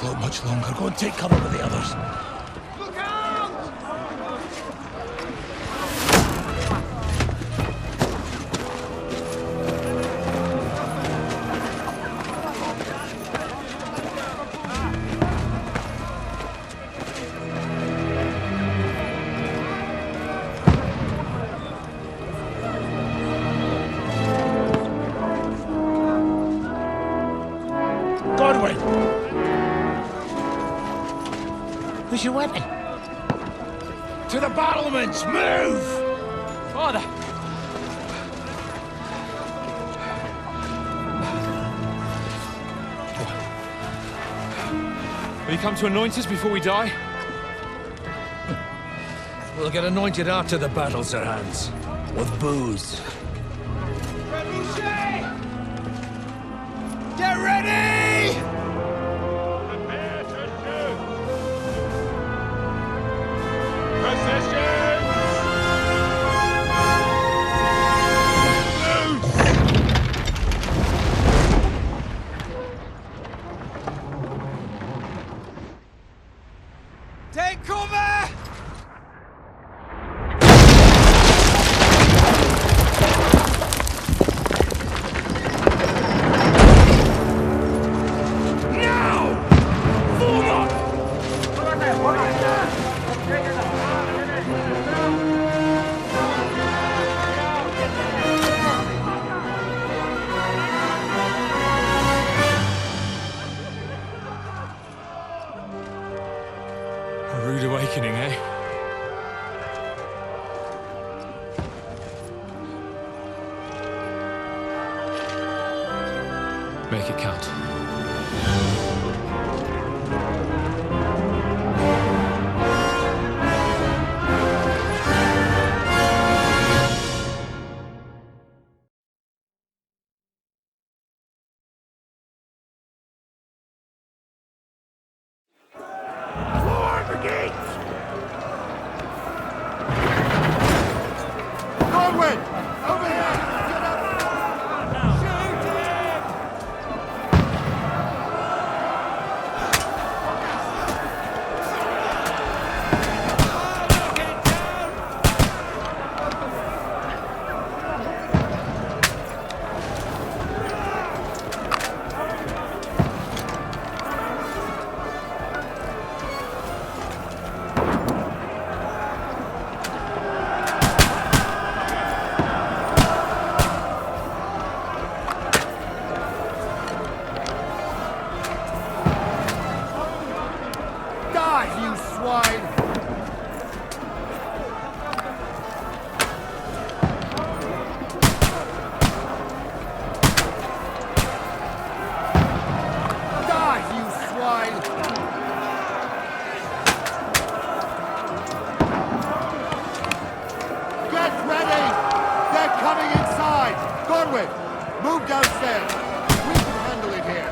got much longer. Go and take cover with the others. Look out! Godwin! Where's your weapon? To the battlements! Move! Father! Will you come to anoint us before we die? We'll get anointed after the battles are hands. With booze. Get ready! Prepare to shoot! Positions! Loose! Take cover! A rude awakening, eh? Make it count. Floor the gates! Godwin! Over here! Get up! Shoot him! Die, you swine! Die, you swine! Get ready! They're coming inside! Godwin, move downstairs. We can handle it here.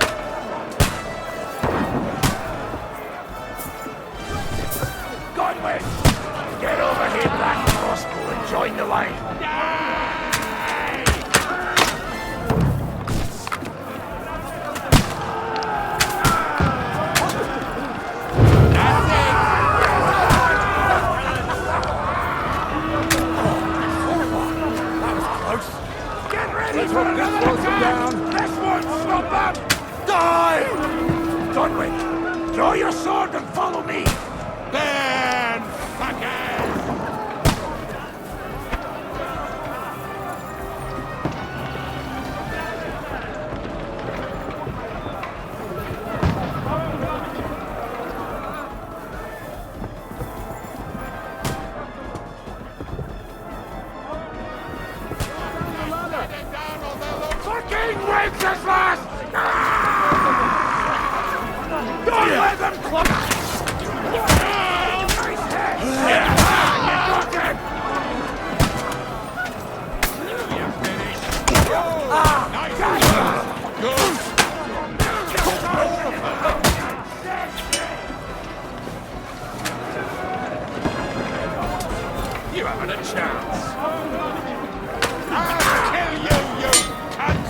Godwin! Get over here, Black Crossbow, and join the line. Get ready for another attack! This one's not bad! Die! Godwin, draw your sword and follow me! Burn, fuckers! Fucking Wenceslas! Don't let them club! Nice head! You got him! You're finished. You haven't a chance! I'll kill you, you cunt!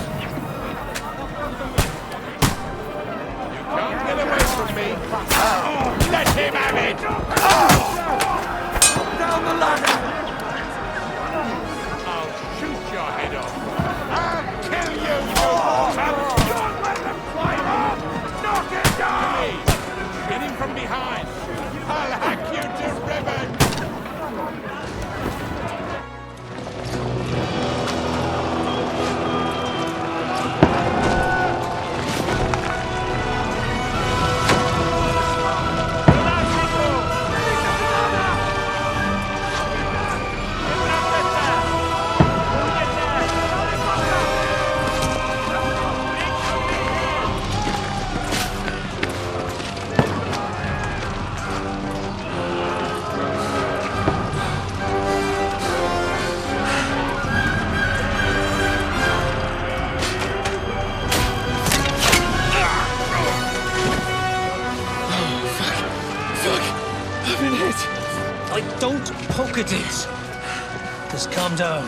You can't get away from me! me. Let him have it! Down the ladder! I'll shoot your head off. I'll kill you, you mortal! Don't let them climb up! Knock it down! Hit him from behind. I'll hack you to ribbons! Don't poke at it. Just calm down.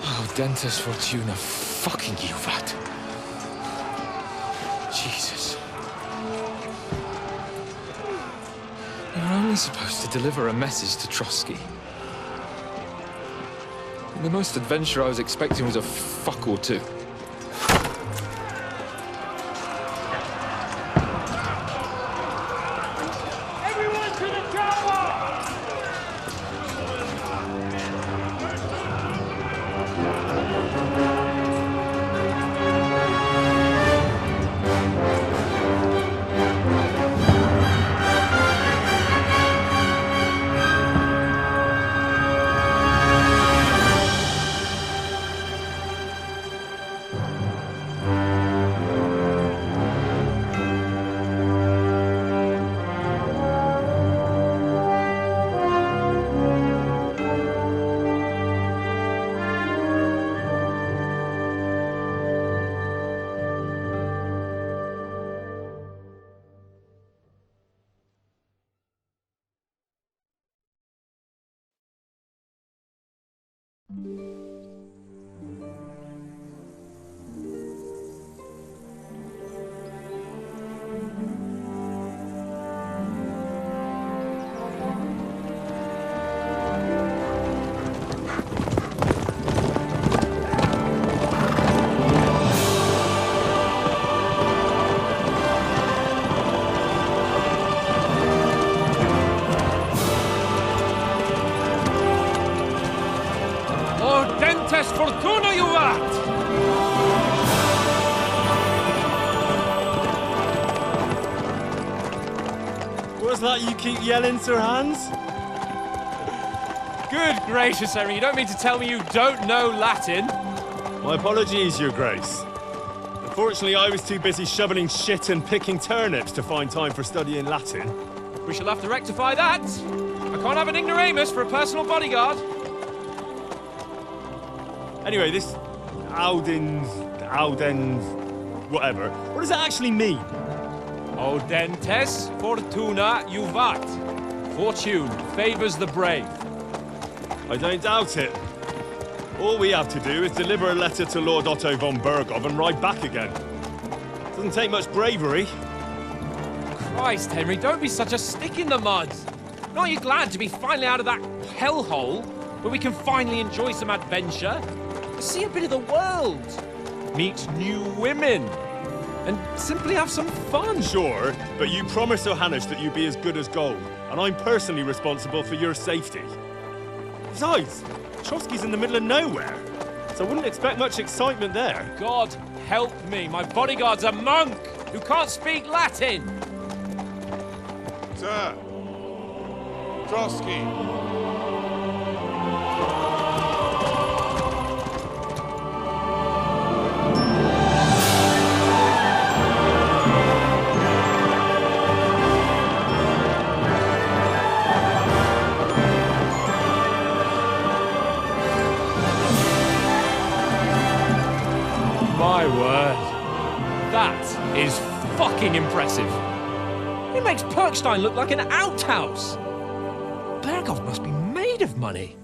Oh, Dentes Fortuna, fucking you, vat. Jesus. You're only supposed to deliver a message to Trotsky. And the most adventure I was expecting was a fuck or two. Fortuna, you vat! What's that you keep yelling, Sir Hans? Good gracious, Henry, you don't mean to tell me you don't know Latin? My apologies, Your Grace. Unfortunately, I was too busy shoveling shit and picking turnips to find time for studying Latin. We shall have to rectify that. I can't have an ignoramus for a personal bodyguard. Anyway, this Audens, whatever. What does that actually mean? Audentes Fortuna Juvat. Fortune favors the brave. I don't doubt it. All we have to do is deliver a letter to Lord Otto von Bergov and ride back again. Doesn't take much bravery. Christ, Henry, don't be such a stick in the mud. Aren't you glad to be finally out of that hellhole where we can finally enjoy some adventure? See a bit of the world, meet new women, and simply have some fun. Sure, but you promised Johannes that you'd be as good as gold, and I'm personally responsible for your safety. Besides, Trotsky's in the middle of nowhere, so I wouldn't expect much excitement there. God help me, my bodyguard's a monk who can't speak Latin. Sir, Trotsky. My word. That is fucking impressive. It makes Perkstein look like an outhouse. Bergov must be made of money.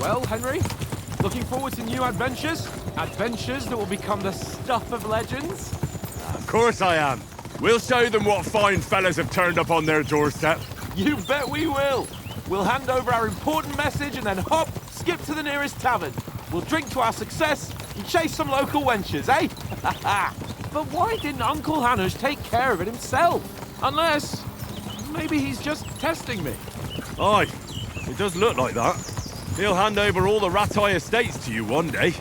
Well, Henry, looking forward to new adventures? Adventures that will become the stuff of legends? Of course I am. We'll show them what fine fellas have turned up on their doorstep. You bet we will. We'll hand over our important message and then hop, skip to the nearest tavern. We'll drink to our success and chase some local wenches, eh? But why didn't Uncle Hanush take care of it himself? Unless, maybe he's just testing me. Aye, it does look like that. He'll hand over all the Ratai estates to you one day.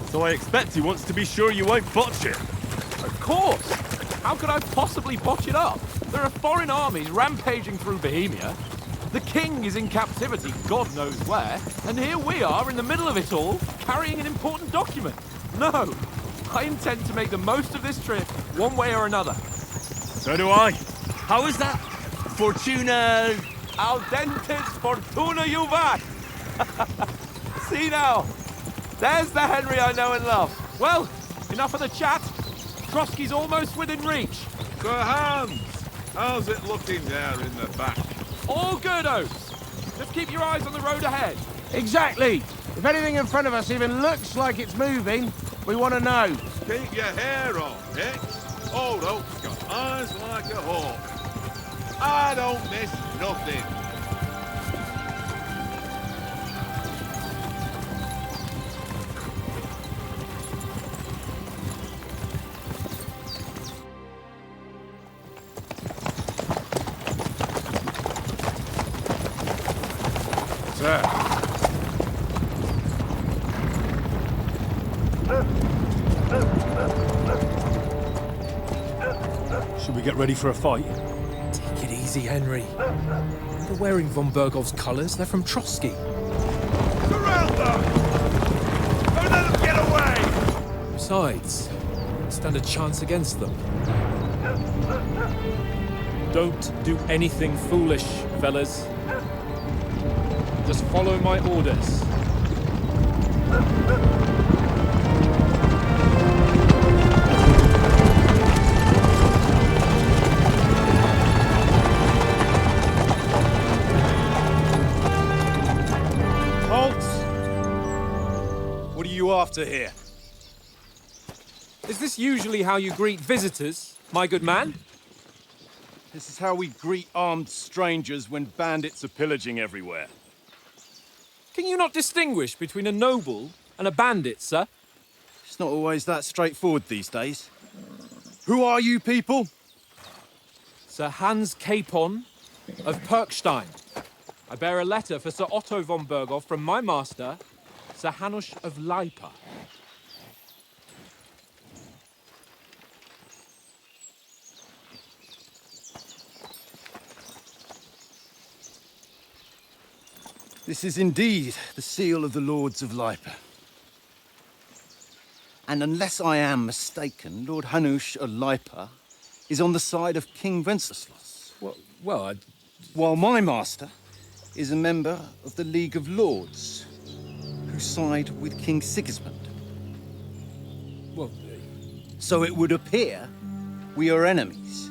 So I expect he wants to be sure you won't botch it. Of course. How could I possibly botch it up? There are foreign armies rampaging through Bohemia. The king is in captivity, God knows where. And here we are in the middle of it all, carrying an important document. No, I intend to make the most of this trip, one way or another. So do I. How is that? Fortuna... Audentes fortuna juvat! See now, there's the Henry I know and love. Well, enough of the chat. Trotsky's almost within reach. Sir Hans, how's it looking there in the back? All good, Oates. Just keep your eyes on the road ahead. Exactly. If anything in front of us even looks like it's moving, we want to know. Keep your hair on, Dick. Old Oak's got eyes like a hawk. I don't miss nothing. Sir. Should we get ready for a fight? Take it easy, Henry. They're wearing von Bergov's colours. They're from Trotsky. Surround them! Don't let them get away! Besides, stand a chance against them. Don't do anything foolish, fellas. Just follow my orders. What are you after here? Is this usually how you greet visitors, my good man? This is how we greet armed strangers when bandits are pillaging everywhere. Can you not distinguish between a noble and a bandit, sir? It's not always that straightforward these days. Who are you people? Sir Hans Capon of Perkstein. I bear a letter for Sir Otto von Berghoff from my master, Sir Hanush of Lipa. This is indeed the seal of the Lords of Lipa. And unless I am mistaken, Lord Hanush of Lipa is on the side of King Wenceslas. Well, While my master is a member of the League of Lords, who side with King Sigismund. well, So it would appear we are enemies.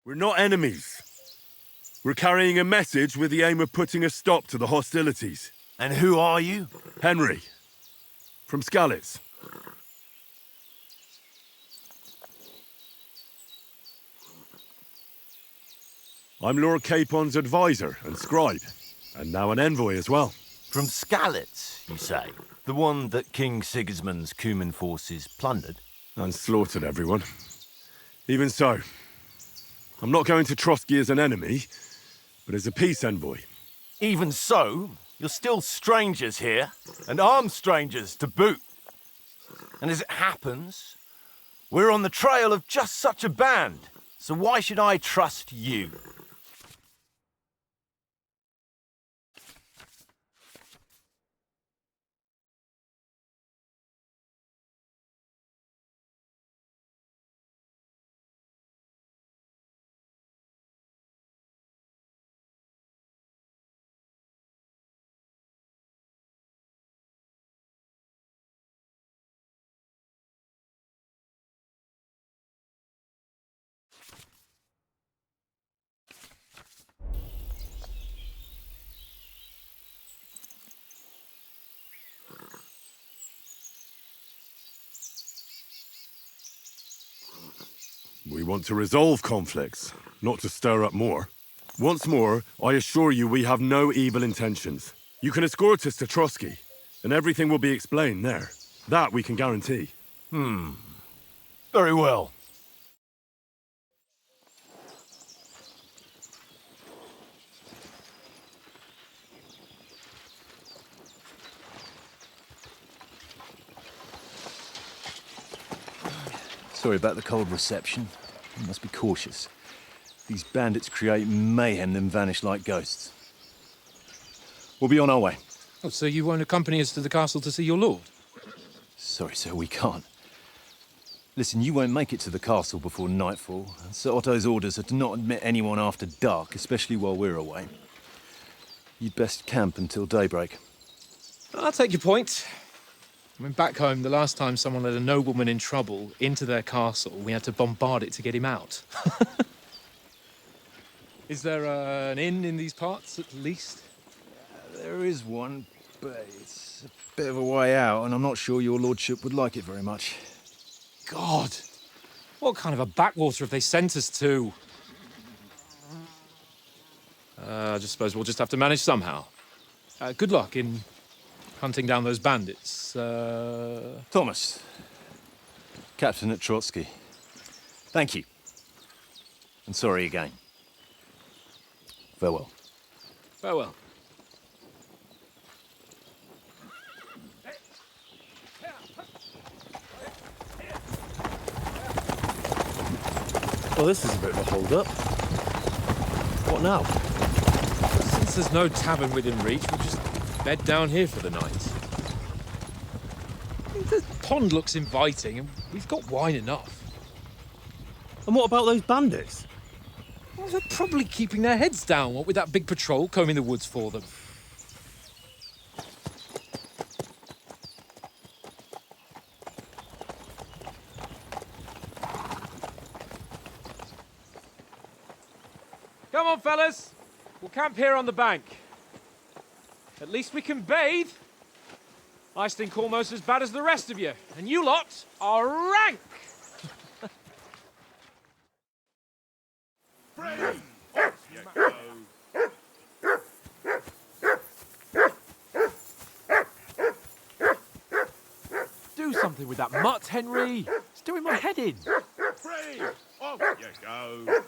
We're not enemies. We're carrying a message with the aim of putting a stop to the hostilities. And who are you? Henry, from Skalitz. I'm Lord Capon's advisor and scribe, and now an envoy as well. From Skalitz, you say? The one that King Sigismund's Cuman forces plundered? And slaughtered everyone. Even so, I'm not going to Trotsky as an enemy, but as a peace envoy. Even so, you're still strangers here, and armed strangers to boot. And as it happens, we're on the trail of just such a band, so why should I trust you? want to resolve conflicts, not to stir up more. Once more, I assure you we have no evil intentions. You can escort us to Trotsky, and everything will be explained there. That we can guarantee. Very well. Sorry about the cold reception. You must be cautious. These bandits create mayhem, then vanish like ghosts. We'll be on our way. Oh, so you won't accompany us to the castle to see your lord? Sorry, sir, we can't. Listen, you won't make it to the castle before nightfall. Sir Otto's orders are to not admit anyone after dark, especially while we're away. You'd best camp until daybreak. I'll take your point. I mean, back home, the last time someone let a nobleman in trouble into their castle, we had to bombard it to get him out. Is there an inn in these parts, at least? There is one, but it's a bit of a way out, and I'm not sure your lordship would like it very much. God! What kind of a backwater have they sent us to? I just suppose we'll just have to manage somehow. Good luck in hunting down those bandits. Thomas, captain at Trotsky. Thank you. And sorry again. Farewell. Farewell. Well, this is a bit of a hold-up. What now? Since there's no tavern within reach, we'll just bed down here for the night. The pond looks inviting, and we've got wine enough. And what about those bandits? Well, they're probably keeping their heads down, what with that big patrol combing the woods for them. Come on, fellas. We'll camp here on the bank. At least we can bathe. I stink almost as bad as the rest of you, and you lot are rank! Do something with that mutt, Henry. It's doing my head in. Free! Off you go!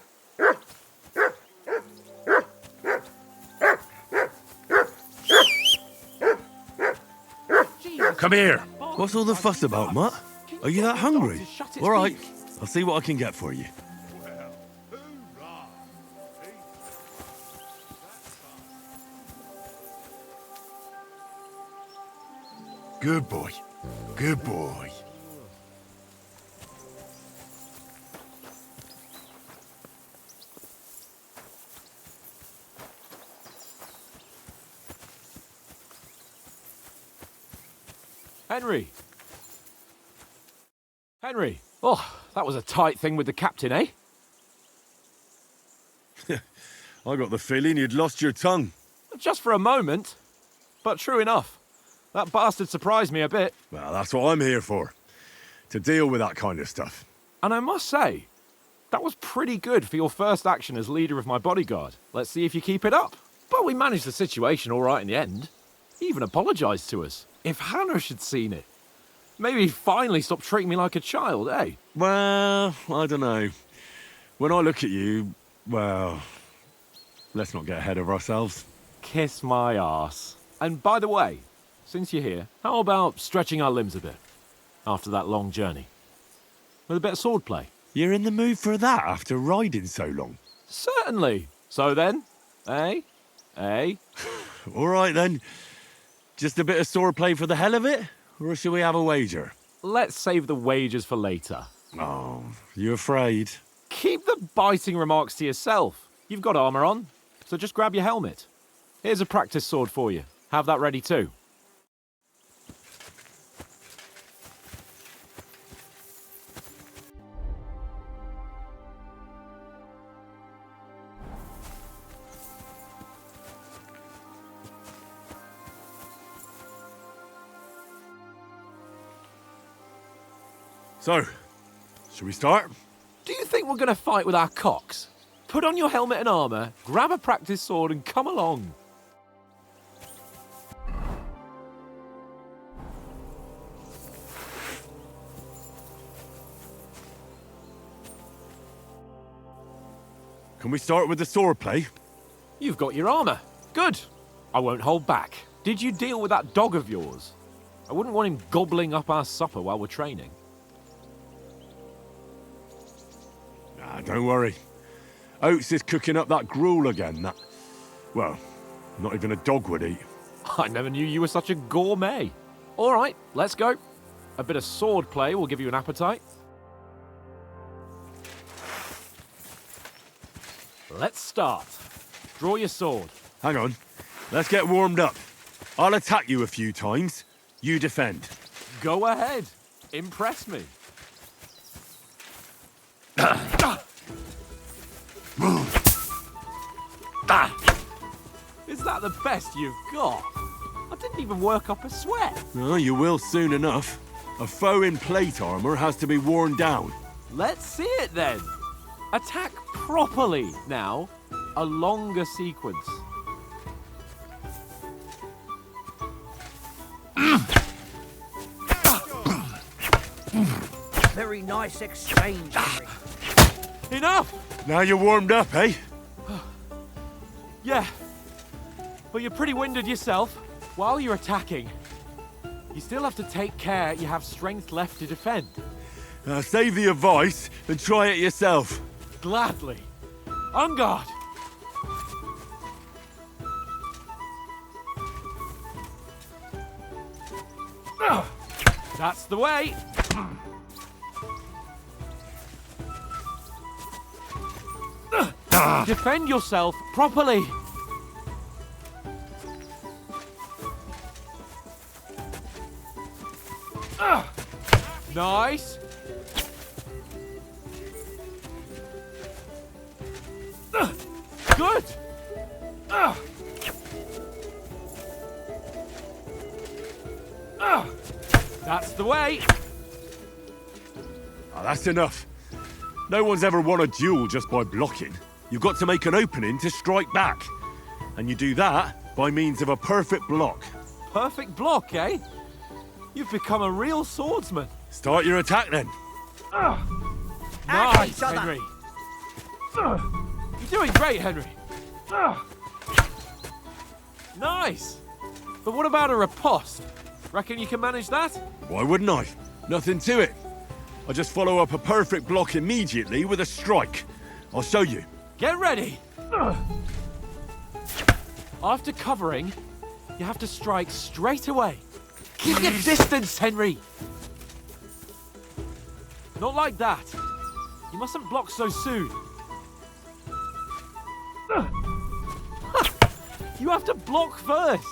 Come here! What's all the fuss about, Mutt? Are you that hungry? All right, I'll see what I can get for you. Good boy. Good boy. Henry. Henry. Oh, that was a tight thing with the captain, eh? I got the feeling you'd lost your tongue. Just for a moment. But true enough. That bastard surprised me a bit. Well, that's what I'm here for. To deal with that kind of stuff. And I must say, that was pretty good for your first action as leader of my bodyguard. Let's see if you keep it up. But we managed the situation all right in the end. He even apologised to us. If Hannah had seen it, maybe he'd finally stop treating me like a child, eh? Well, I don't know. When I look at you, well, let's not get ahead of ourselves. Kiss my arse. And by the way, since you're here, how about stretching our limbs a bit after that long journey? With a bit of swordplay. You're in the mood for that after riding so long? Certainly. So then, eh? Eh? All right then. Just a bit of swordplay for the hell of it? Or shall we have a wager? Let's save the wagers for later. Oh, you afraid? Keep the biting remarks to yourself. You've got armour on, so just grab your helmet. Here's a practice sword for you. Have that ready too. So, shall we start? Do you think we're going to fight with our cocks? Put on your helmet and armor, grab a practice sword, and come along. Can we start with the sword play? You've got your armor. Good. I won't hold back. Did you deal with that dog of yours? I wouldn't want him gobbling up our supper while we're training. Ah, don't worry. Oates is cooking up that gruel again, that... Well, not even a dog would eat. I never knew you were such a gourmet. All right, let's go. A bit of sword play will give you an appetite. Let's start. Draw your sword. Hang on. Let's get warmed up. I'll attack you a few times. You defend. Go ahead. Impress me. Is that the best you've got? I didn't even work up a sweat. Oh, you will soon enough. A foe in plate armor has to be worn down. Let's see it then. Attack properly now. A longer sequence. Very nice exchange, Henry. Enough! Now you're warmed up, eh? Yeah. But you're pretty winded yourself. While you're attacking, you still have to take care you have strength left to defend. Save the advice and try it yourself. Gladly. On guard. That's the way. Defend yourself properly. Nice. Good. That's the way. Oh, that's enough. No one's ever won a duel just by blocking. You've got to make an opening to strike back. And you do that by means of a perfect block. Perfect block, eh? You've become a real swordsman. Start your attack then. Nice, Henry. You're doing great, Henry. Nice. But what about a riposte? Reckon you can manage that? Why wouldn't I? Nothing to it. I just follow up a perfect block immediately with a strike. I'll show you. Get ready. After covering, you have to strike straight away. Keep your distance, Henry. Not like that. You mustn't block so soon. You have to block first.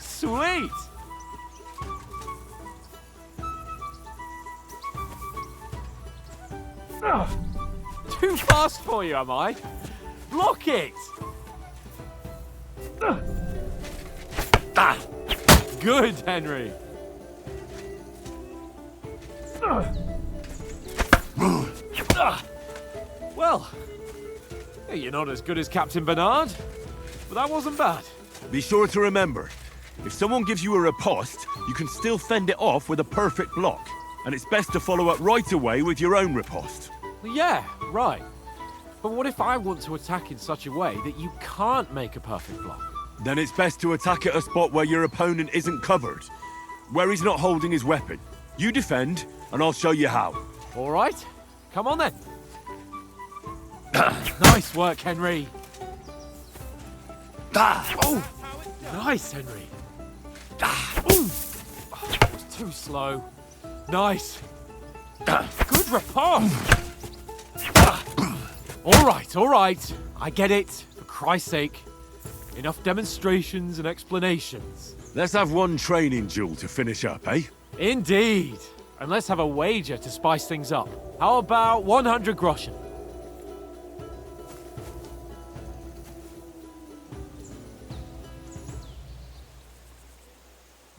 Sweet. Too fast for you, am I? Block it. Good, Henry. Well, you're not as good as Captain Bernard, but that wasn't bad. Be sure to remember, if someone gives you a riposte, you can still fend it off with a perfect block. And it's best to follow up right away with your own riposte. Yeah, right. But what if I want to attack in such a way that you can't make a perfect block? Then it's best to attack at a spot where your opponent isn't covered, where he's not holding his weapon. You defend, and I'll show you how. All right, come on then. Nice work, Henry. Oh, nice, Henry. Oh, that was too slow. Nice. Good riposte. All right. I get it. For Christ's sake. Enough demonstrations and explanations. Let's have one training duel to finish up, eh? Indeed. And let's have a wager to spice things up. How about 100 groschen?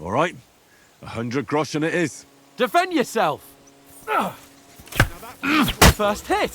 All right. 100 groschen it is. Defend yourself! First hit!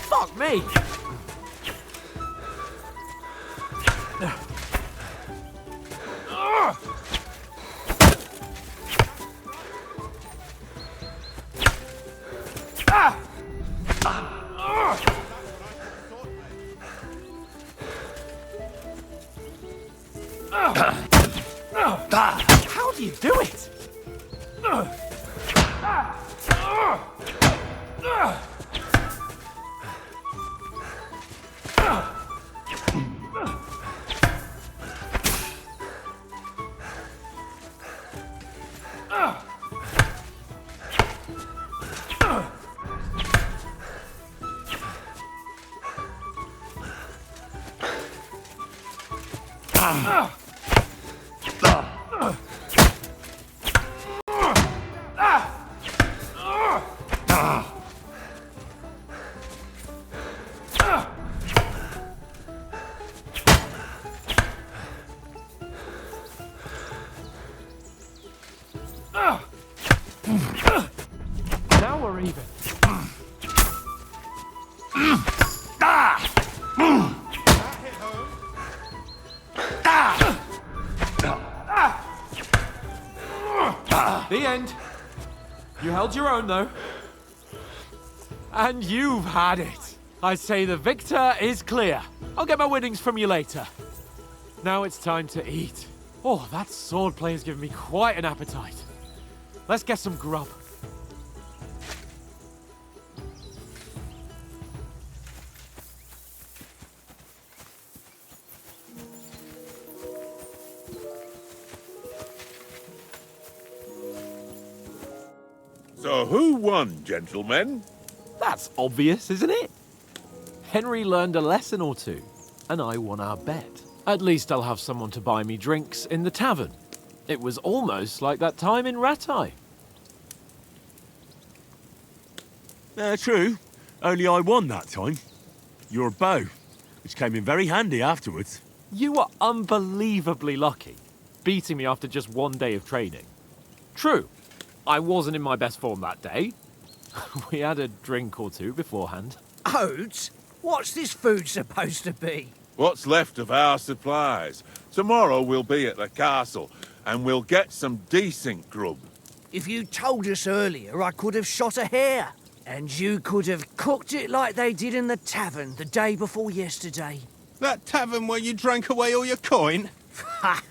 Fuck me! How do you do it? Now we're even. The end. You held your own, though. And you've had it. I say the victor is clear. I'll get my winnings from you later. Now it's time to eat. Oh, that swordplay has given me quite an appetite. Let's get some grub. So who won, gentlemen? That's obvious, isn't it? Henry learned a lesson or two, and I won our bet. At least I'll have someone to buy me drinks in the tavern. It was almost like that time in Rattay. True. Only I won that time. Your bow, which came in very handy afterwards. You were unbelievably lucky, beating me after just one day of training. True, I wasn't in my best form that day. We had a drink or two beforehand. Oates? What's this food supposed to be? What's left of our supplies. Tomorrow we'll be at the castle, and we'll get some decent grub. If you told us earlier, I could have shot a hare. And you could have cooked it like they did in the tavern the day before yesterday. That tavern where you drank away all your coin? Ha!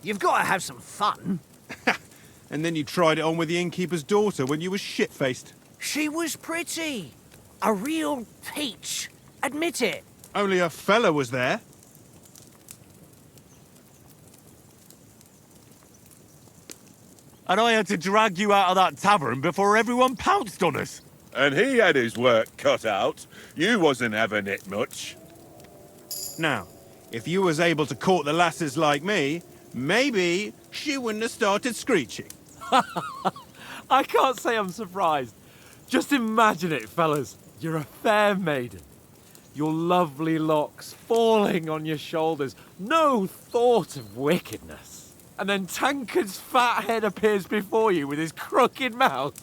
You've got to have some fun. And then you tried it on with the innkeeper's daughter when you were shit-faced. She was pretty. A real peach. Admit it. Only a fella was there. And I had to drag you out of that tavern before everyone pounced on us. And he had his work cut out. You wasn't having it much. Now, if you was able to court the lasses like me, maybe she wouldn't have started screeching. I can't say I'm surprised. Just imagine it, fellas. You're a fair maiden. Your lovely locks falling on your shoulders. No thought of wickedness. And then Tankard's fat head appears before you with his crooked mouth.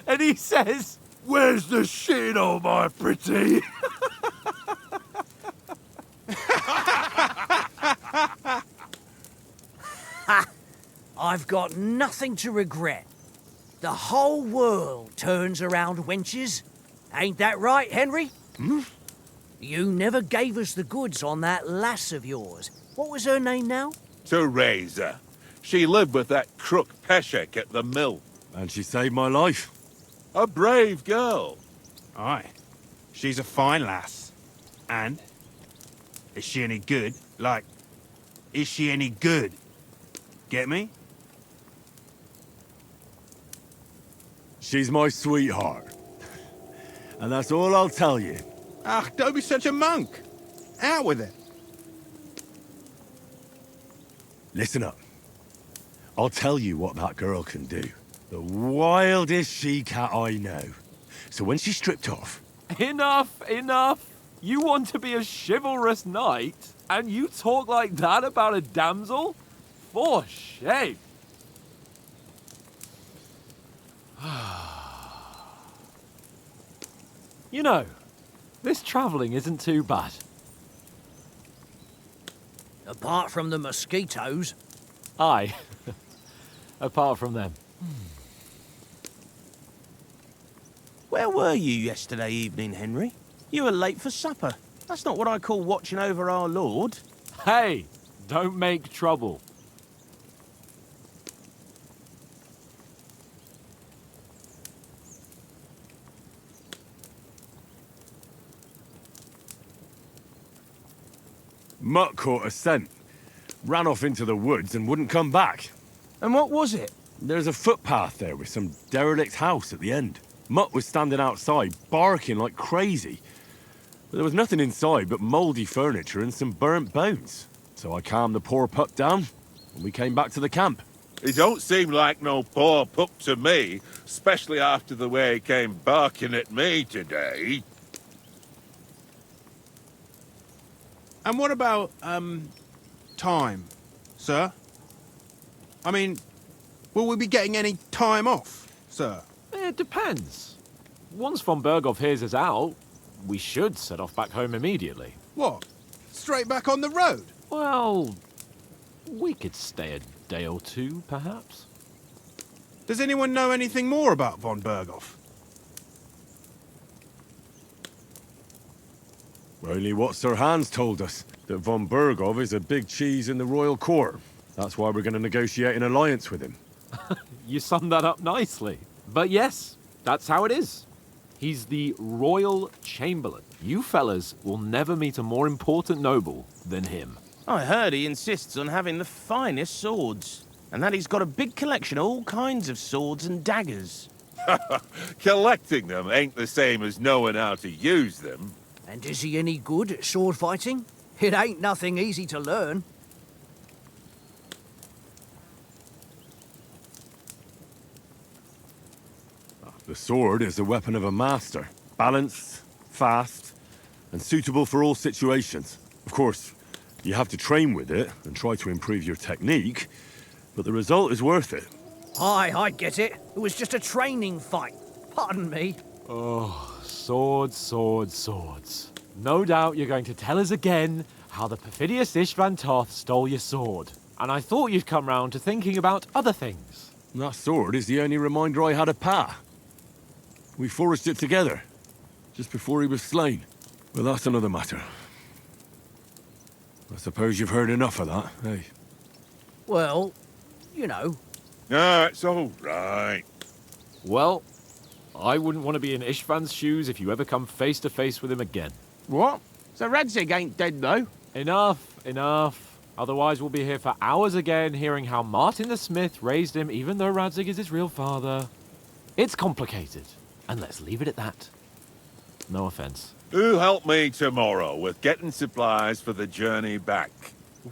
And he says, "Where's the shit, oh my pretty?" Ha! I've got nothing to regret. The whole world turns around wenches. Ain't that right, Henry? You never gave us the goods on that lass of yours. What was her name now? Teresa. She lived with that crook Peshek at the mill. And she saved my life. A brave girl. Aye. She's a fine lass. And? Is she any good? Like, is she any good? Get me? She's my sweetheart. And that's all I'll tell you. Ah, don't be such a monk. Out with it. Listen up. I'll tell you what that girl can do. The wildest she-cat I know. So when she's stripped off... Enough, enough. You want to be a chivalrous knight, and you talk like that about a damsel? For shame. You know, this travelling isn't too bad. Apart from the mosquitoes. Aye. Apart from them. Where were you yesterday evening, Henry? You were late for supper. That's not what I call watching over our Lord. Hey, don't make trouble. Mutt caught a scent, ran off into the woods and wouldn't come back. And what was it? There's a footpath there with some derelict house at the end. Mutt was standing outside, barking like crazy. But there was nothing inside but mouldy furniture and some burnt bones. So I calmed the poor pup down, and we came back to the camp. He don't seem like no poor pup to me, especially after the way he came barking at me today. And what about, time, sir? I mean, will we be getting any time off, sir? It depends. Once von Berghoff hears us out, we should set off back home immediately. What? Straight back on the road? Well, we could stay a day or two, perhaps. Does anyone know anything more about von Berghoff? Only what Sir Hans told us, that von Berghoff is a big cheese in the royal court. That's why we're going to negotiate an alliance with him. You summed that up nicely. But yes, that's how it is. He's the Royal Chamberlain. You fellas will never meet a more important noble than him. I heard he insists on having the finest swords, and that he's got a big collection of all kinds of swords and daggers. Collecting them ain't the same as knowing how to use them. And is he any good at sword fighting? It ain't nothing easy to learn. The sword is the weapon of a master. Balanced, fast, and suitable for all situations. Of course, you have to train with it and try to improve your technique, but the result is worth it. Aye, I get it. It was just a training fight. Pardon me. Oh, swords, swords, swords. No doubt you're going to tell us again how the perfidious Istvan Toth stole your sword. And I thought you'd come round to thinking about other things. That sword is the only reminder I had of Pa. We forged it together, just before he was slain. But that's another matter. I suppose you've heard enough of that, eh? Well, you know. Ah, it's all right. Well, I wouldn't want to be in Istvan's shoes if you ever come face to face with him again. What? So Radzig ain't dead, though? Enough, enough. Otherwise we'll be here for hours again hearing how Martin the Smith raised him even though Radzig is his real father. It's complicated, and let's leave it at that. No offense. Who'll help me tomorrow with getting supplies for the journey back?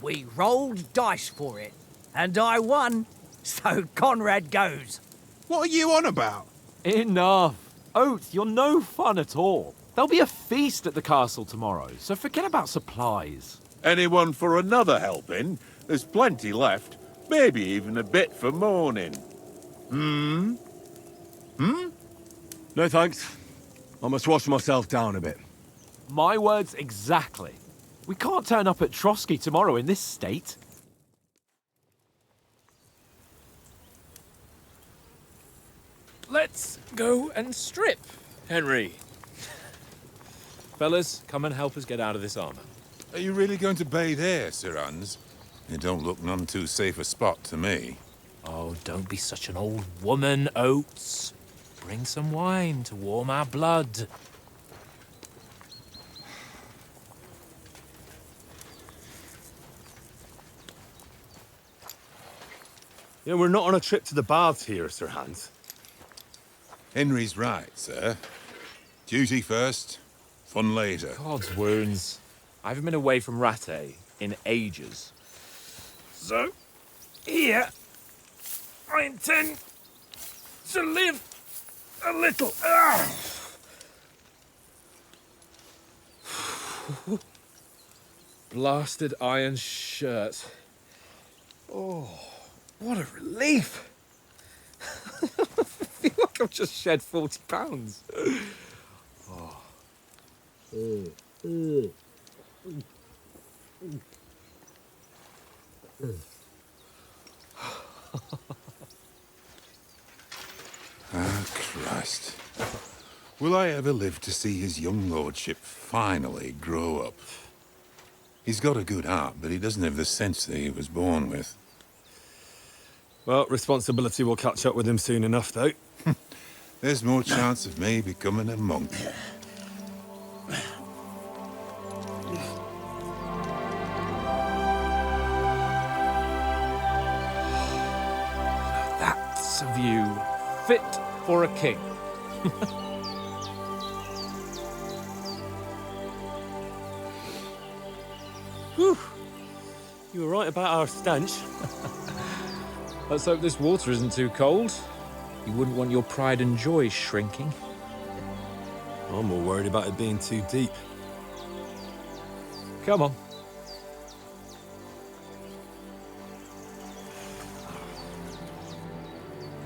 We rolled dice for it, and I won, so Conrad goes. What are you on about? Enough. Oath, you're no fun at all. There'll be a feast at the castle tomorrow, so forget about supplies. Anyone for another helping? There's plenty left. Maybe even a bit for morning. No thanks. I must wash myself down a bit. My words exactly. We can't turn up at Trotsky tomorrow in this state. Let's go and strip, Henry. Fellas, come and help us get out of this armor. Are you really going to bathe here, Sir Hans? It don't look none too safe a spot to me. Oh, don't be such an old woman, Oates. Bring some wine to warm our blood. Yeah, we're not on a trip to the baths here, Sir Hans. Henry's right, sir. Duty first, fun later. God's wounds. I haven't been away from Rattay in ages. So, here, I intend to live a little. Blasted iron shirt. Oh, what a relief. I feel like I've just shed 40 pounds. Ah, Christ. Will I ever live to see his young lordship finally grow up? He's got a good heart, but he doesn't have the sense that he was born with. Well, responsibility will catch up with him soon enough, though. There's more chance of me becoming a monk. That's a view fit for a king. Whew. You were right about our stench. Let's hope this water isn't too cold. You wouldn't want your pride and joy shrinking. I'm more worried about it being too deep. Come on.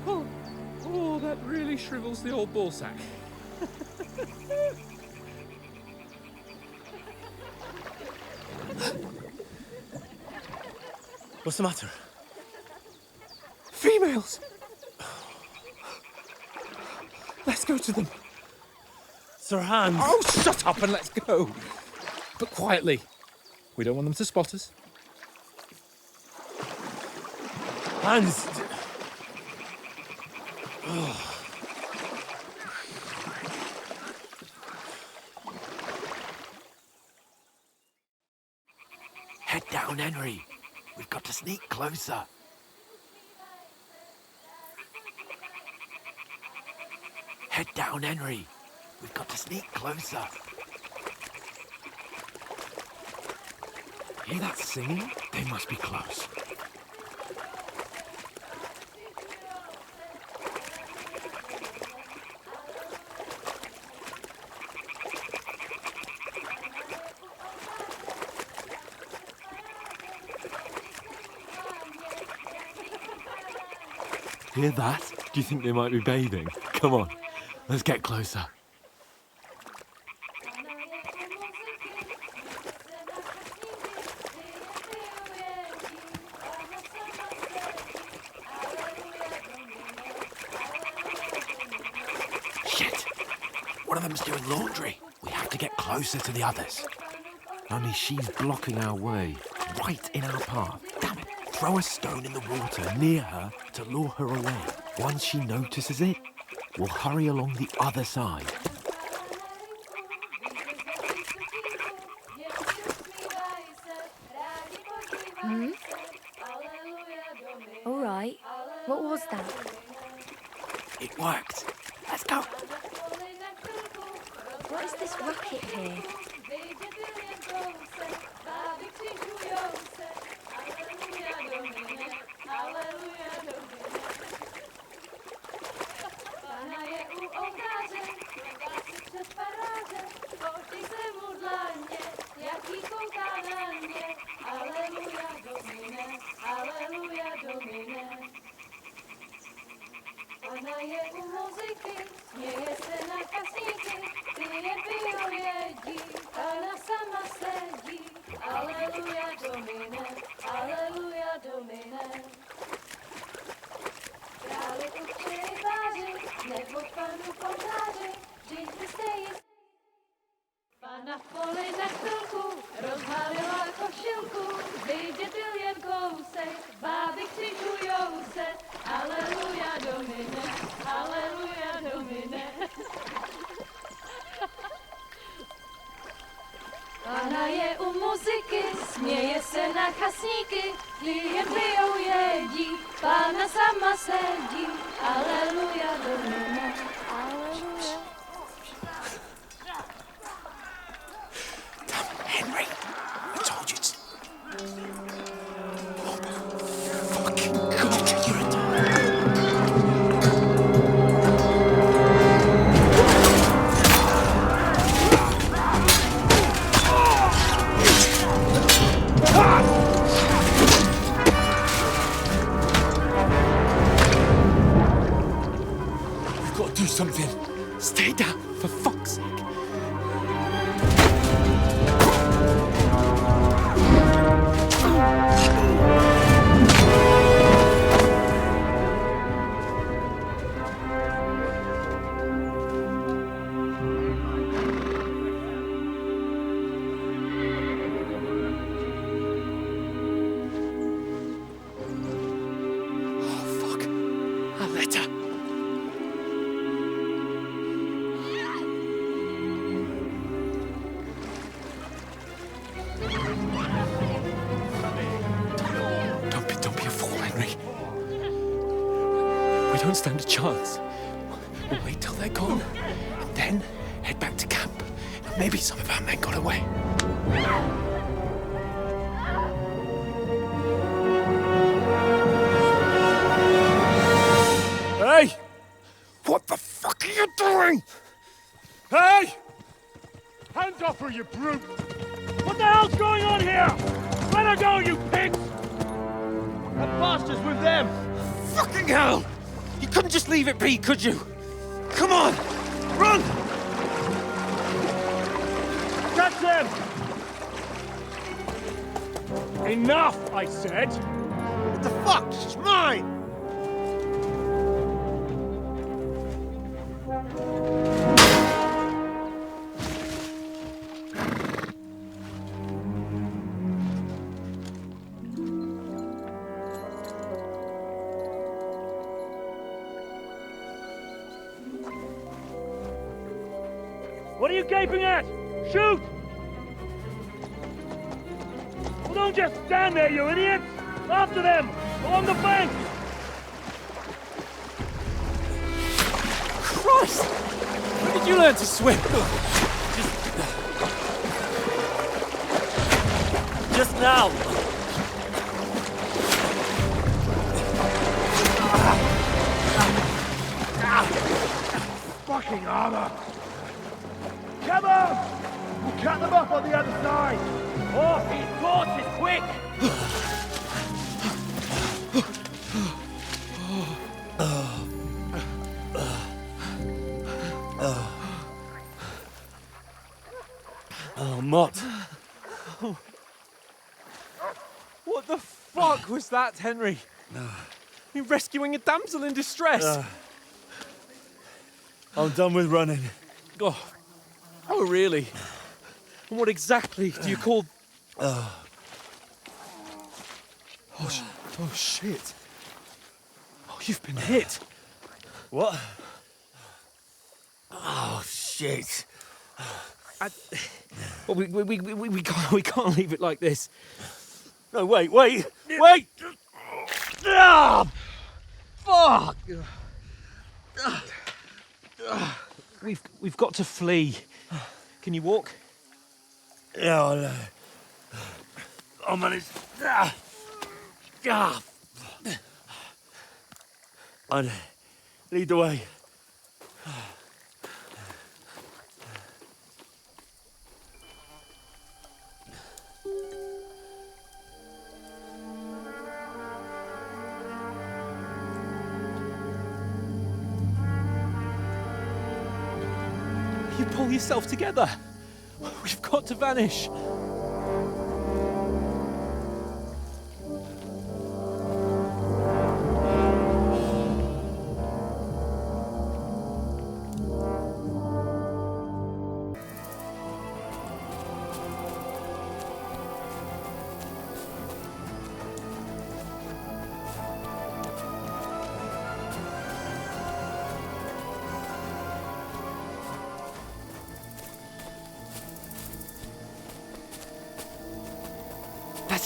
Oh, that really shrivels the old ball sack. What's the matter? Females! Let's go to them. Sir Hans! Oh, shut up and let's go. But quietly. We don't want them to spot us. Hans! Head down, Henry. We've got to sneak closer. Head down, Henry. We've got to sneak closer. Hear that singing? They must be close. Hear that? Do you think they might be bathing? Come on, let's get closer. Shit! One of them's doing laundry. We have to get closer to the others. Only she's blocking our way, right in our path. Damn it! Throw a stone in the water near her to lure her away. Once she notices it, we'll hurry along the other side. All right. What was that? It worked. Let's go. What is this racket here? Ona je u muzyky, śmieje se na kasíky, pije pivo jedí, ona sama sedí. Aleluja Domine, aleluja Domine. Králi učili váži, hned nebo panu pomáhej, vždyť Kriste je. Pana v poli na chvilku rozhalila košilku, vidět byl jen kousek, báby křižujou se, aleluja Domine, aleluja Domine. Pana je u muziky, směje se na chasníky, klient pijou jedí, Pána sama sedí, aleluja Domine, aleluja. Henry, I told you to... Oh, fucking God, you're a... We've got to do something. Stay down, for fuck's sake. Don't be a fool, Henry. We don't stand a chance. We'll wait till they're gone, and then head back to camp. Maybe some of our men got away. Hey! What the fuck are you doing? Hey! Hands off her, you brute! What the hell's going on here? Let her go, you pigs! That bastard's with them! Fucking hell! You couldn't just leave it be, could you? Come on! Run! Catch them! Enough, I said! What the fuck? She's mine! What are you gaping at? Shoot! Well, don't just stand there, you idiots! After them! Along the bank! Christ! When did you learn to swim? Just now! Fucking armor! Come on! We'll cut them off on the other side! Oh, these torches, quick! Oh, Mott. What the fuck was that, Henry? You rescuing a damsel in distress? I'm done with running. Oh, really? And what exactly do you call... Oh, shit. Oh, you've been hit. What? Oh, shit. Well, we can't leave it like this. No, wait! Ah! Fuck! We've got to flee. Can you walk? Yeah, I'll manage. I'd lead the way. You pull yourself together. We've got to vanish.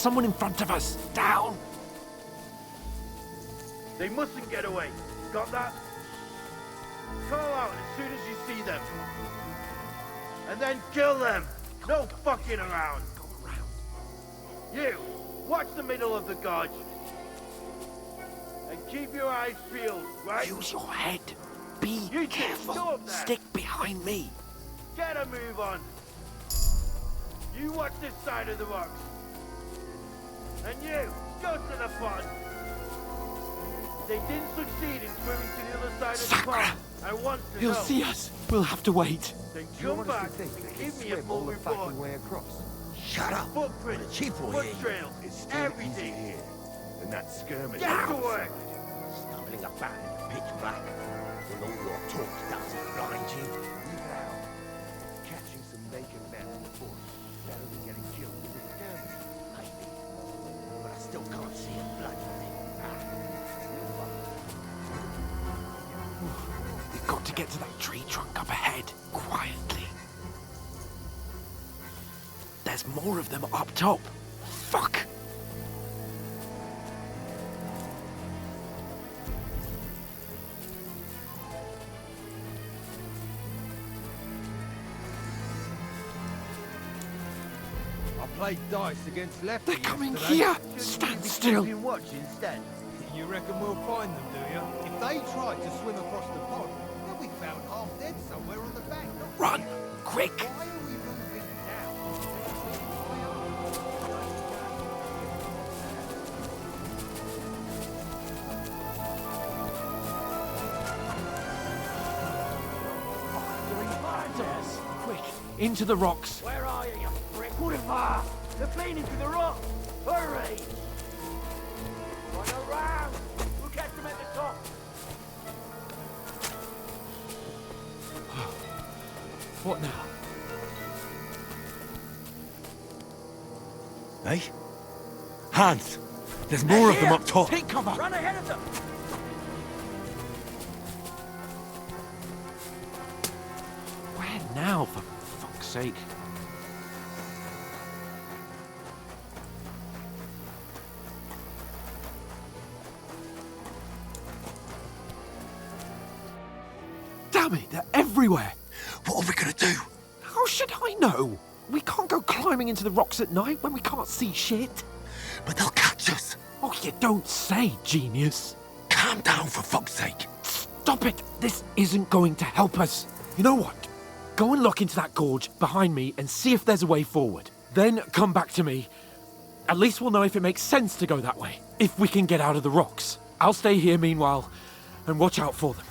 someone in front of us. Down! They mustn't get away. Got that? Call out as soon as you see them. And then kill them. No fucking around. Go around. You, watch the middle of the gorge. And keep your eyes peeled, right? Use your head. Be You two, careful. go up there. Stick behind me. Get a move on. You watch this side of the rocks. And you, go to the pond. They didn't succeed in swimming to the other side of the pond. I want to He'll know. see us. We'll have to wait. Then come back and give me a full report. Shut up! Footprints, foot trails, everything. Here, and that skirmish. Get to work! Stumbling about in the pitch black. When all your talk doesn't blind you. Now, catching some naked men in the bush. Better than getting killed in the skirmish. Maybe. But I still can't see a bloody thing. We've got to get to that tree trunk up ahead, quietly. There's more of them up top. Fuck! I played dice against Lefty. They're coming yesterday. here! Shouldn't Stand you be still! keeping watch instead? You reckon we'll find them, do you? If they tried to swim across the pond, they'll be found half dead somewhere on the bank. Run! Quick! Why are we moving Quick! Into the rocks! Where are you, you prick? Boulevard! They're feeding through the rock! Hurry! Run around! We'll catch them at the top! What now? Hey? Hans! There's more of them up top! Take cover! Run ahead of them! Where now, for fuck's sake? Damn it, they're everywhere! What are we gonna do? How should I know? We can't go climbing into the rocks at night when we can't see shit. But they'll catch us. Oh, you don't say, genius. Calm down, for fuck's sake. Stop it! This isn't going to help us. You know what? Go and look into that gorge behind me and see if there's a way forward. Then come back to me. At least we'll know if it makes sense to go that way. If we can get out of the rocks. I'll stay here meanwhile and watch out for them.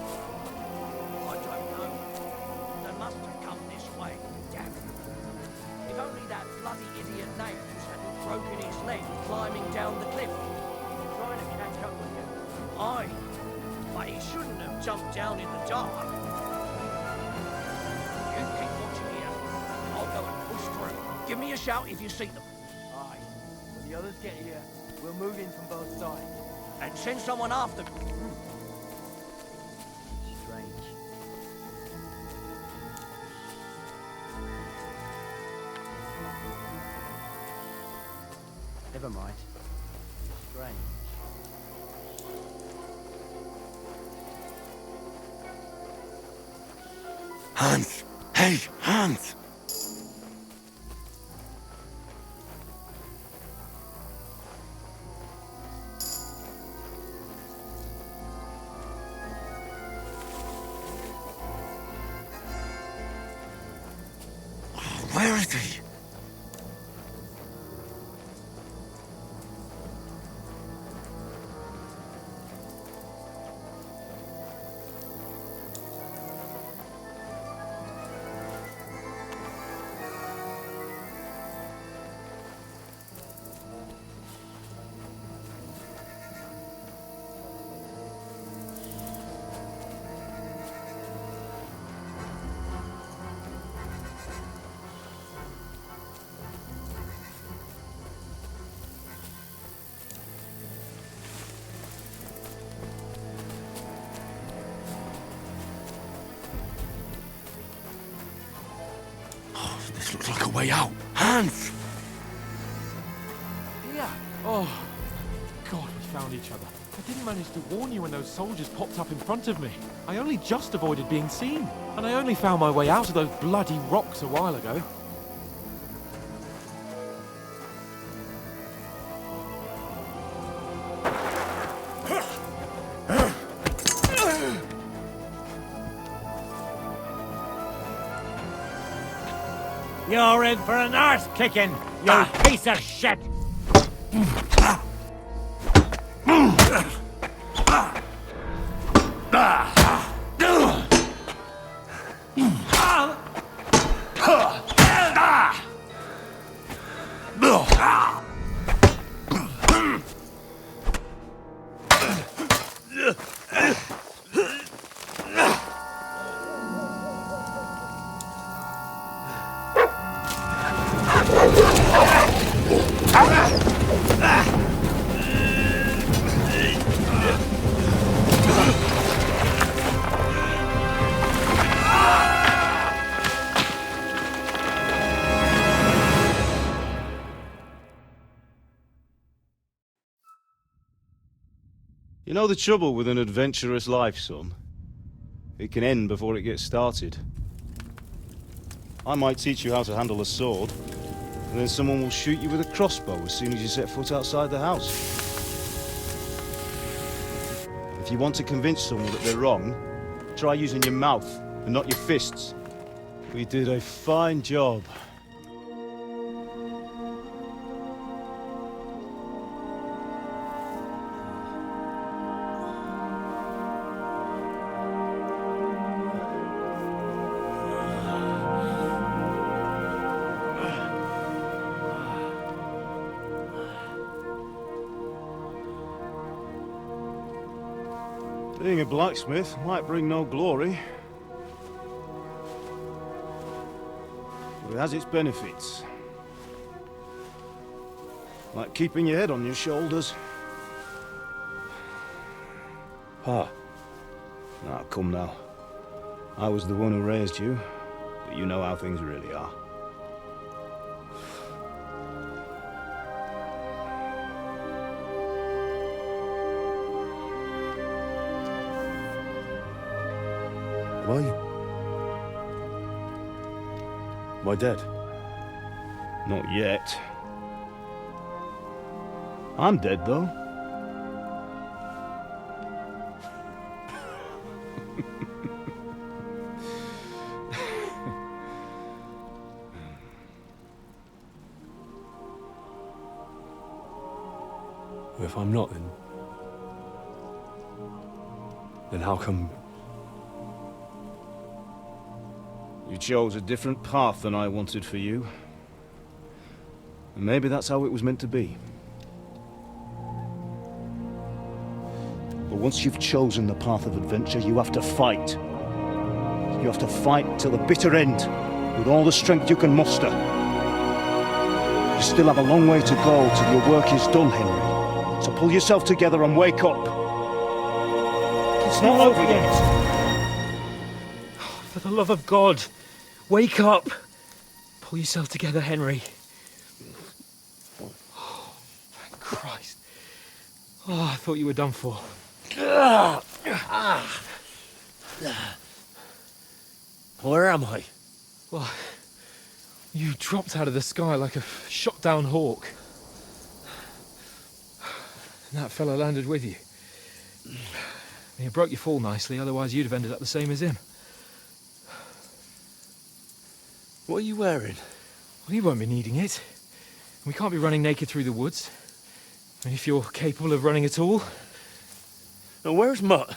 I don't know. They must have come this way. Damn it. If only that bloody idiot Nails hadn't broken his leg climbing down the cliff. Trying to catch up with him. Aye. But he shouldn't have jumped down in the dark. You keep watching here. I'll go and push through. Give me a shout if you see them. Aye. When the others get here, we'll move in from both sides. And send someone after me. Strange. Never mind. Strange. Hans! Hey, Hans! Where is he? way out. Hans! Yeah. Oh, God, we found each other. I didn't manage to warn you when those soldiers popped up in front of me. I only just avoided being seen. And I only found my way out of those bloody rocks a while ago. You're in for an arse kicking, you piece of shit! You know the trouble with an adventurous life, son? It can end before it gets started. I might teach you how to handle a sword, and then someone will shoot you with a crossbow as soon as you set foot outside the house. If you want to convince someone that they're wrong, try using your mouth and not your fists. We did a fine job. Being a blacksmith might bring no glory, but it has its benefits. Like keeping your head on your shoulders. Pa. Ah, come now. I was the one who raised you, but you know how things really are. Why? Am I dead? Not yet. I'm dead, though. If I'm not, then how come... You chose a different path than I wanted for you. And maybe that's how it was meant to be. But once you've chosen the path of adventure, you have to fight. You have to fight till the bitter end, with all the strength you can muster. You still have a long way to go till your work is done, Henry. So pull yourself together and wake up. It's not over yet. For the love of God, wake up! Pull yourself together, Henry. Oh, thank Christ. Oh, I thought you were done for. Where am I? Well, you dropped out of the sky like a shot-down hawk. And that fella landed with you. He broke your fall nicely, otherwise you'd have ended up the same as him. What are you wearing? Well, you won't be needing it. We can't be running naked through the woods. I mean, if you're capable of running at all. And where's Mutt?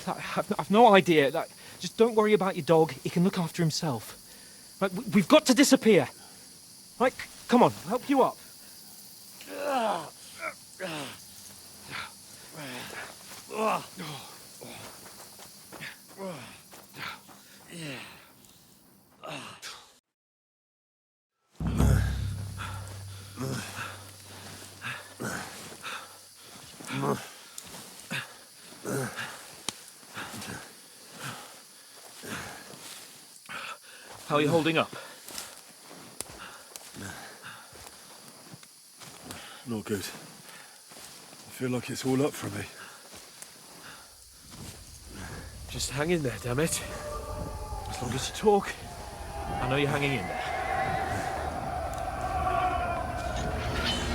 I've no idea. Just don't worry about your dog. He can look after himself. Right, we've got to disappear. Right, come on, I'll help you up. How are you holding up? Not good. I feel like it's all up for me. Just hang in there, damn it. As long as you talk, I know you're hanging in there.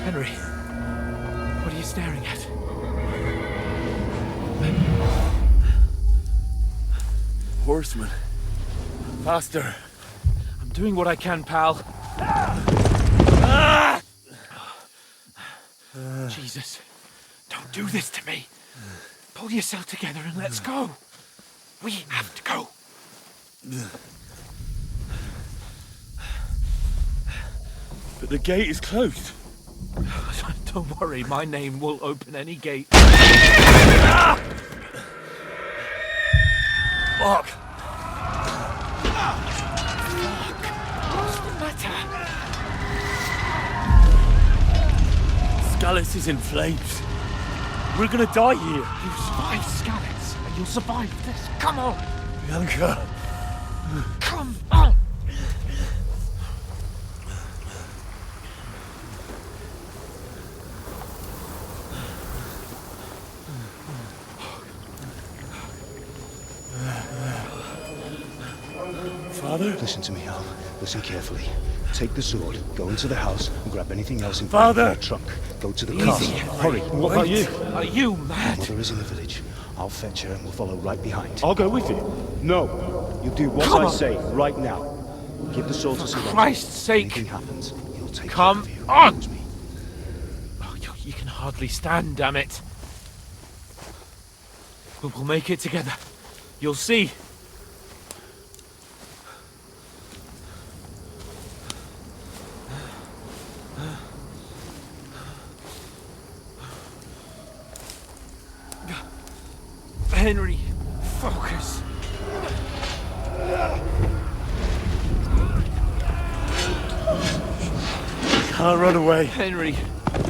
Henry, what are you staring at? Horseman. Faster. I'm doing what I can, pal. Jesus, don't do this to me. Pull yourself together and let's go. We have to go. But the gate is closed. Don't worry, my name will open any gate. Fuck. What's the matter? Scallis is in flames. We're gonna die here. You survived Scallis, and you'll survive this. Come on. Bianca. Come on. Father? Listen to me, Al. Listen carefully. Take the sword, go into the house, and grab anything else in Father! the trunk. Go to the Easy, castle. Henry. Hurry. What about you? Are you mad? Mother is in the village. I'll fetch her and we'll follow right behind. I'll go with you. No. You do what Come I on. say right now. Give the sword to Sylvester. Christ's sake. If anything happens, he'll take Come care of you. on. Promise me. Oh, you can hardly stand, damn it. We'll make it together. You'll see. Henry, focus. Can't run away. Henry,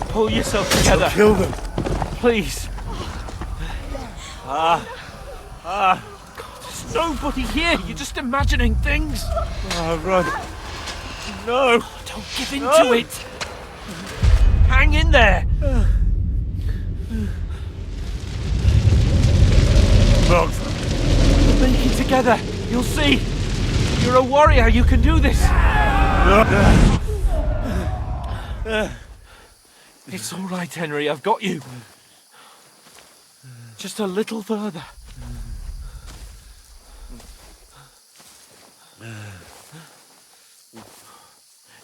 pull yourself together. I'll kill them. Please. God, there's nobody here. You're just imagining things. Run. No. Don't give in to it. Hang in there. Bugs. We'll make it together. You'll see. You're a warrior. You can do this. It's all right, Henry. I've got you. Just a little further.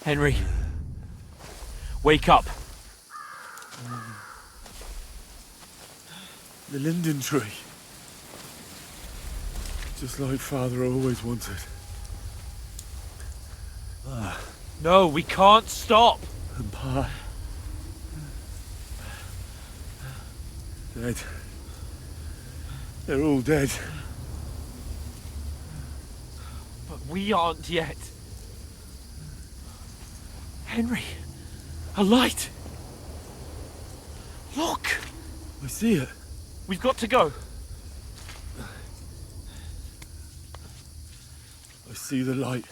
Henry, wake up. The linden tree. Just like Father always wanted. No, we can't stop. And Pa. Dead. They're all dead. But we aren't yet. Henry, a light. Look. I see it. We've got to go. I see the light.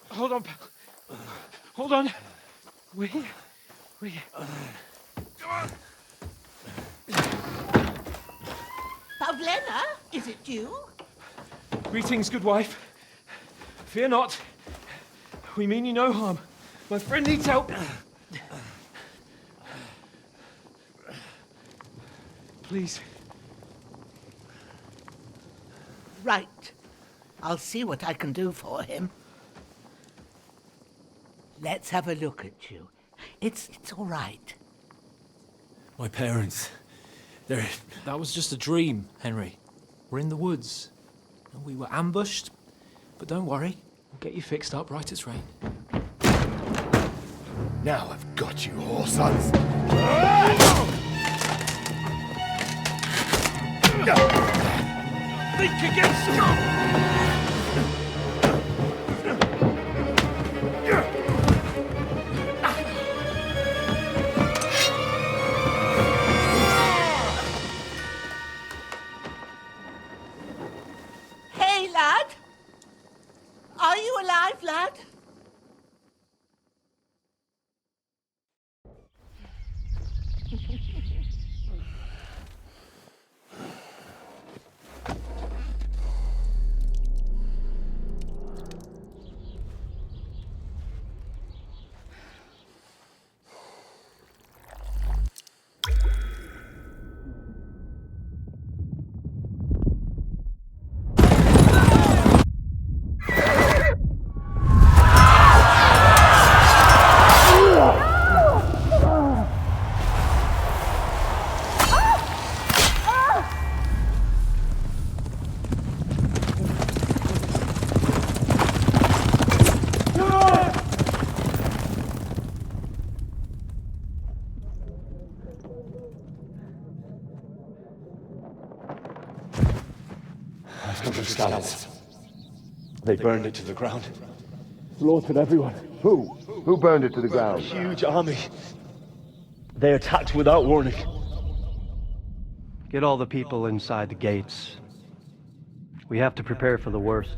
Hold on, pal. Hold on. We're here. We're here. Come on. Pavlena, is it you? Greetings, good wife. Fear not. We mean you no harm. My friend needs help. Please. Right. I'll see what I can do for him. Let's have a look at you. It's all right. My parents. That was just a dream, Henry. We're in the woods. We were ambushed, but don't worry. We'll get you fixed up right as rain. Now I've got you, whoresons. Think again, Drive, lad. Scallops. They burned it to the ground. Slaughtered everyone. Who? Who burned it to the ground? Huge army. They attacked without warning. Get all the people inside the gates. We have to prepare for the worst.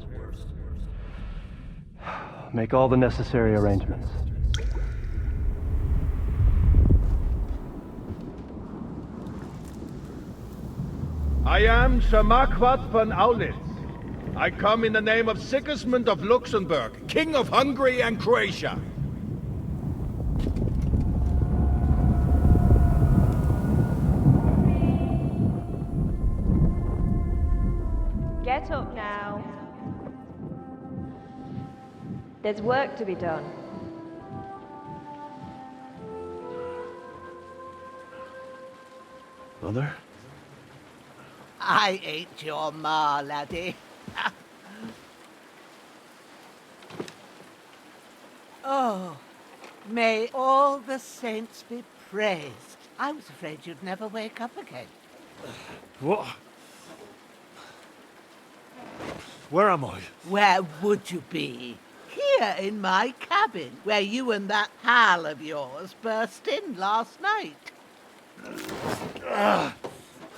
Make all the necessary arrangements. I am Sir Marquardt von Aulitz. I come in the name of Sigismund of Luxembourg, King of Hungary and Croatia. Get up now. There's work to be done. Mother? I ain't your ma, laddie. Oh, may all the saints be praised. I was afraid you'd never wake up again. What? Where am I? Where would you be? Here in my cabin, where you and that pal of yours burst in last night.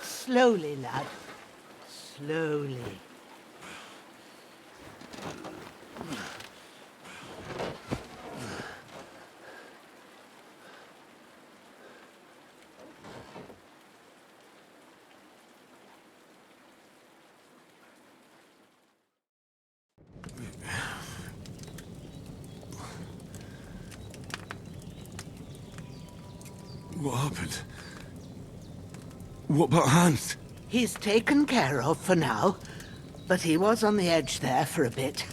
Slowly, lad. Slowly. What happened? What about Hans? He's taken care of for now, but he was on the edge there for a bit.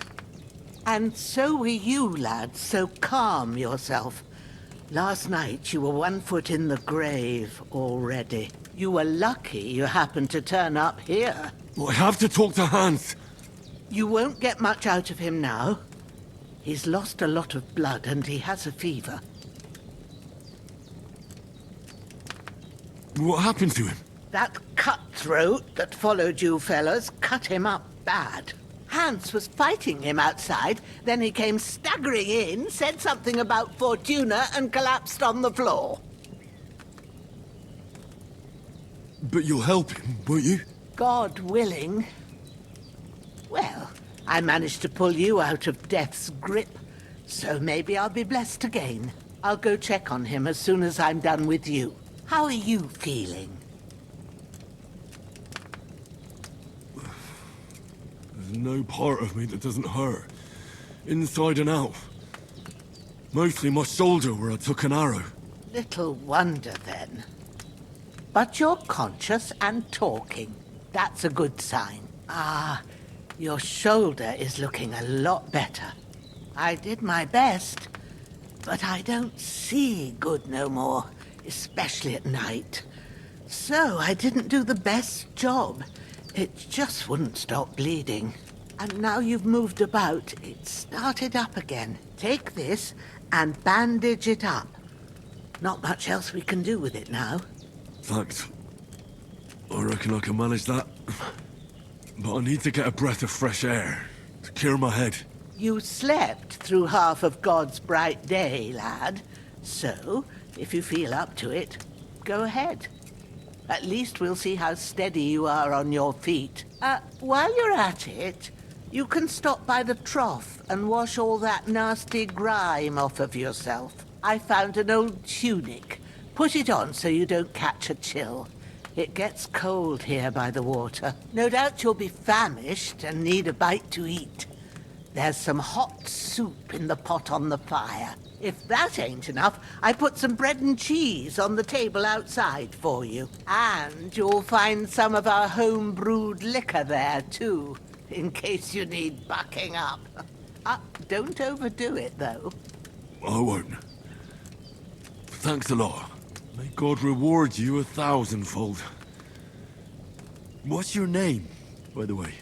And so were you, lad, so calm yourself. Last night you were 1 foot in the grave already. You were lucky you happened to turn up here. I have to talk to Hans. You won't get much out of him now. He's lost a lot of blood and he has a fever. What happened to him? That cutthroat that followed you fellas cut him up bad. Hans was fighting him outside, then he came staggering in, said something about Fortuna and collapsed on the floor. But you'll help him, won't you? God willing. Well, I managed to pull you out of death's grip, so maybe I'll be blessed again. I'll go check on him as soon as I'm done with you. How are you feeling? There's no part of me that doesn't hurt. Inside and out. Mostly my shoulder where I took an arrow. Little wonder then. But you're conscious and talking. That's a good sign. Ah, your shoulder is looking a lot better. I did my best, but I don't see good no more, especially at night. So I didn't do the best job. It just wouldn't stop bleeding. And now you've moved about, it started up again. Take this and bandage it up. Not much else we can do with it now. Thanks. I reckon I can manage that. But I need to get a breath of fresh air to clear my head. You slept through half of God's bright day, lad. So, if you feel up to it, go ahead. At least we'll see how steady you are on your feet. While you're at it, You can stop by the trough and wash all that nasty grime off of yourself. I found an old tunic. Put it on so you don't catch a chill. It gets cold here by the water. No doubt you'll be famished and need a bite to eat. There's some hot soup in the pot on the fire. If that ain't enough, I put some bread and cheese on the table outside for you. And you'll find some of our home-brewed liquor there, too, in case you need bucking up. Don't overdo it, though. I won't. Thanks a lot. May God reward you 1,000-fold. What's your name, by the way?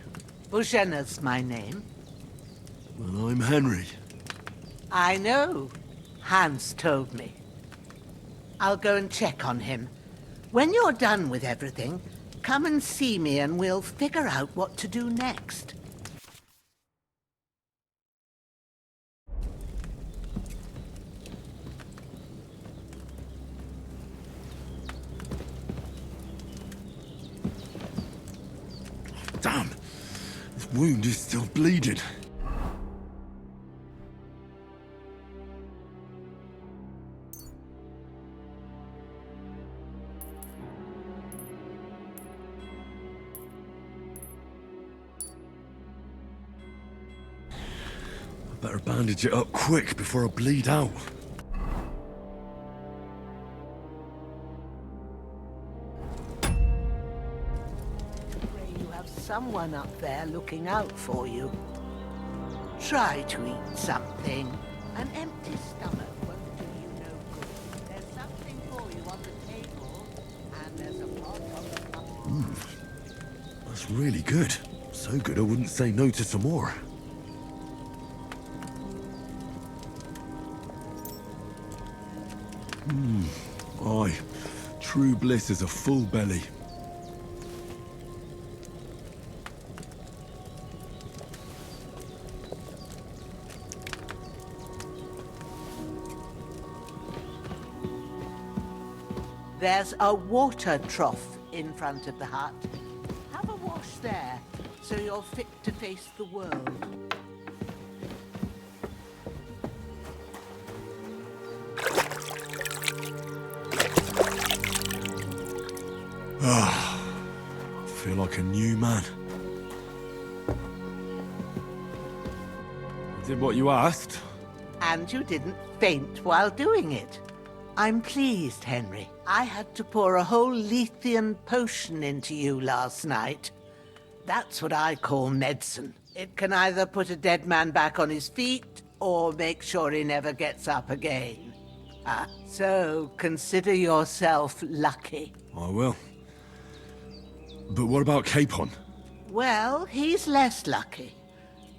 Bouchena's my name. Well, I'm Henry. I know. Hans told me. I'll go and check on him. When you're done with everything, come and see me and we'll figure out what to do next. Damn! This wound is still bleeding. I better bandage it up quick before I bleed out. You have someone up there looking out for you. Try to eat something. An empty stomach won't do you no good. There's something for you on the table, and there's a pot on the floor. That's really good. So good I wouldn't say no to some more. Aye. True bliss is a full belly. There's a water trough in front of the hut. Have a wash there, so you're fit to face the world. Ah, I feel like a new man. I did what you asked. And you didn't faint while doing it. I'm pleased, Henry. I had to pour a whole Lethean potion into you last night. That's what I call medicine. It can either put a dead man back on his feet, or make sure he never gets up again. So consider yourself lucky. I will. But what about Capon? Well, he's less lucky.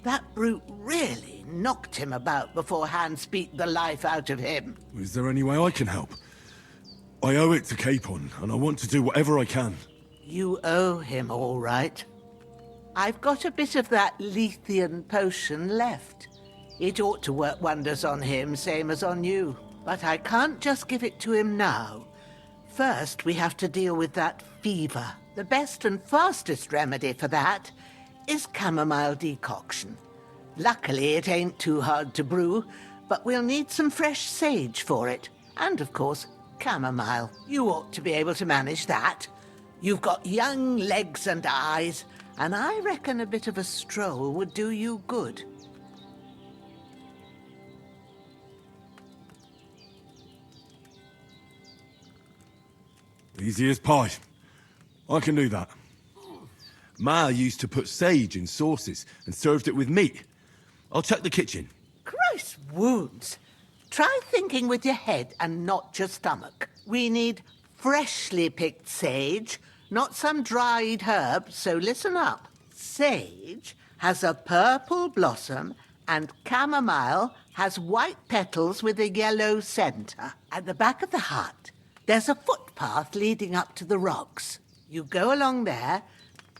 That brute really knocked him about before Hans beat the life out of him. Is there any way I can help? I owe it to Capon, and I want to do whatever I can. You owe him, all right. I've got a bit of that Lethean potion left. It ought to work wonders on him, same as on you. But I can't just give it to him now. First, we have to deal with that fever. The best and fastest remedy for that is chamomile decoction. Luckily, it ain't too hard to brew, but we'll need some fresh sage for it. And, of course, chamomile. You ought to be able to manage that. You've got young legs and eyes, and I reckon a bit of a stroll would do you good. Easy as pie. I can do that. Ma used to put sage in sauces and served it with meat. I'll check the kitchen. Christ wounds! Try thinking with your head and not your stomach. We need freshly picked sage, not some dried herb, so listen up. Sage has a purple blossom and chamomile has white petals with a yellow centre. At the back of the hut, there's a footpath leading up to the rocks. You go along there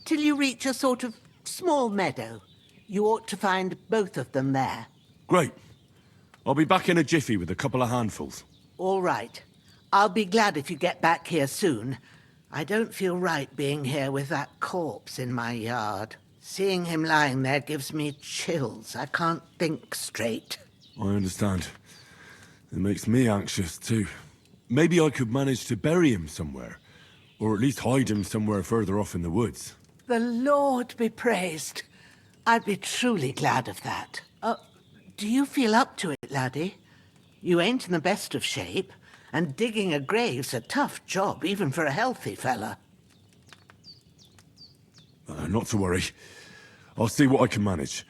till you reach a sort of small meadow. You ought to find both of them there. Great. I'll be back in a jiffy with a couple of handfuls. All right. I'll be glad if you get back here soon. I don't feel right being here with that corpse in my yard. Seeing him lying there gives me chills. I can't think straight. I understand. It makes me anxious too. Maybe I could manage to bury him somewhere. Or at least hide him somewhere further off in the woods. The Lord be praised. I'd be truly glad of that. Do you feel up to it, laddie? You ain't in the best of shape, and digging a grave's a tough job, even for a healthy fella. Not to worry. I'll see what I can manage.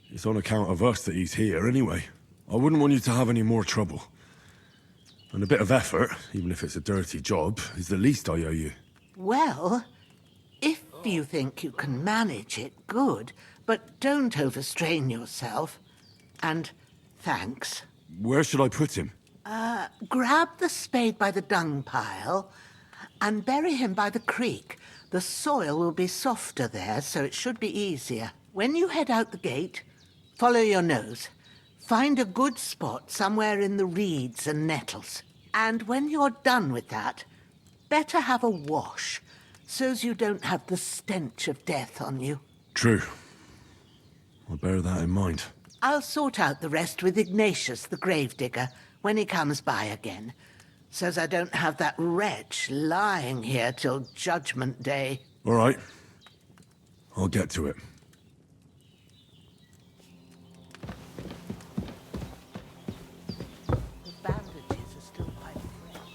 It's on account of us that he's here anyway. I wouldn't want you to have any more trouble. And a bit of effort, even if it's a dirty job, is the least I owe you. Well, if you think you can manage it, good. But don't overstrain yourself. And thanks. Where should I put him? Grab the spade by the dung pile and bury him by the creek. The soil will be softer there, so it should be easier. When you head out the gate, follow your nose. Find a good spot somewhere in the reeds and nettles. And when you're done with that, better have a wash, so's you don't have the stench of death on you. True. I'll bear that in mind. I'll sort out the rest with Ignatius, the gravedigger, when he comes by again, so's I don't have that wretch lying here till Judgment Day. All right. I'll get to it. The bandages are still quite fresh.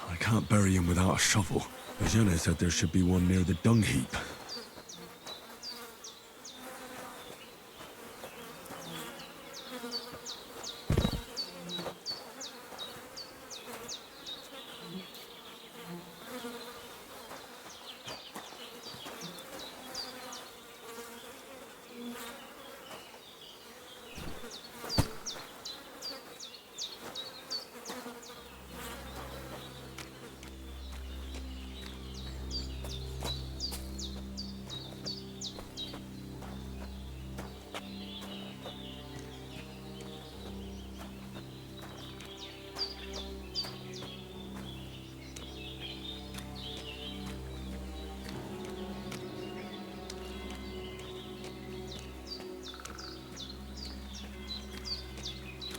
I can't bury him without a shovel. Eugenia said there should be one near the dung heap.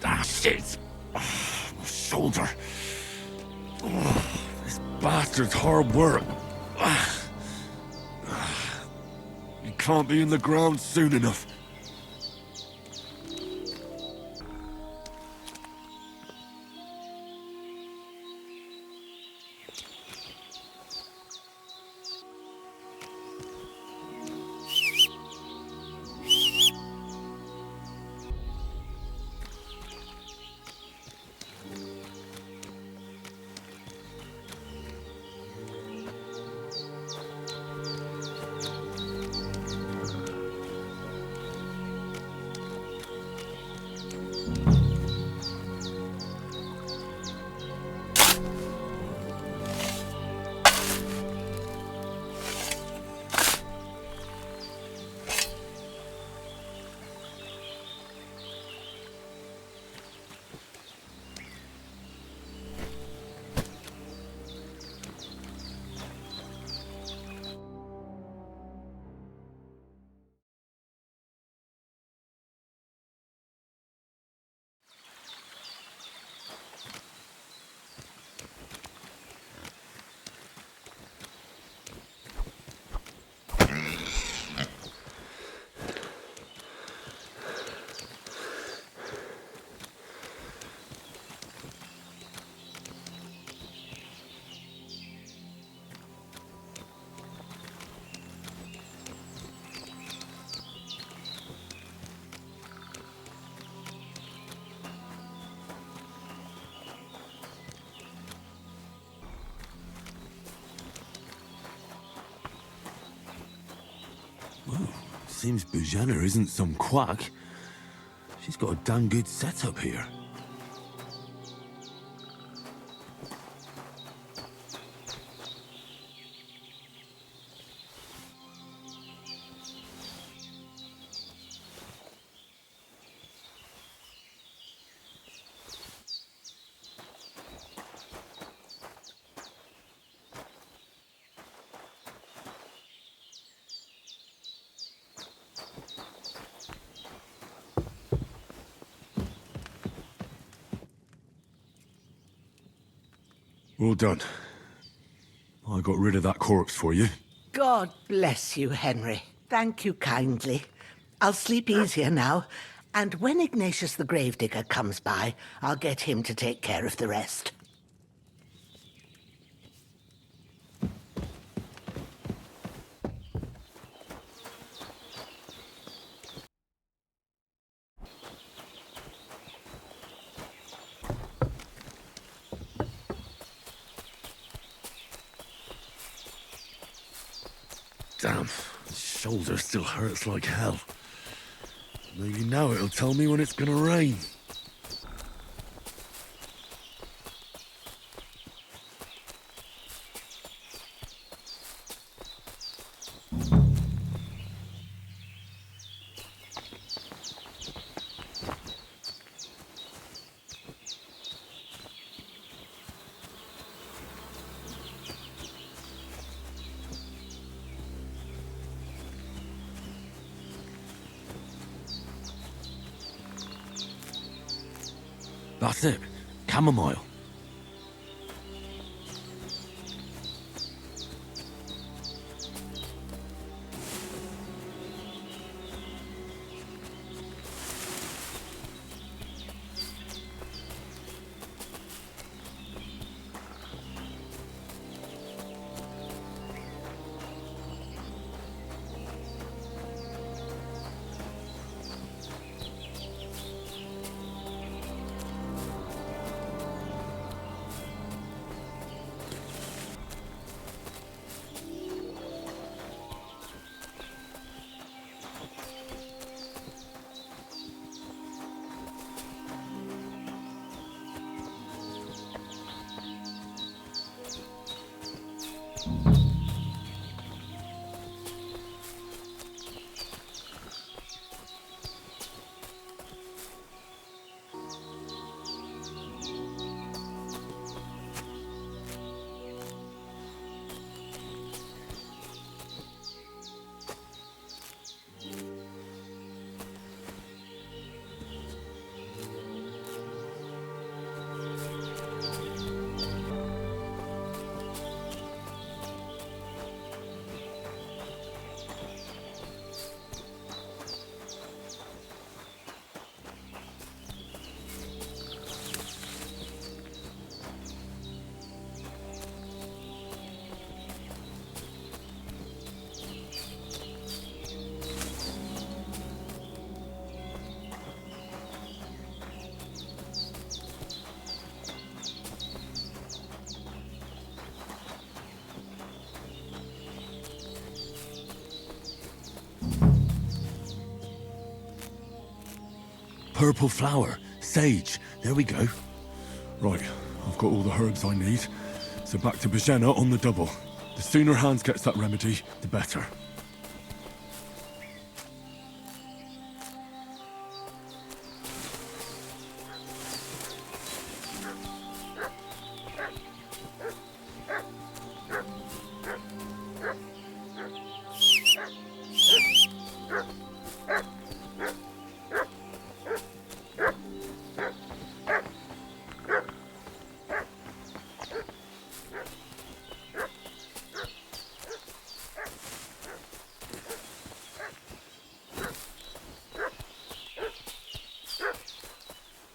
Ah, shit! My shoulder. This bastard's hard work. You can't be in the ground soon enough. Seems Bujana isn't some quack. She's got a damn good setup here. Well done. I got rid of that corpse for you. God bless you, Henry. Thank you kindly. I'll sleep easier now, and when Ignatius the Gravedigger comes by, I'll get him to take care of the rest. Damn, shoulder still hurts like hell. Maybe now it'll tell me when it's gonna rain. That's it. Chamomile. Purple flower, sage, there we go. Right, I've got all the herbs I need. So back to Bajena on the double. The sooner Hans gets that remedy, the better.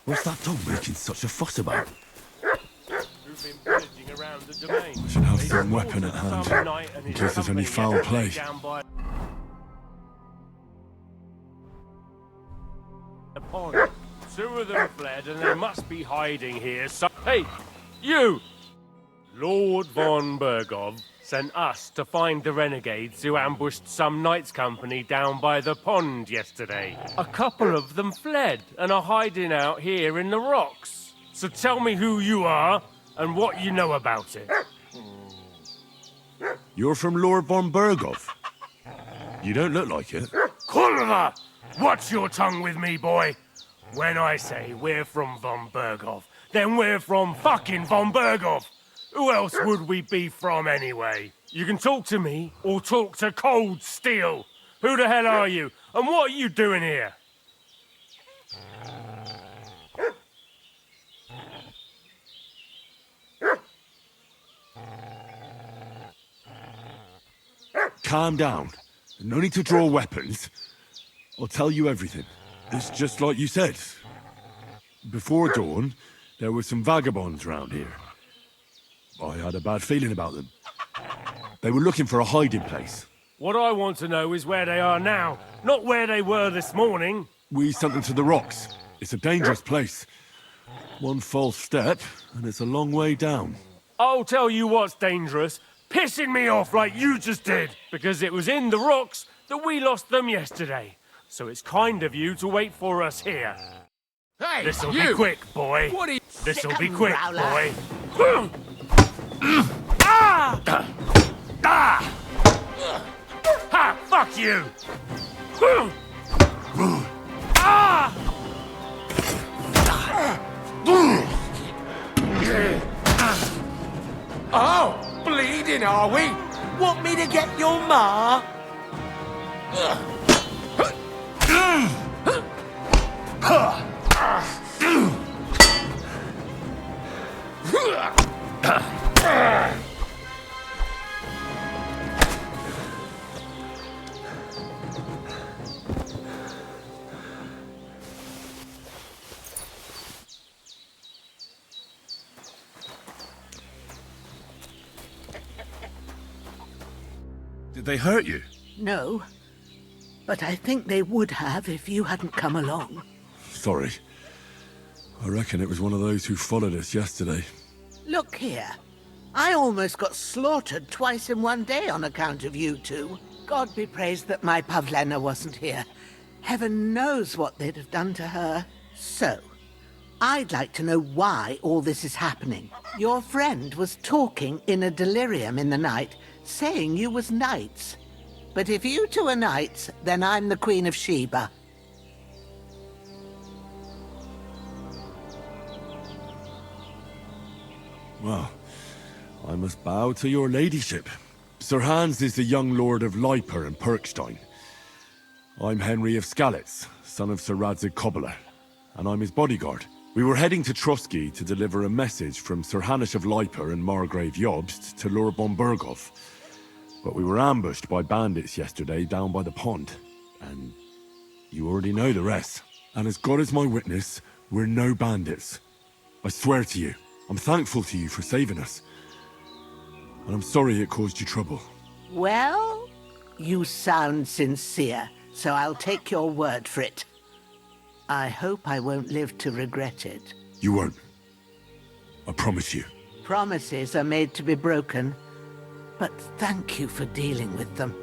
What's that dog making such a fuss about? Who've been pillaging around the domain. I should have some weapon at hand, in case there's any foul play. The pond. Two of them fled and they must be hiding here. So, hey, you! Lord von Bergov sent us to find the renegades who ambushed some knights' company down by the pond yesterday. A couple of them fled and are hiding out here in the rocks. So tell me who you are and what you know about it. You're from Lord von Bergov. You don't look like it. Kulva! Watch your tongue with me, boy. When I say we're from von Bergov, then we're from fucking von Bergov. Who else would we be from anyway? You can talk to me or talk to Cold Steel. Who the hell are you? And what are you doing here? calm down. No need to draw weapons. I'll tell you everything. It's just like you said. Before dawn, there were some vagabonds round here. I had a bad feeling about them. They were looking for a hiding place. What I want to know is where they are now, not where they were this morning. We sent them to the rocks. It's a dangerous place. One false step, and it's a long way down. I'll tell you what's dangerous. Pissing me off like you just did. Because it was in the rocks that we lost them yesterday. So it's kind of you to wait for us here. Hey, This'll be you! quick, boy. What are you... This'll be quick, Growler. boy. Ah! Ah! Ha! Fuck you! Ah! Oh, bleeding, are we? Want me to get your ma? Did they hurt you? No. But I think they would have if you hadn't come along. Sorry. I reckon it was one of those who followed us yesterday. Look here. I almost got slaughtered twice in one day on account of you two. God be praised that my Pavlena wasn't here. Heaven knows what they'd have done to her. So, I'd like to know why all this is happening. Your friend was talking in a delirium in the night, saying you was knights. But if you two are knights, then I'm the Queen of Sheba. Well, I must bow to your ladyship. Sir Hans is the young lord of Leiper and Perkstein. I'm Henry of Skalitz, son of Sir Radzig Cobbler, and I'm his bodyguard. We were heading to Trotsky to deliver a message from Sir Hanish of Leiper and Margrave Jobst to Lord von Berghoff. But we were ambushed by bandits yesterday down by the pond, and you already know the rest. And as God is my witness, we're no bandits. I swear to you, I'm thankful to you for saving us. And I'm sorry it caused you trouble. Well, you sound sincere, so I'll take your word for it. I hope I won't live to regret it. You won't. I promise you. Promises are made to be broken, but thank you for dealing with them.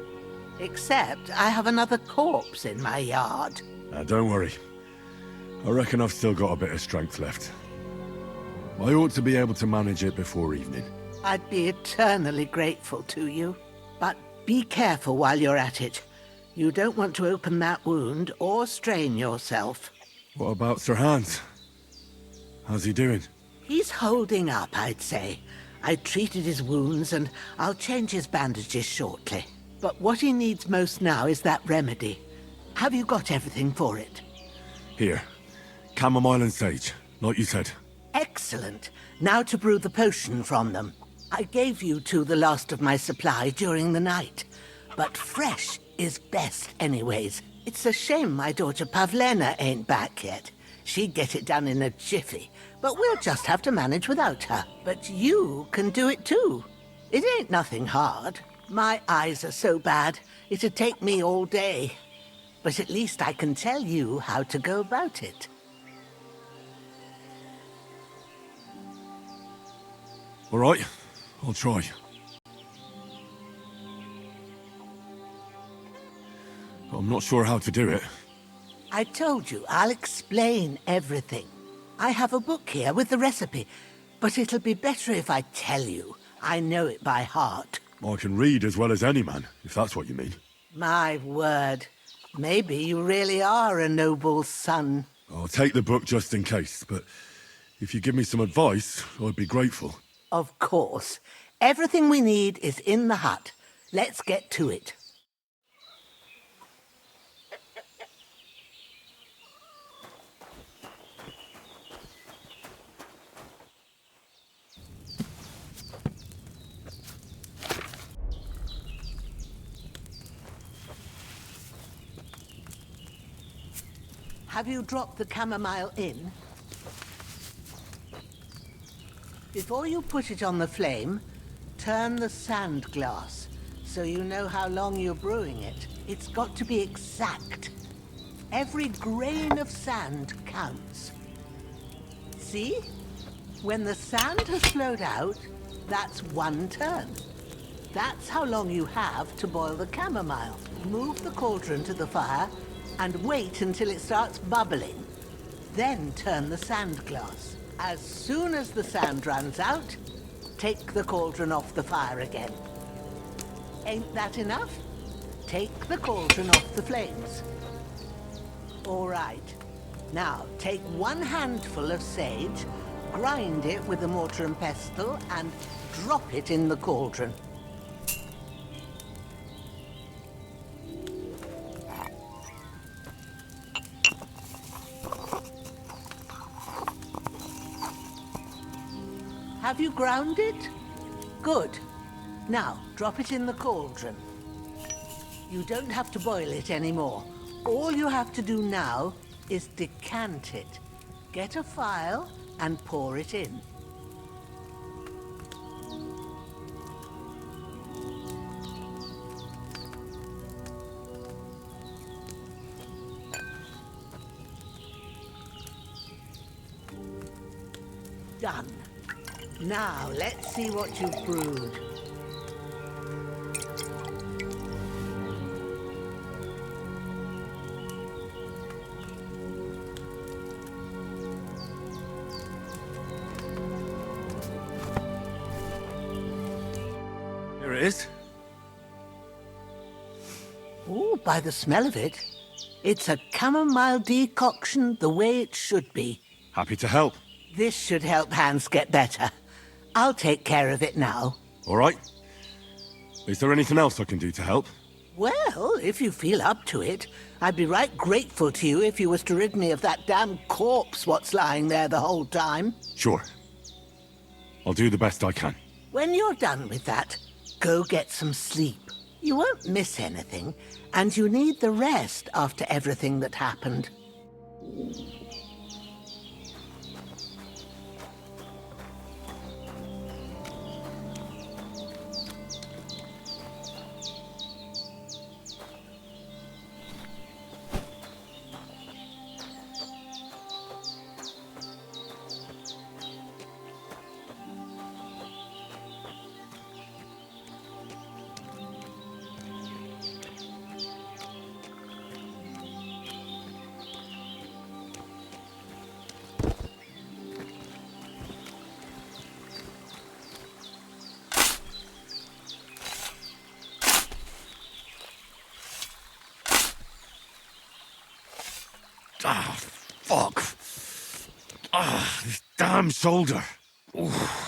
Except I have another corpse in my yard. Don't worry. I reckon I've still got a bit of strength left. I ought to be able to manage it before evening. I'd be eternally grateful to you. But be careful while you're at it. You don't want to open that wound or strain yourself. What about Sir Hans? How's he doing? He's holding up, I'd say. I treated his wounds and I'll change his bandages shortly. But what he needs most now is that remedy. Have you got everything for it? Here. Chamomile and sage, like you said. Excellent. Now to brew the potion from them. I gave you two the last of my supply during the night. But fresh is best anyways. It's a shame my daughter Pavlena ain't back yet. She'd get it done in a jiffy, but we'll just have to manage without her. But you can do it too. It ain't nothing hard. My eyes are so bad, it'd take me all day. But at least I can tell you how to go about it. All right, I'll try. I'm not sure how to do it. I told you, I'll explain everything. I have a book here with the recipe, but it'll be better if I tell you. I know it by heart. I can read as well as any man, if that's what you mean. My word. Maybe you really are a noble son. I'll take the book just in case, but if you give me some advice, I'd be grateful. Of course. Everything we need is in the hut. Let's get to it. Have you dropped the chamomile in? Before you put it on the flame, turn the sand glass so you know how long you're brewing it. It's got to be exact. Every grain of sand counts. See? When the sand has flowed out, that's 1 turn. That's how long you have to boil the chamomile. Move the cauldron to the fire and wait until it starts bubbling. Then turn the sand glass. As soon as the sand runs out, take the cauldron off the fire again. Ain't that enough? Take the cauldron off the flames. All right. Now, take 1 handful of sage, grind it with a mortar and pestle, and drop it in the cauldron. Have you ground it? Good. Now, drop it in the cauldron. You don't have to boil it anymore. All you have to do now is decant it. Get a phial and pour it in. Done. Now, let's see what you've brewed. Here it is. Oh, by the smell of it, it's a chamomile decoction the way it should be. Happy to help. This should help Hans get better. I'll take care of it now. All right. Is there anything else I can do to help? Well, if you feel up to it, I'd be right grateful to you if you was to rid me of that damn corpse what's lying there the whole time. Sure. I'll do the best I can. When you're done with that, go get some sleep. You won't miss anything, and you need the rest after everything that happened. Ah, fuck. Ah, this damn shoulder. Oof.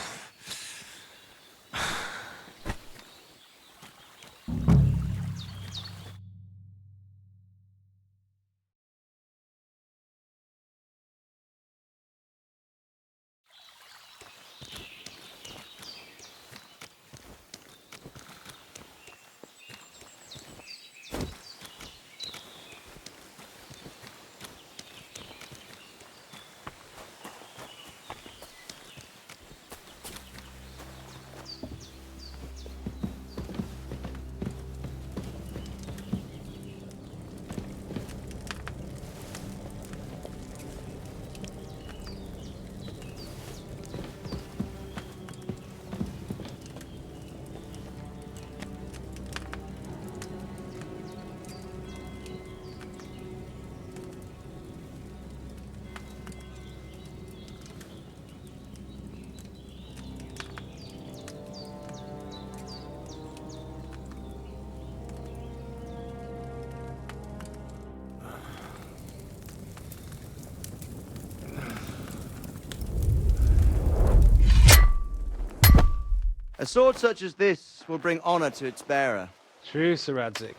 A sword such as this will bring honor to its bearer. True, Sir Radzik.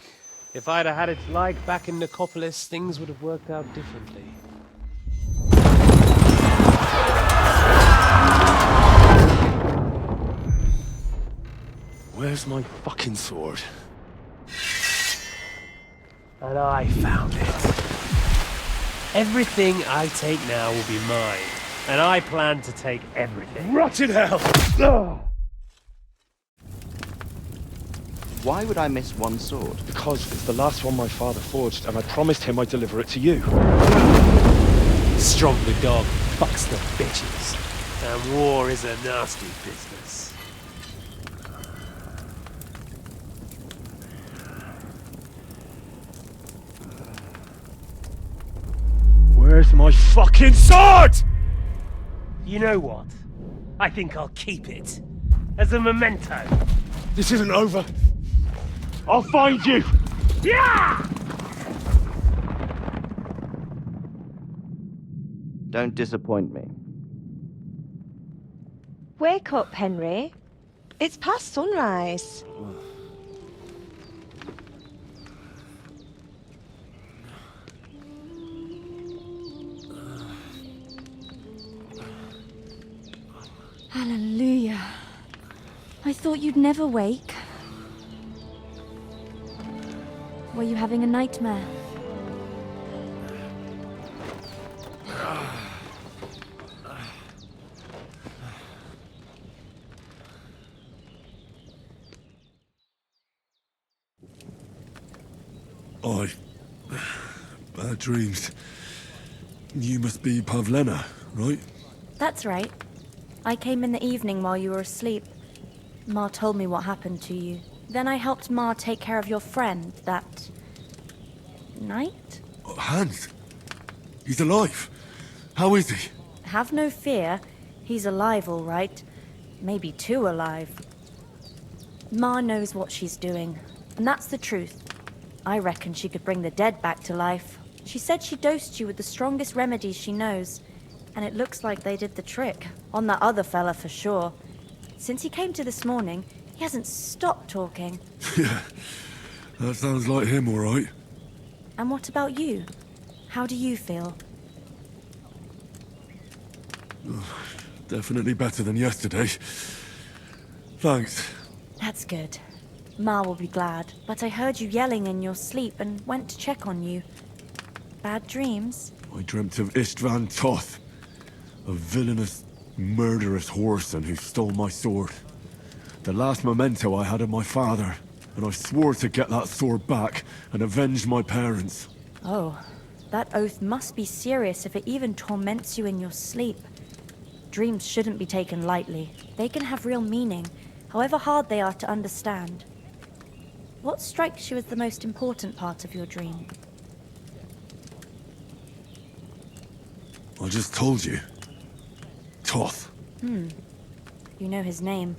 If I'd have had its like back in Nicopolis, things would have worked out differently. Where's my fucking sword? And I found it. Everything I take now will be mine, and I plan to take everything. Rotted hell! Ugh. Why would I miss one sword? Because it's the last one my father forged, and I promised him I'd deliver it to you. Strong the dog, fucks the bitches. And war is a nasty business. Where's my fucking sword? You know what? I think I'll keep it. As a memento. This isn't over. I'll find you! Yeah! Don't disappoint me. Wake up, Henry. It's past sunrise. Hallelujah. I thought you'd never wake. Were you having a nightmare? Bad dreams. You must be Pavlena, right? That's right. I came in the evening while you were asleep. Ma told me what happened to you. Then I helped Ma take care of your friend that night? Hans? He's alive. How is he? Have no fear. He's alive, all right. Maybe too alive. Ma knows what she's doing, and that's the truth. I reckon she could bring the dead back to life. She said she dosed you with the strongest remedies she knows, and it looks like they did the trick. On that other fella for sure. Since he came to this morning, he hasn't stopped talking. Yeah, that sounds like him, all right. And what about you? How do you feel? Definitely better than yesterday. Thanks. That's good. Ma will be glad, but I heard you yelling in your sleep and went to check on you. Bad dreams? I dreamt of Istvan Toth, a villainous, murderous whoreson who stole my sword. The last memento I had of my father, and I swore to get that sword back and avenge my parents. Oh, that oath must be serious if it even torments you in your sleep. Dreams shouldn't be taken lightly. They can have real meaning, however hard they are to understand. What strikes you as the most important part of your dream? I just told you. Toth. You know his name,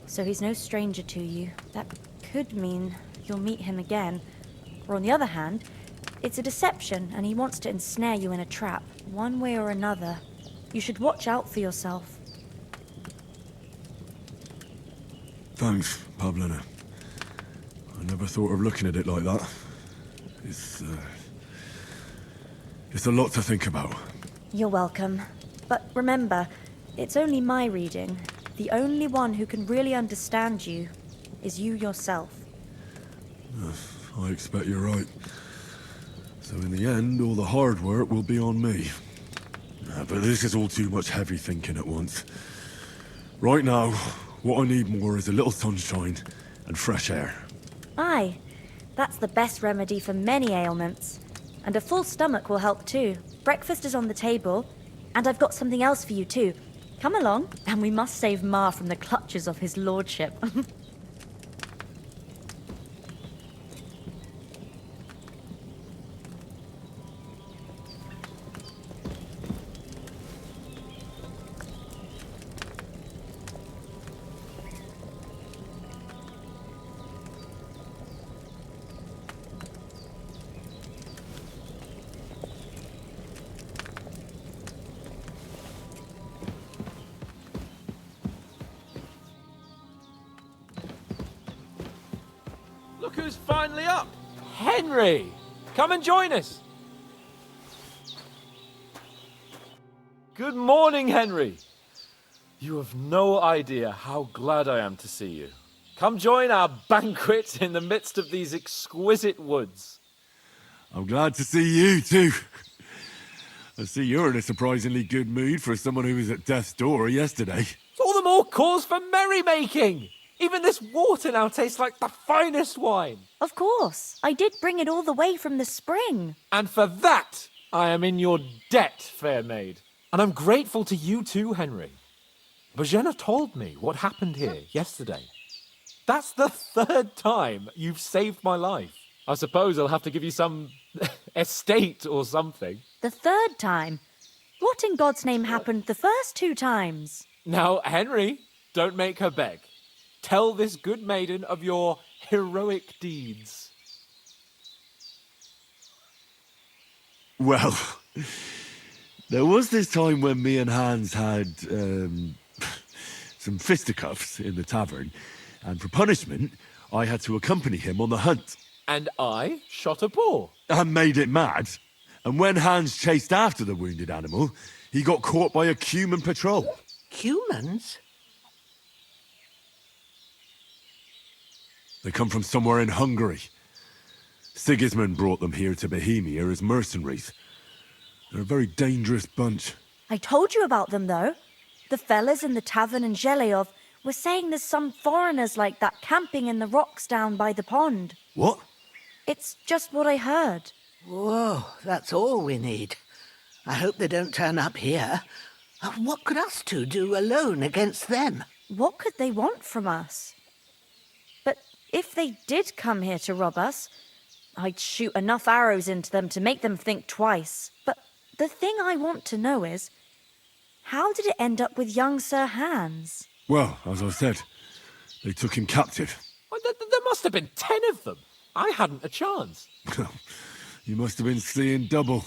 so he's no stranger to you. That could mean you'll meet him again. Or on the other hand, it's a deception and he wants to ensnare you in a trap, one way or another. You should watch out for yourself. Thanks, Pavlena. I never thought of looking at it like that. It's a lot to think about. You're welcome. But remember, it's only my reading. The only one who can really understand you is you yourself. I expect you're right. So in the end, all the hard work will be on me. But this is all too much heavy thinking at once. Right now, what I need more is a little sunshine and fresh air. Aye, that's the best remedy for many ailments. And a full stomach will help too. Breakfast is on the table, and I've got something else for you too. Come along, and we must save Ma from the clutches of his lordship. Look who's finally up! Henry! Come and join us! Good morning, Henry! You have no idea how glad I am to see you. Come join our banquet in the midst of these exquisite woods. I'm glad to see you too. I see you're in a surprisingly good mood for someone who was at death's door yesterday. It's all the more cause for merrymaking. Even this water now tastes like the finest wine. Of course. I did bring it all the way from the spring. And for that, I am in your debt, fair maid. And I'm grateful to you too, Henry. Bojena told me what happened here yesterday. That's the 3rd time you've saved my life. I suppose I'll have to give you some estate or something. The 3rd time? What in God's name happened the first 2 times? Now, Henry, don't make her beg. Tell this good maiden of your heroic deeds. Well, there was this time when me and Hans had some fisticuffs in the tavern, and for punishment, I had to accompany him on the hunt. And I shot a boar. And made it mad. And when Hans chased after the wounded animal, he got caught by a human patrol. Humans? They come from somewhere in Hungary. Sigismund brought them here to Bohemia as mercenaries. They're a very dangerous bunch. I told you about them, though. The fellas in the tavern in Zheleov were saying there's some foreigners like that camping in the rocks down by the pond. What? It's just what I heard. Whoa, that's all we need. I hope they don't turn up here. What could us two do alone against them? What could they want from us? But if they did come here to rob us, I'd shoot enough arrows into them to make them think twice. But the thing I want to know is, how did it end up with young Sir Hans? Well, as I said, they took him captive. Well, there must have been 10 of them. I hadn't a chance. You must have been seeing double.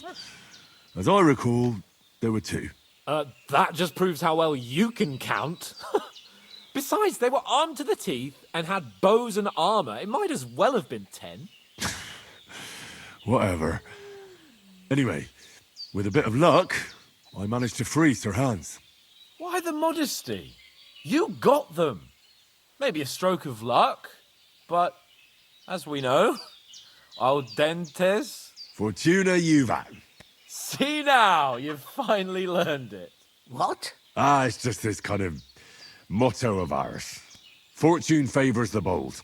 As I recall, there were 2. That just proves how well you can count. Besides, they were armed to the teeth and had bows and armor. It might as well have been 10. Whatever. Anyway, with a bit of luck, I managed to free Sir Hans. Why the modesty? You got them. Maybe a stroke of luck, but as we know, audentes. Fortuna juvat. See now, you've finally learned it. What? It's just this kind of motto of ours. Fortune favours the bold.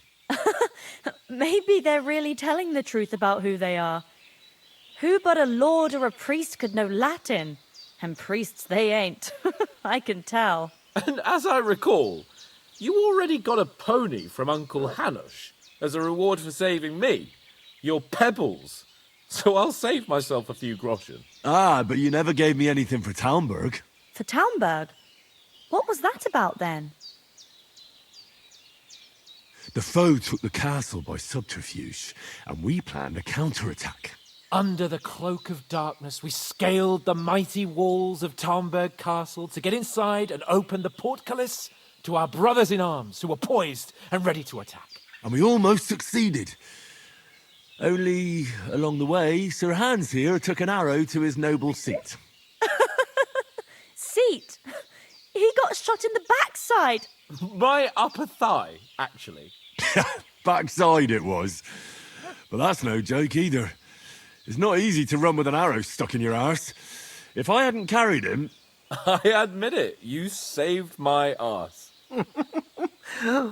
Maybe they're really telling the truth about who they are. Who but a lord or a priest could know Latin? And priests they ain't. I can tell. And as I recall, you already got a pony from Uncle Hanush as a reward for saving me. Your pebbles. So I'll save myself a few groschen. But you never gave me anything for Talmberg. For Talmberg? What was that about then? The foe took the castle by subterfuge, and we planned a counterattack. Under the cloak of darkness, we scaled the mighty walls of Talmberg Castle to get inside and open the portcullis to our brothers in arms who were poised and ready to attack. And we almost succeeded. Only, along the way, Sir Hans here took an arrow to his noble seat. Seat? He got shot in the backside. My upper thigh, actually. Backside it was. But that's no joke either. It's not easy to run with an arrow stuck in your arse. If I hadn't carried him... I admit it, you saved my arse.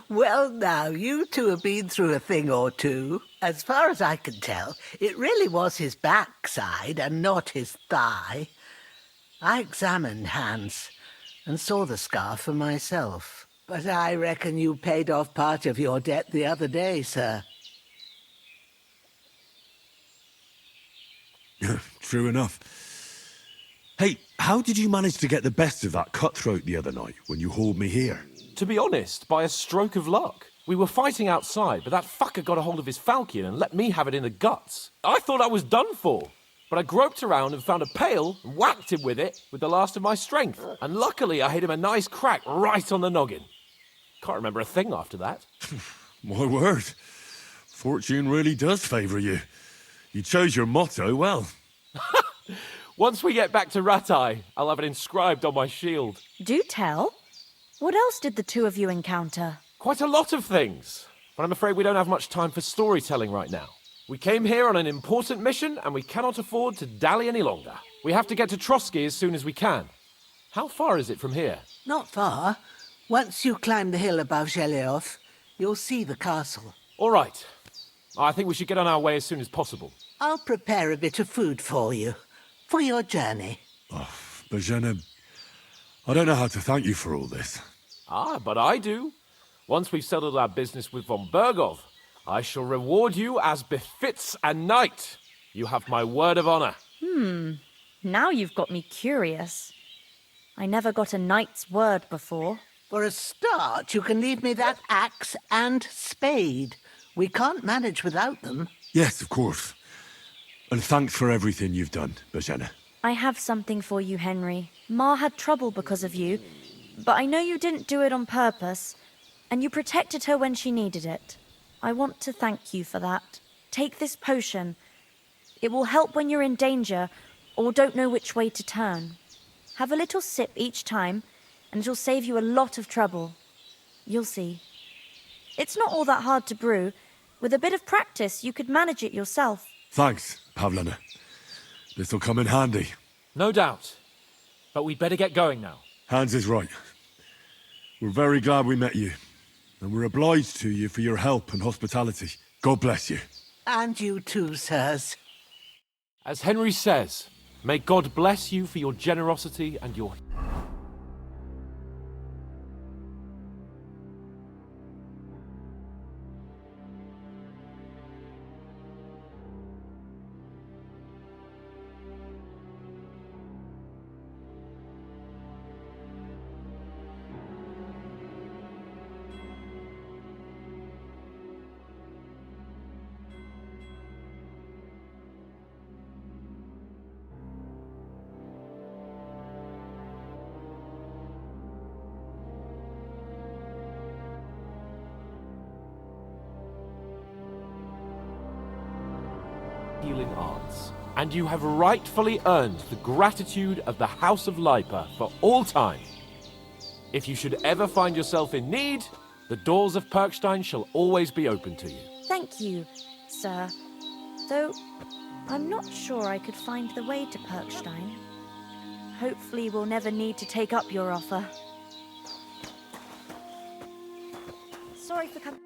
Well, now, you two have been through a thing or two. As far as I can tell, it really was his backside and not his thigh. I examined Hans and saw the scar for myself. But I reckon you paid off part of your debt the other day, sir. True enough. Hey, how did you manage to get the best of that cutthroat the other night when you hauled me here? To be honest, by a stroke of luck. We were fighting outside, but that fucker got a hold of his falchion and let me have it in the guts. I thought I was done for. But I groped around and found a pail and whacked him with it with the last of my strength. And luckily I hit him a nice crack right on the noggin. Can't remember a thing after that. My word. Fortune really does favour you. You chose your motto well. Once we get back to Ratai, I'll have it inscribed on my shield. Do tell. What else did the two of you encounter? Quite a lot of things. But I'm afraid we don't have much time for storytelling right now. We came here on an important mission and we cannot afford to dally any longer. We have to get to Trotsky as soon as we can. How far is it from here? Not far. Once you climb the hill above Zheleov, you'll see the castle. All right. I think we should get on our way as soon as possible. I'll prepare a bit of food for you, for your journey. Oh, Bozhena, I don't know how to thank you for all this. Ah, but I do. Once we've settled our business with von Bergov, I shall reward you as befits a knight. You have my word of honor. Now you've got me curious. I never got a knight's word before. For a start, you can leave me that axe and spade. We can't manage without them. Yes, of course. And thanks for everything you've done, Bozhena. I have something for you, Henry. Ma had trouble because of you, but I know you didn't do it on purpose, and you protected her when she needed it. I want to thank you for that. Take this potion. It will help when you're in danger or don't know which way to turn. Have a little sip each time, and it'll save you a lot of trouble. You'll see. It's not all that hard to brew. With a bit of practice, you could manage it yourself. Thanks, Pavlina. This'll come in handy. No doubt. But we'd better get going now. Hans is right. We're very glad we met you. And we're obliged to you for your help and hospitality. God bless you. And you too, sirs. As Henry says, may God bless you for your generosity and your... healing arts, and you have rightfully earned the gratitude of the House of Lipa for all time. If you should ever find yourself in need, the doors of Perkstein shall always be open to you. Thank you, sir. Though, I'm not sure I could find the way to Perkstein. Hopefully we'll never need to take up your offer. Sorry for coming.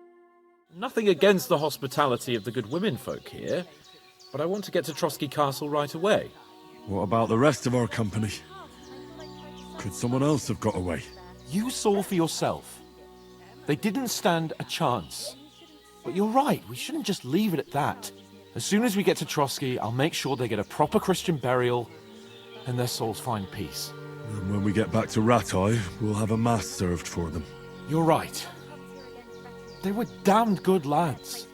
Nothing against the hospitality of the good women folk here, but I want to get to Trotsky Castle right away. What about the rest of our company? Could someone else have got away? You saw for yourself. They didn't stand a chance. But you're right, we shouldn't just leave it at that. As soon as we get to Trotsky, I'll make sure they get a proper Christian burial and their souls find peace. And when we get back to Ratai, we'll have a mass served for them. You're right. They were damned good lads.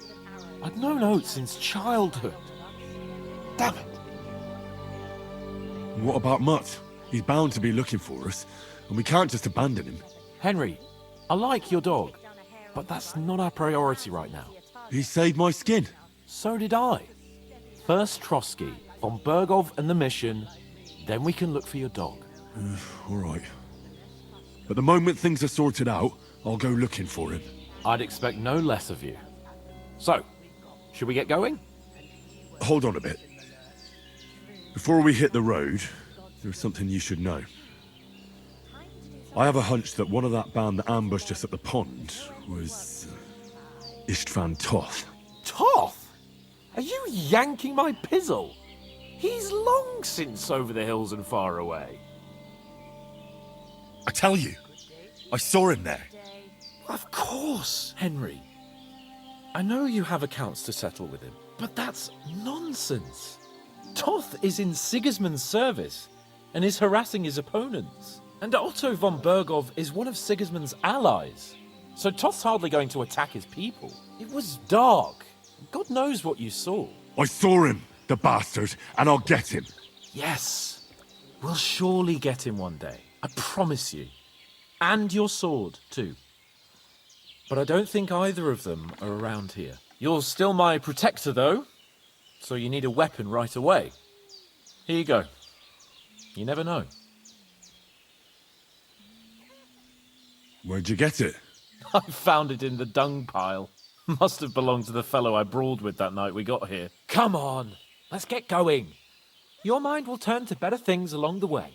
I'd known Oates since childhood. Damn it. And what about Mutt? He's bound to be looking for us, and we can't just abandon him. Henry, I like your dog, but that's not our priority right now. He saved my skin. So did I. First Trotsky, von Bergov and the mission, then we can look for your dog. All right. But the moment things are sorted out, I'll go looking for him. I'd expect no less of you. So, should we get going? Hold on a bit. Before we hit the road, there's something you should know. I have a hunch that one of that band that ambushed us at the pond was Istvan Toth. Toth? Are you yanking my pizzle? He's long since over the hills and far away. I tell you, I saw him there. Of course, Henry. I know you have accounts to settle with him, but that's nonsense. Toth is in Sigismund's service and is harassing his opponents. And Otto von Bergov is one of Sigismund's allies. So Toth's hardly going to attack his people. It was dark. God knows what you saw. I saw him, the bastard, and I'll get him. Yes. We'll surely get him one day. I promise you. And your sword, too. But I don't think either of them are around here. You're still my protector, though. So you need a weapon right away. Here you go. You never know. Where'd you get it? I found it in the dung pile. Must have belonged to the fellow I brawled with that night we got here. Come on, let's get going. your mind will turn to better things along the way.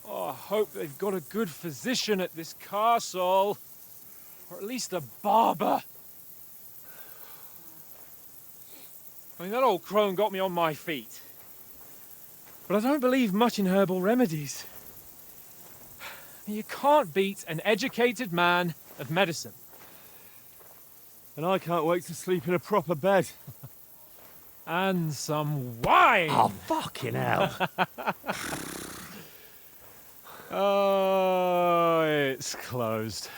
Oh, I hope they've got a good physician at this castle. Or at least a barber. I mean, that old crone got me on my feet. But I don't believe much in herbal remedies. I mean, you can't beat an educated man of medicine. And I can't wait to sleep in a proper bed. And some wine! Oh, fucking hell. Oh, it's closed.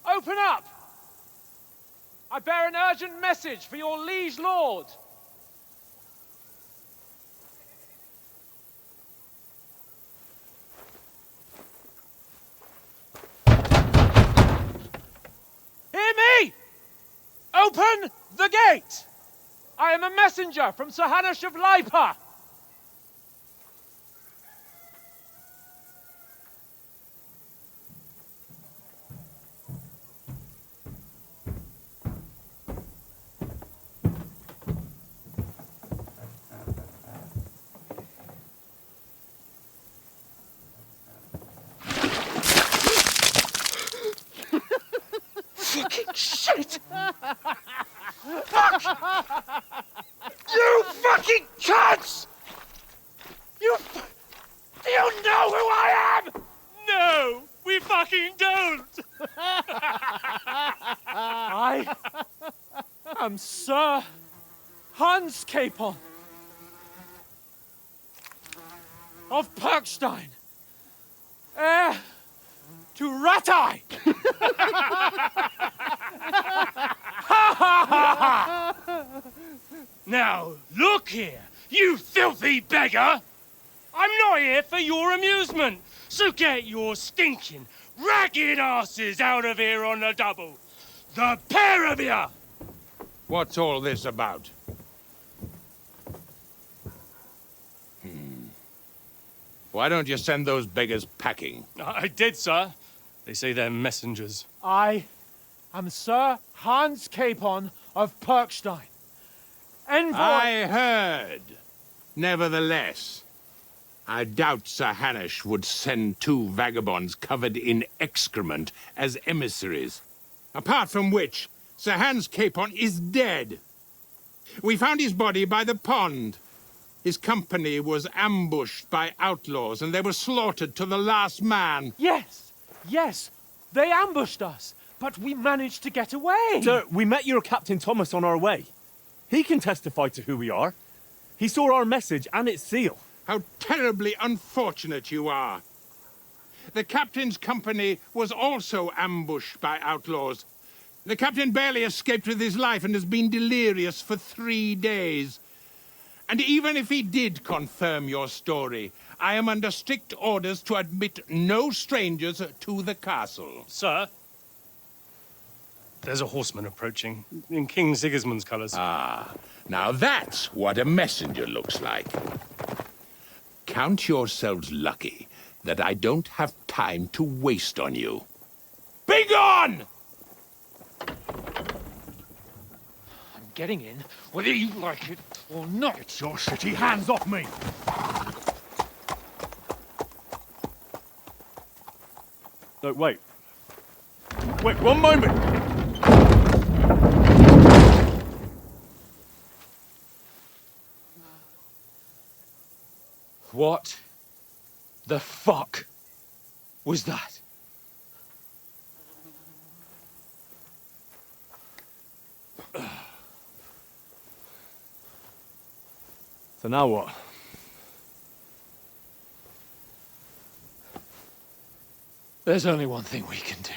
Open up! I bear an urgent message for your liege lord. Hear me! Open the gate! I am a messenger from Sir Hanush of Lipa. Fucking shit! Fuck! You fucking cunts! Do you know who I am? No, we fucking don't! I am Sir Hans Capon of Perkstein, heir to Ratai. Now, look here, you filthy beggar! I'm not here for your amusement, so get your stinking, ragged asses out of here on the double. The pair of you! What's all this about? Why don't you send those beggars packing? I did, sir. They say they're messengers. I am Sir Hans Capon of Perkstein. Envoy... I heard. Nevertheless, I doubt Sir Hanush would send two vagabonds covered in excrement as emissaries. Apart from which, Sir Hans Capon is dead. We found his body by the pond. His company was ambushed by outlaws, and they were slaughtered to the last man. Yes, yes, they ambushed us, but we managed to get away. Sir, we met your Captain Thomas on our way. He can testify to who we are. He saw our message and its seal. How terribly unfortunate you are. The captain's company was also ambushed by outlaws. The captain barely escaped with his life and has been delirious for 3 days. And even if he did confirm your story, I am under strict orders to admit no strangers to the castle. Sir, there's a horseman approaching in King Sigismund's colours. Ah, now that's what a messenger looks like. Count yourselves lucky that I don't have time to waste on you. Be gone! I'm getting in, whether you like it or not. Get your shitty hands off me! No, wait. Wait, one moment! What the fuck was that? So now what? There's only one thing we can do.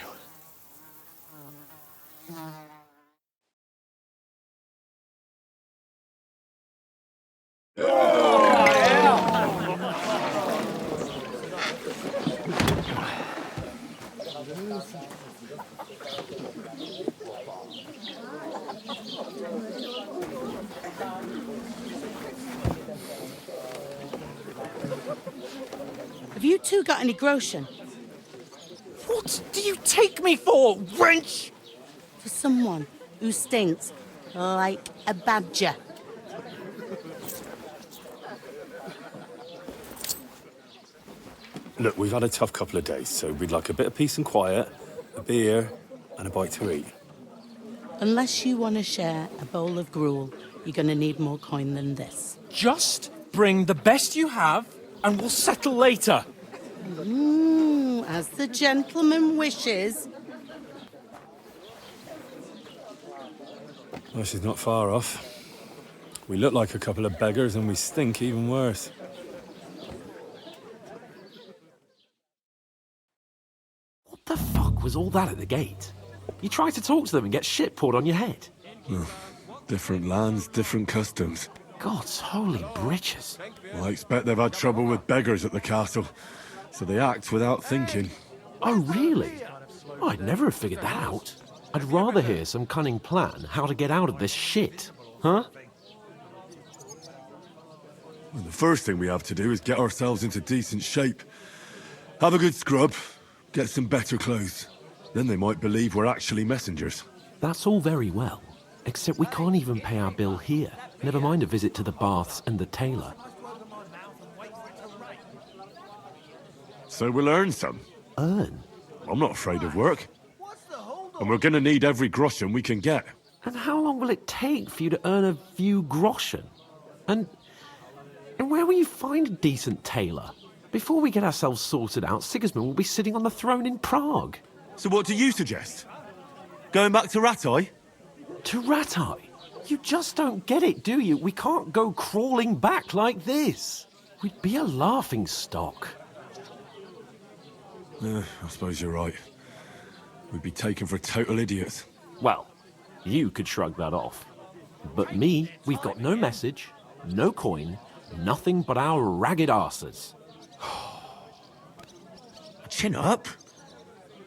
Have you two got any groschen? What do you take me for, wench? For someone who stinks like a badger. Look, we've had a tough couple of days, so we'd like a bit of peace and quiet, a beer, and a bite to eat. Unless you want to share a bowl of gruel, you're going to need more coin than this. Just bring the best you have, and we'll settle later. As the gentleman wishes. Well, she's not far off. We look like a couple of beggars, and we stink even worse. What the fuck was all that at the gate? You try to talk to them and get shit poured on your head. Different lands, different customs. God's holy britches. Well, I expect they've had trouble with beggars at the castle, so they act without thinking. Oh, really? Oh, I'd never have figured that out. I'd rather hear some cunning plan how to get out of this shit. Huh? Well, the first thing we have to do is get ourselves into decent shape. Have a good scrub, get some better clothes. Then they might believe we're actually messengers. That's all very well, except we can't even pay our bill here. Never mind a visit to the baths and the tailor. So we'll earn some. Earn? I'm not afraid of work. And we're gonna need every groschen we can get. And how long will it take for you to earn a few groschen? And where will you find a decent tailor? Before we get ourselves sorted out, Sigismund will be sitting on the throne in Prague. So what do you suggest? Going back to Ratai? To Ratai? You just don't get it, do you? We can't go crawling back like this. We'd be a laughing stock. I suppose you're right. We'd be taken for total idiots. Well, you could shrug that off. But me, we've got no message, no coin, nothing but our ragged arses. Chin up.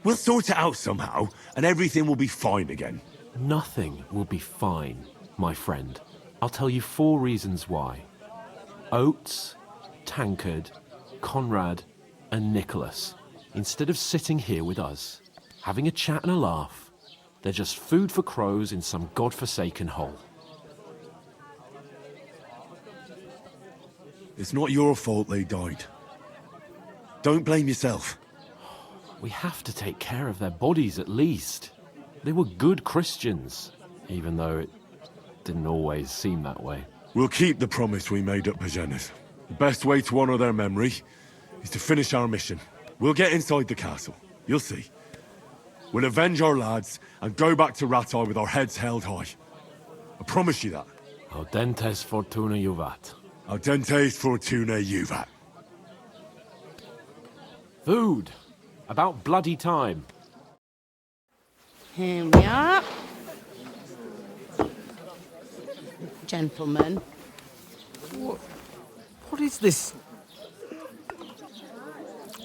We'll sort it out somehow, and everything will be fine again. Nothing will be fine, my friend. I'll tell you 4 reasons why. Oates, Tankard, Conrad, and Nicholas, instead of sitting here with us, having a chat and a laugh, they're just food for crows in some godforsaken hole. It's not your fault they died. Don't blame yourself. We have to take care of their bodies at least. They were good Christians, even though it didn't always seem that way. We'll keep the promise we made at Pagenis. The best way to honor their memory is to finish our mission. We'll get inside the castle. You'll see. We'll avenge our lads and go back to Ratai with our heads held high. I promise you that. Audentes fortuna juvat. Audentes fortuna juvat. Food. About bloody time. Here we are. Gentlemen. What is this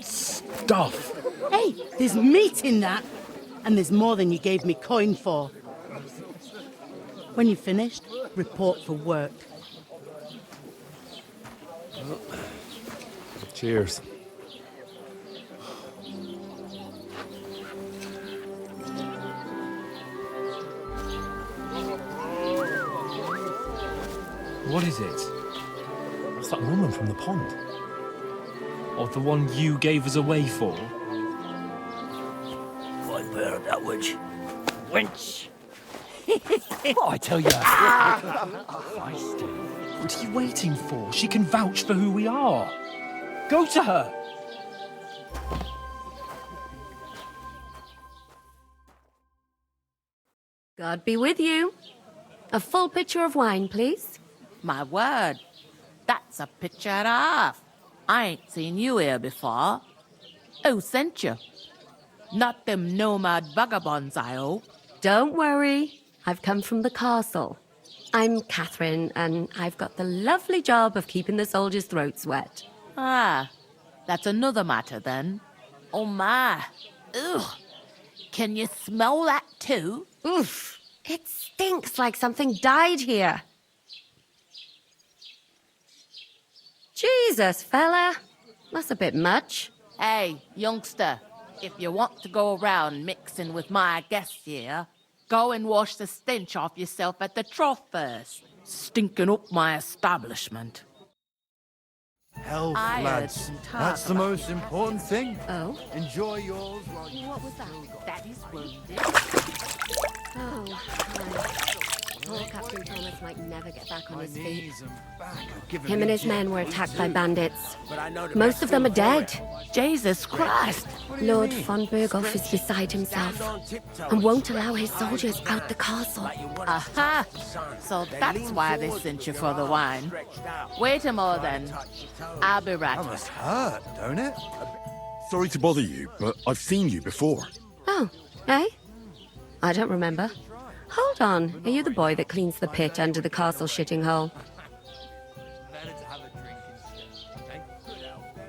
stuff? Hey, there's meat in that. And there's more than you gave me coin for. When you're finished, report for work. Cheers. What is it? It's that woman from the pond. Or the one you gave us away for? I bear that witch. Wench! What I tell you? What are you waiting for? She can vouch for who we are. Go to her! God be with you. A full pitcher of wine, please. My word, that's a picture and a half. I ain't seen you here before. Who sent you? Not them nomad vagabonds, I hope. Don't worry. I've come from the castle. I'm Catherine, and I've got the lovely job of keeping the soldiers' throats wet. Ah, that's another matter then. Oh my. Ugh. Can you smell that too? Oof. It stinks like something died here. Jesus, fella. That's a bit much. Hey, youngster, if you want to go around mixing with my guests here, go and wash the stench off yourself at the trough first. Stinking up my establishment. Health, I lads. heard some That's the talk most important thing. Oh? Enjoy yours while you... What was that? Daddy's wounded. Oh, poor Captain Thomas might never get back on his feet. Him and his men were attacked by bandits. Most of them are dead. Jesus Christ! Lord von Berghoff is beside himself and won't allow his soldiers out the castle. Aha! So that's why they sent you for the wine. Wait a moment then. I'll be right. That must hurt, don't it? Sorry to bother you, but I've seen you before. Oh, eh? I don't remember. Hold on, are you the boy that cleans the pit under the castle shitting hole?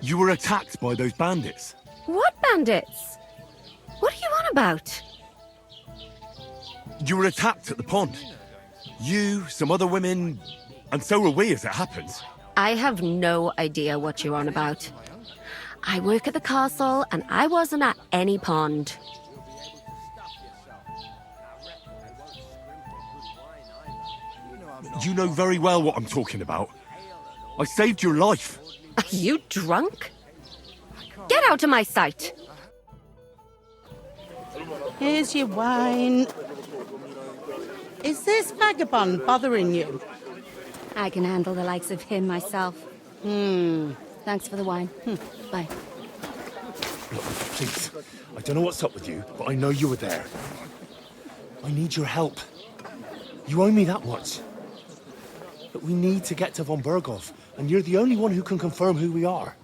You were attacked by those bandits. What bandits? What are you on about? You were attacked at the pond. You, some other women, and so were we as it happens. I have no idea what you're on about. I work at the castle and I wasn't at any pond. You know very well what I'm talking about. I saved your life. Are you drunk? Get out of my sight! Here's your wine. Is this vagabond bothering you? I can handle the likes of him myself. Thanks for the wine. Bye. Look, please. I don't know what's up with you, but I know you were there. I need your help. You owe me that much. But we need to get to von Berghoff, and you're the only one who can confirm who we are.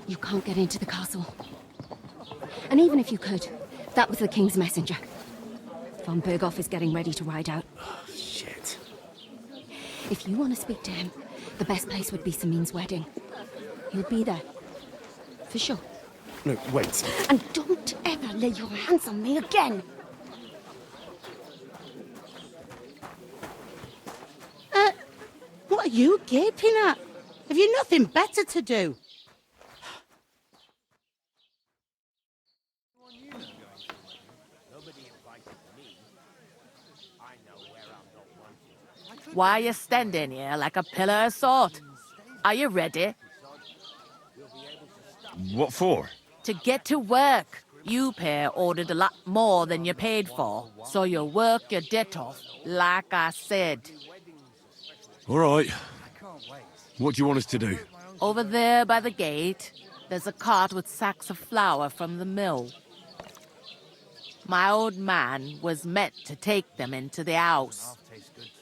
You can't get into the castle. And even if you could, that was the king's messenger. Von Berghoff is getting ready to ride out. Oh, shit. If you want to speak to him, the best place would be Samin's wedding. He'll be there. For sure. No, wait. And don't ever lay your hands on me again! What are you gaping at? Have you nothing better to do? Why are you standing here like a pillar of salt? Are you ready? What for? To get to work. You pair ordered a lot more than you paid for, so you'll work your debt off, like I said. All right. What do you want us to do? Over there by the gate, there's a cart with sacks of flour from the mill. My old man was meant to take them into the house,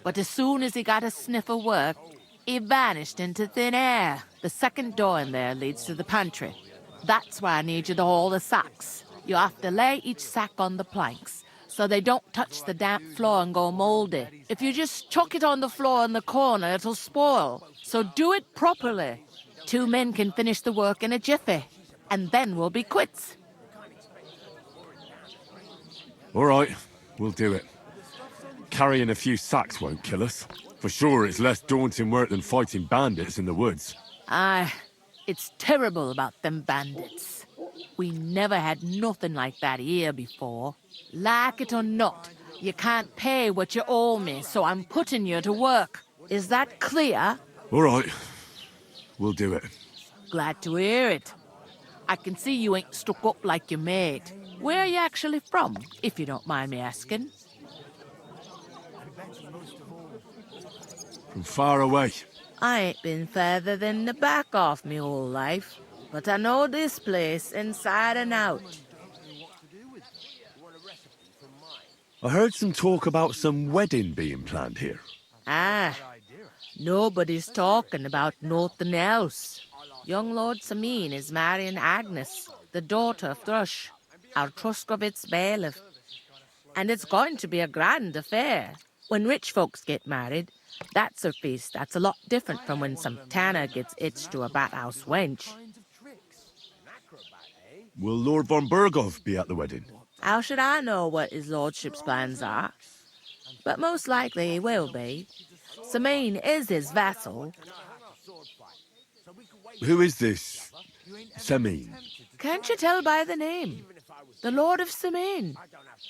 but as soon as he got a sniff of work, he vanished into thin air. The second door in there leads to the pantry. That's why I need you to haul the sacks. You have to lay each sack on the planks, so they don't touch the damp floor and go moldy. If you just chuck it on the floor in the corner, it'll spoil. So do it properly. 2 men can finish the work in a jiffy, and then we'll be quits. All right, we'll do it. Carrying a few sacks won't kill us. For sure, it's less daunting work than fighting bandits in the woods. Aye, it's terrible about them bandits. We never had nothing like that here before. Like it or not, you can't pay what you owe me, so I'm putting you to work. Is that clear? All right, we'll do it. Glad to hear it. I can see you ain't stuck up like your mate. Where are you actually from, if you don't mind me asking? From far away. I ain't been further than the back off me whole life, but I know this place inside and out. I heard some talk about some wedding being planned here. Ah, nobody's talking about nothing else. Young Lord Samin is marrying Agnes, the daughter of Thrush, our Truskovitz bailiff. And it's going to be a grand affair. When rich folks get married, that's a feast that's a lot different from when some tanner gets hitched to a bat-house wench. Will Lord von Berghoff be at the wedding? How should I know what his lordship's plans are? But most likely he will be. Samin is his vassal. Who is this Samin? Can't you tell by the name? The Lord of Samin.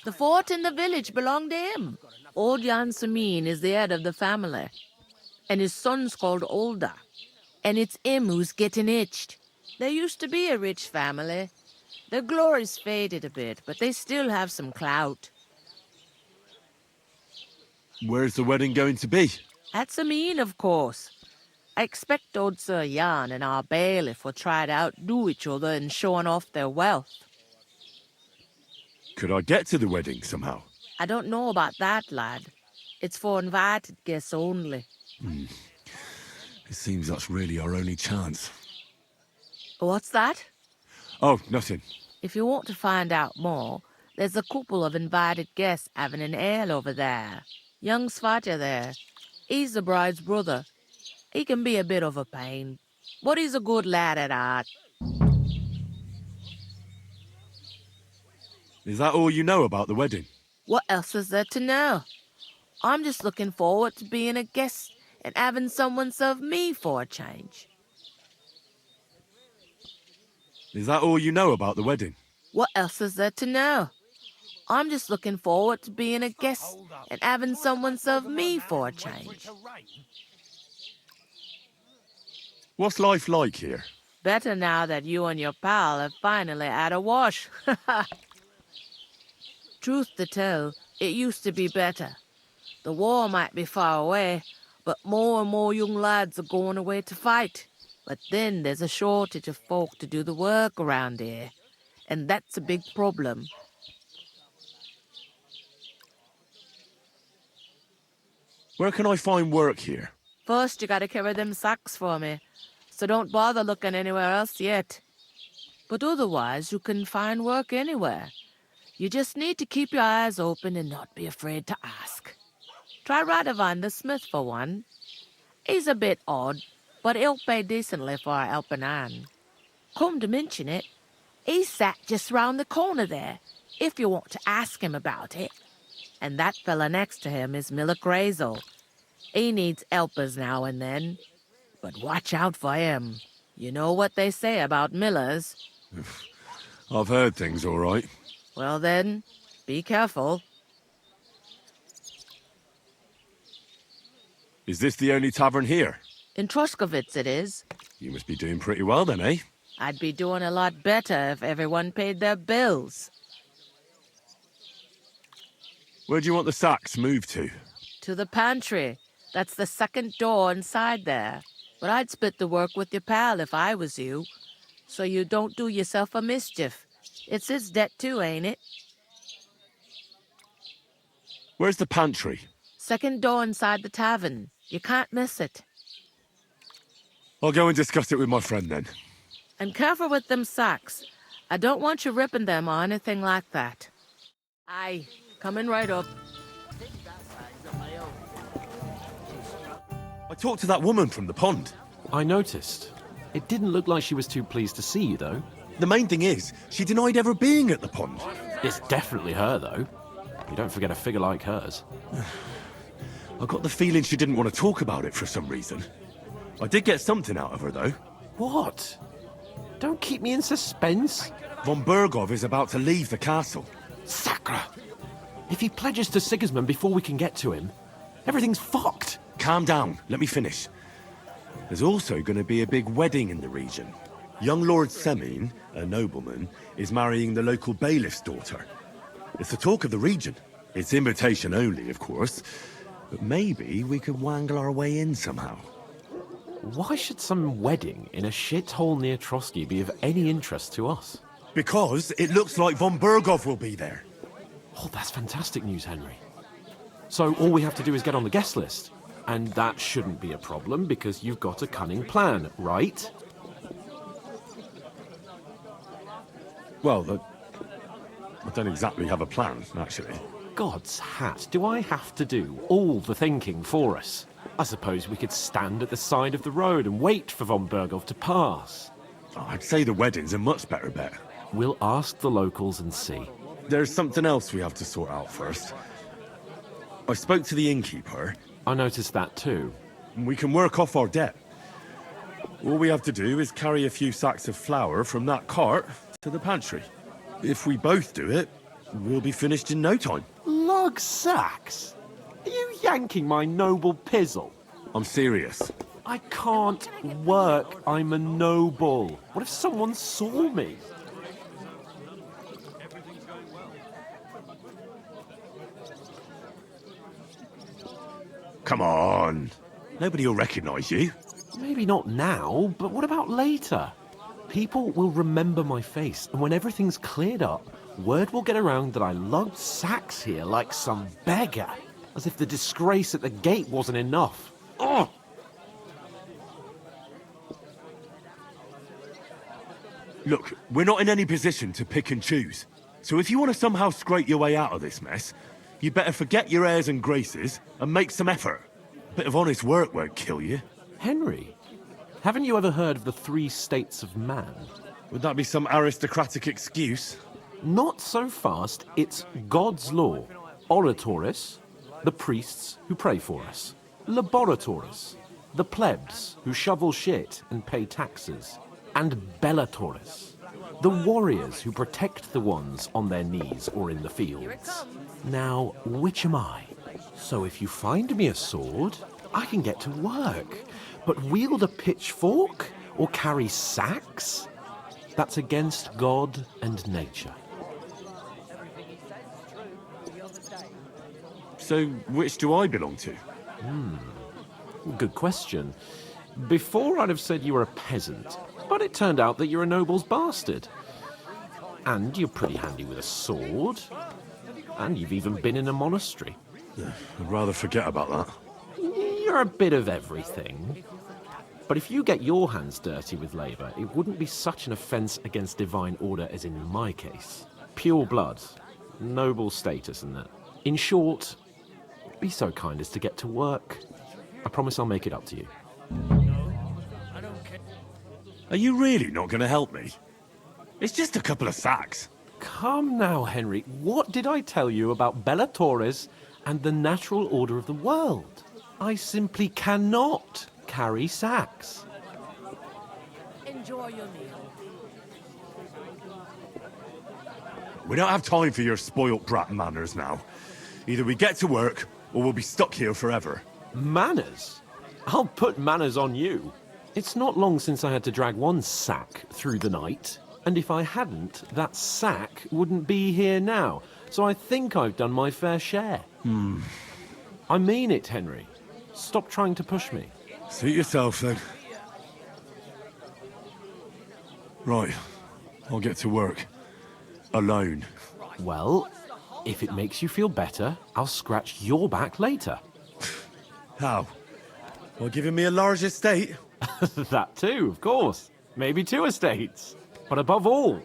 The fort in the village belonged to him. Old Jan Samin is the head of the family, and his son's called Olda, and it's him who's getting hitched. There used to be a rich family. Their glory's faded a bit, but they still have some clout. Where's the wedding going to be? At Samin, of course. I expect old Sir Jan and our bailiff will try to outdo each other in showing off their wealth. Could I get to the wedding somehow? I don't know about that, lad. It's for invited guests only. It seems that's really our only chance. What's that? Oh, nothing. If you want to find out more, there's a couple of invited guests having an ale over there. Young Svatja there. He's the bride's brother. He can be a bit of a pain, but he's a good lad at heart. Is that all you know about the wedding? What else is there to know? I'm just looking forward to being a guest and having someone serve me for a change. Is that all you know about the wedding? What else is there to know? I'm just looking forward to being a guest and having someone serve me for a change. What's life like here? Better now that you and your pal have finally had a wash. Truth to tell, it used to be better. The war might be far away, but more and more young lads are going away to fight. But then there's a shortage of folk to do the work around here, and that's a big problem. Where can I find work here? First, you gotta carry them sacks for me, so don't bother looking anywhere else yet. But otherwise, you can find work anywhere. You just need to keep your eyes open and not be afraid to ask. Try Radovan the smith for one. He's a bit odd, but he'll pay decently for a helping hand. Come to mention it, he's sat just round the corner there, if you want to ask him about it. And that fella next to him is Miller Crazel. He needs helpers now and then, but watch out for him. You know what they say about Millers. I've heard things all right. Well then, be careful. Is this the only tavern here? In Troskovitz it is. You must be doing pretty well then, eh? I'd be doing a lot better if everyone paid their bills. Where do you want the sacks moved to? To the pantry. That's the second door inside there. But I'd split the work with your pal if I was you. So you don't do yourself a mischief. It's his debt too, ain't it? Where's the pantry? Second door inside the tavern. You can't miss it. I'll go and discuss it with my friend then. And careful with them sacks. I don't want you ripping them or anything like that. Aye, coming right up. I talked to that woman from the pond. I noticed. It didn't look like she was too pleased to see you, though. The main thing is, she denied ever being at the pond. It's definitely her, though. You don't forget a figure like hers. I got the feeling she didn't want to talk about it for some reason. I did get something out of her, though. What? Don't keep me in suspense. Von Bergov is about to leave the castle. Sacre! If he pledges to Sigismund before we can get to him, everything's fucked. Calm down. Let me finish. There's also going to be a big wedding in the region. Young Lord Semin, a nobleman, is marrying the local bailiff's daughter. It's the talk of the region. It's invitation only, of course. But maybe we could wangle our way in somehow. Why should some wedding in a shithole near Trotsky be of any interest to us? Because it looks like von Bergov will be there. Oh, that's fantastic news, Henry. So all we have to do is get on the guest list. And that shouldn't be a problem because you've got a cunning plan, right? Well, I don't exactly have a plan, actually. God's hat, do I have to do all the thinking for us? I suppose we could stand at the side of the road and wait for von Bergov to pass. I'd say the wedding's a much better bet. We'll ask the locals and see. There's something else we have to sort out first. I spoke to the innkeeper. I noticed that too. We can work off our debt. All we have to do is carry a few sacks of flour from that cart to the pantry. If we both do it, we'll be finished in no time. Lug sacks? Are you yanking my noble pizzle? I'm serious. I can't work. I'm a noble. What if someone saw me? Come on. Nobody will recognize you. Maybe not now, but what about later? People will remember my face, and when everything's cleared up, word will get around that I lugged sacks here like some beggar. As if the disgrace at the gate wasn't enough. Ugh! Look, we're not in any position to pick and choose. So if you want to somehow scrape your way out of this mess, you'd better forget your airs and graces and make some effort. A bit of honest work won't kill you. Henry, haven't you ever heard of the 3 states of man? Would that be some aristocratic excuse? Not so fast. It's God's law. Oratoris, the priests who pray for us. Laboratoris, the plebs who shovel shit and pay taxes. And Bellatoris, the warriors who protect the ones on their knees or in the fields. Now, which am I? So if you find me a sword, I can get to work. But wield a pitchfork or carry sacks? That's against God and nature. So which do I belong to? Good question. Before I'd have said you were a peasant, but it turned out that you're a noble's bastard. And you're pretty handy with a sword. And you've even been in a monastery. I'd rather forget about that. You're a bit of everything. But if you get your hands dirty with labour, it wouldn't be such an offence against divine order as in my case. Pure blood, noble status and that. In short, be so kind as to get to work. I promise I'll make it up to you. Are you really not going to help me? It's just a couple of sacks. Come now, Henry. What did I tell you about Bella Torres and the natural order of the world? I simply cannot carry sacks. Enjoy your meal. We don't have time for your spoilt brat manners now. Either we get to work, or we'll be stuck here forever. Manners? I'll put manners on you. It's not long since I had to drag one sack through the night, and if I hadn't, that sack wouldn't be here now. So I think I've done my fair share. I mean it, Henry. Stop trying to push me. Suit yourself, then. Right. I'll get to work. Alone. Well, if it makes you feel better, I'll scratch your back later. How? By giving me a large estate? That too, of course. Maybe 2 estates. But above all,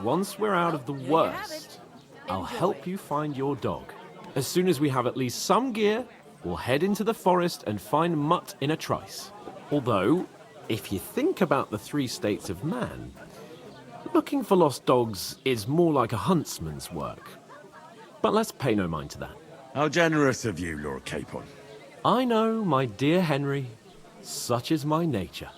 once we're out of the worst, I'll help you find your dog. As soon as we have at least some gear, we'll head into the forest and find Mutt in a trice. Although, if you think about the 3 states of man, looking for lost dogs is more like a huntsman's work. But let's pay no mind to that. How generous of you, Lord Capon. I know, my dear Henry. Such is my nature.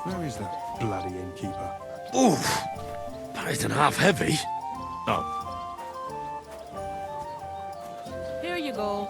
Where is that bloody innkeeper? Oof! That isn't half heavy. Oh. Here you go.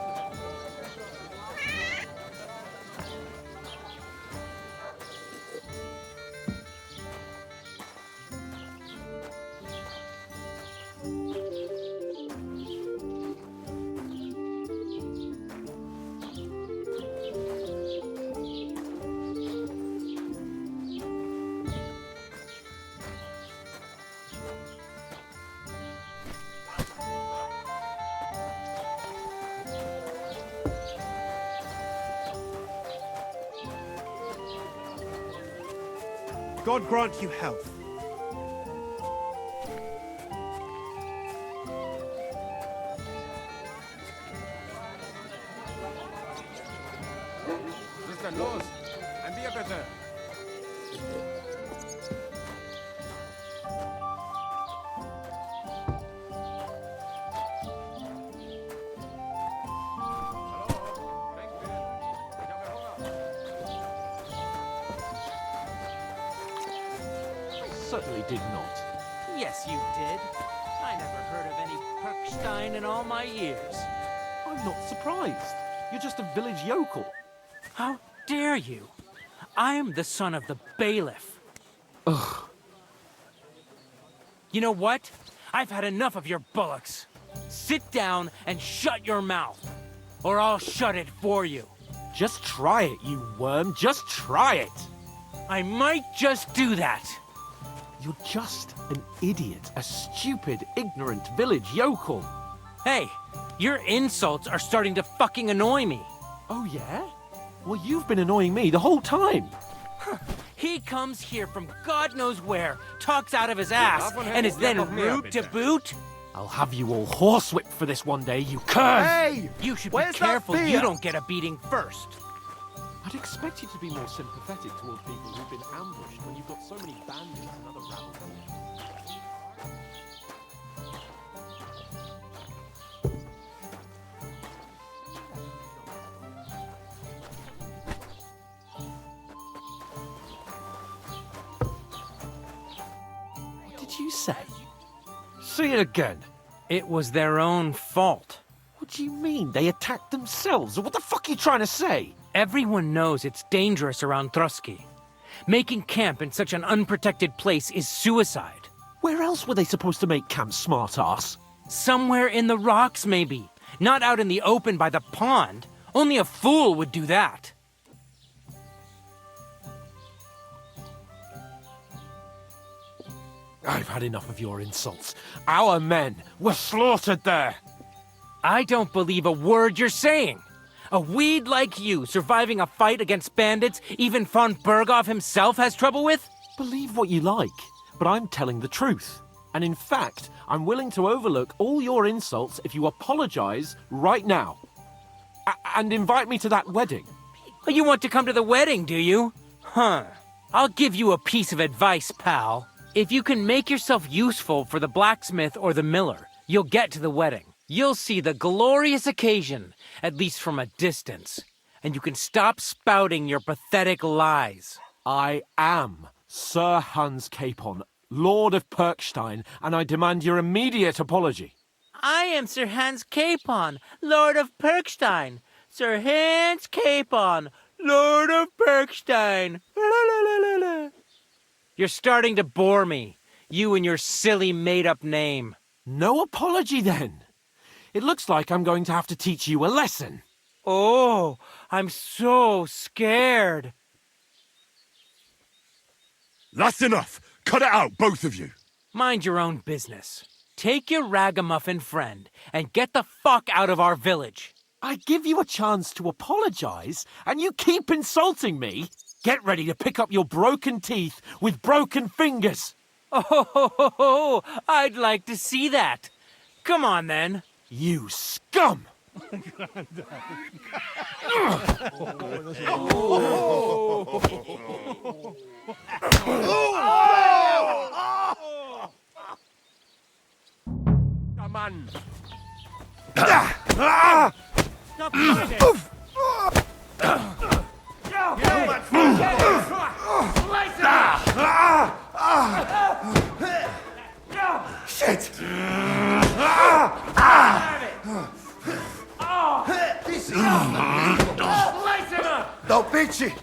God grant you health. Sister Los, ein Bier bitte. Certainly did not. Yes, you did. I never heard of any Perkstein in all my years. I'm not surprised. You're just a village yokel. How dare you? I am the son of the bailiff. Ugh. You know what? I've had enough of your bullocks. Sit down and shut your mouth, or I'll shut it for you. Just try it, you worm. Just try it. I might just do that. You're just an idiot, a stupid, ignorant village yokel. Hey, your insults are starting to fucking annoy me. Oh, yeah? Well, you've been annoying me the whole time. He comes here from God knows where, talks out of his ass, and is then rude to boot? I'll have you all horsewhipped for this one day, you cur! Hey! You should be careful you don't get a beating first. I'd expect you to be more sympathetic towards people who've been ambushed when you've got so many bandits and other rabble. What did you say? Say it again. It was their own fault. What do you mean? They attacked themselves? What the fuck are you trying to say? Everyone knows it's dangerous around Trotsky. Making camp in such an unprotected place is suicide. Where else were they supposed to make camp, smart-ass? Somewhere in the rocks, maybe. Not out in the open by the pond. Only a fool would do that. I've had enough of your insults. Our men were slaughtered there. I don't believe a word you're saying. A weed like you surviving a fight against bandits even von Berghoff himself has trouble with? Believe what you like, but I'm telling the truth. And in fact, I'm willing to overlook all your insults if you apologize right now. And invite me to that wedding. You want to come to the wedding, do you? Huh. I'll give you a piece of advice, pal. If you can make yourself useful for the blacksmith or the miller, you'll get to the wedding. You'll see the glorious occasion, at least from a distance. And you can stop spouting your pathetic lies. I am Sir Hans Capon, Lord of Perkstein, and I demand your immediate apology. I am Sir Hans Capon, Lord of Perkstein. Sir Hans Capon, Lord of Perkstein. You're starting to bore me, you and your silly made-up name. No apology, then. It looks like I'm going to have to teach you a lesson. Oh, I'm so scared. That's enough. Cut it out, both of you. Mind your own business. Take your ragamuffin friend and get the fuck out of our village. I give you a chance to apologize, and you keep insulting me. Get ready to pick up your broken teeth with broken fingers. Oh, I'd like to see that. Come on, then. You scum! Come on. Stop fighting. Shit! This is unbelievable. Don't bitch it.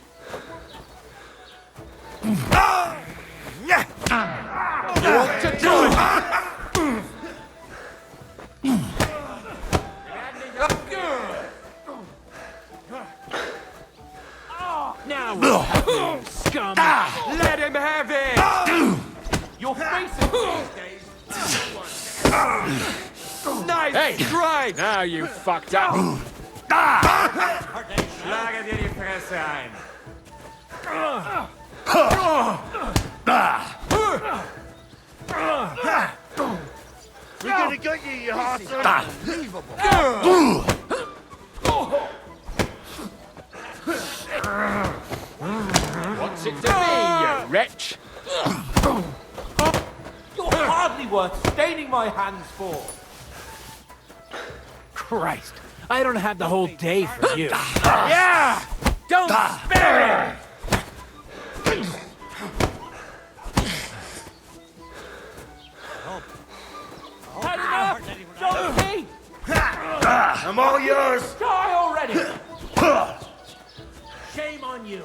You want to do it? Now, scum. Let him have it. Your face is these days. Nice try. Now you fucked up. Schlage dir die Fresse ein. We're gonna get you, you hostile. Unbelievable. What's it to me, you wretch? You're hardly worth staining my hands for. Christ, I don't have the whole day for you. Yeah! Don't spare him! Had enough! Don't keep! I'm all yours. Die already! Shame on you!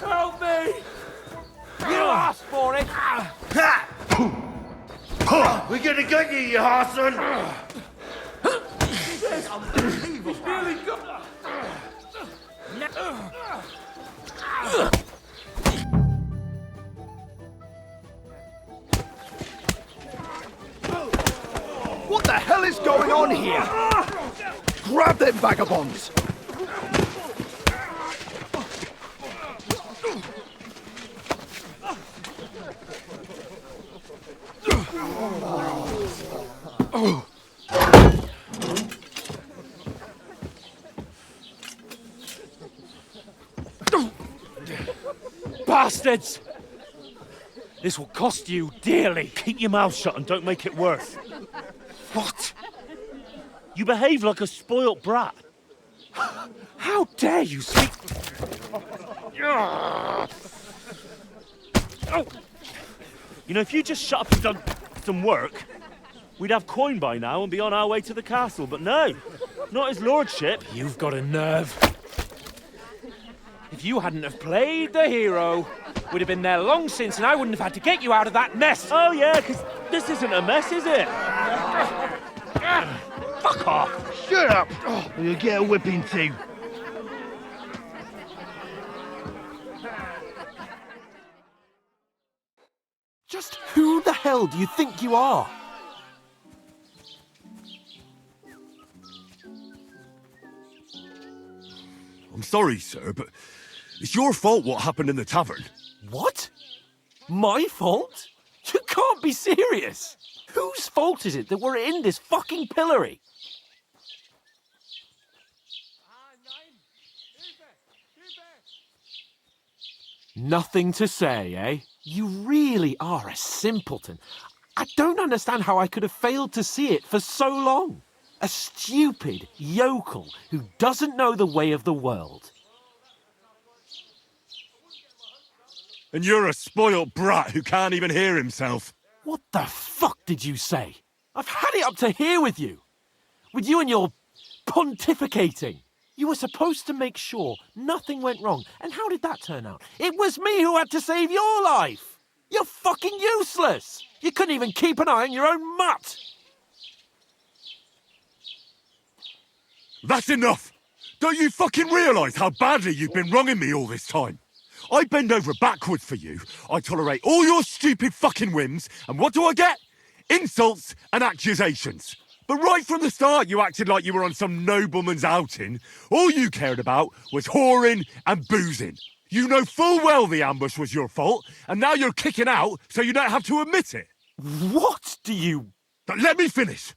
Help me! You asked for it! We're gonna get you, you hostile. Unbelievable. He's nearly got... What the hell is going on here? Grab them vagabonds! Bastards! This will cost you dearly. Keep your mouth shut and don't make it worse. What? You behave like a spoilt brat. How dare you speak... You know, if you just shut up and done some work, We'd have coin by now and be on our way to the castle, but no. Not his lordship. You've got a nerve. If you hadn't have played the hero, we'd have been there long since and I wouldn't have had to get you out of that mess. Oh yeah, because this isn't a mess, is it? Fuck off. Shut up, or you'll get a whipping too. Just who the hell do you think you are? I'm sorry, sir, but it's your fault what happened in the tavern. What? My fault? You can't be serious. Whose fault is it that we're in this fucking pillory? Nothing to say, eh? You really are a simpleton. I don't understand how I could have failed to see it for so long. A stupid yokel who doesn't know the way of the world. And you're a spoilt brat who can't even hear himself. What the fuck did you say? I've had it up to here with you. With you and your pontificating. You were supposed to make sure nothing went wrong. And how did that turn out? It was me who had to save your life. You're fucking useless. You couldn't even keep an eye on your own mutt. That's enough! Don't you fucking realise how badly you've been wronging me all this time? I bend over backwards for you, I tolerate all your stupid fucking whims, and what do I get? Insults and accusations. But right from the start you acted like you were on some nobleman's outing. All you cared about was whoring and boozing. You know full well the ambush was your fault, and now you're kicking out so you don't have to admit it. What do you... But let me finish.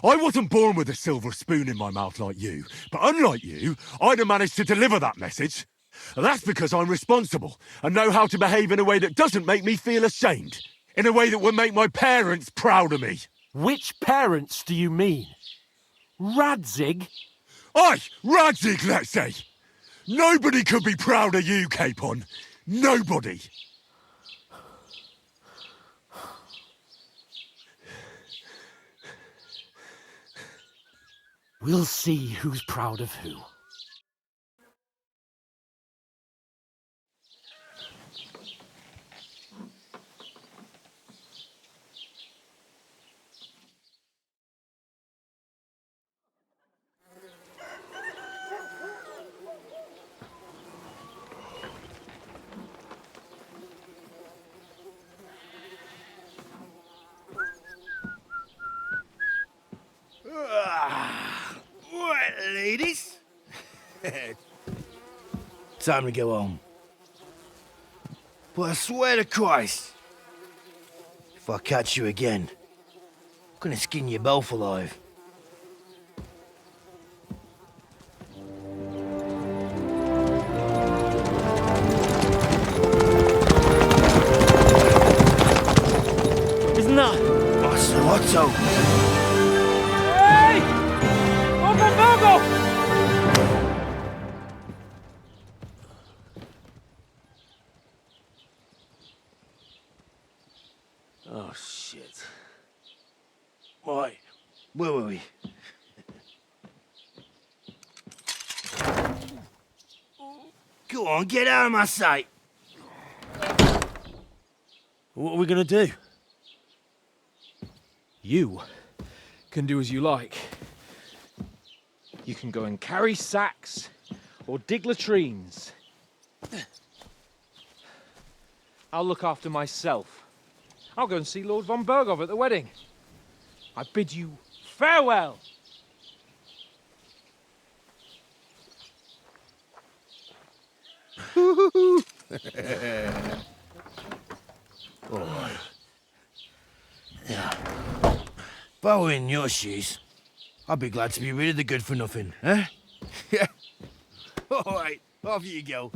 I wasn't born with a silver spoon in my mouth like you, but unlike you, I'd have managed to deliver that message. And that's because I'm responsible and know how to behave in a way that doesn't make me feel ashamed. In a way that would make my parents proud of me. Which parents do you mean? Radzig? Aye, Radzig, let's say. Nobody could be proud of you, Capon. Nobody. We'll see who's proud of who. Right, ladies. Time to go home. But I swear to Christ, if I catch you again, I'm gonna skin you both alive. Isn't that? Otto. Hey! Open Virgo! Oh, shit. Right, where were we? Go on, get out of my sight. What are we gonna do? You can do as you like. You can go and carry sacks or dig latrines. I'll look after myself. I'll go and see Lord von Bergov at the wedding. I bid you farewell. Alright. Yeah. If I were in your shoes, I'd be glad to be rid of the good for nothing, eh? Yeah. Alright, off you go.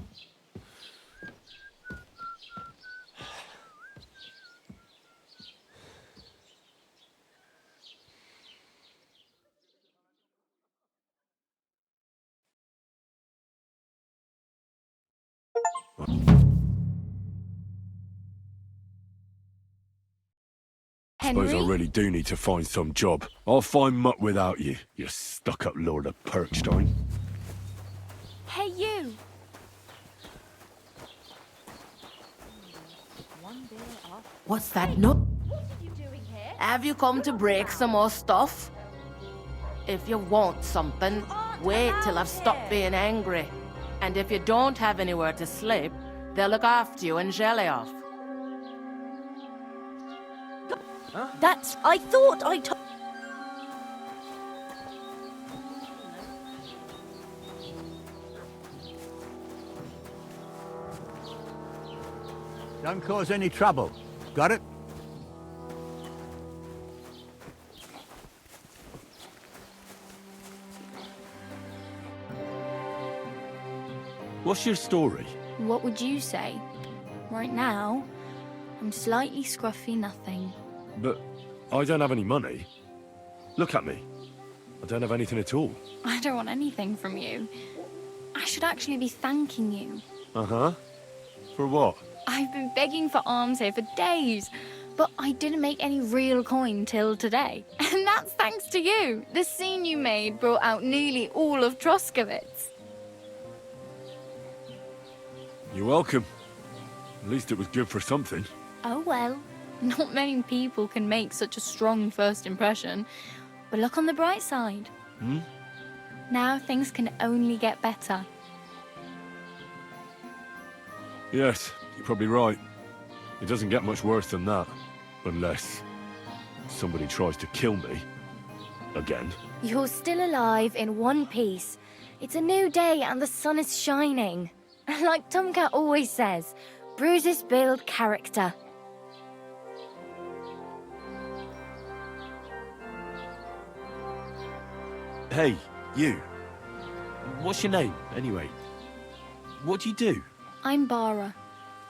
Suppose I Henry? really do need to find some job. I'll find mutt without you, you stuck-up Lord of Perkstein. Hey, you! What's that? No. Have you come to break some more stuff? If you want something, wait till I've stopped being angry. And if you don't have anywhere to sleep, they'll look after you in Jelly-off. That's... I thought I told... Don't cause any trouble. Got it? What's your story? What would you say? Right now, I'm slightly scruffy nothing. But I don't have any money. Look at me. I don't have anything at all. I don't want anything from you. I should actually be thanking you. Uh-huh. For what? I've been begging for alms here for days, but I didn't make any real coin till today. And that's thanks to you. The scene you made brought out nearly all of Troskowitz. You're welcome. At least it was good for something. Oh well, not many people can make such a strong first impression. But look on the bright side. Hmm? Now things can only get better. Yes, you're probably right. It doesn't get much worse than that. Unless somebody tries to kill me. Again. You're still alive in one piece. It's a new day and the sun is shining. Like Tomcat always says, bruises build character. Hey, you. What's your name, anyway? What do you do? I'm Bara.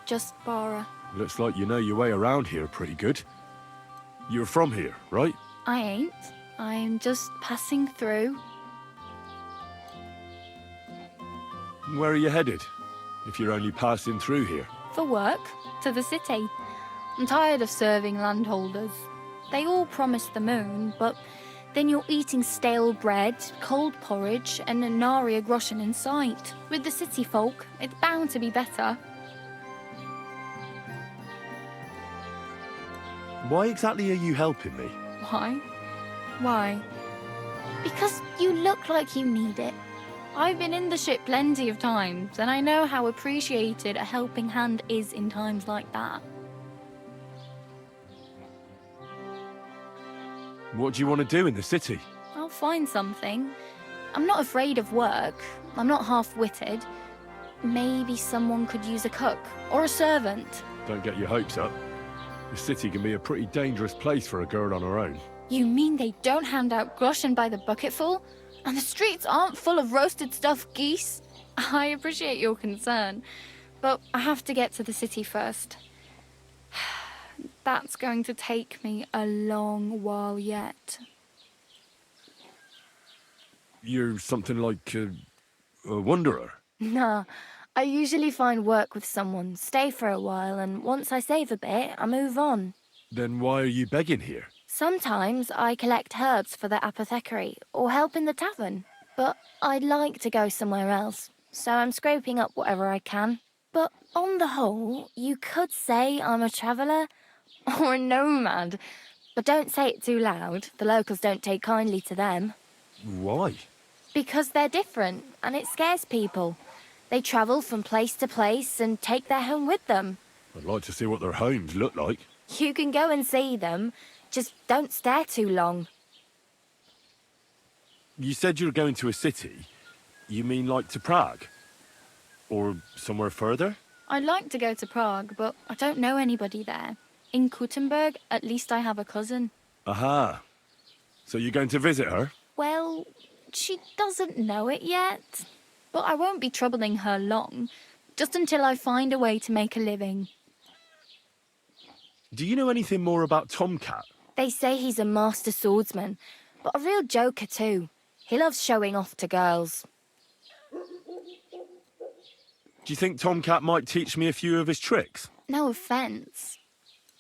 Just Bara. Looks like you know your way around here pretty good. You're from here, right? I ain't. I'm just passing through. Where are you headed? If you're only passing through here. For work, to the city. I'm tired of serving landholders. They all promise the moon, but then you're eating stale bread, cold porridge, and a nary a groschen in sight. With the city folk, it's bound to be better. Why exactly are you helping me? Why? Why? Because you look like you need it. I've been in the ship plenty of times, and I know how appreciated a helping hand is in times like that. What do you want to do in the city? I'll find something. I'm not afraid of work. I'm not half-witted. Maybe someone could use a cook or a servant. Don't get your hopes up. The city can be a pretty dangerous place for a girl on her own. You mean they don't hand out groschen by the bucketful? And the streets aren't full of roasted stuffed geese? I appreciate your concern, but I have to get to the city first. That's going to take me a long while yet. You're something like a wanderer? Nah, I usually find work with someone, stay for a while, and once I save a bit, I move on. Then why are you begging here? Sometimes I collect herbs for the apothecary or help in the tavern, but I'd like to go somewhere else, so I'm scraping up whatever I can. But on the whole, you could say I'm a traveller or a nomad, but don't say it too loud. The locals don't take kindly to them. Why? Because they're different, and it scares people. They travel from place to place and take their home with them. I'd like to see what their homes look like. You can go and see them, just don't stare too long. You said you're going to a city. You mean like to Prague? Or somewhere further? I'd like to go to Prague, but I don't know anybody there. In Kuttenberg, at least I have a cousin. Aha. So you're going to visit her? Well, she doesn't know it yet. But I won't be troubling her long, just until I find a way to make a living. Do you know anything more about Tomcat? They say he's a master swordsman, but a real joker too. He loves showing off to girls. Do you think Tomcat might teach me a few of his tricks? No offence,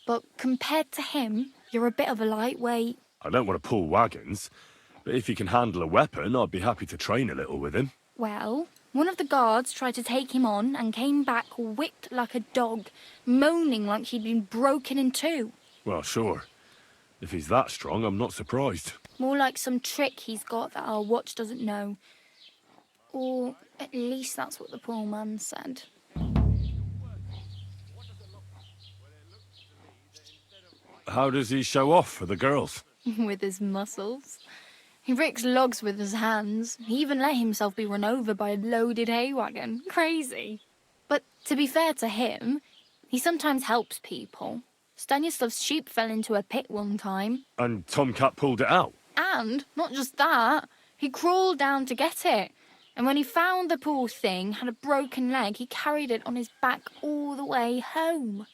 but compared to him, You're a bit of a lightweight. I don't want to pull wagons, but if he can handle a weapon, I'd be happy to train a little with him. Well, one of the guards tried to take him on and came back whipped like a dog, moaning like he'd been broken in two. Well, sure. If he's that strong, I'm not surprised. More like some trick he's got that our watch doesn't know. Or at least that's what the poor man said. How does he show off for the girls? With his muscles. He ricks logs with his hands. He even let himself be run over by a loaded hay wagon. Crazy. But to be fair to him, he sometimes helps people. Stanislav's sheep fell into a pit one time. And Tomcat pulled it out? And, not just that, he crawled down to get it. And when he found the poor thing had a broken leg, he carried it on his back all the way home.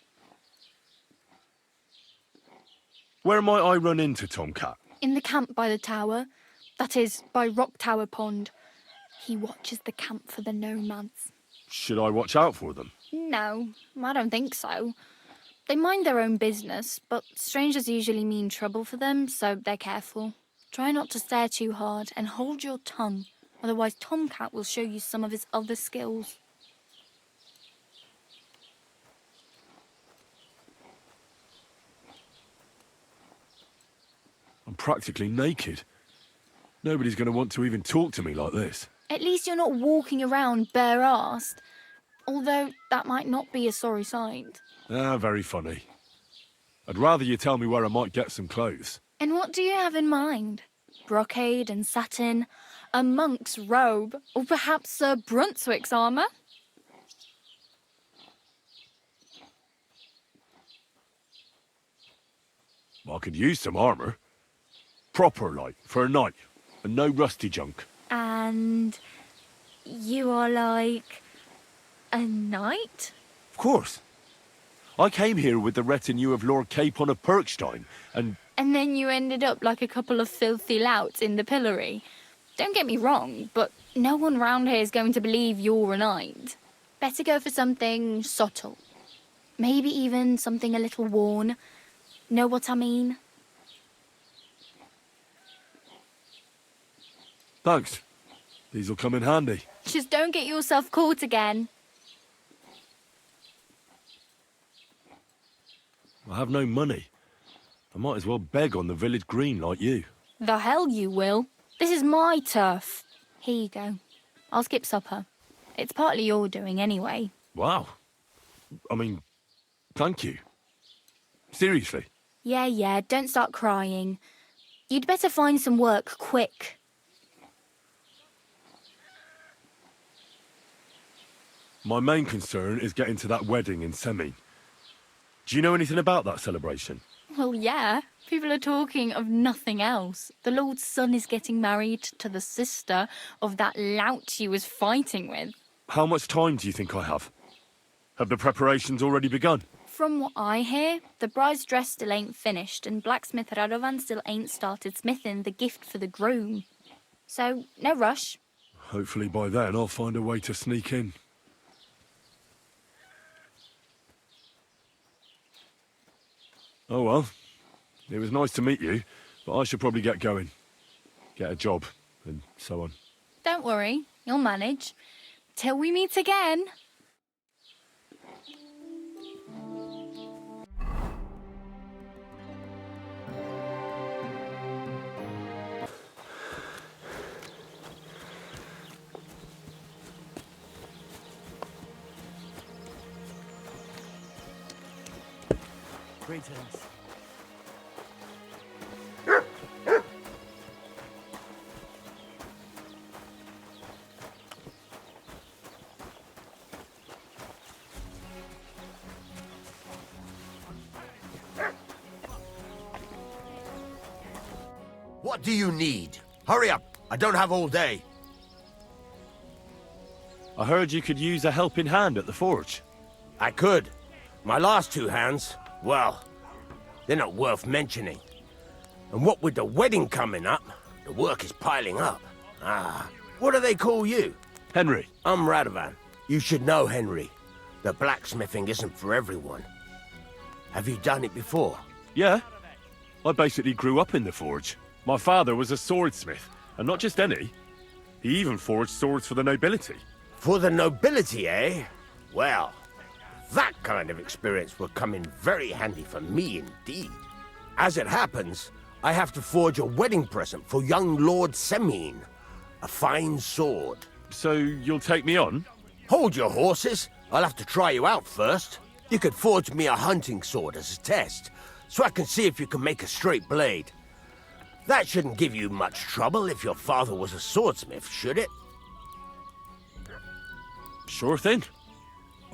Where might I run into Tomcat? In the camp by the tower. That is, by Rock Tower Pond. He watches the camp for the nomads. Should I watch out for them? No, I don't think so. They mind their own business, but strangers usually mean trouble for them, so they're careful. Try not to stare too hard and hold your tongue, otherwise Tomcat will show you some of his other skills. I'm practically naked. Nobody's going to want to even talk to me like this. At least you're not walking around bare-arsed, although that might not be a sorry sight. Ah, very funny. I'd rather you tell me where I might get some clothes. And what do you have in mind? Brocade and satin, a monk's robe, or perhaps Sir Brunswick's armour? I could use some armour. Proper, like, for a night, and no rusty junk. And you are like a knight? Of course. I came here with the retinue of Lord Capon of Perkstein, and... And then you ended up like a couple of filthy louts in the pillory. Don't get me wrong, but no one round here is going to believe you're a knight. Better go for something subtle. Maybe even something a little worn. Know what I mean? Thanks. These'll come in handy. Just don't get yourself caught again. I have no money. I might as well beg on the village green like you. The hell you will. This is my turf. Here you go. I'll skip supper. It's partly your doing anyway. Wow. I mean, thank you. Seriously. Yeah, don't start crying. You'd better find some work quick. My main concern is getting to that wedding in Semine. Do you know anything about that celebration? Well, yeah. People are talking of nothing else. The Lord's son is getting married to the sister of that lout you was fighting with. How much time do you think I have? Have the preparations already begun? From what I hear, the bride's dress still ain't finished and blacksmith Radovan still ain't started smithing the gift for the groom. So, no rush. Hopefully by then I'll find a way to sneak in. Oh well, it was nice to meet you, but I should probably get going. Get a job, and so on. Don't worry, you'll manage. Till we meet again. Greetings. What do you need? Hurry up! I don't have all day. I heard you could use a helping hand at the forge. I could. My last two hands, well, they're not worth mentioning. And what with the wedding coming up, the work is piling up. Ah, what do they call you? Henry. I'm Radovan. You should know, Henry. The blacksmithing isn't for everyone. Have you done it before? Yeah. I basically grew up in the forge. My father was a swordsmith, and not just any. He even forged swords for the nobility. For the nobility, eh? Well, that kind of experience will come in very handy for me indeed. As it happens, I have to forge a wedding present for young Lord Semine. A fine sword. So you'll take me on? Hold your horses. I'll have to try you out first. You could forge me a hunting sword as a test, so I can see if you can make a straight blade. That shouldn't give you much trouble if your father was a swordsmith, should it? Sure thing.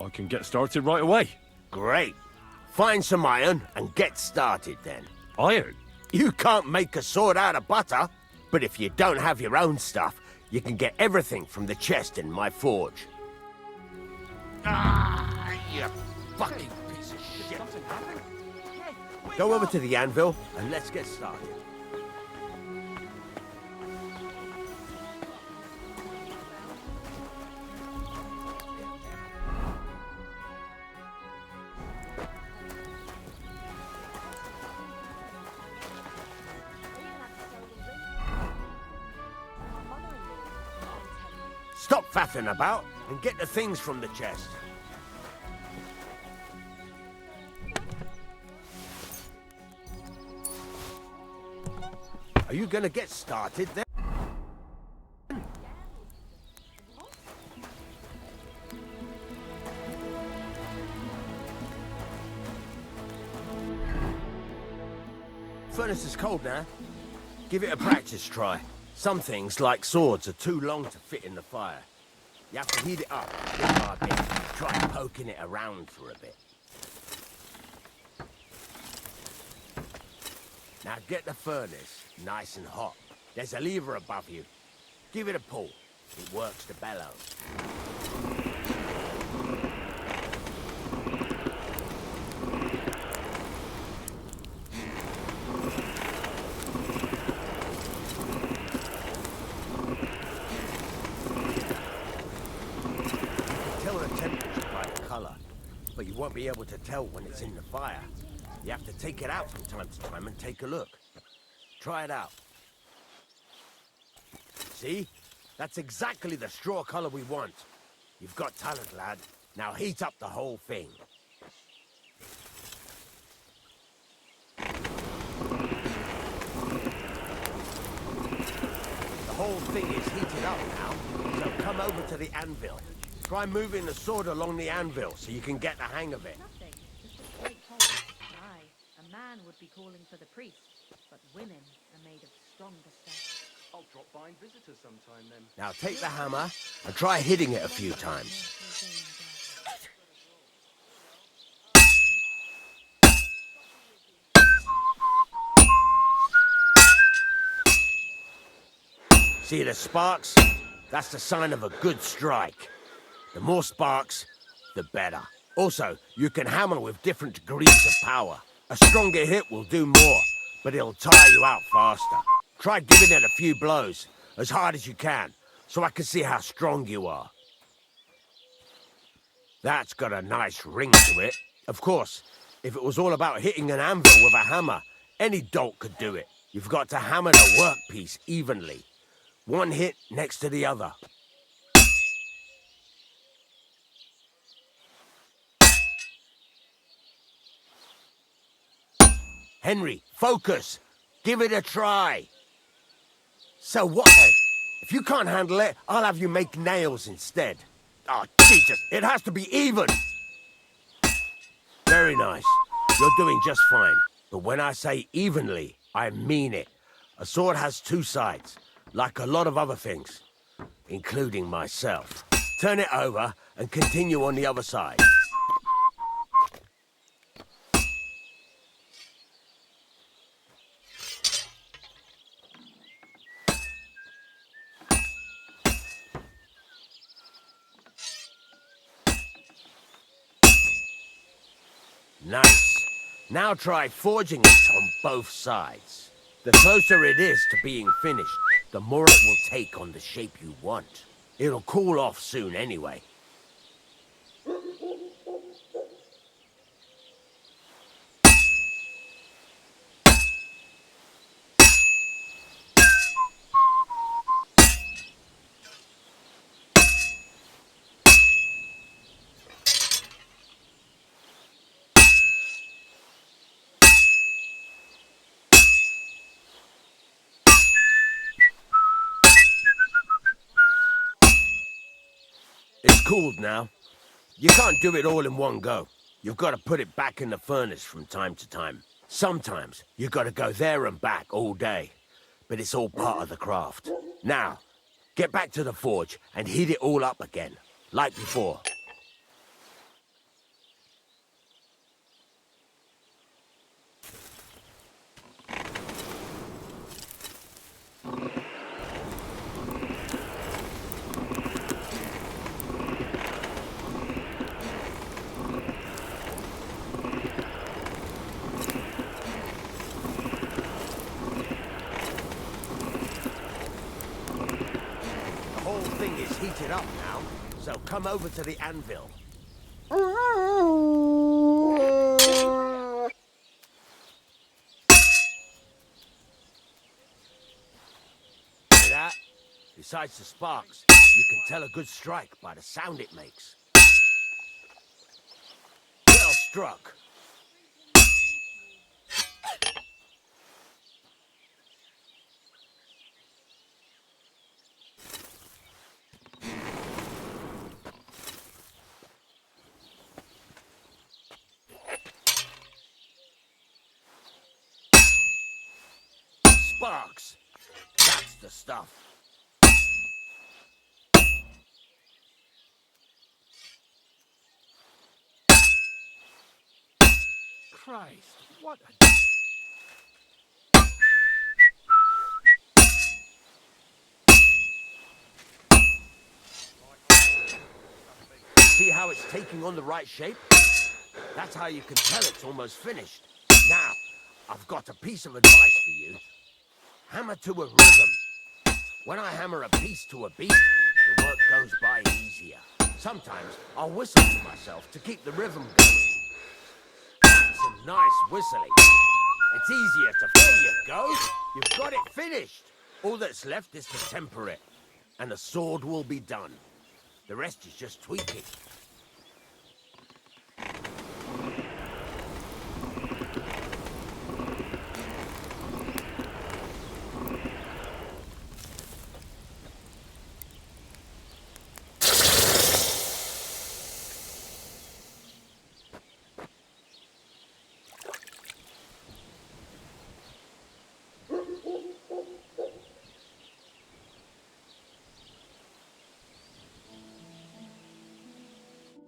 I can get started right away. Great. Find some iron and get started then. Iron? You can't make a sword out of butter, but if you don't have your own stuff, you can get everything from the chest in my forge. Ah, you fucking piece of shit. Go over to the anvil and let's get started. Stop faffing about and get the things from the chest. Are you gonna get started then? Furnace is cold now. Give it a practice try. Some things, like swords, are too long to fit in the fire. You have to heat it up bit by bit. Try poking it around for a bit. Now get the furnace nice and hot. There's a lever above you. Give it a pull. It works the bellows. But you won't be able to tell when it's in the fire. You have to take it out from time to time and take a look. Try it out. See? That's exactly the straw color we want. You've got talent, lad. Now heat up the whole thing. The whole thing is heated up now, so come over to the anvil. Try moving the sword along the anvil so you can get the hang of it. Nothing. Just a straight collar. Aye, a man would be calling for the priest, but women are made of stronger stuff. I'll drop by and visit her sometime then. Now take the hammer and try hitting it a few times. See the sparks? That's the sign of a good strike. The more sparks, the better. Also, you can hammer with different degrees of power. A stronger hit will do more, but it'll tire you out faster. Try giving it a few blows, as hard as you can, so I can see how strong you are. That's got a nice ring to it. Of course, if it was all about hitting an anvil with a hammer, any dolt could do it. You've got to hammer the workpiece evenly. One hit next to the other. Henry, focus! Give it a try! So what then? If you can't handle it, I'll have you make nails instead. Oh, Jesus, it has to be even! Very nice. You're doing just fine. But when I say evenly, I mean it. A sword has two sides, like a lot of other things, including myself. Turn it over and continue on the other side. Nice. Now try forging it on both sides. The closer it is to being finished, the more it will take on the shape you want. It'll cool off soon anyway. cooled now. You can't do it all in one go. You've got to put it back in the furnace from time to time. Sometimes you've got to go there and back all day. But it's all part of the craft. Now, get back to the forge and heat it all up again, like before. Heated up now, so come over to the anvil. See that? Besides the sparks, you can tell a good strike by the sound it makes. Well struck. Sparks. That's the stuff. Christ, what a... See how it's taking on the right shape? That's how you can tell it's almost finished. Now, I've got a piece of advice for you. Hammer to a rhythm. When I hammer a piece to a beat, the work goes by easier. Sometimes I'll whistle to myself to keep the rhythm going. That's a nice whistling. It's easier to... There you go. You've got it finished. All that's left is to temper it, and the sword will be done. The rest is just tweaking.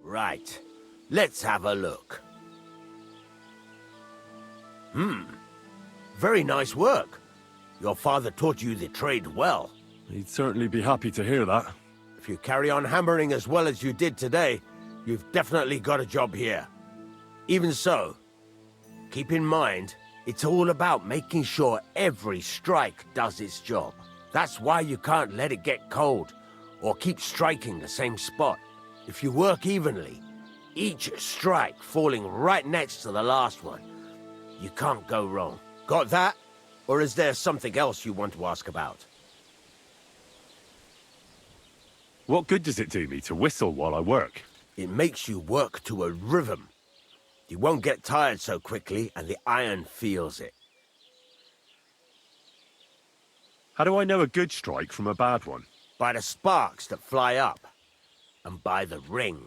Right. Let's have a look. Very nice work. Your father taught you the trade well. He'd certainly be happy to hear that. If you carry on hammering as well as you did today, you've definitely got a job here. Even so, keep in mind, it's all about making sure every strike does its job. That's why you can't let it get cold, or keep striking the same spot. If you work evenly, each strike falling right next to the last one, you can't go wrong. Got that? Or is there something else you want to ask about? What good does it do me to whistle while I work? It makes you work to a rhythm. You won't get tired so quickly, and the iron feels it. How do I know a good strike from a bad one? By the sparks that fly up. And by the ring.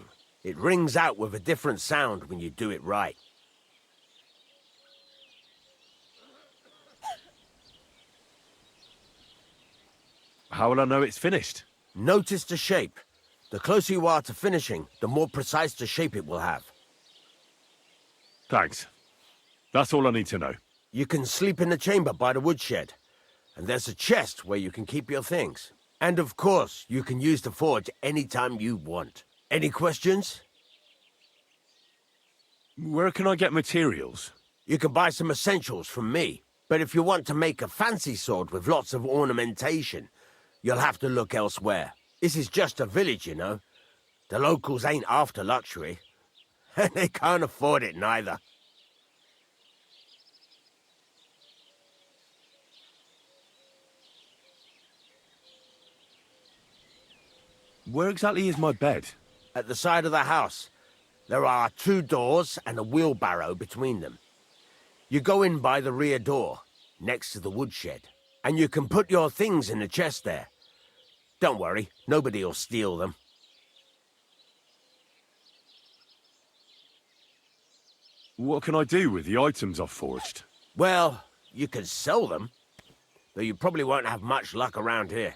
It rings out with a different sound when you do it right. How will I know it's finished? Notice the shape. The closer you are to finishing, the more precise the shape it will have. Thanks. That's all I need to know. You can sleep in the chamber by the woodshed. And there's a chest where you can keep your things. And of course, you can use the forge anytime you want. Any questions? Where can I get materials? You can buy some essentials from me. But if you want to make a fancy sword with lots of ornamentation, you'll have to look elsewhere. This is just a village, you know. The locals ain't after luxury. And they can't afford it neither. Where exactly is my bed? At the side of the house. There are 2 doors and a wheelbarrow between them. You go in by the rear door, next to the woodshed, and you can put your things in the chest there. Don't worry, nobody'll steal them. What can I do with the items I've forged? Well, you can sell them, though you probably won't have much luck around here.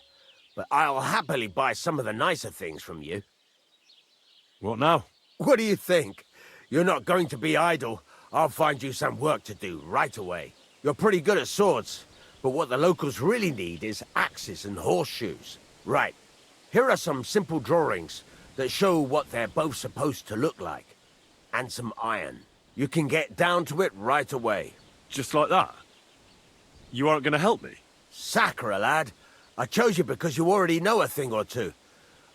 But I'll happily buy some of the nicer things from you. What now? What do you think? You're not going to be idle. I'll find you some work to do right away. You're pretty good at swords, but what the locals really need is axes and horseshoes. Right. Here are some simple drawings that show what they're both supposed to look like. And some iron. You can get down to it right away. Just like that? You aren't going to help me? Sacre, lad. I chose you because you already know a thing or two.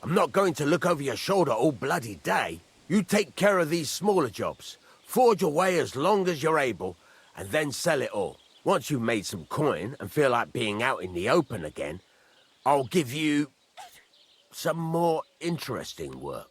I'm not going to look over your shoulder all bloody day. You take care of these smaller jobs. Forge away as long as you're able, and then sell it all. Once you've made some coin and feel like being out in the open again, I'll give you some more interesting work.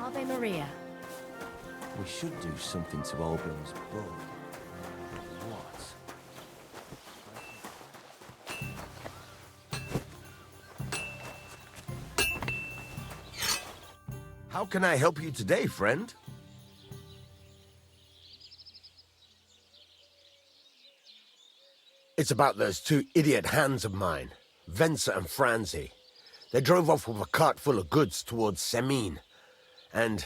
Ave Maria. We should do something to Albion's bull. What? How can I help you today, friend? It's about those two idiot hands of mine, Venser and Franzi. They drove off with a cart full of goods towards Semine, and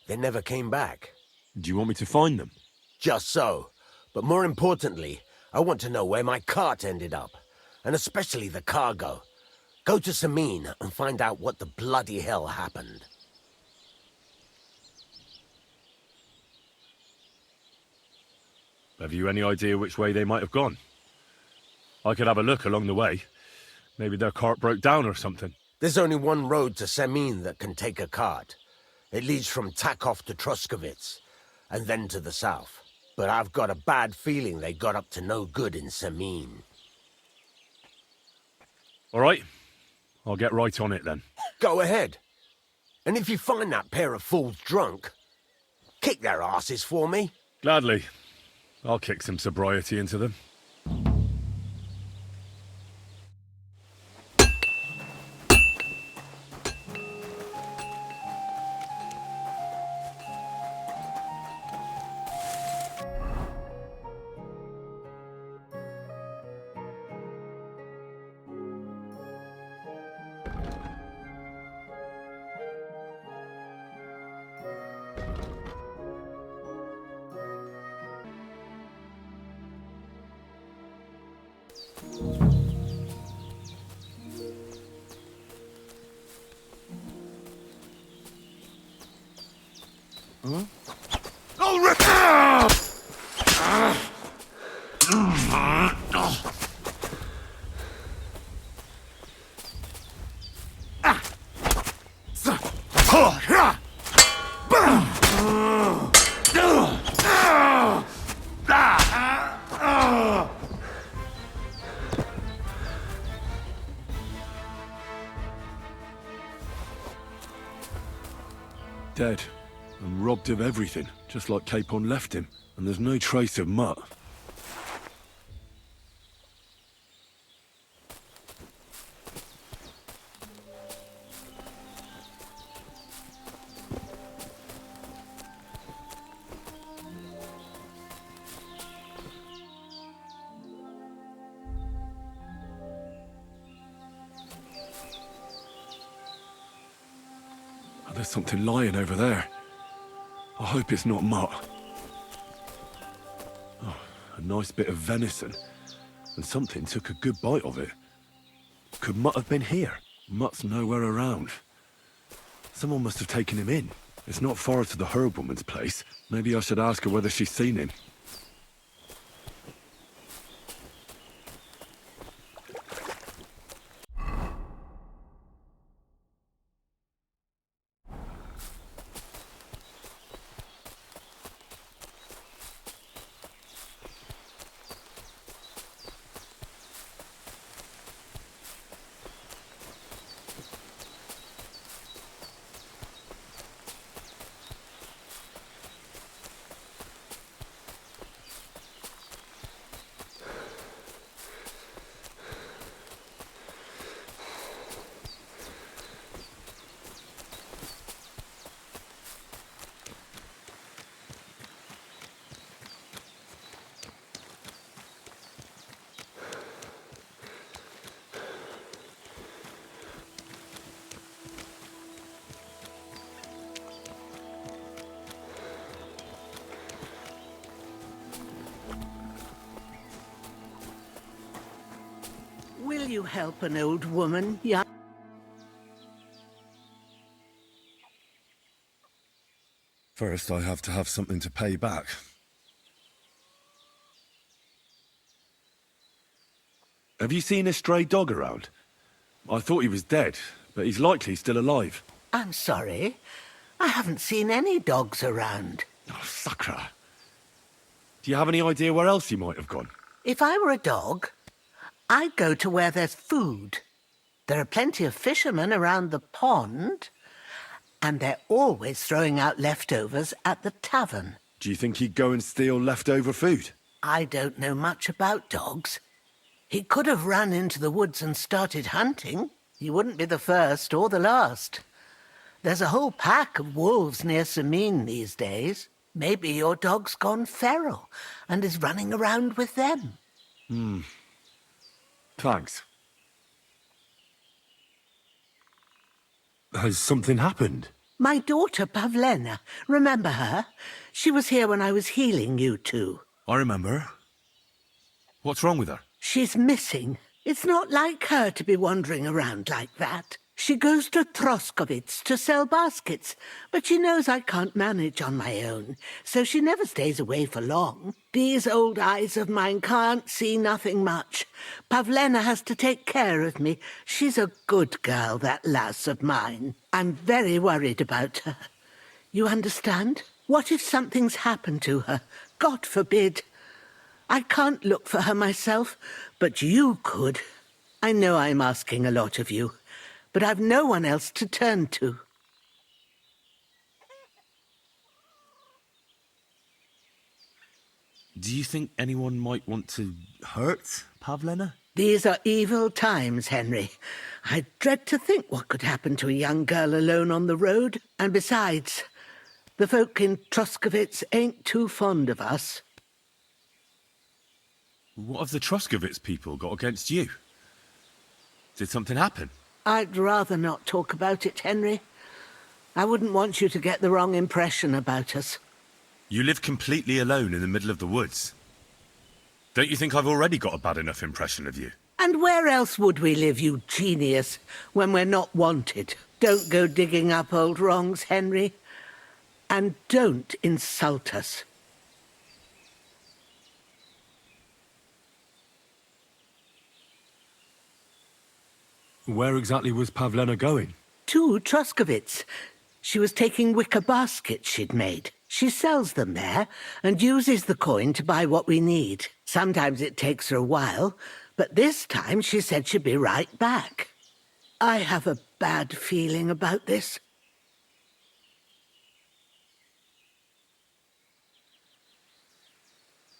they never came back. Do you want me to find them? Just so. But more importantly, I want to know where my cart ended up, and especially the cargo. Go to Semine and find out what the bloody hell happened. Have you any idea which way they might have gone? I could have a look along the way. Maybe their cart broke down or something. There's only one road to Semine that can take a cart. It leads from Takov to Troskovitz, and then to the south. But I've got a bad feeling they got up to no good in Semine. All right. I'll get right on it then. Go ahead. And if you find that pair of fools drunk, kick their asses for me. Gladly. I'll kick some sobriety into them. Dead. And robbed of everything, just like Capon left him. And there's no trace of Mutt. There's something lying over there. I hope it's not Mutt. Oh, a nice bit of venison, and something took a good bite of it. Could Mutt have been here? Mutt's nowhere around. Someone must have taken him in. It's not far to the herb woman's place. Maybe I should ask her whether she's seen him. Will you help an old woman, young? First, I have to have something to pay back. Have you seen a stray dog around? I thought he was dead, but he's likely still alive. I'm sorry. I haven't seen any dogs around. Oh, Sakra. Do you have any idea where else he might have gone? If I were a dog, I'd go to where there's food. There are plenty of fishermen around the pond, and they're always throwing out leftovers at the tavern. Do you think he'd go and steal leftover food? I don't know much about dogs. He could have run into the woods and started hunting. He wouldn't be the first or the last. There's a whole pack of wolves near Samin these days. Maybe your dog's gone feral and is running around with them. Thanks. Has something happened? My daughter, Pavlena. Remember her? She was here when I was healing you two. I remember. What's wrong with her? She's missing. It's not like her to be wandering around like that. She goes to Troskovitz to sell baskets, but she knows I can't manage on my own, so she never stays away for long. These old eyes of mine can't see nothing much. Pavlena has to take care of me. She's a good girl, that lass of mine. I'm very worried about her. You understand? What if something's happened to her? God forbid. I can't look for her myself, but you could. I know I'm asking a lot of you, but I've no one else to turn to. Do you think anyone might want to hurt Pavlena? These are evil times, Henry. I dread to think what could happen to a young girl alone on the road. And besides, the folk in Troskovitz ain't too fond of us. What have the Troskovitz people got against you? Did something happen? I'd rather not talk about it, Henry. I wouldn't want you to get the wrong impression about us. You live completely alone in the middle of the woods. Don't you think I've already got a bad enough impression of you? And where else would we live, you genius, when we're not wanted? Don't go digging up old wrongs, Henry. And don't insult us. Where exactly was Pavlena going? To Troskovitz. She was taking wicker baskets she'd made. She sells them there and uses the coin to buy what we need. Sometimes it takes her a while, but this time she said she'd be right back. I have a bad feeling about this.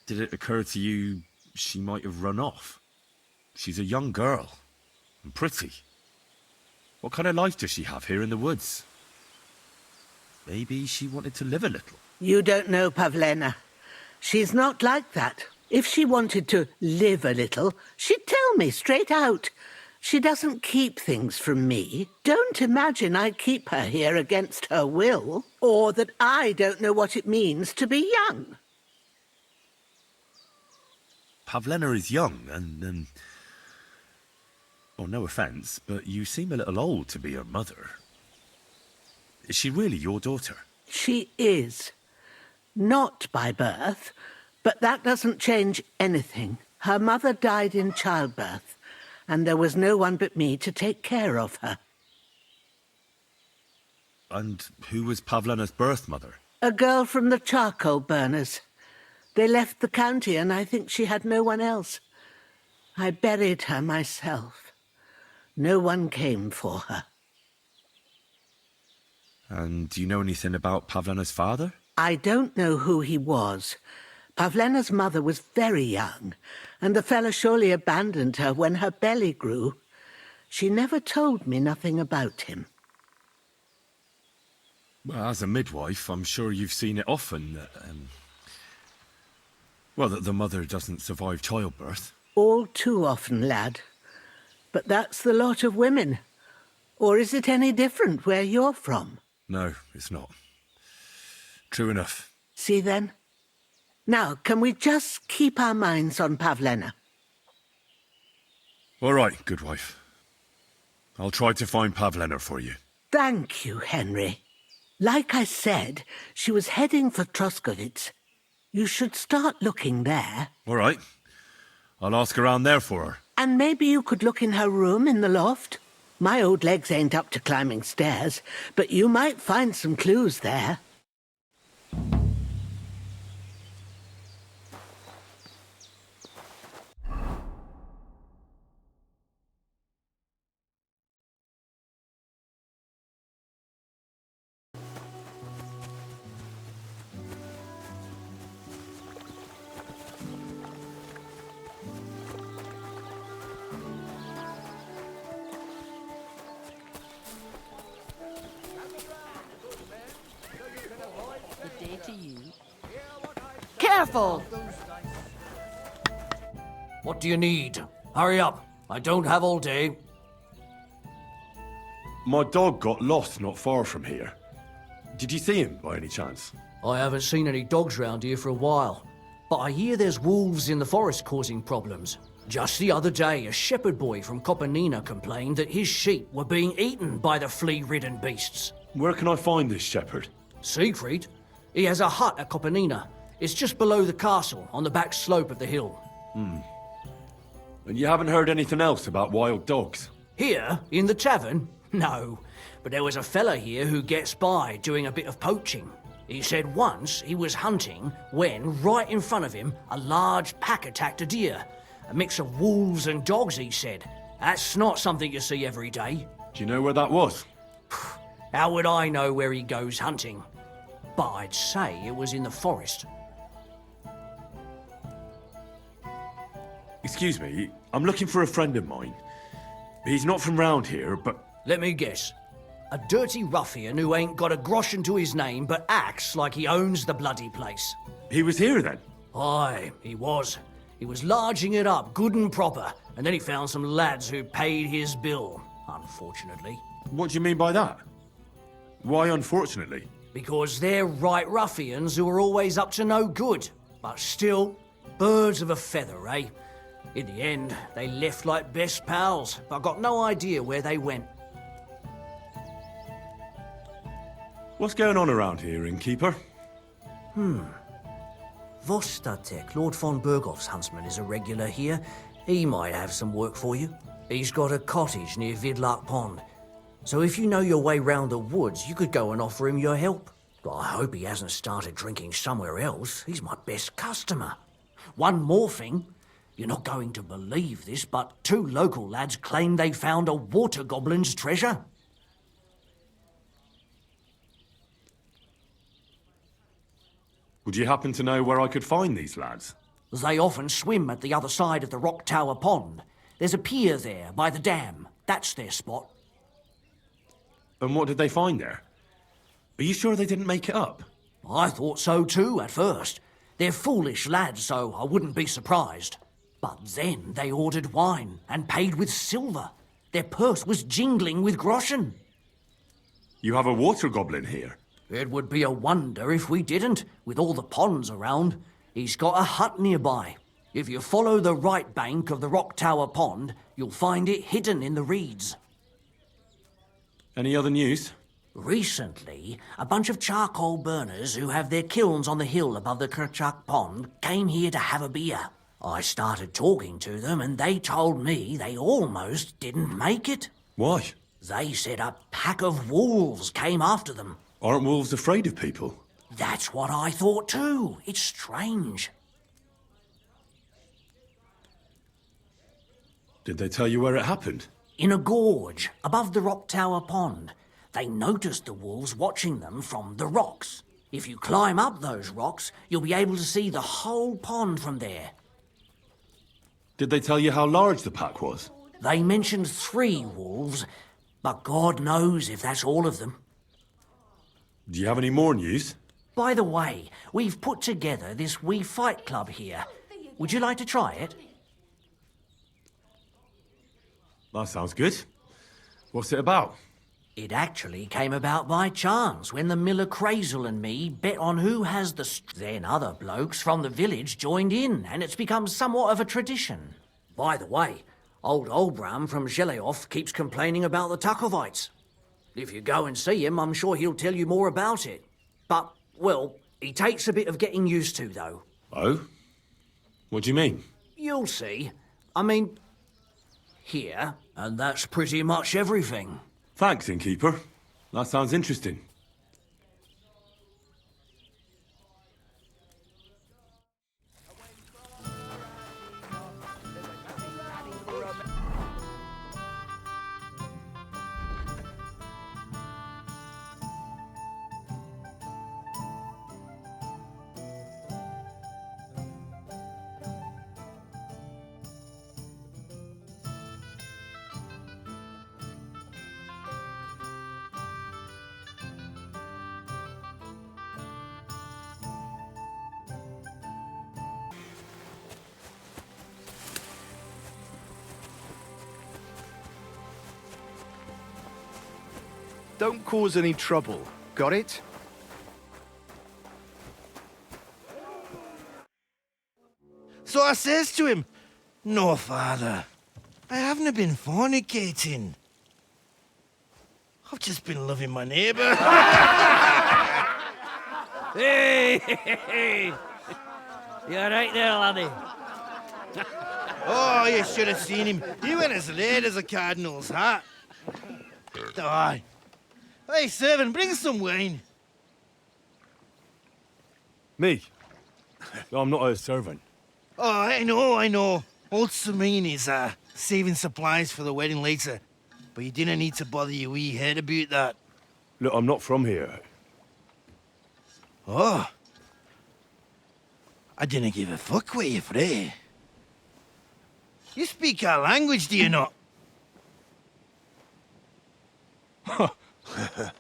Did it occur to you she might have run off? She's a young girl. And pretty. What kind of life does she have here in the woods? Maybe she wanted to live a little. You don't know Pavlena. She's not like that. If she wanted to live a little, she'd tell me straight out. She doesn't keep things from me. Don't imagine I keep her here against her will, or that I don't know what it means to be young. Pavlena is young, and, well, no offence, but you seem a little old to be her mother. Is she really your daughter? She is. Not by birth, but that doesn't change anything. Her mother died in childbirth, and there was no one but me to take care of her. And who was Pavlena's birth mother? A girl from the charcoal burners. They left the county, and I think she had no one else. I buried her myself. No one came for her. And do you know anything about Pavlena's father? I don't know who he was. Pavlena's mother was very young, and the fella surely abandoned her when her belly grew. She never told me nothing about him. Well, as a midwife, I'm sure you've seen it often well, that the mother doesn't survive childbirth. All too often, lad. But that's the lot of women. Or is it any different where you're from? No, it's not. True enough. See then? Now, can we just keep our minds on Pavlena? All right, good wife. I'll try to find Pavlena for you. Thank you, Henry. Like I said, she was heading for Troskovitz. You should start looking there. All right. I'll ask around there for her. And maybe you could look in her room in the loft. My old legs ain't up to climbing stairs, but you might find some clues there. Careful! What do you need? Hurry up. I don't have all day. My dog got lost not far from here. Did you see him by any chance? I haven't seen any dogs round here for a while, but I hear there's wolves in the forest causing problems. Just the other day, a shepherd boy from Kopanina complained that his sheep were being eaten by the flea-ridden beasts. Where can I find this shepherd? Siegfried? He has a hut at Kopanina. It's just below the castle, on the back slope of the hill. And you haven't heard anything else about wild dogs? Here, in the tavern? No. But there was a fella here who gets by doing a bit of poaching. He said once he was hunting when, right in front of him, a large pack attacked a deer. A mix of wolves and dogs, he said. That's not something you see every day. Do you know where that was? How would I know where he goes hunting? But I'd say it was in the forest. Excuse me, I'm looking for a friend of mine. He's not from round here, but... Let me guess. A dirty ruffian who ain't got a groschen to his name but acts like he owns the bloody place. He was here then? Aye, he was. He was larging it up good and proper, and then he found some lads who paid his bill, unfortunately. What do you mean by that? Why unfortunately? Because they're right ruffians who are always up to no good. But still, birds of a feather, eh? In the end, they left like best pals, but got no idea where they went. What's going on around here, innkeeper? Vostatek, Lord von Berghoff's huntsman, is a regular here. He might have some work for you. He's got a cottage near Vidlark Pond. So if you know your way round the woods, you could go and offer him your help. But I hope he hasn't started drinking somewhere else. He's my best customer. One more thing. You're not going to believe this, but 2 local lads claim they found a water goblin's treasure. Would you happen to know where I could find these lads? They often swim at the other side of the Rock Tower Pond. There's a pier there by the dam. That's their spot. And what did they find there? Are you sure they didn't make it up? I thought so too at first. They're foolish lads, so I wouldn't be surprised. But then they ordered wine and paid with silver. Their purse was jingling with groschen. You have a water goblin here? It would be a wonder if we didn't, with all the ponds around. He's got a hut nearby. If you follow the right bank of the Rock Tower Pond, you'll find it hidden in the reeds. Any other news? Recently, a bunch of charcoal burners who have their kilns on the hill above the Kerchak Pond came here to have a beer. I started talking to them and they told me they almost didn't make it. Why? They said a pack of wolves came after them. Aren't wolves afraid of people? That's what I thought too. It's strange. Did they tell you where it happened? In a gorge above the Rock Tower Pond. They noticed the wolves watching them from the rocks. If you climb up those rocks, you'll be able to see the whole pond from there. Did they tell you how large the pack was? They mentioned 3 wolves, but God knows if that's all of them. Do you have any more news? By the way, we've put together this wee fight club here. Would you like to try it? That sounds good. What's it about? It actually came about by chance when the Miller Crazel and me bet on who has the... Then other blokes from the village joined in, and it's become somewhat of a tradition. By the way, old Olbram from Zheleov keeps complaining about the Takovites. If you go and see him, I'm sure he'll tell you more about it. But, well, he takes a bit of getting used to, though. Oh? What do you mean? You'll see. I mean, here, and that's pretty much everything. Thanks, innkeeper. That sounds interesting. Don't cause any trouble. Got it? So I says to him, "No, father, I haven't been fornicating. I've just been loving my neighbour." Hey! You alright there, laddie? Oh, you should have seen him. He went as late as a cardinal's hat. Aye. Hey, servant, bring some wine. Me? I'm not a servant. Oh, I know. Old Samine is saving supplies for the wedding later. But you didn't need to bother your wee head about that. Look, I'm not from here. Oh. I didn't give a fuck what you pray. You speak our language, do you not?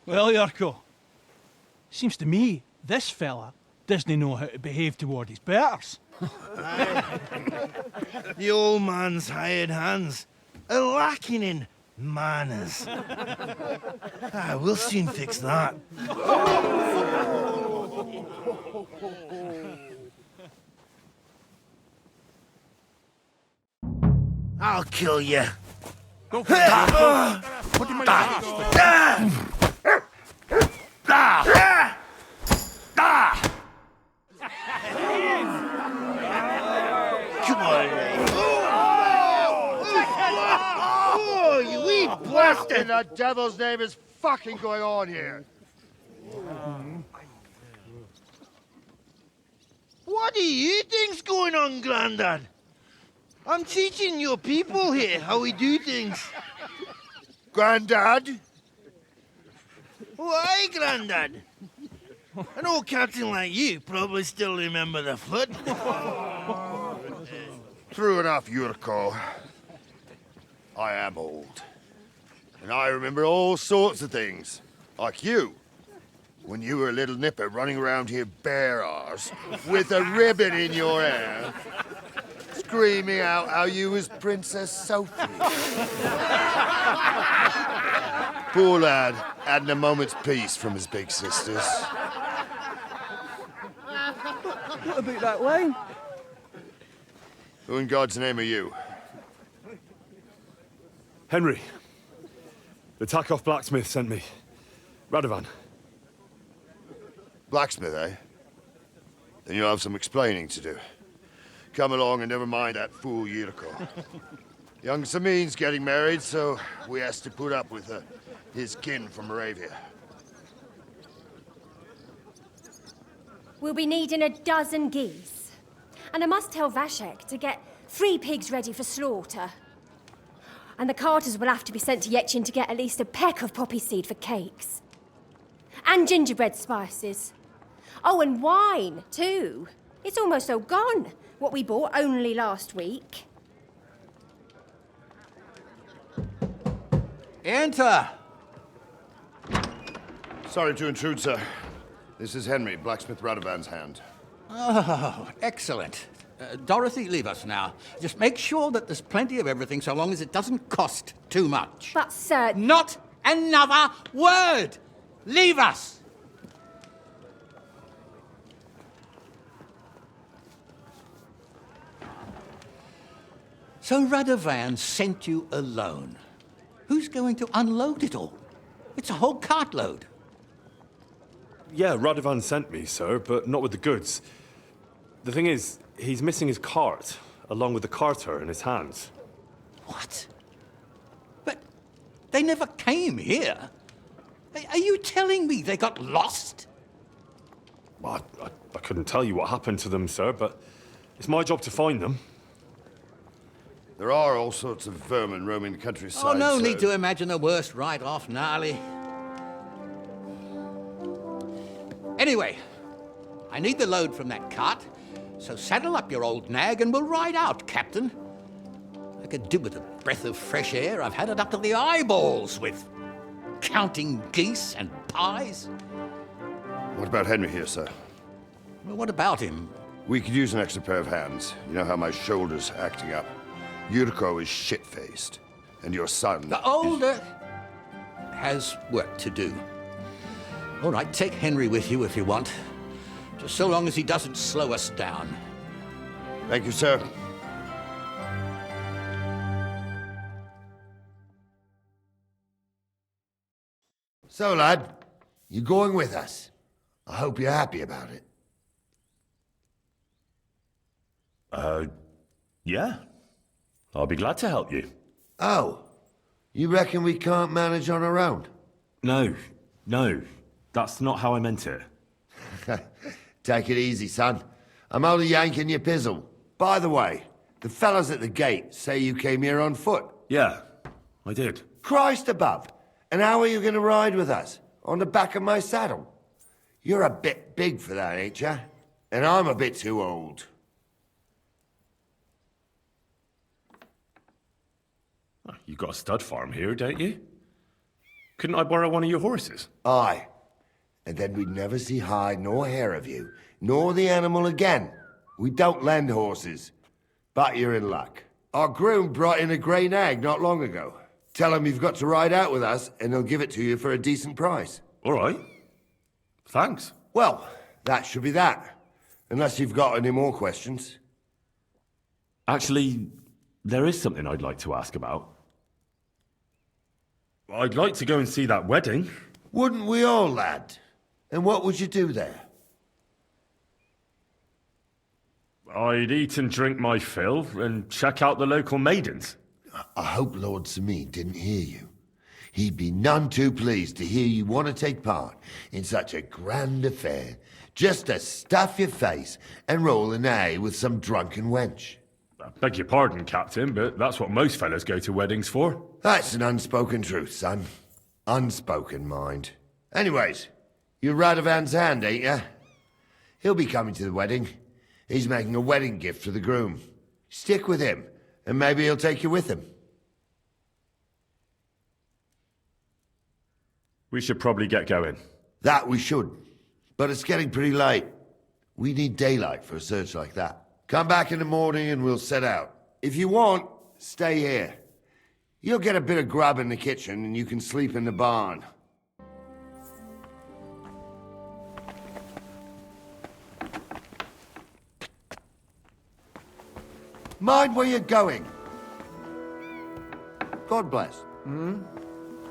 Well, Yarko, seems to me this fella doesn't know how to behave toward his betters. The old man's hired hands are lacking in manners. We'll soon fix that. I'll kill you. Go for it. Put him in the house. Come on, oh, you wee What bastard! in the devil's name is fucking going on here? What do you think's going on, Grandad? I'm teaching your people here how we do things. Grandad? Why, Grandad? An old captain like you probably still remember the flood. True enough, Yurko. I am old. And I remember all sorts of things. Like you. When you were a little nipper running around here bare arse, with a ribbon in your hair, screaming out how you was Princess Sophie. Poor lad, hadn't a moment's peace from his big sisters. What about that wine? Who in God's name are you? Henry. The Takeoff blacksmith sent me. Radovan. Blacksmith, eh? Then you'll have some explaining to do. Come along and never mind that fool Yurko. Young Samin's getting married, so we has to put up with his kin from Moravia. We'll be needing a dozen geese. And I must tell Vashek to get 3 pigs ready for slaughter. And the carters will have to be sent to Yetchin to get at least a peck of poppy seed for cakes. And gingerbread spices. Oh, and wine, too. It's almost all gone, what we bought only last week. Enter! Sorry to intrude, sir. This is Henry, Blacksmith Radovan's hand. Oh, excellent. Dorothy, leave us now. Just make sure that there's plenty of everything so long as it doesn't cost too much. But, sir... Not another word! Leave us! So Radovan sent you alone. Who's going to unload it all? It's a whole cartload. Yeah, Radovan sent me, sir, but not with the goods. The thing is, he's missing his cart, along with the carter in his hands. What? But they never came here. Are you telling me they got lost? Well, I couldn't tell you what happened to them, sir, but it's my job to find them. There are all sorts of vermin roaming the countryside. Oh, no sir. need to imagine the worst right off, gnarly. Anyway, I need the load from that cart, so saddle up your old nag and we'll ride out, Captain. I could do with a breath of fresh air. I've had it up to the eyeballs with counting geese and pies. What about Henry here, sir? Well, what about him? We could use an extra pair of hands. You know how my shoulder's acting up. Yurko is shit-faced, and your son... The older has work to do. All right, take Henry with you if you want. Just so long as he doesn't slow us down. Thank you, sir. So, lad, you going with us? I hope you're happy about it. Yeah. I'll be glad to help you. Oh, you reckon we can't manage on our own? No. That's not how I meant it. Take it easy, son. I'm only yanking your pizzle. By the way, the fellas at the gate say you came here on foot. Yeah, I did. Christ above! And how are you going to ride with us? On the back of my saddle? You're a bit big for that, ain't ya? And I'm a bit too old. You've got a stud farm here, don't you? Couldn't I borrow one of your horses? Aye. And then we'd never see hide nor hair of you, nor the animal again. We don't lend horses. But you're in luck. Our groom brought in a grey nag not long ago. Tell him you've got to ride out with us, and he'll give it to you for a decent price. All right. Thanks. Well, that should be that. Unless you've got any more questions. Actually, there is something I'd like to ask about. I'd like to go and see that wedding. Wouldn't we all, lad? And what would you do there? I'd eat and drink my fill and check out the local maidens. I hope Lord Samin didn't hear you. He'd be none too pleased to hear you want to take part in such a grand affair, just to stuff your face and roll an A with some drunken wench. I beg your pardon, Captain, but that's what most fellas go to weddings for. That's an unspoken truth, son. Unspoken, mind. Anyways, you're Radovan's hand, ain't ya? He'll be coming to the wedding. He's making a wedding gift for the groom. Stick with him, and maybe he'll take you with him. We should probably get going. That we should. But it's getting pretty late. We need daylight for a search like that. Come back in the morning and we'll set out. If you want, stay here. You'll get a bit of grub in the kitchen and you can sleep in the barn. Mind where you're going. God bless.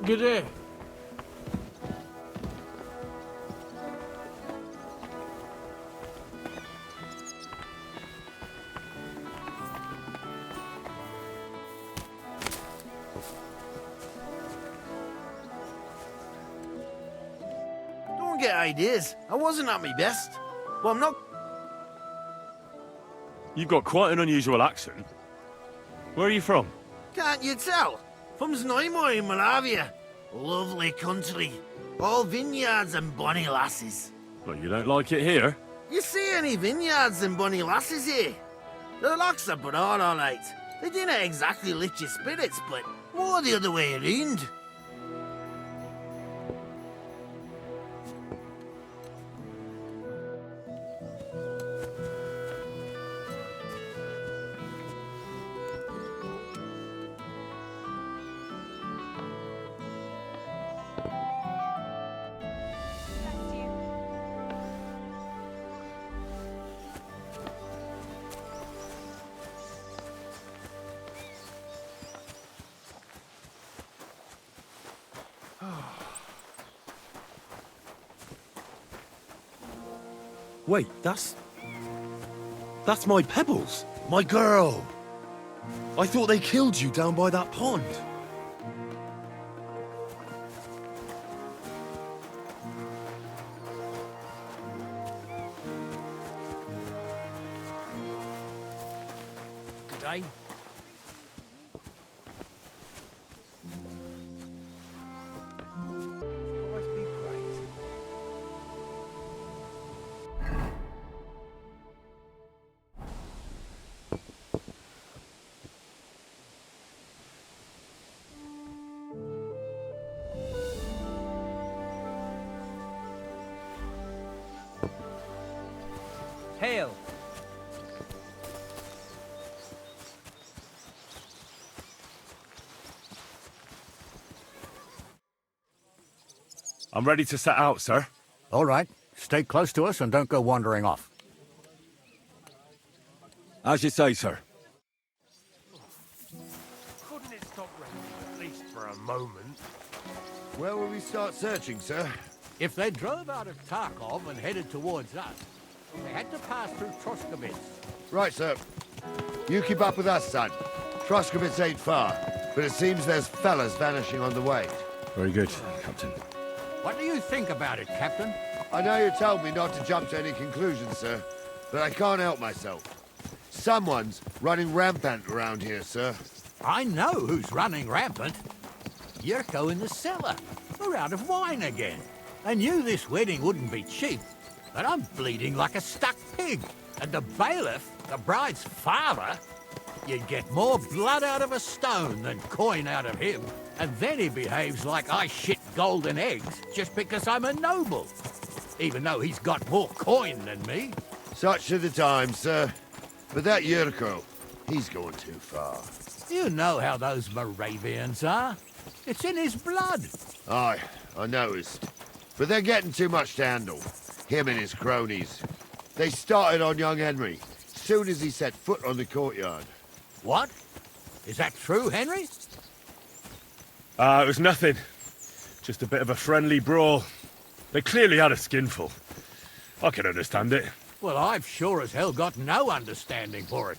Good day. Don't get ideas. I wasn't at my best. Well, I'm not. You've got quite an unusual accent. Where are you from? Can't you tell? From Znojmo in Moravia. Lovely country. All vineyards and bonny lasses. Well, you don't like it here? You see any vineyards and bonny lasses here? The locks are broad, all right. They didn't exactly lift your spirits, but more the other way around. Wait, that's my Pebbles. My girl. I thought they killed you down by that pond. Good day. Hail. I'm ready to set out, sir. All right. Stay close to us and don't go wandering off. As you say, sir. Couldn't it stop raining at least for a moment? Where will we start searching, sir? If they drove out of Tarkov and headed towards us, they had to pass through Troskovitz. Right, sir. You keep up with us, son. Troskovitz ain't far, but it seems there's fellas vanishing on the way. Very good, Captain. What do you think about it, Captain? I know you told me not to jump to any conclusions, sir, but I can't help myself. Someone's running rampant around here, sir. I know who's running rampant. Yurko in the cellar. We're out of wine again. I knew this wedding wouldn't be cheap, but I'm bleeding like a stuck pig. And the bailiff, the bride's father, you'd get more blood out of a stone than coin out of him. And then he behaves like I shit golden eggs just because I'm a noble. Even though he's got more coin than me. Such are the times, sir. But that Yurko, he's going too far. You know how those Moravians are. It's in his blood. Aye, I noticed. But they're getting too much to handle. Him and his cronies. They started on young Henry, soon as he set foot on the courtyard. What? Is that true, Henry? It was nothing. Just a bit of a friendly brawl. They clearly had a skinful. I can understand it. Well, I've sure as hell got no understanding for it.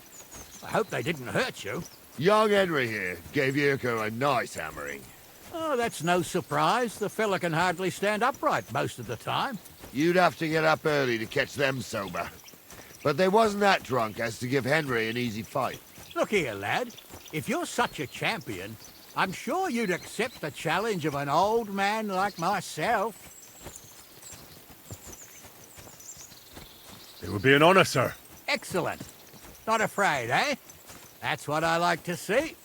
I hope they didn't hurt you. Young Henry here gave Yurko a nice hammering. Oh, that's no surprise. The fella can hardly stand upright most of the time. You'd have to get up early to catch them sober. But they wasn't that drunk as to give Henry an easy fight. Look here, lad. If you're such a champion, I'm sure you'd accept the challenge of an old man like myself. It would be an honor, sir. Excellent. Not afraid, eh? That's what I like to see.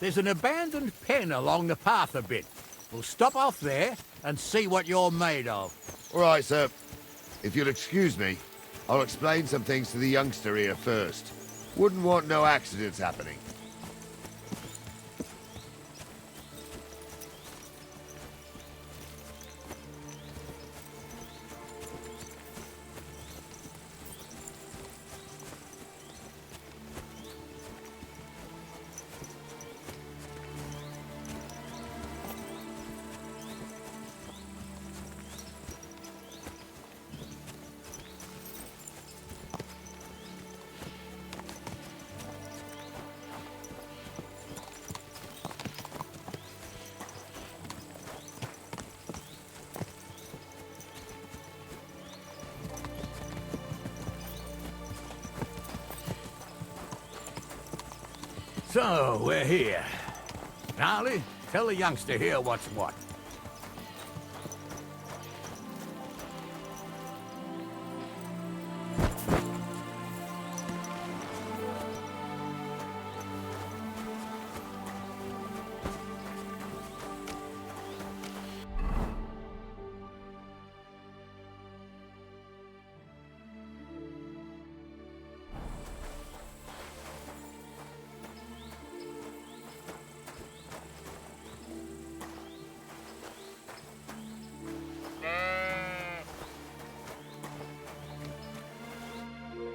There's an abandoned pen along the path a bit. We'll stop off there and see what you're made of. All right, sir. If you'll excuse me, I'll explain some things to the youngster here first. Wouldn't want no accidents happening. So, we're here. Gnarly, tell the youngster here what's what.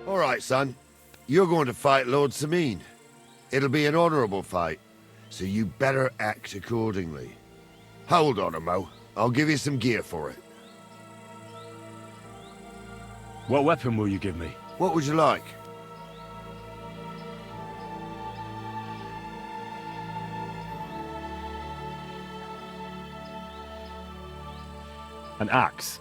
All right, son. You're going to fight Lord Sameen. It'll be an honorable fight, so you better act accordingly. Hold on, Mo. I'll give you some gear for it. What weapon will you give me? What would you like? An axe.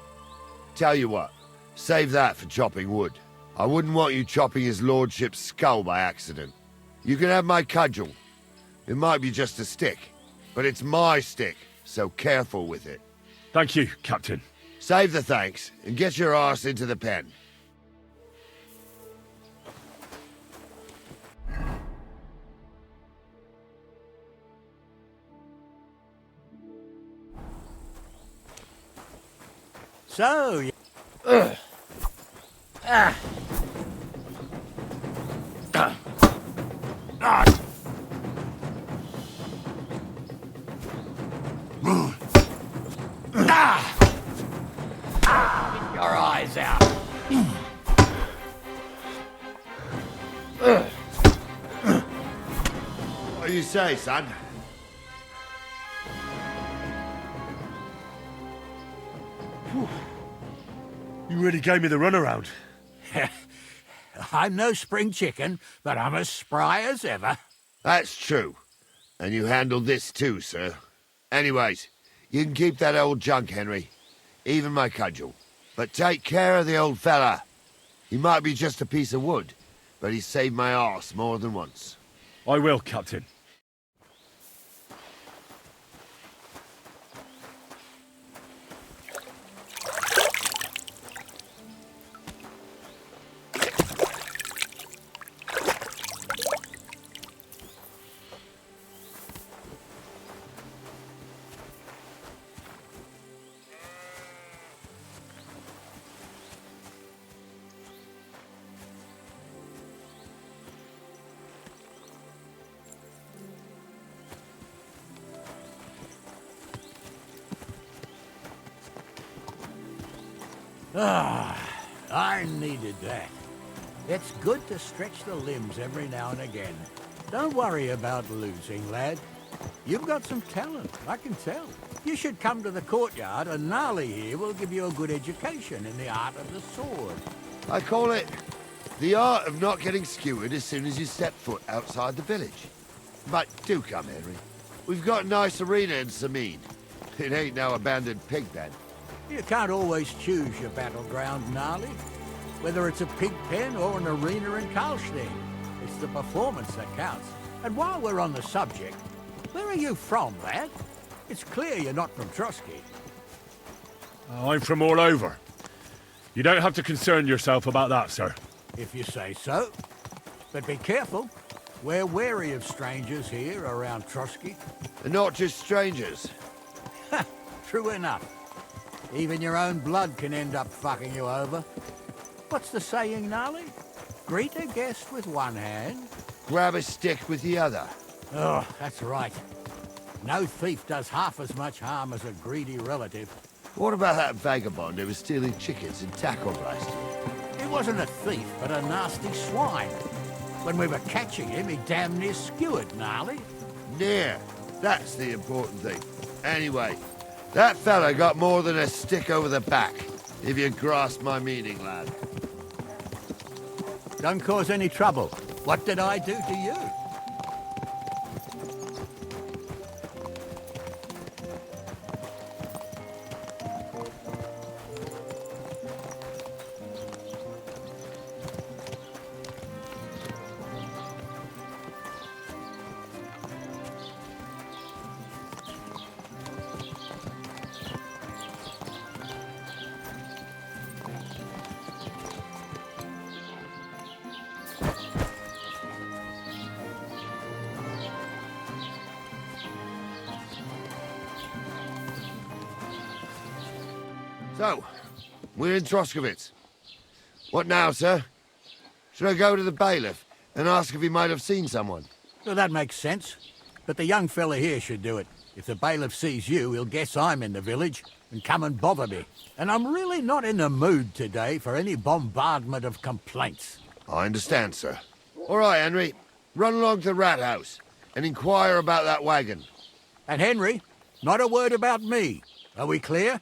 Tell you what, save that for chopping wood. I wouldn't want you chopping his lordship's skull by accident. You can have my cudgel. It might be just a stick, but it's my stick, so careful with it. Thank you, Captain. Save the thanks, and get your arse into the pen. So, you... Ah. Get your eyes out. What do you say, son? You really gave me the runaround. I'm no spring chicken, but I'm as spry as ever. That's true. And you handled this too, sir. Anyways, you can keep that old junk, Henry. Even my cudgel. But take care of the old fella. He might be just a piece of wood, but he saved my arse more than once. I will, Captain. Ah, I needed that. It's good to stretch the limbs every now and again. Don't worry about losing, lad. You've got some talent, I can tell. You should come to the courtyard, and Gnarly here will give you a good education in the art of the sword. I call it the art of not getting skewered as soon as you step foot outside the village. But do come, Henry. We've got a nice arena in Sameen. It ain't no abandoned pig pen. You can't always choose your battleground, Gnarly. Whether it's a pig pen or an arena in Karlstein, it's the performance that counts. And while we're on the subject, where are you from, lad? It's clear you're not from Trotsky. I'm from all over. You don't have to concern yourself about that, sir. If you say so. But be careful. We're wary of strangers here around Trotsky. And not just strangers. True enough. Even your own blood can end up fucking you over. What's the saying, Gnarly? Greet a guest with one hand. Grab a stick with the other. Oh, that's right. No thief does half as much harm as a greedy relative. What about that vagabond who was stealing chickens in Tackle Blast? He wasn't a thief, but a nasty swine. When we were catching him, he damn near skewered, Gnarly. Near. That's the important thing. Anyway, that fella got more than a stick over the back, if you grasp my meaning, lad. Don't cause any trouble. What did I do to you? So, we're in Troskovitz. What now, sir? Should I go to the bailiff and ask if he might have seen someone? Well, that makes sense. But the young fella here should do it. If the bailiff sees you, he'll guess I'm in the village and come and bother me. And I'm really not in the mood today for any bombardment of complaints. I understand, sir. All right, Henry. Run along to the rat house and inquire about that wagon. And Henry, not a word about me. Are we clear?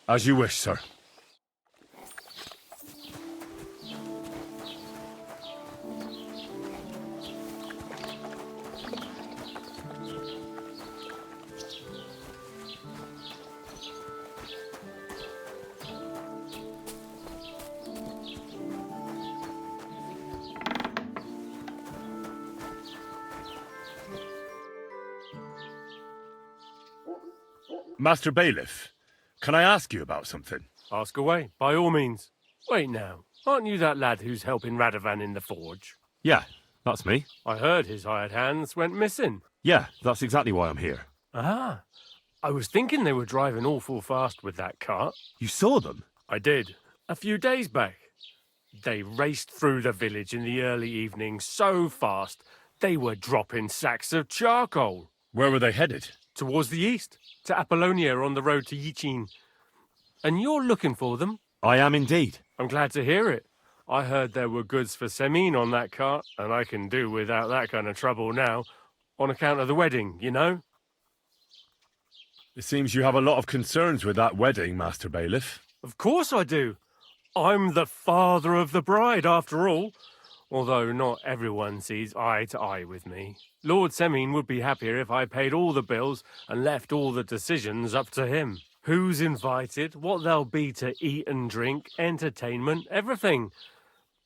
As you wish, sir. Master Bailiff, can I ask you about something? Ask away, by all means. Wait now, aren't you that lad who's helping Radovan in the forge? Yeah, that's me. I heard his hired hands went missing. Yeah, that's exactly why I'm here. Ah, I was thinking they were driving awful fast with that cart. You saw them? I did, a few days back. They raced through the village in the early evening so fast, they were dropping sacks of charcoal. Where were they headed? Towards the east, to Apollonia on the road to Yichin. And you're looking for them? I am indeed. I'm glad to hear it. I heard there were goods for Semin on that cart, and I can do without that kind of trouble now, on account of the wedding, you know? It seems you have a lot of concerns with that wedding, Master Bailiff. Of course I do. I'm the father of the bride, after all. Although not everyone sees eye to eye with me. Lord Semin would be happier if I paid all the bills and left all the decisions up to him. Who's invited, what there'll be to eat and drink, entertainment, everything.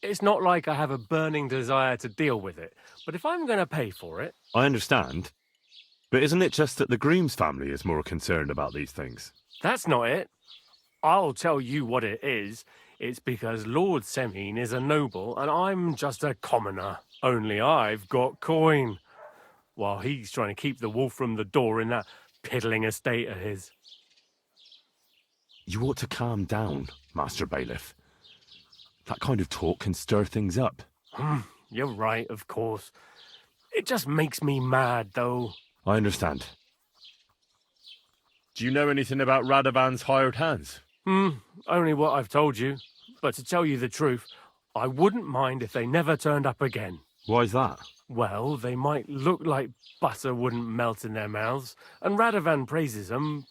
It's not like I have a burning desire to deal with it, but if I'm going to pay for it... I understand. But isn't it just that the groom's family is more concerned about these things? That's not it. I'll tell you what it is. It's because Lord Semin is a noble and I'm just a commoner. Only I've got coin. While he's trying to keep the wolf from the door in that piddling estate of his. You ought to calm down, Master Bailiff. That kind of talk can stir things up. You're right, of course. It just makes me mad, though. I understand. Do you know anything about Radovan's hired hands? Only what I've told you. But to tell you the truth, I wouldn't mind if they never turned up again. Why's that? Well, they might look like butter wouldn't melt in their mouths, and Radovan praises them,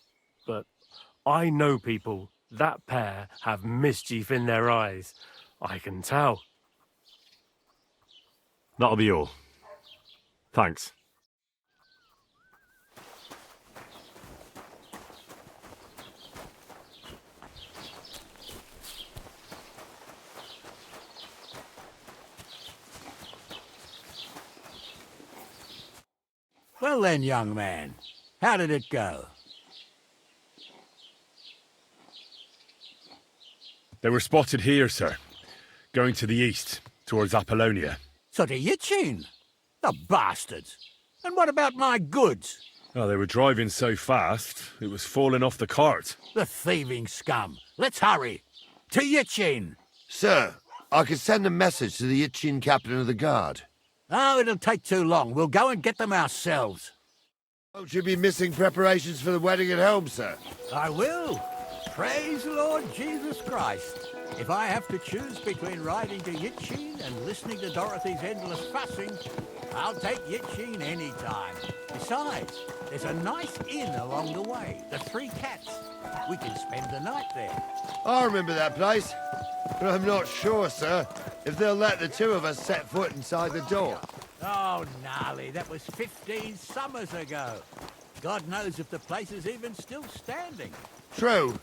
but I know people. That pair have mischief in their eyes. I can tell. That'll be all. Thanks. Well then, young man, how did it go? They were spotted here, sir. Going to the east, towards Apollonia. So to Yichin? The bastards! And what about my goods? Oh, they were driving so fast, it was falling off the cart. The thieving scum! Let's hurry! To Yichin! Sir, I could send a message to the Yichin captain of the guard. Oh, it'll take too long. We'll go and get them ourselves. Won't you be missing preparations for the wedding at home, sir? I will. Praise the Lord Jesus Christ. If I have to choose between riding to Yichin and listening to Dorothy's endless fussing, I'll take Yichin any time. Besides, there's a nice inn along the way, the Three Cats. We can spend the night there. I remember that place, but I'm not sure, sir, if they'll let the two of us set foot inside the door. Oh, gnarly, that was 15 summers ago. God knows if the place is even still standing. True.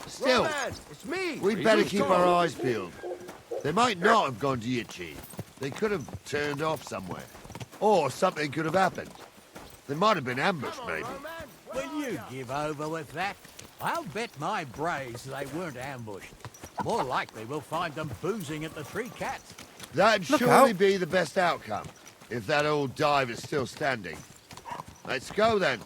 Still, Roman, it's me. we'd better keep our eyes peeled. They might not have gone to Yichin. They could have turned off somewhere. Or something could have happened. They might have been ambushed, maybe. Will you give over with that? I'll bet my braves they weren't ambushed. More likely we'll find them boozing at the Three Cats. That'd surely be the best outcome, if that old dive is still standing. Let's go, then.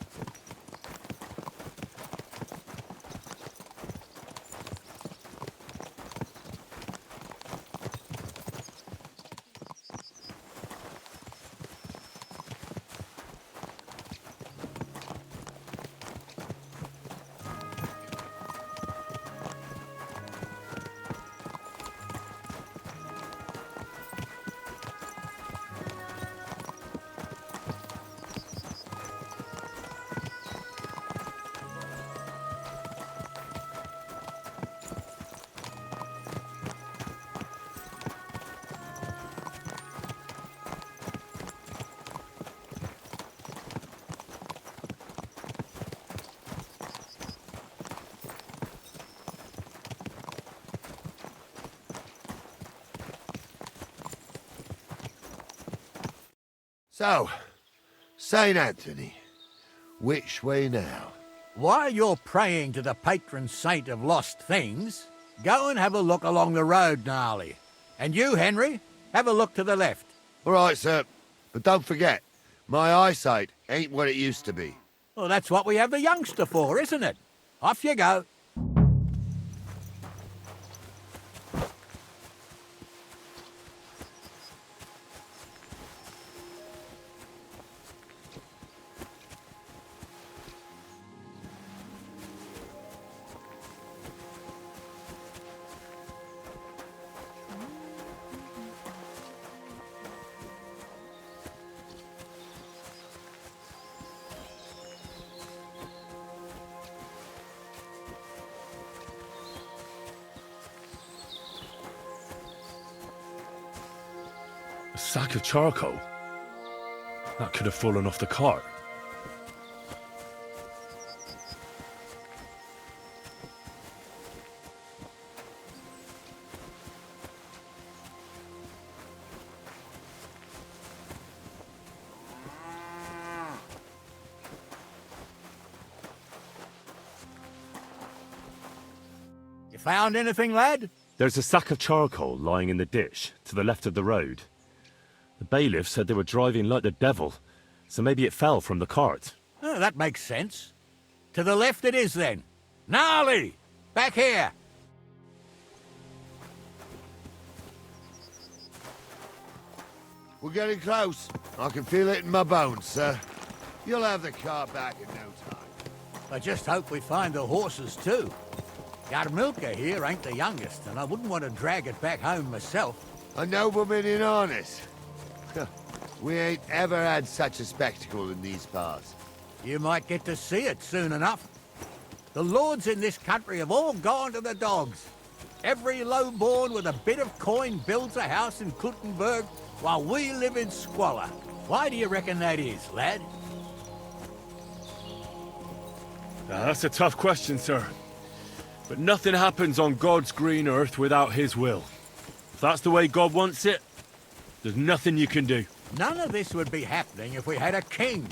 So, St. Anthony, which way now? While you're praying to the patron saint of lost things, go and have a look along the road, Gnarly. And you, Henry, have a look to the left. All right, sir. But don't forget, my eyesight ain't what it used to be. Well, that's what we have the youngster for, isn't it? Off you go. A sack of charcoal? That could have fallen off the cart. You found anything, lad? There's a sack of charcoal lying in the ditch to the left of the road. The bailiff said they were driving like the devil, so maybe it fell from the cart. Oh, that makes sense. To the left it is, then. Gnarly! Back here! We're getting close. I can feel it in my bones, sir. You'll have the car back in no time. I just hope we find the horses, too. Yarmilka here ain't the youngest, and I wouldn't want to drag it back home myself. A nobleman in harness. We ain't ever had such a spectacle in these parts. You might get to see it soon enough. The lords in this country have all gone to the dogs. Every lowborn with a bit of coin builds a house in Kuttenberg while we live in squalor. Why do you reckon that is, lad? That's a tough question, sir. But nothing happens on God's green earth without his will. If that's the way God wants it, there's nothing you can do. None of this would be happening if we had a king.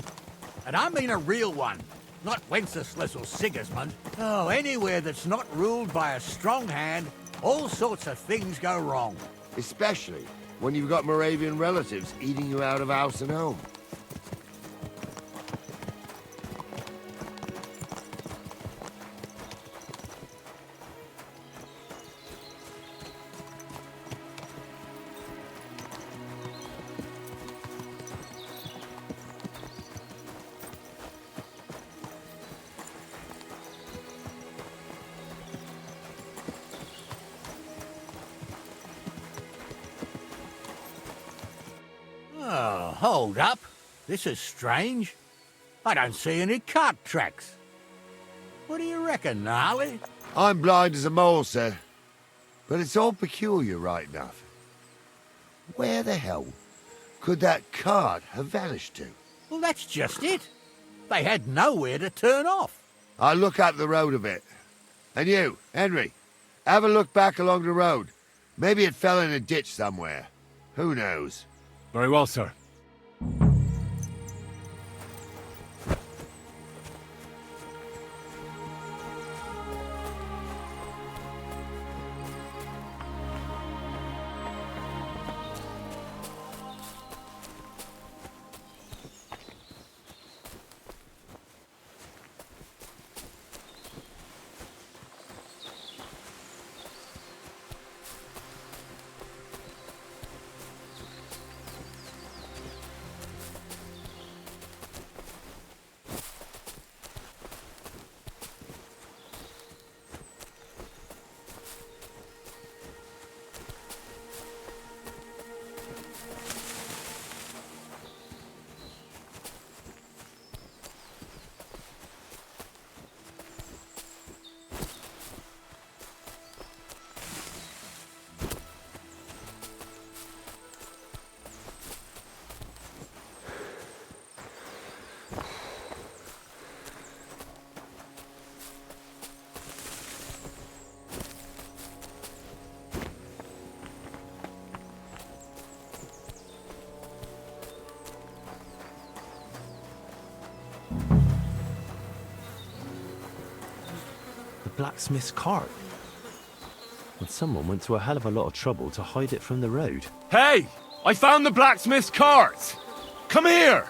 And I mean a real one, not Wenceslas or Sigismund. Oh, anywhere that's not ruled by a strong hand, all sorts of things go wrong. Especially when you've got Moravian relatives eating you out of house and home. Oh, hold up. This is strange. I don't see any cart tracks. What do you reckon, Gnarly? I'm blind as a mole, sir. But it's all peculiar right enough. Where the hell could that cart have vanished to? Well, that's just it. They had nowhere to turn off. I'll look up the road a bit. And you, Henry, have a look back along the road. Maybe it fell in a ditch somewhere. Who knows? Very well, sir. blacksmith's cart. And someone went to a hell of a lot of trouble to hide it from the road. Hey! I found the blacksmith's cart! Come here!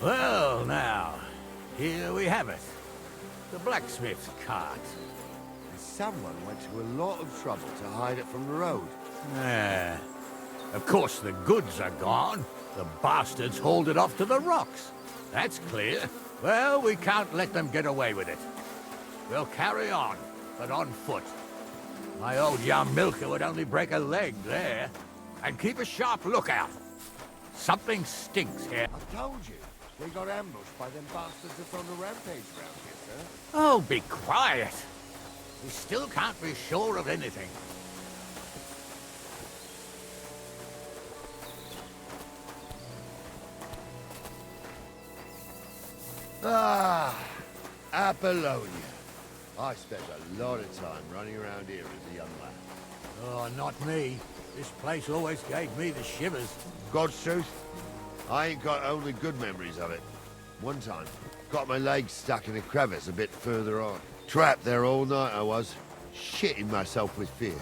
Well, now, here we have it. The blacksmith's cart. Someone went to a lot of trouble to hide it from the road. Ah, of course the goods are gone. The bastards hauled it off to the rocks. That's clear. Well, we can't let them get away with it. We'll carry on, but on foot. My old young milker would only break a leg there. And keep a sharp lookout. Something stinks here. I told you. They got ambushed by them bastards that's on the rampage round here, sir. Oh, be quiet. We still can't be sure of anything. Ah, Apollonia. I spent a lot of time running around here as a young lad. Oh, not me. This place always gave me the shivers. God's truth, I ain't got only good memories of it. One time, got my leg stuck in a crevice a bit further on. Trapped there all night I was, shitting myself with fear.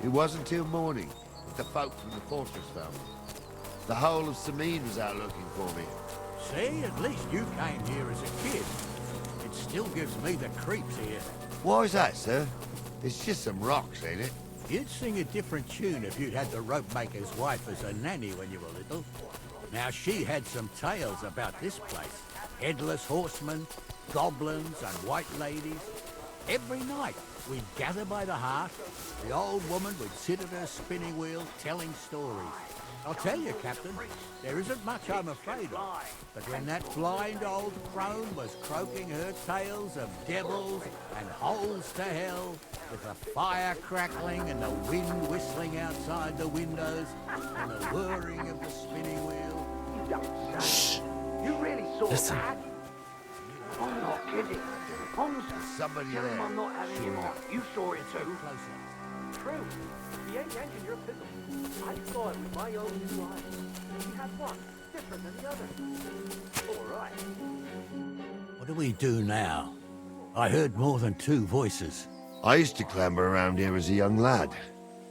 It wasn't till morning that the folk from the fortress found me. The whole of Sameen was out looking for me. See, at least you came here as a kid. It still gives me the creeps here. Why is that, sir? It's just some rocks, ain't it? You'd sing a different tune if you'd had the rope maker's wife as a nanny when you were little. Now, she had some tales about this place. Headless horsemen, goblins, and white ladies. Every night, we'd gather by the hearth. The old woman would sit at her spinning wheel telling stories. I'll tell you, Captain, there isn't much I'm afraid of. But when that blind old crone was croaking her tales of devils and holes to hell, with the fire crackling and the wind whistling outside the windows, and the whirring of the spinning wheel... Shh! You really saw Listen. that? I'm not kidding. There's somebody there. I'm not having him on. You saw it too. True. He ain't yanking your fiddle. I saw it with my own two eyes. He had one different than the other. All right. What do we do now? I heard more than two voices. I used to clamber around here as a young lad.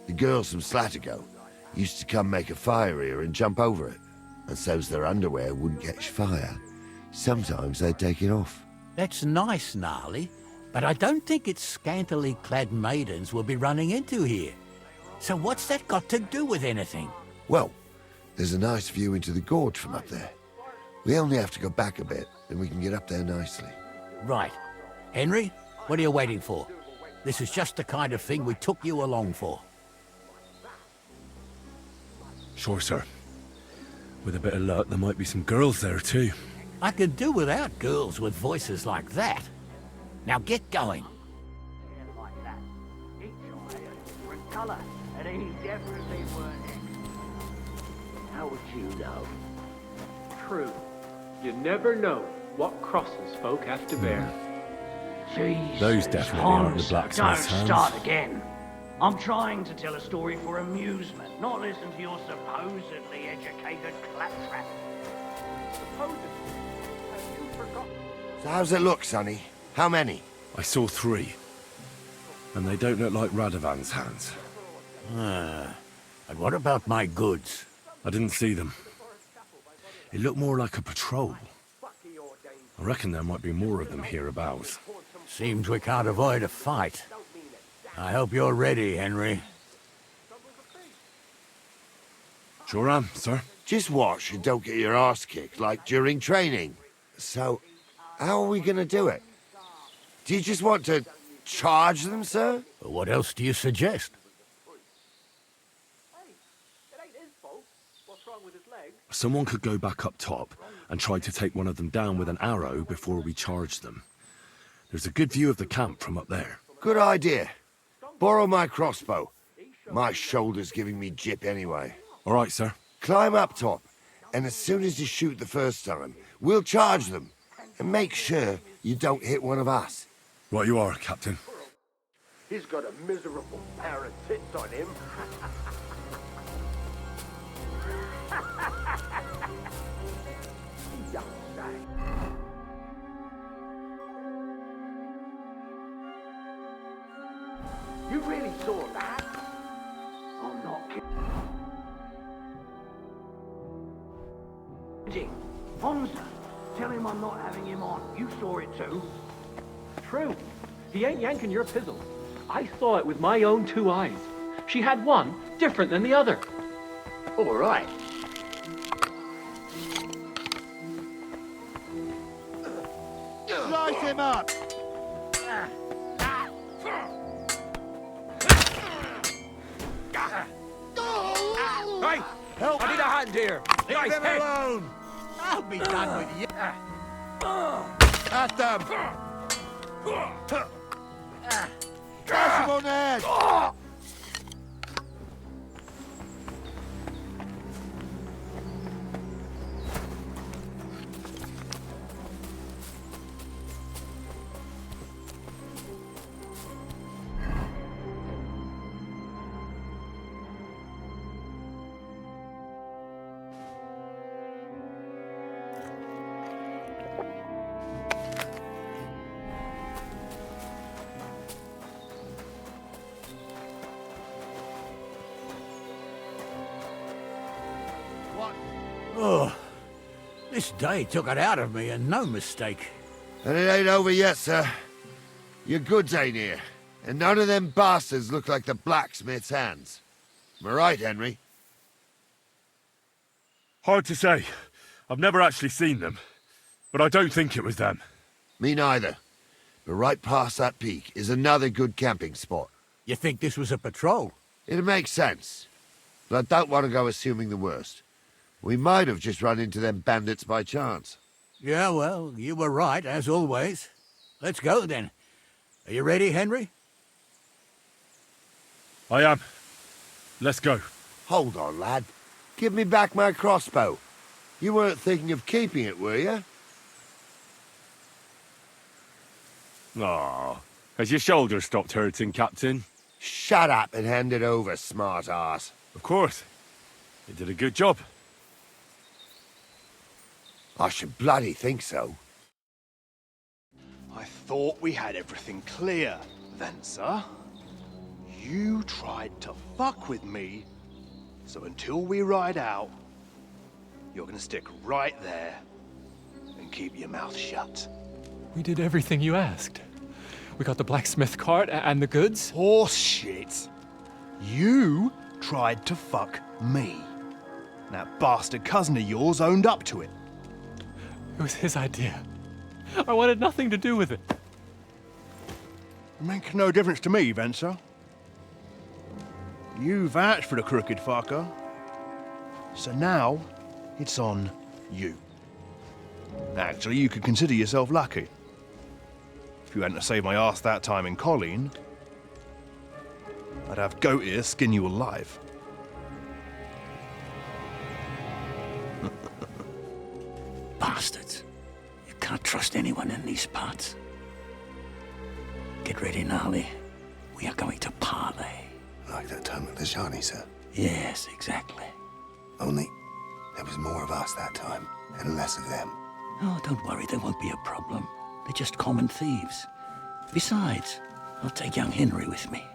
The girls from Slatigo used to come make a fire here and jump over it. And so's their underwear wouldn't catch fire. Sometimes they'd take it off. That's nice, Gnarly, but I don't think it's scantily clad maidens we'll be running into here. So what's that got to do with anything? Well, there's a nice view into the gorge from up there. We only have to go back a bit, and we can get up there nicely. Right. Henry, what are you waiting for? This is just the kind of thing we took you along for. Sure, sir. With a bit of luck, there might be some girls there, too. I could do without girls with voices like that. Now get going. Like that. Each eye a different colour, and he definitely weren't it. How would you know? True. You never know what crosses folk have to bear. Jesus, Those definitely aren't the Holmes, blacksmith's don't hands. start again. I'm trying to tell a story for amusement, not listen to your supposedly educated claptrap. Supposedly? Have you forgotten? So how's it look, Sonny? How many? I saw 3. And they don't look like Radovan's hands. And what about my goods? I didn't see them. It looked more like a patrol. I reckon there might be more of them hereabouts. Seems we can't avoid a fight. I hope you're ready, Henry. Sure am, sir. Just watch and don't get your arse kicked like during training. So, how are we gonna do it? Do you just want to charge them, sir? What else do you suggest? Hey, it ain't his fault. What's wrong with his leg? Someone could go back up top and try to take one of them down with an arrow before we charge them. There's a good view of the camp from up there. Good idea. Borrow my crossbow. My shoulder's giving me jip anyway. All right, sir. Climb up top, and as soon as you shoot the first time, we'll charge them. And make sure you don't hit one of us. Right you are, Captain. He's got a miserable pair of tits on him. Young thing. You really saw that? I'm not kidding. Fonza, tell him I'm not having him on. You saw it too. True. He ain't yanking your pizzle. I saw it with my own 2 eyes. She had one different than the other. All right. Slice him up! Hey! Help! I need a hand here! Leave him alone! I'll be done with you. At them! Crash him on the head! Oh, this day took it out of me, and no mistake. And it ain't over yet, sir. Your goods ain't here. And none of them bastards look like the blacksmith's hands. Am I right, Henry? Hard to say. I've never actually seen them. But I don't think it was them. Me neither. But right past that peak is another good camping spot. You think this was a patrol? It makes sense. But I don't want to go assuming the worst. We might have just run into them bandits by chance. Yeah, well, you were right, as always. Let's go, then. Are you ready, Henry? I am. Let's go. Hold on, lad. Give me back my crossbow. You weren't thinking of keeping it, were you? Aw. Has your shoulder stopped hurting, Captain? Shut up and hand it over, smart ass. Of course. You did a good job. I should bloody think so. I thought we had everything clear, then, sir. You tried to fuck with me, so until we ride out, you're gonna stick right there and keep your mouth shut. We did everything you asked. We got the blacksmith cart and the goods. Horse shit. You tried to fuck me. That bastard cousin of yours owned up to it. It was his idea. I wanted nothing to do with it. It makes no difference to me, Venser. You vouched for the crooked fucker. So now, it's on you. Actually, you could consider yourself lucky. If you hadn't saved my ass that time in Colleen, I'd have goat ear skin you alive. Bastards. You can't trust anyone in these parts. Get ready, Gnarly. We are going to parley. Like that time at the Shani, sir? Yes, exactly. Only there was more of us that time, and less of them. Oh, don't worry, there won't be a problem. They're just common thieves. Besides, I'll take young Henry with me.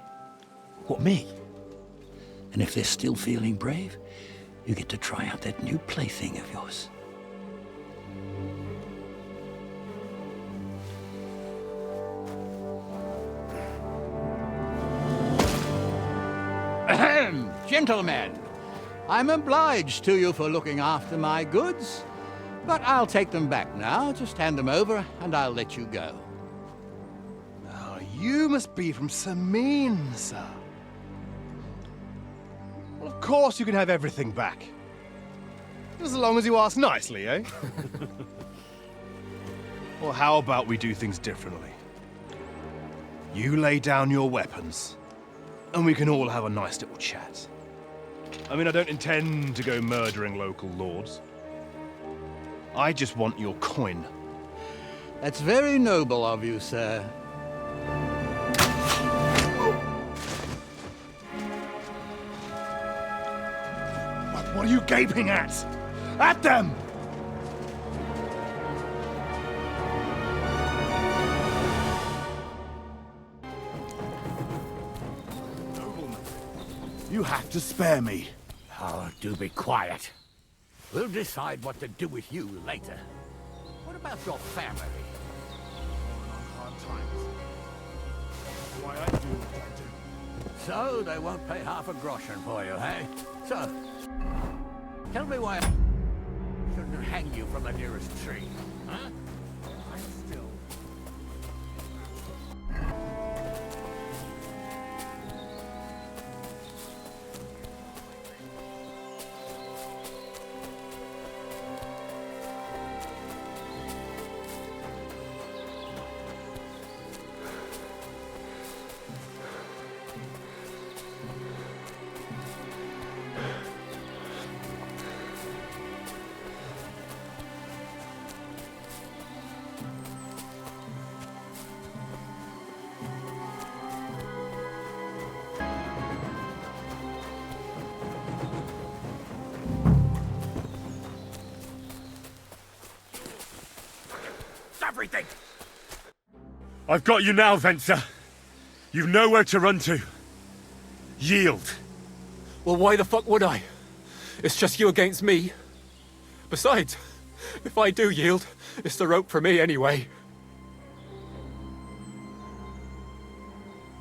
What, me? And if they're still feeling brave, you get to try out that new plaything of yours. Ahem, gentlemen, I'm obliged to you for looking after my goods, but I'll take them back now. Just hand them over, and I'll let you go. Oh, you must be from Samin, sir. Well, of course you can have everything back. As long as you ask nicely, eh? Well, how about we do things differently? You lay down your weapons, and we can all have a nice little chat. I mean, I don't intend to go murdering local lords. I just want your coin. That's very noble of you, sir. What are you gaping at? At them! Nobleman, you have to spare me. Oh, do be quiet. We'll decide what to do with you later. What about your family? Hard times. Why I do what I do. So they won't pay half a groschen for you, eh? So, tell me why I shouldn't hang you from the nearest tree, huh? I'm still... Everything! I've got you now, Venser. You've nowhere to run to. Yield. Well, why the fuck would I? It's just you against me. Besides, if I do yield, it's the rope for me anyway.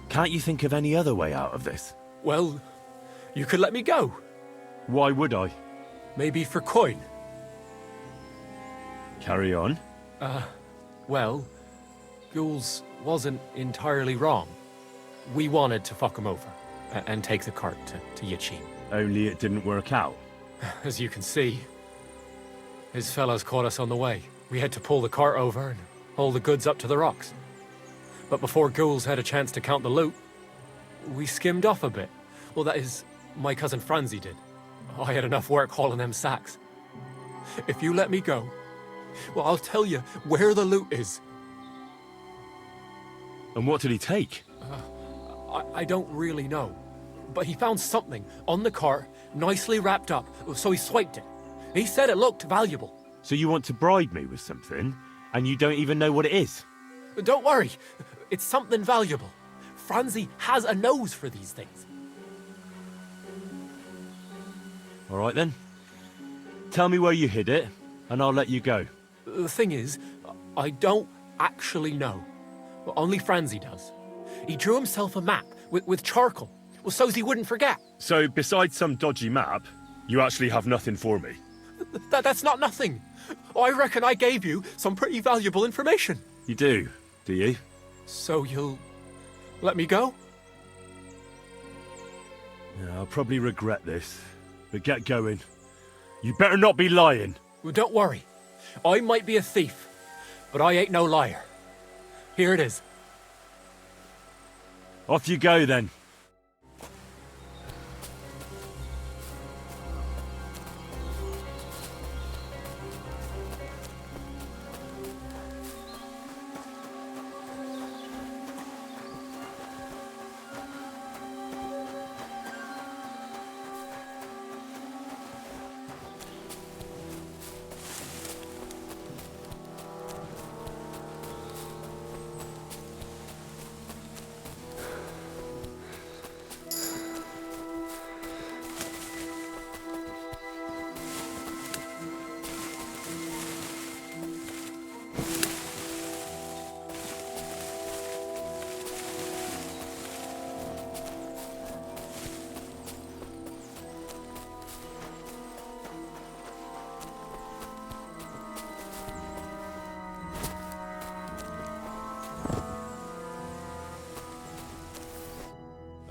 Can't you think of any other way out of this? Well, you could let me go. Why would I? Maybe for coin. Carry on. Well, Ghouls wasn't entirely wrong. We wanted to fuck him over and take the cart to Yachin. Only it didn't work out. As you can see, his fellows caught us on the way. We had to pull the cart over and haul the goods up to the rocks. But before Ghouls had a chance to count the loot, we skimmed off a bit. Well, that is, my cousin Franzi did. I had enough work hauling them sacks. If you let me go, well, I'll tell you where the loot is. And what did he take? I don't really know. But he found something on the cart, nicely wrapped up, so he swiped it. He said it looked valuable. So you want to bribe me with something, and you don't even know what it is? Don't worry, it's something valuable. Franzi has a nose for these things. All right then. Tell me where you hid it, and I'll let you go. The thing is, I don't actually know. Well, only Franzi does. He drew himself a map with charcoal, well, so's he wouldn't forget. So, besides some dodgy map, you actually have nothing for me? That's not nothing. I reckon I gave you some pretty valuable information. You do you? So you'll let me go? Yeah, I'll probably regret this, but get going. You better not be lying. Well, don't worry. I might be a thief, but I ain't no liar. Here it is. Off you go, then.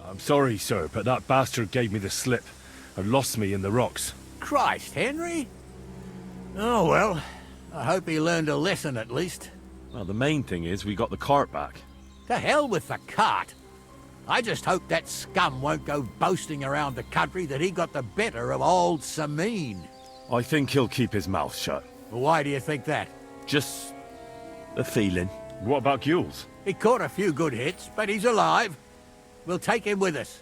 I'm sorry, sir, but that bastard gave me the slip and lost me in the rocks. Christ, Henry! Oh, well, I hope he learned a lesson at least. Well, the main thing is we got the cart back. To hell with the cart. I just hope that scum won't go boasting around the country that he got the better of old Sameen. I think he'll keep his mouth shut. Why do you think that? Just a feeling. What about Gules? He caught a few good hits, but he's alive. We'll take him with us.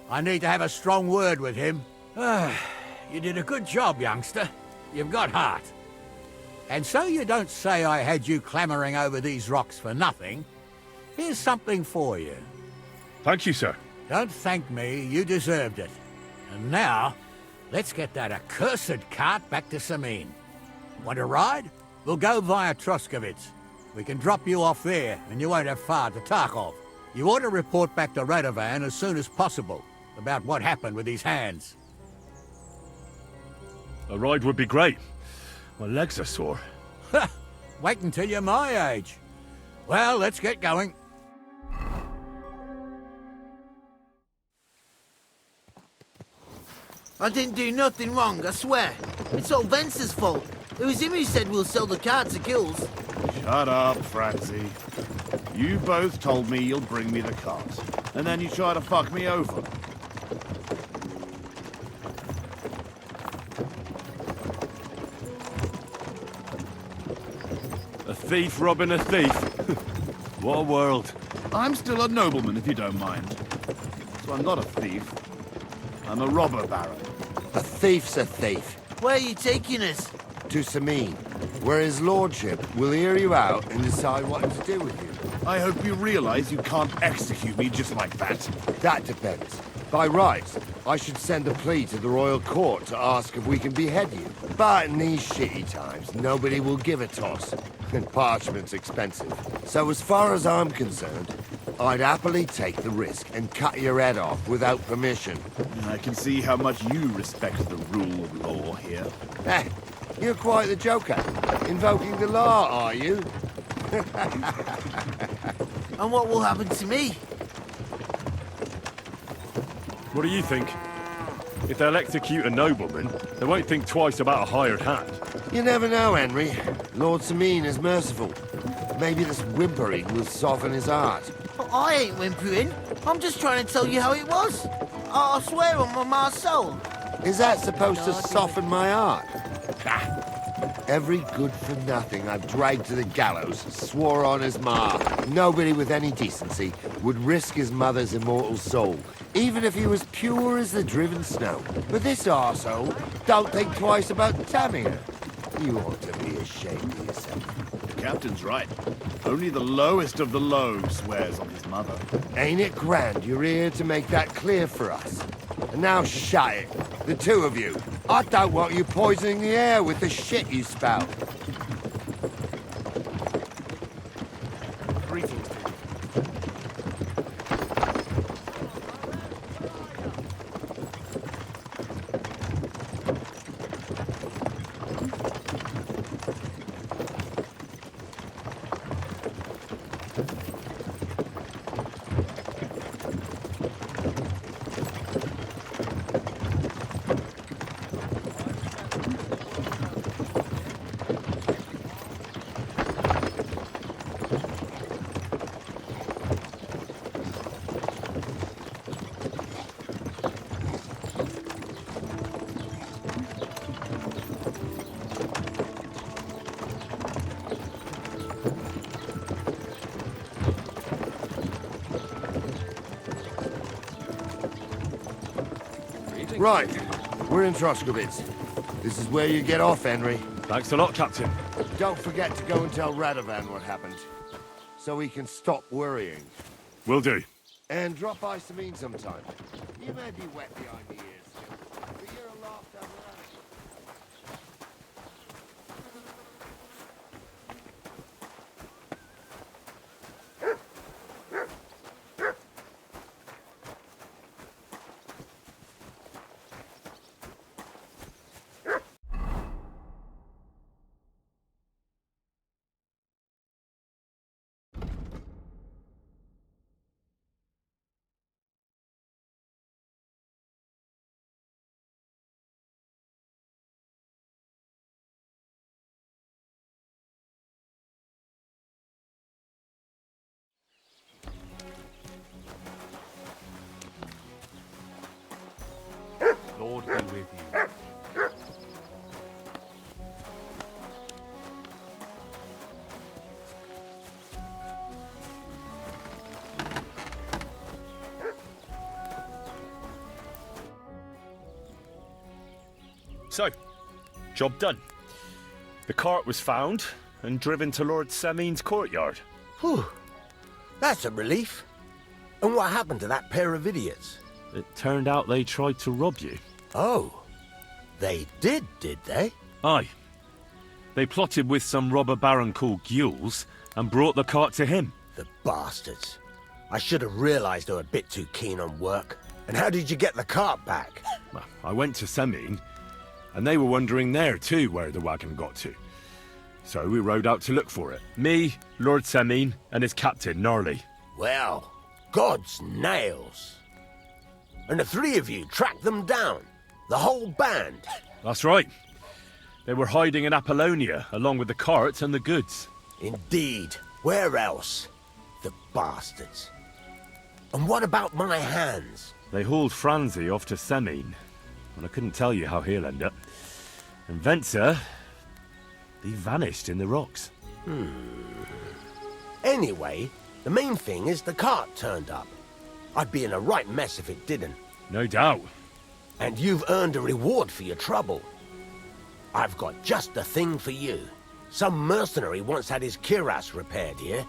I need to have a strong word with him. You did a good job, youngster. You've got heart. And so you don't say I had you clambering over these rocks for nothing. Here's something for you. Thank you, sir. Don't thank me, you deserved it. And now, let's get that accursed cart back to Samin. Want a ride? We'll go via Troskovitz. We can drop you off there, and you won't have far to Tarkov. You ought to report back to Radovan as soon as possible about what happened with these hands. A ride would be great. My legs are sore. Wait until you're my age. Well, let's get going. I didn't do nothing wrong, I swear. It's all Vince's fault. It was him who said we'll sell the car to Gills. Shut up, Francie. You both told me you'll bring me the cart, and then you try to fuck me over. A thief robbing a thief. What a world. I'm still a nobleman, if you don't mind. So I'm not a thief. I'm a robber baron. A thief's a thief. Where are you taking us? To Samin, where his lordship will hear you out and decide what to do with you. I hope you realize you can't execute me just like that. That depends. By rights, I should send a plea to the royal court to ask if we can behead you. But in these shitty times, nobody will give a toss. And parchment's expensive. So as far as I'm concerned, I'd happily take the risk and cut your head off without permission. I can see how much you respect the rule of law here. Eh, you're quite the joker. Invoking the law, are you? And what will happen to me? What do you think? If they'll execute a nobleman, they won't think twice about a hired hand. You never know, Henry. Lord Samin is merciful. Maybe this whimpering will soften his heart. I ain't whimpering. I'm just trying to tell you how it was. I swear on my ma's soul. Is that supposed to soften my heart? Every good-for-nothing I've dragged to the gallows swore on his ma. Nobody with any decency would risk his mother's immortal soul, even if he was pure as the driven snow. But this arsehole don't think twice about damning her. You ought to be ashamed of yourself. The captain's right. Only the lowest of the low swears on his mother. Ain't it grand you're here to make that clear for us? And now shut it, the two of you. I don't want you poisoning the air with the shit you spout. Greetings to you. Right, we're in Troskovitz. This is where you get off, Henry. Thanks a lot, Captain. Don't forget to go and tell Radovan what happened, so he can stop worrying. Will do. And drop by Samin sometime. You may be wet behind the ears still, but you're a laugh down the line. Lord be with you. So, job done. The cart was found and driven to Lord Semin's courtyard. Whew. That's a relief. And what happened to that pair of idiots? It turned out they tried to rob you. Oh. They did they? Aye. They plotted with some robber baron called Gules and brought the cart to him. The bastards. I should have realised they were a bit too keen on work. And how did you get the cart back? Well, I went to Semin, and they were wondering there too where the wagon got to. So we rode out to look for it. Me, Lord Semin, and his captain, Gnarly. Well, God's nails. And the three of you tracked them down? The whole band? That's right. They were hiding in Apollonia, along with the carts and the goods. Indeed. Where else? The bastards. And what about my hands? They hauled Franzi off to Semin, and I couldn't tell you how he'll end up. And Venser, he vanished in the rocks. Anyway, the main thing is the cart turned up. I'd be in a right mess if it didn't. No doubt. And you've earned a reward for your trouble. I've got just the thing for you. Some mercenary once had his cuirass repaired here,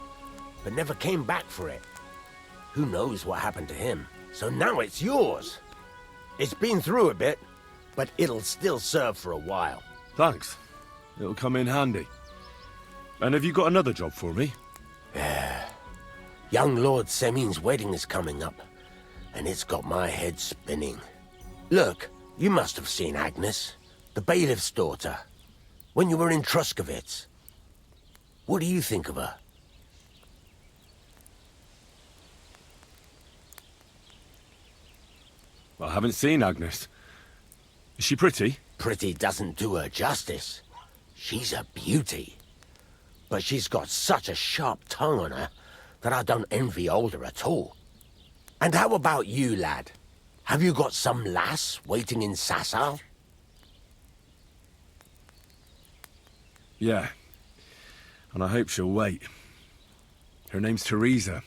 but never came back for it. Who knows what happened to him? So now it's yours. It's been through a bit, but it'll still serve for a while. Thanks. It'll come in handy. And have you got another job for me? Young Lord Semin's wedding is coming up, and it's got my head spinning. Look, you must have seen Agnes, the bailiff's daughter, when you were in Truskovitz. What do you think of her? I haven't seen Agnes. Is she pretty? Pretty doesn't do her justice. She's a beauty. But she's got such a sharp tongue on her that I don't envy older at all. And how about you, lad? Have you got some lass waiting in Sasau? Yeah. And I hope she'll wait. Her name's Teresa.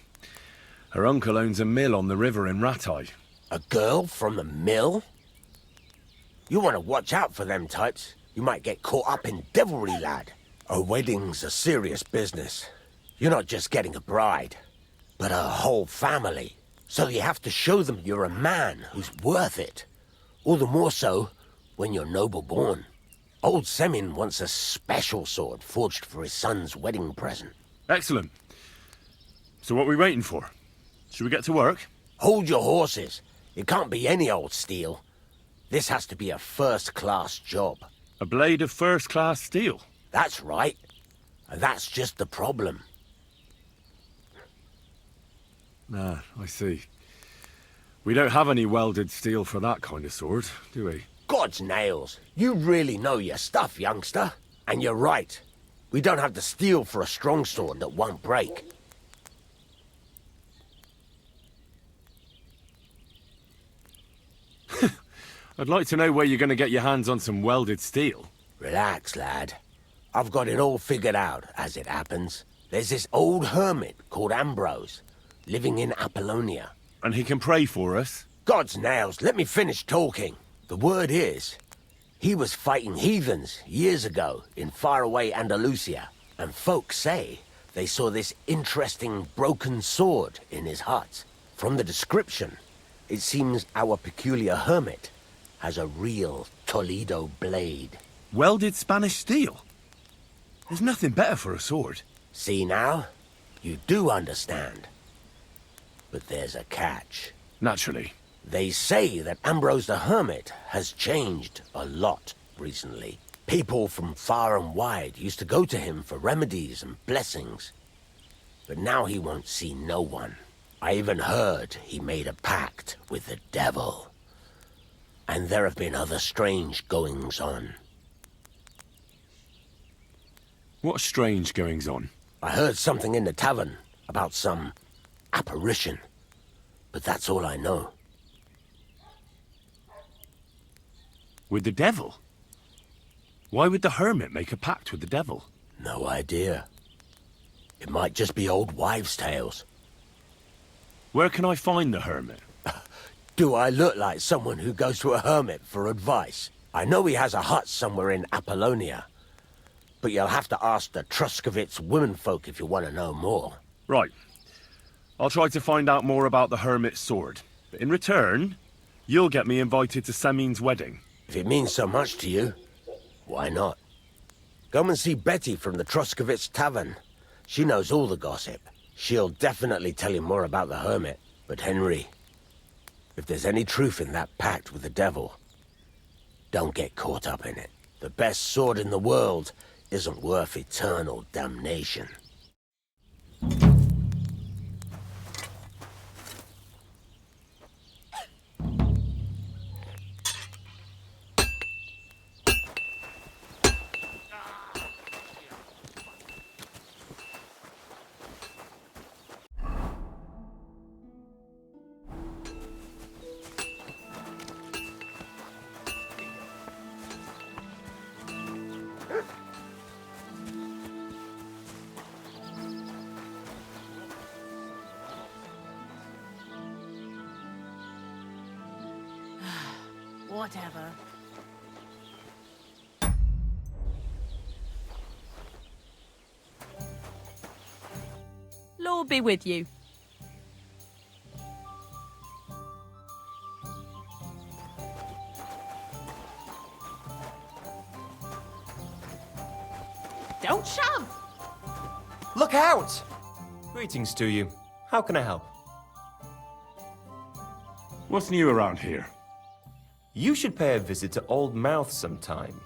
Her uncle owns a mill on the river in Ratai. A girl from the mill? You want to watch out for them types. You might get caught up in devilry, lad. A wedding's a serious business. You're not just getting a bride, but a whole family. So you have to show them you're a man who's worth it. All the more so when you're noble-born. Old Semin wants a special sword forged for his son's wedding present. Excellent. So what are we waiting for? Should we get to work? Hold your horses. It can't be any old steel. This has to be a first-class job. A blade of first-class steel? That's right. And that's just the problem. Ah, I see. We don't have any welded steel for that kind of sword, do we? God's nails. You really know your stuff, youngster. And you're right. We don't have the steel for a strong sword that won't break. I'd like to know where you're going to get your hands on some welded steel. Relax, lad. I've got it all figured out, as it happens. There's this old hermit called Ambrose, living in Apollonia. And he can pray for us? God's nails, let me finish talking. The word is, he was fighting heathens years ago in faraway Andalusia, and folks say they saw this interesting broken sword in his hut. From the description, it seems our peculiar hermit has a real Toledo blade. Welded Spanish steel? There's nothing better for a sword. See now? You do understand. But there's a catch. Naturally. They say that Ambrose the Hermit has changed a lot recently. People from far and wide used to go to him for remedies and blessings. But now he won't see no one. I even heard he made a pact with the devil. And there have been other strange goings-on. What strange goings-on? I heard something in the tavern about some apparition. But that's all I know. With the devil? Why would the hermit make a pact with the devil? No idea. It might just be old wives' tales. Where can I find the hermit? Do I look like someone who goes to a hermit for advice? I know he has a hut somewhere in Apollonia, but you'll have to ask the Truskovitz womenfolk if you want to know more. Right. I'll try to find out more about the Hermit's sword. But in return, you'll get me invited to Semin's wedding. If it means so much to you, why not? Come and see Betty from the Truskovitz Tavern. She knows all the gossip. She'll definitely tell you more about the Hermit. But Henry, if there's any truth in that pact with the devil, don't get caught up in it. The best sword in the world isn't worth eternal damnation. Whatever. Lord be with you. Don't shove! Look out! Greetings to you. How can I help? What's new around here? You should pay a visit to Old Mouth sometime.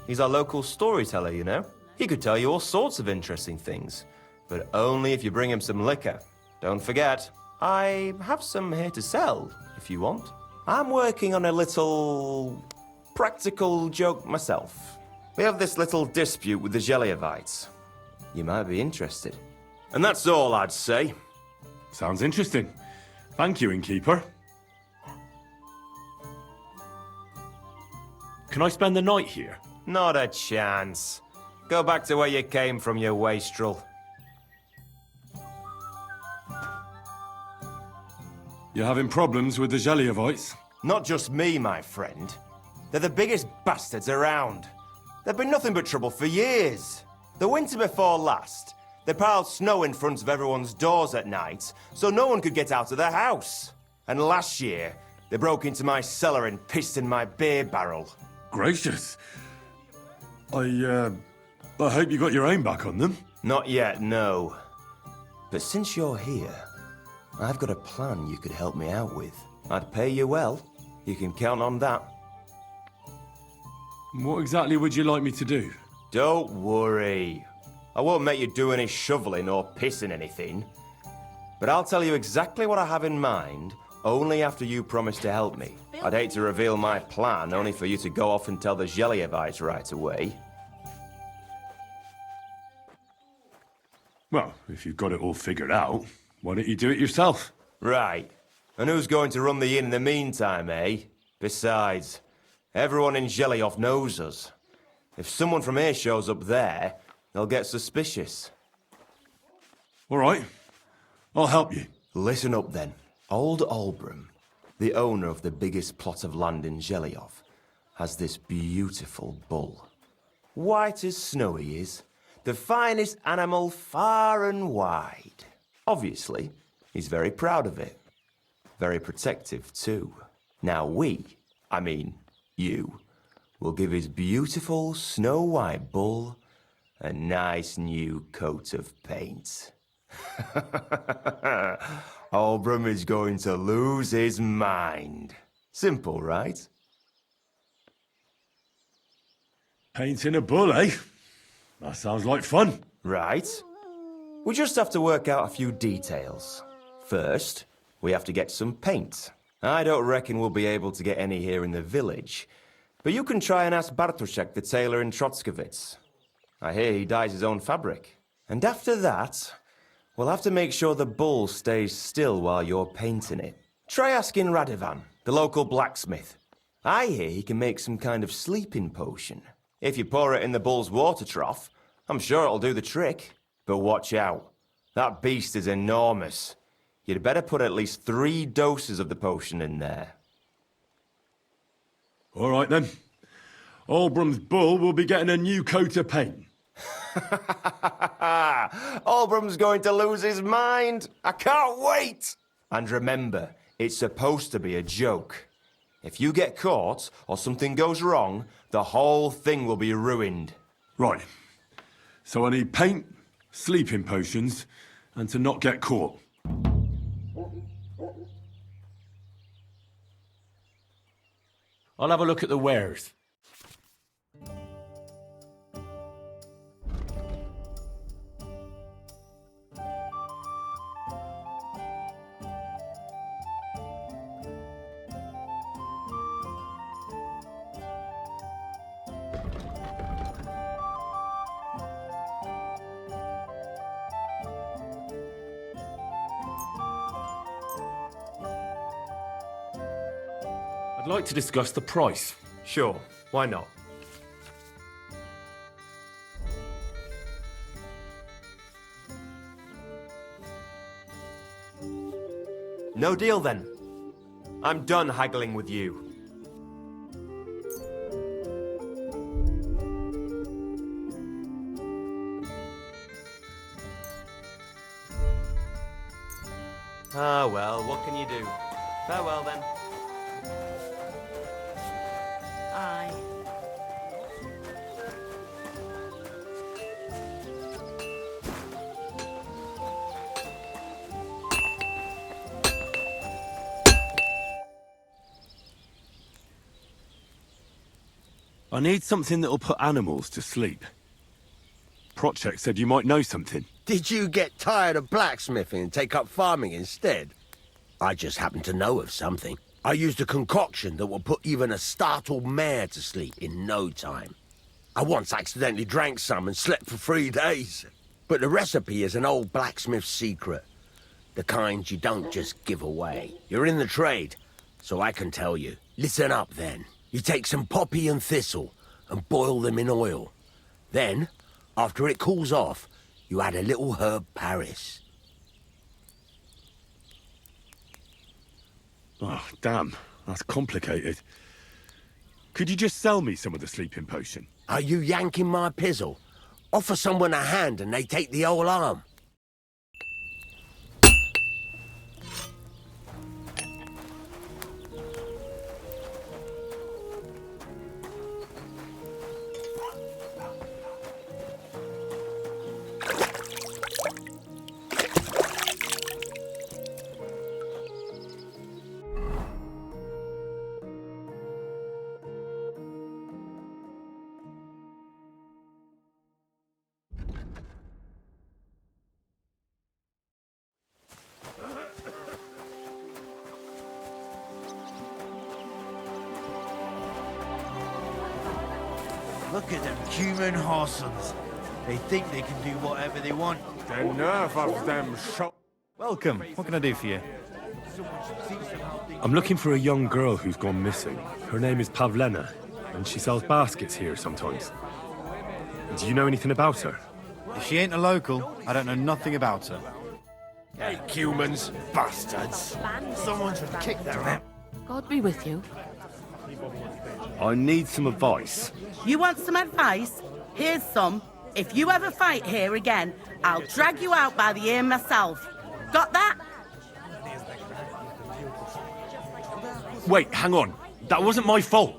He's our local storyteller, you know. He could tell you all sorts of interesting things, but only if you bring him some liquor. Don't forget, I have some here to sell, if you want. I'm working on a little practical joke myself. We have this little dispute with the Geliovites. You might be interested. And that's all I'd say. Sounds interesting. Thank you, innkeeper. Can I spend the night here? Not a chance. Go back to where you came from, you wastrel. You're having problems with the Geliovites? Not just me, my friend. They're the biggest bastards around. They've been nothing but trouble for years. The winter before last, they piled snow in front of everyone's doors at night, so no one could get out of their house. And last year, they broke into my cellar and pissed in my beer barrel. Gracious. I hope you got your aim back on them. Not yet, no. But since you're here, I've got a plan you could help me out with. I'd pay you well. You can count on that. What exactly would you like me to do? Don't worry. I won't make you do any shoveling or pissing anything. But I'll tell you exactly what I have in mind, only after you promise to help me. I'd hate to reveal my plan, only for you to go off and tell the Geliovites right away. Well, if you've got it all figured out, why don't you do it yourself? Right. And who's going to run the inn in the meantime, eh? Besides, everyone in Gelioff knows us. If someone from here shows up there, they'll get suspicious. All right. I'll help you. Listen up, then. Old Albram, the owner of the biggest plot of land in Gelioff, has this beautiful bull. White as snow he is. The finest animal far and wide. Obviously, he's very proud of it. Very protective, too. Now you, will give his beautiful snow-white bull a nice new coat of paint. Albram is going to lose his mind. Simple, right? Painting a bull, eh? That sounds like fun. Right. We just have to work out a few details. First, we have to get some paint. I don't reckon we'll be able to get any here in the village, but you can try and ask Bartoszek, the tailor in Trotskovitz. I hear he dyes his own fabric. And after that, we'll have to make sure the bull stays still while you're painting it. Try asking Radovan, the local blacksmith. I hear he can make some kind of sleeping potion. If you pour it in the bull's water trough, I'm sure it'll do the trick. But watch out. That beast is enormous. You'd better put at least 3 doses of the potion in there. All right, then. Albrum's bull will be getting a new coat of paint. Albrum's going to lose his mind. I can't wait. And remember, it's supposed to be a joke. If you get caught or something goes wrong, the whole thing will be ruined. Right. So I need paint, sleeping potions, and to not get caught. I'll have a look at the wares. I'd like to discuss the price. Sure, why not? No deal then. I'm done haggling with you. Ah well, what can you do? Farewell then. Aye. I need something that'll put animals to sleep. Project said you might know something. Did you get tired of blacksmithing and take up farming instead? I just happen to know of something. I used a concoction that will put even a startled mare to sleep in no time. I once accidentally drank some and slept for 3 days. But the recipe is an old blacksmith's secret. The kind you don't just give away. You're in the trade, so I can tell you. Listen up then. You take some poppy and thistle and boil them in oil. Then, after it cools off, you add a little herb Paris. Oh, damn. That's complicated. Could you just sell me some of the sleeping potion? Are you yanking my pizzle? Offer someone a hand and they take the whole arm. Look at them human horsons. They think they can do whatever they want. The nerve of them Welcome. What can I do for you? I'm looking for a young girl who's gone missing. Her name is Pavlena, and she sells baskets here sometimes. Do you know anything about her? If she ain't a local, I don't know nothing about her. Hey, humans, bastards. Someone should kick their ass. God be with you. I need some advice. You want some advice? Here's some. If you ever fight here again, I'll drag you out by the ear myself. Got that? Wait, hang on. That wasn't my fault.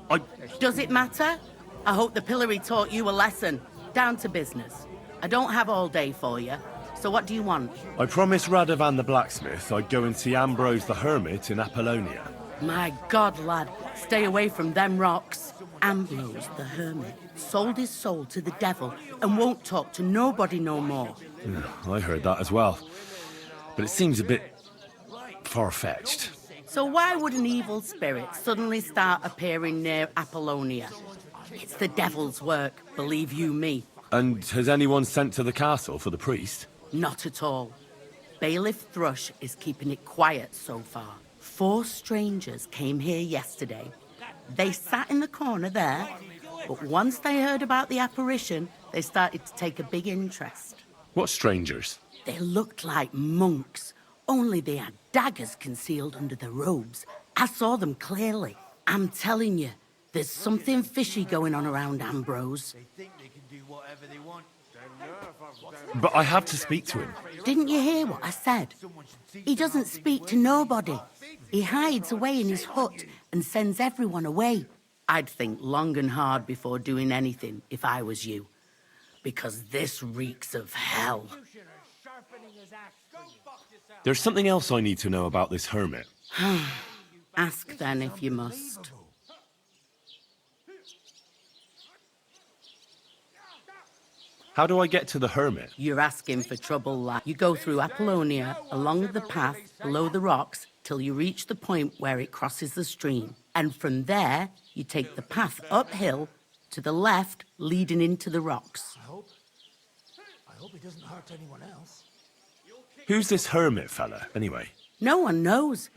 Does it matter? I hope the pillory taught you a lesson. Down to business. I don't have all day for you. So what do you want? I promised Radovan the blacksmith I'd go and see Ambrose the hermit in Apollonia. My God, lad, stay away from them rocks. Ambrose the hermit sold his soul to the devil and won't talk to nobody no more. I heard that as well. But it seems a bit far-fetched. So why would an evil spirit suddenly start appearing near Apollonia? It's the devil's work, believe you me. And has anyone sent to the castle for the priest? Not at all. Bailiff Thrush is keeping it quiet so far. 4 strangers came here yesterday. They sat in the corner there, but once they heard about the apparition, they started to take a big interest. What strangers? They looked like monks, only they had daggers concealed under their robes. I saw them clearly. I'm telling you, There's something fishy going on around Ambrose. But I have to speak to him. Didn't you hear what I said? He doesn't speak to nobody. He hides away in his hut and sends everyone away. I'd think long and hard before doing anything if I was you. Because this reeks of hell. There's something else I need to know about this hermit. Ask then if you must. How do I get to the hermit? You're asking for trouble, lad. You go through Apollonia, along the path, below the rocks, till you reach the point where it crosses the stream. And from there, you take the path uphill to the left, leading into the rocks. I hope he doesn't hurt anyone else. Who's this hermit fella, anyway? No one knows.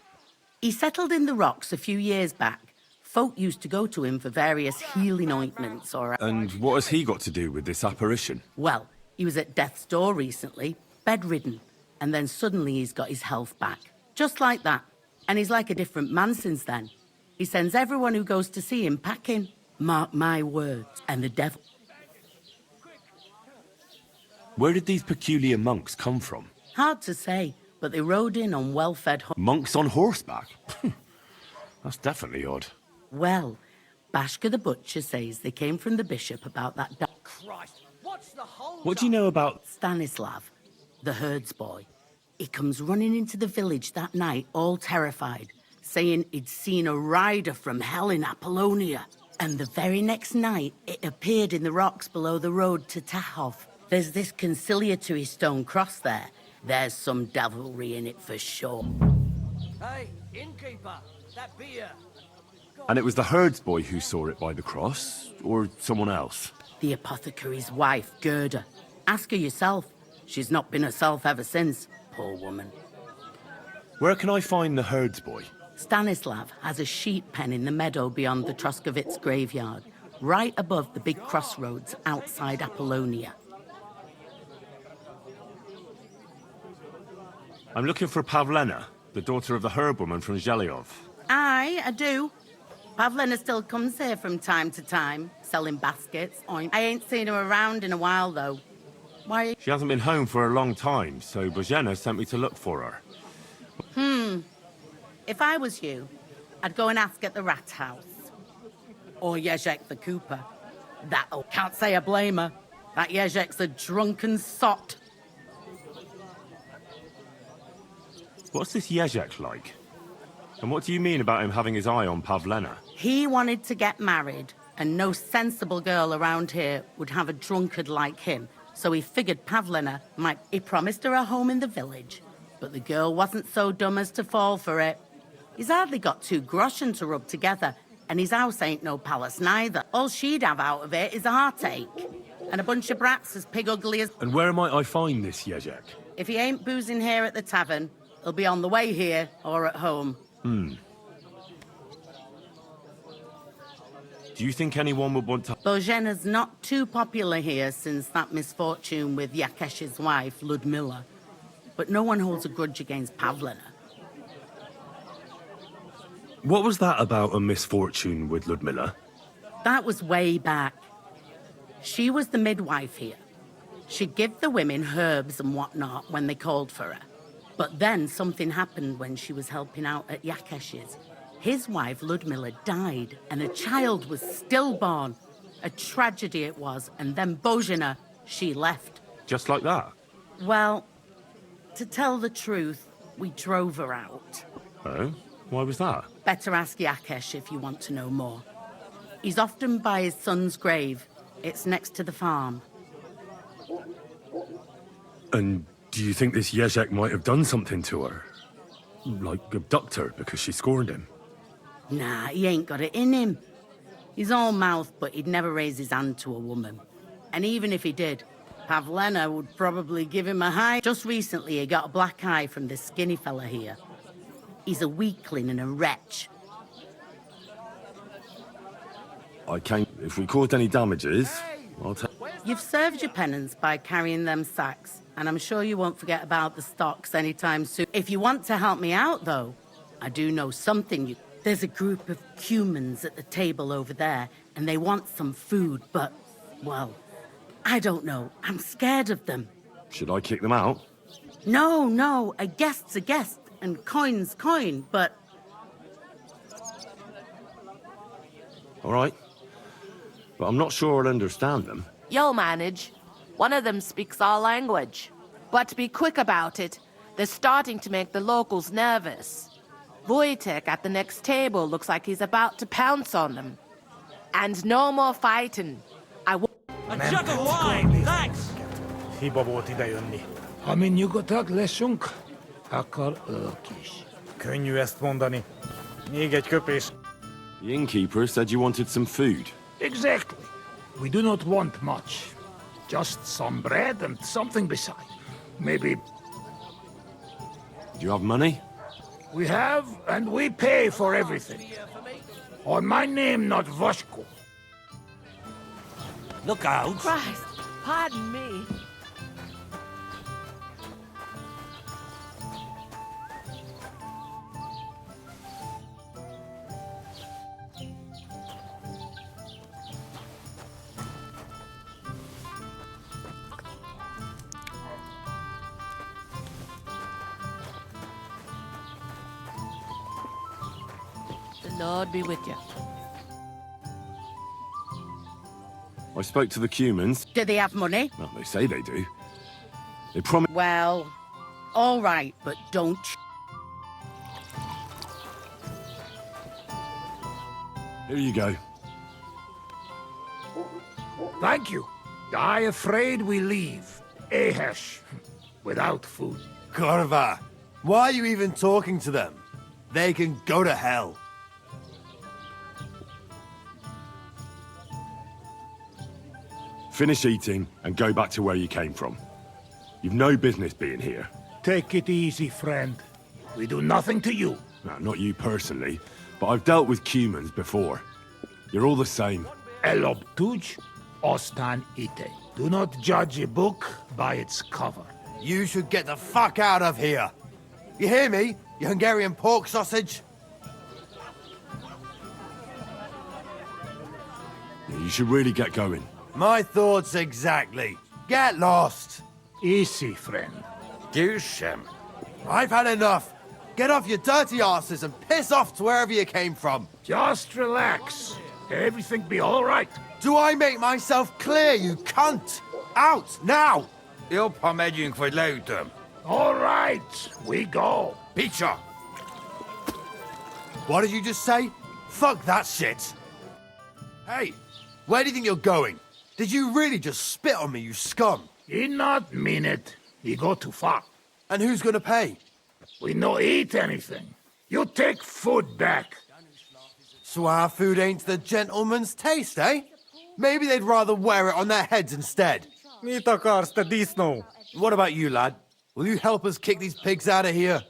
He settled in the rocks a few years back. Folk used to go to him for various healing ointments or... And what has he got to do with this apparition? Well, he was at death's door recently, bedridden, and then suddenly he's got his health back. Just like that. And he's like a different man since then. He sends everyone who goes to see him packing. Mark my words. And the devil... Where did these peculiar monks come from? Hard to say, but they rode in on well-fed... Monks on horseback? That's definitely odd. Well, Bashka the Butcher says they came from the bishop about that... Christ, what's the whole... What do you know about... Stanislav, the herds boy. He comes running into the village that night, all terrified, saying he'd seen a rider from hell in Apollonia. And the very next night, it appeared in the rocks below the road to Tahov. There's this conciliatory stone cross there. There's some devilry in it for sure. Hey, innkeeper, that beer. And it was the herds boy who saw it by the cross, or someone else? The apothecary's wife, Gerda. Ask her yourself. She's not been herself ever since, poor woman. Where can I find the herds boy? Stanislav has a sheep pen in the meadow beyond the Troskovitz graveyard, right above the big crossroads outside Apollonia. I'm looking for Pavlena, the daughter of the herb woman from Zhelyov. Aye, I do. Pavlena still comes here from time to time, selling baskets. I ain't seen her around in a while, though. Why? She hasn't been home for a long time, so Bozhena sent me to look for her. If I was you, I'd go and ask at the rat house. Or Yezhek the cooper. Can't say I blame her. That Yezhek's a drunken sot. What's this Yezhek like? And what do you mean about him having his eye on Pavlena? He wanted to get married, and no sensible girl around here would have a drunkard like him. So he figured Pavlena might... He promised her a home in the village, but the girl wasn't so dumb as to fall for it. He's hardly got 2 groschen to rub together, and his house ain't no palace neither. All she'd have out of it is a heartache, and a bunch of brats as pig ugly as... And where might I find this Yezhek? If he ain't boozing here at the tavern, he'll be on the way here or at home. Do you think anyone would want to... Bozhena's not too popular here since that misfortune with Yakesh's wife, Ludmilla. But no one holds a grudge against Pavlena. What was that about a misfortune with Ludmilla? That was way back. She was the midwife here. She'd give the women herbs and whatnot when they called for her. But then something happened when she was helping out at Yakesh's. His wife, Ludmilla, died, and a child was stillborn. A tragedy it was, and then Bozhena, she left. Just like that? Well, to tell the truth, we drove her out. Oh? Why was that? Better ask Yakesh if you want to know more. He's often by his son's grave. It's next to the farm. And do you think this Yezhek might have done something to her? Like abduct her because she scorned him? Nah, he ain't got it in him. He's all mouth, but he'd never raise his hand to a woman. And even if he did, Pavlena would probably give him a high. Just recently, he got a black eye from this skinny fella here. He's a weakling and a wretch. I can't... If we caused any damages, I'll take... You've served your penance by carrying them sacks, and I'm sure you won't forget about the stocks anytime soon. If you want to help me out, though, I do know something you... There's a group of humans at the table over there, and they want some food, but, well, I don't know. I'm scared of them. Should I kick them out? No, a guest's a guest, and coin's coin, but... All right. But I'm not sure I'll understand them. You'll manage. One of them speaks our language. But be quick about it. They're starting to make the locals nervous. Wojtek at the next table looks like he's about to pounce on them. And no more fighting. A jug of wine, thanks! Hiba volt idejönni. Ha mi nyugodtak leszünk, akkor ők is. Könnyű ezt mondani. Még egy köpés. The innkeeper said you wanted some food. Exactly. We do not want much. Just some bread and something beside. Maybe... Do you have money? We have, and we pay for everything. On my name, not Voshko. Look out! Christ, pardon me. The Lord be with you. I spoke to the Cumans. Do they have money? Well, they say they do. They promise... Well, all right, but don't... Here you go. Thank you. I afraid we leave. Ahesh. Without food. Korva, why are you even talking to them? They can go to hell. Finish eating and go back to where you came from. You've no business being here. Take it easy, friend. We do nothing to you. No, not you personally, but I've dealt with Cumans before. You're all the same. Elob tuj, ostan ite. Do not judge a book by its cover. You should get the fuck out of here. You hear me, you Hungarian pork sausage? You should really get going. My thoughts exactly. Get lost. Easy, friend. Douchem. I've had enough. Get off your dirty asses and piss off to wherever you came from. Just relax. Everything be all right. Do I make myself clear, you cunt? Out, now! Jobb, ha megyünk, vagy leütöm. All right, we go. Picture. What did you just say? Fuck that shit. Hey, where do you think you're going? Did you really just spit on me, you scum? He not mean it. He go too far. And who's gonna pay? We no eat anything. You take food back. So our food ain't the gentleman's taste, eh? Maybe they'd rather wear it on their heads instead. Mit akarsz, te disznó? What about you, lad? Will you help us kick these pigs out of here?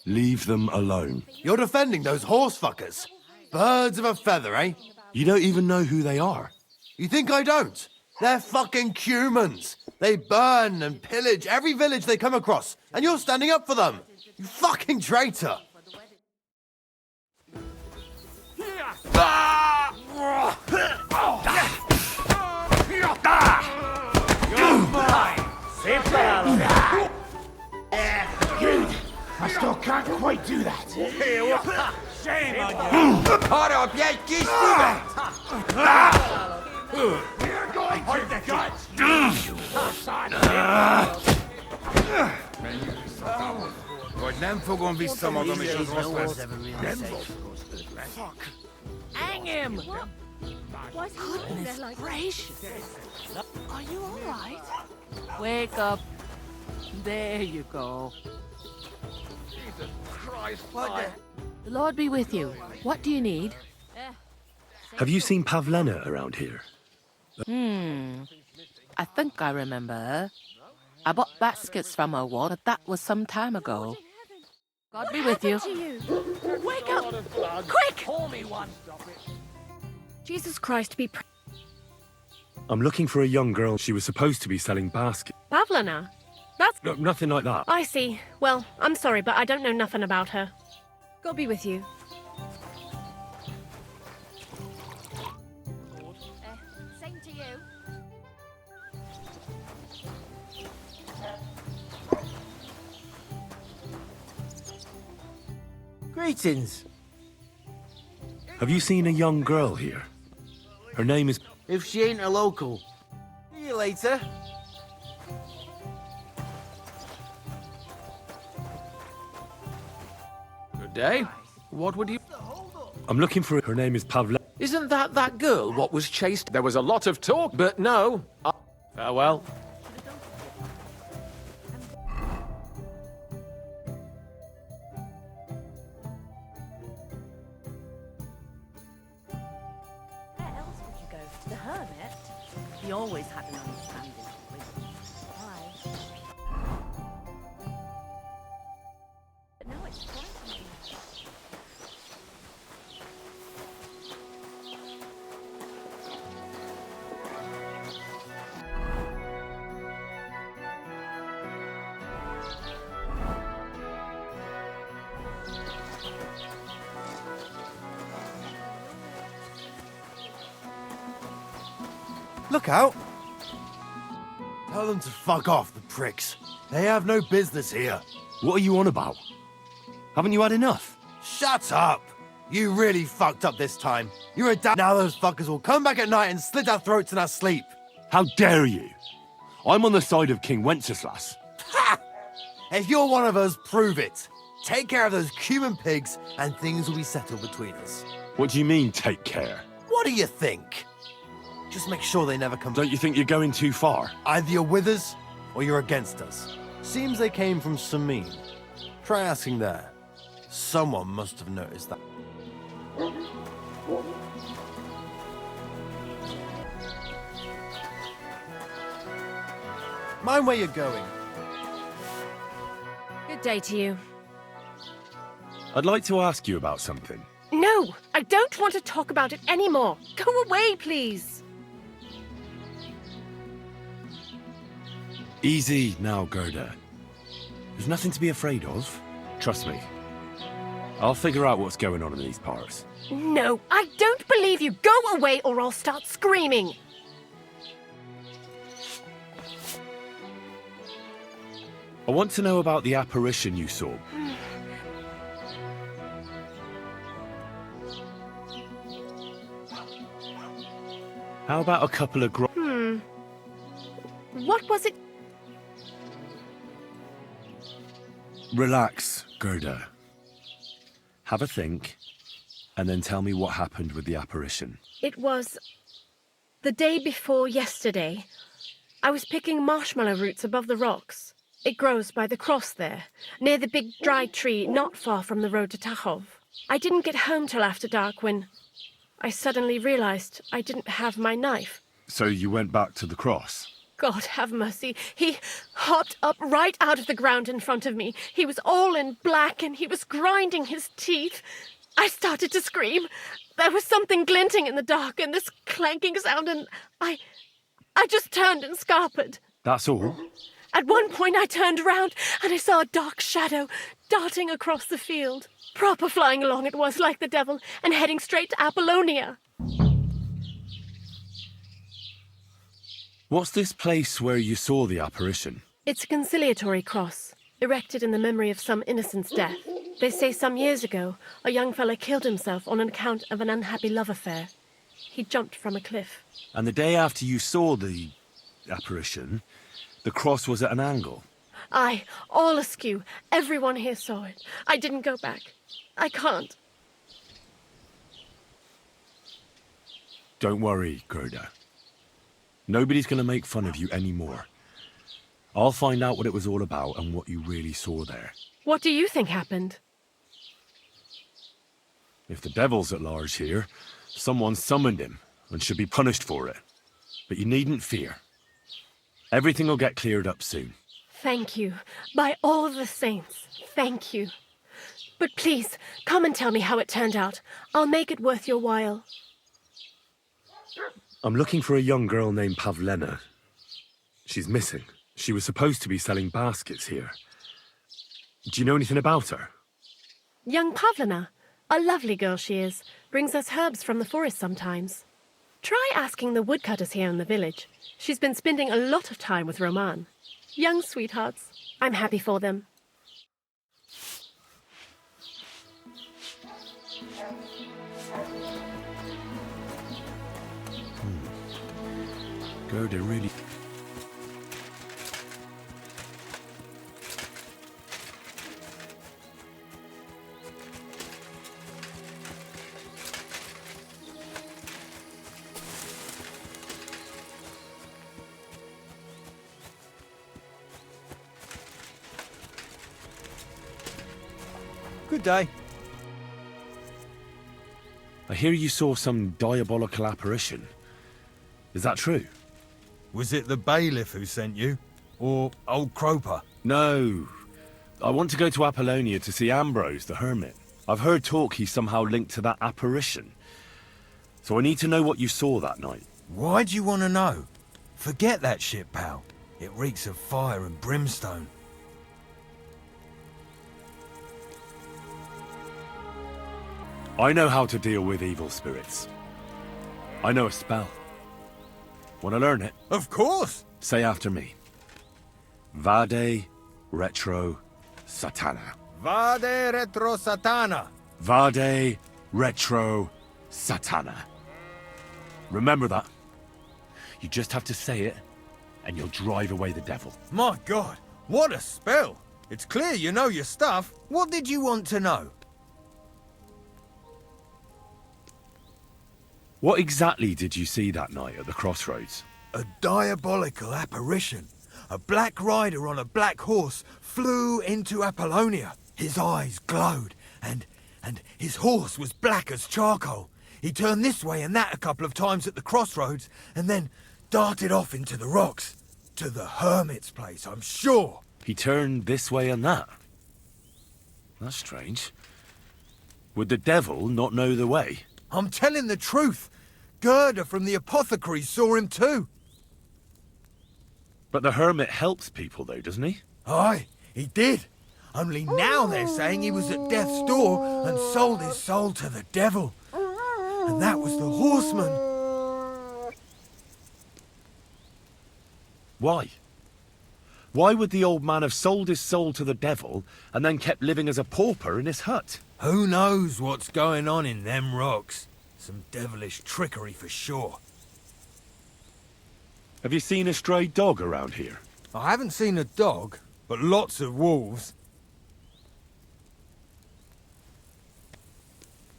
Leave them alone. You're defending those horse fuckers. Birds of a feather, eh? You don't even know who they are. You think I don't? They're fucking Cumans. They burn and pillage every village they come across, and you're standing up for them. You fucking traitor. You're mine. Sit down. Good. I still can't quite do that. Shame on you. Harap, egy kis füvet! We're going to the guts. Vagy nem fogom vissza magam, és az rossz lesz. Hang him! Goodness gracious! Are you all right? Wake up. There you go. Jesus Christ, The Lord be with you. What do you need? Have you seen Pavlena around here? I think I remember her. I bought baskets from her once, but that was some time ago. God be with you. Wake up! Quick! Call me one. Jesus Christ, be I'm looking for a young girl. She was supposed to be selling baskets. Pavlana? That's... No, nothing like that. I see. Well, I'm sorry, but I don't know nothing about her. God be with you. Same to you. Greetings. Have you seen a young girl here? Her name is... If she ain't a local. See you later. Good day. What would you... I'm looking for... Her name is Pavle... Isn't that girl what was chased? There was a lot of talk, but no. Farewell. Where else would you go? To the hermit? He always had an understanding with why. But now it's frightening. Look out! Tell them to fuck off, the pricks. They have no business here. What are you on about? Haven't you had enough? Shut up! You really fucked up this time. You're a Now those fuckers will come back at night and slit our throats in our sleep. How dare you? I'm on the side of King Wenceslas. Ha! If you're one of us, prove it. Take care of those Cuban pigs and things will be settled between us. What do you mean, take care? What do you think? Just make sure they never come back. Don't you think you're going too far? Either you're with us, or you're against us. Seems they came from Samin. Try asking there. Someone must have noticed that. Mind where you're going. Good day to you. I'd like to ask you about something. No, I don't want to talk about it anymore. Go away, please. Easy now, Gerda. There's nothing to be afraid of. Trust me. I'll figure out what's going on in these parts. No, I don't believe you. Go away or I'll start screaming. I want to know about the apparition you saw. How about a couple of What was it? Relax, Gerda. Have a think, and then tell me what happened with the apparition. It was the day before yesterday. I was picking marshmallow roots above the rocks. It grows by the cross there, near the big dry tree not far from the road to Tachov. I didn't get home till after dark when I suddenly realized I didn't have my knife. So you went back to the cross? God have mercy. He hopped up right out of the ground in front of me. He was all in black and he was grinding his teeth. I started to scream. There was something glinting in the dark and this clanking sound and I just turned and scarpered. That's all? At one point I turned around and I saw a dark shadow darting across the field. Proper flying along it was like the devil and heading straight to Apollonia. What's this place where you saw the apparition? It's a conciliatory cross, erected in the memory of some innocent's death. They say some years ago, a young fellow killed himself on account of an unhappy love affair. He jumped from a cliff. And the day after you saw the apparition, the cross was at an angle? Aye, all askew. Everyone here saw it. I didn't go back. I can't. Don't worry, Gerda. Nobody's going to make fun of you anymore. I'll find out what it was all about and what you really saw there. What do you think happened? If the devil's at large here, someone summoned him and should be punished for it. But you needn't fear. Everything will get cleared up soon. Thank you. By all the saints, thank you. But please, come and tell me how it turned out. I'll make it worth your while. I'm looking for a young girl named Pavlena. She's missing. She was supposed to be selling baskets here. Do you know anything about her? Young Pavlina. A lovely girl she is. Brings us herbs from the forest sometimes. Try asking the woodcutters here in the village. She's been spending a lot of time with Roman. Young sweethearts. I'm happy for them. Gerda really... Good day. I hear you saw some diabolical apparition. Is that true? Was it the bailiff who sent you? Or old Croper? No. I want to go to Apollonia to see Ambrose, the hermit. I've heard talk he's somehow linked to that apparition. So I need to know what you saw that night. Why do you want to know? Forget that shit, pal. It reeks of fire and brimstone. I know how to deal with evil spirits. I know a spell. Want to learn it? Of course! Say after me. Vade retro satana. Vade retro satana. Vade retro satana. Remember that. You just have to say it, and you'll drive away the devil. My God, what a spell! It's clear you know your stuff. What did you want to know? What exactly did you see that night at the crossroads? A diabolical apparition. A black rider on a black horse flew into Apollonia. His eyes glowed, and his horse was black as charcoal. He turned this way and that a couple of times at the crossroads, and then darted off into the rocks. To the hermit's place, I'm sure. He turned this way and that? That's strange. Would the devil not know the way? I'm telling the truth. Gerda from the apothecary saw him too. But the hermit helps people though, doesn't he? Aye, he did. Only now they're saying he was at death's door and sold his soul to the devil. And that was the horseman. Why? Why would the old man have sold his soul to the devil and then kept living as a pauper in his hut? Who knows what's going on in them rocks? Some devilish trickery for sure. Have you seen a stray dog around here? I haven't seen a dog, but lots of wolves.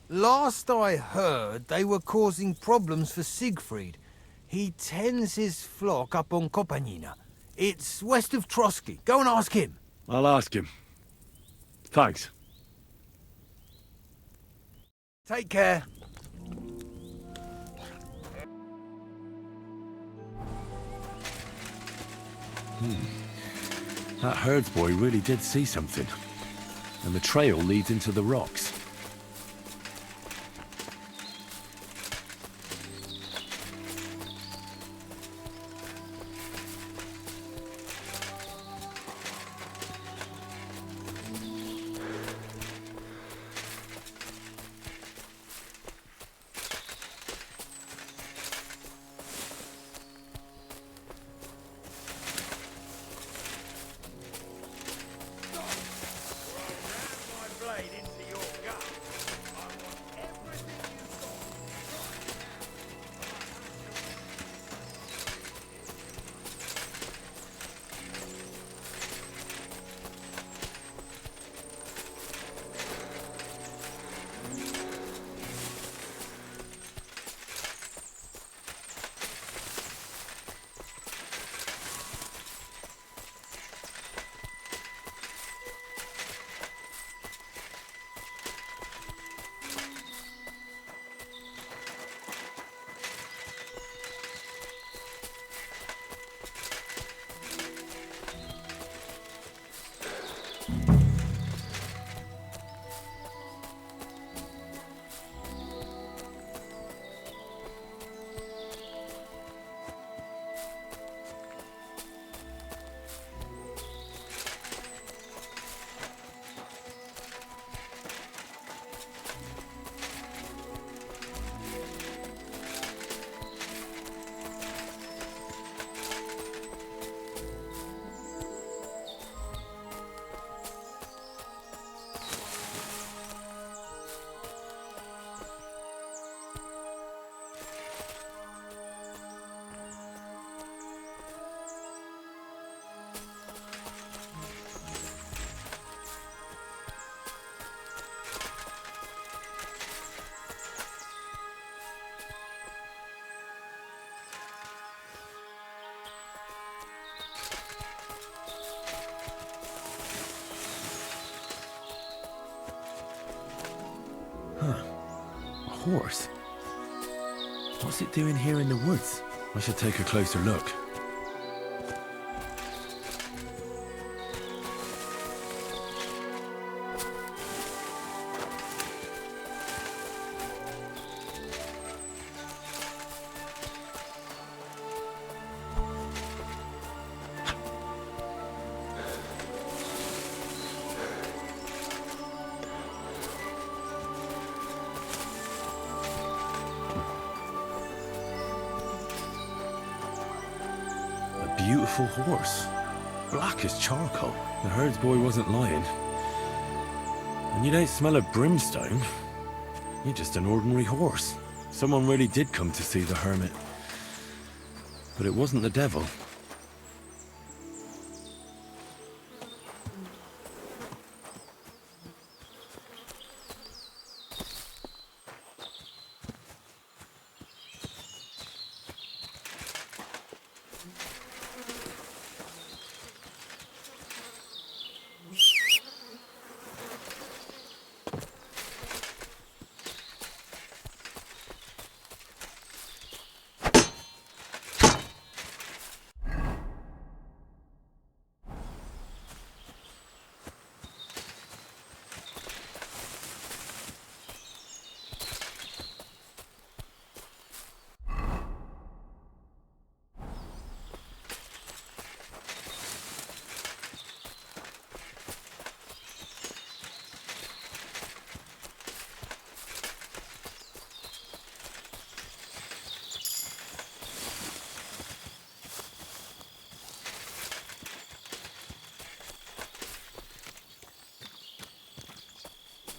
Last I heard, they were causing problems for Siegfried. He tends his flock up on Kopanina. It's west of Trotsky. Go and ask him. I'll ask him. Thanks. Take care. That herdsboy really did see something. And the trail leads into the rocks. horse. What's it doing here in the woods? I should take a closer look. Beautiful horse. Black as charcoal. The herds boy wasn't lying. And you don't smell of brimstone. You're just an ordinary horse. Someone really did come to see the hermit. But it wasn't the devil.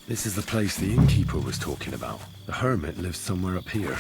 This is the place the innkeeper was talking about. The hermit lives somewhere up here.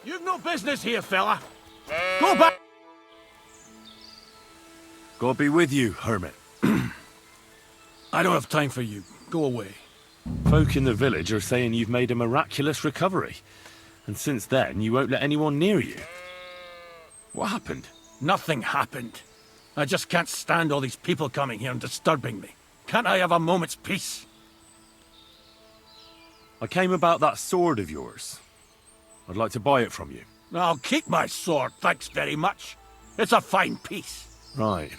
You've no business here, fella. Go back! God be with you, hermit. I don't have time for you. Go away. Folk in the village are saying you've made a miraculous recovery. And since then, you won't let anyone near you. What happened? Nothing happened. I just can't stand all these people coming here and disturbing me. Can't I have a moment's peace? I came about that sword of yours. I'd like to buy it from you. I'll keep my sword, thanks very much. It's a fine piece. Right.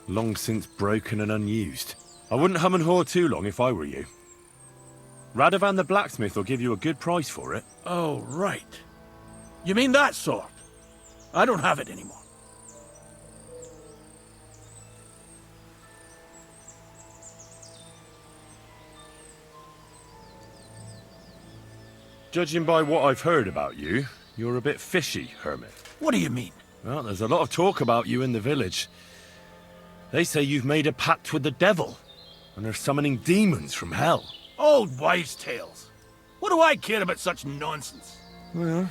Long since broken and unused. I wouldn't hum and haw too long if I were you. Radovan the blacksmith will give you a good price for it. Oh, right. You mean that sword? I don't have it anymore. Judging by what I've heard about you, you're a bit fishy, hermit. What do you mean? Well, there's a lot of talk about you in the village. They say you've made a pact with the devil, and they're summoning demons from hell. Old wives' tales. What do I care about such nonsense? Well,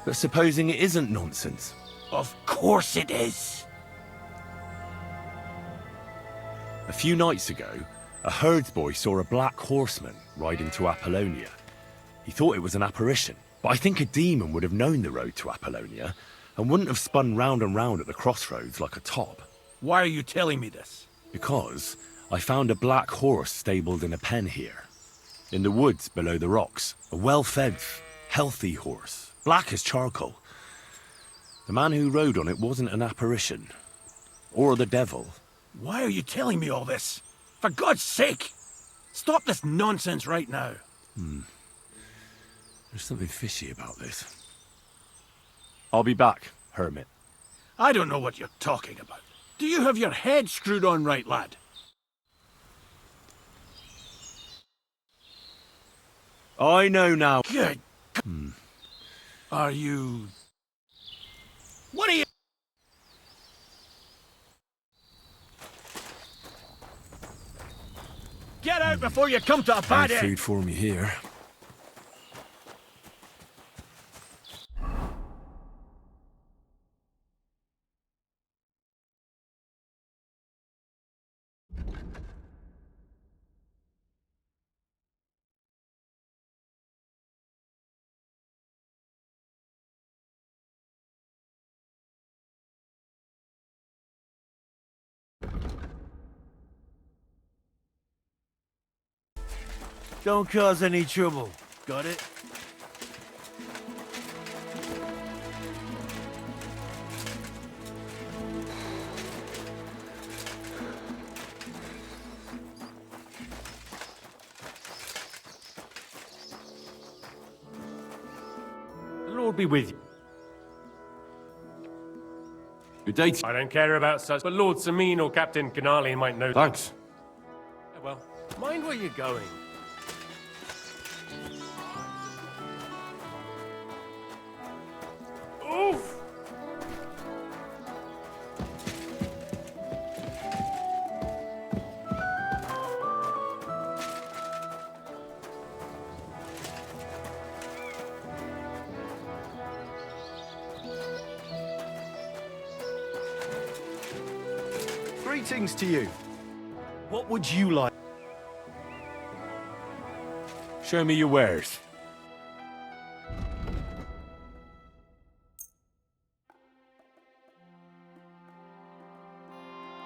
but supposing it isn't nonsense? Of course it is. A few nights ago, a herdsboy saw a black horseman ride into Apollonia. He thought it was an apparition, but I think a demon would have known the road to Apollonia and wouldn't have spun round and round at the crossroads like a top. Why are you telling me this? Because I found a black horse stabled in a pen here. In the woods below the rocks. A well-fed, healthy horse. Black as charcoal. The man who rode on it wasn't an apparition. Or the devil. Why are you telling me all this? For God's sake! Stop this nonsense right now. There's something fishy about this. I'll be back, hermit. I don't know what you're talking about. Do you have your head screwed on right, lad? I know now. Good. Are you... What are you... Get out before you come to a bad No end! food for me here. Don't cause any trouble. Got it? The Lord be with you. Good day. I don't care about such, but Lord Samin or Captain Canali might know. Thanks. Well, mind where you're going. Oof! Greetings to you. What would you like? Show me your wares.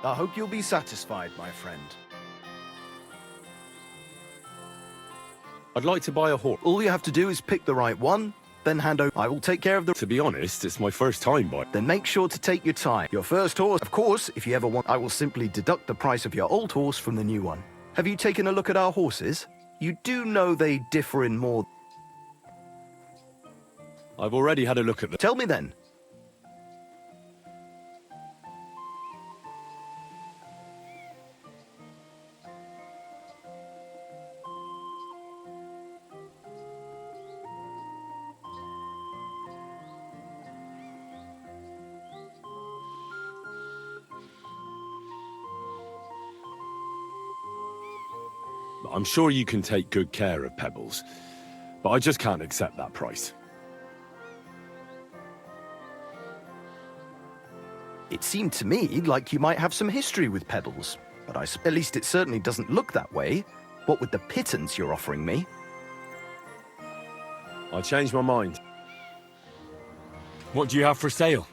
I hope you'll be satisfied, my friend. I'd like to buy a horse. All you have to do is pick the right one, then hand over. I will take care of the... To be honest, it's my first time buying. Then make sure to take your time. Your first horse, of course, if you ever want, I will simply deduct the price of your old horse from the new one. Have you taken a look at our horses? You do know they differ in more... I've already had a look at them. Tell me then. I'm sure you can take good care of Pebbles, but I just can't accept that price. It seemed to me like you might have some history with Pebbles, but at least it certainly doesn't look that way. What with the pittance you're offering me? I changed my mind. What do you have for sale?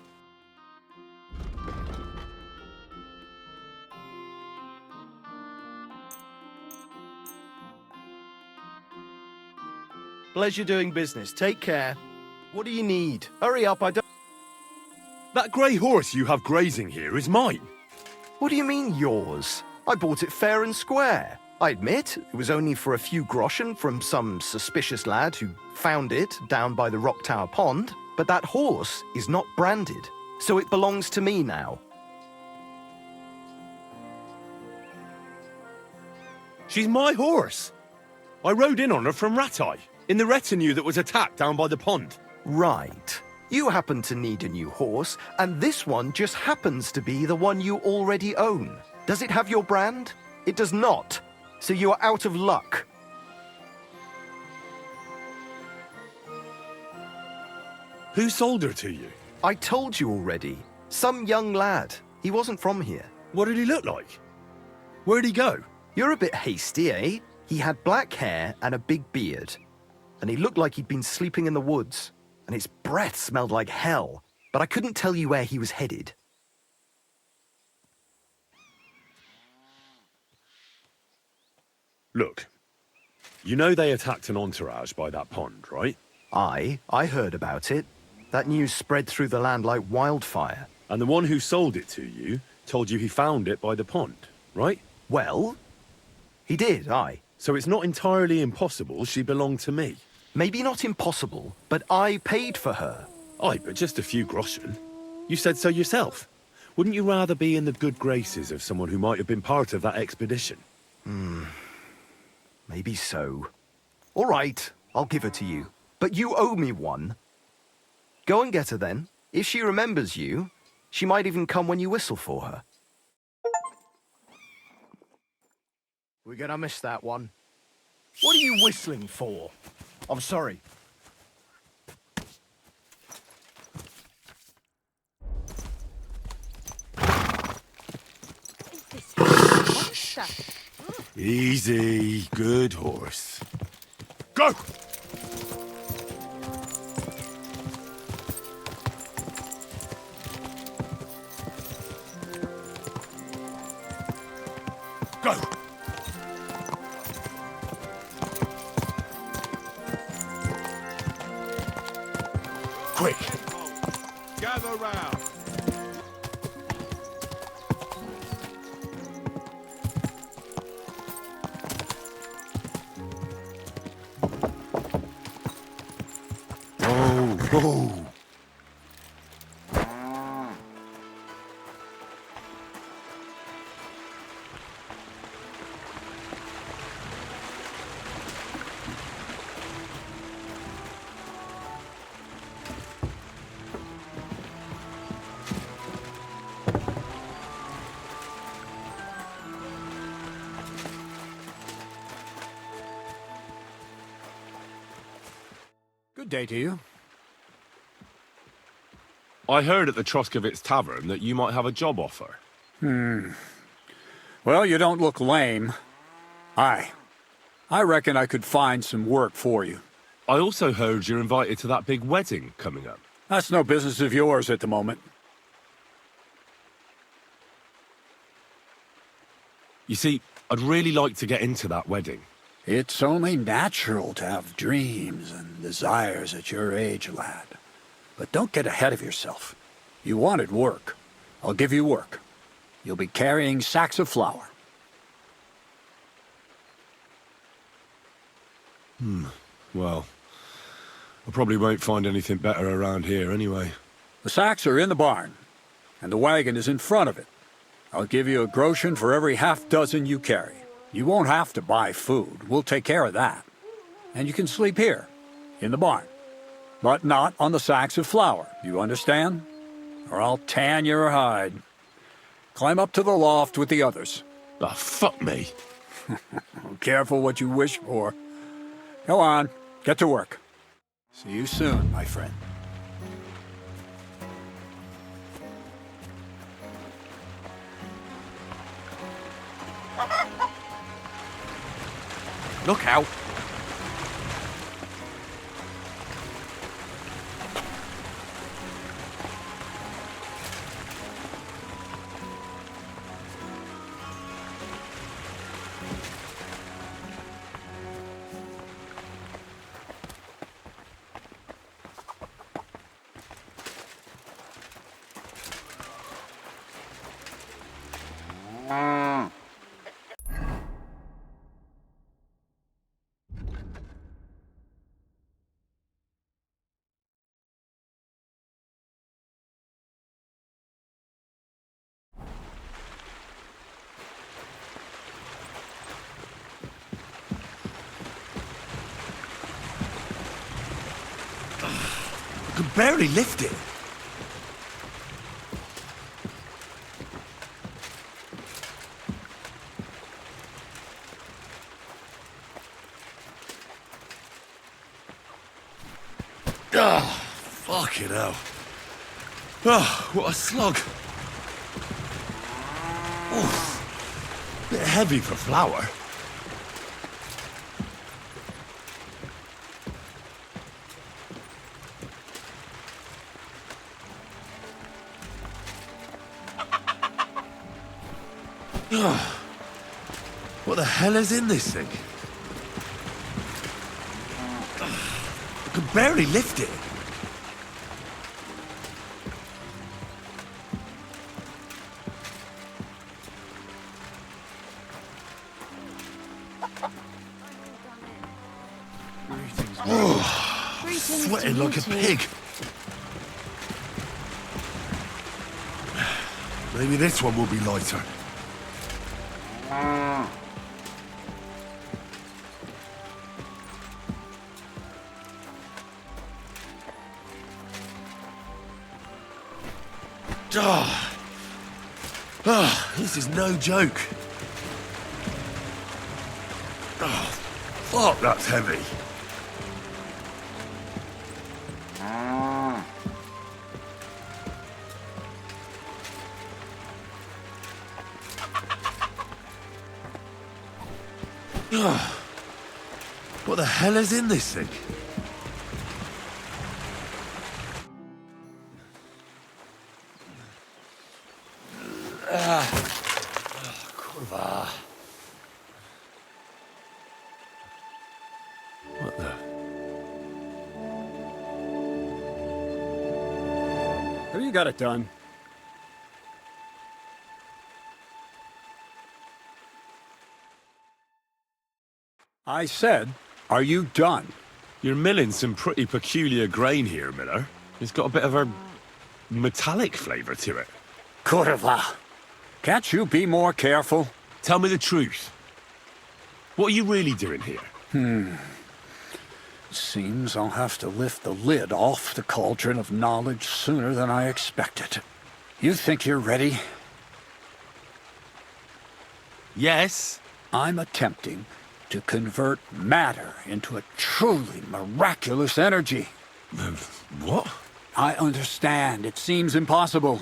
Pleasure doing business. Take care. What do you need? Hurry up, I don't... That grey horse you have grazing here is mine. What do you mean, yours? I bought it fair and square. I admit, it was only for a few groschen from some suspicious lad who found it down by the Rock Tower Pond, but that horse is not branded, so it belongs to me now. She's my horse. I rode in on her from Ratai, in the retinue that was attacked down by the pond. Right. You happen to need a new horse, and this one just happens to be the one you already own. Does it have your brand? It does not. So you are out of luck. Who sold her to you? I told you already. Some young lad. He wasn't from here. What did he look like? Where'd he go? You're a bit hasty, eh? He had black hair and a big beard. And he looked like he'd been sleeping in the woods. And his breath smelled like hell. But I couldn't tell you where he was headed. Look, you know they attacked an entourage by that pond, right? I heard about it. That news spread through the land like wildfire. And the one who sold it to you told you he found it by the pond, right? Well, he did, aye. So it's not entirely impossible she belonged to me. Maybe not impossible, but I paid for her. Aye, but just a few groschen. You said so yourself. Wouldn't you rather be in the good graces of someone who might have been part of that expedition? Maybe so. All right, I'll give her to you. But you owe me one. Go and get her then. If she remembers you, she might even come when you whistle for her. We're gonna miss that one. What are you whistling for? I'm sorry. Easy, good horse. Go! Go! Quick! Gather round. Oh! Good day to you. I heard at the Troskovitz Tavern that you might have a job offer. Well, you don't look lame. I reckon I could find some work for you. I also heard you're invited to that big wedding coming up. That's no business of yours at the moment. You see, I'd really like to get into that wedding. It's only natural to have dreams and desires at your age, lad. But don't get ahead of yourself. You wanted work. I'll give you work. You'll be carrying sacks of flour. Well, I probably won't find anything better around here anyway. The sacks are in the barn, and the wagon is in front of it. I'll give you a groschen for every half dozen you carry. You won't have to buy food. We'll take care of that. And you can sleep here, in the barn. But not on the sacks of flour, you understand? Or I'll tan your hide. Climb up to the loft with the others. Ah, fuck me. Careful what you wish for. Go on, get to work. See you soon, my friend. Look out! I can barely lift it. Ah, fucking hell. Ah, what a slug. Oof. Bit heavy for flour. What the hell is in this thing? I can barely lift it. Sweating like a pig. Maybe this one will be lighter. This is no joke. Fuck, that's heavy. What the hell is in this thing? Kurwa. What the? Have you got it done? I said, are you done? You're milling some pretty peculiar grain here, Miller. It's got a bit of a metallic flavour to it. Kurwa. Can't you be more careful? Tell me the truth. What are you really doing here? Seems I'll have to lift the lid off the cauldron of knowledge sooner than I expected. You think you're ready? Yes. I'm attempting to convert matter into a truly miraculous energy. What? I understand. It seems impossible.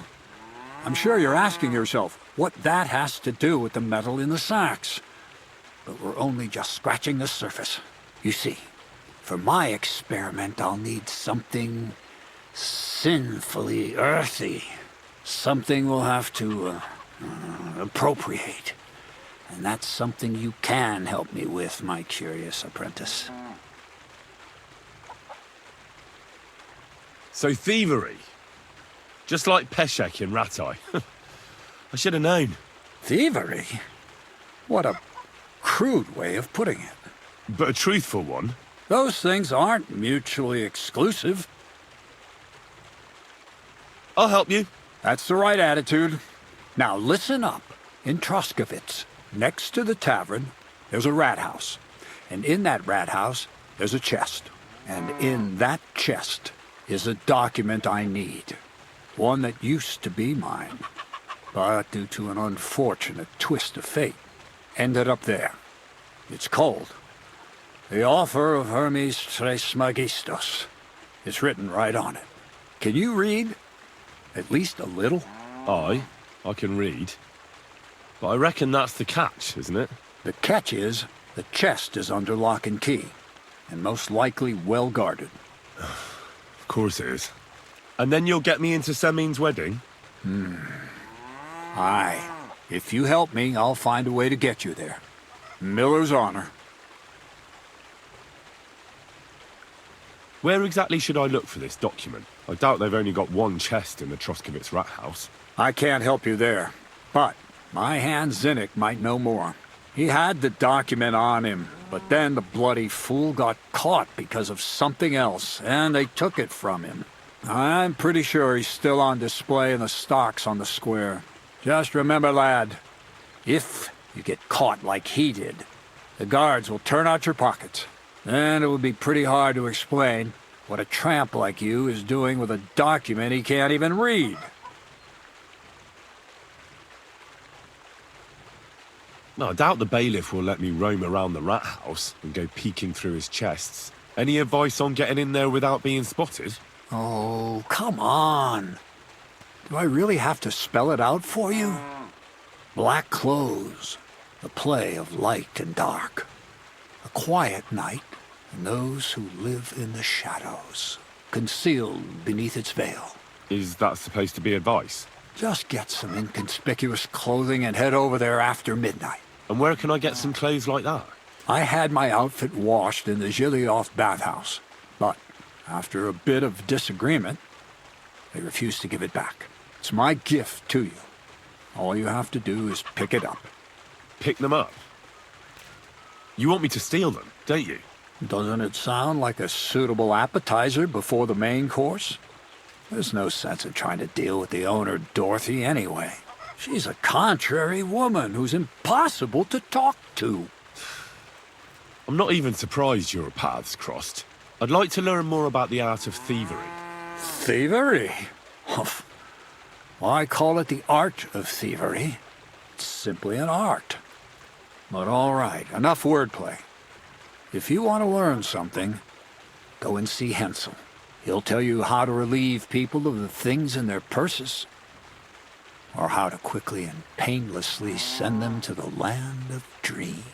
I'm sure you're asking yourself what that has to do with the metal in the sacks. But we're only just scratching the surface. You see, for my experiment, I'll need something sinfully earthy. Something we'll have to appropriate. And that's something you can help me with, my curious apprentice. So thievery. Just like Peshek in Ratai. I should have known. Thievery? What a crude way of putting it. But a truthful one. Those things aren't mutually exclusive. I'll help you. That's the right attitude. Now listen up. In Troskovitz, next to the tavern, there's a rat house. And in that rat house, there's a chest. And in that chest is a document I need. One that used to be mine. But due to an unfortunate twist of fate, ended up there. It's called The Offer of Hermes Trismegistos. It's written right on it. Can you read? At least a little? I can read. But I reckon that's the catch, isn't it? The catch is, the chest is under lock and key, and most likely well guarded. Of course it is. And then you'll get me into Semin's wedding? Aye. If you help me, I'll find a way to get you there. Miller's honor. Where exactly should I look for this document? I doubt they've only got one chest in the Troskovitz rat house. I can't help you there, but my hand Zinnik might know more. He had the document on him, but then the bloody fool got caught because of something else, and they took it from him. I'm pretty sure he's still on display in the stocks on the square. Just remember, lad, if you get caught like he did, the guards will turn out your pockets. And it would be pretty hard to explain what a tramp like you is doing with a document he can't even read. No, I doubt the bailiff will let me roam around the rat house and go peeking through his chests. Any advice on getting in there without being spotted? Oh, come on. Do I really have to spell it out for you? Black clothes, The play of light and dark. A quiet night, and those who live in the shadows, concealed beneath its veil. Is that supposed to be advice? Just get some inconspicuous clothing and head over there after midnight. And where can I get some clothes like that? I had my outfit washed in the Gilioff bathhouse, but after a bit of disagreement, they refused to give it back. It's my gift to you. All you have to do is pick it up. Pick them up? You want me to steal them, don't you? Doesn't it sound like a suitable appetizer before the main course? There's no sense in trying to deal with the owner, Dorothy, anyway. She's a contrary woman who's impossible to talk to. I'm not even surprised your paths crossed. I'd like to learn more about the art of thievery. Thievery? Well, I call it the art of thievery. It's simply an art. But all right, enough wordplay. If you want to learn something, go and see Hensel. He'll tell you how to relieve people of the things in their purses, or how to quickly and painlessly send them to the land of dreams.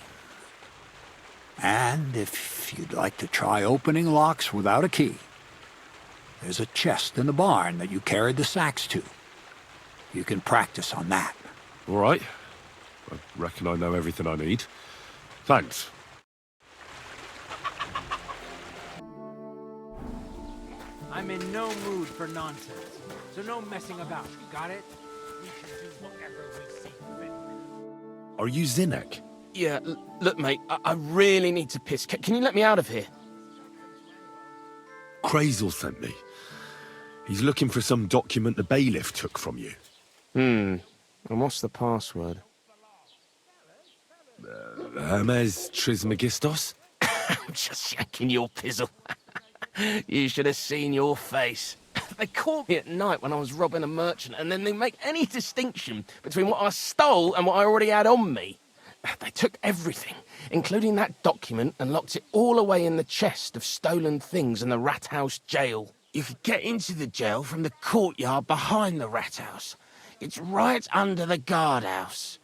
And if you'd like to try opening locks without a key, there's a chest in the barn that you carried the sacks to. You can practice on that. All right. I reckon I know everything I need. Thanks. I'm in no mood for nonsense, so no messing about, you got it? We can do whatever we see fit. Are you Zinnek? Yeah, look, mate, I really need to piss. Can you let me out of here? Crazel sent me. He's looking for some document the bailiff took from you. And what's the password? Hermes Trismegistos? I'm just yanking your pizzle. You should have seen your face. They caught me at night when I was robbing a merchant, and then they make any distinction between what I stole and what I already had on me. They took everything, including that document, and locked it all away in the chest of stolen things in the Rat House jail. You could get into the jail from the courtyard behind the Rat House. It's right under the guardhouse.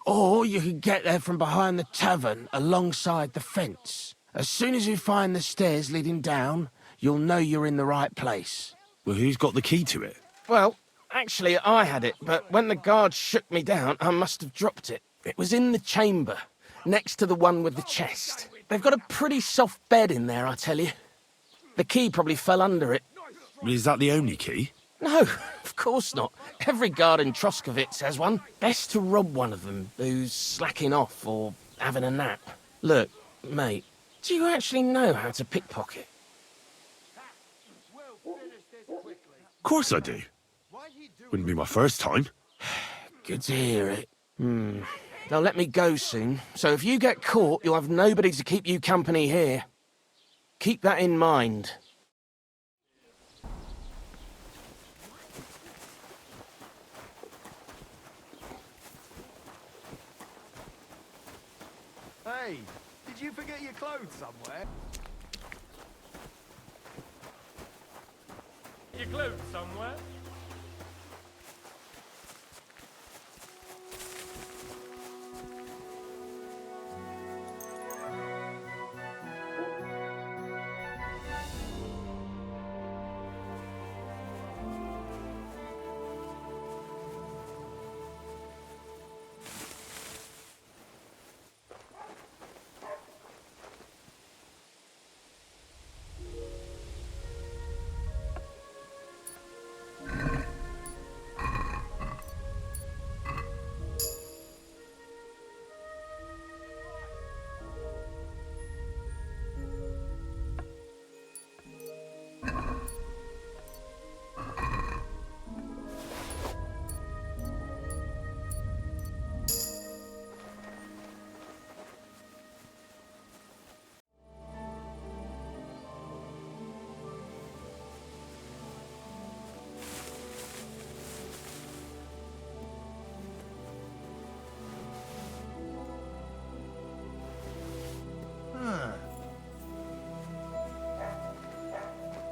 Or you could get there from behind the tavern, alongside the fence. As soon as you find the stairs leading down, you'll know you're in the right place. Well, who's got the key to it? Well, actually, I had it, but when the guards shook me down, I must have dropped it. It was in the chamber, next to the one with the chest. They've got a pretty soft bed in there, I tell you. The key probably fell under it. Is that the only key? No, of course not. Every guard in Troskovitz has one. Best to rob one of them who's slacking off or having a nap. Look, mate, do you actually know how to pickpocket? Of course I do. Wouldn't be my first time. Good to hear it. They'll let me go soon, so if you get caught, you'll have nobody to keep you company here. Keep that in mind. Hey, did you forget your clothes somewhere? Your clothes somewhere?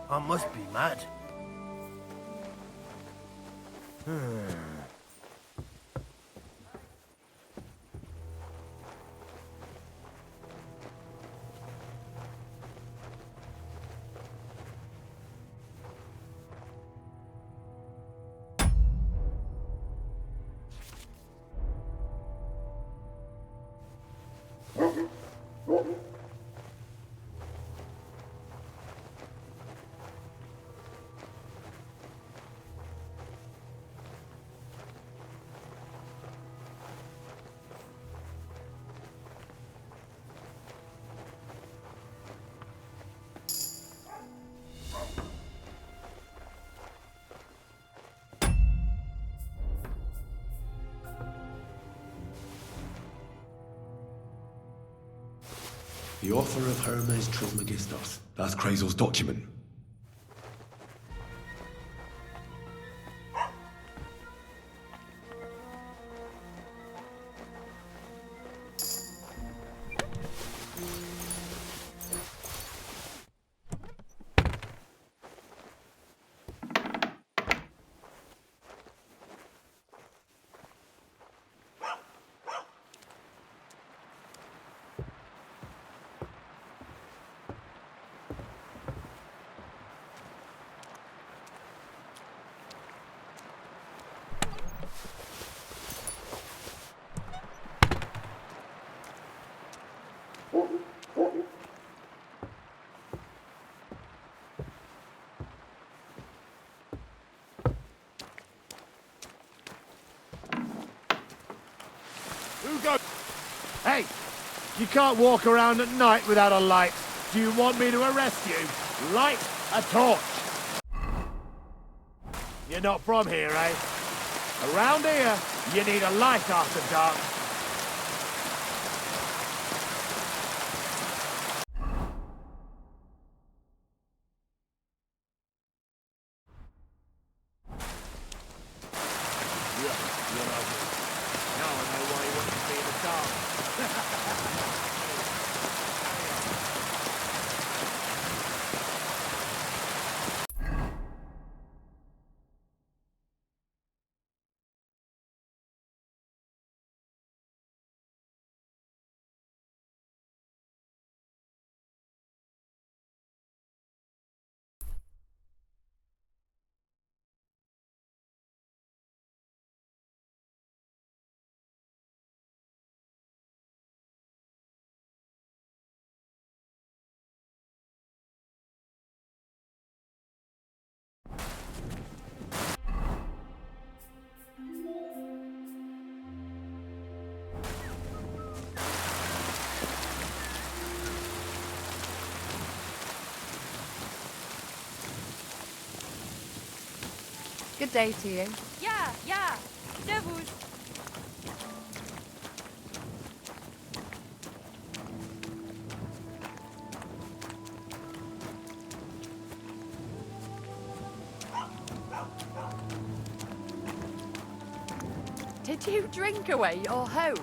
I must be mad. The offer of Hermes Trismegistos. That's Krazel's document. Who goes? Hey, you can't walk around at night without a light. Do you want me to arrest you? Light a torch. You're not from here, eh? Around here, you need a light after dark. Good day to you. Yeah. Servus. Did you drink away your hose?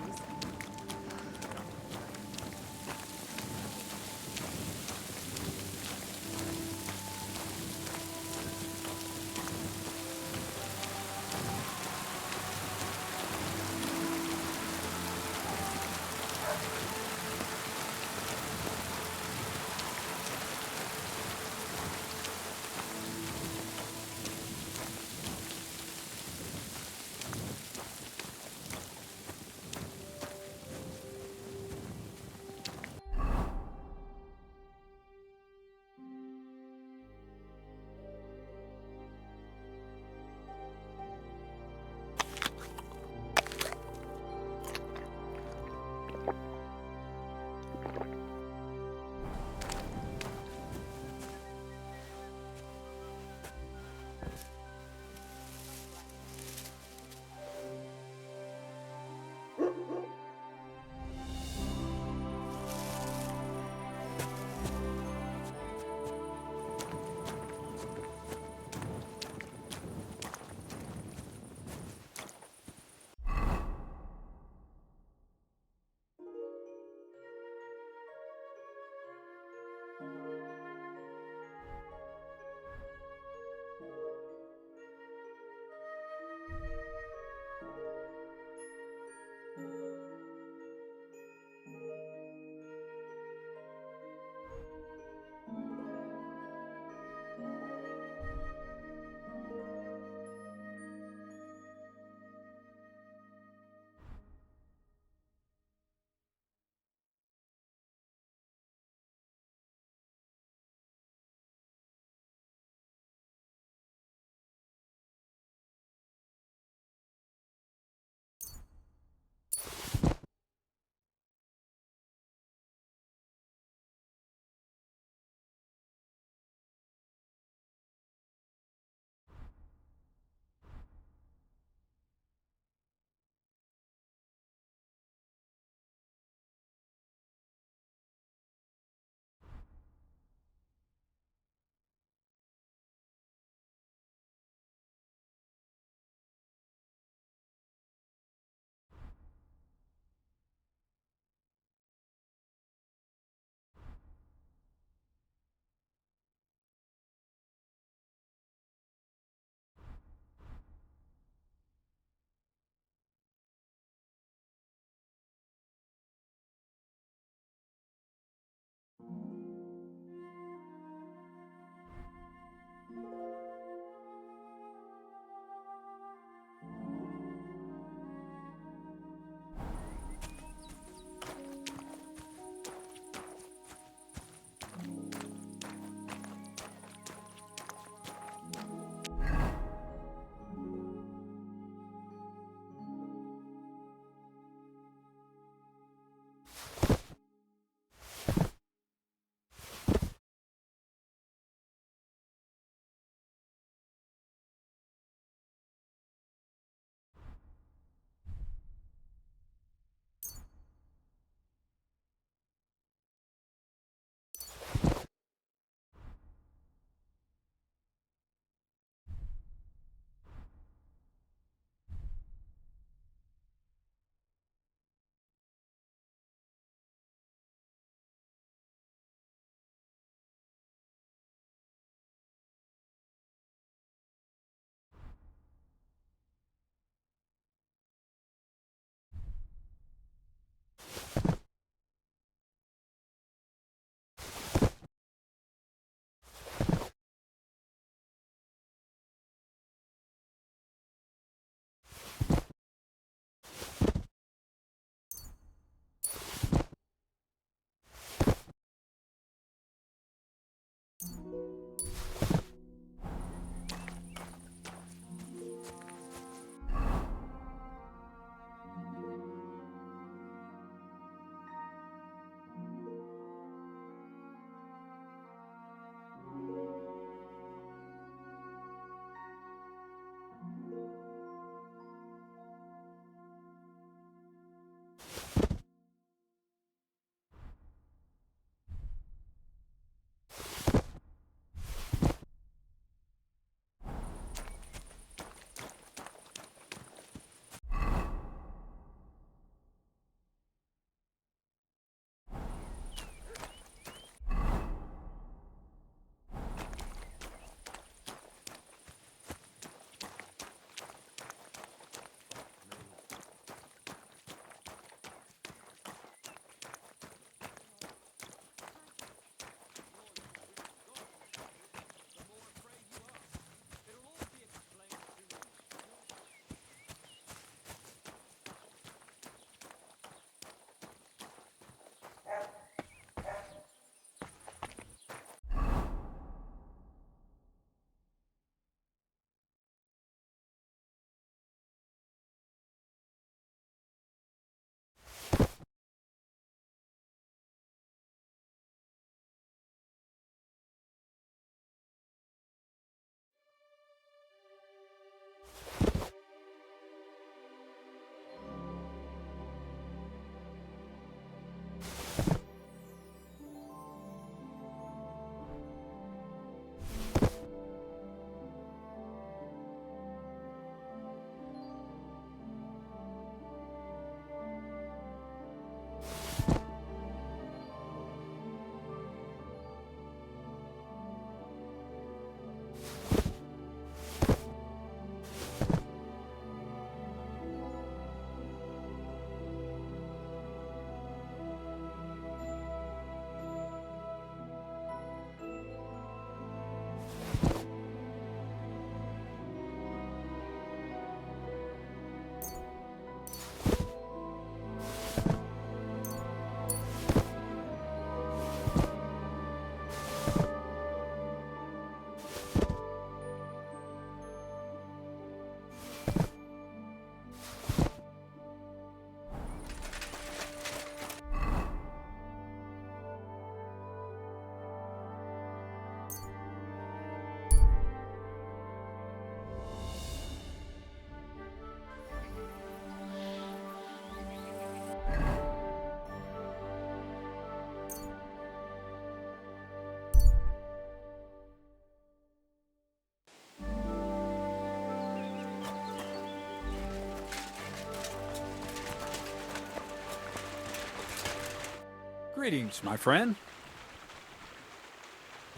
Greetings, my friend.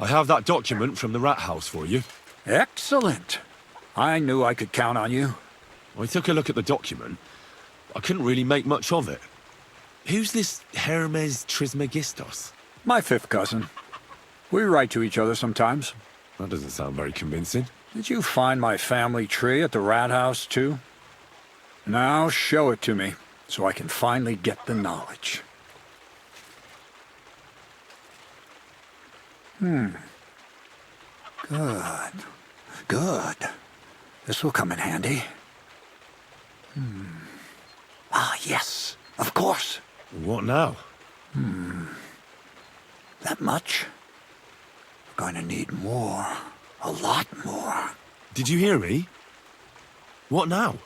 I have that document from the rat house for you. Excellent. I knew I could count on you. I took a look at the document. I couldn't really make much of it. Who's this Hermes Trismegistos? My fifth cousin. We write to each other sometimes. That doesn't sound very convincing. Did you find my family tree at the rat house, too? Now show it to me, so I can finally get the knowledge. Good. Good. This will come in handy. Ah, yes, of course. What now? That much? We're going to need more. A lot more. Did you hear me? What now?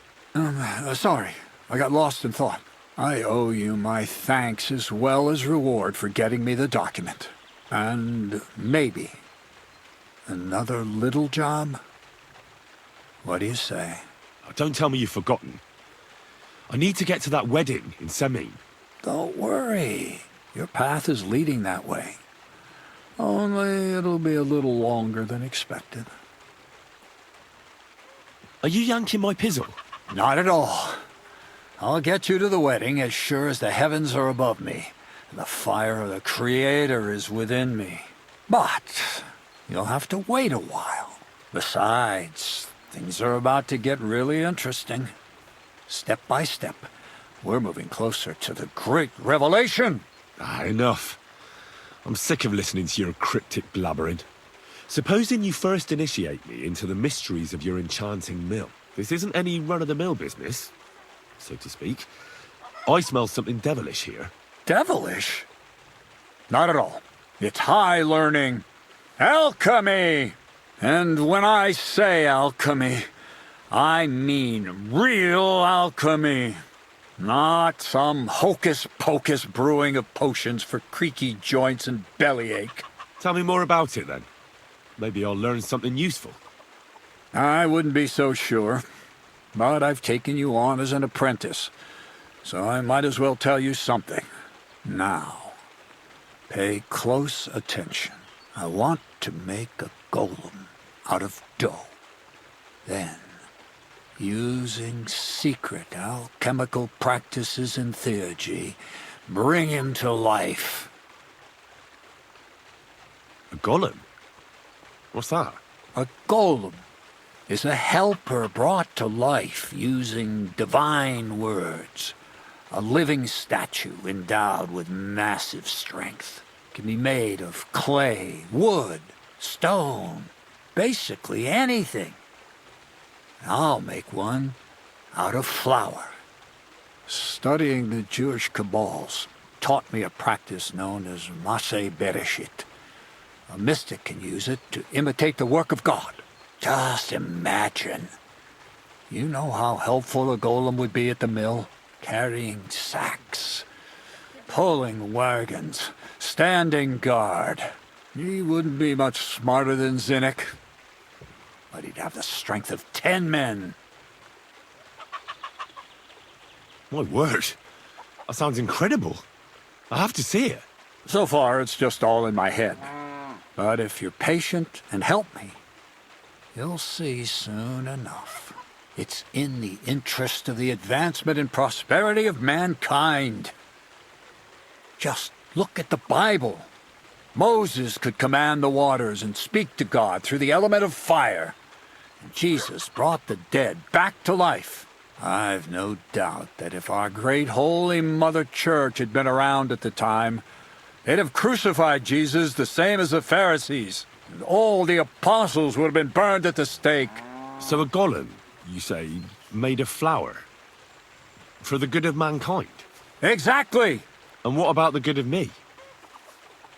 Sorry. I got lost in thought. I owe you my thanks as well as reward for getting me the document. And maybe another little job? What do you say? Oh, don't tell me you've forgotten. I need to get to that wedding in Semin. Don't worry. Your path is leading that way. Only it'll be a little longer than expected. Are you yanking my pizzle? Not at all. I'll get you to the wedding as sure as the heavens are above me, and the fire of the Creator is within me. But you'll have to wait a while. Besides, things are about to get really interesting. Step by step, we're moving closer to the great revelation. Enough. I'm sick of listening to your cryptic blabbering. Supposing you first initiate me into the mysteries of your enchanting mill. This isn't any run-of-the-mill business, so to speak. I smell something devilish here. Devilish? Not at all. It's high learning. Alchemy! And when I say alchemy, I mean real alchemy. Not some hocus-pocus brewing of potions for creaky joints and bellyache. Tell me more about it, then. Maybe I'll learn something useful. I wouldn't be so sure. But I've taken you on as an apprentice, so I might as well tell you something. Now, pay close attention. I want to make a golem out of dough. Then, using secret alchemical practices in theurgy, bring him to life. A golem? What's that? A golem is a helper brought to life using divine words. A living statue endowed with massive strength. Can be made of clay, wood, stone, basically anything. I'll make one out of flour. Studying the Jewish Kabbals taught me a practice known as Maseh Bereshit. A mystic can use it to imitate the work of God. Just imagine. You know how helpful a golem would be at the mill? Carrying sacks, pulling wagons, standing guard. He wouldn't be much smarter than Zinnik, but he'd have the strength of 10 men. My word. That sounds incredible. I have to see it. So far, it's just all in my head. But if you're patient and help me, you'll see soon enough. It's in the interest of the advancement and prosperity of mankind. Just look at the Bible. Moses could command the waters and speak to God through the element of fire. And Jesus brought the dead back to life. I've no doubt that if our great Holy Mother Church had been around at the time, they'd have crucified Jesus the same as the Pharisees. And all the apostles would have been burned at the stake. So a golem, you say, made of flour? For the good of mankind? Exactly! And what about the good of me?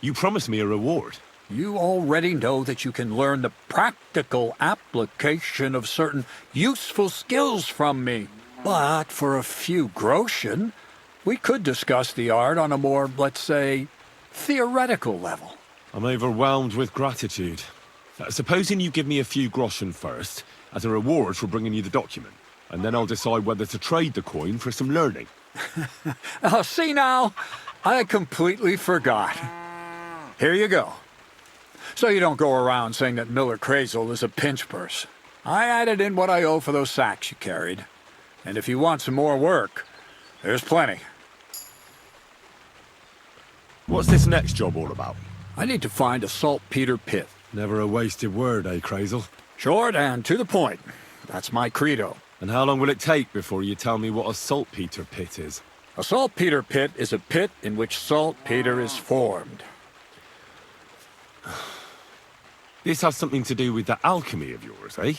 You promised me a reward. You already know that you can learn the practical application of certain useful skills from me. But for a few groschen, we could discuss the art on a more, let's say, theoretical level. I'm overwhelmed with gratitude. Supposing you give me a few groschen first, as a reward for bringing you the document, and then I'll decide whether to trade the coin for some learning. Oh, see now, I completely forgot. Here you go. So you don't go around saying that Miller Crazel is a pinch purse. I added in what I owe for those sacks you carried. And if you want some more work, there's plenty. What's this next job all about? I need to find a saltpeter pit. Never a wasted word, eh, Crazel? Short and to the point. That's my credo. And how long will it take before you tell me what a saltpeter pit is? A saltpeter pit is a pit in which saltpeter is formed. This has something to do with that alchemy of yours, eh?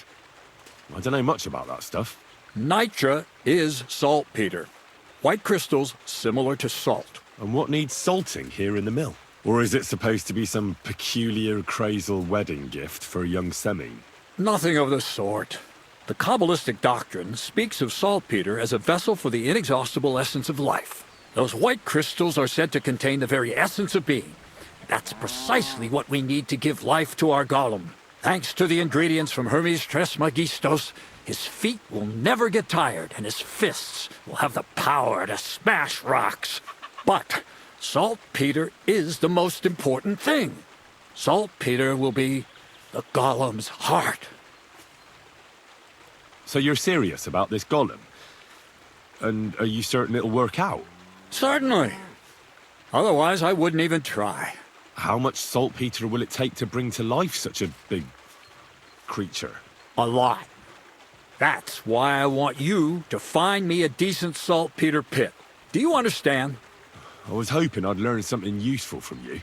I don't know much about that stuff. Nitra is saltpeter. White crystals similar to salt. And what needs salting here in the mill? Or is it supposed to be some peculiar Crazel wedding gift for a young Semine? Nothing of the sort. The Kabbalistic doctrine speaks of saltpeter as a vessel for the inexhaustible essence of life. Those white crystals are said to contain the very essence of being. That's precisely what we need to give life to our golem. Thanks to the ingredients from Hermes Trismegistos, his feet will never get tired and his fists will have the power to smash rocks. But saltpeter is the most important thing. Saltpeter will be the golem's heart. So you're serious about this golem? And are you certain it'll work out? Certainly. Otherwise, I wouldn't even try. How much saltpeter will it take to bring to life such a big creature? A lot. That's why I want you to find me a decent saltpeter pit. Do you understand? I was hoping I'd learn something useful from you.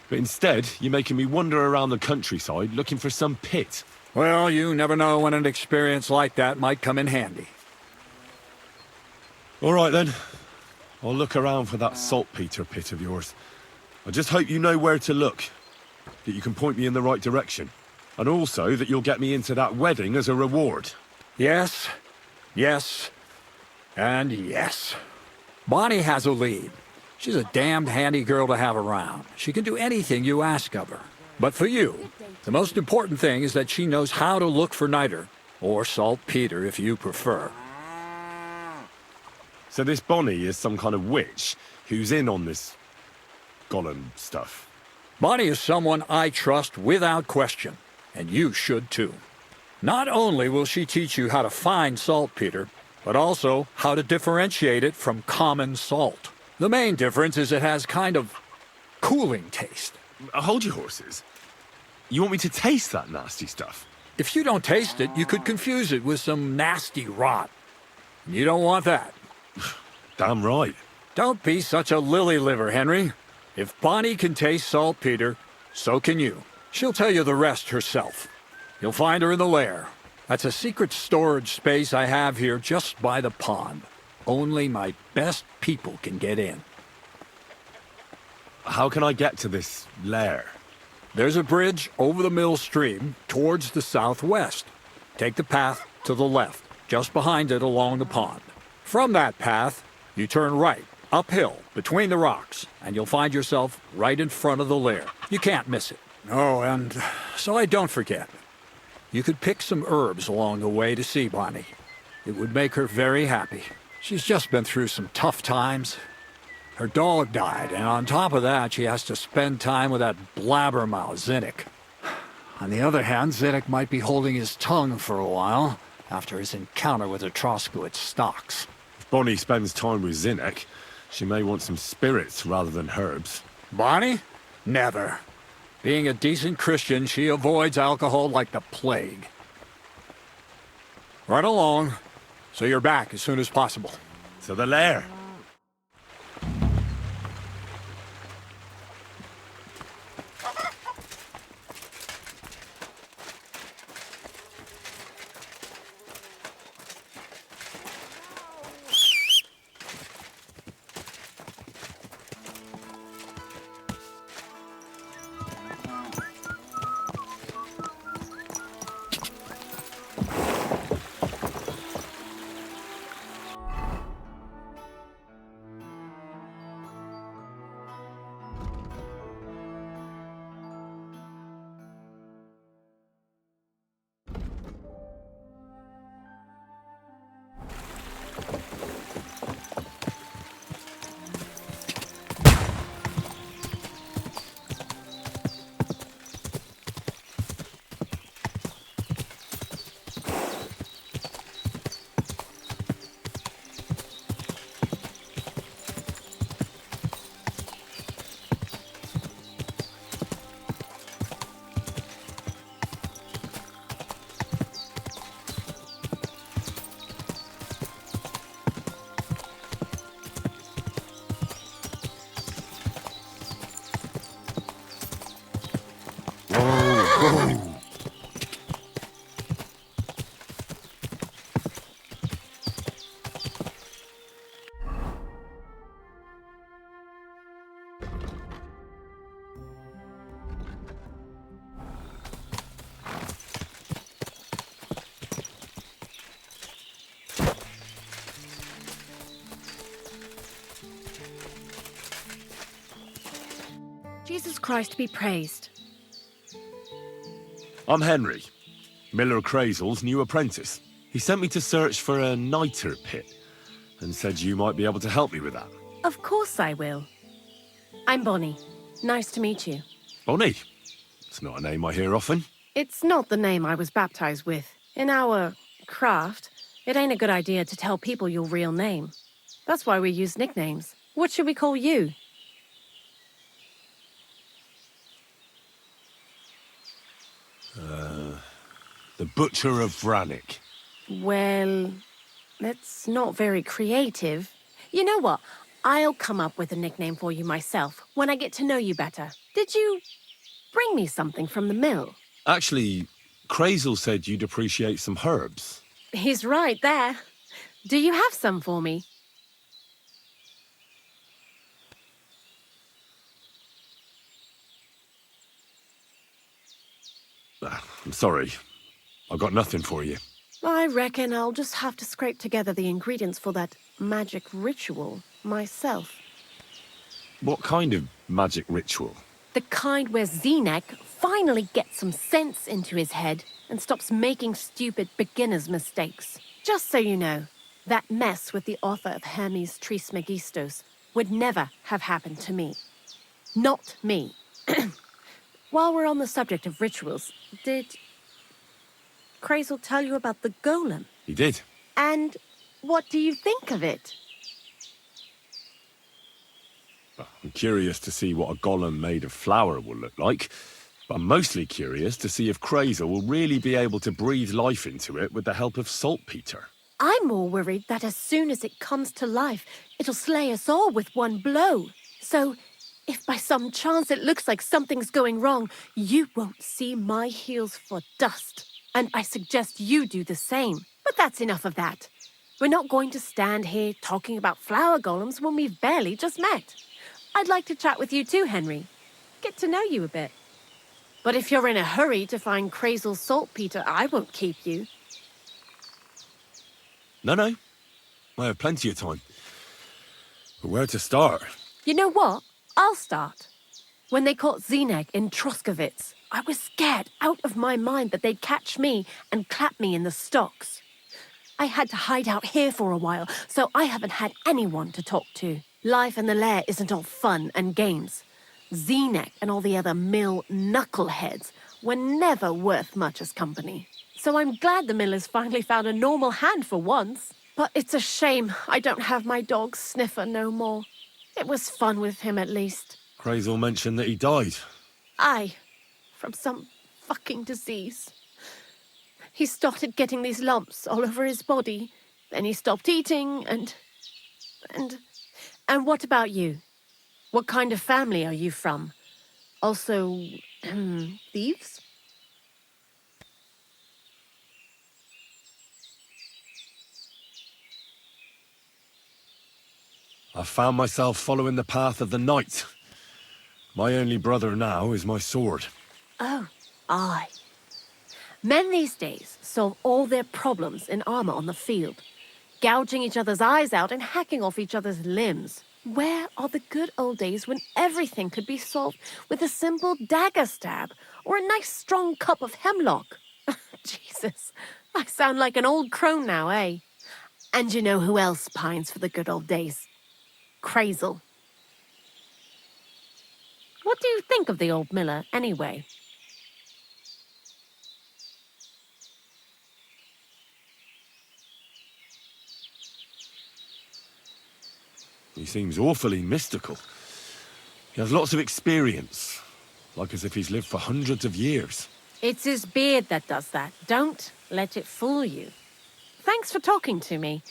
But instead, you're making me wander around the countryside looking for some pit. Well, you never know when an experience like that might come in handy. All right, then. I'll look around for that saltpeter pit of yours. I just hope you know where to look, that you can point me in the right direction, and also that you'll get me into that wedding as a reward. Yes, yes, and yes. Bonnie has a lead. She's a damned handy girl to have around. She can do anything you ask of her. But for you, the most important thing is that she knows how to look for niter, or saltpeter if you prefer. So this Bonnie is some kind of witch who's in on this golem stuff. Bonnie is someone I trust without question, and you should too. Not only will she teach you how to find saltpeter, but also how to differentiate it from common salt. The main difference is it has kind of cooling taste. Hold your horses. You want me to taste that nasty stuff? If you don't taste it, you could confuse it with some nasty rot. You don't want that. Damn right. Don't be such a lily liver, Henry. If Bonnie can taste saltpeter, so can you. She'll tell you the rest herself. You'll find her in the lair. That's a secret storage space I have here just by the pond. Only my best people can get in. How can I get to this lair? There's a bridge over the mill stream towards the southwest. Take the path to the left, just behind it along the pond. From that path, you turn right, uphill, between the rocks, and you'll find yourself right in front of the lair. You can't miss it. Oh, and so I don't forget, you could pick some herbs along the way to see Bonnie. It would make her very happy. She's just been through some tough times. Her dog died, and on top of that, she has to spend time with that blabbermouth, Zinnik. On the other hand, Zinnik might be holding his tongue for a while after his encounter with the Troskowitz stocks. If Bonnie spends time with Zinnik, she may want some spirits rather than herbs. Bonnie? Never. Being a decent Christian, she avoids alcohol like the plague. Right along, so you're back as soon as possible. To the lair. Jesus Christ be praised. I'm Henry, Miller Crazel's new apprentice. He sent me to search for a niter pit and said you might be able to help me with that. Of course I will. I'm Bonnie. Nice to meet you. Bonnie? It's not a name I hear often. It's not the name I was baptized with. In our craft, it ain't a good idea to tell people your real name. That's why we use nicknames. What should we call you? The Butcher of Brannick. Well, that's not very creative. You know what? I'll come up with a nickname for you myself when I get to know you better. Did you bring me something from the mill? Actually, Crazel said you'd appreciate some herbs. He's right there. Do you have some for me? I'm sorry. I've got nothing for you. I reckon I'll just have to scrape together the ingredients for that magic ritual myself. What kind of magic ritual? The kind where Zenek finally gets some sense into his head and stops making stupid beginner's mistakes. Just so you know, that mess with the author of Hermes Trismegistos would never have happened to me. Not me. While we're on the subject of rituals, did Crazel tell you about the golem? He did. And what do you think of it? I'm curious to see what a golem made of flour will look like. But I'm mostly curious to see if Crazel will really be able to breathe life into it with the help of saltpeter. I'm more worried that as soon as it comes to life, it'll slay us all with one blow. So, if by some chance it looks like something's going wrong, you won't see my heels for dust. And I suggest you do the same. But that's enough of that. We're not going to stand here talking about flower golems when we've barely just met. I'd like to chat with you too, Henry. Get to know you a bit. But if you're in a hurry to find Crazel's saltpeter, I won't keep you. No. I have plenty of time. But where to start? You know what? I'll start. When they caught Zenek in Troskovitz, I was scared out of my mind that they'd catch me and clap me in the stocks. I had to hide out here for a while, so I haven't had anyone to talk to. Life in the lair isn't all fun and games. Zenek and all the other mill knuckleheads were never worth much as company. So I'm glad the millers finally found a normal hand for once. But it's a shame I don't have my dog Sniffer no more. It was fun with him at least. Crazel mentioned that he died. Aye, from some fucking disease. He started getting these lumps all over his body. Then he stopped eating and what about you? What kind of family are you from? Also, thieves? I found myself following the path of the night. My only brother now is my sword. Oh, aye. Men these days solve all their problems in armor on the field, gouging each other's eyes out and hacking off each other's limbs. Where are the good old days when everything could be solved with a simple dagger stab or a nice strong cup of hemlock? Jesus, I sound like an old crone now, eh? And you know who else pines for the good old days? Crazel. What do you think of the old miller, anyway? He seems awfully mystical. He has lots of experience, like as if he's lived for hundreds of years. It's his beard that does that. Don't let it fool you. Thanks for talking to me.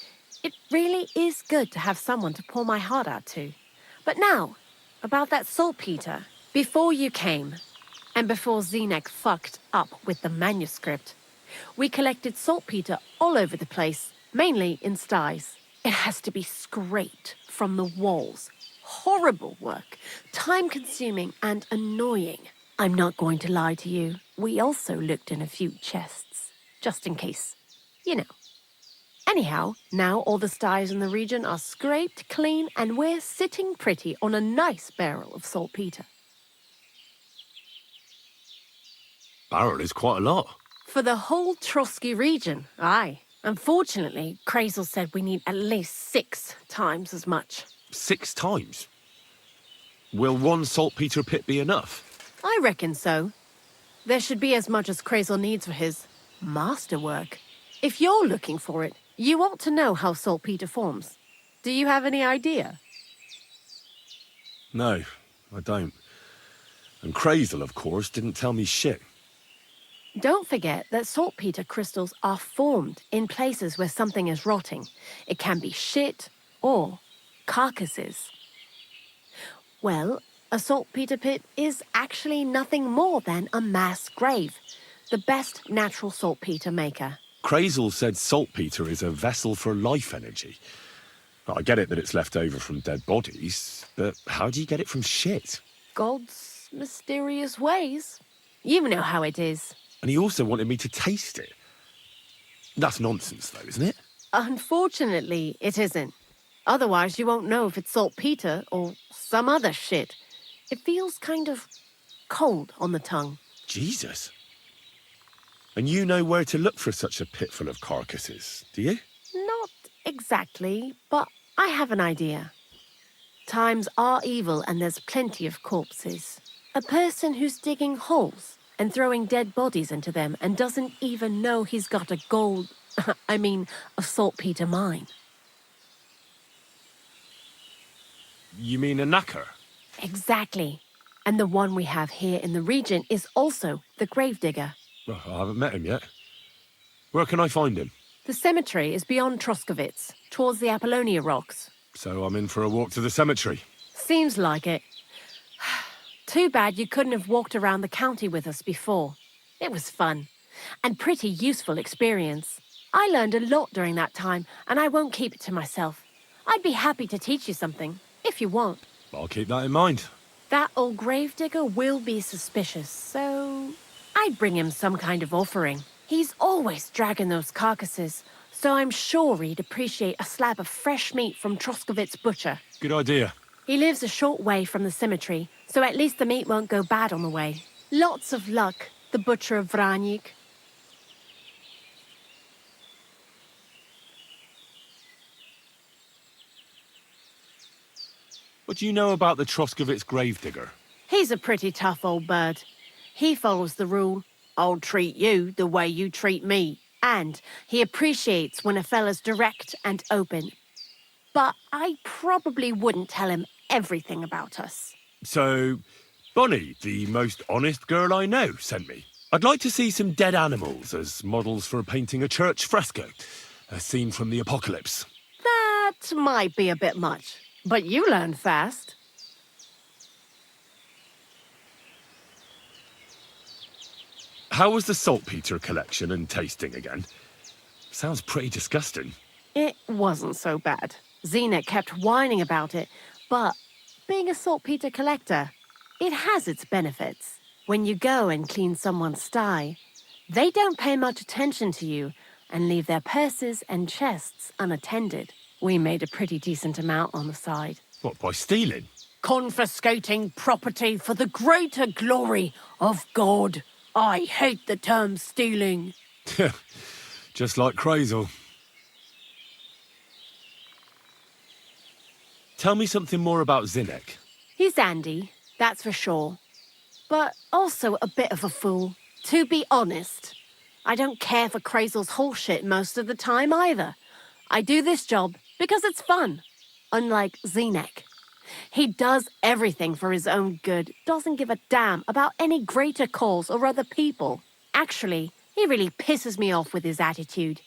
It really is good to have someone to pour my heart out to. But now, about that saltpeter. Before you came, and before Zenek fucked up with the manuscript, we collected saltpeter all over the place, mainly in sties. It has to be scraped from the walls. Horrible work, time-consuming and annoying. I'm not going to lie to you. We also looked in a few chests, just in case. You know. Anyhow, now all the sties in the region are scraped clean and we're sitting pretty on a nice barrel of saltpeter. Barrel is quite a lot. For the whole Trotsky region, aye. Unfortunately, Crazel said we need at least 6 times as much. 6 times? Will one saltpeter pit be enough? I reckon so. There should be as much as Crazel needs for his masterwork. If you're looking for it, you ought to know how saltpeter forms. Do you have any idea? No, I don't. And Crazel, of course, didn't tell me shit. Don't forget that saltpeter crystals are formed in places where something is rotting. It can be shit or carcasses. Well, a saltpeter pit is actually nothing more than a mass grave, the best natural saltpeter maker. Crazel said saltpeter is a vessel for life energy. I get it that it's left over from dead bodies, but how do you get it from shit? God's mysterious ways. You know how it is. And he also wanted me to taste it. That's nonsense, though, isn't it? Unfortunately, it isn't. Otherwise, you won't know if it's saltpeter or some other shit. It feels kind of cold on the tongue. Jesus. And you know where to look for such a pit full of carcasses, do you? Not exactly, but I have an idea. Times are evil and there's plenty of corpses. A person who's digging holes and throwing dead bodies into them and doesn't even know he's got a a saltpeter mine. You mean a knacker? Exactly. And the one we have here in the region is also the gravedigger. Well, I haven't met him yet. Where can I find him? The cemetery is beyond Troskowitz, towards the Apollonia rocks. So I'm in for a walk to the cemetery. Seems like it. Too bad you couldn't have walked around the county with us before. It was fun, and pretty useful experience. I learned a lot during that time, and I won't keep it to myself. I'd be happy to teach you something, if you want. I'll keep that in mind. That old gravedigger will be suspicious, so I'd bring him some kind of offering. He's always dragging those carcasses, so I'm sure he'd appreciate a slab of fresh meat from Troskowitz butcher. Good idea. He lives a short way from the cemetery, so at least the meat won't go bad on the way. Lots of luck, the butcher of Vranyik. What do you know about the Troskowitz gravedigger? He's a pretty tough old bird. He follows the rule, I'll treat you the way you treat me. And he appreciates when a fella's direct and open. But I probably wouldn't tell him everything about us. So, Bonnie, the most honest girl I know, sent me. I'd like to see some dead animals as models for painting a church fresco. A scene from the apocalypse. That might be a bit much, but you learn fast. How was the saltpeter collection and tasting again? Sounds pretty disgusting. It wasn't so bad. Zenek kept whining about it, but being a saltpeter collector, it has its benefits. When you go and clean someone's sty, they don't pay much attention to you and leave their purses and chests unattended. We made a pretty decent amount on the side. What, by stealing? Confiscating property for the greater glory of God. I hate the term stealing. Just like Crazel. Tell me something more about Zinek. He's Andy, that's for sure. But also a bit of a fool. To be honest, I don't care for Crazel's horseshit most of the time either. I do this job because it's fun, unlike Zinek. He does everything for his own good, doesn't give a damn about any greater cause or other people. Actually, he really pisses me off with his attitude.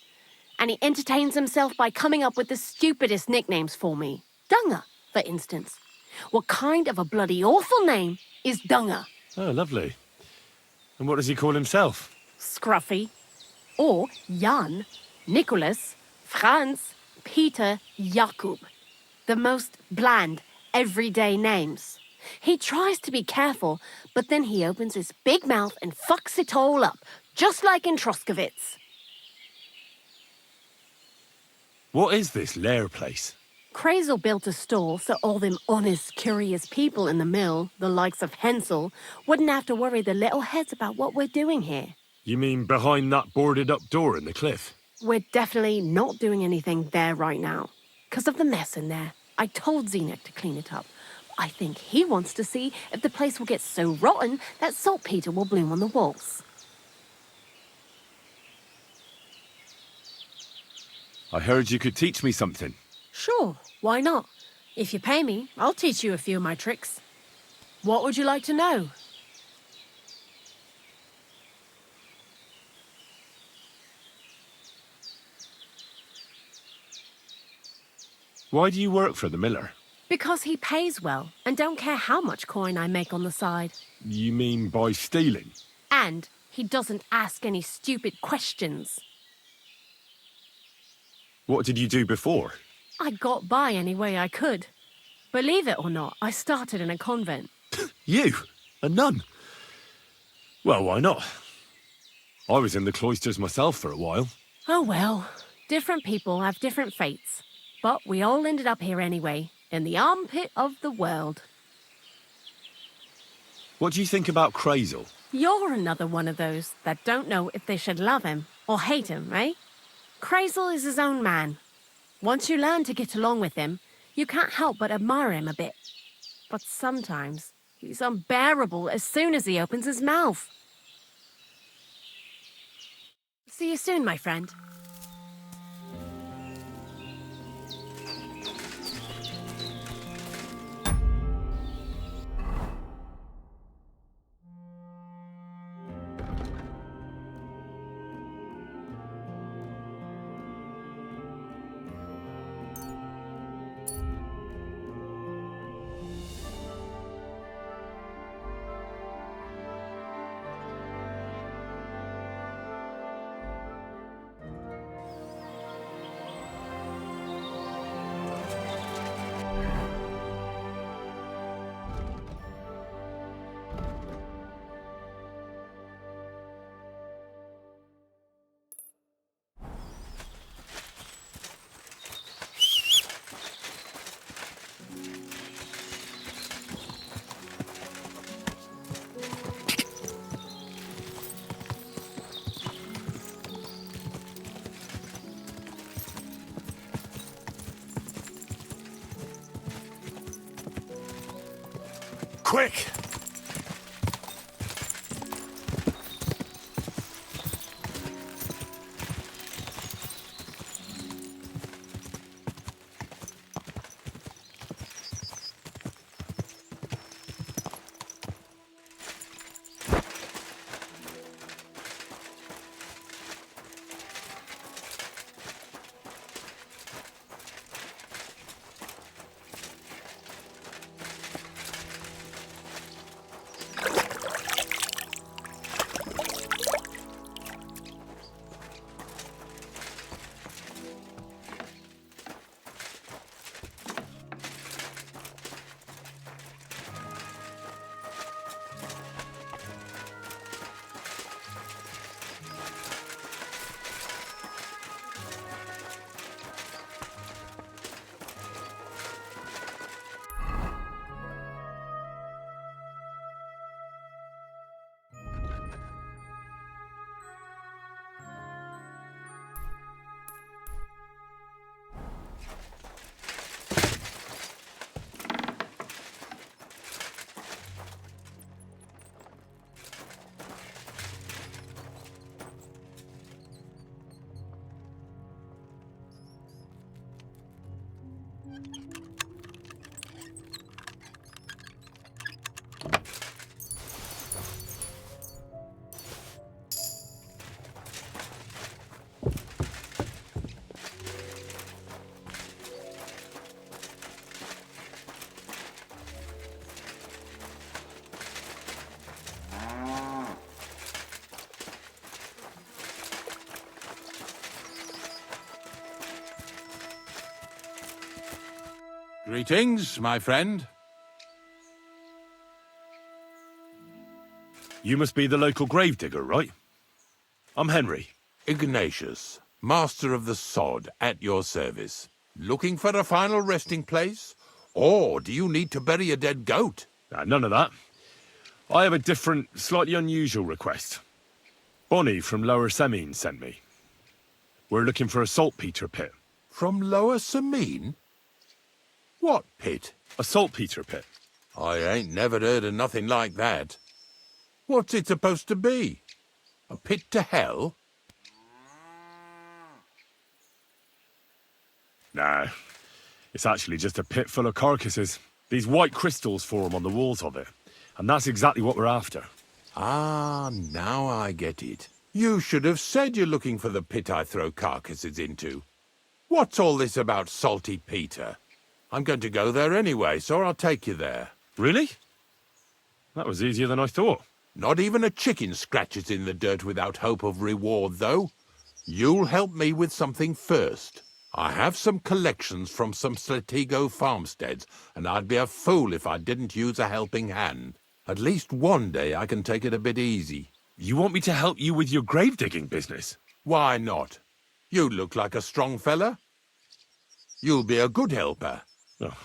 And he entertains himself by coming up with the stupidest nicknames for me. Dunga, for instance. What kind of a bloody awful name is Dunga? Oh, lovely. And what does he call himself? Scruffy. Or Jan, Nicholas, Franz, Peter, Jakub. The most bland, everyday names. He tries to be careful, but then he opens his big mouth and fucks it all up, just like in Troskowitz. What is this lair place? Crazel built a store so all them honest, curious people in the mill, the likes of Hensel, wouldn't have to worry their little heads about what we're doing here. You mean behind that boarded up door in the cliff? We're definitely not doing anything there right now. 'Cause of the mess in there. I told Zenek to clean it up. I think he wants to see if the place will get so rotten that saltpeter will bloom on the walls. I heard you could teach me something. Sure, why not? If you pay me, I'll teach you a few of my tricks. What would you like to know? Why do you work for the miller? Because he pays well and don't care how much coin I make on the side. You mean by stealing? And he doesn't ask any stupid questions. What did you do before? I got by any way I could. Believe it or not, I started in a convent. You? A nun? Well, why not? I was in the cloisters myself for a while. Oh well, different people have different fates. But we all ended up here anyway, in the armpit of the world. What do you think about Crazel? You're another one of those that don't know if they should love him or hate him, eh? Crazel is his own man. Once you learn to get along with him, you can't help but admire him a bit. But sometimes he's unbearable as soon as he opens his mouth. See you soon, my friend. Quick! Greetings, my friend. You must be the local gravedigger, right? I'm Henry. Ignatius, master of the sod, at your service. Looking for a final resting place? Or do you need to bury a dead goat? None of that. I have a different, slightly unusual request. Bonnie from Lower Semine sent me. We're looking for a saltpeter pit. From Lower Semine? What pit? A saltpeter pit. I ain't never heard of nothing like that. What's it supposed to be? A pit to hell? Nah, it's actually just a pit full of carcasses. These white crystals form on the walls of it, and that's exactly what we're after. Ah, now I get it. You should have said you're looking for the pit I throw carcasses into. What's all this about Salty Peter? I'm going to go there anyway, so I'll take you there. Really? That was easier than I thought. Not even a chicken scratches in the dirt without hope of reward, though. You'll help me with something first. I have some collections from some Slatigo farmsteads, and I'd be a fool if I didn't use a helping hand. At least one day I can take it a bit easy. You want me to help you with your grave-digging business? Why not? You look like a strong fella. You'll be a good helper. Oh,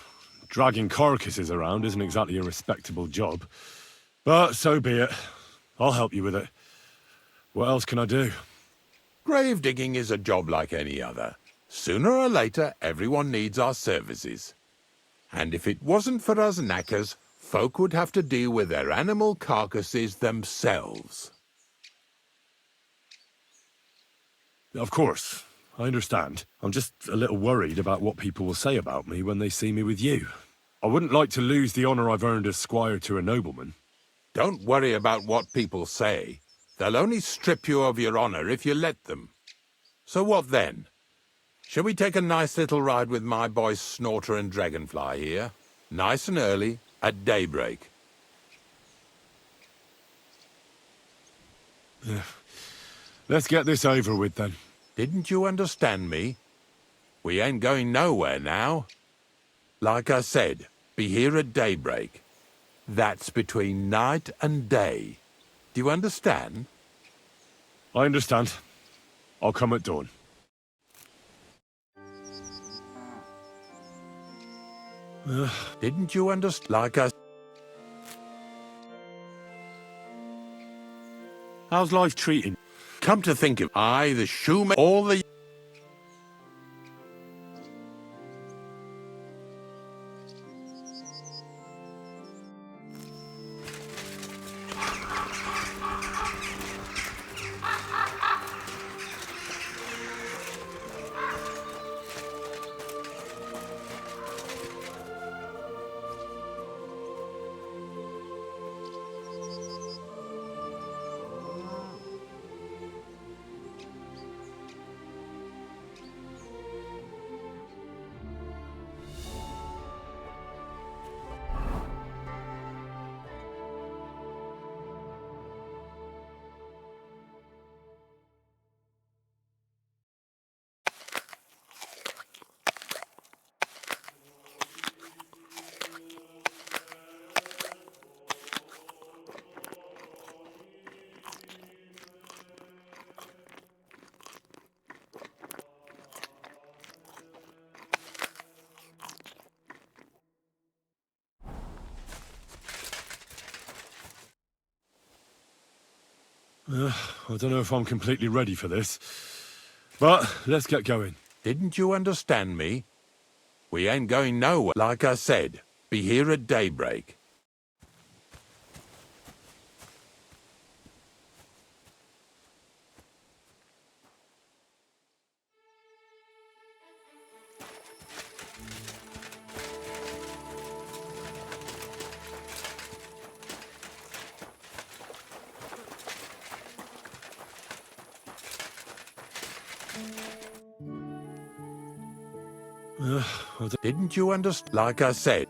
dragging carcasses around isn't exactly a respectable job. But so be it. I'll help you with it. What else can I do? Grave digging is a job like any other. Sooner or later, everyone needs our services. And if it wasn't for us knackers, folk would have to deal with their animal carcasses themselves. Of course. I understand. I'm just a little worried about what people will say about me when they see me with you. I wouldn't like to lose the honour I've earned as squire to a nobleman. Don't worry about what people say. They'll only strip you of your honour if you let them. So what then? Shall we take a nice little ride with my boys Snorter and Dragonfly here? Nice and early, at daybreak. Let's get this over with then. Didn't you understand me? We ain't going nowhere now. Like I said, be here at daybreak. That's between night and day. Do you understand? I understand. I'll come at dawn. Didn't you understand? Like I... How's life treating? Come to think of the shoemaker, all the... I don't know if I'm completely ready for this, but let's get going. Didn't you understand me? We ain't going nowhere. Like I said, be here at daybreak. Didn't you understand? Like I said.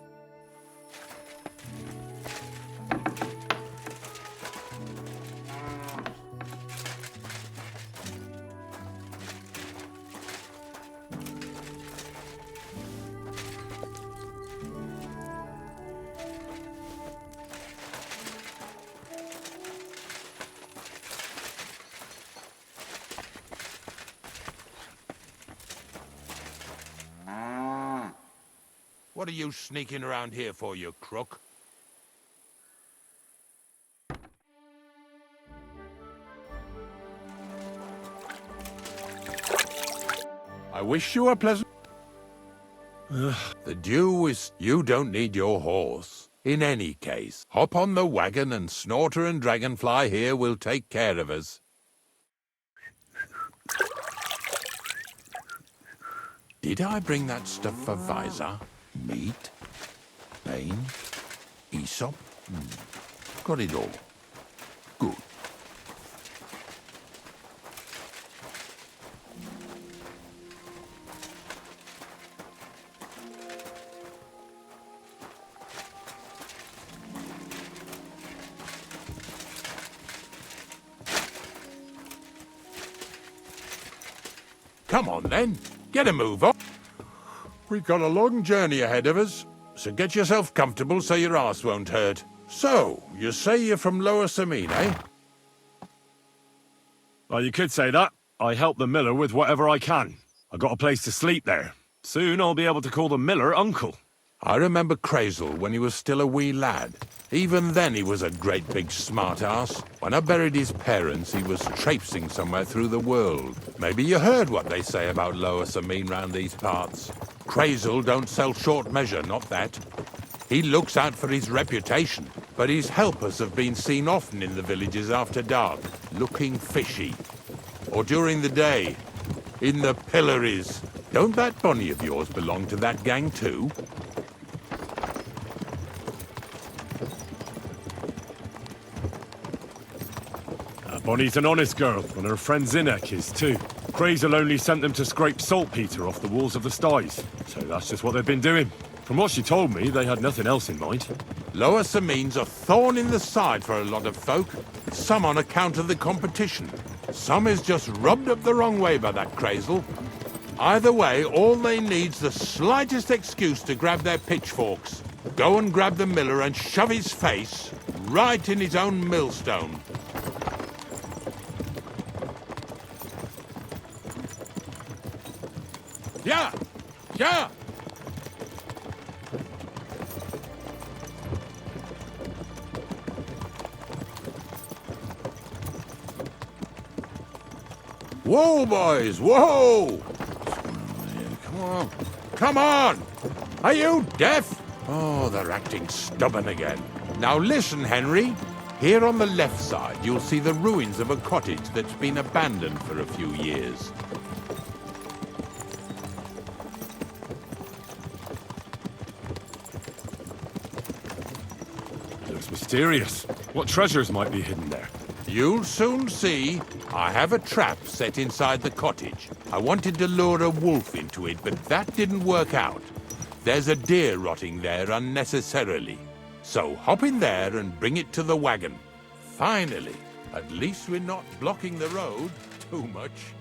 What are you sneaking around here for, you crook? I wish you a pleasant... The dew is... You don't need your horse. In any case, hop on the wagon and Snorter and Dragonfly here will take care of us. Did I bring that stuff for Visor? Meat? Pain? Aesop? Got it all. Good. Come on, then. Get a move on. We've got a long journey ahead of us, so get yourself comfortable so your arse won't hurt. So, you say you're from Lower Samine, eh? Well, you could say that. I help the miller with whatever I can. I got a place to sleep there. Soon I'll be able to call the miller uncle. I remember Crazel when he was still a wee lad. Even then he was a great big smart-ass. When I buried his parents, he was traipsing somewhere through the world. Maybe you heard what they say about Lower Samine round these parts. Crazel don't sell short measure, not that. He looks out for his reputation, but his helpers have been seen often in the villages after dark, looking fishy. Or during the day, in the pillories. Don't that bunny of yours belong to that gang too? Bonnie's an honest girl, and her friend Zinnek is too. Crazel only sent them to scrape saltpeter off the walls of the sties, so that's just what they've been doing. From what she told me, they had nothing else in mind. Lower Samine's a thorn in the side for a lot of folk. Some on account of the competition. Some is just rubbed up the wrong way by that Crazel. Either way, all they need's the slightest excuse to grab their pitchforks. Go and grab the miller and shove his face right in his own millstone. Yeah! Yeah! Whoa, boys! Whoa! Come on. Come on! Are you deaf? Oh, they're acting stubborn again. Now listen, Henry. Here on the left side, you'll see the ruins of a cottage that's been abandoned for a few years. Looks mysterious. What treasures might be hidden there? You'll soon see. I have a trap set inside the cottage. I wanted to lure a wolf into it, but that didn't work out. There's a deer rotting there unnecessarily. So hop in there and bring it to the wagon. Finally, at least we're not blocking the road too much.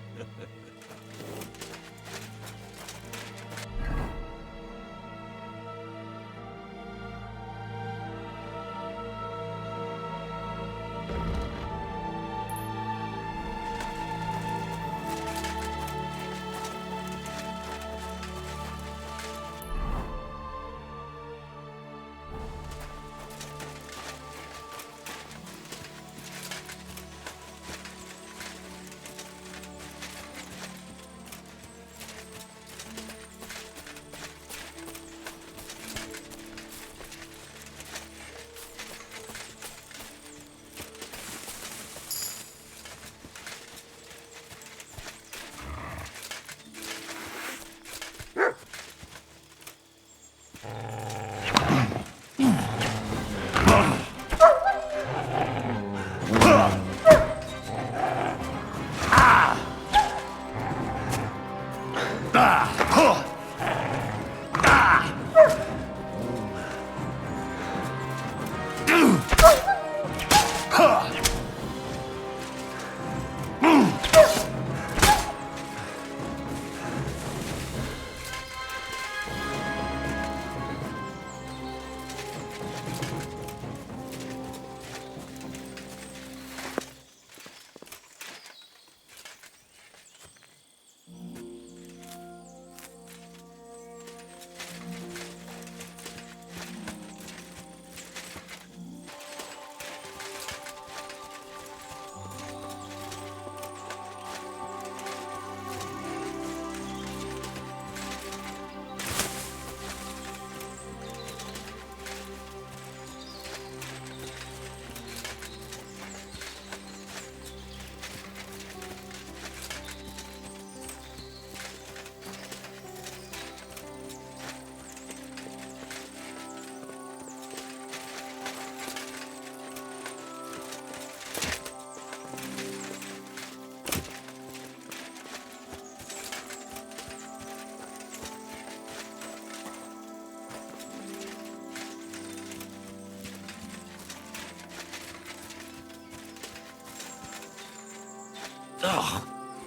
Oh,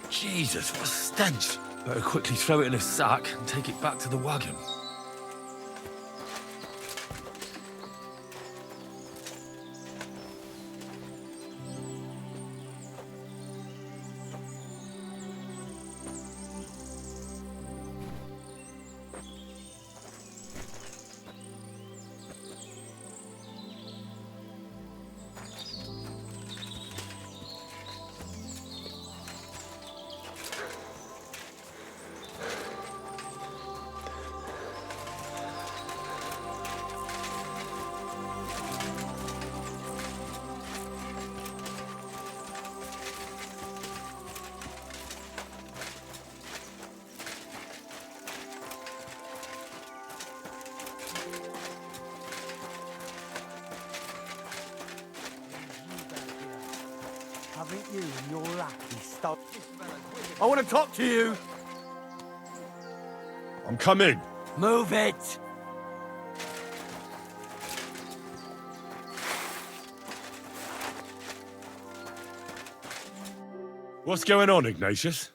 Jesus, what a stench. Better quickly throw it in a sack and take it back to the wagon. Haven't you and your lackey stopped? I want to talk to you. I'm coming. Move it! What's going on, Ignatius?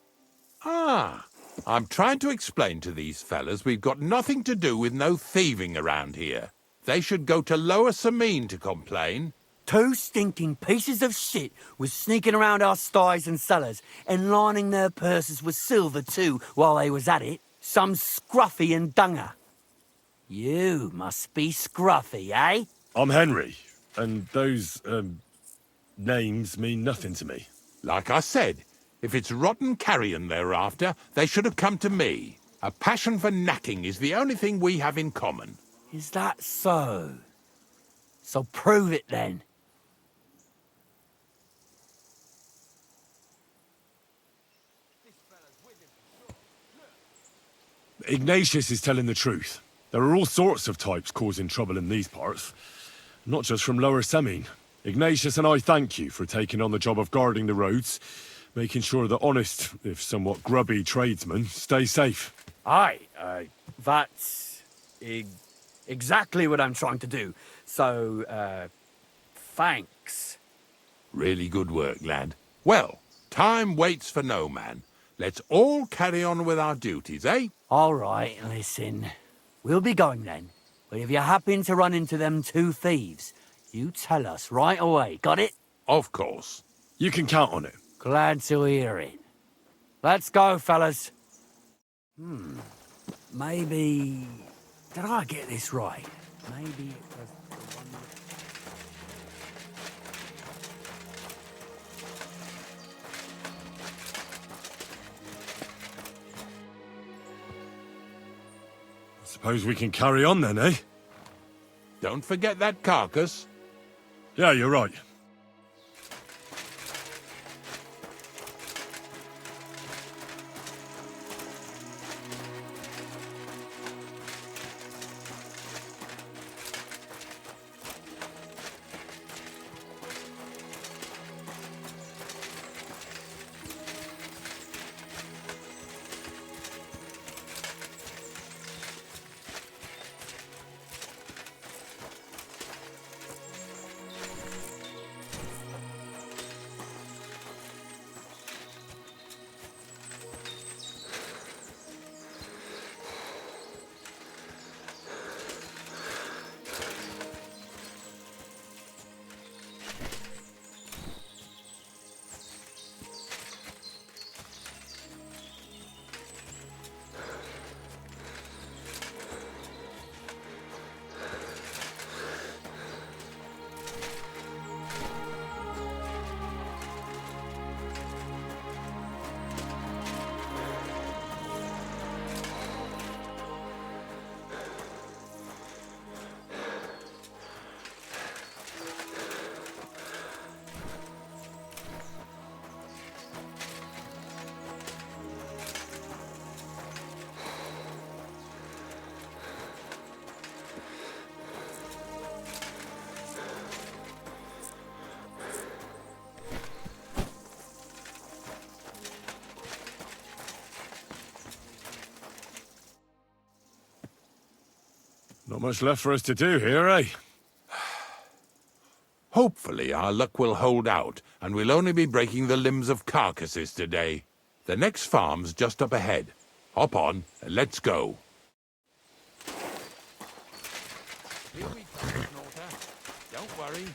Ah, I'm trying to explain to these fellas we've got nothing to do with no thieving around here. They should go to Lower Samine to complain. Two stinking pieces of shit was sneaking around our sties and cellars and lining their purses with silver too while they was at it. Some scruffy and dunger. You must be scruffy, eh? I'm Henry, and those, names mean nothing to me. Like I said, if it's rotten carrion they're after, they should have come to me. A passion for knacking is the only thing we have in common. Is that so? So prove it then. Ignatius is telling the truth. There are all sorts of types causing trouble in these parts. Not just from Lower Semine. Ignatius and I thank you for taking on the job of guarding the roads, making sure that honest, if somewhat grubby tradesmen stay safe. Aye, that's exactly what I'm trying to do. So, thanks. Really good work, lad. Well, time waits for no man. Let's all carry on with our duties, eh? All right, listen. We'll be going then. But if you happen to run into them two thieves, you tell us right away, got it? Of course. You can count on it. Glad to hear it. Let's go, fellas. Maybe... Did I get this right? Maybe it was the one... Suppose we can carry on then, eh? Don't forget that carcass. Yeah, you're right. Not much left for us to do here, eh? Hopefully our luck will hold out, and we'll only be breaking the limbs of carcasses today. The next farm's just up ahead. Hop on, and let's go. Here we come, Snorter. Don't worry.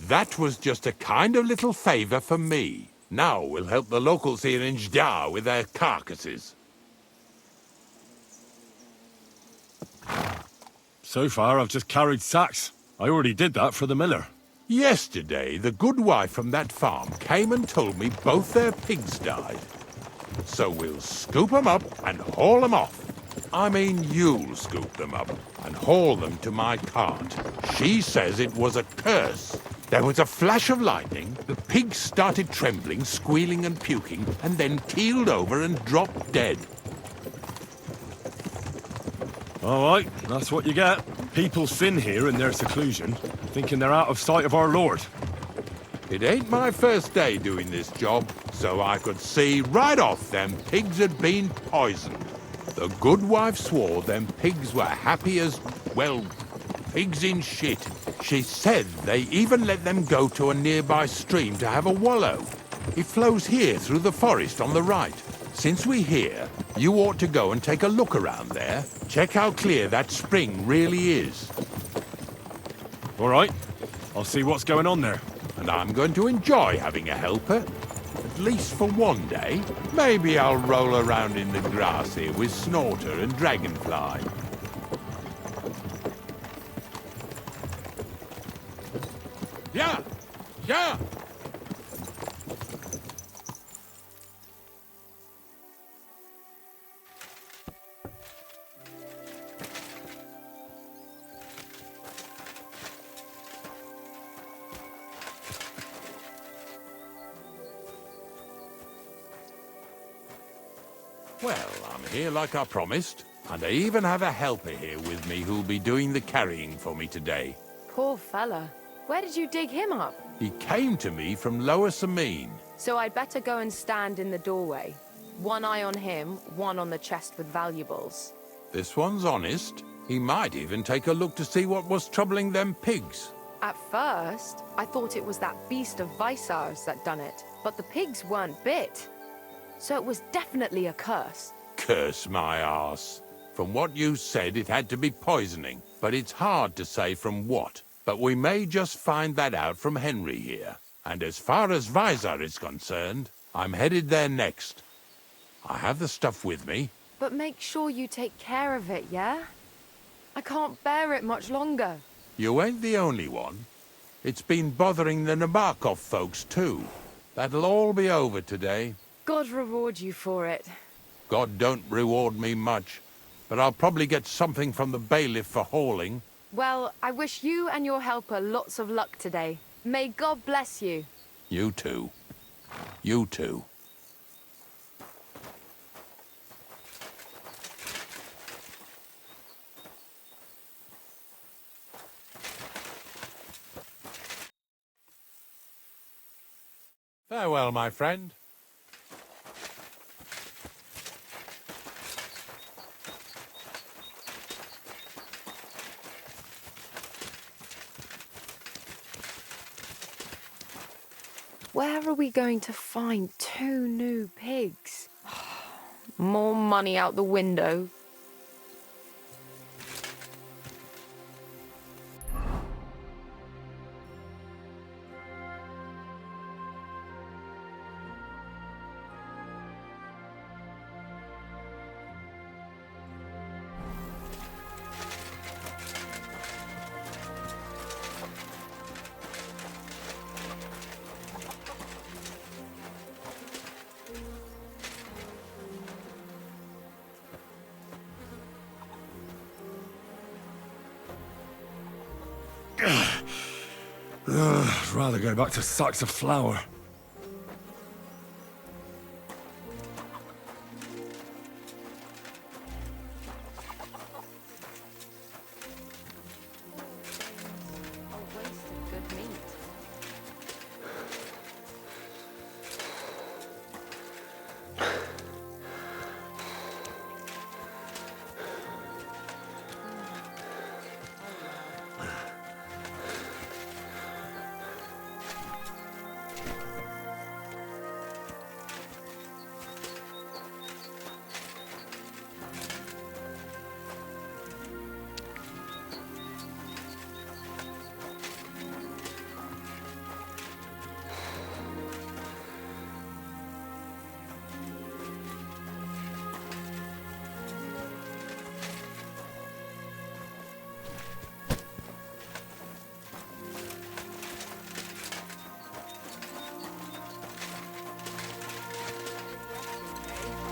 That was just a kind of little favour for me. Now we'll help the locals here in Jda with their carcasses. So far, I've just carried sacks. I already did that for the miller. Yesterday, the good wife from that farm came and told me both their pigs died. So we'll scoop them up and haul them off. I mean, you'll scoop them up and haul them to my cart. She says it was a curse. There was a flash of lightning, the pigs started trembling, squealing and puking, and then keeled over and dropped dead. All right, that's what you get. People sin here in their seclusion, thinking they're out of sight of our Lord. It ain't my first day doing this job, so I could see right off them pigs had been poisoned. The good wife swore them pigs were happy as, well, pigs in shit. She said they even let them go to a nearby stream to have a wallow. It flows here through the forest on the right. Since we're here, you ought to go and take a look around there. Check how clear that spring really is. All right, I'll see what's going on there. And I'm going to enjoy having a helper. At least for one day. Maybe I'll roll around in the grass here with Snorter and Dragonfly. Yeah! Yeah! Well, I'm here like I promised, and I even have a helper here with me who'll be doing the carrying for me today. Poor fella. Where did you dig him up? He came to me from Lower Sameen. So I'd better go and stand in the doorway. One eye on him, one on the chest with valuables. This one's honest. He might even take a look to see what was troubling them pigs. At first, I thought it was that beast of Visar's that done it, but the pigs weren't bit. So it was definitely a curse. Curse my arse. From what you said, it had to be poisoning, but it's hard to say from what. But we may just find that out from Henry here. And as far as Visar is concerned, I'm headed there next. I have the stuff with me. But make sure you take care of it, yeah? I can't bear it much longer. You ain't the only one. It's been bothering the Nabokov folks too. That'll all be over today. God reward you for it. God don't reward me much, but I'll probably get something from the bailiff for hauling. Well, I wish you and your helper lots of luck today. May God bless you. You too. You too. Farewell, my friend. Where are we going to find 2 new pigs? More money out the window. I'd rather go back to sacks of flour.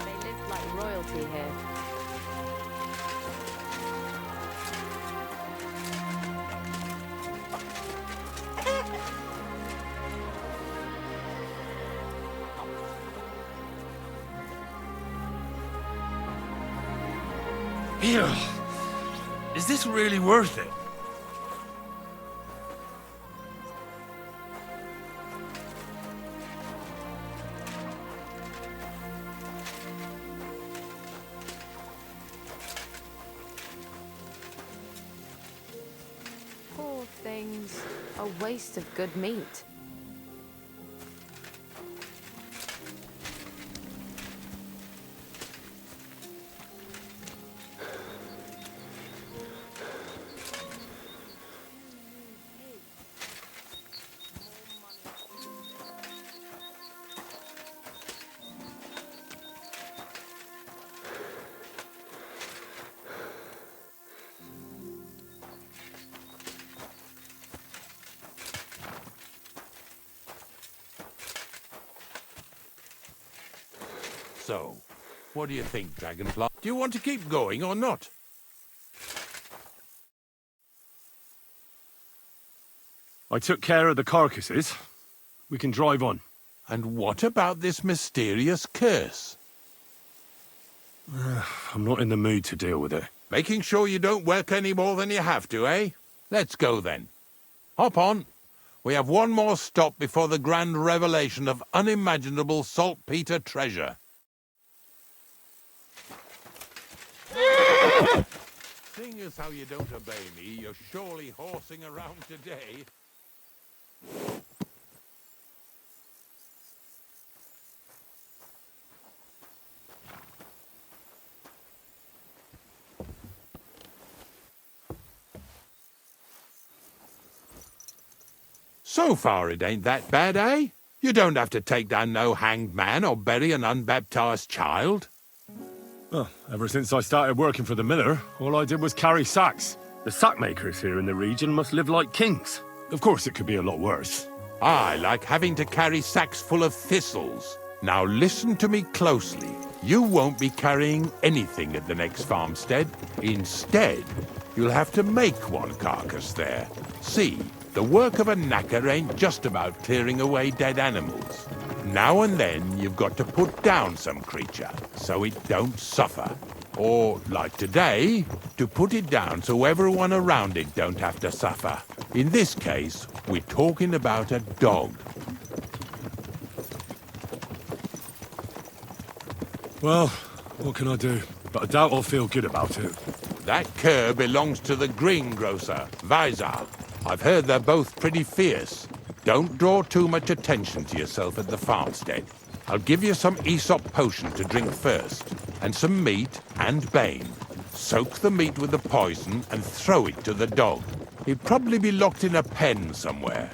They lived like royalty here. Ew. Is this really worth it? Poor things. A waste of good meat. So, what do you think, Dragonfly? Do you want to keep going or not? I took care of the carcasses. We can drive on. And what about this mysterious curse? I'm not in the mood to deal with it. Making sure you don't work any more than you have to, eh? Let's go then. Hop on. We have one more stop before the grand revelation of unimaginable saltpeter treasure. Seeing as how you don't obey me, you're surely horsing around today. So far it ain't that bad, eh? You don't have to take down no hanged man or bury an unbaptized child. Well, ever since I started working for the miller, all I did was carry sacks. The sack makers here in the region must live like kings. Of course, it could be a lot worse. I like having to carry sacks full of thistles. Now listen to me closely. You won't be carrying anything at the next farmstead. Instead, you'll have to make one carcass there. See, the work of a knacker ain't just about clearing away dead animals. Now and then, you've got to put down some creature, so it don't suffer. Or, like today, to put it down so everyone around it don't have to suffer. In this case, we're talking about a dog. Well, what can I do? But I doubt I'll feel good about it. That cur belongs to the greengrocer, Vizar. I've heard they're both pretty fierce. Don't draw too much attention to yourself at the farmstead. I'll give you some Aesop potion to drink first, and some meat and bane. Soak the meat with the poison and throw it to the dog. He'll probably be locked in a pen somewhere.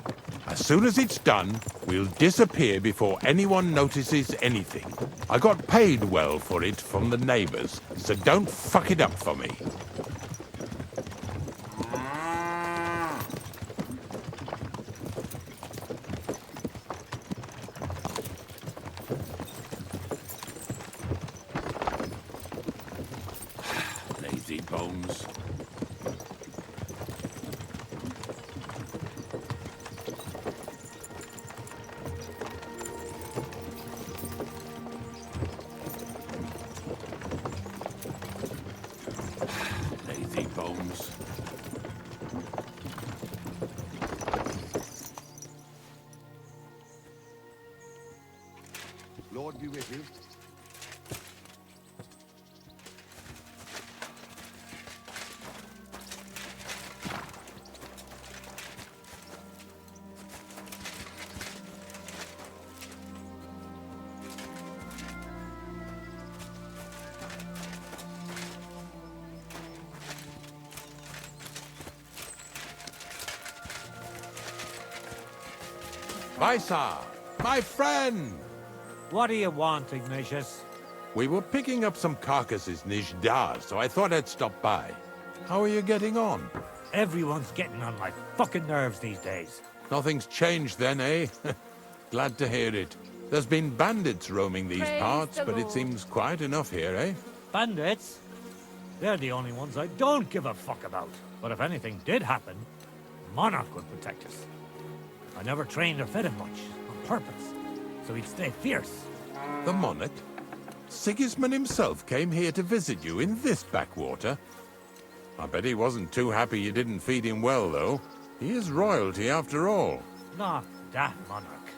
As soon as it's done, we'll disappear before anyone notices anything. I got paid well for it from the neighbors, so don't fuck it up for me. Lazy bones. bones. Lord be with you. Vaisar, my friend! What do you want, Ignatius? We were picking up some carcasses near Jdar, so I thought I'd stop by. How are you getting on? Everyone's getting on my fucking nerves these days. Nothing's changed then, eh? Glad to hear it. There's been bandits roaming these Praise parts, the but it Lord. seems quiet enough here, eh? Bandits? They're the only ones I don't give a fuck about. But if anything did happen, Monarch would protect us. I never trained or fed him much, on purpose, so he'd stay fierce. The Monarch? Sigismund himself came here to visit you in this backwater? I bet he wasn't too happy you didn't feed him well, though. He is royalty after all. Not that Monarch.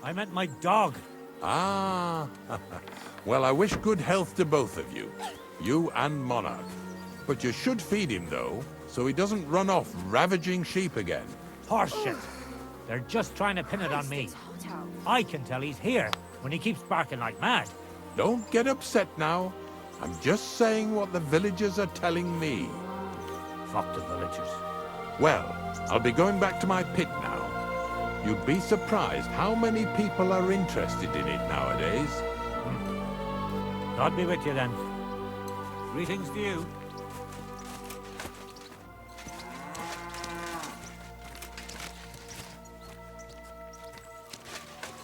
I meant my dog. Ah, well, I wish good health to both of you. You and Monarch. But you should feed him, though, so he doesn't run off ravaging sheep again. Horseshit. They're just trying to pin it on me. I can tell he's here when he keeps barking like mad. Don't get upset now. I'm just saying what the villagers are telling me. Fuck the villagers. Well, I'll be going back to my pit now. You'd be surprised how many people are interested in it nowadays. God be with you then. Greetings to you.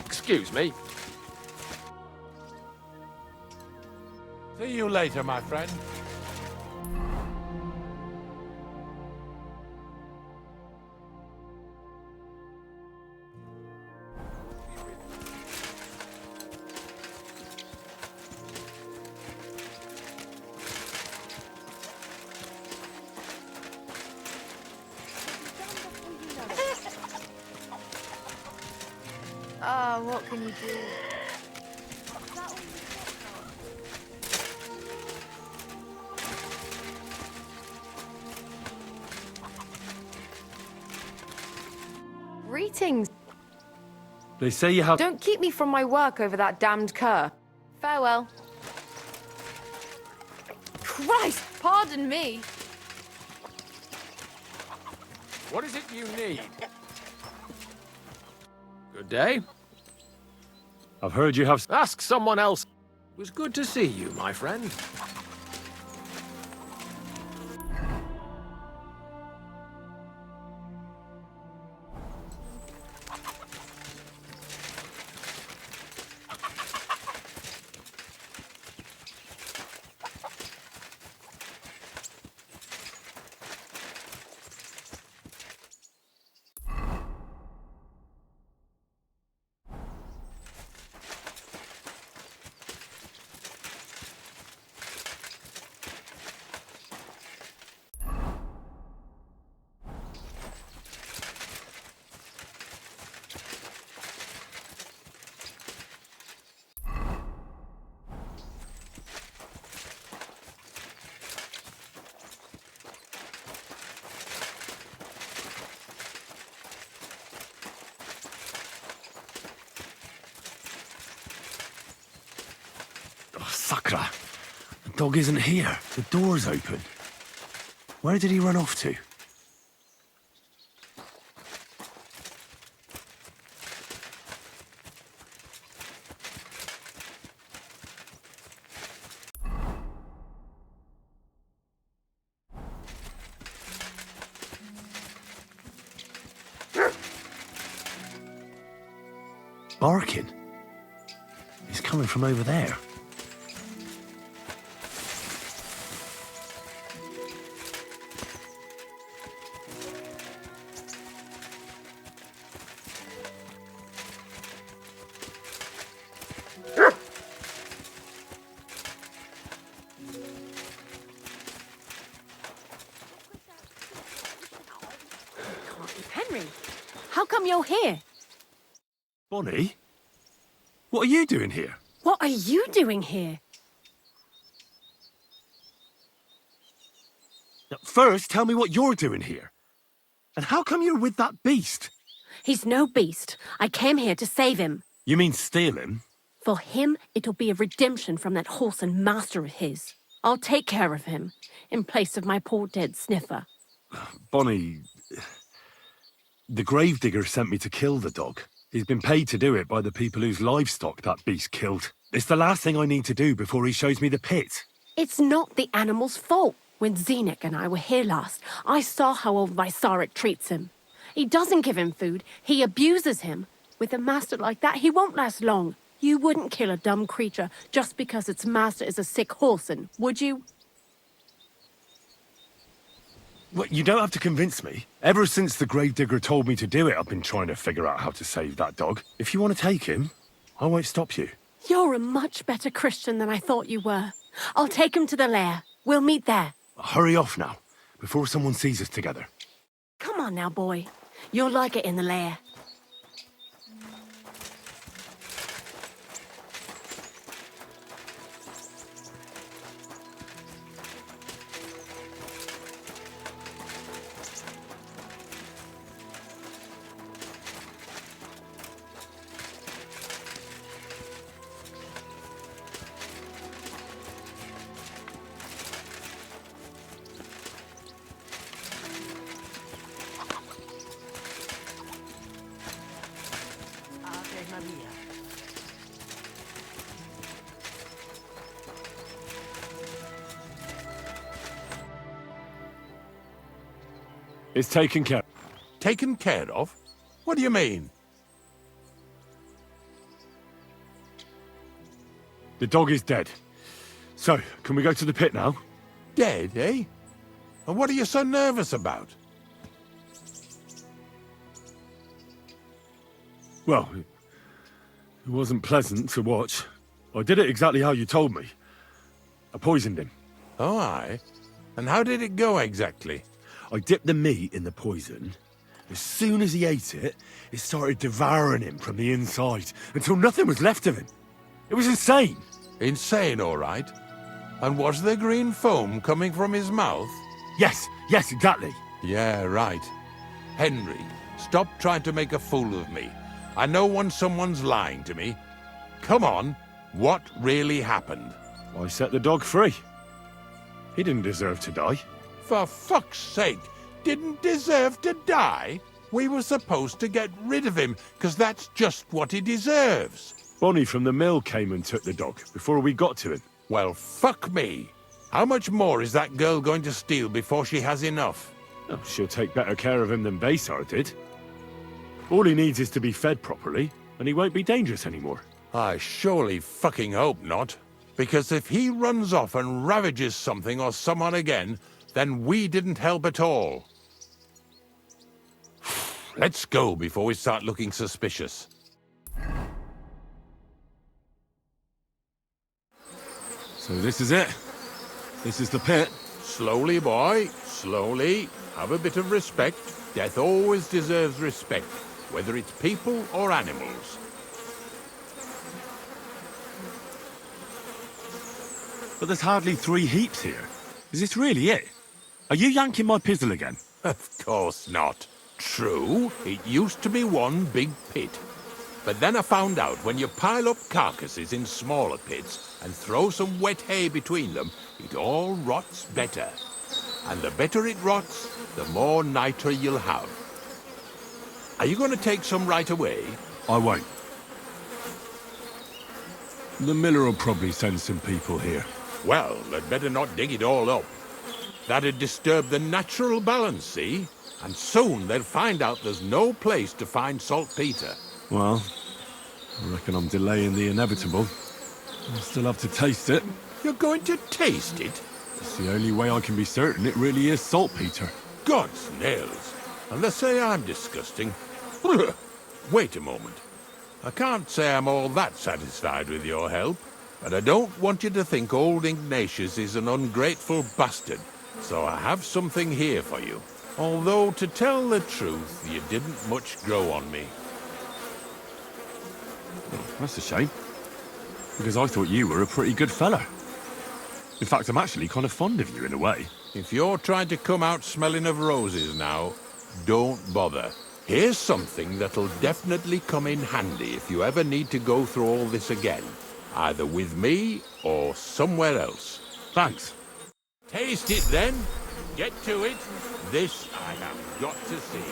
Excuse me. See you later, my friend. Oh, what can you do? Greetings. They say you have... Don't keep me from my work over that damned cur. Farewell. Christ, pardon me. What is it you need? Good day. I've heard you have... Ask someone else. It was good to see you, my friend. Oh, Sakra. The dog isn't here. The door's open. Where did he run off to? Barking? He's coming from over there. Henry, how come you're here? Bonnie? What are you doing here? What are you doing here? First, tell me what you're doing here. And how come you're with that beast? He's no beast. I came here to save him. You mean steal him? For him, it'll be a redemption from that horse and master of his. I'll take care of him, in place of my poor dead sniffer. Bonnie... The gravedigger sent me to kill the dog. He's been paid to do it by the people whose livestock that beast killed. It's the last thing I need to do before he shows me the pit. It's not the animal's fault. When Zenek and I were here last, I saw how old Vysarik treats him. He doesn't give him food, he abuses him. With a master like that, he won't last long. You wouldn't kill a dumb creature just because its master is a sick horseman, would you? Well, you don't have to convince me. Ever since the gravedigger told me to do it, I've been trying to figure out how to save that dog. If you want to take him, I won't stop you. You're a much better Christian than I thought you were. I'll take him to the lair. We'll meet there. Hurry off now, before someone sees us together. Come on now, boy. You'll like it in the lair. It's taken care of. Taken care of? What do you mean? The dog is dead. So, can we go to the pit now? Dead, eh? And what are you so nervous about? Well, it wasn't pleasant to watch. I did it exactly how you told me. I poisoned him. Oh, aye? And how did it go exactly? I dipped the meat in the poison. As soon as he ate it, it started devouring him from the inside, until nothing was left of him. It was insane. Insane, all right. And was there green foam coming from his mouth? Yes, exactly. Yeah, right. Henry, stop trying to make a fool of me. I know when someone's lying to me. Come on, what really happened? I set the dog free. He didn't deserve to die. For fuck's sake, didn't deserve to die? We were supposed to get rid of him, because that's just what he deserves. Bonnie from the mill came and took the dog before we got to him. Well, fuck me. How much more is that girl going to steal before she has enough? Oh, she'll take better care of him than Baysar did. All he needs is to be fed properly, and he won't be dangerous anymore. I surely fucking hope not. Because if he runs off and ravages something or someone again, then we didn't help at all. Let's go before we start looking suspicious. So this is it. This is the pit. Slowly, boy, slowly. Have a bit of respect. Death always deserves respect, whether it's people or animals. But there's hardly 3 heaps here. Is this really it? Are you yanking my pizzle again? Of course not. True, it used to be one big pit. But then I found out when you pile up carcasses in smaller pits and throw some wet hay between them, it all rots better. And the better it rots, the more niter you'll have. Are you going to take some right away? I won't. The miller will probably send some people here. Well, they'd better not dig it all up. That'd disturb the natural balance, see? And soon they'll find out there's no place to find saltpeter. Well, I reckon I'm delaying the inevitable. I'll still have to taste it. You're going to taste it? It's the only way I can be certain it really is saltpeter. God's nails. And they say I'm disgusting. Wait a moment. I can't say I'm all that satisfied with your help, but I don't want you to think old Ignatius is an ungrateful bastard, so I have something here for you. Although, to tell the truth, you didn't much grow on me. That's a shame. Because I thought you were a pretty good fella. In fact, I'm actually kind of fond of you in a way. If you're trying to come out smelling of roses now, don't bother. Here's something that'll definitely come in handy if you ever need to go through all this again. Either with me or somewhere else. Thanks. Taste it then. Get to it. This I have got to see.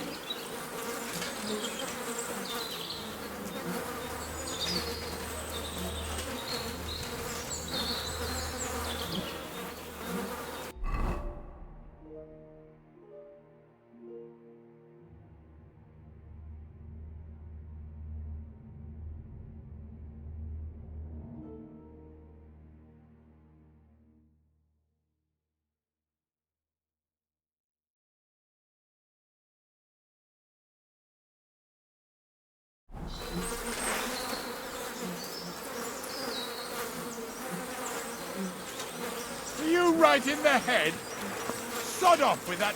Are you right in the head? Sod off with that.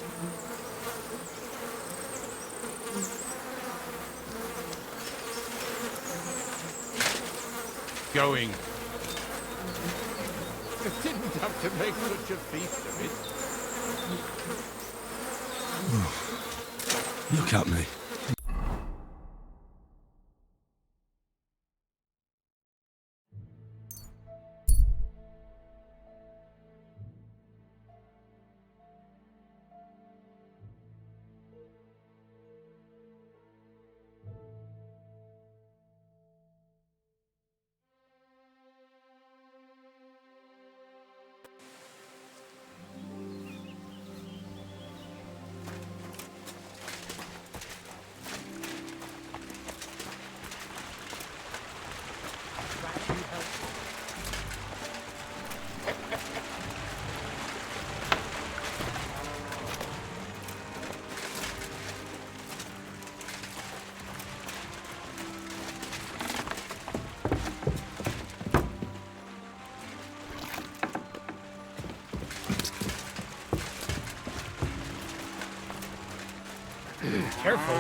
Going. You didn't have to make such a feast of it. Look at me. Careful.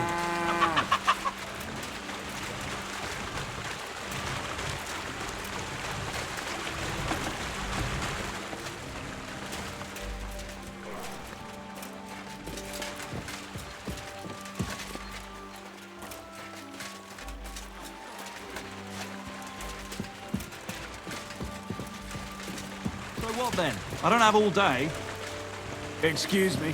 So what then? I don't have all day. Excuse me.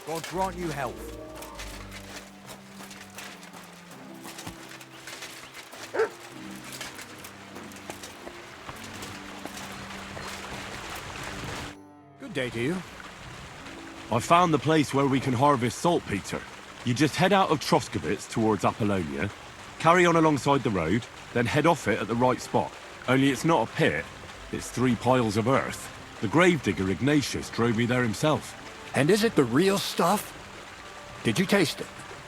God grant you health. Good day to you. I found the place where we can harvest saltpeter. You just head out of Troskowitz towards Apollonia, carry on alongside the road, then head off it at the right spot. Only it's not a pit, it's 3 piles of earth. The gravedigger Ignatius drove me there himself. And is it the real stuff? Did you taste it?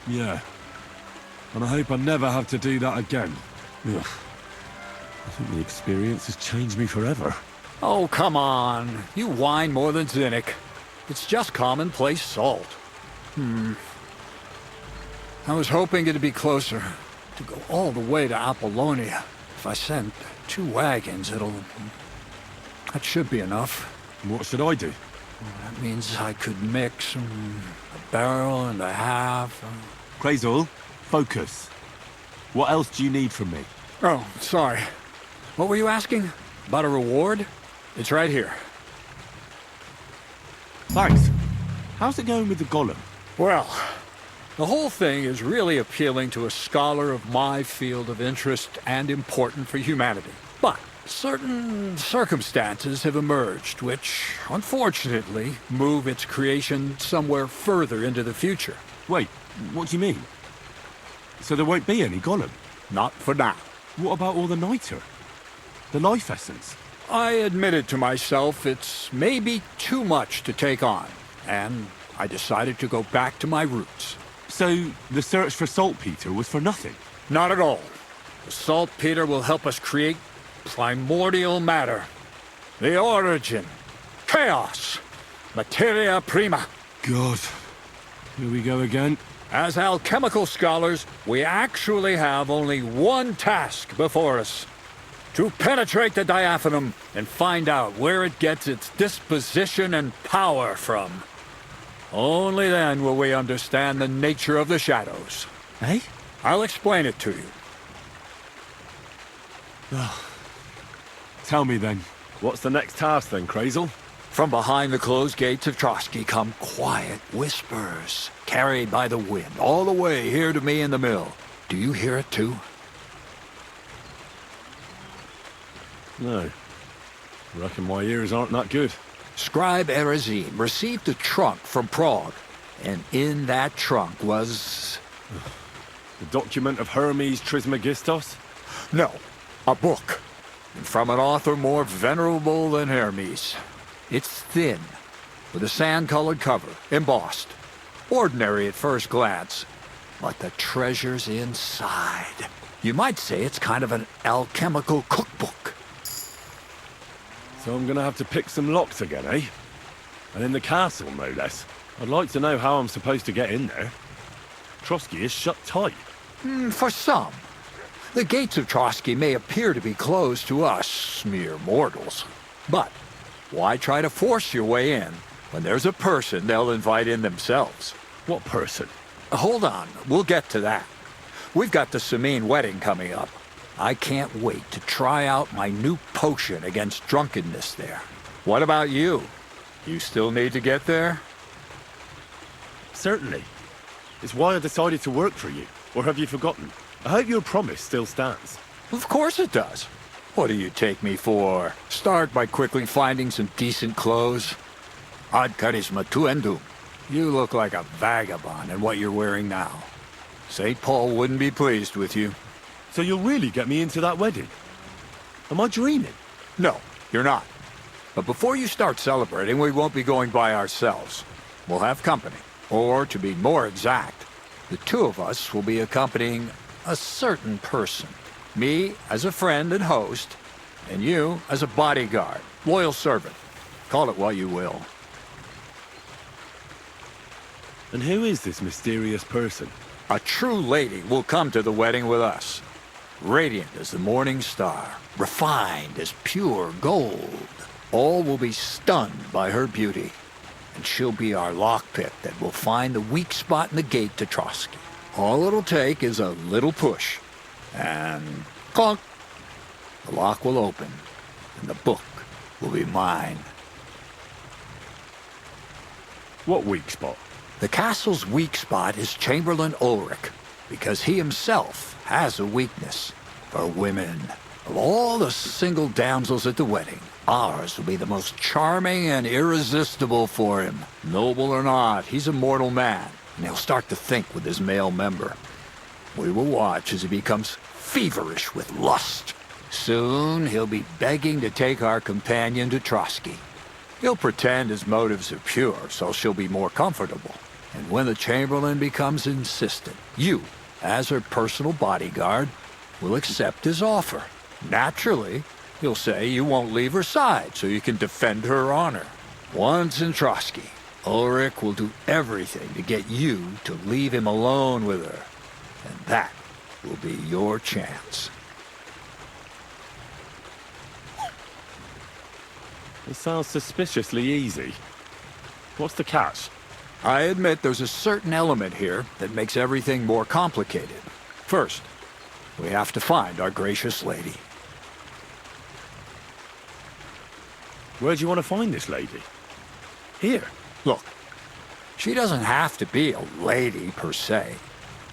Yeah. And I hope I never have to do that again. Ugh. I think the experience has changed me forever. Oh, come on. You whine more than Zinnik. It's just commonplace salt. I was hoping it'd be closer. To go all the way to Apollonia. If I sent 2 wagons, that should be enough. What should I do? That means I could mix a barrel and a half. Crazul, focus. What else do you need from me? Oh, sorry. What were you asking? About a reward? It's right here. Thanks. How's it going with the golem? Well, the whole thing is really appealing to a scholar of my field of interest and important for humanity. But certain circumstances have emerged which, unfortunately, move its creation somewhere further into the future. Wait, what do you mean? So there won't be any golem? Not for now. What about all the niter? The life essence? I admitted to myself it's maybe too much to take on, and I decided to go back to my roots. So, the search for saltpeter was for nothing? Not at all. The saltpeter will help us create primordial matter. The origin. Chaos. Materia prima. God. Here we go again. As alchemical scholars, we actually have only one task before us. To penetrate the diaphanum and find out where it gets its disposition and power from. Only then will we understand the nature of the shadows. Eh? I'll explain it to you. Tell me then, what's the next task then, Crazel? From behind the closed gates of Trotsky come quiet whispers, carried by the wind, all the way here to me in the mill. Do you hear it too? No. Reckon my ears aren't that good. Scribe Erezim received a trunk from Prague, and in that trunk was... The document of Hermes Trismegistos? No, a book. And from an author more venerable than Hermes. It's thin, with a sand-colored cover, embossed. Ordinary at first glance, but the treasure's inside. You might say it's kind of an alchemical cookbook. So I'm gonna have to pick some locks again, eh? And in the castle, no less. I'd like to know how I'm supposed to get in there. Trotsky is shut tight. For some. The gates of Trotsky may appear to be closed to us, mere mortals. But why try to force your way in when there's a person they'll invite in themselves? What person? Hold on, we'll get to that. We've got the Samine wedding coming up. I can't wait to try out my new potion against drunkenness there. What about you? You still need to get there? Certainly. It's why I decided to work for you. Or have you forgotten? I hope your promise still stands. Of course it does. What do you take me for? Start by quickly finding some decent clothes. Ad charisma tuendum. You look like a vagabond in what you're wearing now. St. Paul wouldn't be pleased with you. So you'll really get me into that wedding? Am I dreaming? No, you're not. But before you start celebrating, we won't be going by ourselves. We'll have company. Or, to be more exact, the two of us will be accompanying a certain person. Me as a friend and host, and you as a bodyguard, loyal servant. Call it what you will. And who is this mysterious person? A true lady will come to the wedding with us. Radiant as the morning star, refined as pure gold. All will be stunned by her beauty. And she'll be our lockpick that will find the weak spot in the gate to Trotsky. All it'll take is a little push. And clunk! The lock will open, and the book will be mine. What weak spot? The castle's weak spot is Chamberlain Ulrich, because he himself has a weakness for women. Of all the single damsels at the wedding, ours will be the most charming and irresistible for him. Noble or not, he's a mortal man, and he'll start to think with his male member. We will watch as he becomes feverish with lust. Soon, he'll be begging to take our companion to Trotsky. He'll pretend his motives are pure, so she'll be more comfortable. And when the Chamberlain becomes insistent, you, as her personal bodyguard, will accept his offer. Naturally, he'll say you won't leave her side so you can defend her honor. Once in Trotsky, Ulrich will do everything to get you to leave him alone with her. And that will be your chance. It sounds suspiciously easy. What's the catch? I admit there's a certain element here that makes everything more complicated. First, we have to find our gracious lady. Where do you want to find this lady? Here. Look, she doesn't have to be a lady per se.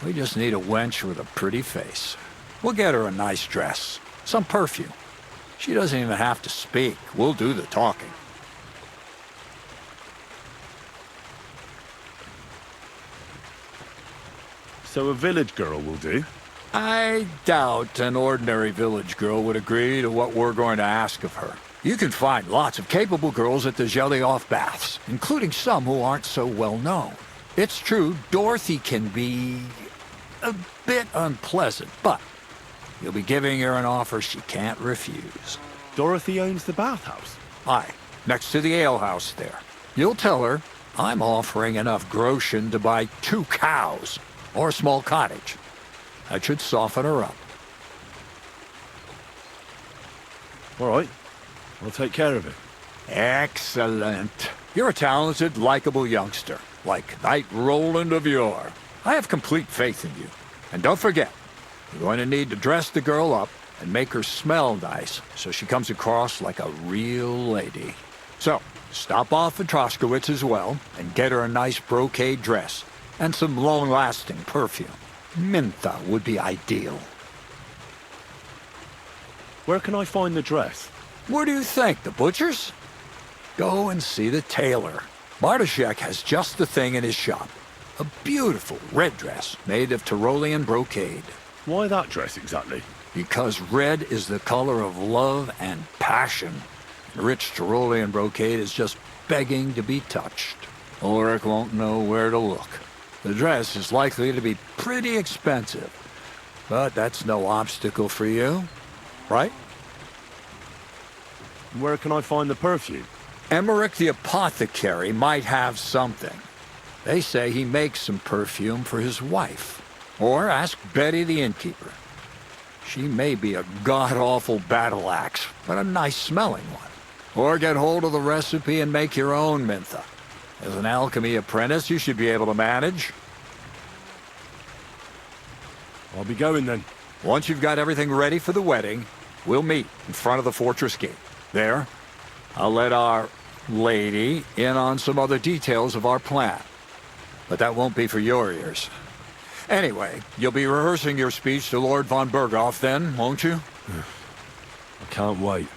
We just need a wench with a pretty face. We'll get her a nice dress, some perfume. She doesn't even have to speak. We'll do the talking. So a village girl will do? I doubt an ordinary village girl would agree to what we're going to ask of her. You can find lots of capable girls at the Jelly-Off baths, including some who aren't so well known. It's true, Dorothy can be a bit unpleasant, but you'll be giving her an offer she can't refuse. Dorothy owns the bathhouse? Aye, next to the alehouse there. You'll tell her I'm offering enough groschen to buy 2 cows or a small cottage. That should soften her up. All right. I'll take care of it. Excellent. You're a talented, likable youngster, like Knight Roland of yore. I have complete faith in you. And don't forget, you're going to need to dress the girl up and make her smell nice so she comes across like a real lady. So, stop off at Troskowitz as well and get her a nice brocade dress and some long-lasting perfume. Mintha would be ideal. Where can I find the dress? Where do you think? The butcher's? Go and see the tailor. Bartoszek has just the thing in his shop. A beautiful red dress made of Tyrolean brocade. Why that dress exactly? Because red is the color of love and passion. Rich Tyrolean brocade is just begging to be touched. Ulrich won't know where to look. The dress is likely to be pretty expensive, but that's no obstacle for you, right? Where can I find the perfume? Emmerich the apothecary might have something. They say he makes some perfume for his wife. Or ask Betty the innkeeper. She may be a god-awful battle axe, but a nice-smelling one. Or get hold of the recipe and make your own Mintha. As an alchemy apprentice, you should be able to manage. I'll be going then. Once you've got everything ready for the wedding, we'll meet in front of the fortress gate. There, I'll let our lady in on some other details of our plan. But that won't be for your ears. Anyway, you'll be rehearsing your speech to Lord von Berghoff then, won't you? I can't wait.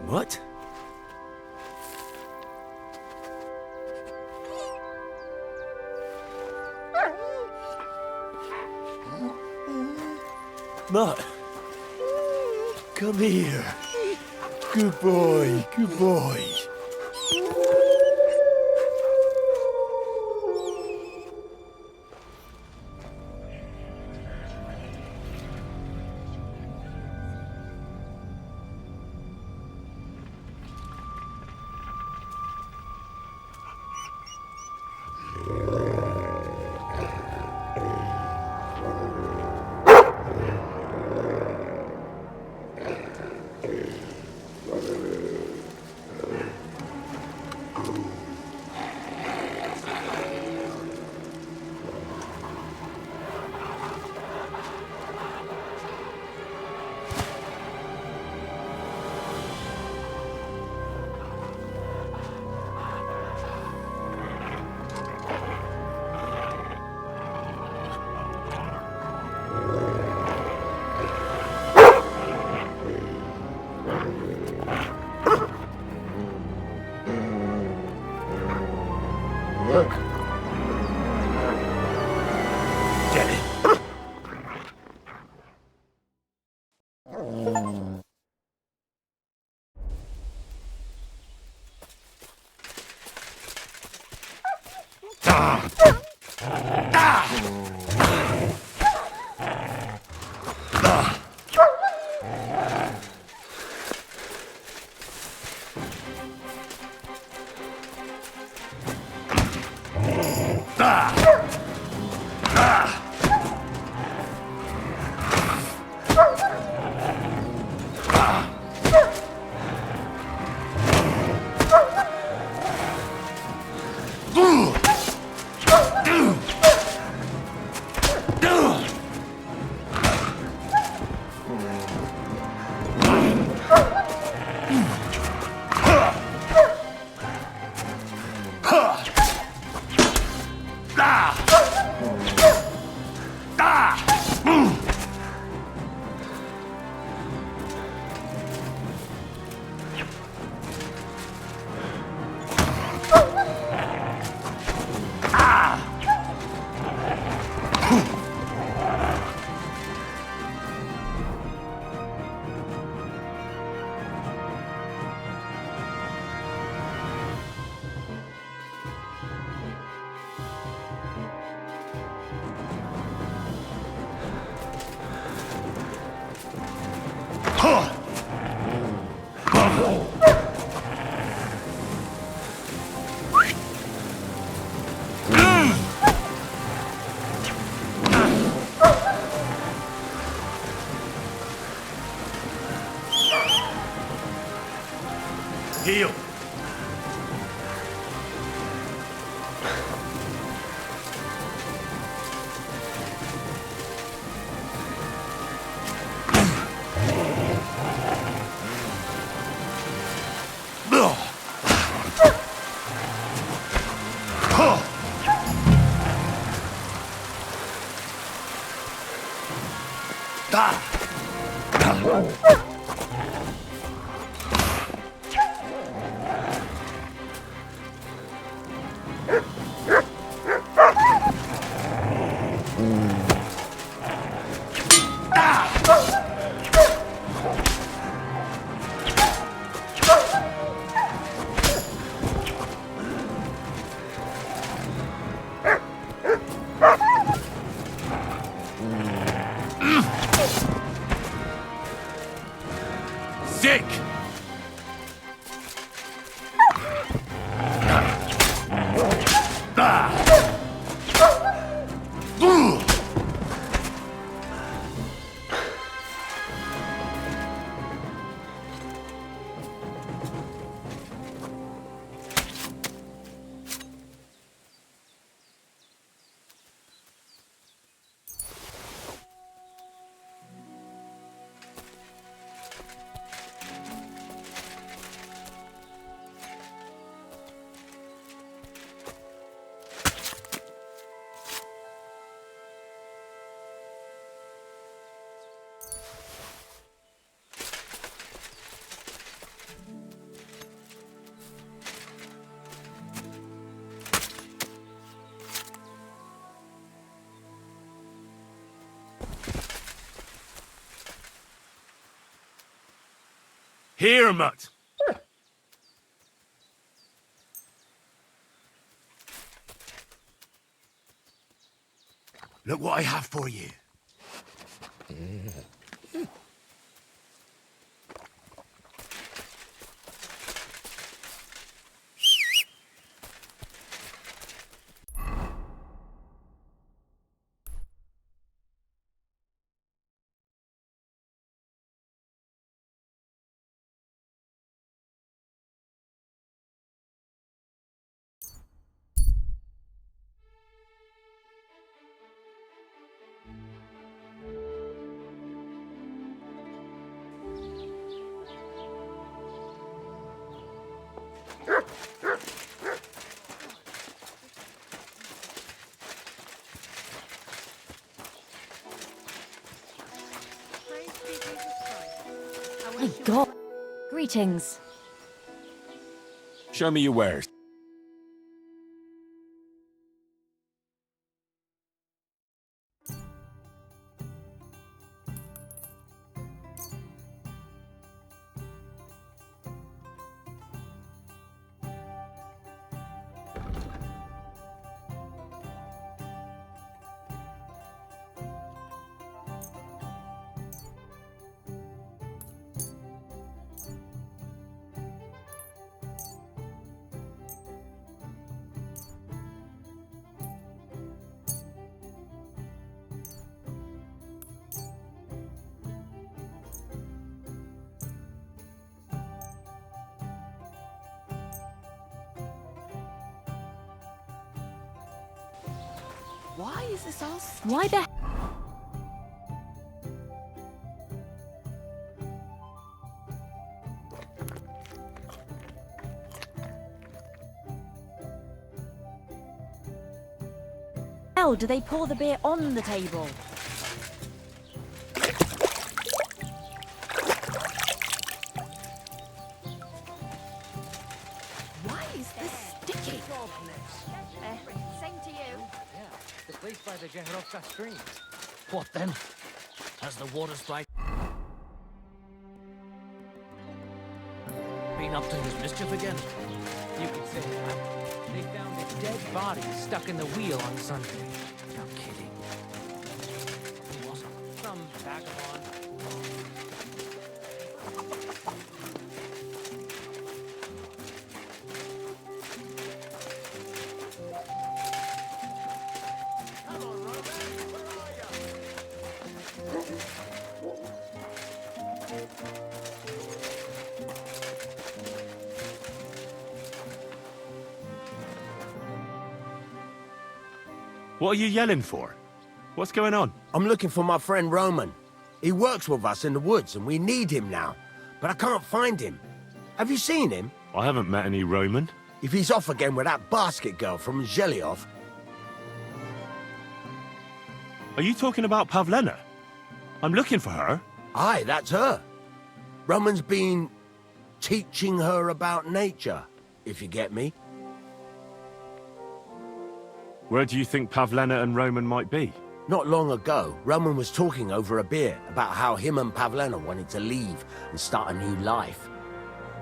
What? Mutt, come here. Good boy, good boy. Get it. Heal. Sick! Here, mutt. Look what I have for you. My God. Greetings. Show me your wares. Why is this all... Why the... hell do they pour the beer on the table? Why is this sticky? Same to you. The place by the Jeherovka stream. What then? Has the water sprite been up to his mischief again? You could say that. They found a dead body stuck in the wheel on Sunday. No kidding. Who was it? Some vagabond. What are you yelling for? What's going on? I'm looking for my friend Roman. He works with us in the woods and we need him now. But I can't find him. Have you seen him? I haven't met any Roman. If he's off again with that basket girl from Zhelyov... Are you talking about Pavlena? I'm looking for her. Aye, that's her. Roman's been teaching her about nature, if you get me. Where do you think Pavlena and Roman might be? Not long ago, Roman was talking over a beer about how him and Pavlena wanted to leave and start a new life.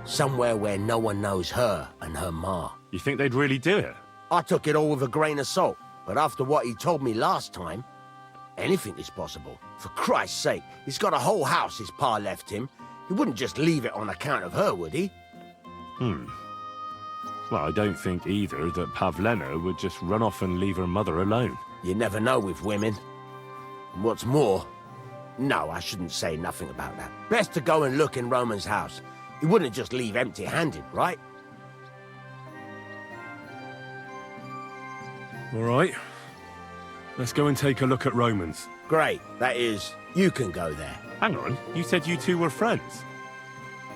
Somewhere where no one knows her and her ma. You think they'd really do it? I took it all with a grain of salt, but after what he told me last time, anything is possible. For Christ's sake, he's got a whole house his pa left him. He wouldn't just leave it on account of her, would he? Well, I don't think either that Pavlena would just run off and leave her mother alone. You never know with women. And what's more... No, I shouldn't say nothing about that. Best to go and look in Roman's house. He wouldn't just leave empty-handed, right? All right. Let's go and take a look at Roman's. Great. That is, you can go there. Hang on, you said you two were friends.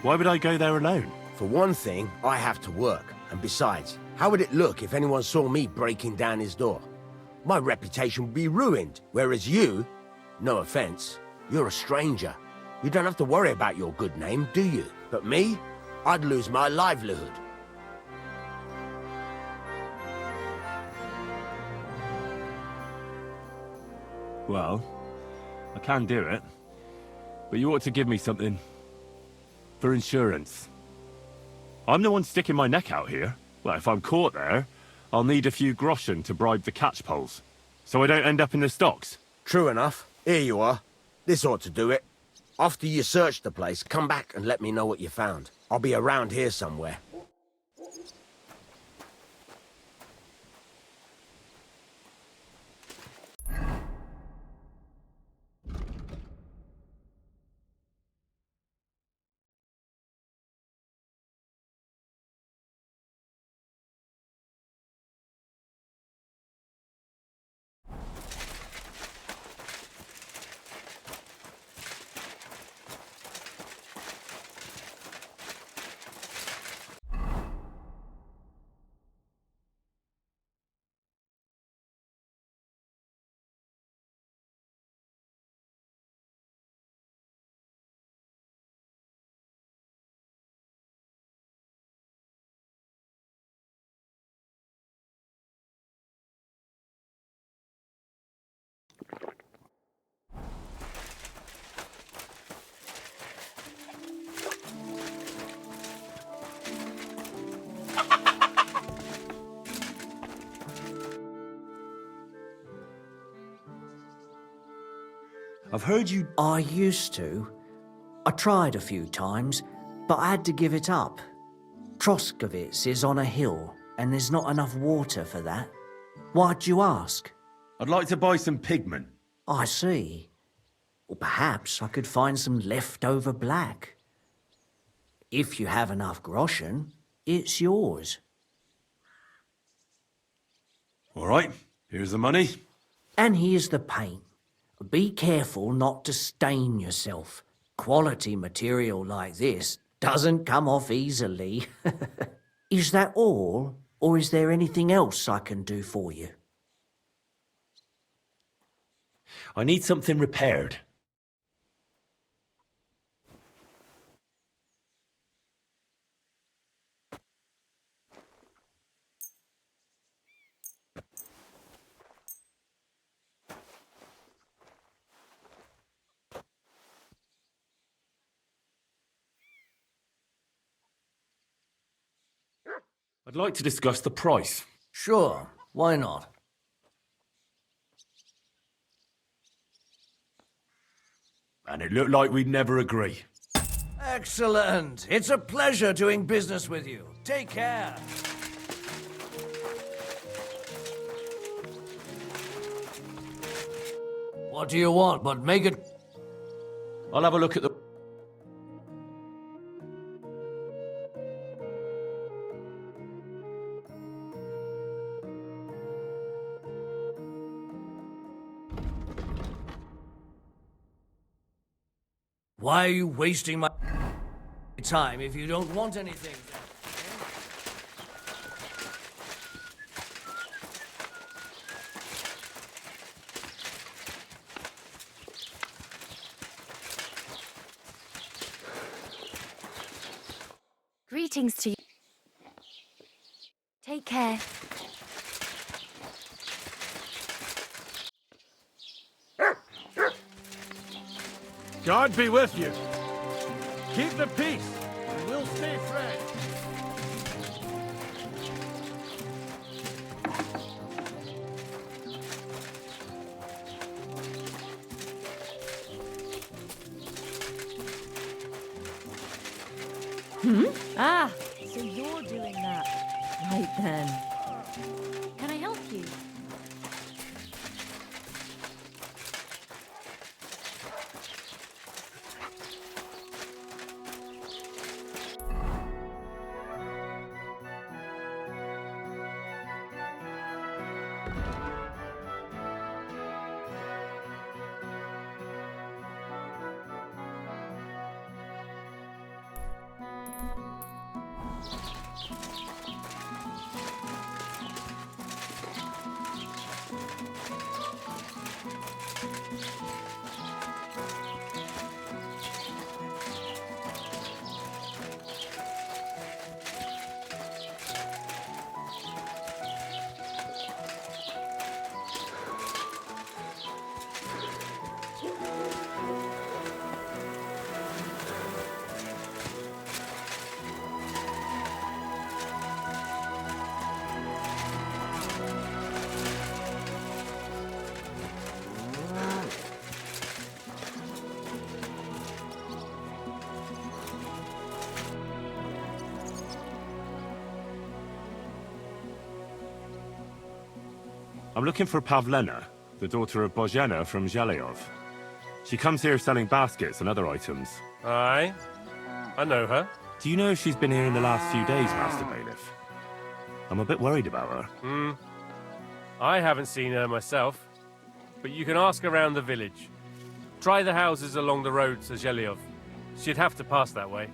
Why would I go there alone? For one thing, I have to work. And besides, how would it look if anyone saw me breaking down his door? My reputation would be ruined, whereas you, no offense, you're a stranger. You don't have to worry about your good name, do you? But me, I'd lose my livelihood. Well, I can do it. But you ought to give me something for insurance. I'm the one sticking my neck out here. Well, if I'm caught there, I'll need a few groschen to bribe the catchpoles, so I don't end up in the stocks. True enough. Here you are. This ought to do it. After you search the place, come back and let me know what you found. I'll be around here somewhere. I've heard you... I used to. I tried a few times, but I had to give it up. Troskovitz is on a hill, and there's not enough water for that. Why'd you ask? I'd like to buy some pigment. I see. Well, perhaps I could find some leftover black. If you have enough groschen, it's yours. All right, here's the money. And here's the paint. Be careful not to stain yourself. Quality material like this doesn't come off easily. Is that all, or is there anything else I can do for you? I need something repaired. I'd like to discuss the price. Sure, why not? And it looked like we'd never agree. Excellent. It's a pleasure doing business with you. Take care. What do you want? But make it... I'll have a look at the... Why are you wasting my time if you don't want anything? Greetings to you. Take care. God be with you. Keep the peace, and we'll stay friends. Ah, so you're doing that. Right then. Can I help you? I'm looking for Pavlena, the daughter of Bozhena from Zhelyov. She comes here selling baskets and other items. Aye, I know her. Do you know if she's been here in the last few days, Master Bailiff? I'm a bit worried about her. I haven't seen her myself, but you can ask around the village. Try the houses along the road to Zhelyov. She'd have to pass that way.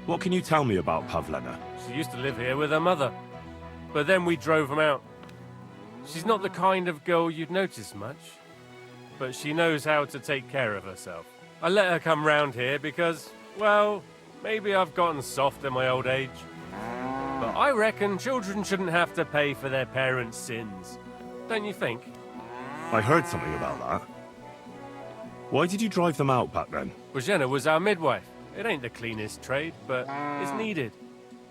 What can you tell me about Pavlena? She used to live here with her mother, but then we drove them out. She's not the kind of girl you'd notice much, but she knows how to take care of herself. I let her come round here because, well, maybe I've gotten soft in my old age. But I reckon children shouldn't have to pay for their parents' sins. Don't you think? I heard something about that. Why did you drive them out back then? Bozhena was our midwife. It ain't the cleanest trade, but it's needed.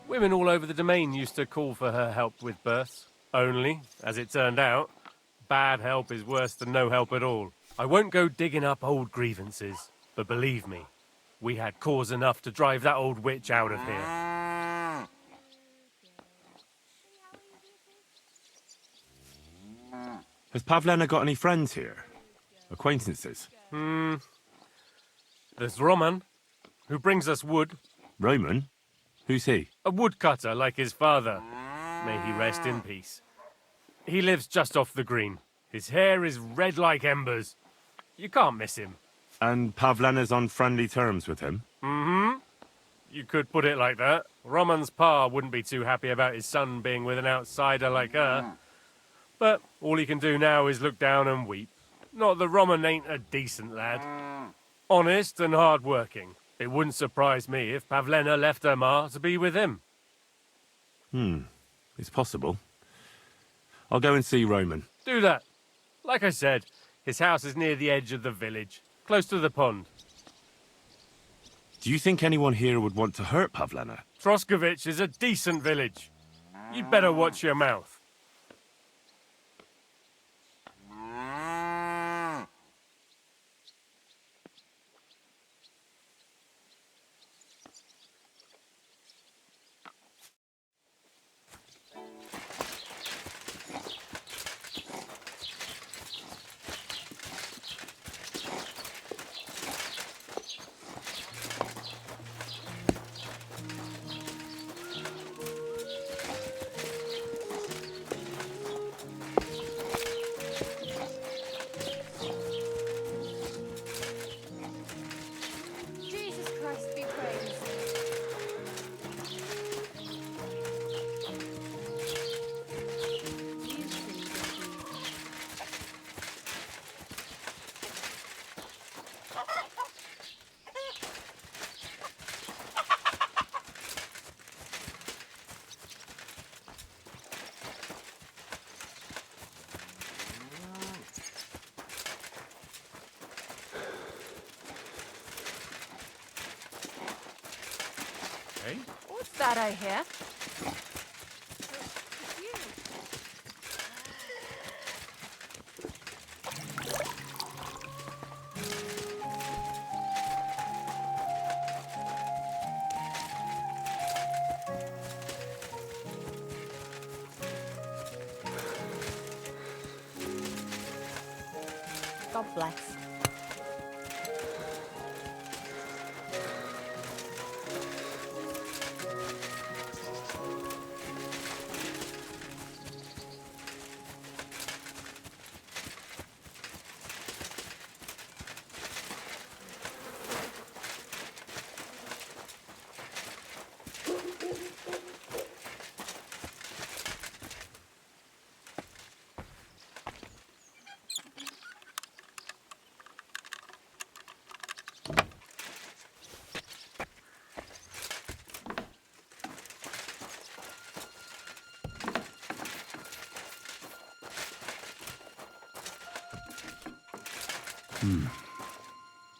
Women all over the domain used to call for her help with births. Only, as it turned out, bad help is worse than no help at all. I won't go digging up old grievances, but believe me, we had cause enough to drive that old witch out of here. Has Pavlena got any friends here? Acquaintances? There's Roman, who brings us wood. Roman? Who's he? A woodcutter like his father. May he rest in peace. He lives just off the green. His hair is red like embers. You can't miss him. And Pavlena's on friendly terms with him? Mm-hmm. You could put it like that. Roman's pa wouldn't be too happy about his son being with an outsider like her. But all he can do now is look down and weep. Not that Roman ain't a decent lad. Honest and hard-working. It wouldn't surprise me if Pavlena left her ma to be with him. It's possible. I'll go and see Roman. Do that. Like I said, his house is near the edge of the village, close to the pond. Do you think anyone here would want to hurt Pavlena? Troskovich is a decent village. You'd better watch your mouth. Jesus Christ be praised. Hey? What's that I hear? God bless.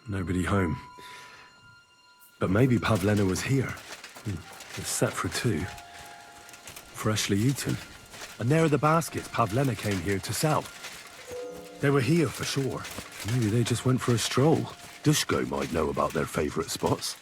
Nobody home. But maybe Pavlena was here. It's set for two. Freshly eaten. And there are the baskets Pavlena came here to sell. They were here for sure. Maybe they just went for a stroll. Dushko might know about their favourite spots.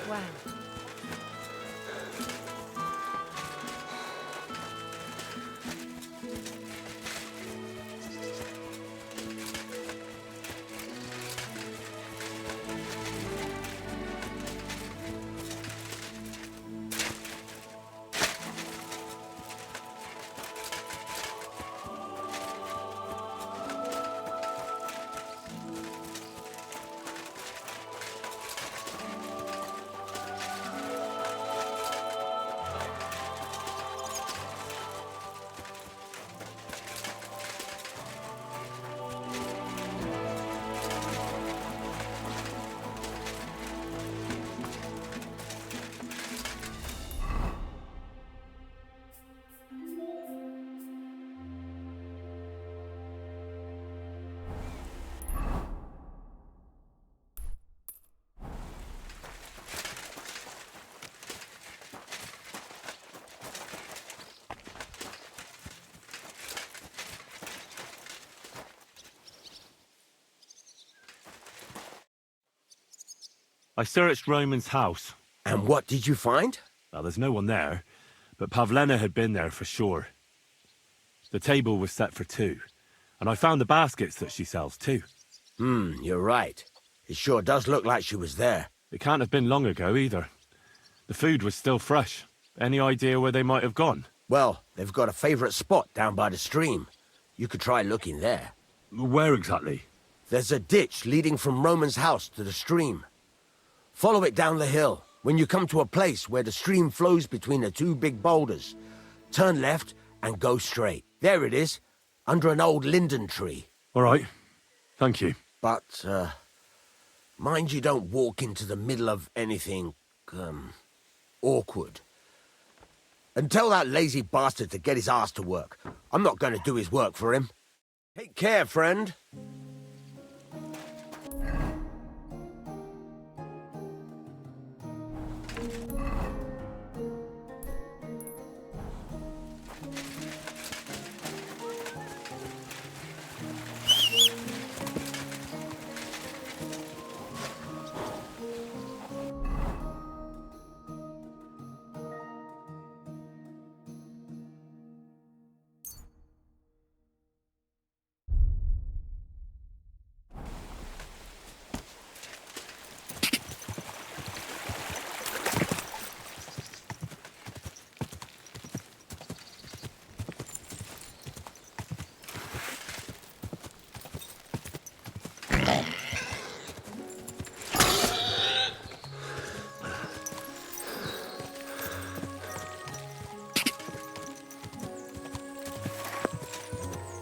Wow. I searched Roman's house. And what did you find? Well, there's no one there, but Pavlena had been there for sure. The table was set for 2, and I found the baskets that she sells too. You're right. It sure does look like she was there. It can't have been long ago either. The food was still fresh. Any idea where they might have gone? Well, they've got a favourite spot down by the stream. You could try looking there. Where exactly? There's a ditch leading from Roman's house to the stream. Follow it down the hill. When you come to a place where the stream flows between the 2 big boulders, turn left and go straight. There it is, under an old linden tree. All right. Thank you. But, mind you don't walk into the middle of anything, awkward. And tell that lazy bastard to get his ass to work. I'm not going to do his work for him. Take care, friend.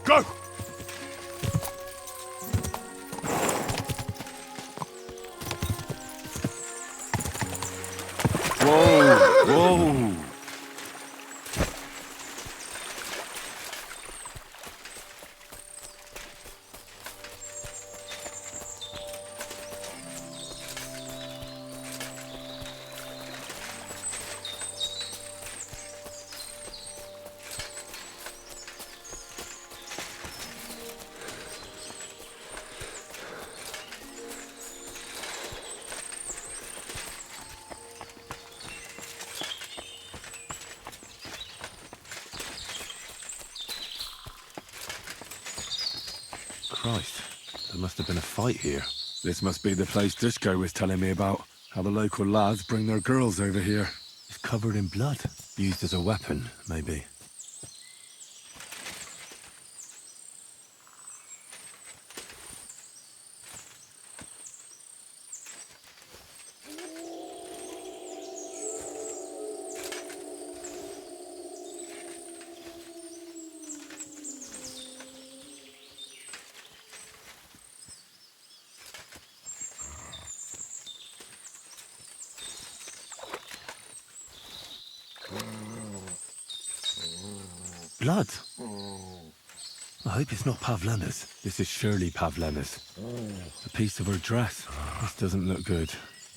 Go! Whoa! Whoa! Christ, there must have been a fight here. This must be the place Dushko was telling me about. How the local lads bring their girls over here. It's covered in blood. Used as a weapon, maybe. Blood? I hope it's not Pavlena's. This is surely Pavlena's. A piece of her dress. This doesn't look good.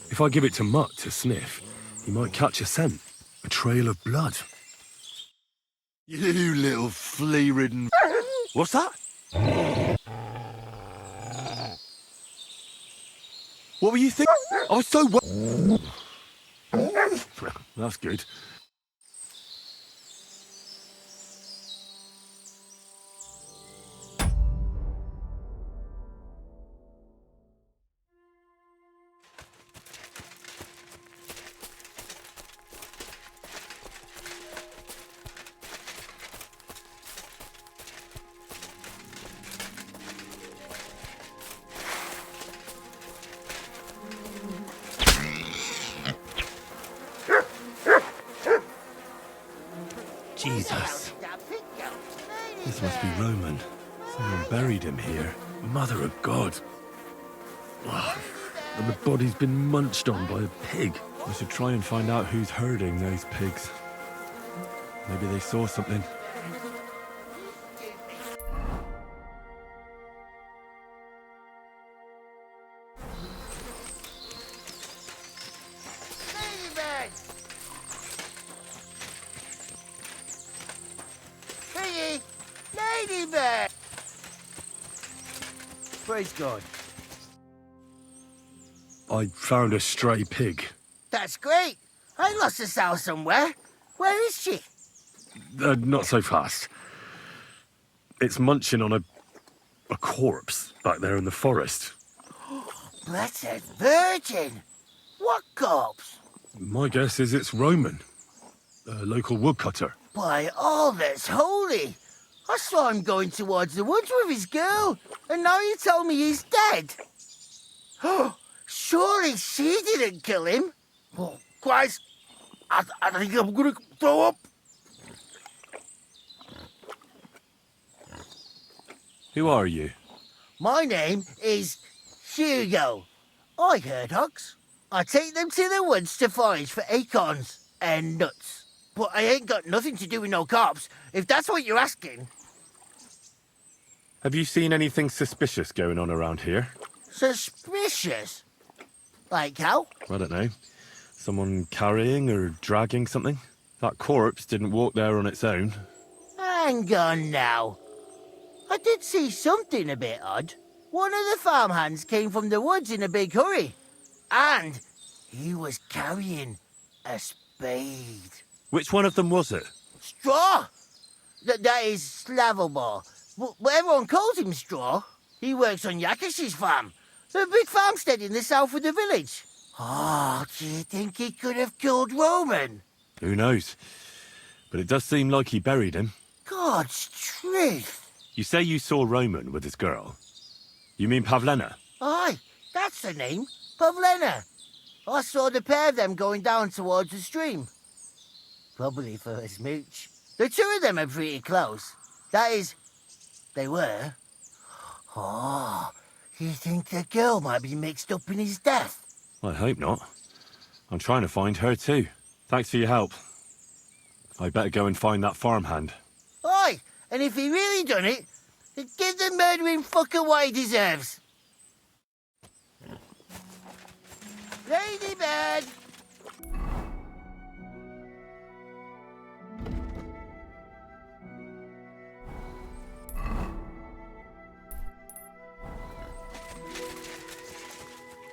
If I give it to Mutt to sniff, he might catch a scent. A trail of blood. You little flea-ridden... What's that? What were you thinking? I was so... That's good. Jesus. This must be Roman. Someone buried him here. Mother of God. Oh, and the body's been munched on by a pig. I should try and find out who's herding those pigs. Maybe they saw something. Ladybug! Praise God. I found a stray pig. That's great. I lost a sow somewhere. Where is she? Not so fast. It's munching on a corpse back there in the forest. Blessed Virgin! What corpse? My guess is it's Roman, a local woodcutter. By all that's holy! I saw him going towards the woods with his girl, and now you tell me he's dead. Surely she didn't kill him. Oh, Christ! I think I'm gonna throw up. Who are you? My name is Hugo. I herd hogs. I take them to the woods to forage for acorns and nuts. But I ain't got nothing to do with no cops, if that's what you're asking. Have you seen anything suspicious going on around here? Suspicious? Like how? I don't know. Someone carrying or dragging something? That corpse didn't walk there on its own. Hang on now. I did see something a bit odd. One of the farmhands came from the woods in a big hurry. And he was carrying a spade. Which one of them was it? Straw! That is Slavobor. But everyone calls him Straw. He works on Yakish's farm. A big farmstead in the south of the village. Oh, do you think he could have killed Roman? Who knows? But it does seem like he buried him. God's truth. You say you saw Roman with his girl. You mean Pavlena? Aye, that's the name. Pavlena. I saw the pair of them going down towards the stream. Probably for a smooch. The two of them are pretty close. That is, they were. Oh, you think the girl might be mixed up in his death? I hope not. I'm trying to find her too. Thanks for your help. I better go and find that farmhand. Aye, and if he really done it, give the murdering fucker what he deserves. Ladybird!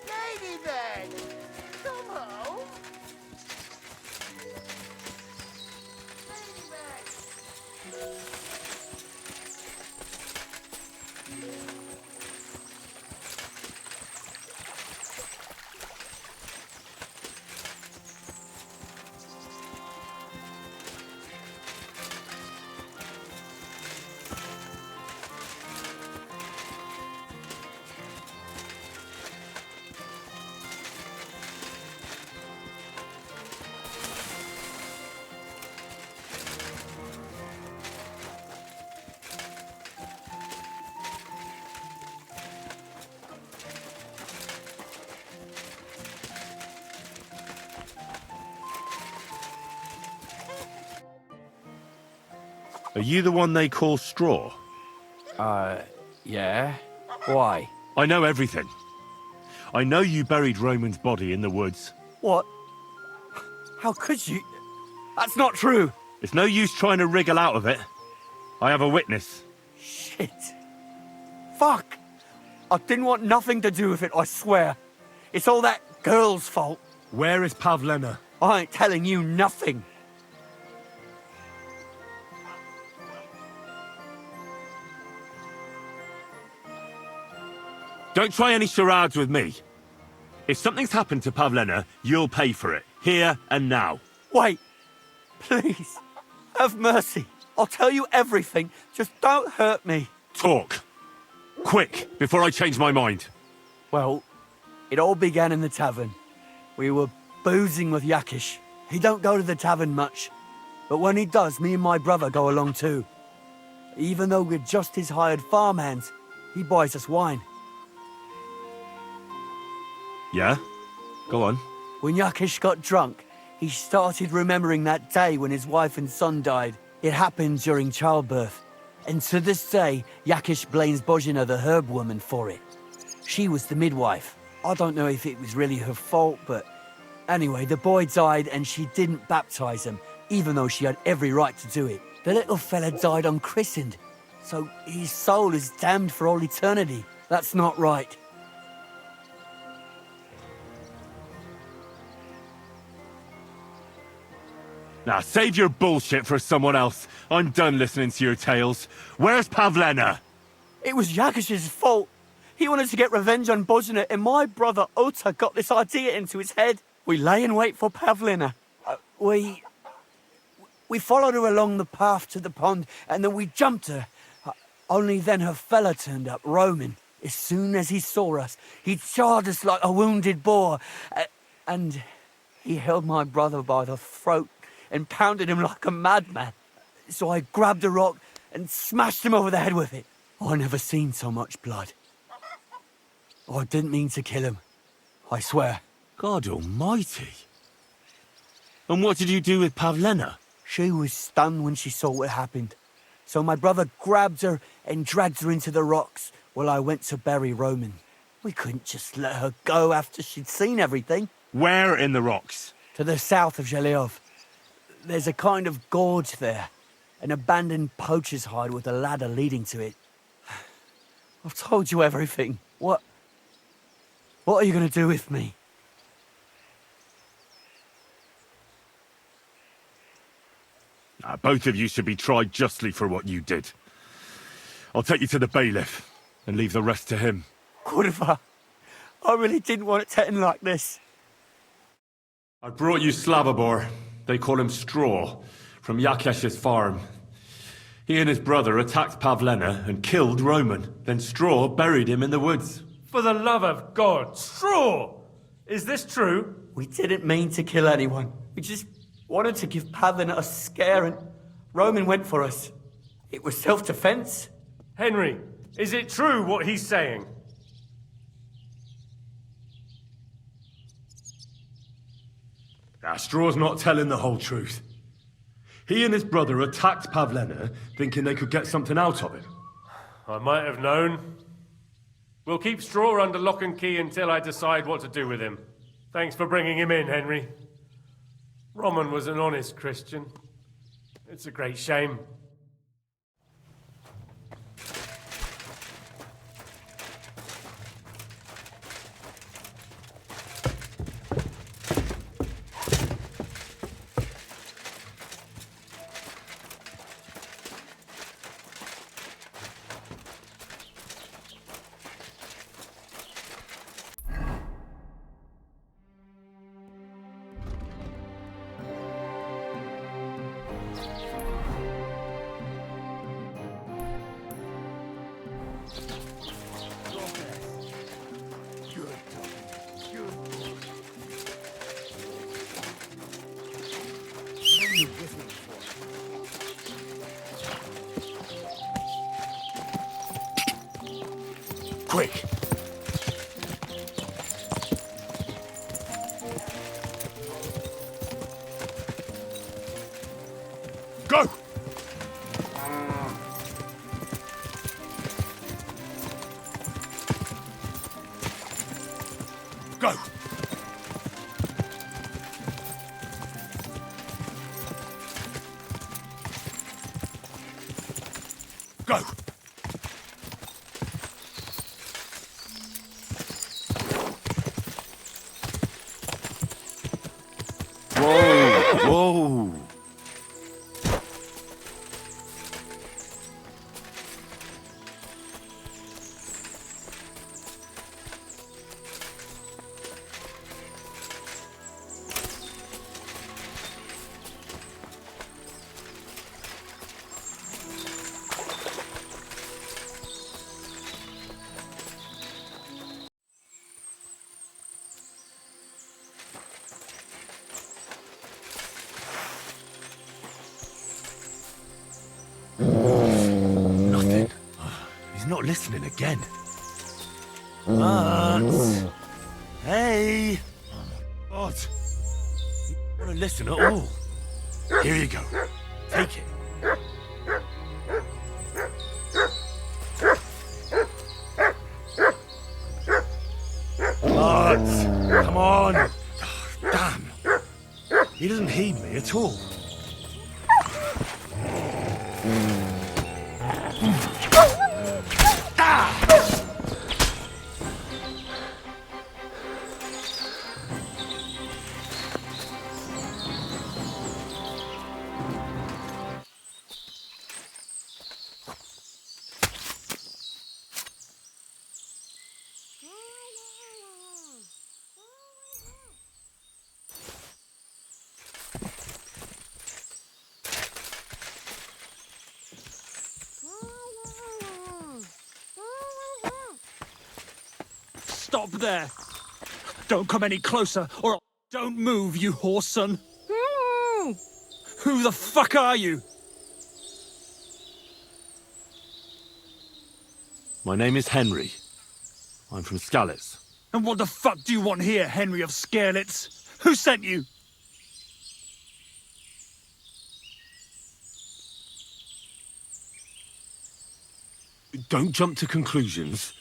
Ladybird! Come home! Are you the one they call Straw? Yeah. Why? I know everything. I know you buried Roman's body in the woods. What? How could you? That's not true. It's no use trying to wriggle out of it. I have a witness. Shit. Fuck. I didn't want nothing to do with it, I swear. It's all that girl's fault. Where is Pavlena? I ain't telling you nothing. Don't try any charades with me. If something's happened to Pavlena, you'll pay for it. Here and now. Wait. Please. Have mercy. I'll tell you everything. Just don't hurt me. Talk. Quick, before I change my mind. Well, it all began in the tavern. We were boozing with Yakish. He don't go to the tavern much. But when he does, me and my brother go along too. Even though we're just his hired farmhands, he buys us wine. Yeah? Go on. When Yakish got drunk, he started remembering that day when his wife and son died. It happened during childbirth. And to this day, Yakish blames Bozhina, the herb woman, for it. She was the midwife. I don't know if it was really her fault, but anyway, the boy died and she didn't baptize him, even though she had every right to do it. The little fella died unchristened, so his soul is damned for all eternity. That's not right. Now, save your bullshit for someone else. I'm done listening to your tales. Where's Pavlena? It was Yakish's fault. He wanted to get revenge on Bozina, and my brother Ota got this idea into his head. We lay in wait for Pavlina. We followed her along the path to the pond, and then we jumped her. Only then her fella turned up, Roman. As soon as he saw us, he charged us like a wounded boar. And he held my brother by the throat and pounded him like a madman. So I grabbed a rock and smashed him over the head with it. I never seen so much blood. I didn't mean to kill him. I swear. God almighty. And what did you do with Pavlena? She was stunned when she saw what happened. So my brother grabbed her and dragged her into the rocks while I went to bury Roman. We couldn't just let her go after she'd seen everything. Where in the rocks? To the south of Zhelyov. There's a kind of gorge there. An abandoned poacher's hide with a ladder leading to it. I've told you everything. What are you going to do with me? Both of you should be tried justly for what you did. I'll take you to the bailiff and leave the rest to him. Kurva, I really didn't want it to end like this. I brought you Slavobor, they call him Straw, from Yakesh's farm. He and his brother attacked Pavlena and killed Roman. Then Straw buried him in the woods. For the love of God, Straw! Is this true? We didn't mean to kill anyone. We just wanted to give Pavlena a scare, and Roman went for us. It was self-defense. Henry, is it true what he's saying? Straw's not telling the whole truth. He and his brother attacked Pavlena, thinking they could get something out of it. I might have known. We'll keep Straw under lock and key until I decide what to do with him. Thanks for bringing him in, Henry. Roman was an honest Christian. It's a great shame. Quick! Go! Go! Go! Whoa! Nothing. He's not listening again. What? Hey! What? You don't want to listen at all. Here you go. Take it. What? Come on! Oh, damn! He doesn't heed me at all. stop there. Don't come any closer, or don't move, you horse son. Who the fuck are you? My name is Henry. I'm from Skalitz. And what the fuck do you want here, Henry of Skalitz? Who sent you? Don't jump to conclusions.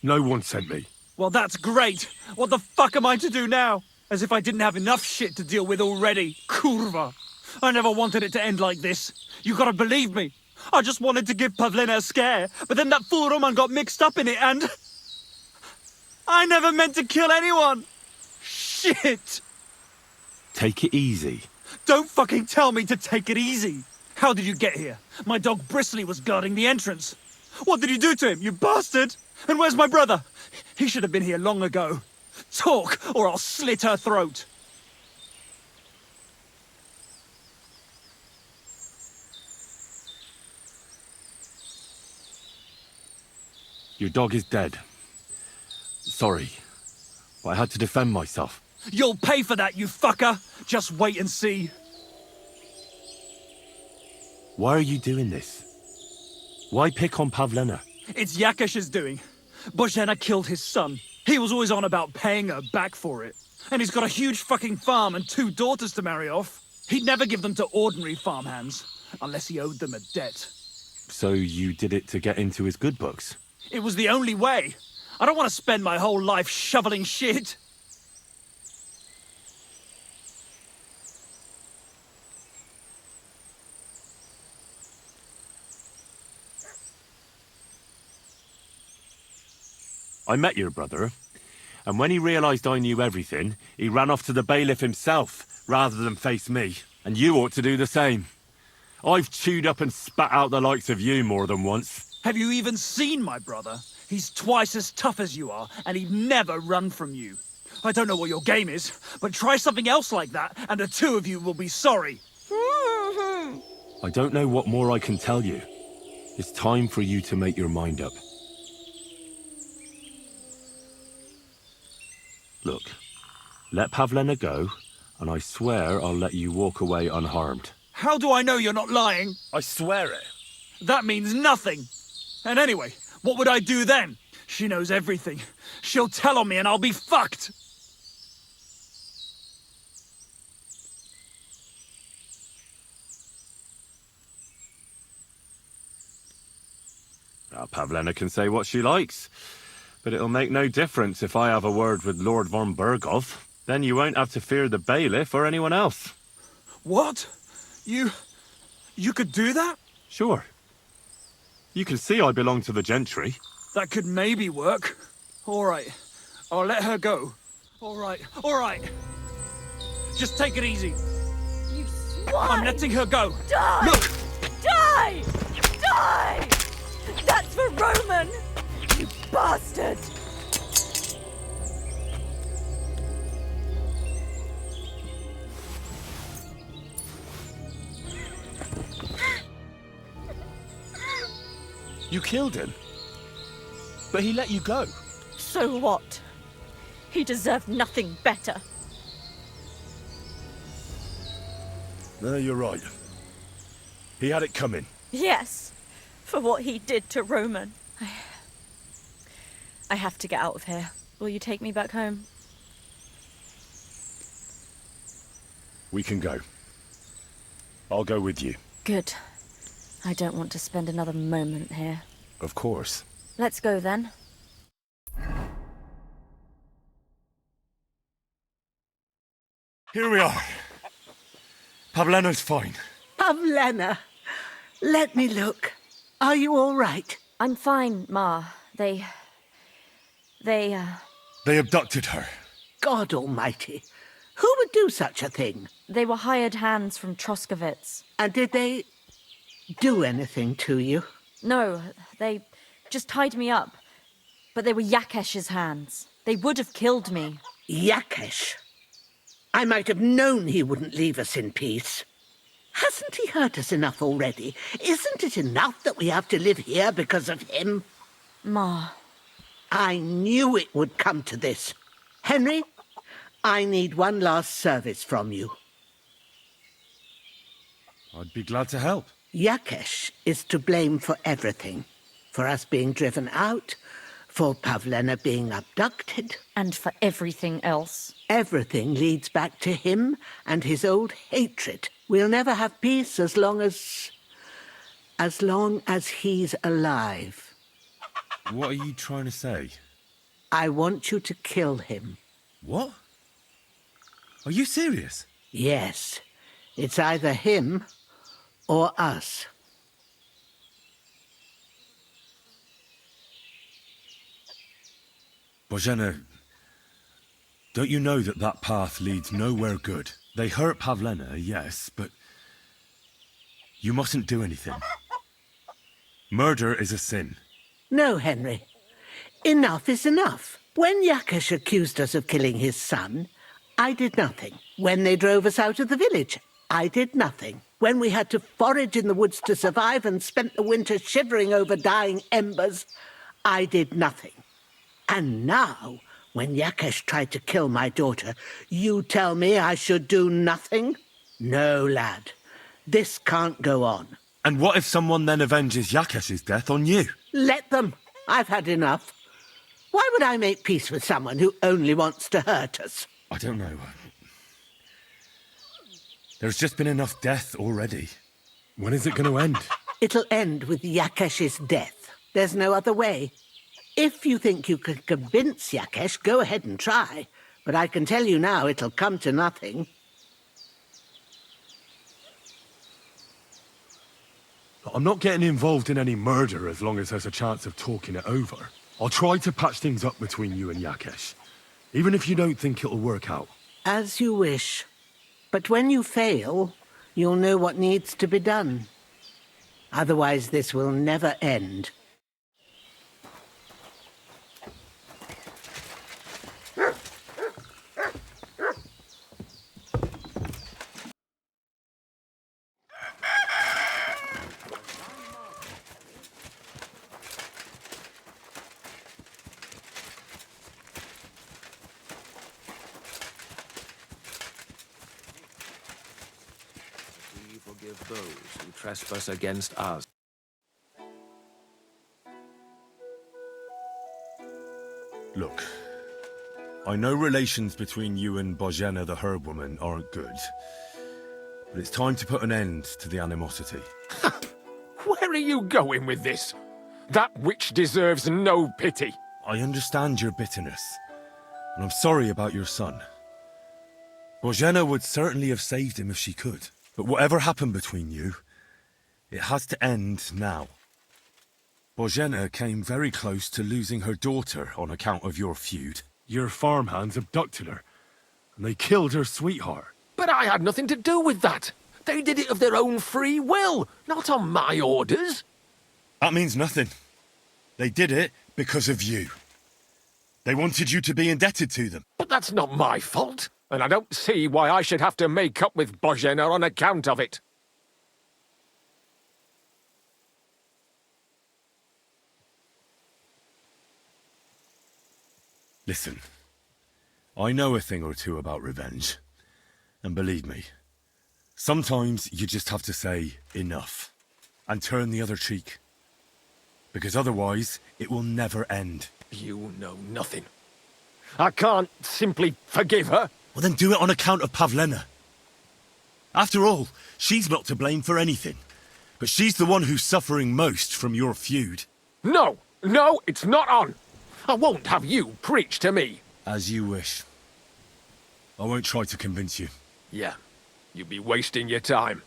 No one sent me. Well, that's great. What the fuck am I to do now? As if I didn't have enough shit to deal with already. Kurva. I never wanted it to end like this. You gotta believe me. I just wanted to give Pavlina a scare, but then that fool Roman got mixed up in it and... I never meant to kill anyone. Shit. Take it easy. Don't fucking tell me to take it easy. How did you get here? My dog Bristly was guarding the entrance. What did you do to him, you bastard? And where's my brother? He should have been here long ago. Talk, or I'll slit her throat. Your dog is dead. Sorry, but I had to defend myself. You'll pay for that, you fucker! Just wait and see. Why are you doing this? Why pick on Pavlina? It's Yakesh's doing. Bozhena killed his son. He was always on about paying her back for it. And he's got a huge fucking farm and 2 daughters to marry off. He'd never give them to ordinary farmhands, unless he owed them a debt. So you did it to get into his good books? It was the only way. I don't want to spend my whole life shoveling shit. I met your brother, and when he realized I knew everything, he ran off to the bailiff himself, rather than face me. And you ought to do the same. I've chewed up and spat out the likes of you more than once. Have you even seen my brother? He's twice as tough as you are, and he'd never run from you. I don't know what your game is, but try something else like that, and the 2 of you will be sorry. I don't know what more I can tell you. It's time for you to make your mind up. Look, let Pavlina go, and I swear I'll let you walk away unharmed. How do I know you're not lying? I swear it. That means nothing. And anyway, what would I do then? She knows everything. She'll tell on me and I'll be fucked. Now, Pavlina can say what she likes, but it'll make no difference if I have a word with Lord von Berghoff. Then you won't have to fear the bailiff or anyone else. What? You could do that? Sure. You can see I belong to the gentry. That could maybe work. All right. I'll let her go. All right. All right. Just take it easy. You swine! I'm letting her go. Die! Look! Die! Die! That's for Roman! You bastard! You killed him. But he let you go. So what? He deserved nothing better. No, you're right. He had it coming. Yes, for what he did to Roman. I have to get out of here. Will you take me back home? We can go. I'll go with you. Good. I don't want to spend another moment here. Of course. Let's go then. Here we are. Pavlina's fine. Pavlina, let me look. Are you all right? I'm fine, Ma. They abducted her. God almighty. Who would do such a thing? They were hired hands from Troskovitz. And did they do anything to you? No, they just tied me up. But they were Yakesh's hands. They would have killed me. Yakesh? I might have known he wouldn't leave us in peace. Hasn't he hurt us enough already? Isn't it enough that we have to live here because of him? Ma, I knew it would come to this. Henry, I need one last service from you. I'd be glad to help. Yakesh is to blame for everything. For us being driven out, for Pavlena being abducted. And for everything else. Everything leads back to him and his old hatred. We'll never have peace as long as he's alive. What are you trying to say? I want you to kill him. What? Are you serious? Yes. It's either him or us. Bozhena, don't you know that that path leads nowhere good? They hurt Pavlena, yes, but you mustn't do anything. Murder is a sin. No, Henry. Enough is enough. When Yakesh accused us of killing his son, I did nothing. When they drove us out of the village, I did nothing. When we had to forage in the woods to survive and spent the winter shivering over dying embers, I did nothing. And now, when Yakesh tried to kill my daughter, you tell me I should do nothing? No, lad. This can't go on. And what if someone then avenges Yakesh's death on you? Let them. I've had enough. Why would I make peace with someone who only wants to hurt us? I don't know. There's just been enough death already. When is it going to end? It'll end with Yakesh's death. There's no other way. If you think you can convince Yakesh, go ahead and try. But I can tell you now it'll come to nothing. I'm not getting involved in any murder as long as there's a chance of talking it over. I'll try to patch things up between you and Yakesh, even if you don't think it'll work out. As you wish. But when you fail, you'll know what needs to be done. Otherwise, this will never end. Forgive those who trespass against us. Look, I know relations between you and Bozhena the herb woman aren't good, but it's time to put an end to the animosity. Where are you going with this? That witch deserves no pity. I understand your bitterness, and I'm sorry about your son. Bozhena would certainly have saved him if she could. But whatever happened between you, it has to end now. Bozhena came very close to losing her daughter on account of your feud. Your farmhands abducted her, and they killed her sweetheart. But I had nothing to do with that. They did it of their own free will, not on my orders. That means nothing. They did it because of you. They wanted you to be indebted to them. But that's not my fault. And I don't see why I should have to make up with Bozhena on account of it. Listen, I know a thing or two about revenge. And believe me, sometimes you just have to say enough and turn the other cheek. Because otherwise, it will never end. You know nothing. I can't simply forgive her. Well, then do it on account of Pavlena. After all, she's not to blame for anything. But she's the one who's suffering most from your feud. No, it's not on. I won't have you preach to me. As you wish. I won't try to convince you. Yeah, you'd be wasting your time.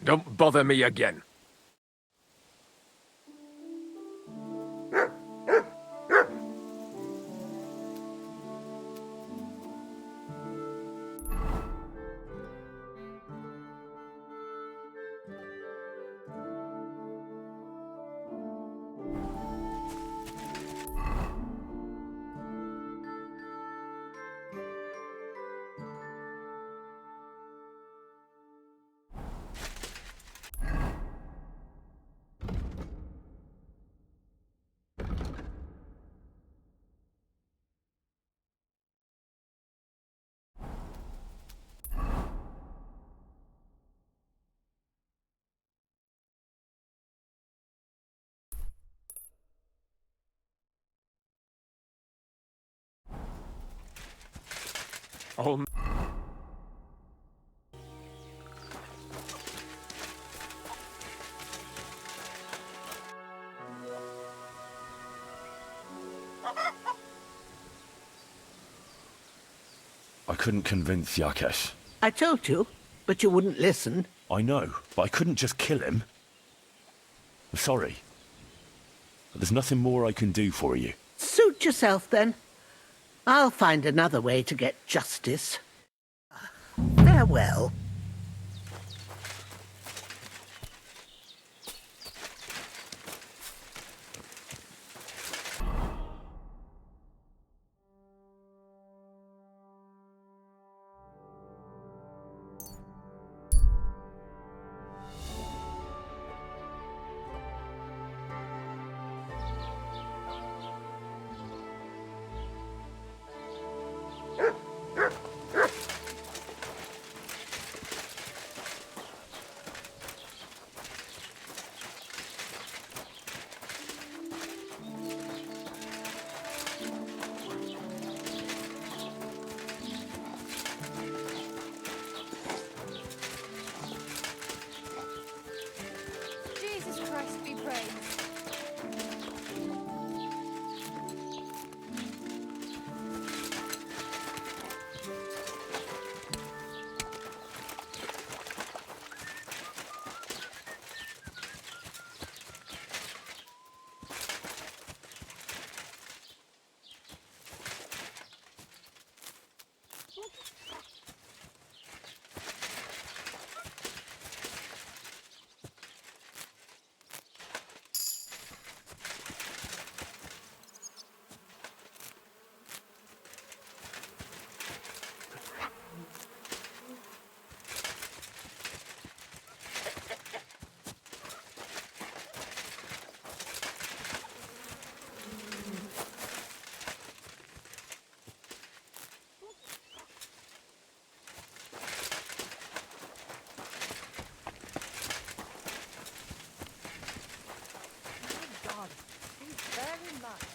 Don't bother me again. Oh, I couldn't convince Yakesh. I told you, but you wouldn't listen. I know, but I couldn't just kill him. I'm sorry. But there's nothing more I can do for you. Suit yourself, then. I'll find another way to get justice. Farewell. Jesus Christ be praised. God, thank you very much.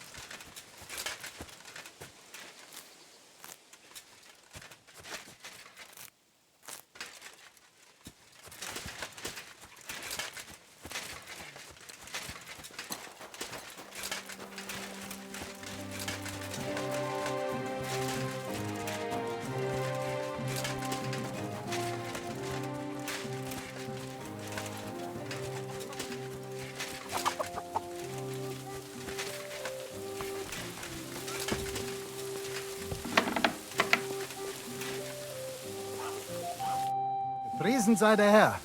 Priesen sei der Herr.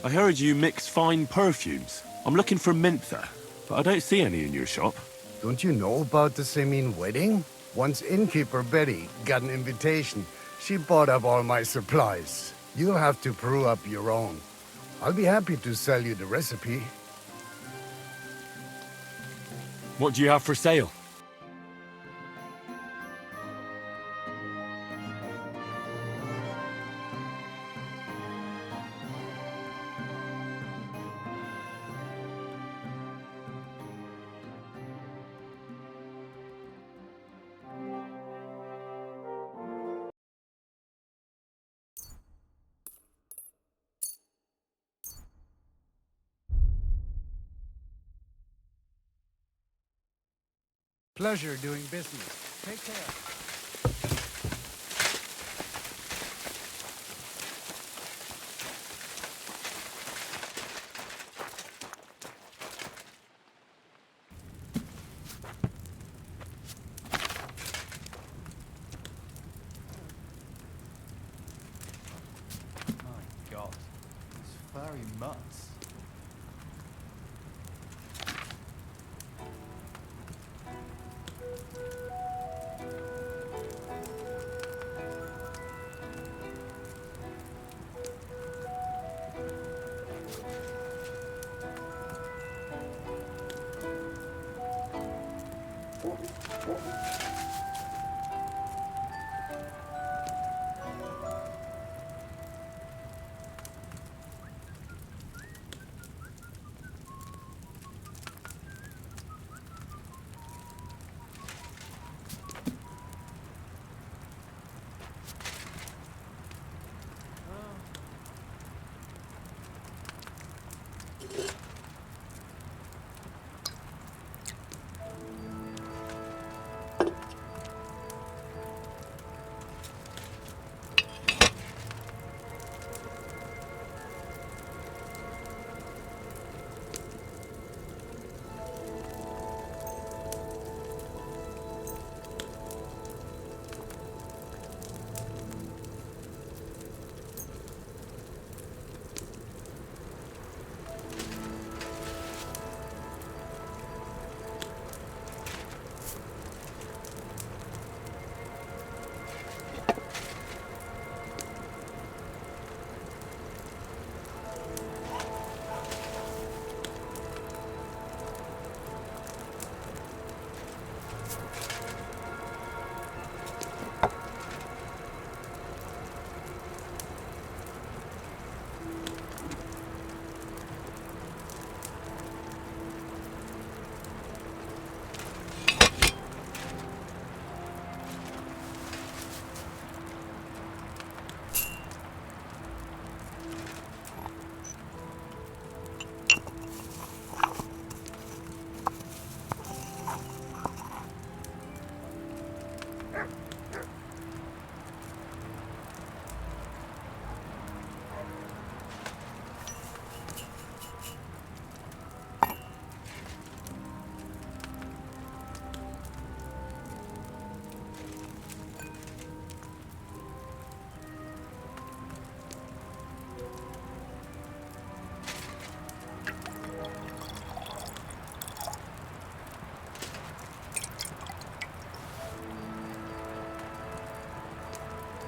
I heard you mix fine perfumes. I'm looking for Mintha, but I don't see any in your shop. Don't you know about the Semin wedding? Once innkeeper Betty got an invitation, she bought up all my supplies. You'll have to brew up your own. I'll be happy to sell you the recipe. What do you have for sale? Pleasure doing business. Take care. My God, it's very nuts.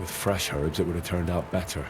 With fresh herbs, it would have turned out better.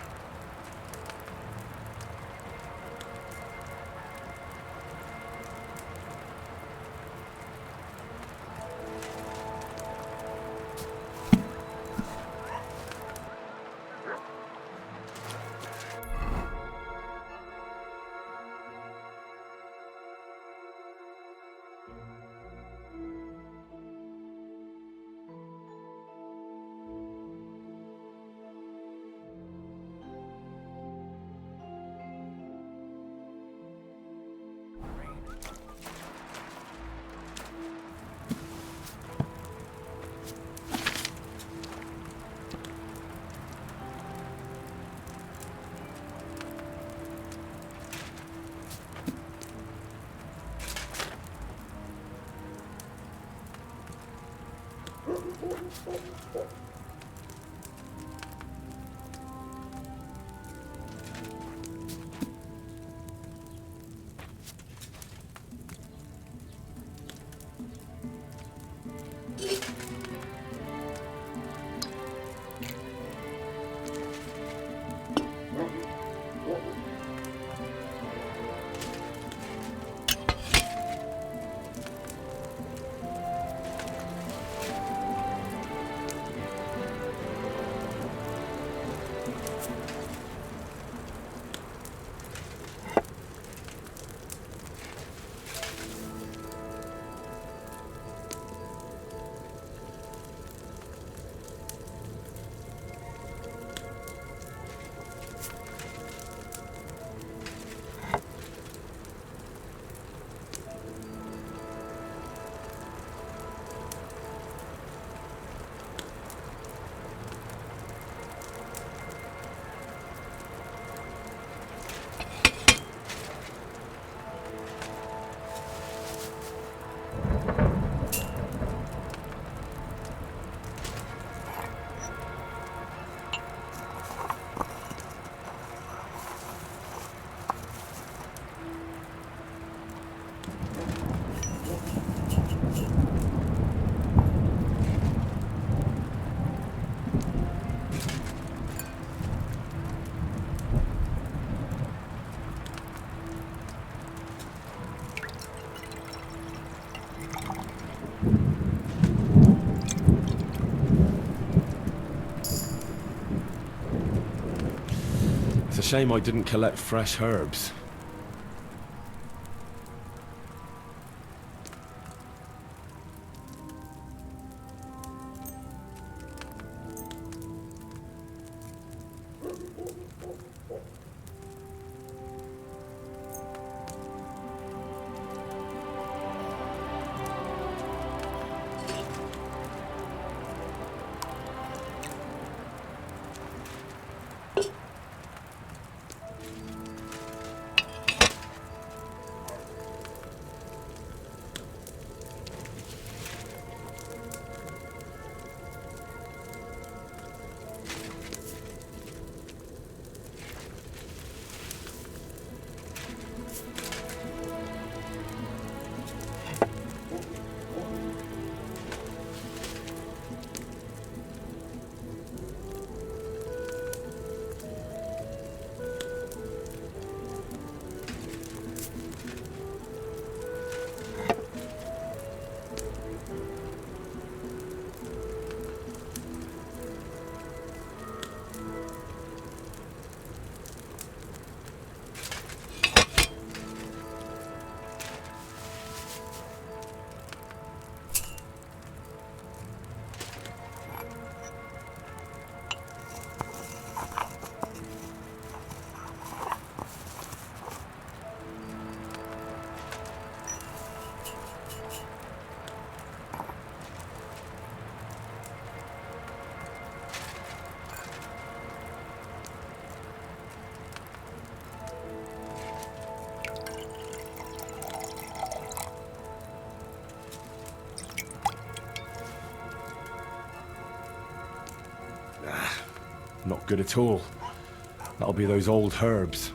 It's a shame I didn't collect fresh herbs. Not good at all. That'll be those old herbs.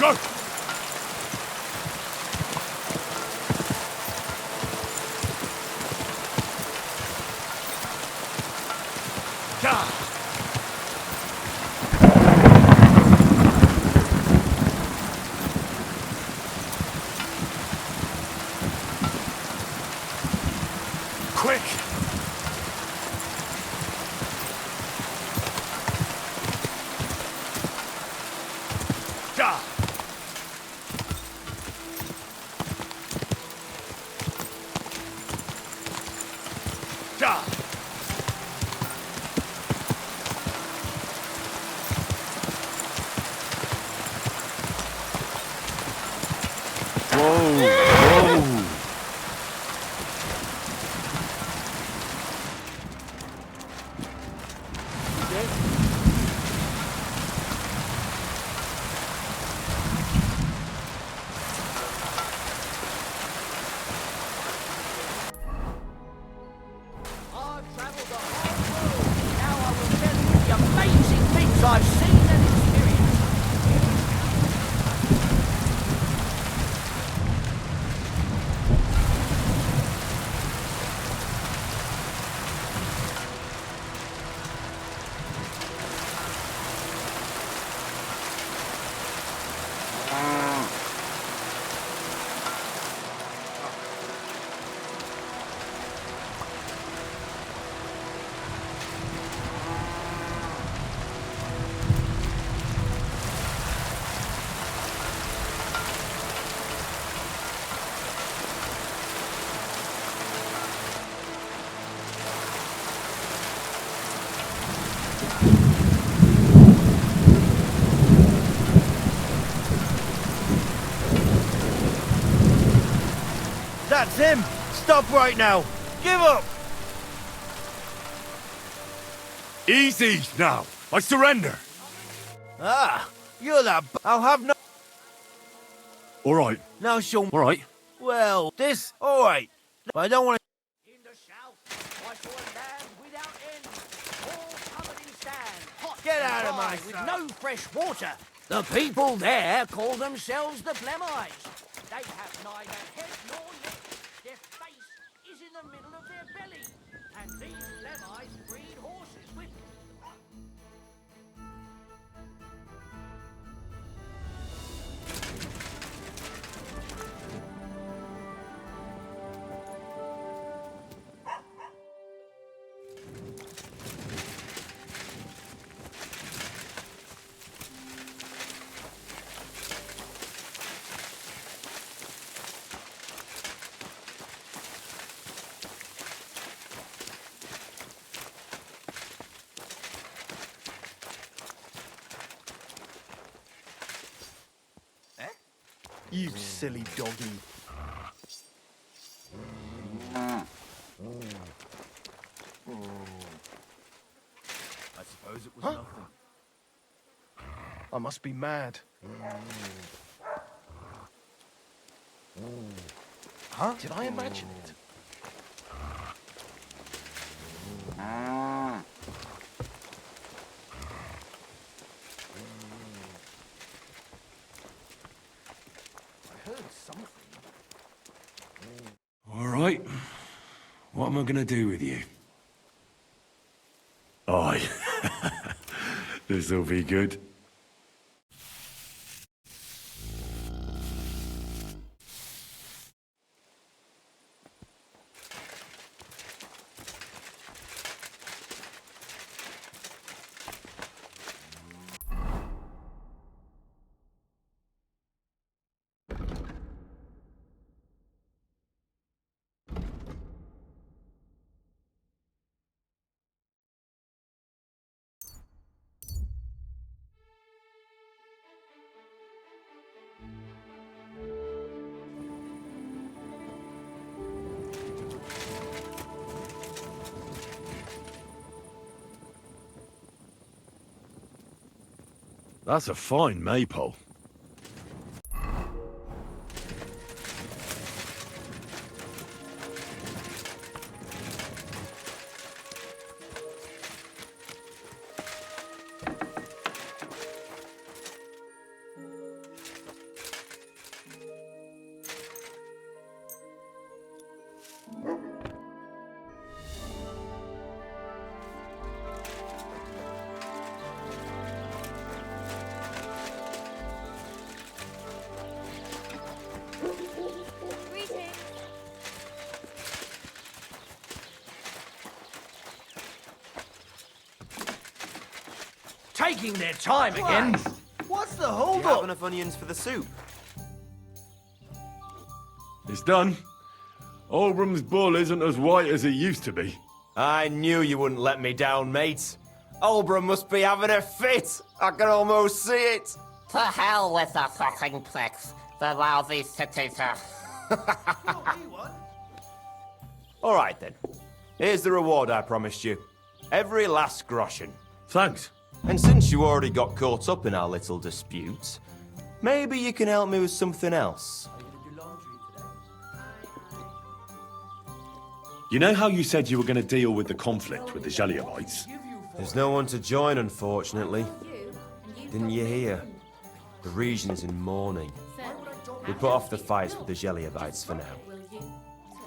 Go! Quick! I've travelled the whole world. Now I will tell you the amazing things I've seen and experienced. That's him! Stop right now! Give up! Easy now! I surrender! Ah, you're that I'll have no... Alright. Now show me... Alright. Well, this... Alright. I don't want to... In the south, I saw a land without end, all covered in sand, hot Get and out of dry, my with sight. no fresh water. The people there call themselves the Flemites. They have neither head nor neck. Their face is in the middle of their belly. And these Flemites breed horses with... You silly doggy. I suppose it was nothing. I must be mad. Huh? Did I imagine it? I heard something. Alright. What am I gonna do with you? Aye. This'll be good. That's a fine maypole. taking their time again. What's the hold Do you up? have enough onions for the soup? It's done. Olbram's bull isn't as white as it used to be. I knew you wouldn't let me down, mate. Olbram must be having a fit. I can almost see it. To hell with the fucking pricks. The lousy citizen. All right, then. Here's the reward I promised you. Every last groschen. Thanks. And since you already got caught up in our little dispute, maybe you can help me with something else. You know how you said you were going to deal with the conflict with the Jaliabites? There's no one to join, unfortunately. Didn't you hear? The region is in mourning. We put off the fights with the Jeliabites for now.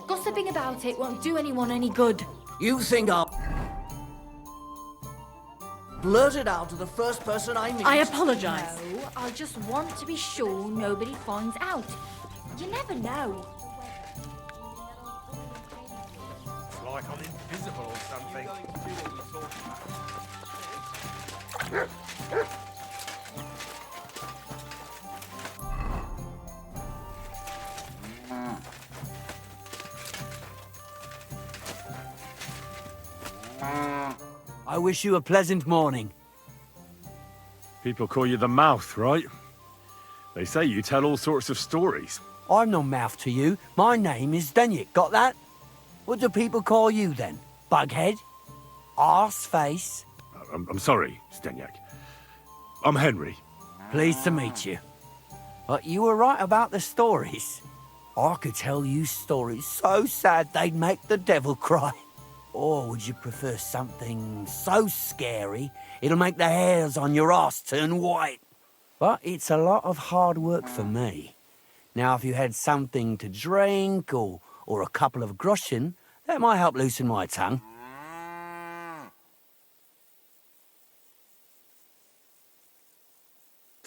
Gossiping about it won't do anyone any good. You think I'll blurt it out to the first person I meet? I apologize. No, I just want to be sure nobody finds out. You never know. It's like I'm invisible or something. I wish you a pleasant morning. People call you the mouth, right? They say you tell all sorts of stories. I'm no mouth to you. My name is Denyek, got that? What do people call you then? Bughead? Arseface? I'm sorry, Stenyak. I'm Henry. Pleased to meet you. But you were right about the stories. I could tell you stories so sad they'd make the devil cry. Or would you prefer something so scary it'll make the hairs on your ass turn white? But it's a lot of hard work for me. Now, if you had something to drink or a couple of groschen, that might help loosen my tongue.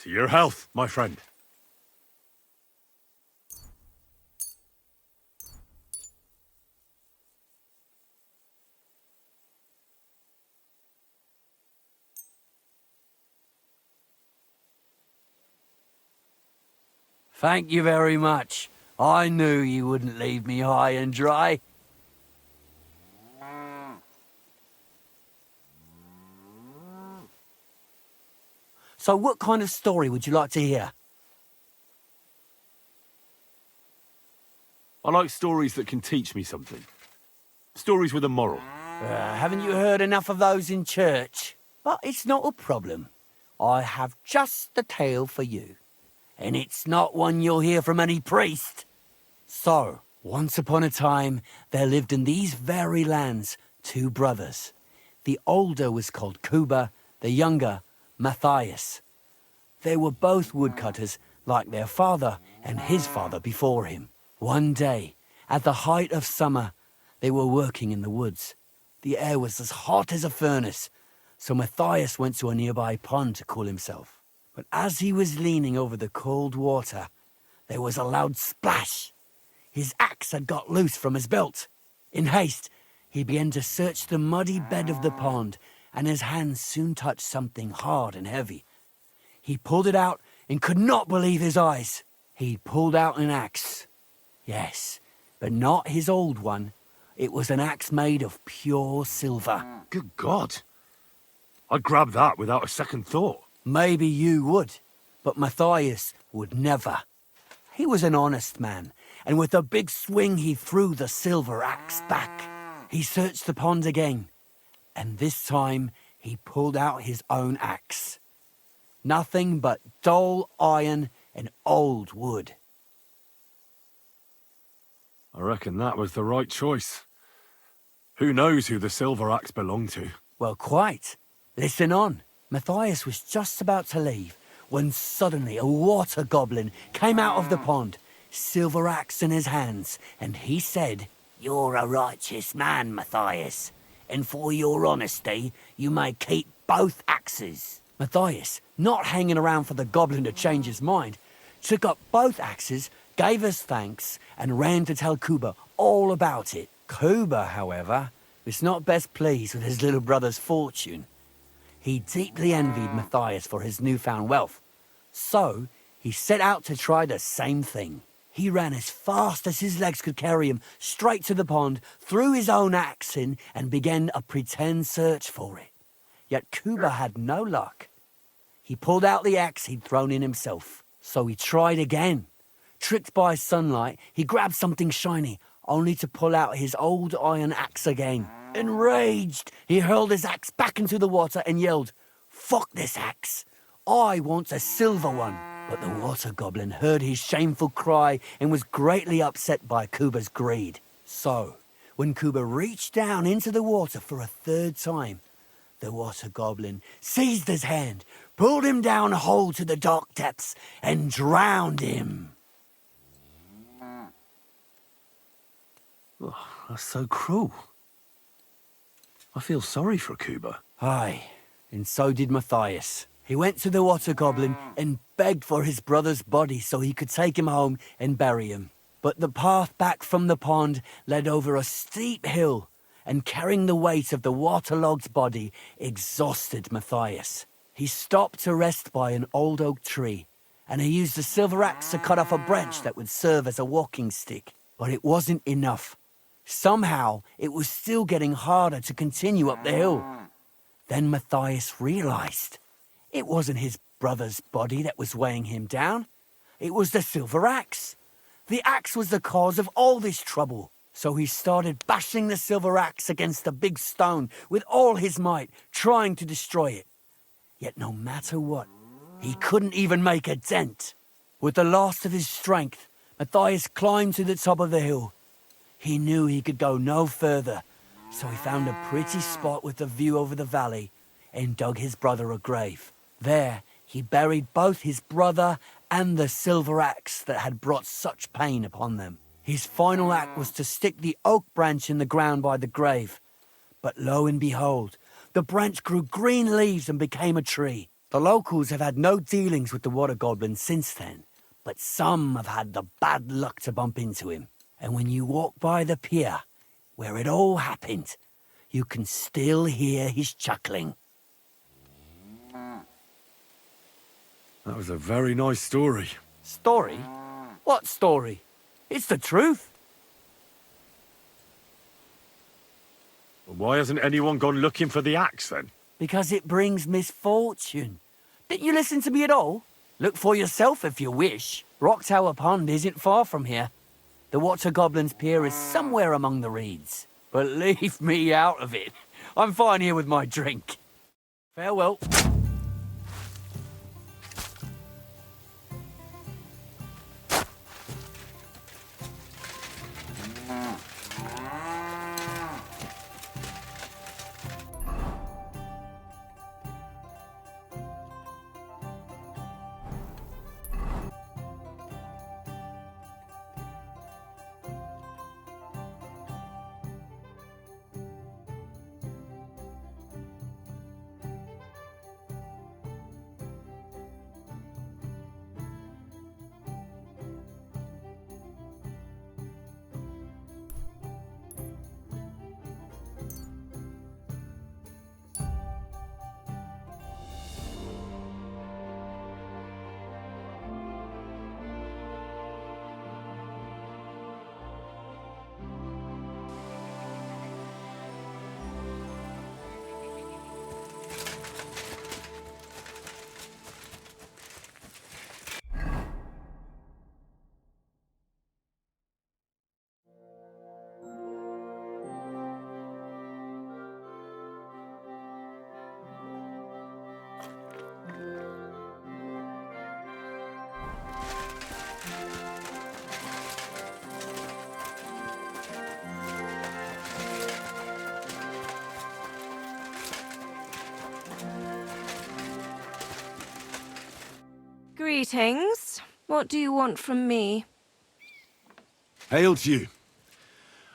To your health, my friend. Thank you very much. I knew you wouldn't leave me high and dry. So what kind of story would you like to hear? I like stories that can teach me something. Stories with a moral. Haven't you heard enough of those in church? But it's not a problem. I have just the tale for you. And it's not one you'll hear from any priest. So, once upon a time, there lived in these very lands 2 brothers. The older was called Kuba, the younger, Matthias. They were both woodcutters, like their father and his father before him. One day, at the height of summer, they were working in the woods. The air was as hot as a furnace, so Matthias went to a nearby pond to cool himself. But as he was leaning over the cold water, there was a loud splash. His axe had got loose from his belt. In haste, he began to search the muddy bed of the pond, and his hands soon touched something hard and heavy. He pulled it out and could not believe his eyes. He pulled out an axe. Yes, but not his old one. It was an axe made of pure silver. Good God. I'd grab that without a second thought. Maybe you would, but Matthias would never. He was an honest man, and with a big swing he threw the silver axe back. He searched the pond again, and this time he pulled out his own axe. Nothing but dull iron and old wood. I reckon that was the right choice. Who knows who the silver axe belonged to? Well, quite. Listen on. Matthias was just about to leave when suddenly a water goblin came out of the pond, silver axe in his hands, and he said, "You're a righteous man, Matthias, and for your honesty, you may keep both axes." Matthias, not hanging around for the goblin to change his mind, took up both axes, gave us thanks, and ran to tell Kuba all about it. Kuba, however, was not best pleased with his little brother's fortune. He deeply envied Matthias for his newfound wealth. So, he set out to try the same thing. He ran as fast as his legs could carry him straight to the pond, threw his own axe in, and began a pretend search for it. Yet Kuba had no luck. He pulled out the axe he'd thrown in himself. So he tried again. Tricked by sunlight, he grabbed something shiny, only to pull out his old iron axe again. Enraged, he hurled his axe back into the water and yelled, "Fuck this axe! I want a silver one!" But the water goblin heard his shameful cry and was greatly upset by Kuba's greed. So, when Kuba reached down into the water for a third time, the water goblin seized his hand, pulled him down whole to the dark depths, and drowned him. Oh, that's so cruel. I feel sorry for Kuba. Aye, and so did Matthias. He went to the water goblin and begged for his brother's body so he could take him home and bury him. But the path back from the pond led over a steep hill, and carrying the weight of the waterlogged body exhausted Matthias. He stopped to rest by an old oak tree, and he used a silver axe to cut off a branch that would serve as a walking stick. But it wasn't enough. Somehow, it was still getting harder to continue up the hill. Then Matthias realized it wasn't his brother's body that was weighing him down. It was the silver axe. The axe was the cause of all this trouble. So he started bashing the silver axe against the big stone with all his might, trying to destroy it. Yet no matter what, he couldn't even make a dent. With the last of his strength, Matthias climbed to the top of the hill. He knew he could go no further, so he found a pretty spot with a view over the valley and dug his brother a grave. There, he buried both his brother and the silver axe that had brought such pain upon them. His final act was to stick the oak branch in the ground by the grave. But lo and behold, the branch grew green leaves and became a tree. The locals have had no dealings with the water goblin since then, but some have had the bad luck to bump into him. And when you walk by the pier, where it all happened, you can still hear his chuckling. That was a very nice story. Story? What story? It's the truth. Why hasn't anyone gone looking for the axe then? Because it brings misfortune. Didn't you listen to me at all? Look for yourself if you wish. Rock Tower Pond isn't far from here. The Water Goblin's Pier is somewhere among the reeds. But leave me out of it. I'm fine here with my drink. Farewell. Greetings. What do you want from me? Hail to you.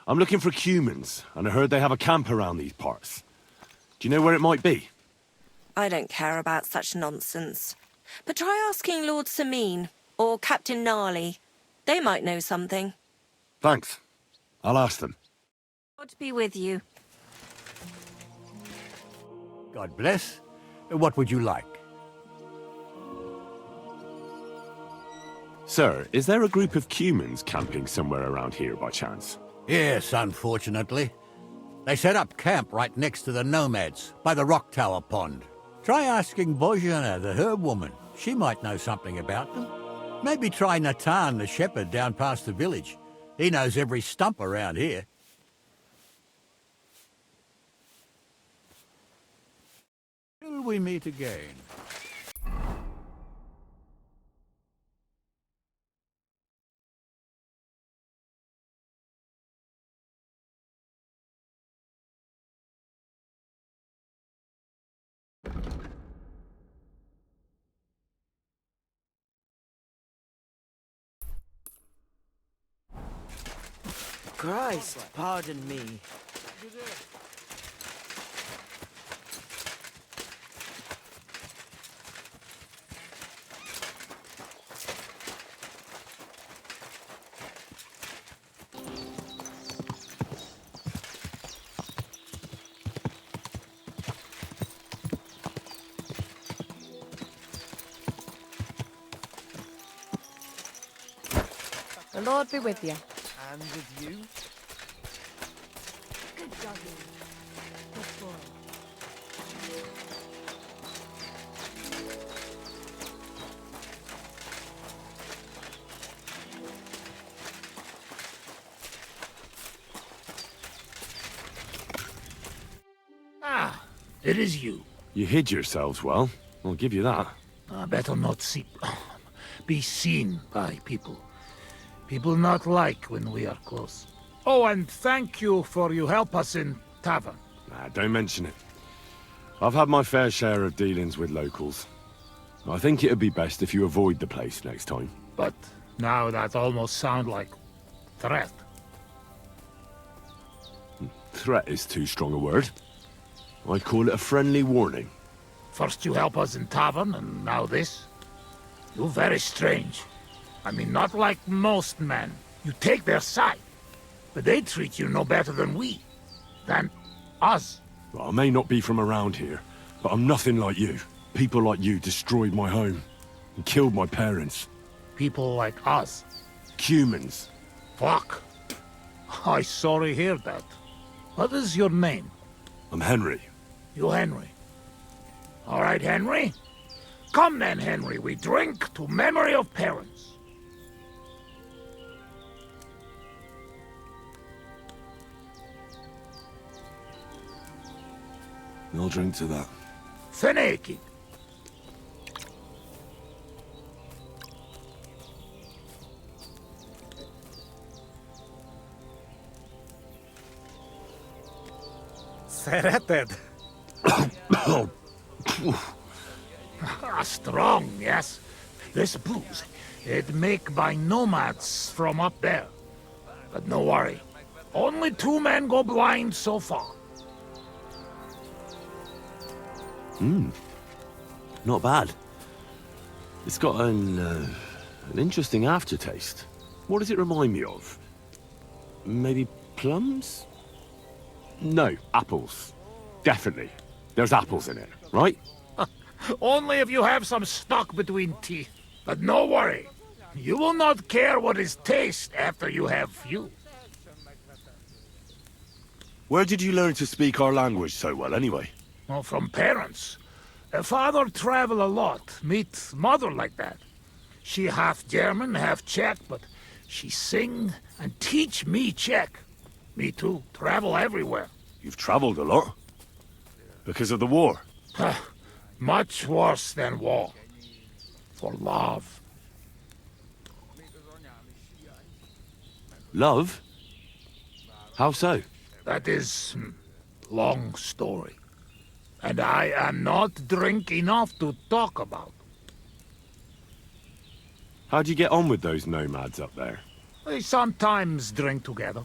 I'm looking for humans, and I heard they have a camp around these parts. Do you know where it might be? I don't care about such nonsense. But try asking Lord Samin or Captain Gnarly. They might know something. Thanks. I'll ask them. God be with you. God bless. What would you like? Sir, is there a group of humans camping somewhere around here by chance? Yes, unfortunately. They set up camp right next to the nomads, by the rock tower pond. Try asking Bojana, the herb woman. She might know something about them. Maybe try Natan, the shepherd, down past the village. He knows every stump around here. Till we meet again. Christ, pardon me. The Lord be with you. And with you? Good doggy. Good boy. Ah, it is you. You hid yourselves well. I'll give you that. Better not be seen by people. People not like when we are close. Oh, and thank you for you help us in tavern. Nah, don't mention it. I've had my fair share of dealings with locals. I think it'd be best if you avoid the place next time. But now that almost sound like threat. Threat is too strong a word. I'd call it a friendly warning. First you help us in tavern, and now this? You're very strange. I mean, not like most men. You take their side. But they treat you no better than we. Than us. Well, I may not be from around here, but I'm nothing like you. People like you destroyed my home and killed my parents. People like us? Humans. Fuck. I sorry hear that. What is your name? I'm Henry. You Henry. All right, Henry. Come then, Henry. We drink to memory of parents. I'll drink to that. Feneki. Sereted. Strong, yes. This booze, it make by nomads from up there. But no worry. Only 2 men go blind so far. Not bad. It's got an interesting aftertaste. What does it remind me of? Maybe plums? No, apples. Definitely. There's apples in it, right? Only if you have some stuck between teeth. But no worry. You will not care what is taste after you have few. Where did you learn to speak our language so well, anyway? Well, from parents. Father travel a lot, meet mother like that. She half German, half Czech, but she sing and teach me Czech. Me too, travel everywhere. You've traveled a lot? Because of the war? Much worse than war. For love. Love? How so? That is long story. And I am not drink enough to talk about. How'd you get on with those nomads up there? We sometimes drink together.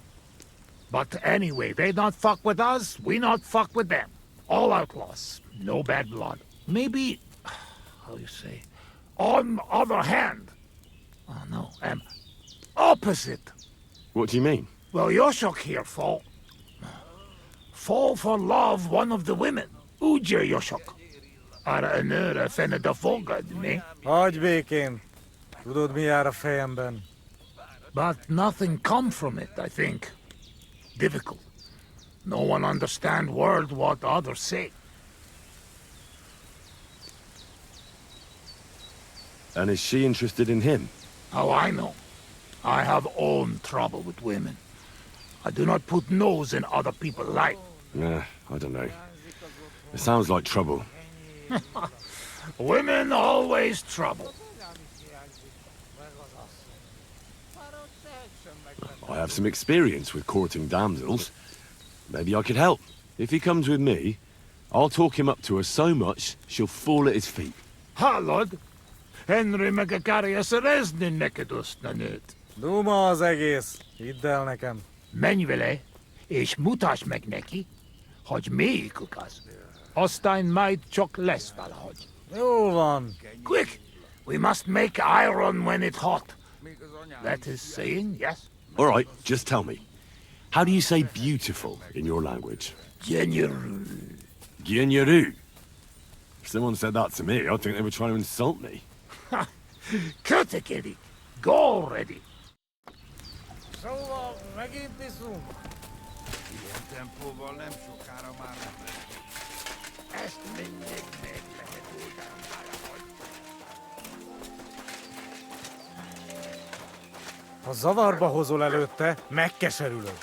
But anyway, they not fuck with us, we not fuck with them. All outlaws, no bad blood. Maybe, how you say, on the other hand, oh no, opposite. What do you mean? Well, Yoshok here fall for love one of the women, Uja Yoshok. Arra een nőre fenne de fogad, mi? Hagyj békén. Tudod, mi jár a fejemben? But nothing come from it, I think. Difficult. No one understand word what others say. And is she interested in him? How I know? I have own trouble with women. I do not put nose in other people's life. Nah, I don't know. It sounds like trouble. Women always trouble. I have some experience with courting damsels. Maybe I could help. If he comes with me, I'll talk him up to her so much, she'll fall at his feet. Hallod? Henry meg akarja szerezni neked azt a nőt. Duma az egész. Hidd el nekem. Menj vele, és mutasd meg neki, hogy melyikük az. Aztán majd csak lesz valahogy. Jól van. Quick! We must make iron when it's hot. That is saying, yes? All right, just tell me. How do you say beautiful in your language? Genyeru. Genyeru. If someone said that to me, I'd think they were trying to insult me. Kötekedik. Go already. Szóval megint iszunk. Ilyen tempóval nem sokára már nem lesz. Ezt mindig meg lehet oldani valahogy. Ha zavarba hozol előtte, megkeserülöd.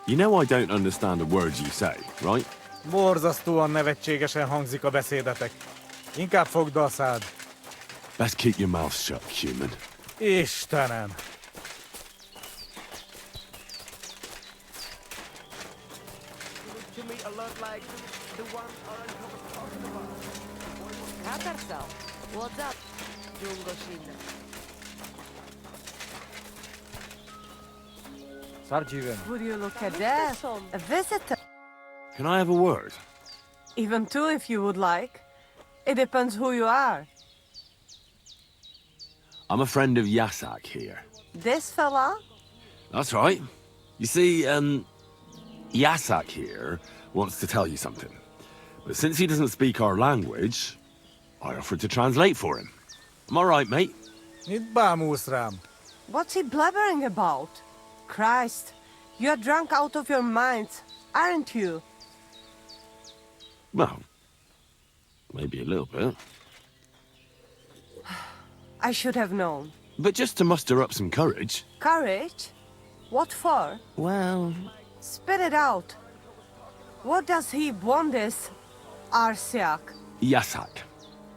You know I don't understand the words you say, right? Borzasztóan nevetségesen hangzik a beszédetek. Inkább fogd a szád. Best keep your mouth shut, human. Istenem! What's up, Jungoshina? Sarjiven. Would you look at that? A visitor. Can I have a word? Even two if you would like. It depends who you are. I'm a friend of Yasak here. This fella? That's right. You see, Yasak here wants to tell you something. But since he doesn't speak our language, I offered to translate for him. Am I right, mate? Mit bámulsz rám? What's he blabbering about? Christ, you're drunk out of your mind, aren't you? Well, maybe a little bit. I should have known. But just to muster up some courage. Courage? What for? Well... Spit it out. What does he want this Arsiak? Yasak.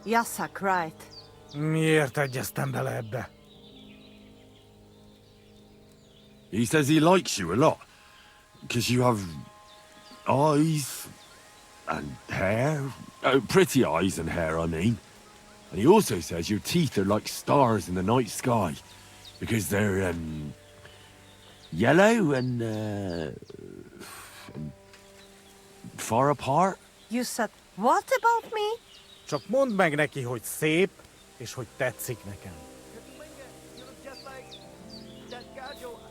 Yasak, right. Miért egyeztem bele ebbe? He says he likes you a lot. Because you have... eyes... and hair. Oh, pretty eyes and hair, I mean. And he also says your teeth are like stars in the night sky. Because they're, yellow and far apart. You said what about me? Csak mondd meg neki, hogy szép, és hogy tetszik nekem.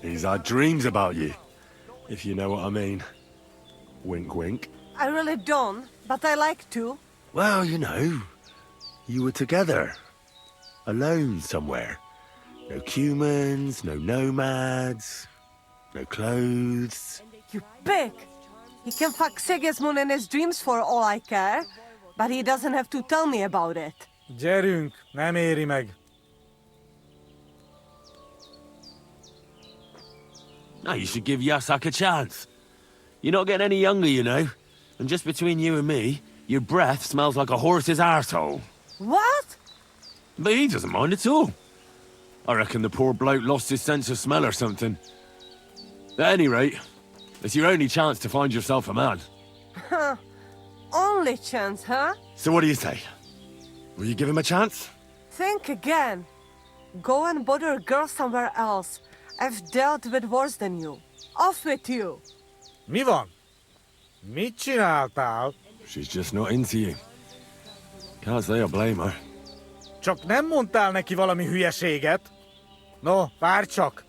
He's had dreams about you, if you know what I mean. Wink, wink. I really don't, but I like to. Well, you know, you were together, alone somewhere. No humans, no nomads, no clothes. You pig! He can fuck Sigismund in his dreams for all I care, but he doesn't have to tell me about it. Gyerünk, nem éri meg. No, you should give Yasak a chance. You're not getting any younger, you know. And just between you and me, your breath smells like a horse's arsehole. What? But he doesn't mind at all. I reckon the poor bloke lost his sense of smell or something. At any rate, it's your only chance to find yourself a man. Huh. Only chance, huh? So what do you say? Will you give him a chance? Think again. Go and bother a girl somewhere else. I've dealt with worse than you. Off with you. Mi van? Mit csináltál? She's just not into you. Can't say I blame her. Csak nem mondtál neki valami hülyeséget? No, várj csak!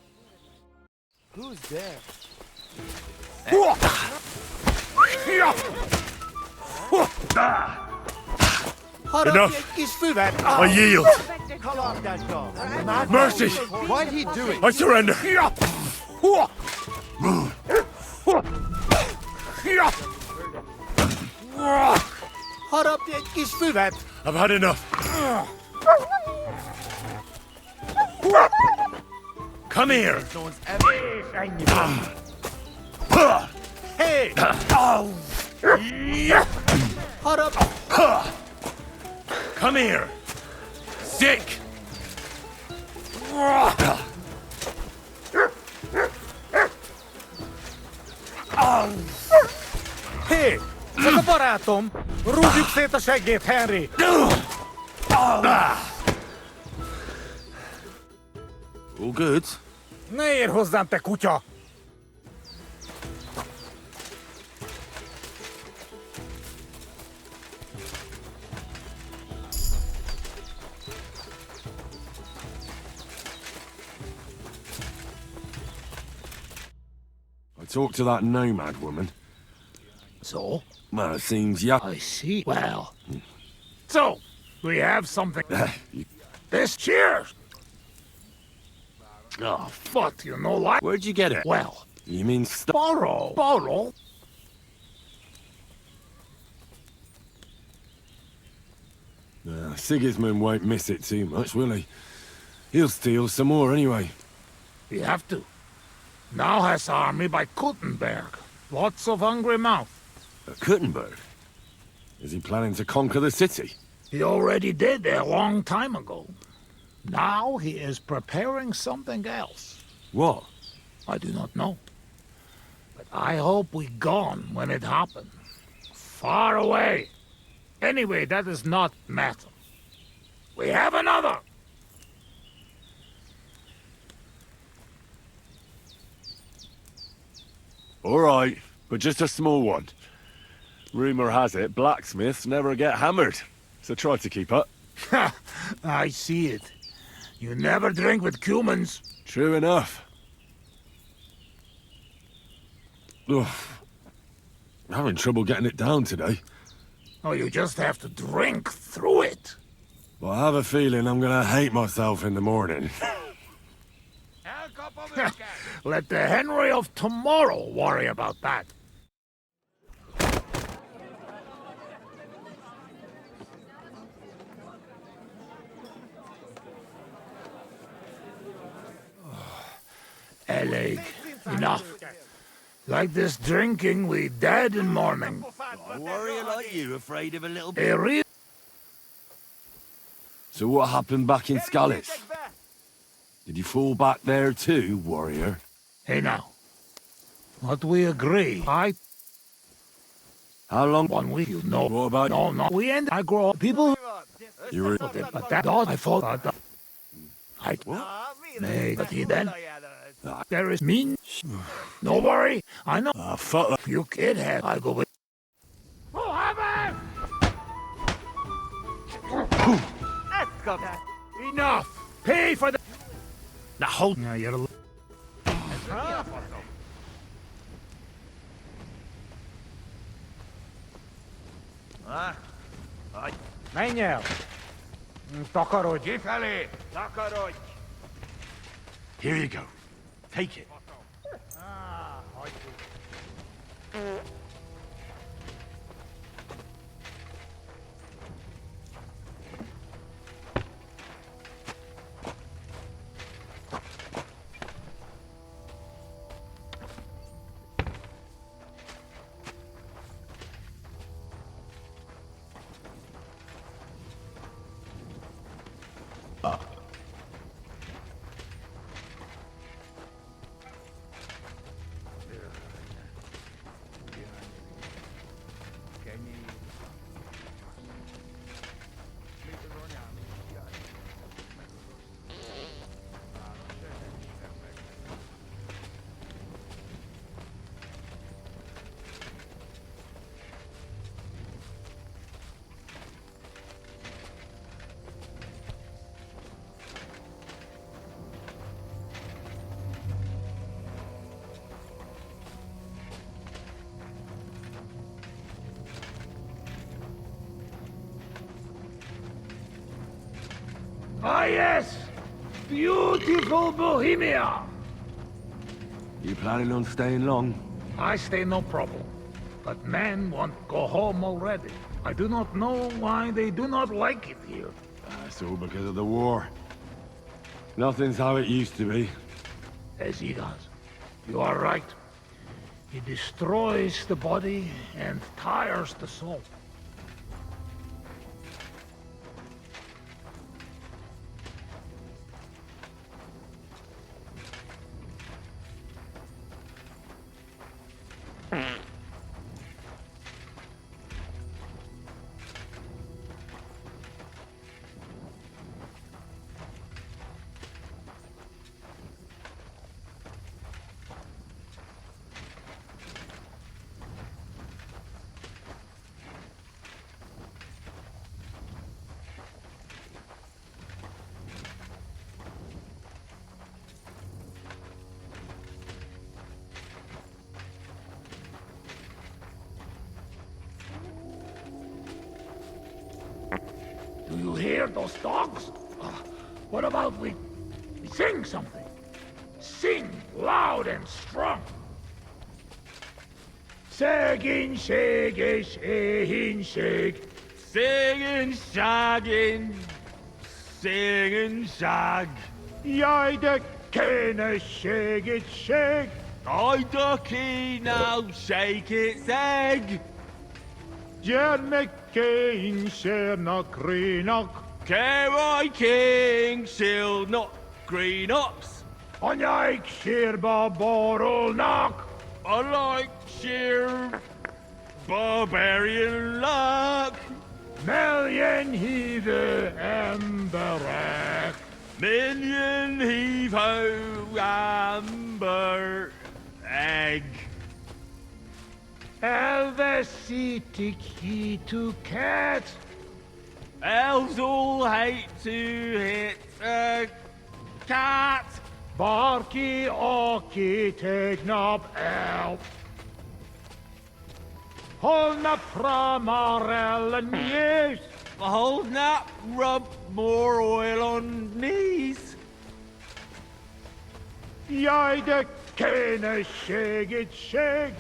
Who's there? Enough. füvet! I yield. Mercy! Why'd he do it? I surrender. Harap egy kis füvet! I've had enough. Come here. Hey! Harap! Come here. Sick. Hé! Ez a barátom! Rúgjuk szét a seggét, Henry! All good? Ne ér hozzám, te kutya! I talked to that nomad woman. So? Well, it seems I see. Well. So, we have something. This cheers! Oh, fuck, you know what? Where'd you get it? Well. You mean borrow? Borrow? Sigismund won't miss it too much, will he? He'll steal some more anyway. You have to. Now has army by Kuttenberg. Lots of hungry mouth. Kuttenberg? Is he planning to conquer the city? He already did a long time ago. Now he is preparing something else. What? I do not know. But I hope we gone when it happened. Far away. Anyway, that is not matter. We have another! All right, but just a small one. Rumor has it blacksmiths never get hammered, so try to keep up. Ha! I see it. You never drink with humans. True enough. Ugh. I'm having trouble getting it down today. Oh, you just have to drink through it. Well, I have a feeling I'm gonna hate myself in the morning. Let the Henry of tomorrow worry about that. Eleg, enough. Like this drinking, we dead in morning. A warrior like you afraid of a little A real... So what happened back in Skalitz? Did you fall back there too, warrior? Hey now. What we agree, How long? 1 week, you know. What about... No, we end. I grow up. People... You were... But that dog, I thought that... I... Nay, but he then... There is mean... No worry, I know. Ah, fuck that. You kid head, I'll go with... Oh, heaven! Enough! Pay for the... Now hold... Now you're... Menj el! Takarodj! Kifelé! Takarodj! Here you go. Take it. Ah, yes! Beautiful Bohemia! You planning on staying long? I stay no problem. But men want go home already. I do not know why they do not like it here. That's all because of the war. Nothing's how it used to be. As he does. You are right. It destroys the body and tires the soul. Do you hear those dogs? What about we sing something? Sing loud and strong. Shagging, shagging, shagging, shag. Singing, shagging, singing, shag. Jij de kenne shag it, shag. I ducky now, shake its egg. Jen McCain, share not green up. K.Y. King, shield not green ups. On jij sheer barbarol knock. I like sheer barbarian luck. Million heave amber. Million heave ho amber egg. Helvesitic he to cat. Elves all hate to hit a cat. Barky orky take knob elf. Hold up pramarel and yes. Hold up, rub more oil on knees. Jij de kenne shag it, shag.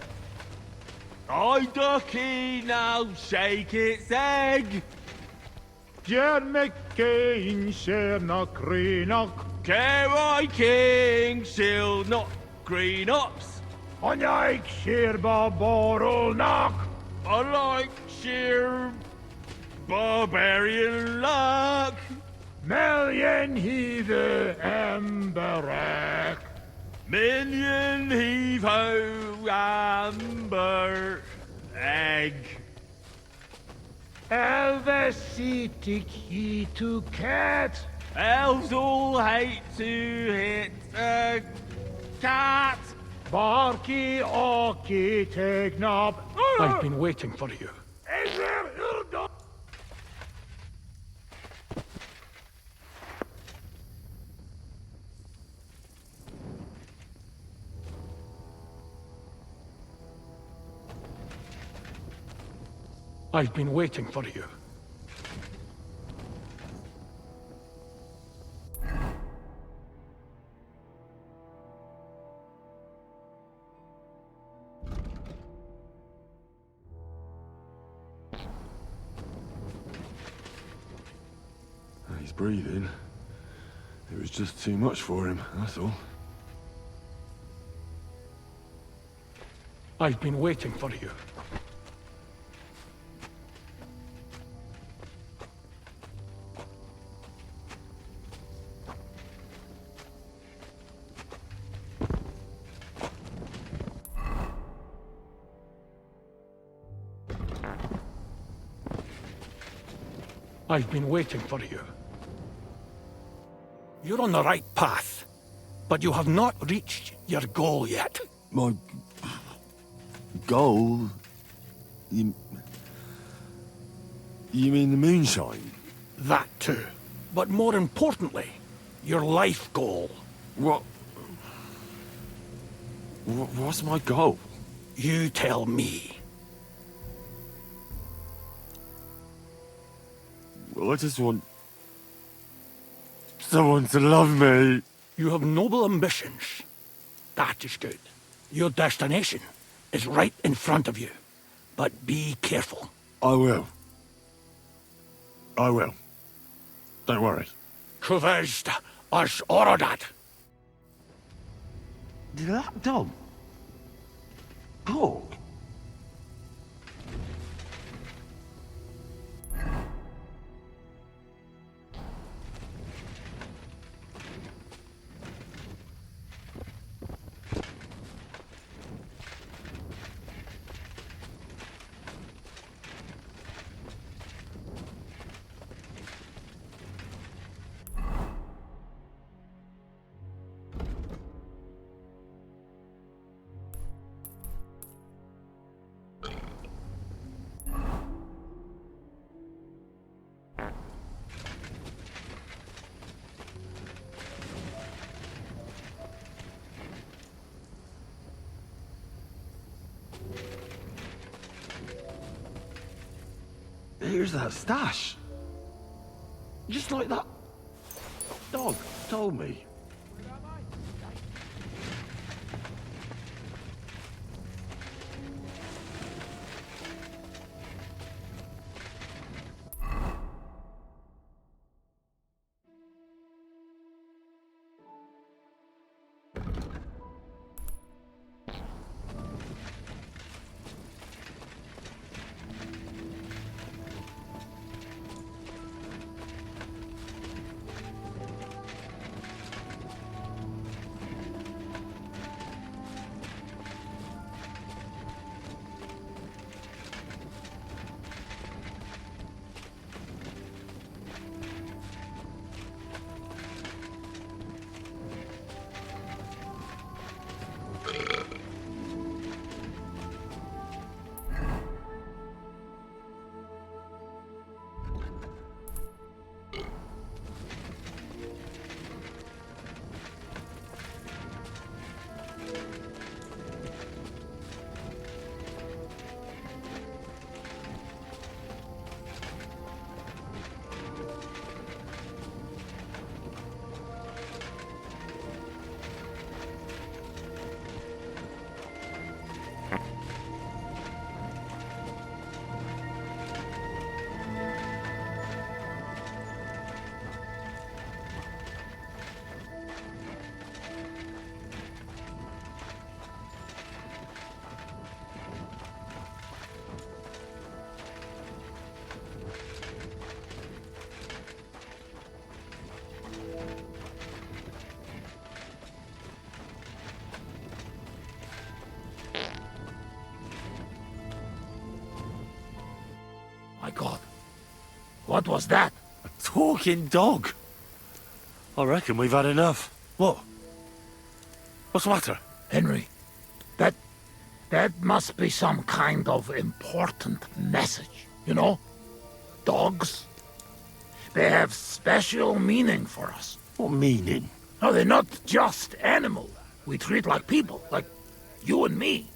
I ducky now, shake its egg. Jen McCain, share not green up. K.Y. King, shield not green ups. On jij sheer barbarol knock. I like sheer barbarian luck. Million heave amber. Million heave ho amber egg. Helvesitic he to cat. Elves all hate to hit a cat. Barky orky take knob. I've been waiting for you. I've been waiting for you. He's breathing. It was just too much for him, that's all. I've been waiting for you. I've been waiting for you. You're on the right path, but you have not reached your goal yet. My goal? You mean the moonshine? That too. But more importantly, your life goal. What's my goal? You tell me. Well, I just want someone to love me. You have noble ambitions. That is good. Your destination is right in front of you. But be careful. I will. I will. Don't worry. Kuvest as Orodat. Did that dog talk? Here's that stash. Just like that dog told me. My God. What was that? A talking dog. I reckon we've had enough. What? What's the matter? Henry, that must be some kind of important message, you know? Dogs, they have special meaning for us. What meaning? No, they're not just animals. We treat like people, like you and me.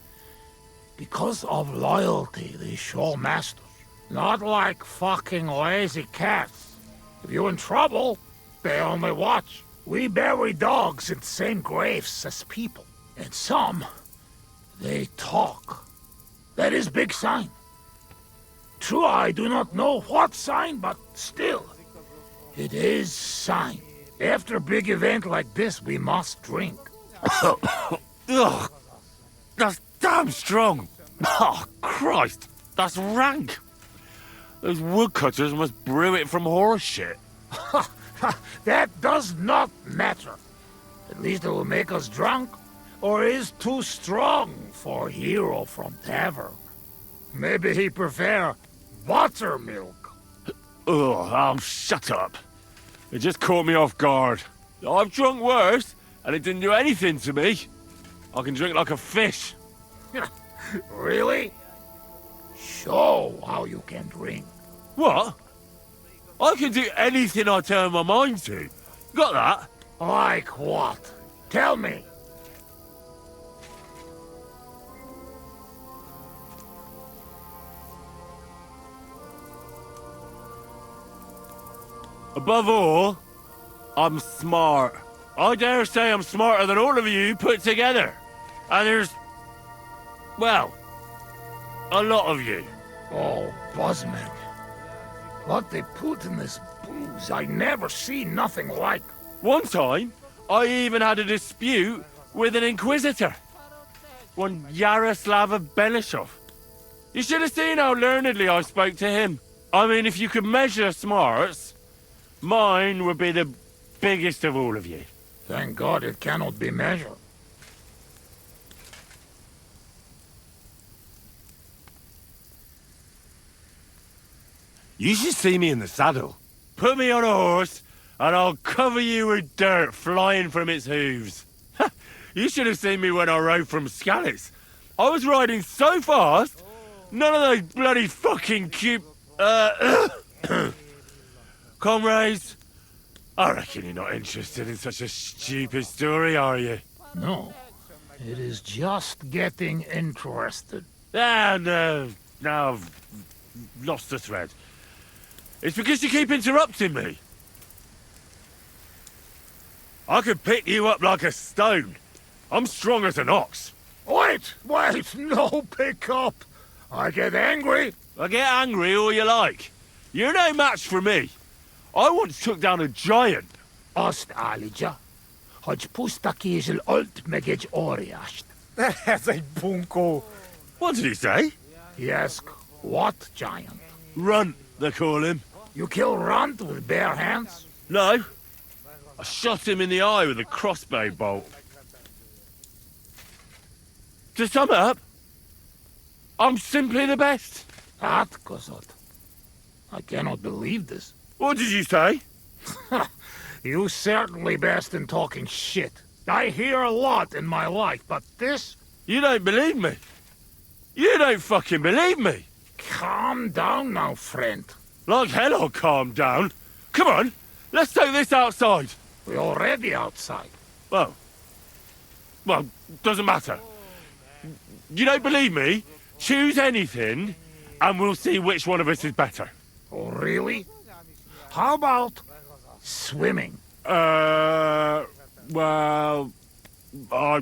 Because of loyalty they show masters. Not like fucking lazy cats. If you're in trouble, they only watch. We bury dogs in the same graves as people. And some, they talk. That is big sign. True, I do not know what sign, but still, it is sign. After a big event like this, we must drink. Ugh, that's damn strong. Oh, Christ, that's rank. Those woodcutters must brew it from horse shit. That does not matter. At least it will make us drunk, or is too strong for a hero from tavern. Maybe he prefer buttermilk. Ugh, oh, shut up. It just caught me off guard. I've drunk worse, and it didn't do anything to me. I can drink like a fish. Really? Show how you can drink. What? I can do anything I turn my mind to. Got that? Like what? Tell me. Above all, I'm smart. I dare say I'm smarter than all of you put together. And there's... well, a lot of you. Oh, Buzzman. What they put in this booze, I never seen nothing like. One time, I even had a dispute with an inquisitor. One Yaroslava Benishov. You should have seen how learnedly I spoke to him. I mean, if you could measure smarts, mine would be the biggest of all of you. Thank God it cannot be measured. You should see me in the saddle. Put me on a horse, and I'll cover you with dirt flying from its hooves. You should have seen me when I rode from Scallis. I was riding so fast, none of those bloody fucking comrades. I reckon you're not interested in such a stupid story, are you? No. It is just getting interested. Ah, no. Now I've lost the thread. It's because you keep interrupting me. I could pick you up like a stone. I'm strong as an ox. Wait, no pick up. I get angry. I get angry all you like. You're no match for me. I once took down a giant. Azt állítja, hogy puszta kézzel ölt meg egy óriást. Ez egy bunkó. What did he say? He asked, what giant? Runt, they call him. You kill Runt with bare hands? No. I shot him in the eye with a crossbow bolt. To sum up, I'm simply the best. That, Kosot. I cannot believe this. What did you say? You certainly best in talking shit. I hear a lot in my life, but this... You don't believe me. You don't fucking believe me. Calm down now, friend. Like hell I'll calm down. Come on, let's take this outside. We're already outside. Well, doesn't matter. You don't believe me? Choose anything, and we'll see which one of us is better. Oh, really? How about swimming? Well, I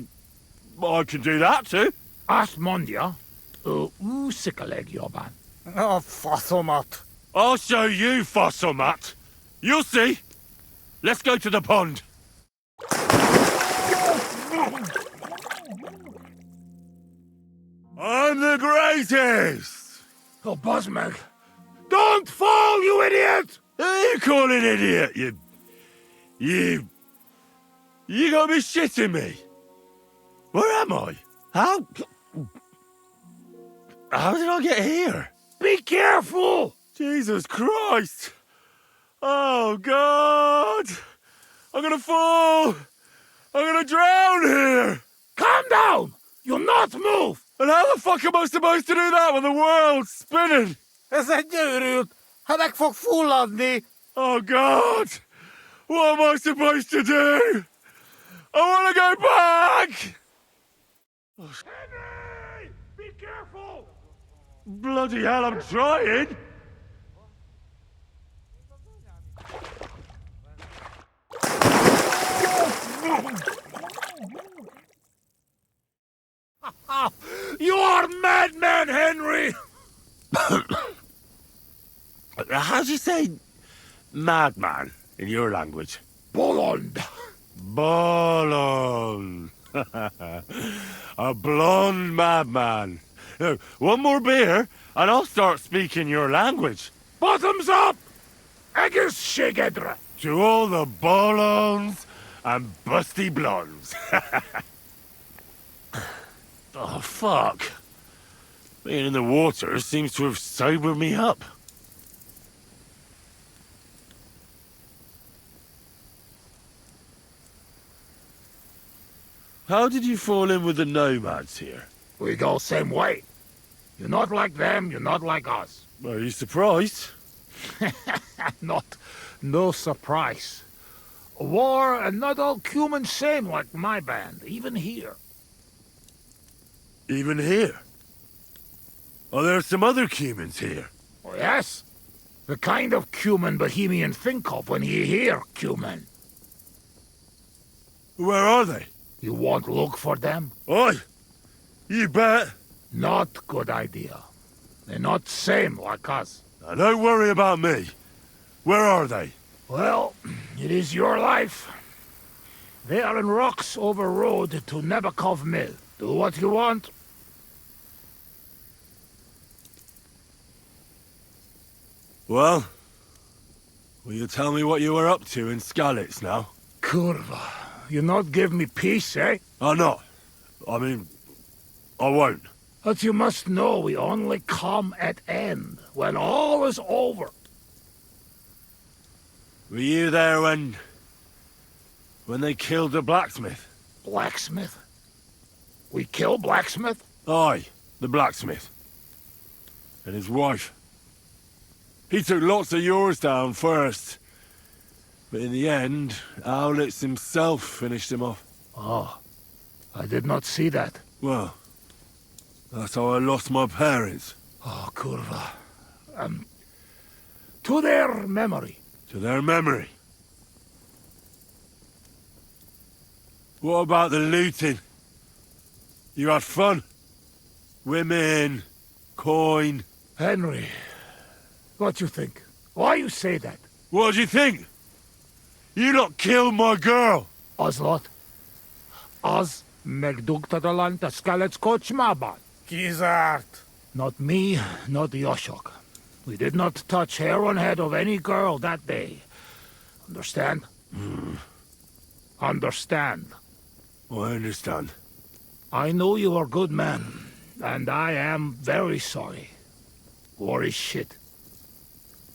can do that too. Azt mondja, szikaleg jobban. A faszomat. I'll show you, Fossilmat. You'll see. Let's go to the pond. I'm the greatest! Oh, Buzzmeg. Don't fall, you idiot! Who are you calling idiot, You gotta be shitting me. Where am I? How did I get here? Be careful! Jesus Christ! Oh, God! I'm gonna fall! I'm gonna drown here! Calm down! You'll not move! And how the fuck am I supposed to do that when the world's spinning? Ez egy győrült! Ha meg fog fulladni! Oh, God! What am I supposed to do? I want to go back! Henry! Be careful! Bloody hell, I'm trying! You are madman, Henry! How do you say madman in your language? Blonde. Bolon. A blonde madman. Now, one more beer, and I'll start speaking your language. Bottoms up! Agus shigedra. To all the bolons and busty blondes. Oh, fuck. Being in the water seems to have sobered me up. How did you fall in with the nomads here? We go same way. You're not like them, you're not like us. Are you surprised? No surprise. War and not all human same like my band, even here. Even here? Are there some other humans here? Oh, yes. The kind of cumin Bohemian think of when he hear cumin. Where are they? You won't look for them? Oi! You bet. Not good idea. They're not same like us. Now, don't worry about me. Where are they? Well, it is your life. They are in rocks over road to Nebakov Mill. Do what you want. Well, will you tell me what you were up to in Skalitz now? Kurva, you not give me peace, eh? I'm not. I mean, I won't. But you must know we only come at end, when all is over. Were you there when they killed the blacksmith? Blacksmith? We kill blacksmith? Aye, the blacksmith. And his wife. He took lots of yours down first. But in the end, Owlitz himself finished him off. Oh, I did not see that. Well, that's how I lost my parents. Oh, Kurva. To their memory. To their memory. What about the looting? You had fun? Women, coin. Henry, what you think? Why you say that? What do you think? You lot killed my girl. Oslot. Az megdugtadalant a Skalitz kocsmában. Kizárt. Not me, not Yoshok. We did not touch hair on head of any girl that day. Understand? Understand. I understand. I know you are a good man, and I am very sorry. War is shit.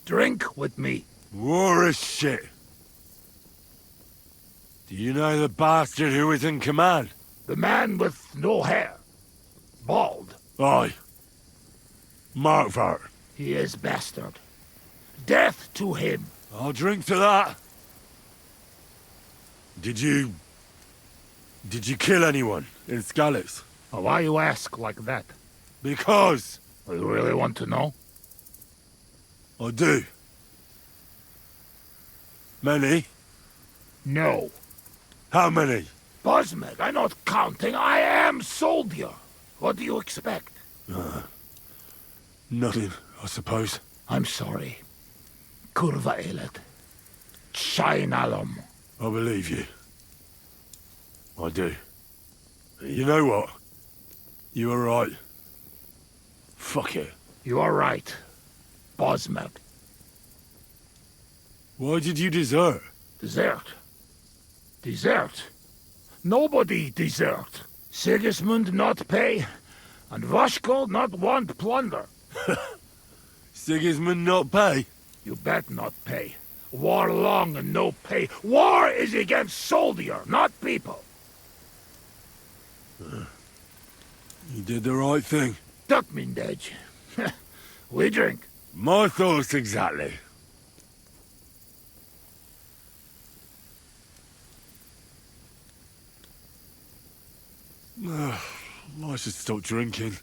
Drink with me. War is shit. Do you know the bastard who was in command? The man with no hair. Bald. Aye. Markvart. He is bastard. Death to him. I'll drink to that. Did you kill anyone in Skalitz? Why you ask like that? Because. You really want to know? I do. Many? No. How many? Bosmed, I'm not counting. I am soldier. What do you expect? Nothing, I suppose. I'm sorry. Kurva elet. Shainalom. I believe you. I do. You know what? You were right. Fuck it. You are right. Bosmed. Why did you desert? Desert? Desert? Nobody desert. Sigismund not pay, and Vashko not want plunder. Sigismund not pay? You bet not pay. War long and no pay. War is against soldier, not people. You did the right thing. Duck mindej. We drink. My thoughts exactly. I should stop drinking.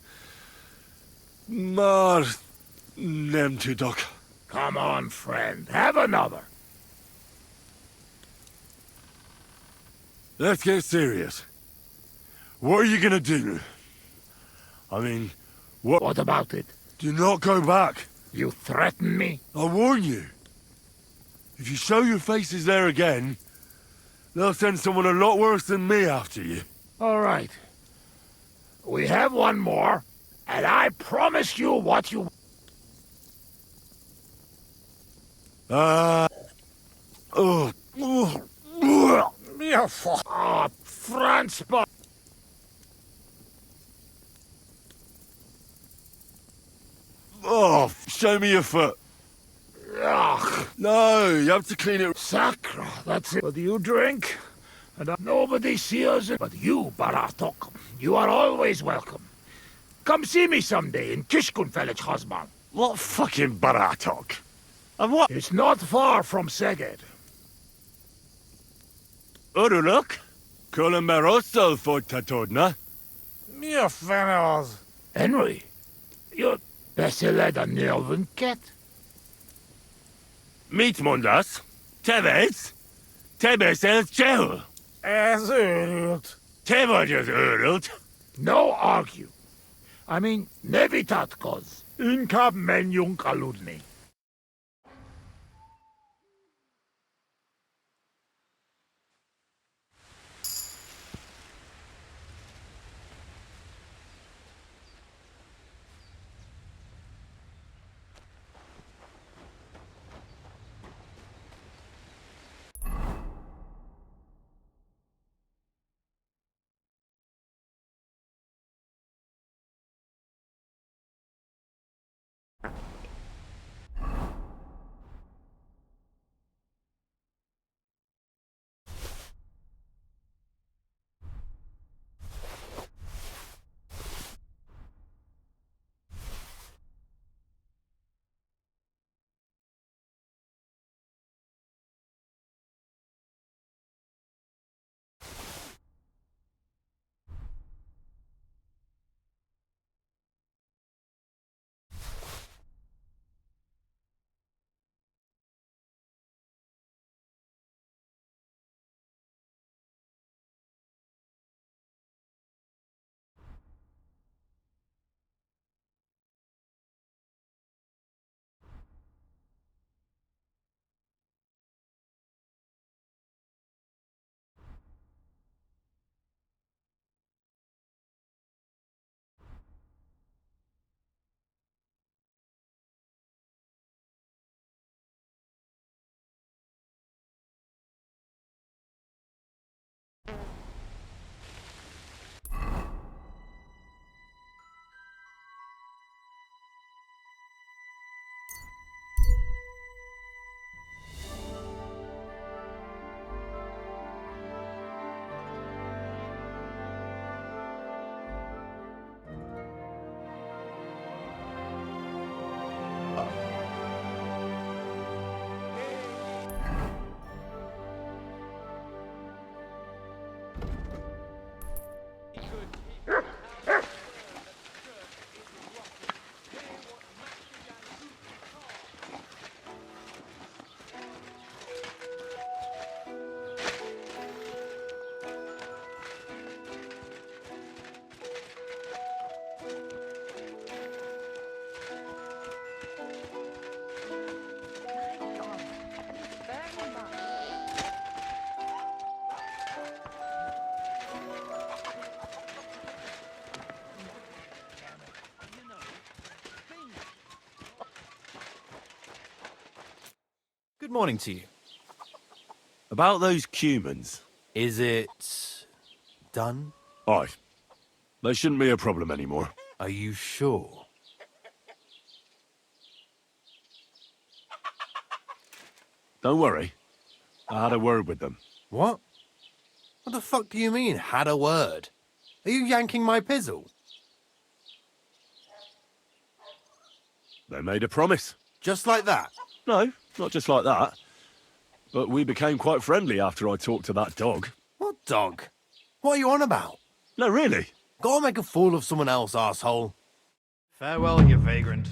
Mar nem tudok. Come on, friend. Have another. Let's get serious. What are you gonna do? I mean, What about it? Do not go back. You threaten me? I warn you. If you show your faces there again, they'll send someone a lot worse than me after you. All right. We have one more, and I promise you what you... Franz... Oh, show me your foot. Ugh. No, you have to clean it. Sacra, that's it. But you drink, and nobody sees it but you, Baratok. You are always welcome. Come see me someday in Kishkunfelich, Hosman. What fucking Baratok? And what? It's not far from Szeged. Uruluk? Kolomerosso for Tatodna? Mi a fene az? Henry, you beszéled a nyelvünket? Mit mondasz? Te beszélsz csehül? Ez őrült. Te vagy az őrült. No argue. I mean, ne vitatkozz. Inkább menjünk aludni. Good morning to you. About those Cumans. Is it... done? Aye. They shouldn't be a problem anymore. Are you sure? Don't worry. I had a word with them. What? What the fuck do you mean, had a word? Are you yanking my pizzle? They made a promise. Just like that? No, not just like that. But we became quite friendly after I talked to that dog. What dog? What are you on about? No, really. Gotta make a fool of someone else, asshole. Farewell, you vagrant.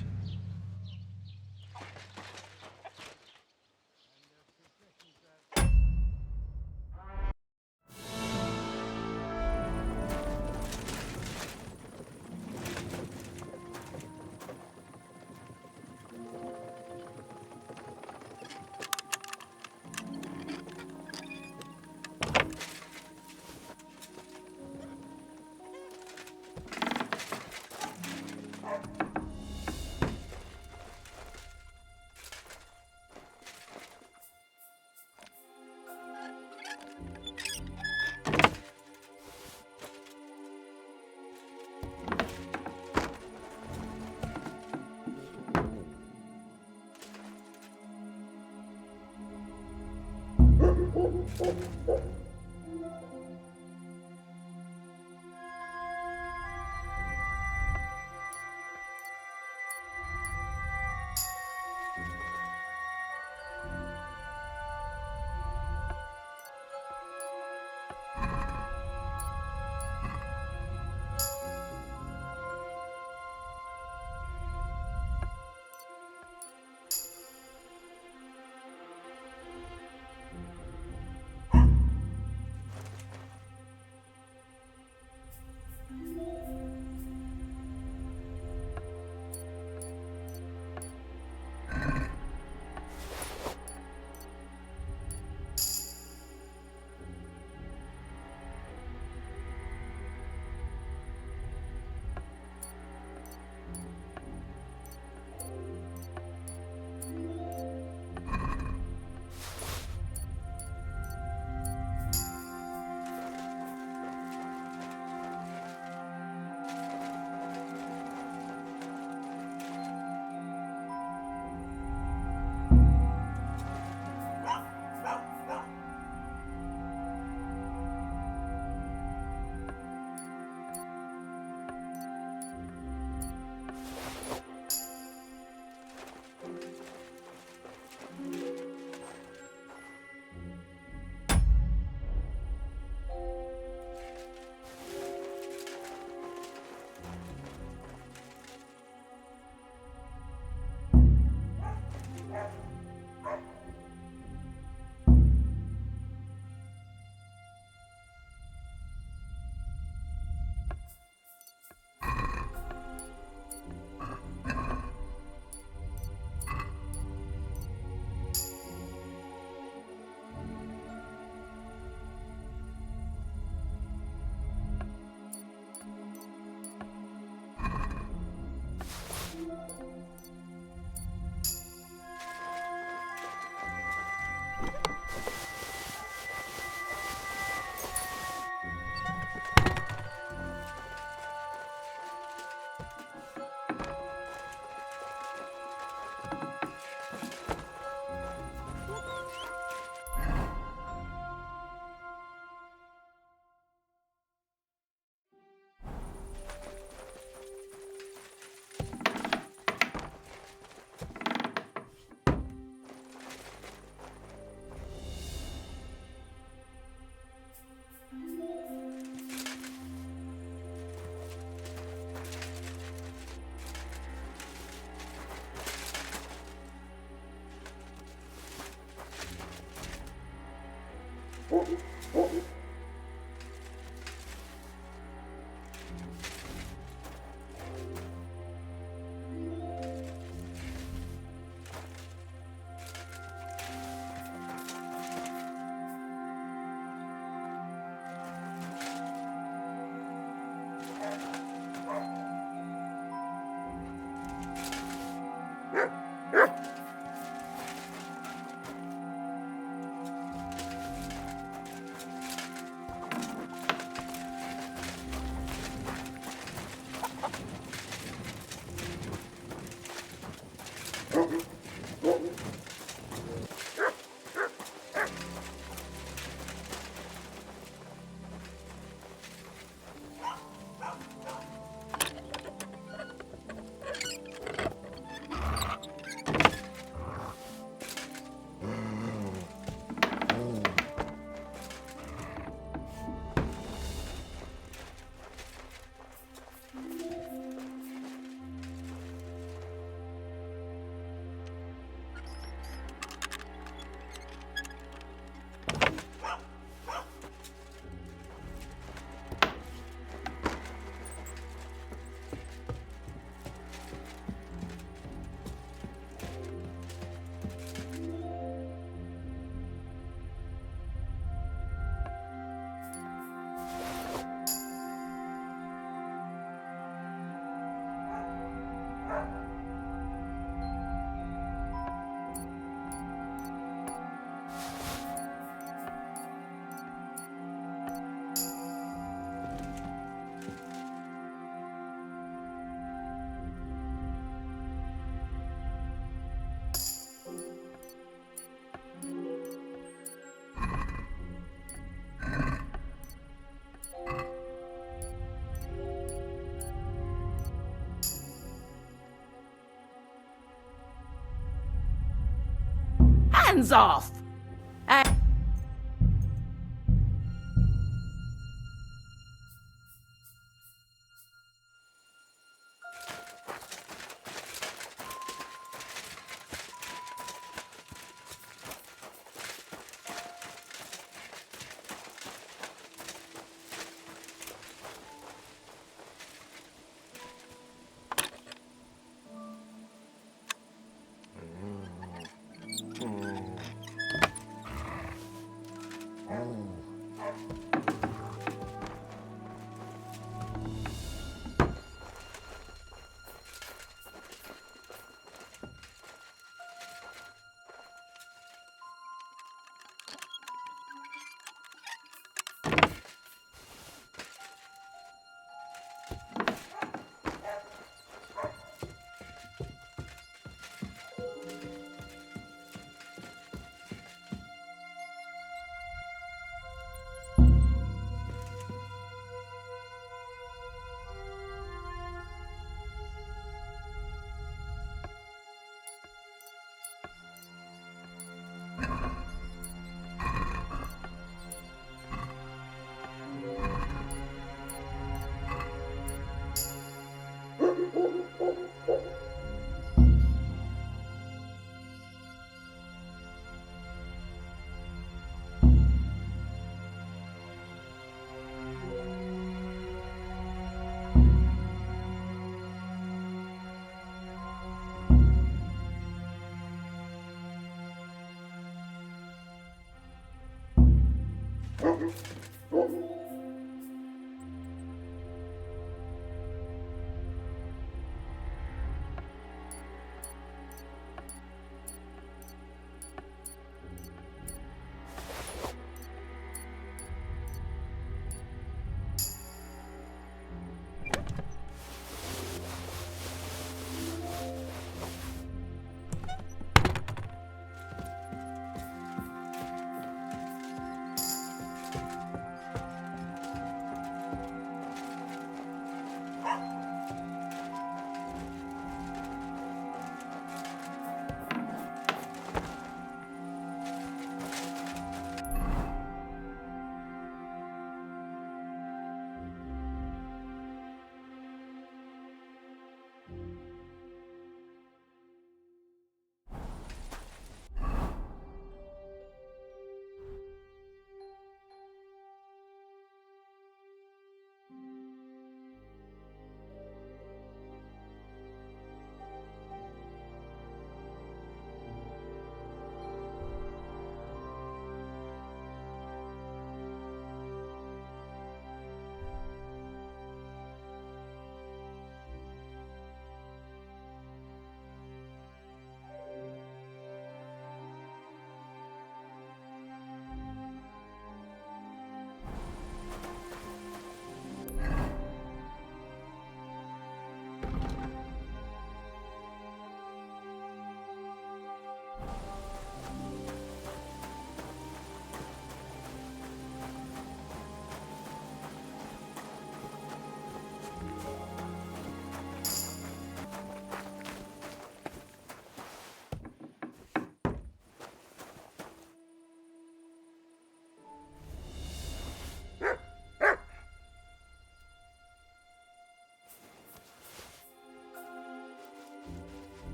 Hands off!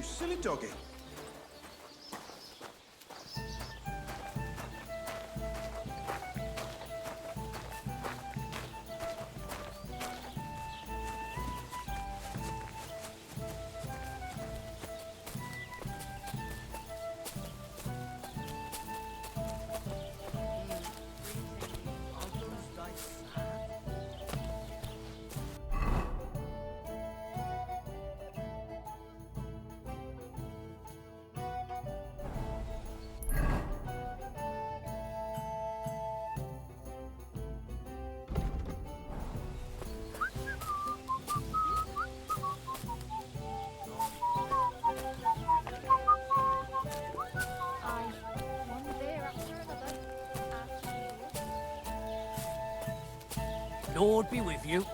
You silly doggy. Lord be with you.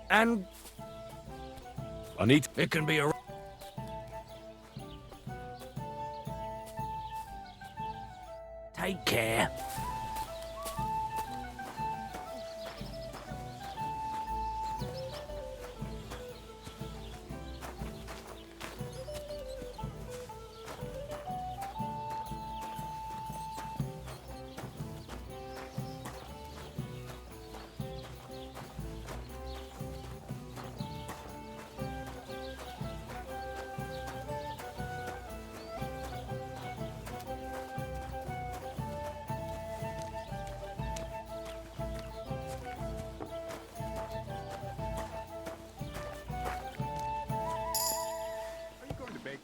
And I need. it can be a. Take care.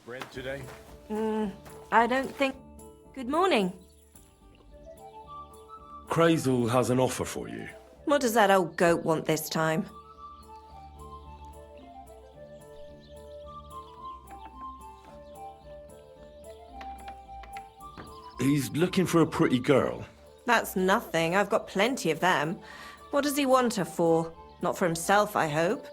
Bread today? I don't think... Good morning. Crazel has an offer for you. What does that old goat want this time? He's looking for a pretty girl. That's nothing. I've got plenty of them. What does he want her for? Not for himself, I hope.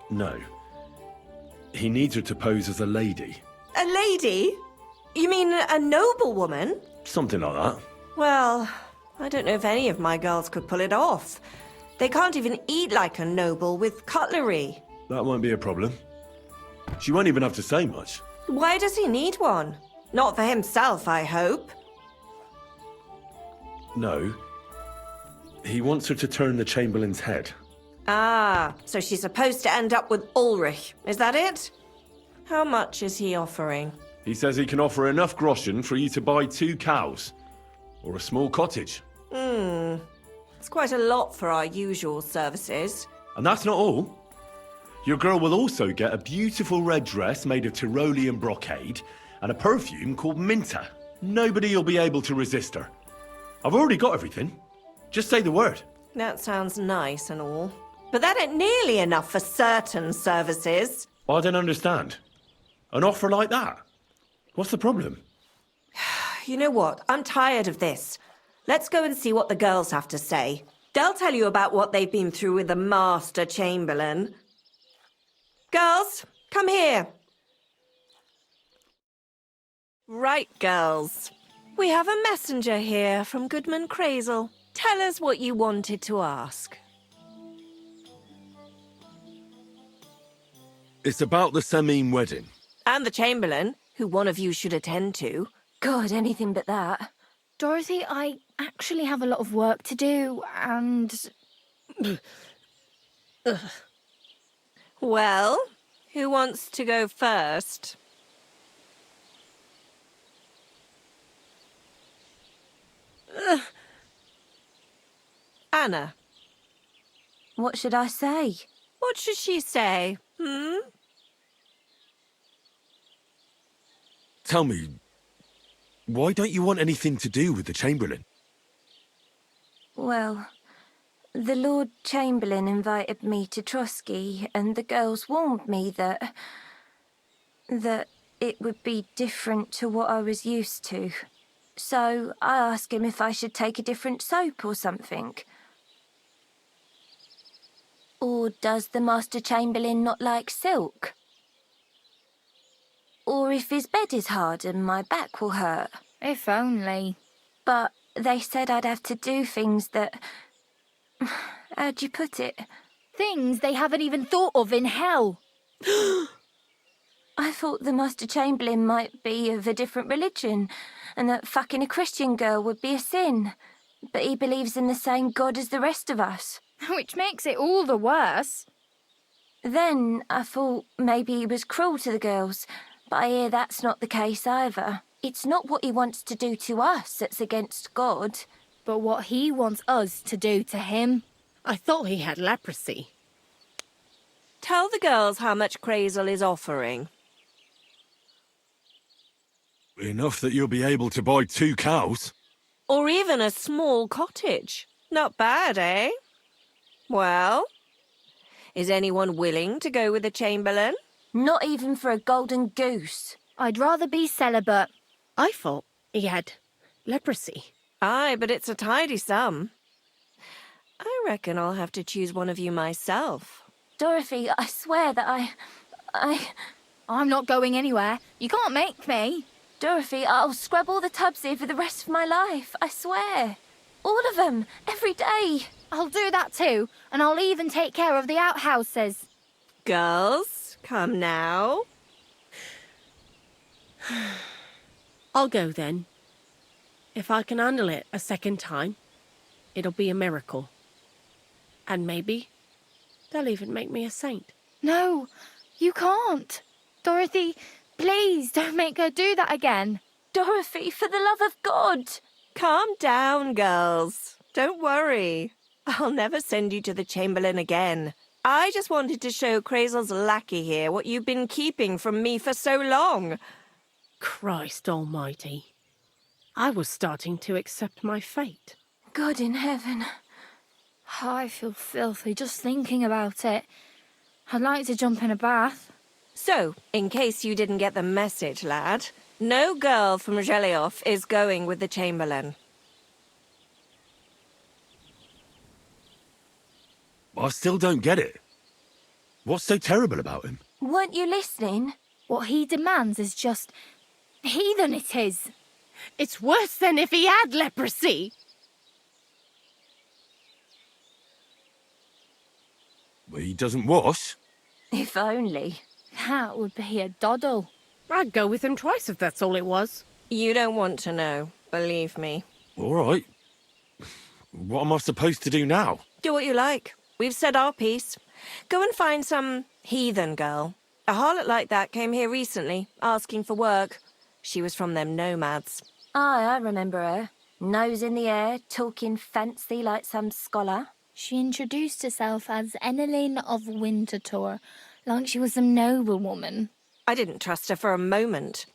No. He needs her to pose as a lady. A lady? You mean a noblewoman? Something like that. Well, I don't know if any of my girls could pull it off. They can't even eat like a noble with cutlery. That won't be a problem. She won't even have to say much. Why does he need one? Not for himself, I hope. No. He wants her to turn the Chamberlain's head. Ah, so she's supposed to end up with Ulrich, is that it? How much is he offering? He says he can offer enough groschen for you to buy 2 cows. Or a small cottage. It's quite a lot for our usual services. And that's not all. Your girl will also get a beautiful red dress made of Tyrolean brocade and a perfume called Minta. Nobody will be able to resist her. I've already got everything. Just say the word. That sounds nice and all. But that ain't nearly enough for certain services. I don't understand. An offer like that? What's the problem? You know what? I'm tired of this. Let's go and see what the girls have to say. They'll tell you about what they've been through with the Master Chamberlain. Girls, come here. Right, girls. We have a messenger here from Goodman Crazel. Tell us what you wanted to ask. It's about the Semine wedding. And the Chamberlain, who one of you should attend to. God, anything but that. Dorothy, I actually have a lot of work to do, and... Well, who wants to go first? Anna. What should I say? What should she say? Tell me, why don't you want anything to do with the Chamberlain? Well, the Lord Chamberlain invited me to Trotsky, and the girls warned me that it would be different to what I was used to. So I asked him if I should take a different soap or something. Or does the Master Chamberlain not like silk? Or if his bed is hard and my back will hurt. If only. But they said I'd have to do things that... How'd you put it? Things they haven't even thought of in hell. I thought the Master Chamberlain might be of a different religion, and that fucking a Christian girl would be a sin. But he believes in the same God as the rest of us. Which makes it all the worse. Then I thought maybe he was cruel to the girls, but I hear that's not the case either. It's not what he wants to do to us that's against God. But what he wants us to do to him. I thought he had leprosy. Tell the girls how much Crazel is offering. Enough that you'll be able to buy 2 cows. Or even a small cottage. Not bad, eh? Well, is anyone willing to go with the Chamberlain? Not even for a golden goose. I'd rather be celibate. I thought he had leprosy. Aye, but it's a tidy sum. I reckon I'll have to choose one of you myself. Dorothy, I swear that I'm not going anywhere. You can't make me. Dorothy, I'll scrub all the tubs here for the rest of my life. I swear. All of them. Every day. I'll do that too. And I'll even take care of the outhouses. Girls, come now. I'll go then. If I can handle it a second time, it'll be a miracle. And maybe they'll even make me a saint. No, you can't. Dorothy, please don't make her do that again. Dorothy, for the love of God. Calm down, girls. Don't worry. I'll never send you to the Chamberlain again. I just wanted to show Crazel's lackey here what you've been keeping from me for so long. Christ almighty. I was starting to accept my fate. God in heaven. I feel filthy just thinking about it. I'd like to jump in a bath. So, in case you didn't get the message, lad, no girl from Zhelioff is going with the Chamberlain. I still don't get it. What's so terrible about him? Weren't you listening? What he demands is just... heathen it is. It's worse than if he had leprosy. He doesn't wash? If only. That would be a doddle. I'd go with him twice if that's all it was. You don't want to know, believe me. All right. What am I supposed to do now? Do what you like. We've said our piece. Go and find some heathen girl. A harlot like that came here recently, asking for work. She was from them nomads. Aye, I remember her. Nose in the air, talking fancy like some scholar. She introduced herself as Eneline of Winterthur, like she was some noblewoman. I didn't trust her for a moment.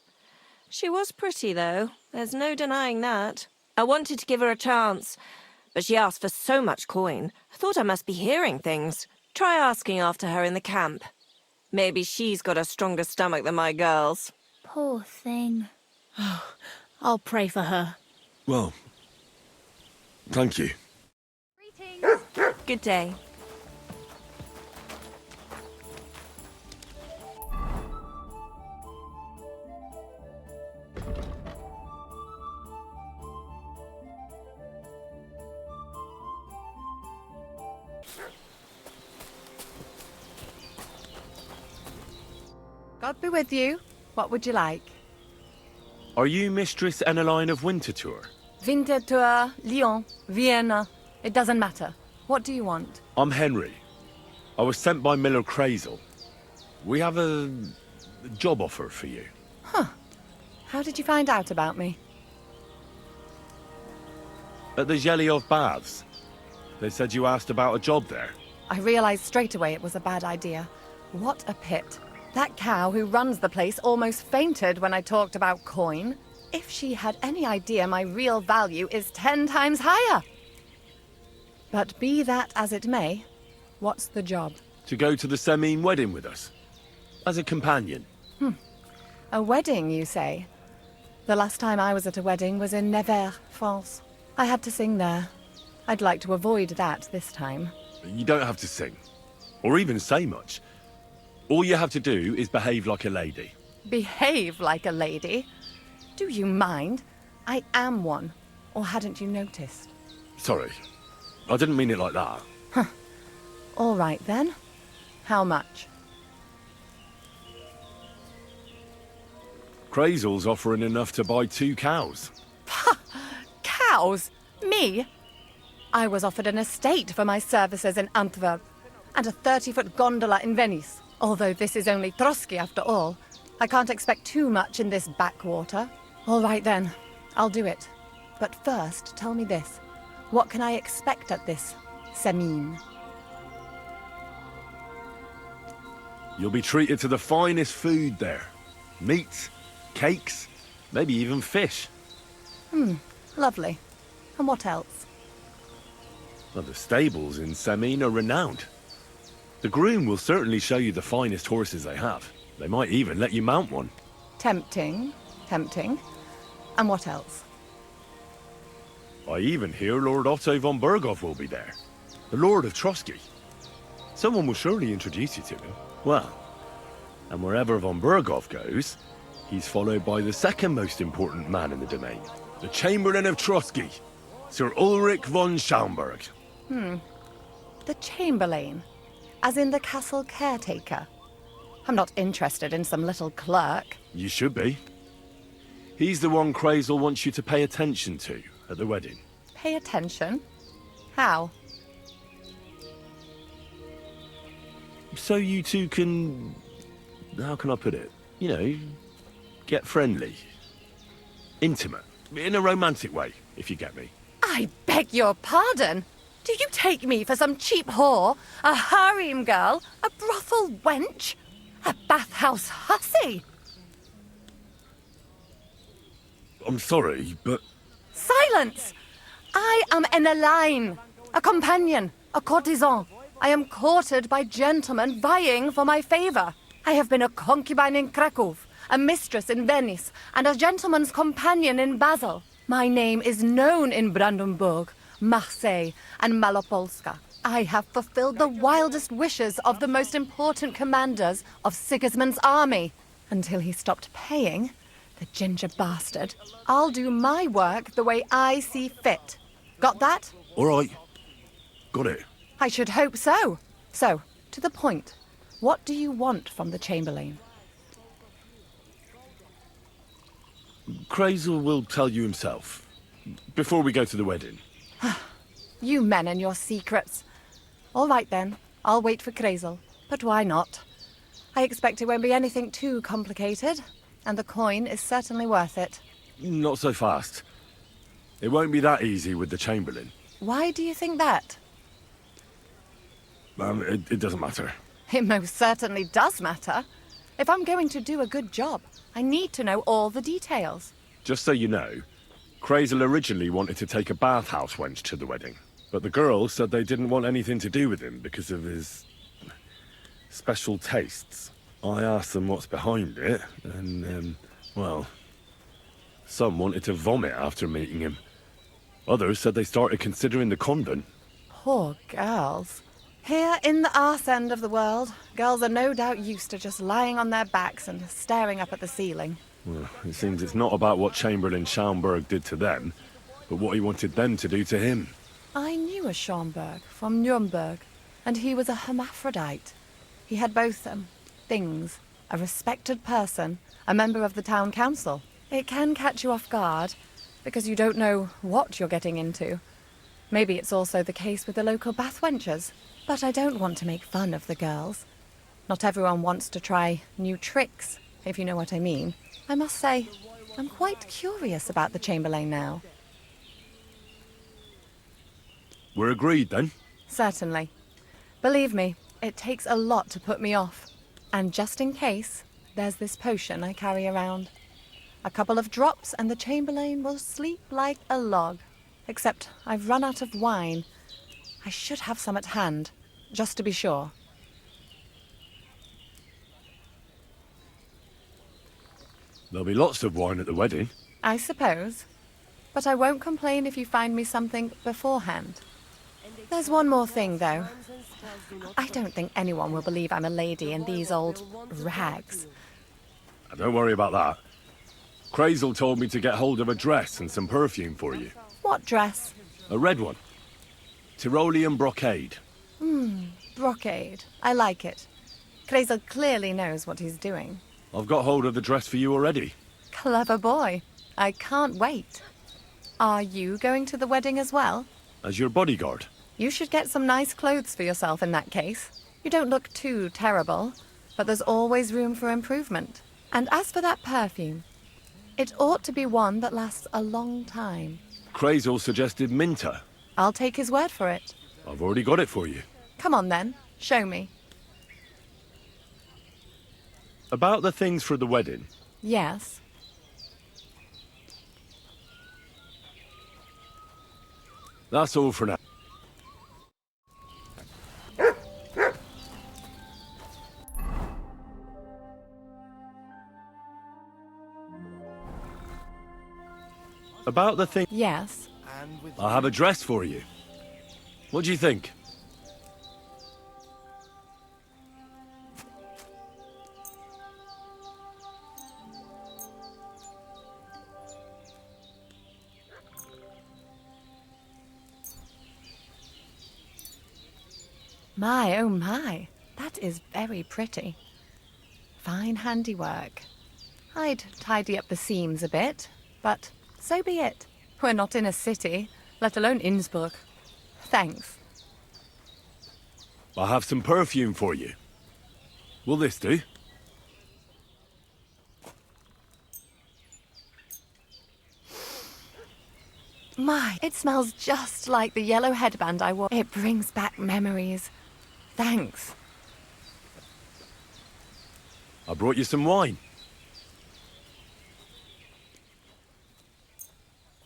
She was pretty, though. There's no denying that. I wanted to give her a chance, but she asked for so much coin. I thought I must be hearing things. Try asking after her in the camp. Maybe she's got a stronger stomach than my girls. Poor thing. I'll pray for her. Well, thank you. Good day. God be with you. What would you like? Are you Mistress Eneline of Winterthur? Winterthur, Lyon, Vienna. It doesn't matter. What do you want? I'm Henry. I was sent by Miller Crazel. We have a job offer for you. Huh. How did you find out about me? At the Geliov Baths. They said you asked about a job there. I realized straight away it was a bad idea. What a pit. That cow who runs the place almost fainted when I talked about coin. If she had any idea my real value is 10 times higher. But be that as it may, what's the job? To go to the Semine wedding with us. As a companion. A wedding, you say? The last time I was at a wedding was in Nevers, France. I had to sing there. I'd like to avoid that this time. You don't have to sing. Or even say much. All you have to do is behave like a lady. Behave like a lady? Do you mind? I am one. Or hadn't you noticed? Sorry. I didn't mean it like that. All right then. How much? Crazel's offering enough to buy 2 cows. Cows? Me? I was offered an estate for my services in Antwerp, and a 30-foot gondola in Venice. Although this is only Trotsky after all, I can't expect too much in this backwater. All right then, I'll do it. But first, tell me this. What can I expect at this Semine? You'll be treated to the finest food there. Meats, cakes, maybe even fish. Lovely. And what else? Well, the stables in Semine are renowned. The groom will certainly show you the finest horses they have. They might even let you mount one. Tempting. Tempting. And what else? I even hear Lord Otto von Berghoff will be there. The Lord of Trotsky. Someone will surely introduce you to him. Well, and wherever von Berghoff goes, he's followed by the second most important man in the domain. The Chamberlain of Trotsky, Sir Ulrich von Schaumburg. The Chamberlain? As in the castle caretaker? I'm not interested in some little clerk. You should be. He's the one Crazel wants you to pay attention to at the wedding. Pay attention? How? So you two can... How can I put it? You know, get friendly. Intimate. In a romantic way, if you get me. I beg your pardon? Do you take me for some cheap whore? A harem girl? A brothel wench? A bathhouse hussy? I'm sorry, but... Silence! I am Eneline, a companion, a courtesan. I am courted by gentlemen vying for my favor. I have been a concubine in Krakow, a mistress in Venice, and a gentleman's companion in Basel. My name is known in Brandenburg, Marseille, and Malopolska. I have fulfilled the wildest wishes of the most important commanders of Sigismund's army. Until he stopped paying, the ginger bastard, I'll do my work the way I see fit. Got that? All right. Got it. I should hope so. So, to the point. What do you want from the Chamberlain? Crazel will tell you himself. Before we go to the wedding. You men and your secrets. All right then, I'll wait for Crazel. But why not? I expect it won't be anything too complicated, and the coin is certainly worth it. Not so fast. It won't be that easy with the Chamberlain. Why do you think that? It doesn't matter. It most certainly does matter. If I'm going to do a good job, I need to know all the details. Just so you know, Crazel originally wanted to take a bathhouse wench to the wedding, but the girls said they didn't want anything to do with him because of his special tastes. I asked them what's behind it, and, well, some wanted to vomit after meeting him. Others said they started considering the convent. Poor girls. Here in the arse end of the world, girls are no doubt used to just lying on their backs and staring up at the ceiling. Well, it seems it's not about what Chamberlain Schaumburg did to them, but what he wanted them to do to him. I knew a Schaumburg from Nuremberg, and he was a hermaphrodite. He had both, things. A respected person, a member of the town council. It can catch you off guard, because you don't know what you're getting into. Maybe it's also the case with the local bathwenchers. But I don't want to make fun of the girls. Not everyone wants to try new tricks, if you know what I mean. I must say, I'm quite curious about the Chamberlain now. We're agreed, then? Certainly. Believe me, it takes a lot to put me off. And just in case, there's this potion I carry around. A couple of drops and the Chamberlain will sleep like a log. Except I've run out of wine. I should have some at hand, just to be sure. There'll be lots of wine at the wedding. I suppose. But I won't complain if you find me something beforehand. There's one more thing, though. I don't think anyone will believe I'm a lady in these old rags. Don't worry about that. Crazel told me to get hold of a dress and some perfume for you. What dress? A red one. Tyrolean brocade. Brocade. I like it. Crazel clearly knows what he's doing. I've got hold of the dress for you already. Clever boy. I can't wait. Are you going to the wedding as well? As your bodyguard. You should get some nice clothes for yourself in that case. You don't look too terrible, but there's always room for improvement. And as for that perfume, it ought to be one that lasts a long time. Crazel suggested Minter. I'll take his word for it. I've already got it for you. Come on then, show me. About the things for the wedding. Yes. That's all for now. About the thing. Yes. I have a dress for you. What do you think? My, oh my, that is very pretty. Fine handiwork. I'd tidy up the seams a bit, but so be it. We're not in a city, let alone Innsbruck. Thanks. I have some perfume for you. Will this do? My, it smells just like the yellow headband I wore. It brings back memories. Thanks. I brought you some wine.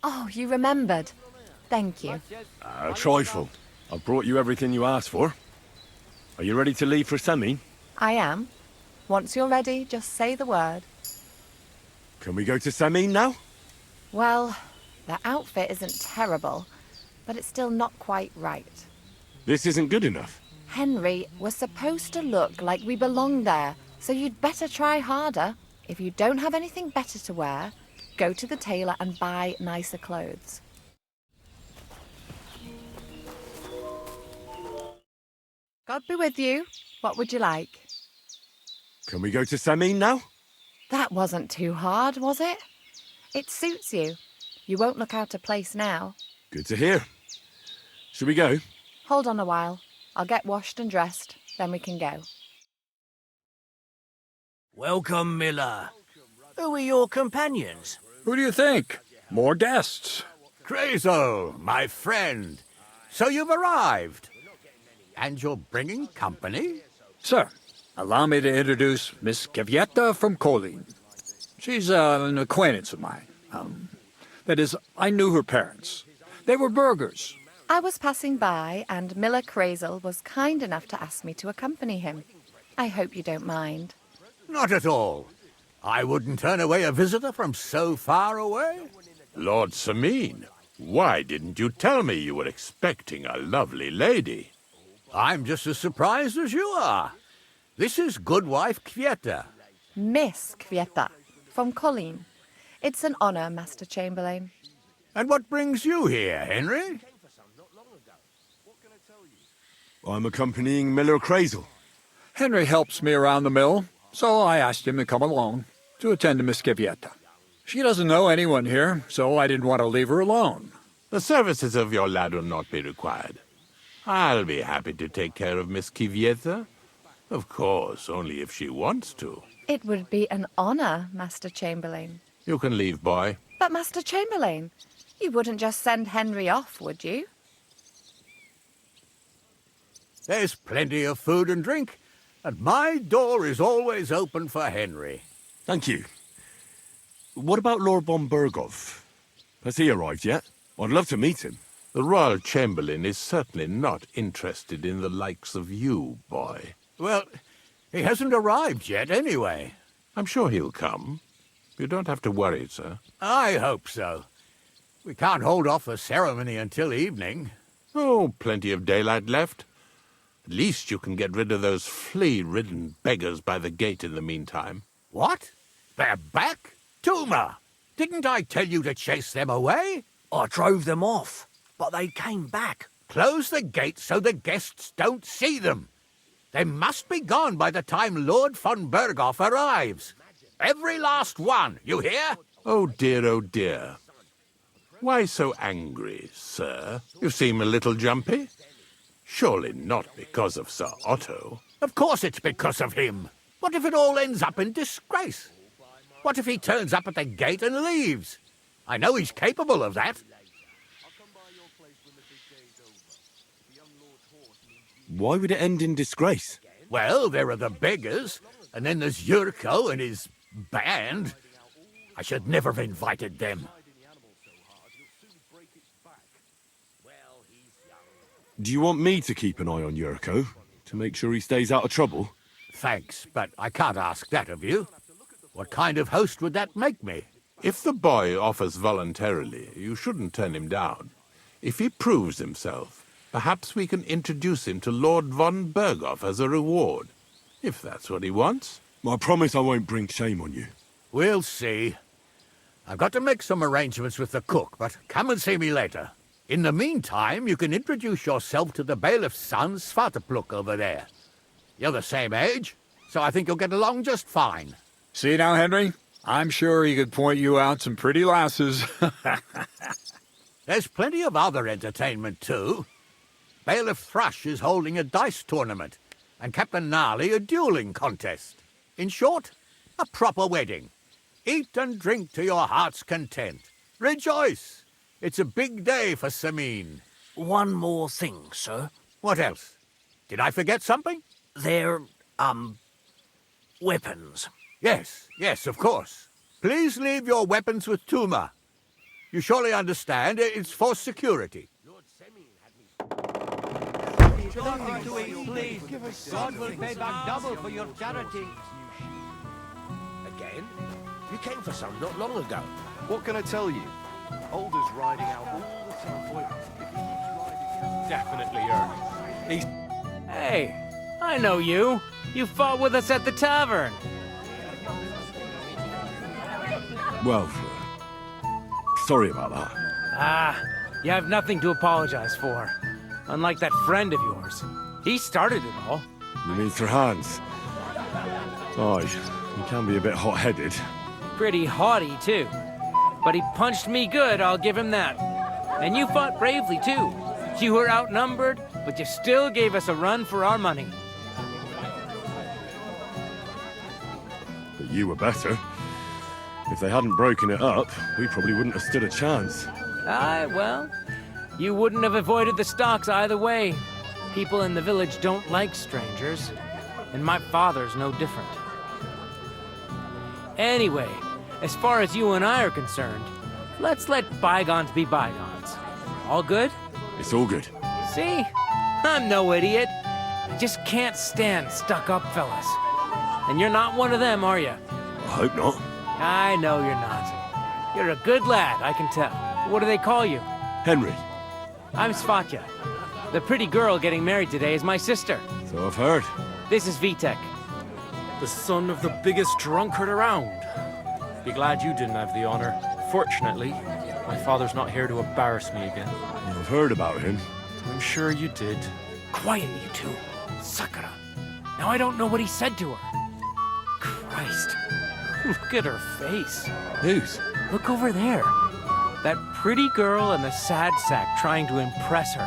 Oh, you remembered. Thank you. A trifle. I've brought you everything you asked for. Are you ready to leave for Semi? I am. Once you're ready, just say the word. Can we go to Semi now? Well, the outfit isn't terrible, but it's still not quite right. This isn't good enough. Henry, we're supposed to look like we belong there, so you'd better try harder. If you don't have anything better to wear, go to the tailor and buy nicer clothes. God be with you. What would you like? Can we go to Semi now? That wasn't too hard, was it? It suits you. You won't look out of place now. Good to hear. Should we go? Hold on a while. I'll get washed and dressed, then we can go. Welcome, Miller. Who are your companions? Who do you think? More guests. Crazo, my friend. So you've arrived. And you're bringing company? Sir, allow me to introduce Miss Kvyetta from Kolin. She's an acquaintance of mine. That is, I knew her parents. They were burghers. I was passing by, and Miller Crazel was kind enough to ask me to accompany him. I hope you don't mind. Not at all. I wouldn't turn away a visitor from so far away. Lord Sameen, why didn't you tell me you were expecting a lovely lady? I'm just as surprised as you are. This is Goodwife Kvyetta. Miss Kvyetta, from Colleen. It's an honor, Master Chamberlain. And what brings you here, Henry? I'm accompanying Miller Crazel. Henry helps me around the mill, so I asked him to come along to attend to Miss Kvyetta. She doesn't know anyone here, so I didn't want to leave her alone. The services of your lad will not be required. I'll be happy to take care of Miss Kvyetta. Of course, only if she wants to. It would be an honor, Master Chamberlain. You can leave, boy. But, Master Chamberlain, you wouldn't just send Henry off, would you? There's plenty of food and drink, and my door is always open for Henry. Thank you. What about Lord von Berghoff? Has he arrived yet? I'd love to meet him. The Royal Chamberlain is certainly not interested in the likes of you, boy. Well, he hasn't arrived yet, anyway. I'm sure he'll come. You don't have to worry, sir. I hope so. We can't hold off the ceremony until evening. Oh, plenty of daylight left. At least you can get rid of those flea-ridden beggars by the gate in the meantime. What? They're back? Tuma! Didn't I tell you to chase them away? I drove them off, but they came back. Close the gate so the guests don't see them. They must be gone by the time Lord von Berghoff arrives. Every last one, you hear? Oh dear, oh dear. Why so angry, sir? You seem a little jumpy. Surely not because of Sir Otto. Of course it's because of him. What if it all ends up in disgrace? What if he turns up at the gate and leaves? I know he's capable of that. Why would it end in disgrace? Well, there are the beggars, and then there's Yurko and his band. I should never have invited them. Do you want me to keep an eye on Yurko, to make sure he stays out of trouble? Thanks, but I can't ask that of you. What kind of host would that make me? If the boy offers voluntarily, you shouldn't turn him down. If he proves himself, perhaps we can introduce him to Lord von Berghoff as a reward. If that's what he wants. I promise I won't bring shame on you. We'll see. I've got to make some arrangements with the cook, but come and see me later. In the meantime, you can introduce yourself to the bailiff's son, Svartepluk, over there. You're the same age, so I think you'll get along just fine. See now, Henry? I'm sure he could point you out some pretty lasses. There's plenty of other entertainment, too. Bailiff Thrush is holding a dice tournament, and Captain Gnarly a dueling contest. In short, a proper wedding. Eat and drink to your heart's content. Rejoice! It's a big day for Sameen. One more thing, sir. What else? Did I forget something? They're, weapons. Yes, of course. Please leave your weapons with Tuma. You surely understand it's for security. Please, God will pay back double for your charity. Again? You came for some not long ago. What can I tell you? Alder's riding out all the time. Definitely early. Hey, I know you. You fought with us at the tavern. Well, sorry about that. Ah, you have nothing to apologize for. Unlike that friend of yours. He started it all. You mean Sir Hans? Oh, he can be a bit hot-headed. Pretty haughty, too. But he punched me good, I'll give him that. And you fought bravely, too. You were outnumbered, but you still gave us a run for our money. you were better. If they hadn't broken it up, we probably wouldn't have stood a chance. Aye, well, you wouldn't have avoided the stocks either way. People in the village don't like strangers, and my father's no different. Anyway, as far as you and I are concerned, let's let bygones be bygones. All good? It's all good. See? I'm no idiot. I just can't stand stuck-up fellas. And you're not one of them, are you? I hope not. I know you're not. You're a good lad, I can tell. What do they call you? Henry. I'm Svatya. The pretty girl getting married today is my sister. So I've heard. This is Vitek. The son of the biggest drunkard around. Be glad you didn't have the honor. Fortunately, my father's not here to embarrass me again. I've heard about him. I'm sure you did. Quiet, you two. Sakura. Now I don't know what he said to her. Christ. Look at her face. Whose? Look over there. That pretty girl and the sad sack trying to impress her.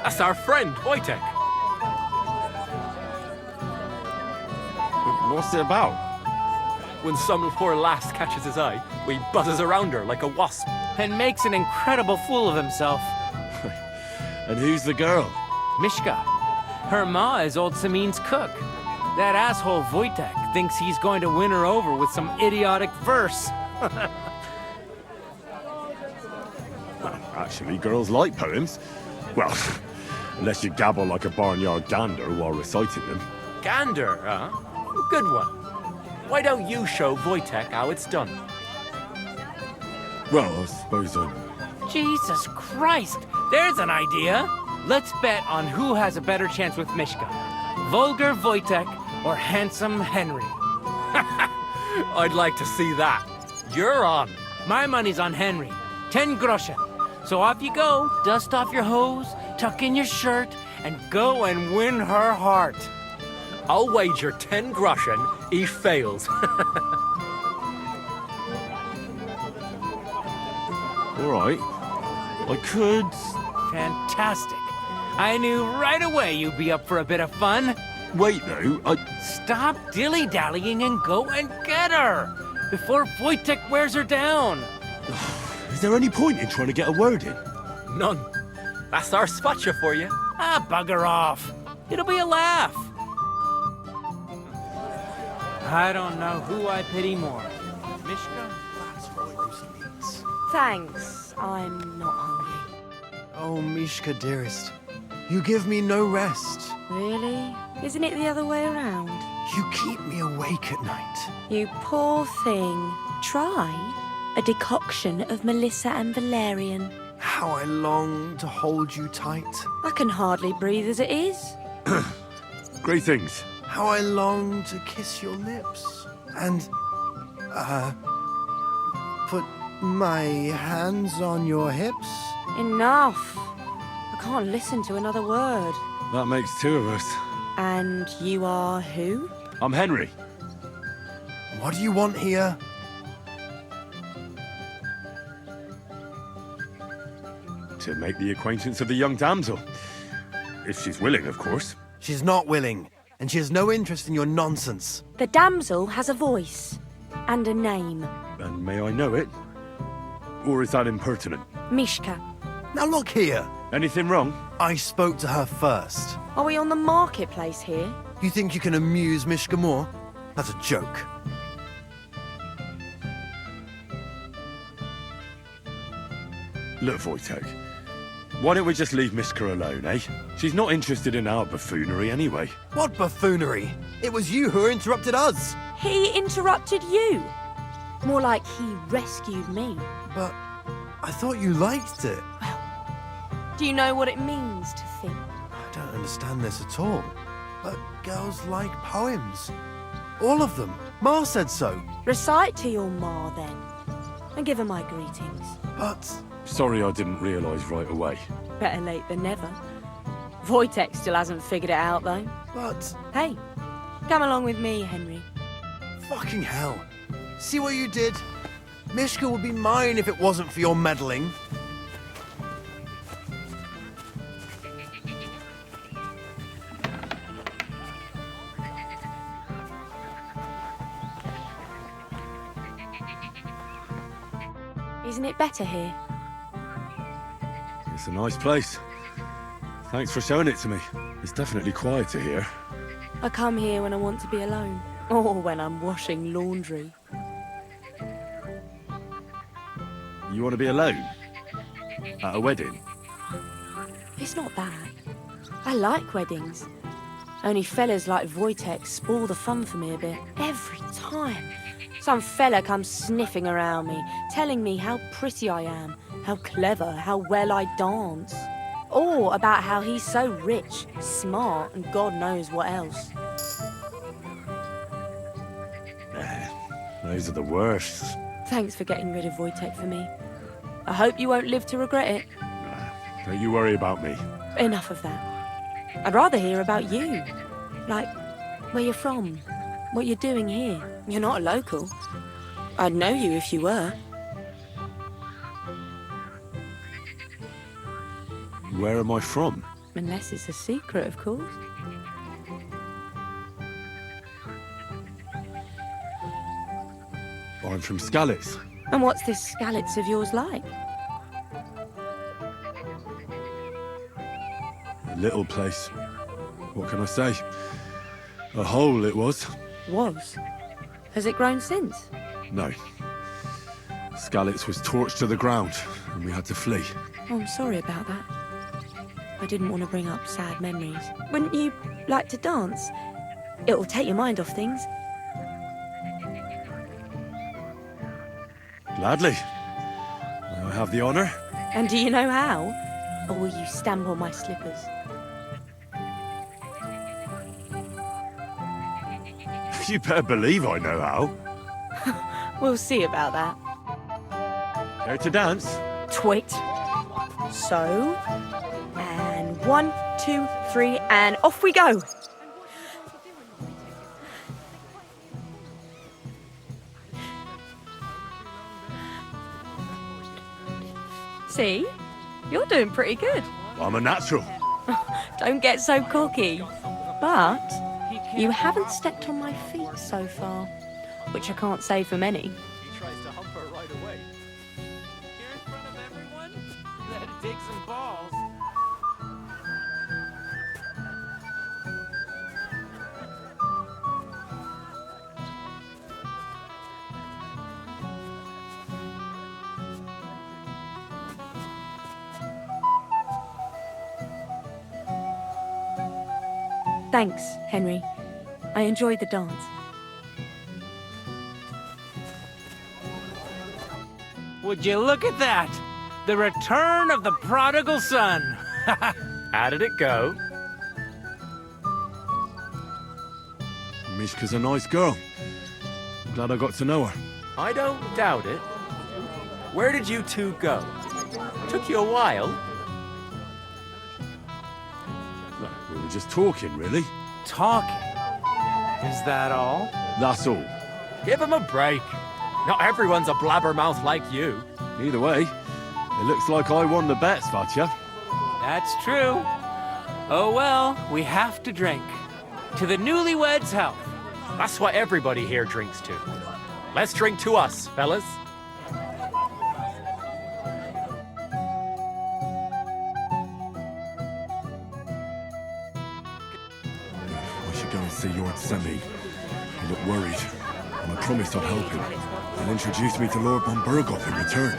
That's our friend, Wojtek. What's it about? When some poor lass catches his eye, he buzzes around her like a wasp. And makes an incredible fool of himself. And who's the girl? Mishka. Her ma is old Samin's cook. That asshole Wojtek thinks he's going to win her over with some idiotic verse. Well, actually, girls like poems. Well, unless you gabble like a barnyard gander while reciting them. Gander, huh? Good one. Why don't you show Wojtek how it's done? Well, I suppose Jesus Christ, there's an idea. Let's bet on who has a better chance with Mishka. Vulgar Wojtek or handsome Henry. I'd like to see that. You're on. My money's on Henry. 10 groschen. So off you go, dust off your hose, tuck in your shirt, and go and win her heart. I'll wager 10 groschen he fails. all right. I could. Fantastic. I knew right away you'd be up for a bit of fun. Wait, though, Stop dilly-dallying and go and get her! Before Wojtek wears her down! Is there any point in trying to get a word in? None. That's our Svatya for you. Ah, bugger off. It'll be a laugh. I don't know who I pity more. Mishka? Thanks. I'm not hungry. Oh, Mishka, dearest. You give me no rest. Really? Isn't it the other way around? You keep me awake at night. You poor thing. Try a decoction of Melissa and valerian. How I long to hold you tight. I can hardly breathe as it is. Great things. How I long to kiss your lips. And, put my hands on your hips. Enough. I can't listen to another word. That makes two of us. And you are who? I'm Henry. What do you want here? To make the acquaintance of the young damsel. If she's willing, of course. She's not willing, and she has no interest in your nonsense. The damsel has a voice and a name. And may I know it? Or is that impertinent? Mishka. Now look here. Anything wrong? I spoke to her first. Are we on the marketplace here? You think you can amuse Mishka more? That's a joke. Look, Wojtek. Why don't we just leave Mishka alone, eh? She's not interested in our buffoonery anyway. What buffoonery? It was you who interrupted us. He interrupted you. More like he rescued me. But I thought you liked it. Do you know what it means to think? I don't understand this at all. But girls like poems. All of them. Ma said so. Recite to your ma, then. And give her my greetings. But... Sorry I didn't realise right away. Better late than never. Wojtek still hasn't figured it out, though. But... Hey, come along with me, Henry. Fucking hell. See what you did? Mishka would be mine if it wasn't for your meddling. Isn't it better here? It's a nice place. Thanks for showing it to me. It's definitely quieter here. I come here when I want to be alone. Or when I'm washing laundry. You want to be alone? At a wedding? It's not that. I like weddings. Only fellas like Wojtek spoil the fun for me a bit. Every time. Some fella comes sniffing around me, telling me how pretty I am, how clever, how well I dance. Or about how he's so rich, smart, and God knows what else. Those are the worst. Thanks for getting rid of Wojtek for me. I hope you won't live to regret it. Don't you worry about me. Enough of that. I'd rather hear about you. Like, where you're from, what you're doing here. You're not a local. I'd know you if you were. Where am I from? Unless it's a secret, of course. I'm from Skalitz. And what's this Skalitz of yours like? A little place. What can I say? A hole it was. Was? Has it grown since? No. Skalitz was torched to the ground, and we had to flee. Oh, I'm sorry about that. I didn't want to bring up sad memories. Wouldn't you like to dance? It'll take your mind off things. Gladly. I have the honor. And do you know how? Or will you stamp on my slippers? You better believe I know how. We'll see about that. Care to dance? Twit. So, and 1, 2, 3, and off we go. See? You're doing pretty good. I'm a natural. Don't get so cocky. But you haven't stepped on my feet so far, which I can't say for many. He tries to hump her right away. Here in front of everyone? That'd take some balls. Thanks, Henry. I enjoyed the dance. Would you look at that? The return of the prodigal son. How did it go? Mishka's a nice girl. I'm glad I got to know her. I don't doubt it. Where did you two go? Took you a while. We were just talking, really. Talking? Is that all? That's all. Give him a break. Not everyone's a blabbermouth like you. Either way, it looks like I won the bet, Svatya. That's true. Oh well, we have to drink. To the newlyweds' health. That's what everybody here drinks to. Let's drink to us, fellas. I should go and see Lord Semi. He looked worried, and I promised I'd help him. He'll introduce me to Lord von Burghoff in return.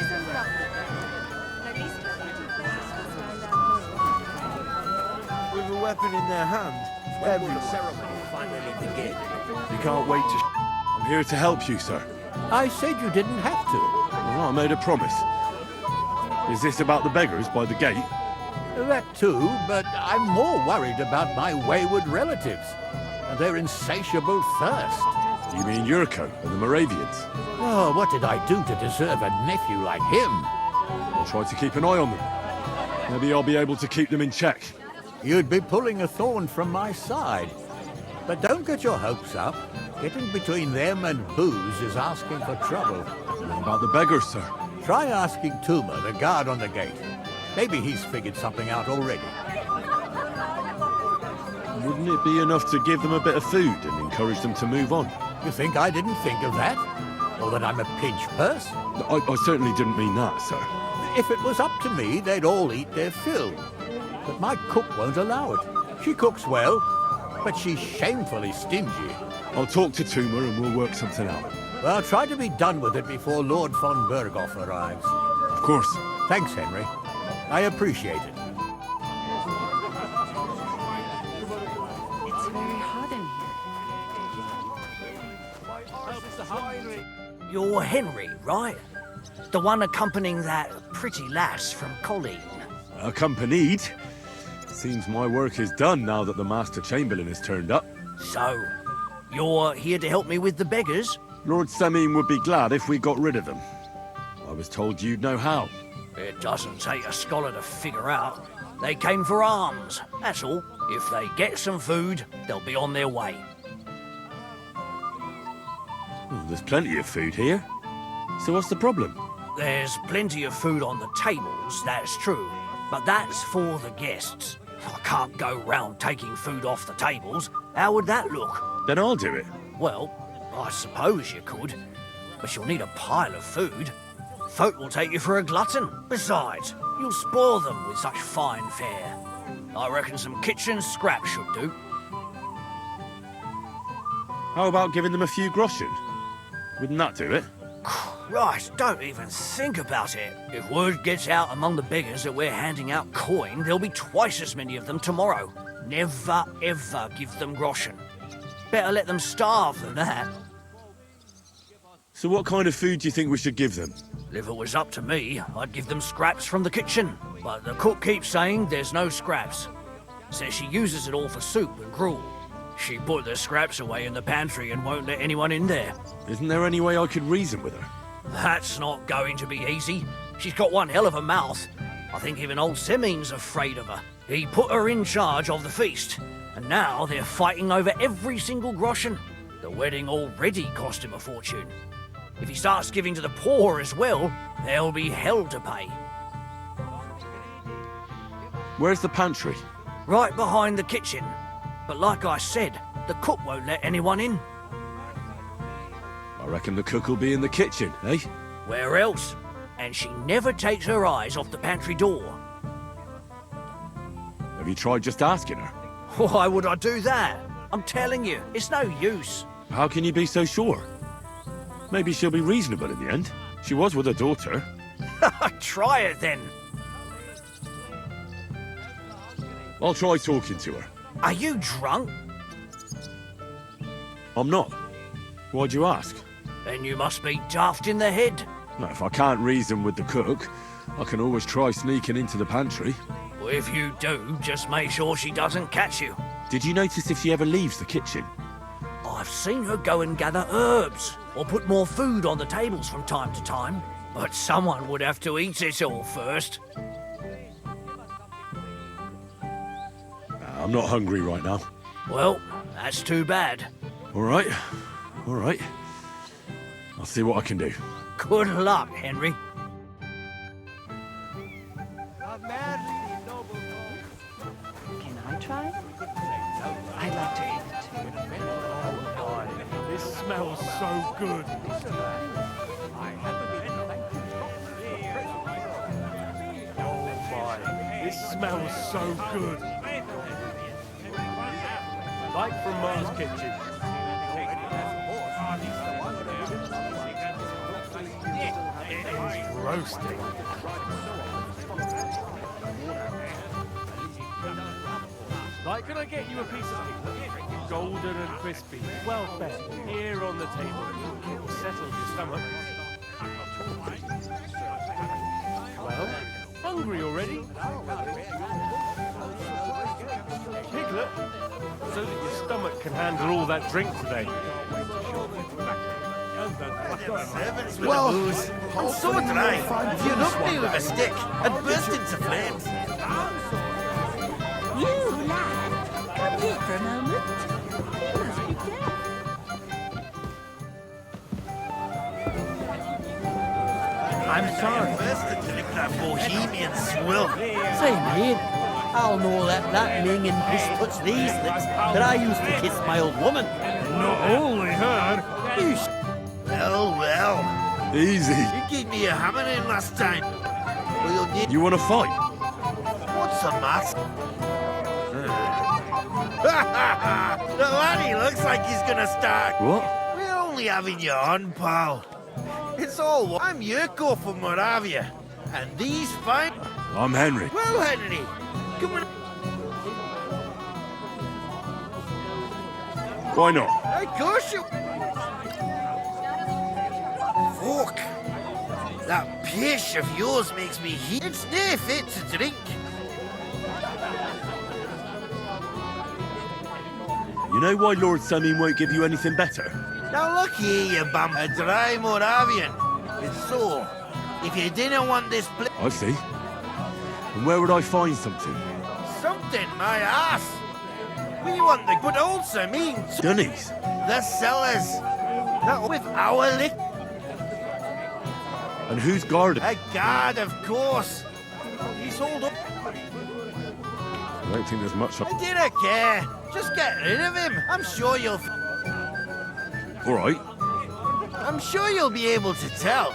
With a weapon in their hand, When will the ceremony finally begin? You can't wait to... I'm here to help you, sir. I said you didn't have to. Well, I made a promise. Is this about the beggars by the gate? That too, but I'm more worried about my wayward relatives and their insatiable thirst. You mean Yurko and the Moravians? Oh, what did I do to deserve a nephew like him? I'll try to keep an eye on them. Maybe I'll be able to keep them in check. You'd be pulling a thorn from my side. But don't get your hopes up. Getting between them and booze is asking for trouble. What about the beggars, sir? Try asking Tuma, the guard on the gate. Maybe he's figured something out already. Wouldn't it be enough to give them a bit of food and encourage them to move on? You think I didn't think of that? Or that I'm a pinch purse? I certainly didn't mean that, sir. If it was up to me, they'd all eat their fill. But my cook won't allow it. She cooks well, but she's shamefully stingy. I'll talk to Toomer and we'll work something out. Well, try to be done with it before Lord von Berghoff arrives. Of course. Thanks, Henry. I appreciate it. It's very hot in here. You're Henry, right? The one accompanying that pretty lass from Colleen. Accompanied? Seems my work is done now that the Master Chamberlain has turned up. So, you're here to help me with the beggars? Lord Semine would be glad if we got rid of them. I was told you'd know how. It doesn't take a scholar to figure out. They came for alms, that's all. If they get some food, they'll be on their way. Oh, there's plenty of food here. So what's the problem? There's plenty of food on the tables, that's true. But that's for the guests. I can't go round taking food off the tables. How would that look? Then I'll do it. Well, I suppose you could. But you'll need a pile of food. Folk will take you for a glutton. Besides, you'll spoil them with such fine fare. I reckon some kitchen scraps should do. How about giving them a few groschen? Wouldn't that do it? Christ, don't even think about it. If word gets out among the beggars that we're handing out coin, there'll be twice as many of them tomorrow. Never, ever give them groschen. Better let them starve than that. So what kind of food do you think we should give them? If it was up to me, I'd give them scraps from the kitchen. But the cook keeps saying there's no scraps. Says she uses it all for soup and gruel. She put the scraps away in the pantry and won't let anyone in there. Isn't there any way I could reason with her? That's not going to be easy. She's got one hell of a mouth. I think even old Semine's afraid of her. He put her in charge of the feast, and now they're fighting over every single groschen. The wedding already cost him a fortune. If he starts giving to the poor as well, there'll be hell to pay. Where's the pantry? Right behind the kitchen. But like I said, the cook won't let anyone in. I reckon the cook will be in the kitchen, eh? Where else? And she never takes her eyes off the pantry door. Have you tried just asking her? Why would I do that? I'm telling you, it's no use. How can you be so sure? Maybe she'll be reasonable in the end. She was with her daughter. Try it then. I'll try talking to her. Are you drunk? I'm not. Why'd you ask? Then you must be daft in the head. No, if I can't reason with the cook, I can always try sneaking into the pantry. Well, if you do, just make sure she doesn't catch you. Did you notice if she ever leaves the kitchen? I've seen her go and gather herbs, or put more food on the tables from time to time. But someone would have to eat it all first. I'm not hungry right now. Well, that's too bad. All right. All right. I'll see what I can do. Good luck, Henry. Can I try? I'd like to eat it. This smells so good. Oh my, this smells so good. Like from Mars Kitchen. It is roasting. Like, can I get you a piece of pizza? Golden and crispy, well fed, here on the table. It'll settle your stomach. Well, hungry already? Piglet, so that your stomach can handle all that drink today. Well, and so did I. You knocked me with a stick and burst into flames. You, lad, come here for a moment. You must be dead. I'm sorry. First to drink that bohemian swill. Say, mate, I'll know that minging piss puts these lips that I used to kiss my old woman. Not only her. Well, Well. Easy. You gave me a hammering last time. Well, you'll need... You want to fight? What's the matter? The laddie looks like he's gonna start. What? We're only having you on, pal. It's all... I'm Yurko from Moravia. And these fine... I'm Henry. Well, Henry, come on. Why not? Of course you... Fuck. That pish of yours makes me heat. It's near fit to drink. You know why Lord Semin won't give you anything better? Now look here, you bum. A dry Moravian. It's so. If you didn't want this place... I see. And where would I find something? Something, my ass. We want the good old Semin. Dunnies. The cellars. Not with our lick. And who's guarding? A guard, of course. He's holed up. I don't think there's much... I didn't care. Just get rid of him. I'm sure you'll... All right. I'm sure you'll be able to tell.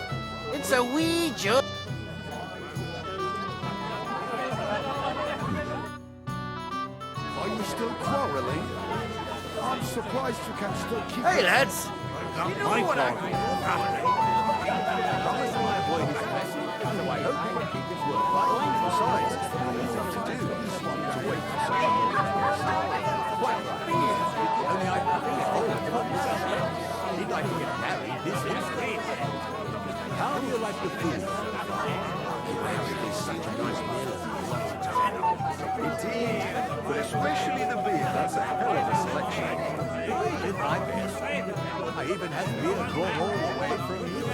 It's a wee joke. Are you still quarrelling? I'm surprised you can still keep... Hey, lads. You know what I... Besides, easy to do. To wait for such only I he'd like to get married this instant. How do you like the food? Such a nice meal. Indeed, but especially the beer. That's a hell of a selection. I did my best. I even had beer brought all the way from you.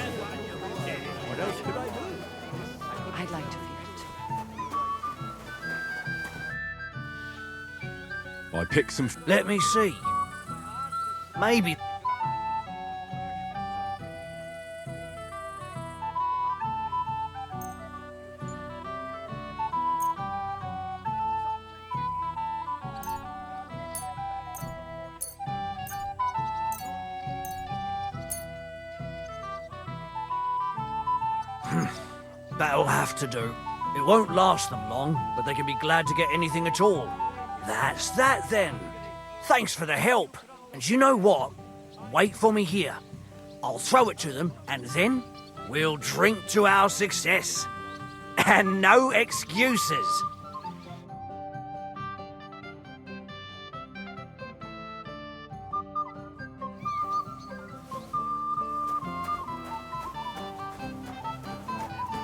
What else could I do? I'd like to feel it. I picked some... Let me see. Maybe... That'll have to do. It won't last them long, but they can be glad to get anything at all. That's that then. Thanks for the help. And you know what? Wait for me here. I'll throw it to them, and then we'll drink to our success. And no excuses.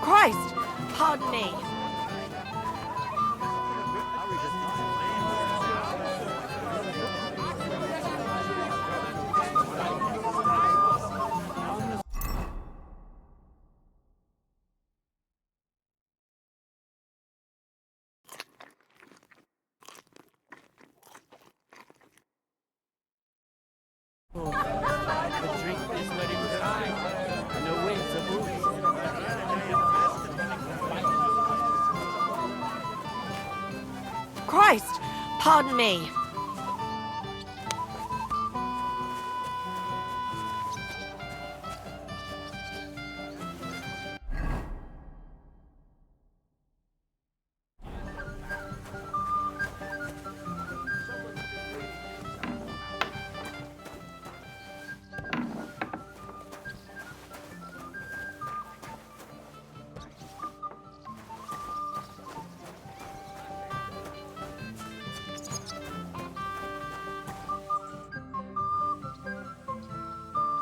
Christ! Pardon me. The drink is ready to drink, and the winds are moving. Christ! Pardon me.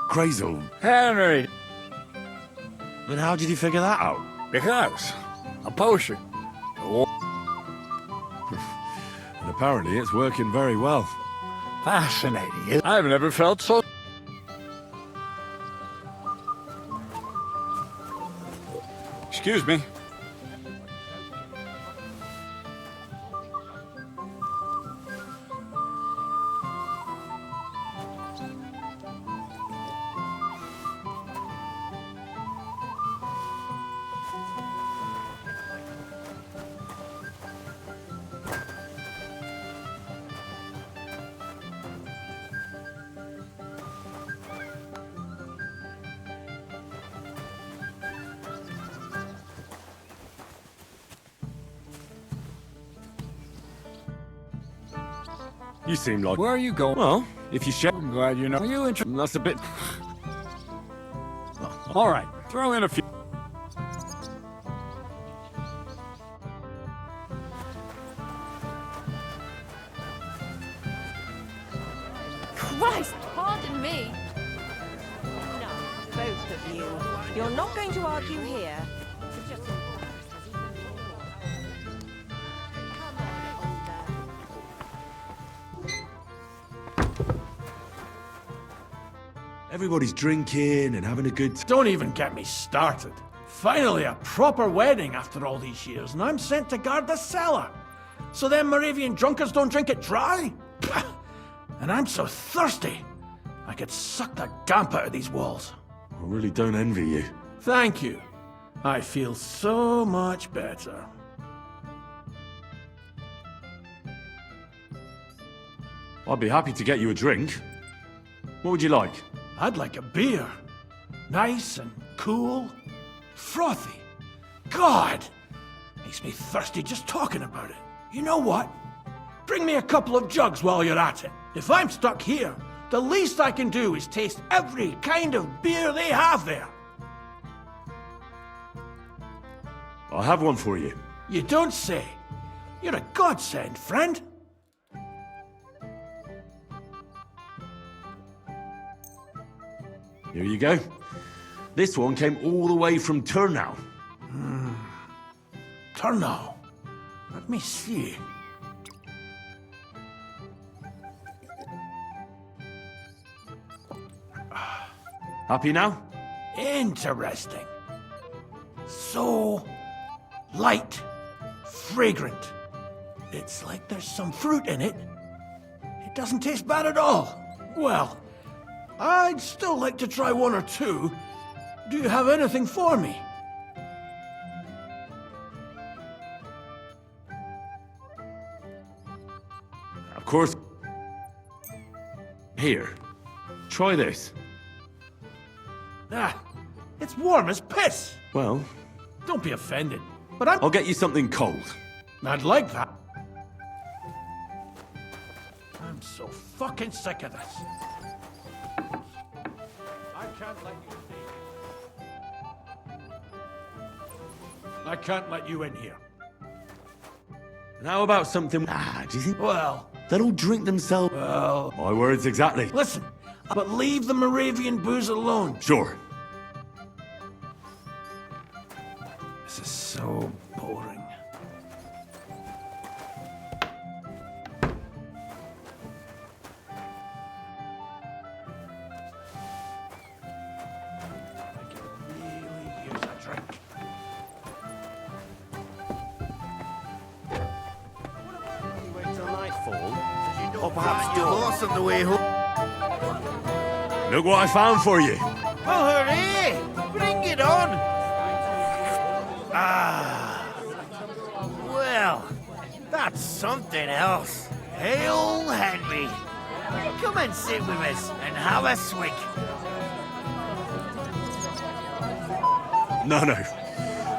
Crazel. Henry! And how did you figure that out? Because a potion. And apparently it's working very well. Fascinating. I've never felt so... Excuse me. You seem like... Where are you going? Well, if you share... I'm glad you know. Are you interested? That's a bit... All right, throw in a few. Christ, pardon me. No, both of you. You're not going to argue here. It's just... Everybody's drinking and having a good time. Don't even get me started. Finally, a proper wedding after all these years, and I'm sent to guard the cellar. So them Moravian drunkards don't drink it dry? And I'm so thirsty, I could suck the damp out of these walls. I really don't envy you. Thank you. I feel so much better. I'd be happy to get you a drink. What would you like? I'd like a beer. Nice and cool. Frothy. God! Makes me thirsty just talking about it. You know what? Bring me a couple of jugs while you're at it. If I'm stuck here, the least I can do is taste every kind of beer they have there. I'll have one for you. You don't say. You're a godsend, friend. Here you go. This one came all the way from Turnau. Turnau. Let me see. Happy now? Interesting. So light, fragrant. It's like there's some fruit in it. It doesn't taste bad at all. Well, I'd still like to try one or two. Do you have anything for me? Of course. Here. Try this. Ah, it's warm as piss. Well, Don't be offended, but I'll get you something cold. I'd like that. I'm so fucking sick of this. I can't let you I can't let you in here. And how about something... do you think... Well... They'll all drink themselves... Well... My words exactly. Listen, but leave the Moravian booze alone. Sure. This is so boring. I could really use a drink. Wait till nightfall? Or perhaps your horse on the way home? Look what I found for you. Oh, hooray! Bring it on! Ah. Well, that's something else. Hail Henry. Come and sit with us and have a swig. No.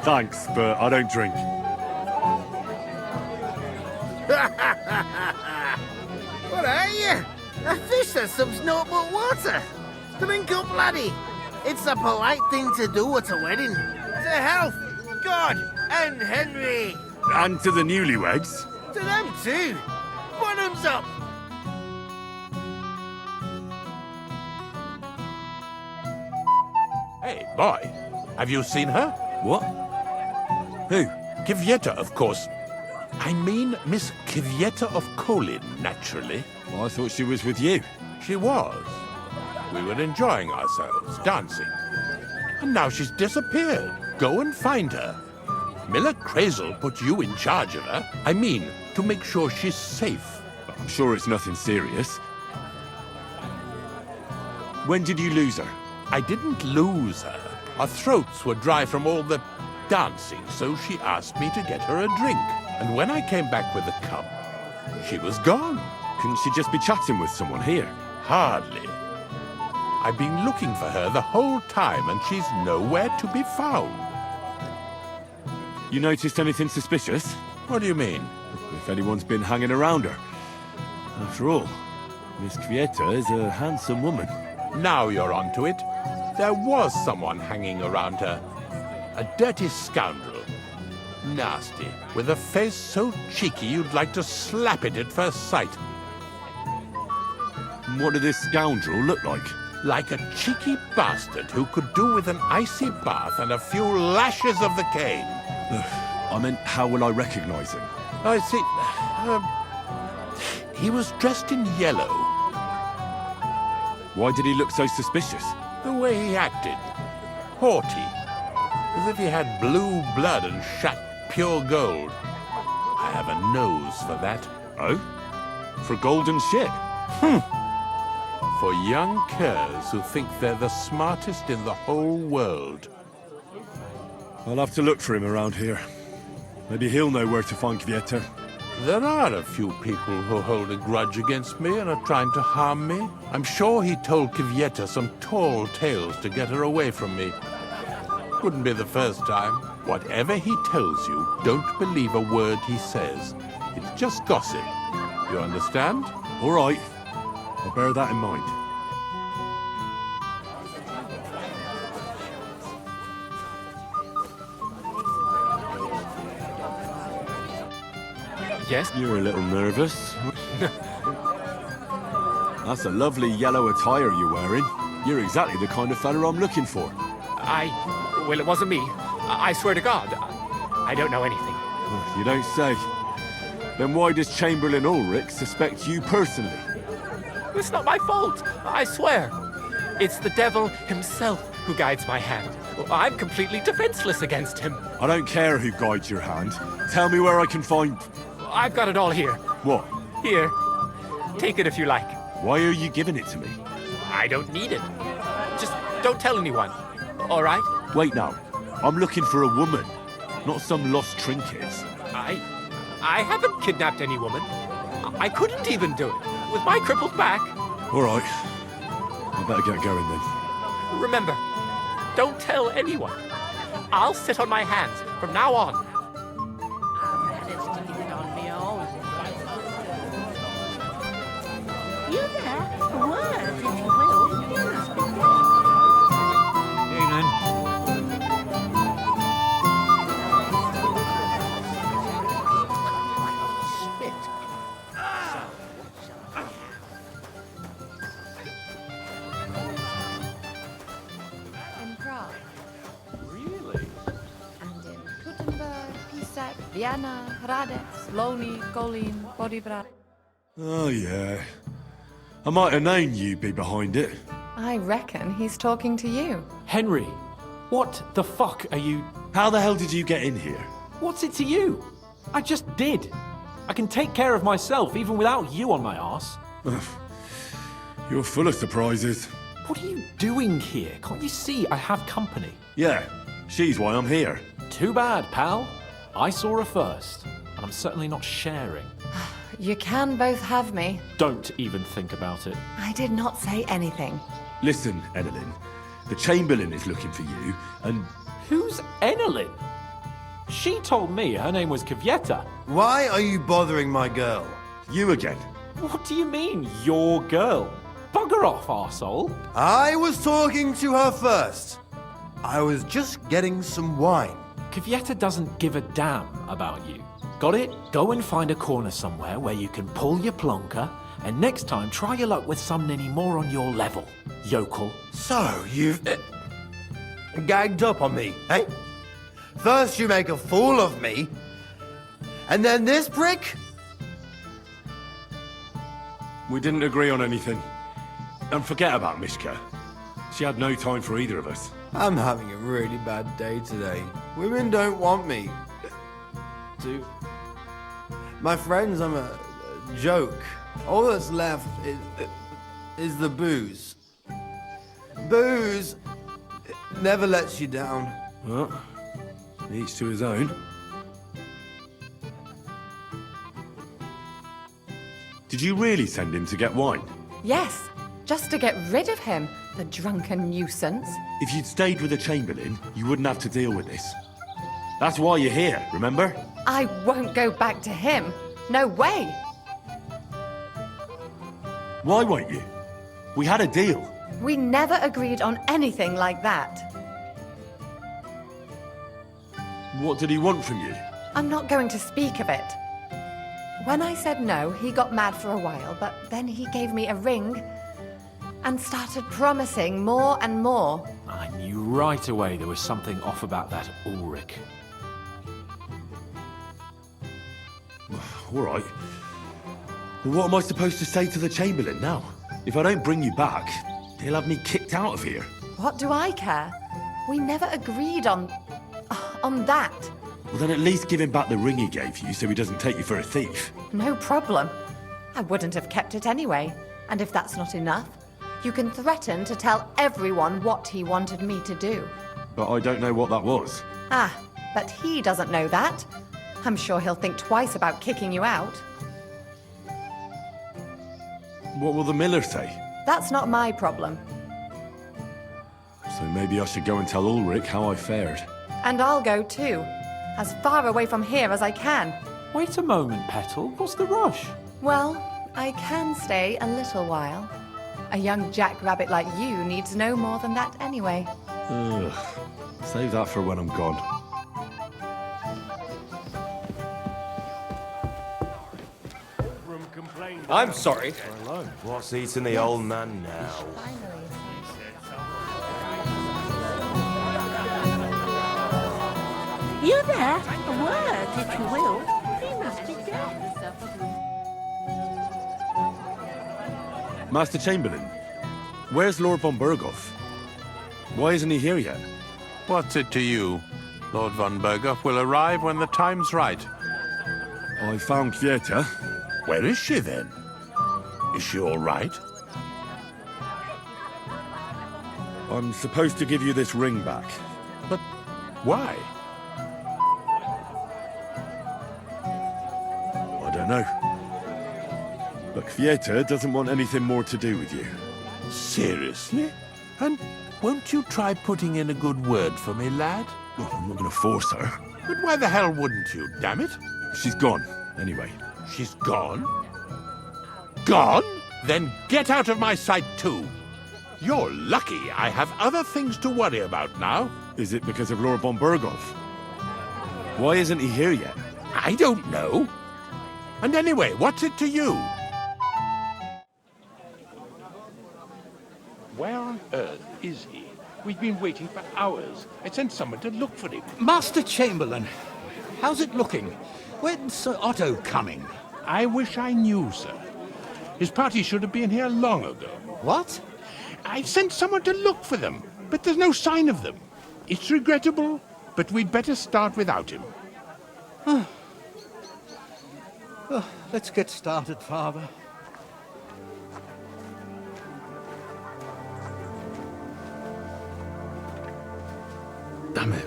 Thanks, but I don't drink. What are you? A fish that subs naught but water. Drink up, laddie. It's a polite thing to do at a wedding. To health, God, and Henry. And to the newlyweds. To them too. Bottoms up. Hey, boy. Have you seen her? What? Who? Kvyetta, of course. I mean Miss Kvyetta of Kolin, naturally. Well, I thought she was with you. She was. We were enjoying ourselves, dancing. And now she's disappeared. Go and find her. Miller Crazel put you in charge of her. I mean, to make sure she's safe. I'm sure it's nothing serious. When did you lose her? I didn't lose her. Our throats were dry from all the dancing, so she asked me to get her a drink. And when I came back with the cup, she was gone. Couldn't she just be chatting with someone here? Hardly. I've been looking for her the whole time, and she's nowhere to be found. You noticed anything suspicious? What do you mean? If anyone's been hanging around her. After all, Miss Kvieta is a handsome woman. Now you're onto it. There was someone hanging around her. A dirty scoundrel. Nasty, with a face so cheeky you'd like to slap it at first sight. What did this scoundrel look like? Like a cheeky bastard who could do with an icy bath and a few lashes of the cane. I meant, how will I recognize him? I see. He was dressed in yellow. Why did he look so suspicious? The way he acted. Haughty. As if he had blue blood and shat pure gold. I have a nose for that. Oh? For golden shit? For young curs who think they're the smartest in the whole world. I'll have to look for him around here. Maybe he'll know where to find Kvieta. There are a few people who hold a grudge against me and are trying to harm me. I'm sure he told Kvieta some tall tales to get her away from me. Wouldn't be the first time. Whatever he tells you, don't believe a word he says. It's just gossip. You understand? All right. I'll bear that in mind. Yes? You're a little nervous. That's a lovely yellow attire you're wearing. You're exactly the kind of fella I'm looking for. Well, it wasn't me. I swear to God. I don't know anything. You don't say. Then why does Chamberlain Ulrich suspect you personally? It's not my fault, I swear. It's the devil himself who guides my hand. I'm completely defenseless against him. I don't care who guides your hand. Tell me where I can find... I've got it all here. What? Here. Take it if you like. Why are you giving it to me? I don't need it. Just don't tell anyone. All right? Wait now. I'm looking for a woman, not some lost trinkets. I haven't kidnapped any woman. I couldn't even do it with my crippled back. All right. I better get going then. Remember, don't tell anyone. I'll sit on my hands from now on. You there? A word, if you will. You must be dead. In Prague. Really? And in Gutenberg, Písek, Vienna, Hradec, Loni, Kolín, Poděbrad. Oh, yeah. I might have known you'd be behind it. I reckon he's talking to you. Henry, what the fuck are you... How the hell did you get in here? What's it to you? I just did. I can take care of myself even without you on my arse. You're full of surprises. What are you doing here? Can't you see I have company? Yeah, she's why I'm here. Too bad, pal. I saw her first, and I'm certainly not sharing. You can both have me. Don't even think about it. I did not say anything. Listen, Enelin, the Chamberlain is looking for you, and... Who's Enelin? She told me her name was Kvieta. Why are you bothering my girl? You again. What do you mean, your girl? Bugger off, arsehole. I was talking to her first. I was just getting some wine. Kvieta doesn't give a damn about you. Got it? Go and find a corner somewhere where you can pull your plonker, and next time try your luck with someone any more on your level, yokel. So, you've... gagged up on me, eh? First you make a fool of me, and then this prick? We didn't agree on anything. And forget about Mishka. She had no time for either of us. I'm having a really bad day today. Women don't want me. My friends, I'm a joke. All that's left is the booze. Booze never lets you down. Well, each to his own. Did you really send him to get wine? Yes, just to get rid of him, the drunken nuisance. If you'd stayed with the Chamberlain, you wouldn't have to deal with this. That's why you're here, remember? I won't go back to him. No way. Why won't you? We had a deal. We never agreed on anything like that. What did he want from you? I'm not going to speak of it. When I said no, he got mad for a while, but then he gave me a ring and started promising more and more. I knew right away there was something off about that Ulrich. All right. Well, what am I supposed to say to the Chamberlain now? If I don't bring you back, he'll have me kicked out of here. What do I care? We never agreed on that. Well, then at least give him back the ring he gave you so he doesn't take you for a thief. No problem. I wouldn't have kept it anyway. And if that's not enough, you can threaten to tell everyone what he wanted me to do. But I don't know what that was. Ah, but he doesn't know that. I'm sure he'll think twice about kicking you out. What will the miller say? That's not my problem. So maybe I should go and tell Ulrich how I fared. And I'll go too. As far away from here as I can. Wait a moment, Petal. What's the rush? Well, I can stay a little while. A young jackrabbit like you needs no more than that anyway. Ugh. Save that for when I'm gone. I'm sorry. What's eating the old man now? You there? A word, if you will. He must be dead. Master Chamberlain, where's Lord von Berghoff? Why isn't he here yet? What's it to you? Lord von Berghoff will arrive when the time's right. I found Kvieta. Where is she then? Is she all right? I'm supposed to give you this ring back. But why? I don't know. But Kvieta doesn't want anything more to do with you. Seriously? And won't you try putting in a good word for me, lad? Well, I'm not going to force her. But why the hell wouldn't you, damn it? She's gone, anyway. She's gone? Gone? Then get out of my sight too. You're lucky I have other things to worry about now. Is it because of Lord von Berghoff? Why isn't he here yet? I don't know. And anyway, what's it to you? Where on earth is he? We've been waiting for hours. I sent someone to look for him. Master Chamberlain, how's it looking? When's Sir Otto coming? I wish I knew, sir. His party should have been here long ago. What? I sent someone to look for them, but there's no sign of them. It's regrettable, but we'd better start without him. Let's get started, Father. Damn it.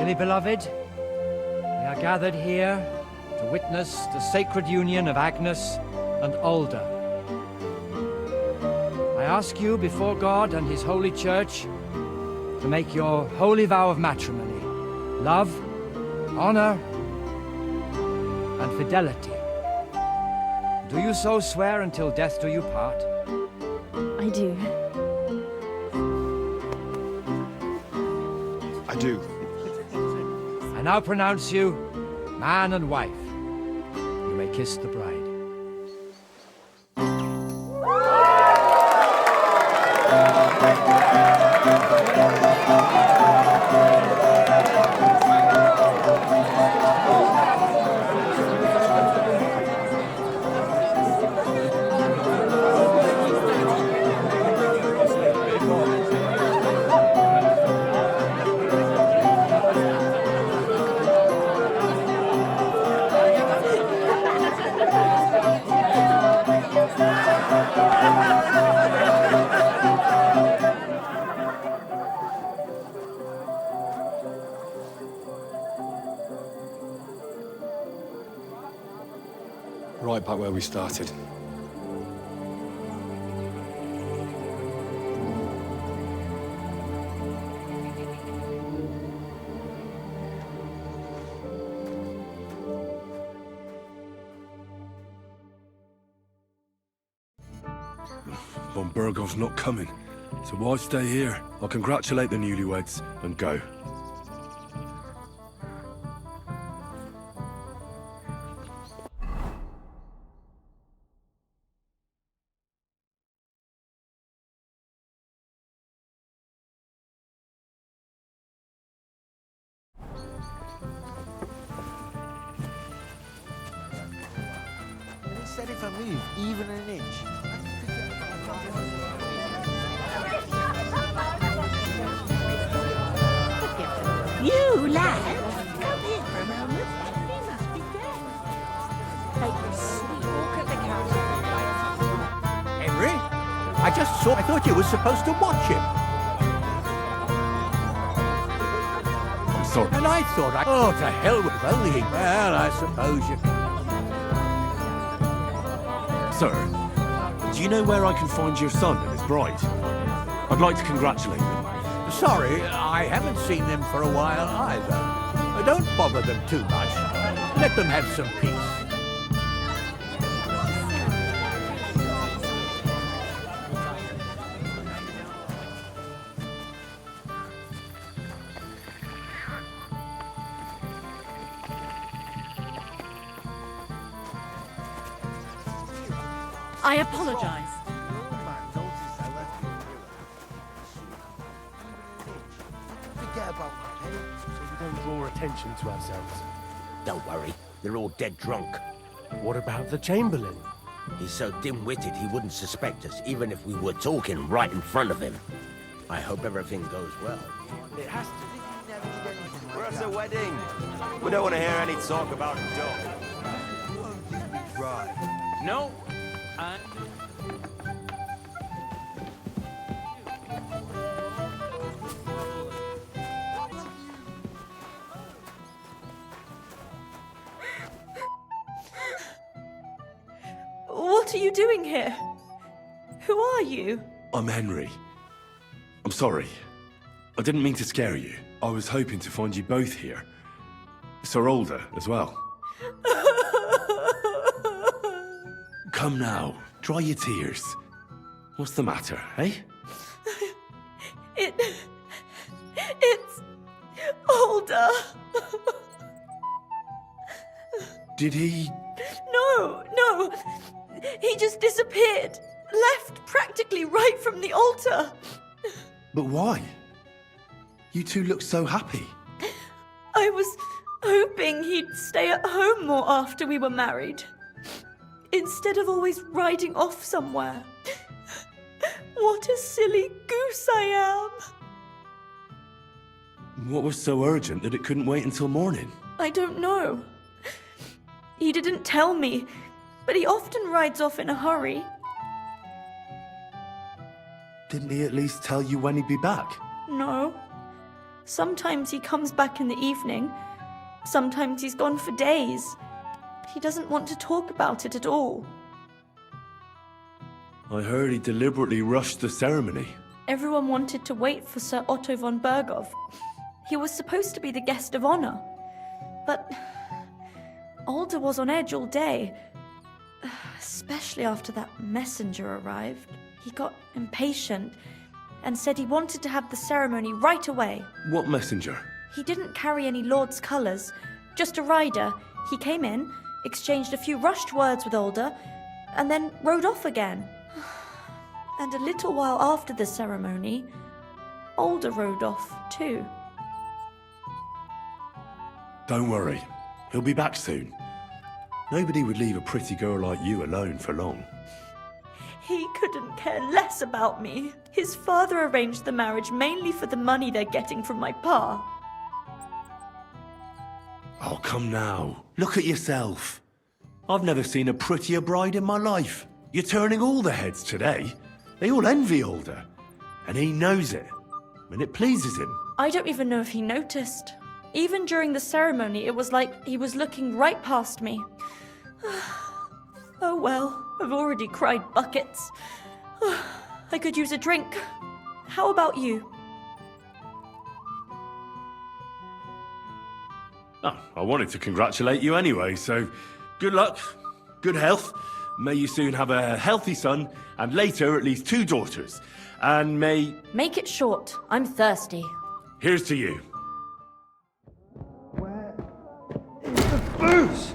Dearly beloved, we are gathered here to witness the sacred union of Agnes and Alda. I ask you before God and His holy church to make your holy vow of matrimony, love, honor, and fidelity. Do you so swear until death do you part? I do. I do. And now pronounce you man and wife. You may kiss the bride. Right back where we started. Von Burgov's not coming, so why stay here? I'll congratulate the newlyweds and go. They said if I move even an inch, You lad, come here for a moment. He must be dead. Take a sweet walk at the castle. Henry? I just saw. I thought you were supposed to watch him. I'm sorry. And I thought Oh, to hell with only. Well, I suppose you. Sir, do you know where I can find your son and his bride? I'd like to congratulate them. Sorry, I haven't seen them for a while either. Don't bother them too much. Let them have some peace. I apologize. forget about that, eh? So we don't draw attention to ourselves. Don't worry, they're all dead drunk. What about the Chamberlain? He's so dim-witted he wouldn't suspect us, even if we were talking right in front of him. I hope everything goes well. It has to. We're at a wedding. We don't want to hear any talk about dough. Right. No. What are you doing here? Who are you? I'm Henry. I'm sorry. I didn't mean to scare you. I was hoping to find you both here. Sir Alder as well. Come now, dry your tears. What's the matter, eh? It's Alder. Did he... No. He just disappeared. Left practically right from the altar. But why? You two look so happy. I was hoping he'd stay at home more after we were married. Instead of always riding off somewhere. What a silly goose I am. What was so urgent that it couldn't wait until morning? I don't know. He didn't tell me, but he often rides off in a hurry. Didn't he at least tell you when he'd be back? No. Sometimes he comes back in the evening. Sometimes he's gone for days. He doesn't want to talk about it at all. I heard he deliberately rushed the ceremony. Everyone wanted to wait for Sir Otto von Bergov. He was supposed to be the guest of honor. But Alder was on edge all day. Especially after that messenger arrived. He got impatient and said he wanted to have the ceremony right away. What messenger? He didn't carry any lord's colours, just a rider. He came in, exchanged a few rushed words with Alder, and then rode off again. And a little while after the ceremony, Alder rode off too. Don't worry. He'll be back soon. Nobody would leave a pretty girl like you alone for long. He couldn't care less about me. His father arranged the marriage mainly for the money they're getting from my pa. Oh, come now. Look at yourself. I've never seen a prettier bride in my life. You're turning all the heads today. They all envy Alder. And he knows it. And it pleases him. I don't even know if he noticed. Even during the ceremony, it was like he was looking right past me. Oh well, I've already cried buckets. I could use a drink. How about you? Oh, I wanted to congratulate you anyway, so good luck, good health. May you soon have a healthy son, and later at least 2 daughters. And may... Make it short. I'm thirsty. Here's to you. Booze!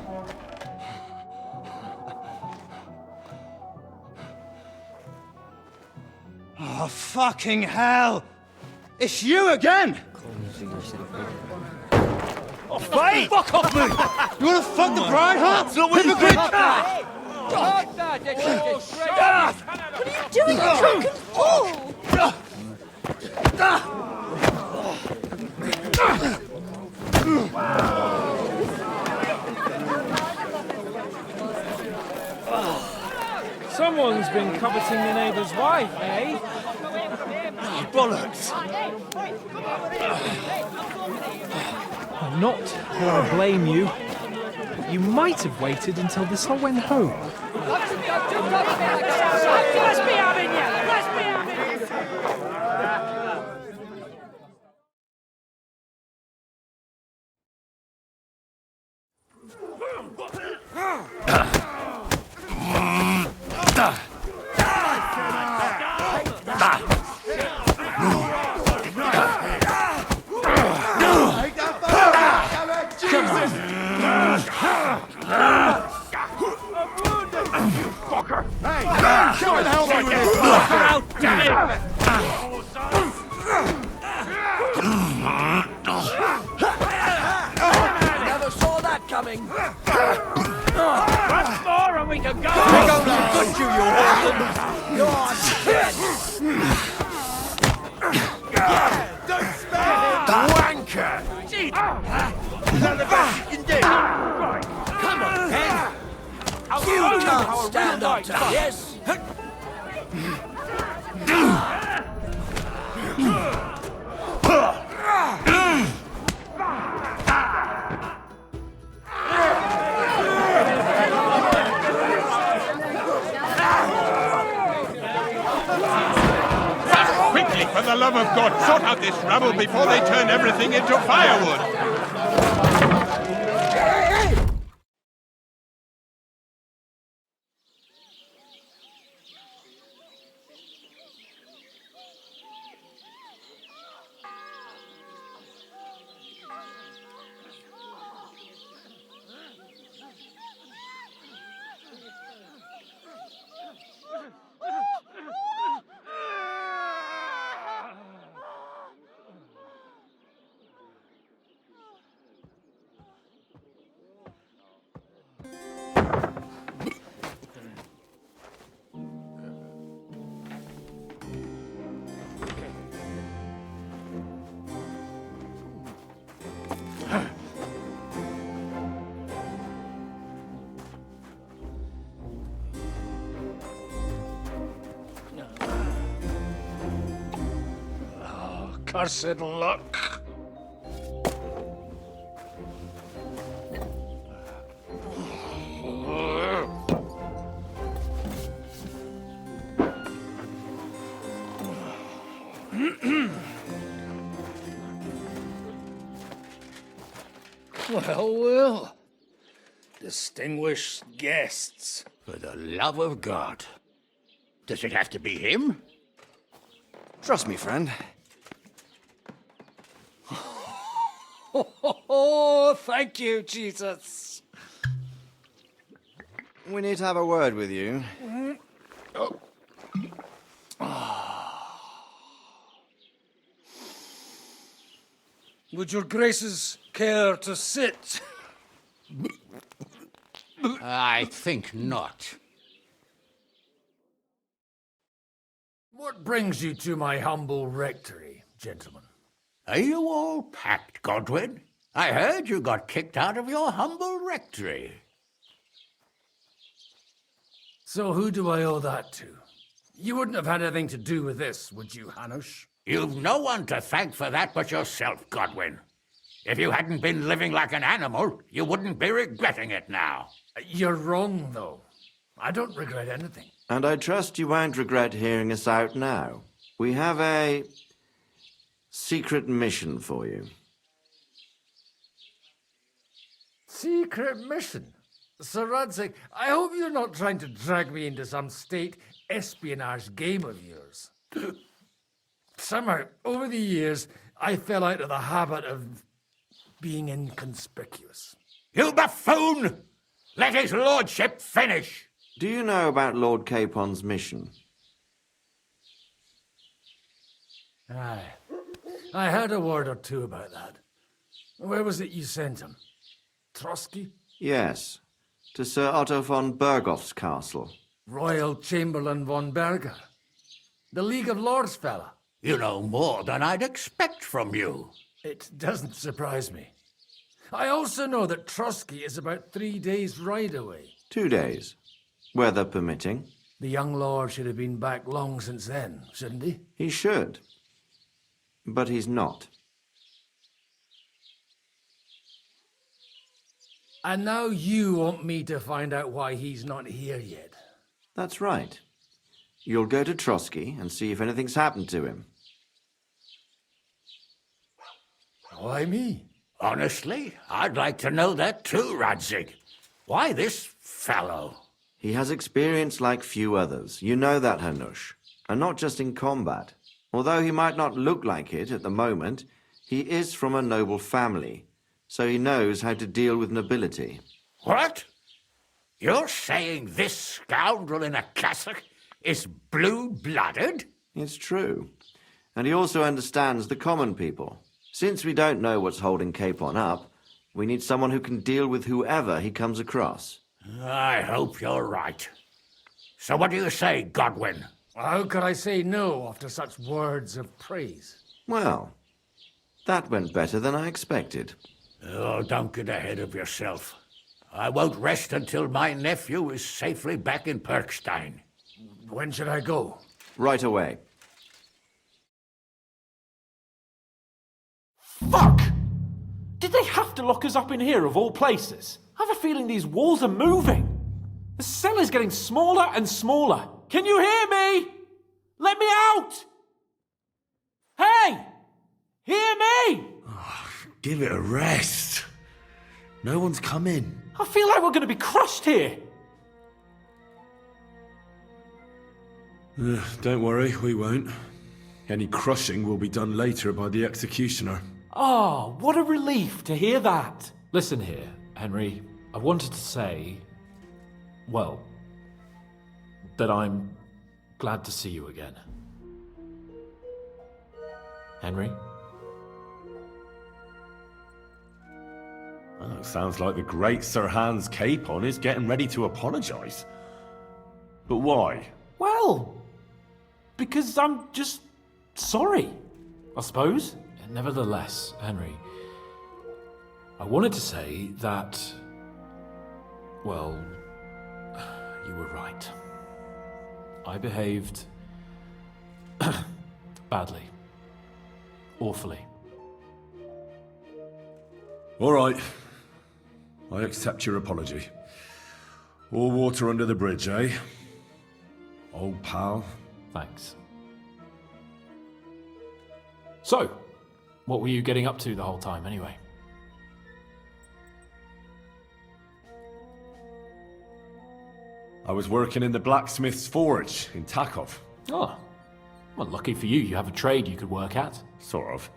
Oh, fucking hell! It's you again! Oh, fight! Fuck off me! You wanna fuck the bride, huh? It's not with the good. What are you doing, you drunken fool? Someone's been coveting your neighbour's wife, eh? Bollocks! Not that I blame you. You might have waited until this all went home. Never saw that coming. Once more and we can go. Good you, Go on, kid. Don't spare him! Wanker! Is that the best you can do? Come on, Ken. You can't stand up to this. Quickly, for the love of God, sort out this rabble before they turn everything into firewood! Cursed luck. Well, well. Distinguished guests. For the love of God. Does it have to be him? Trust me, friend. Oh, thank you, Jesus. We need to have a word with you. Would your graces care to sit? I think not. What brings you to my humble rectory, gentlemen? Are you all packed, Godwin? I heard you got kicked out of your humble rectory. So who do I owe that to? You wouldn't have had anything to do with this, would you, Hanush? You've no one to thank for that but yourself, Godwin. If you hadn't been living like an animal, you wouldn't be regretting it now. You're wrong, though. I don't regret anything. And I trust you won't regret hearing us out now. We have a secret mission for you. Secret mission? Sir Radzig, I hope you're not trying to drag me into some state espionage game of yours. Somehow, over the years, I fell out of the habit of being inconspicuous. You buffoon! Let his lordship finish! Do you know about Lord Capon's mission? Aye. I heard a word or two about that. Where was it you sent him? Trotsky? Yes, to Sir Otto von Bergoff's castle. Royal Chamberlain von Berger. The League of Lords fella. You know more than I'd expect from you. It doesn't surprise me. I also know that Trotsky is about 3 days' ride away. 2 days, weather permitting. The young lord should have been back long since then, shouldn't he? He should. But he's not. And now you want me to find out why he's not here yet. That's right. You'll go to Trotsky and see if anything's happened to him. Why me? Honestly, I'd like to know that too, Radzig. Why this fellow? He has experience like few others. You know that, Hanush. And not just in combat. Although he might not look like it at the moment, he is from a noble family, so he knows how to deal with nobility. What? You're saying this scoundrel in a cassock is blue-blooded? It's true. And he also understands the common people. Since we don't know what's holding Capon up, we need someone who can deal with whoever he comes across. I hope you're right. So what do you say, Godwin? How could I say no after such words of praise? Well, that went better than I expected. Oh, don't get ahead of yourself. I won't rest until my nephew is safely back in Perkstein. When should I go? Right away. Fuck! Did they have to lock us up in here of all places? I have a feeling these walls are moving. The cell is getting smaller and smaller. Can you hear me? Let me out! Hey! Hear me! Oh, give it a rest. No one's coming. I feel like we're going to be crushed here. Don't worry, we won't. Any crushing will be done later by the executioner. Oh, what a relief to hear that. Listen here, Henry. I wanted to say, well, that I'm glad to see you again. Henry? Oh, sounds like the great Sir Hans Capon is getting ready to apologise. But why? Well, because I'm just sorry, I suppose. Nevertheless, Henry, I wanted to say that, well, you were right. I behaved badly. Awfully. All right. I accept your apology. All water under the bridge, eh? Old pal. Thanks. So, what were you getting up to the whole time, anyway? I was working in the blacksmith's forge in Takov. Oh, well, lucky for you, you have a trade you could work at. Sort of.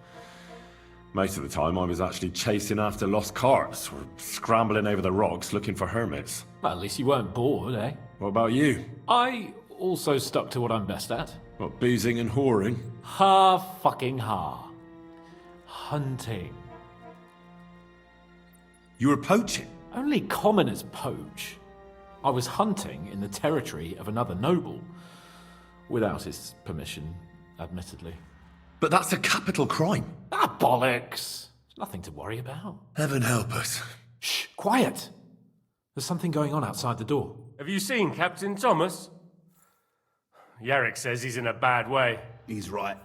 Most of the time I was actually chasing after lost carts or scrambling over the rocks looking for hermits. Well, at least you weren't bored, eh? What about you? I also stuck to what I'm best at. What, boozing and whoring? Fucking hunting. You were poaching? Only commoners poach. I was hunting in the territory of another noble. Without his permission, admittedly. But that's a capital crime. Ah, bollocks! Nothing to worry about. Heaven help us. Shh, quiet! There's something going on outside the door. Have you seen Captain Thomas? Yarrick says he's in a bad way. He's right.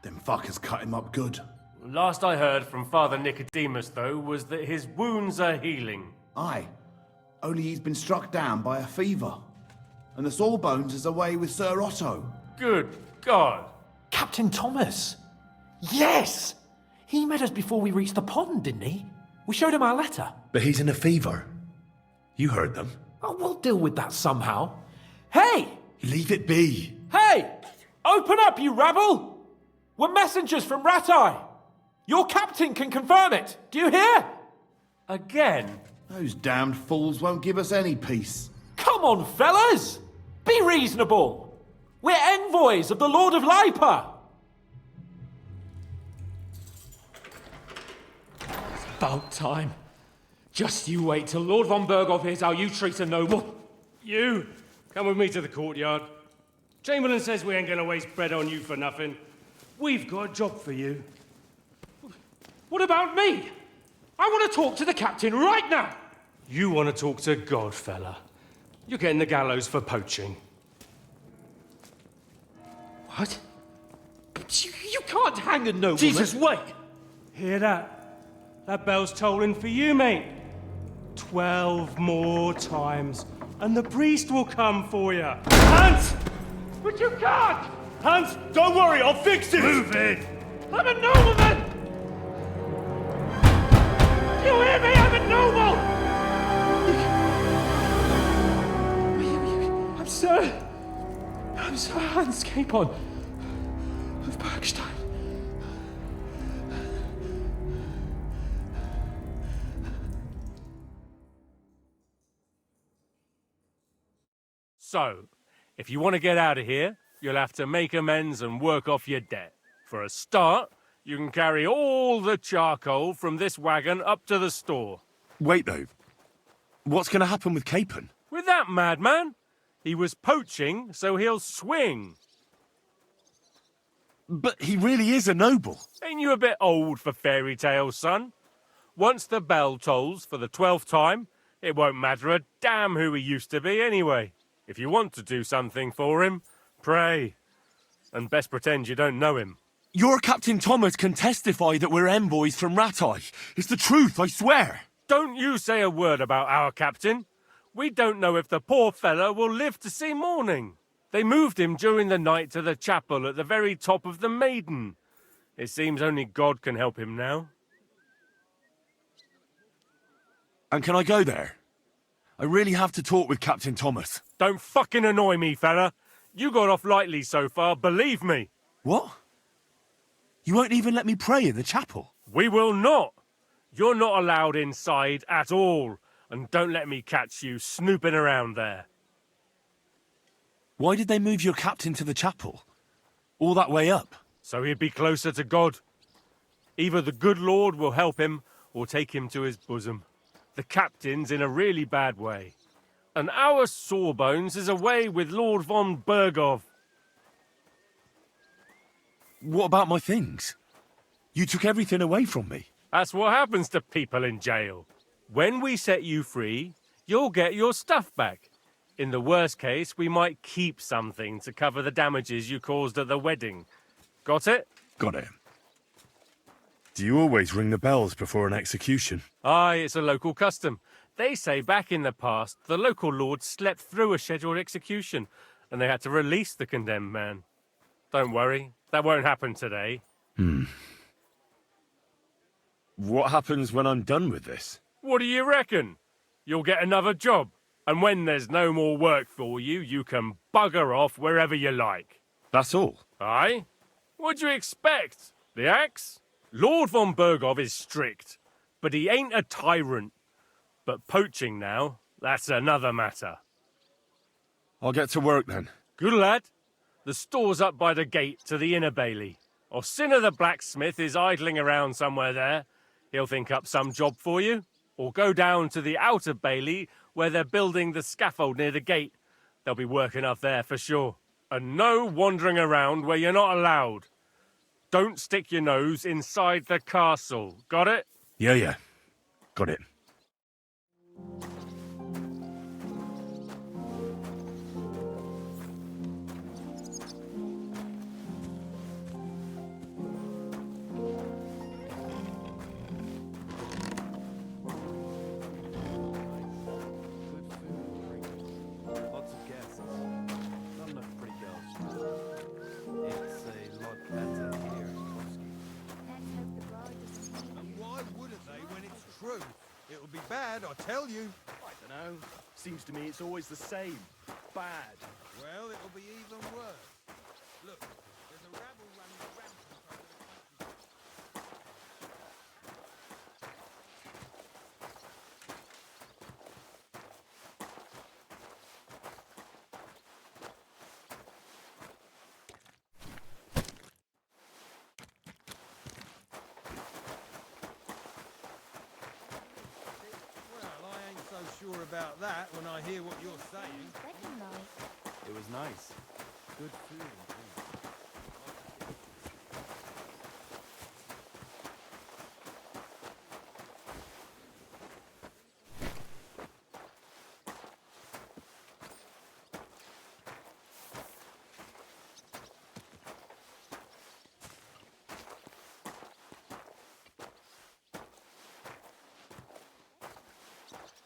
Them fuckers cut him up good. Last I heard from Father Nicodemus, though, was that his wounds are healing. Aye. Only he's been struck down by a fever. And the Sawbones is away with Sir Otto. Good God! Captain Thomas! Yes! He met us before we reached the pond, didn't he? We showed him our letter. But he's in a fever. You heard them. Oh, we'll deal with that somehow. Hey! Leave it be. Hey! Open up, you rabble! We're messengers from Ratai. Your captain can confirm it. Do you hear? Again? Those damned fools won't give us any peace. Come on, fellas! Be reasonable. We're envoys of the Lord of Lipa. It's about time. Just you wait till Lord von Berghoff hears how you treat a noble. You, come with me to the courtyard. Chamberlain says we ain't gonna waste bread on you for nothing. We've got a job for you. What about me? I want to talk to the captain right now. You want to talk to God, fella. You're getting the gallows for poaching. What? You can't hang a nobleman. Jesus, wait! Hear that? That bell's tolling for you, mate. 12 more times, and the priest will come for you. Hans! But you can't! Hans, don't worry, I'll fix it! Move it! I'm a nobleman! You hear me? I'm a noble! I'm Sir Hans Capon of Bergstein. So, if you want to get out of here, you'll have to make amends and work off your debt. For a start, you can carry all the charcoal from this wagon up to the store. Wait, though. What's going to happen with Capon? With that madman? He was poaching, so he'll swing. But he really is a noble. Ain't you a bit old for fairy tales, son? Once the bell tolls for the 12th time, it won't matter a damn who he used to be anyway. If you want to do something for him, pray. And best pretend you don't know him. Your Captain Thomas can testify that we're envoys from Ratai. It's the truth, I swear. Don't you say a word about our captain. We don't know if the poor fellow will live to see morning. They moved him during the night to the chapel at the very top of the Maiden. It seems only God can help him now. And can I go there? I really have to talk with Captain Thomas. Don't fucking annoy me, fella. You got off lightly so far, believe me. What? You won't even let me pray in the chapel? We will not. You're not allowed inside at all. And don't let me catch you snooping around there. Why did they move your captain to the chapel? All that way up? So he'd be closer to God. Either the good Lord will help him, or take him to his bosom. The captain's in a really bad way. And our Sawbones is away with Lord von Berghoff. What about my things? You took everything away from me. That's what happens to people in jail. When we set you free, you'll get your stuff back. In the worst case, we might keep something to cover the damages you caused at the wedding. Got it? Got it. Do you always ring the bells before an execution? Aye, it's a local custom. They say back in the past, the local lord slept through a scheduled execution, and they had to release the condemned man. Don't worry, that won't happen today. What happens when I'm done with this? What do you reckon? You'll get another job, and when there's no more work for you, you can bugger off wherever you like. That's all? Aye? What'd you expect? The axe? Lord von Bergov is strict, but he ain't a tyrant. But poaching now, that's another matter. I'll get to work then. Good lad. The store's up by the gate to the inner bailey. Orsina the blacksmith is idling around somewhere there. He'll think up some job for you. Or go down to the outer bailey where they're building the scaffold near the gate. They'll be working up there for sure. And no wandering around where you're not allowed. Don't stick your nose inside the castle. Got it? Yeah. Got it. Lots of guests. Not enough pretty girls. It's a lot better here. And why wouldn't they when it's true? It'll be bad, I tell you. I don't know. Seems to me it's always the same. Bad. Well, it'll be even worse. Look, there's a rabble running rampant over the country. Well, I ain't so sure about that when I hear what you're saying. It was nice. Good food and drink.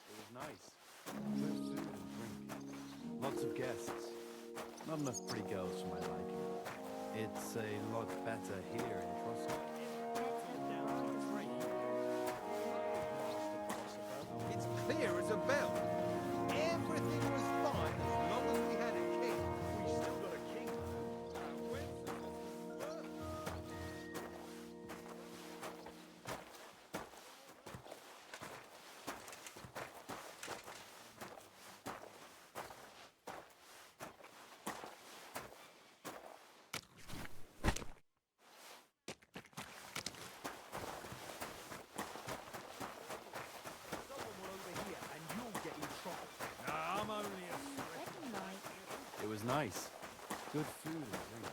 It was nice. Good food and drink. Lots of guests. Not enough pretty girls for my liking. It's a lot better here in Trosky. It's clear as a bell. Everything was fine as long as we had a king. We still got a king, though. I'm only a It was nice. Good food and drink.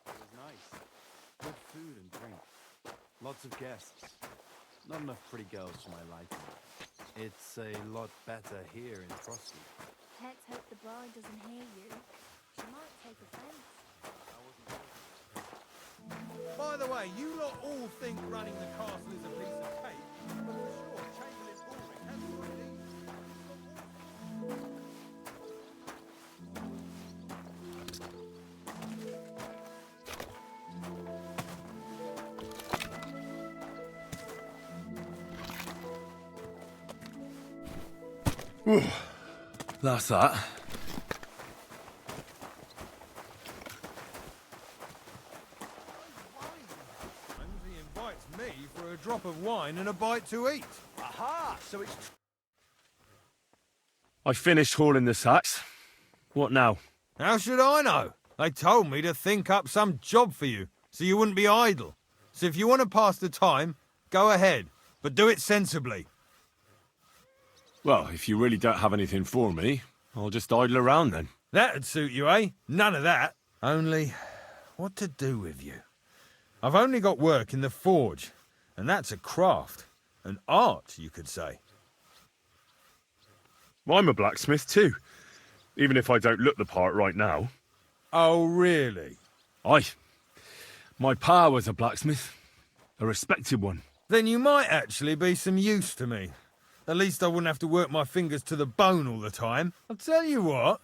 It was nice. Good food and drink. Lots of guests. Not enough pretty girls for my liking. It's a lot better here in Frosty. Let's hope the bride doesn't hear you. She might take offense. By the way, you lot all think running the castle is a piece of cake, but for sure, Chamberlain Ulrich has what it is. That's that. He invites me for a drop of wine and a bite to eat. Aha! So it's I finished hauling the sacks. What now? How should I know? They told me to think up some job for you, so you wouldn't be idle. So if you want to pass the time, go ahead, but do it sensibly. Well, if you really don't have anything for me, I'll just idle around then. That'd suit you, eh? None of that. Only, what to do with you? I've only got work in the forge, and that's a craft. An art, you could say. Well, I'm a blacksmith too, even if I don't look the part right now. Oh, really? Aye. My pa was a blacksmith. A respected one. Then you might actually be some use to me. At least I wouldn't have to work my fingers to the bone all the time. I'll tell you what,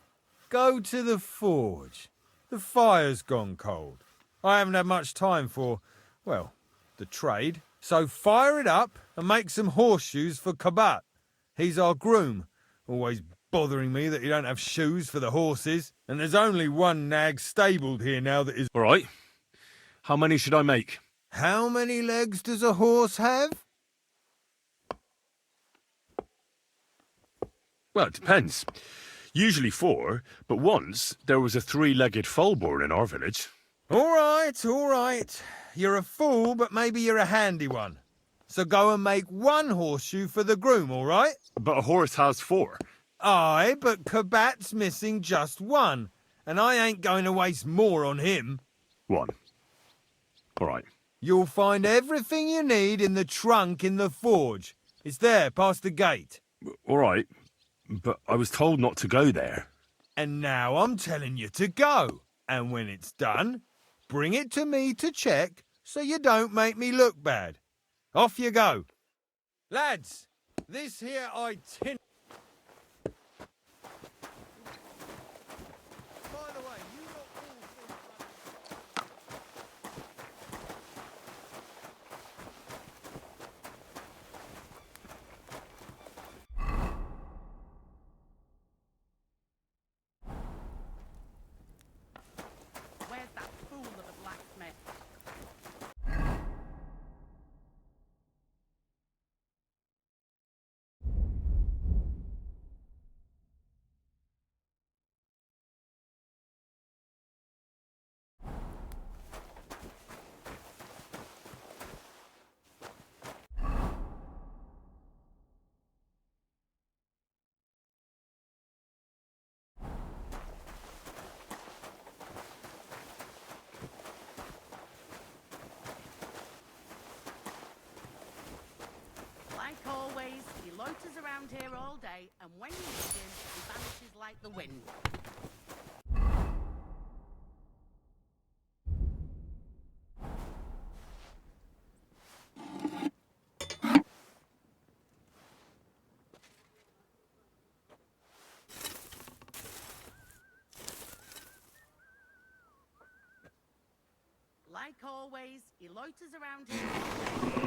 go to the forge. The fire's gone cold. I haven't had much time for, well, the trade. So fire it up and make some horseshoes for Kabat. He's our groom, always bothering me that you don't have shoes for the horses. And there's only one nag stabled here now that is... All right. How many should I make? How many legs does a horse have? Well, it depends. Usually 4, but once there was a 3-legged foal born in our village. All right. You're a fool, but maybe you're a handy one. So go and make one horseshoe for the groom, all right? But a horse has 4. Aye, but Kabat's missing just one, and I ain't going to waste more on him. 1. All right. You'll find everything you need in the trunk in the forge. It's there, past the gate. All right, but I was told not to go there. And now I'm telling you to go. And when it's done, bring it to me to check so you don't make me look bad. Off you go. Lads, this here itinerary... Where's that fool of a blacksmith? Like always, he loiters around here all day, and when you need him, he vanishes like the wind. Like always, he loiters around here all day.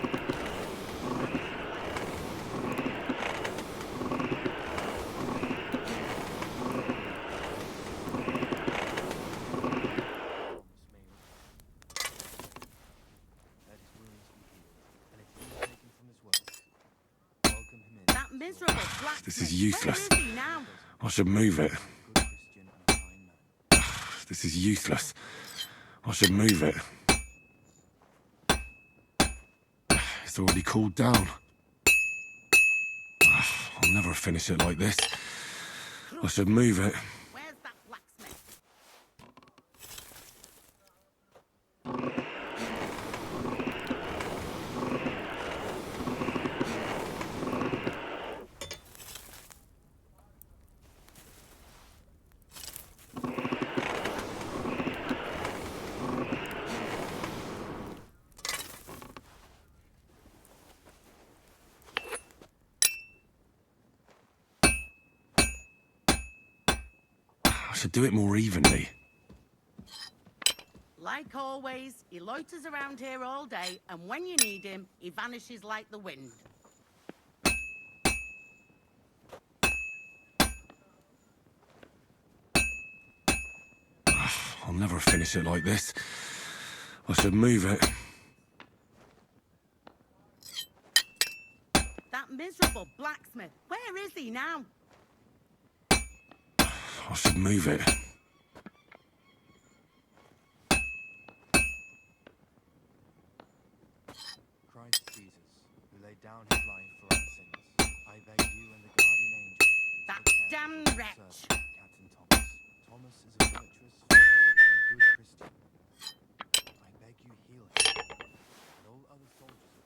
That miserable blacksmith. This is useless. Where is he now? I should move it. This is useless. I should move it. It's already cooled down. I'll never finish it like this. I should move it. Where's that blacksmith? I should do it more evenly. Like always, he loiters around here all day, and when you need him, he vanishes like the wind. I'll never finish it like this. I should move it. That miserable blacksmith. Where is he now? I should move it. Christ Jesus, who laid down his life for our sins, I beg you and the guardian angel to That take care damned of your wretch. servant, Captain Thomas. Thomas is a virtuous, faithful, and good Christian. I beg you heal him, and all other soldiers of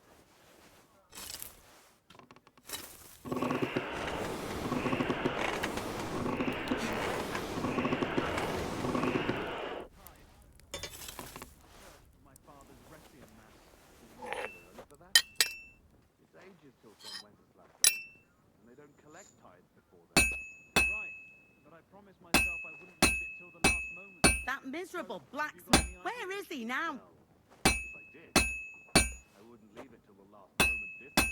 My father's requiem mass. For that? It's ages till Tom Wenceslas goes. promised myself I wouldn't leave it till the last moment. That miserable blacksmith. Where is he now? If I did, I wouldn't leave it till the last moment this year.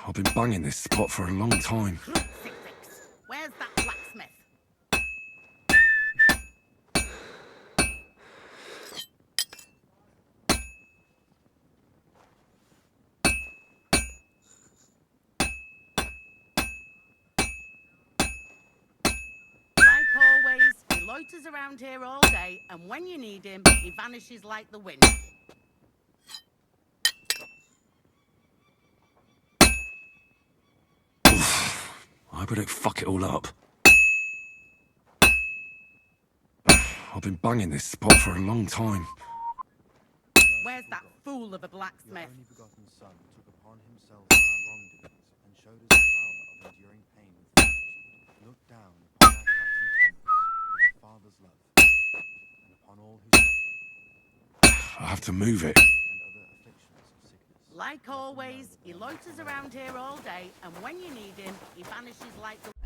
I've been banging this spot for a long time. Where's that blacksmith? Like always, he loiters around here all day, and when you need him, he vanishes like the wind. I hope I don't fuck it all up. I've been banging this spot for a long time. Where's that fool of a blacksmith? Your only begotten Son took upon himself our wrongdoings and showed us the power of enduring pain with fortitude. Look down upon our Captain Thomas with a father's love, and upon all who suffer. I have to move it. And other afflictions of sickness. Like always, he loiters around here all day, and when you need him, he vanishes like the wind.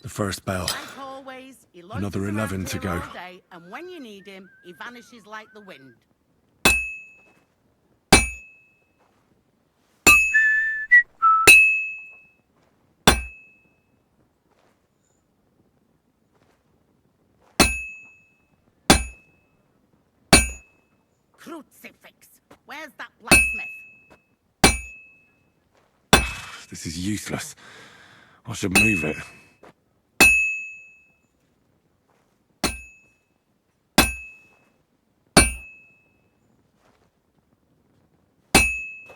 The first bell. Like always, he loiters Another around 11 to here go. all day, and when you need him, he vanishes like the wind. Crucifix! Where's that blacksmith? This is useless. I should move it.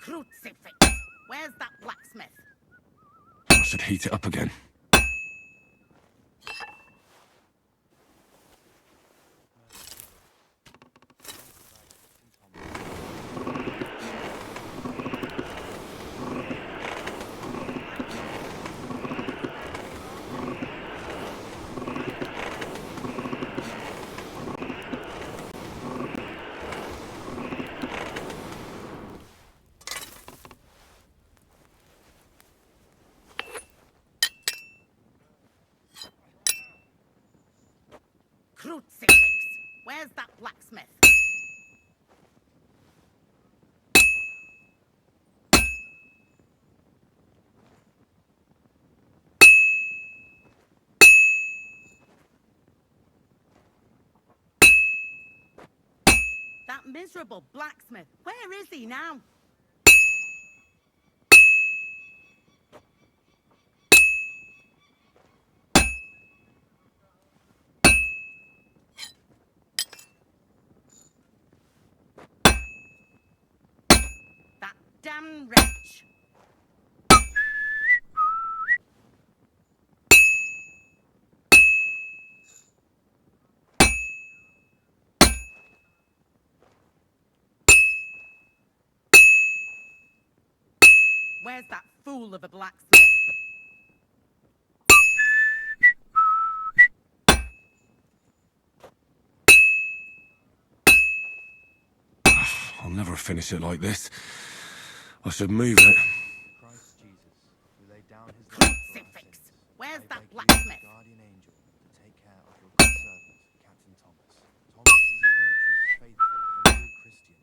Crucifix! Where's that blacksmith? I should heat it up again. Crucifix! Where's that blacksmith? That miserable blacksmith. Where is he now? That damn wretch. Where's that fool of a blacksmith? I'll never finish it like this. I should move it. Christ Jesus, who laid down his Crucifix! Where's that blacksmith? guardian angel to take care of your good servant, Captain Thomas. Thomas is a virtuous, faithful, and good Christian.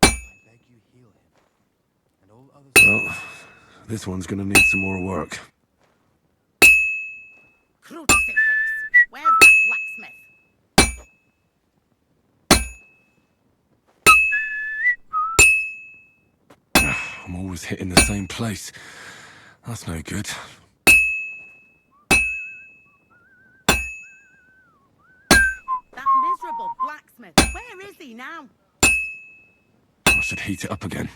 I beg you heal him. And all others... Well, this one's gonna need some more work. Crucifix! Where's that blacksmith? I'm always hitting the same place. That's no good. blacksmith. Where is he now? I should heat it up again.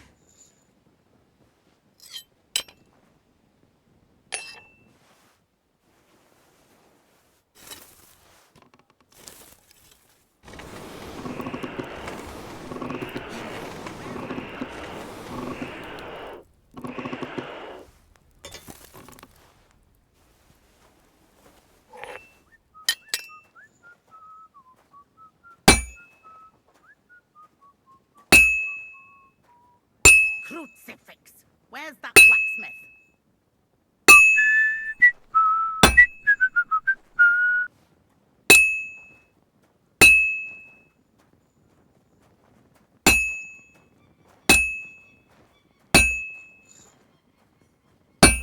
Crucifix. Where's that blacksmith?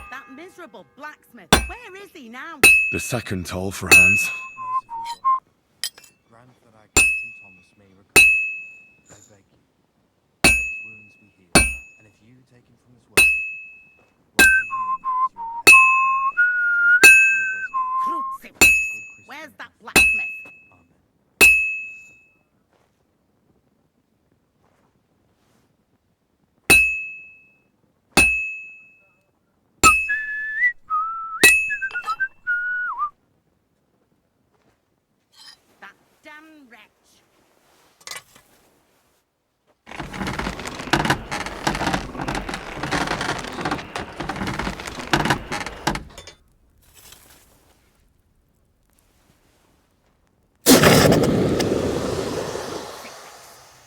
That miserable blacksmith. Where is he now? The second toll for Hans. Grant that our Captain Thomas may recover. I beg you, let his wounds be healed, and if you take him from his work, welcome him in as your heavenly Father. Take him to your bosom. Crucifix. Where's that blacksmith? That damn wretch.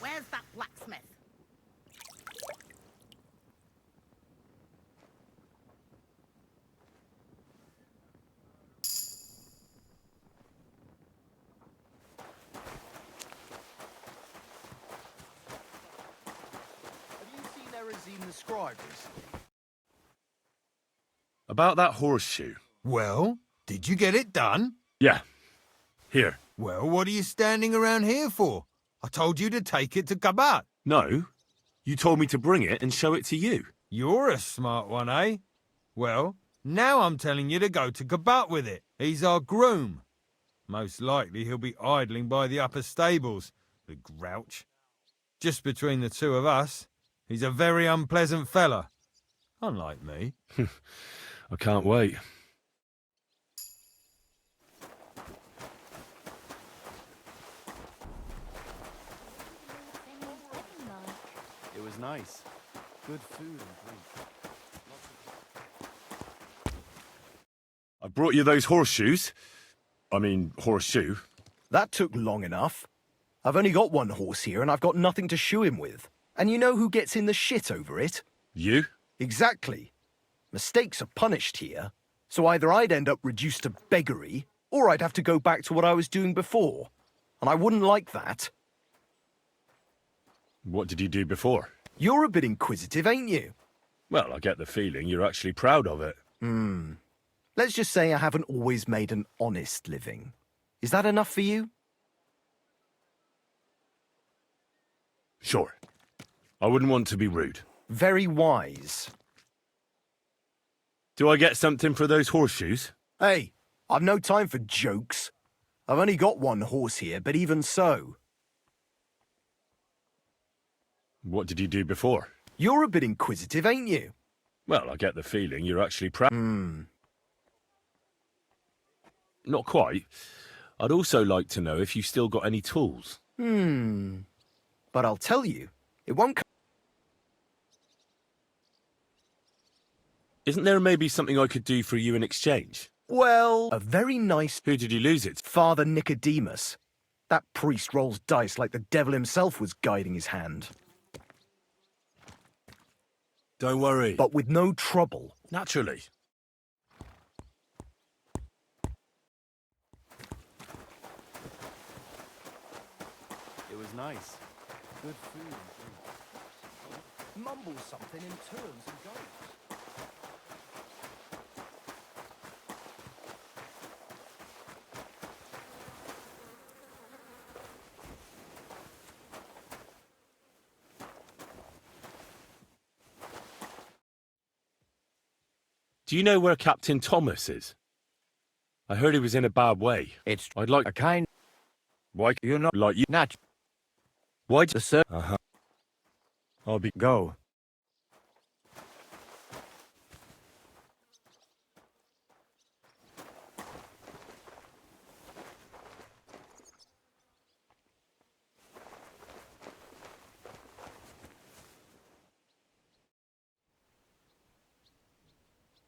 Where's that blacksmith? Have you seen Erezine the Scribe recently? About that horseshoe. Well, did you get it done? Yeah. Here. Well, what are you standing around here for? I told you to take it to Kabat. No. You told me to bring it and show it to you. You're a smart one, eh? Well, now I'm telling you to go to Kabat with it. He's our groom. Most likely he'll be idling by the upper stables, the grouch. Just between the two of us, he's a very unpleasant fella. Unlike me. I can't wait. It was nice. Good food and drink. I brought you those horseshoes. I mean, horseshoe. That took long enough. I've only got one horse here and I've got nothing to shoe him with. And you know who gets in the shit over it? You? Exactly. Mistakes are punished here. So either I'd end up reduced to beggary, or I'd have to go back to what I was doing before. And I wouldn't like that. What did you do before? You're a bit inquisitive, ain't you? Well, I get the feeling you're actually proud of it. Let's just say I haven't always made an honest living. Is that enough for you? Sure. I wouldn't want to be rude. Very wise. Do I get something for those horseshoes? Hey, I've no time for jokes. I've only got one horse here, but even so. What did you do before? You're a bit inquisitive, ain't you? Well, I get the feeling you're actually proud. Not quite. I'd also like to know if you've still got any tools. But I'll tell you, it won't come. Isn't there maybe something I could do for you in exchange? Well, a very nice... Who did you lose it? Father Nicodemus. That priest rolls dice like the devil himself was guiding his hand. Don't worry. But with no trouble. Naturally. It was nice. Good food and drink. Mumble something in terms and goals. Do you know where Captain Thomas is? I heard he was in a bad way. It's I'd like a kind... Why You're not... like you? Not... Why the sir? Uh-huh. I'll be go.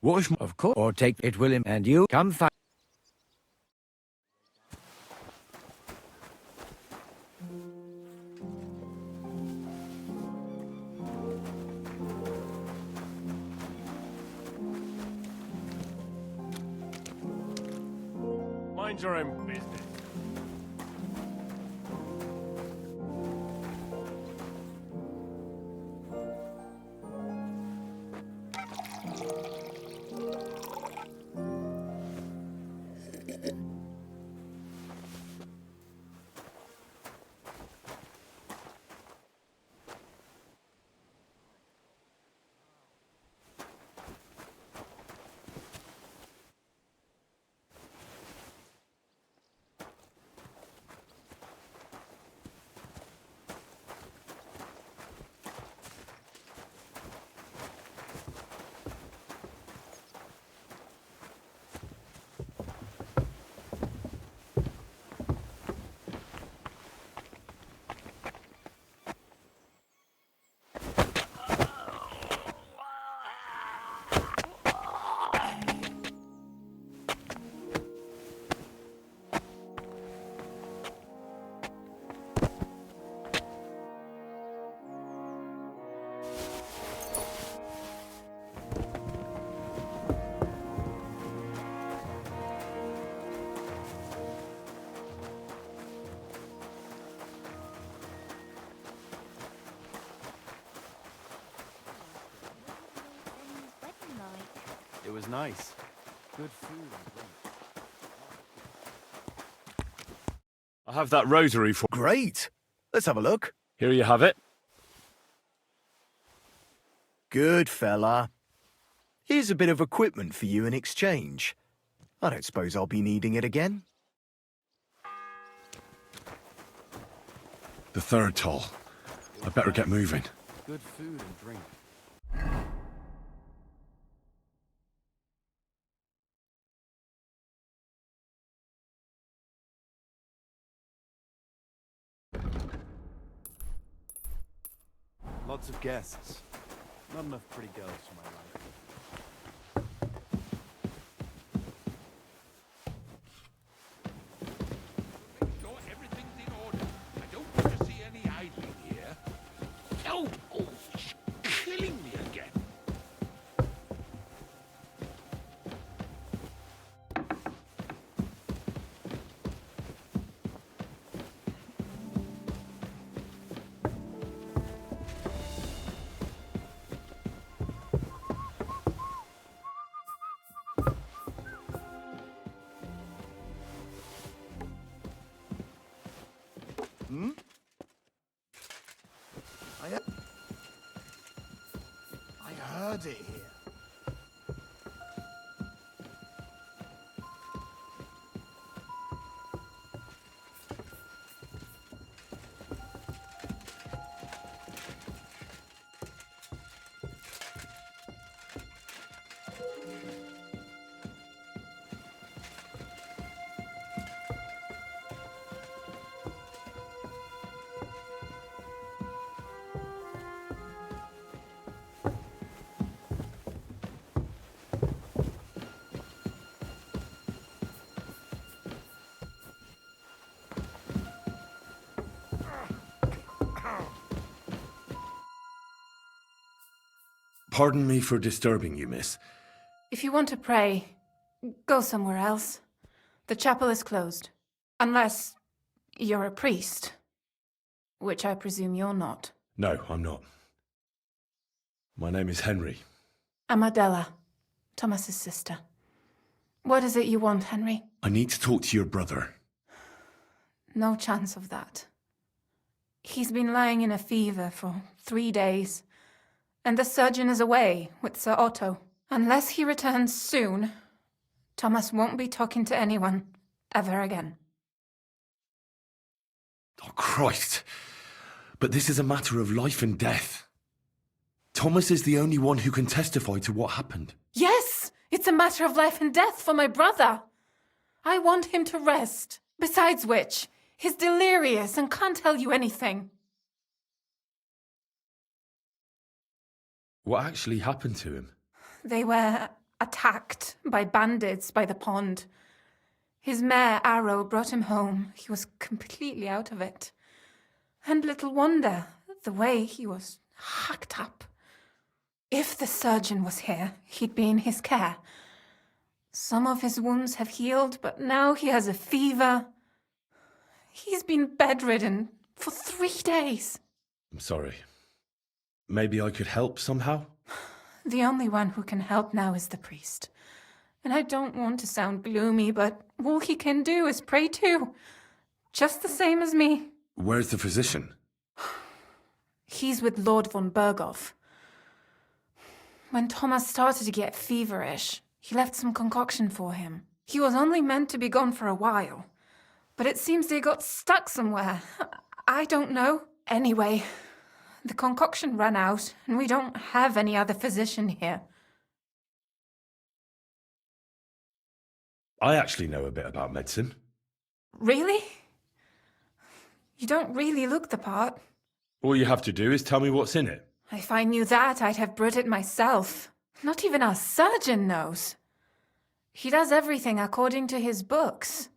What is of course, or take it, William, and you come find. Mind your own business. It was nice. Good food and drink. I have that rosary for. Great. Let's have a look. Here you have it. Good fella. Here's a bit of equipment for you in exchange. I don't suppose I'll be needing it again. The third toll. I better get moving. Good food and drink. Lots of guests. Not enough pretty girls for my life. Sure everything's in order. I don't want to see any idling here. Oh, killing me again. Hmm? I heard it here. Pardon me for disturbing you, miss. If you want to pray, go somewhere else. The chapel is closed. Unless you're a priest. Which I presume you're not. No, I'm not. My name is Henry. I'm Adela, Thomas's sister. What is it you want, Henry? I need to talk to your brother. No chance of that. He's been lying in a fever for 3 days. And the surgeon is away with Sir Otto. Unless he returns soon, Thomas won't be talking to anyone ever again. Oh, Christ. But this is a matter of life and death. Thomas is the only one who can testify to what happened. Yes, it's a matter of life and death for my brother. I want him to rest. Besides which, he's delirious and can't tell you anything. What actually happened to him? They were attacked by bandits by the pond. His mare, Arrow, brought him home. He was completely out of it. And little wonder, the way he was hacked up. If the surgeon was here, he'd be in his care. Some of his wounds have healed, but now he has a fever. He's been bedridden for 3 days. I'm sorry. Maybe I could help somehow? The only one who can help now is the priest. And I don't want to sound gloomy, but all he can do is pray too. Just the same as me. Where's the physician? He's with Lord von Berghoff. When Thomas started to get feverish, he left some concoction for him. He was only meant to be gone for a while, but it seems they got stuck somewhere. I don't know. Anyway, the concoction ran out, and we don't have any other physician here. I actually know a bit about medicine. Really? You don't really look the part. All you have to do is tell me what's in it. If I knew that, I'd have brewed it myself. Not even our surgeon knows. He does everything according to his books.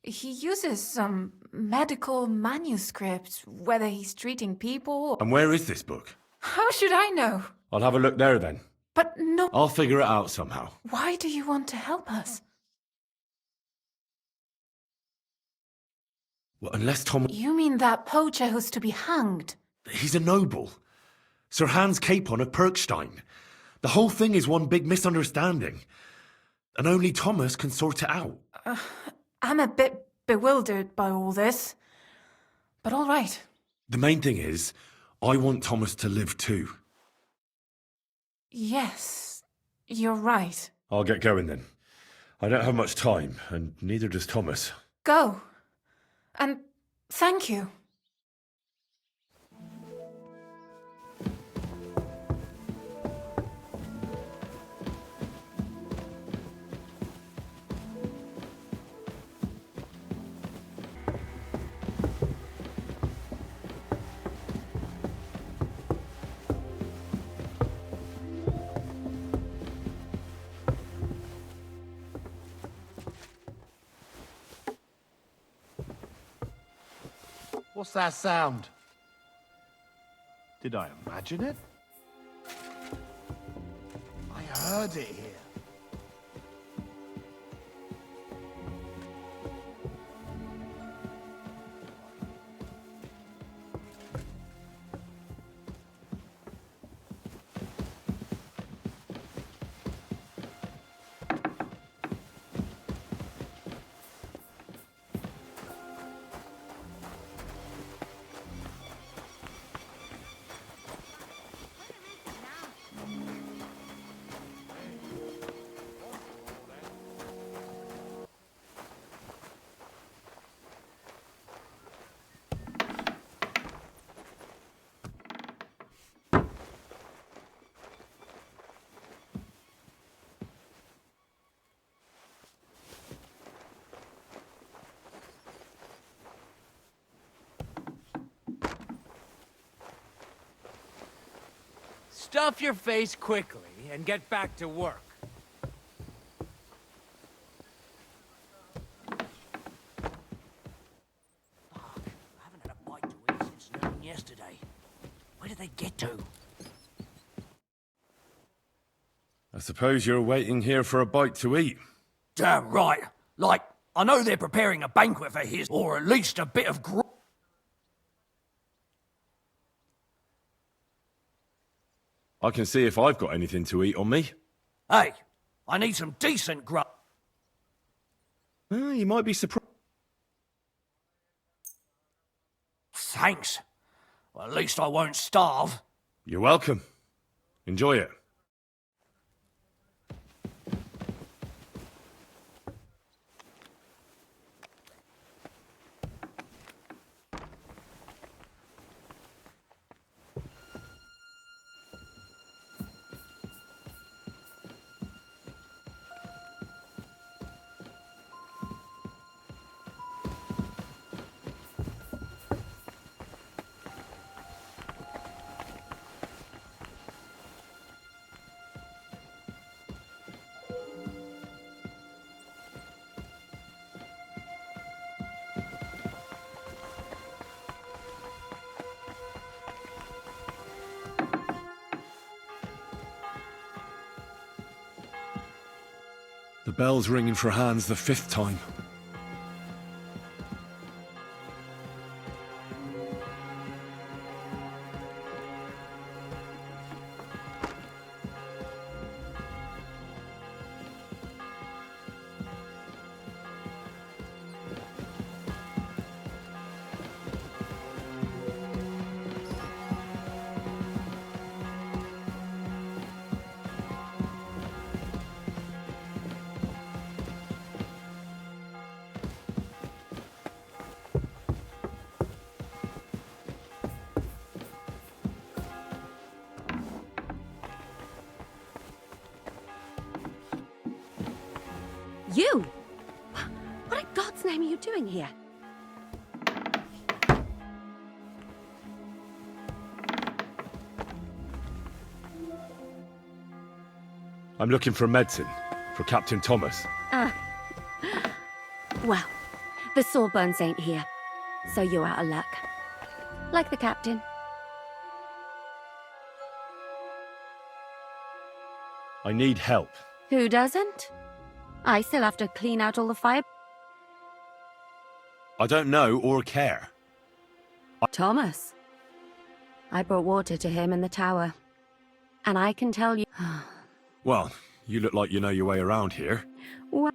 He uses some medical manuscript, whether he's treating people. And where is this book? How should I know? I'll have a look there then. But no. I'll figure it out somehow. Why do you want to help us? Well, unless Thomas... You mean that poacher who's to be hanged? He's a noble. Sir Hans Capon of Perkstein. The whole thing is one big misunderstanding. And only Thomas can sort it out. I'm a bit bewildered by all this. But all right. The main thing is, I want Thomas to live too. Yes, you're right. I'll get going then. I don't have much time, and neither does Thomas. Go. And thank you. What's that sound? Did I imagine it? I heard it here. Stuff your face quickly and get back to work. Fuck, I haven't had a bite to eat since noon yesterday. Where did they get to? I suppose you're waiting here for a bite to eat. Damn right. Like, I know they're preparing a banquet for his, or at least a bit of I can see if I've got anything to eat on me. Hey, I need some decent grub. You might be surprised. Thanks. Well, at least I won't starve. You're welcome. Enjoy it. The bell's ringing for Hans the 5th time. You? What in God's name are you doing here? I'm looking for medicine for Captain Thomas. Well, the Sawbones ain't here, so you're out of luck. Like the captain. I need help. Who doesn't? I still have to clean out all the fire. I don't know or care. Thomas. I brought water to him in the tower. And I can tell you... Well, you look like you know your way around here. What?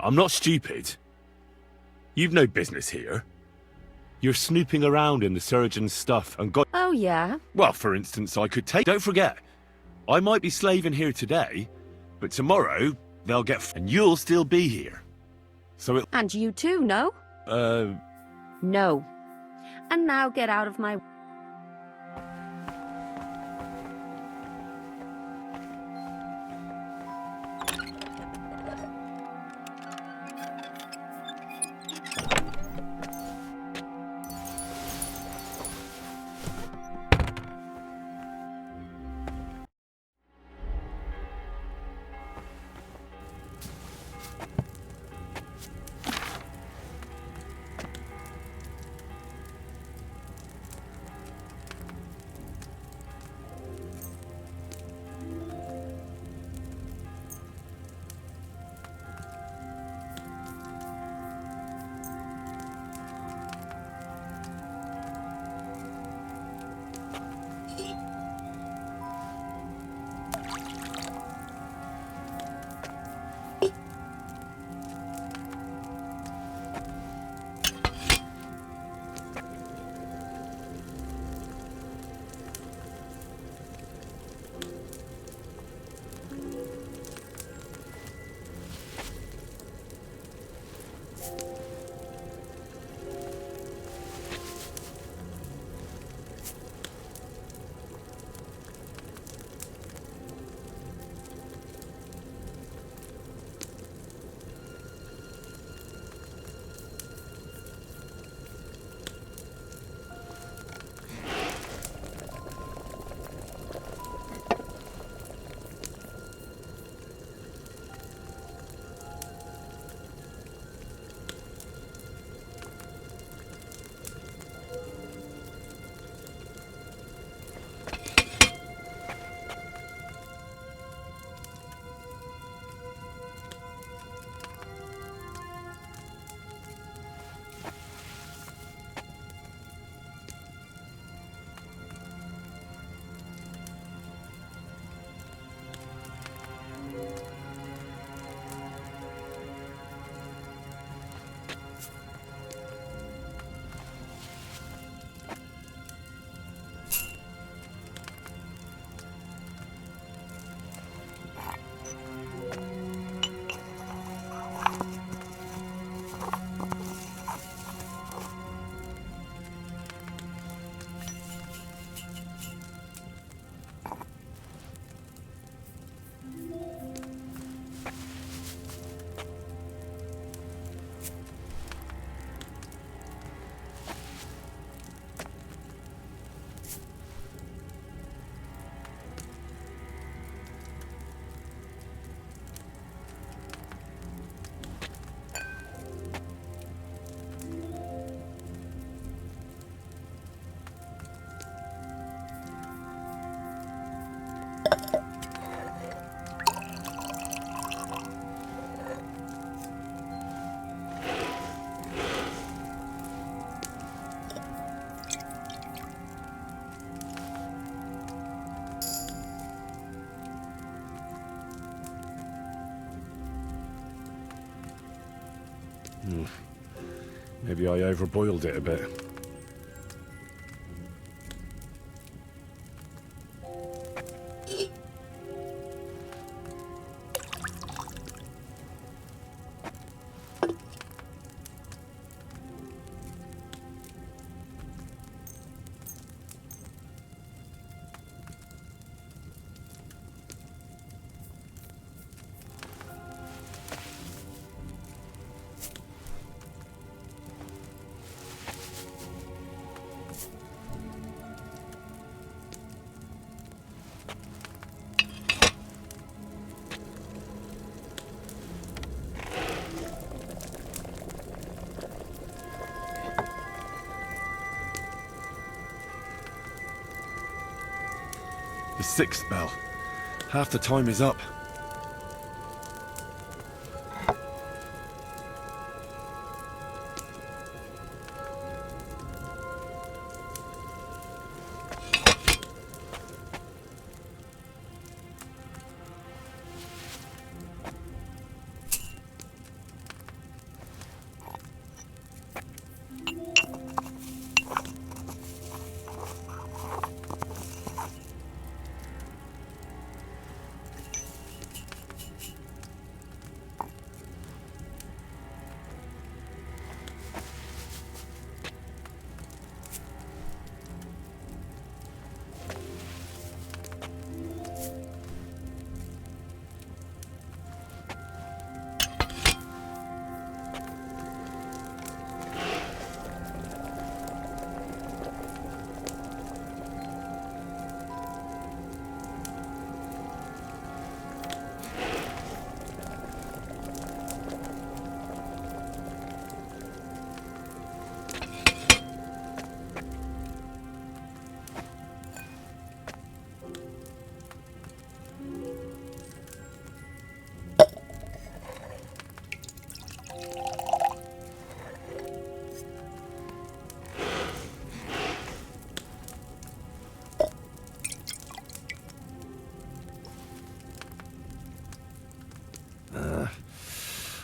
I'm not stupid. You've no business here. You're snooping around in the surgeon's stuff and got... Oh, yeah? Well, for instance, I could take... Don't forget, I might be slaving here today, but tomorrow they'll get... And you'll still be here. So it... And you too, no? No. And now get out of my... Maybe I overboiled it a bit. The 6th bell. Half the time is up.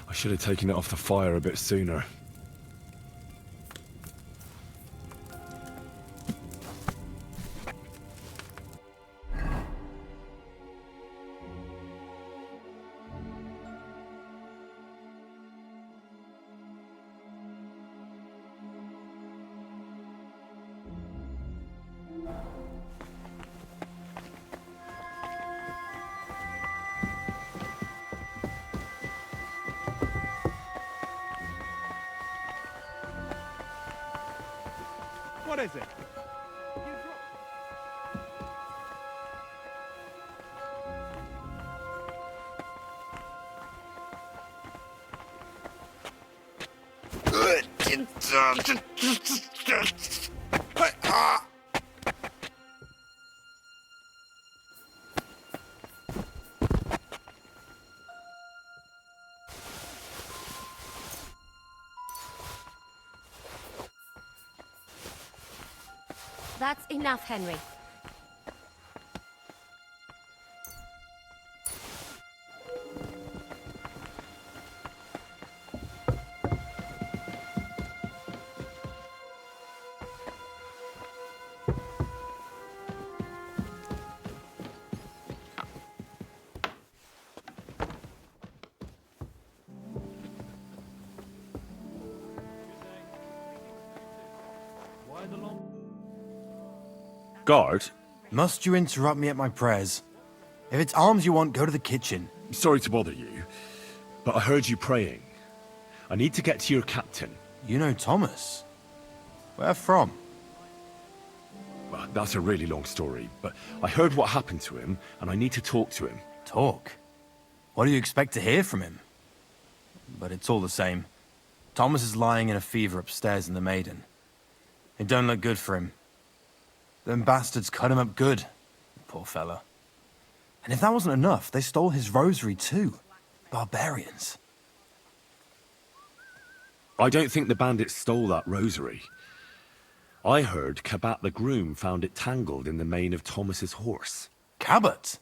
I should have taken it off the fire a bit sooner. What is it? That's enough, Henry. Guard? Must you interrupt me at my prayers? If it's arms you want, go to the kitchen. Sorry to bother you, but I heard you praying. I need to get to your captain. You know Thomas? Where from? Well, that's a really long story, but I heard what happened to him, and I need to talk to him. Talk? What do you expect to hear from him? But it's all the same. Thomas is lying in a fever upstairs in the Maiden. It don't look good for him. Them bastards cut him up good. Poor fella. And if that wasn't enough, they stole his rosary too. Barbarians. I don't think the bandits stole that rosary. I heard Cabot the groom found it tangled in the mane of Thomas's horse. Cabot?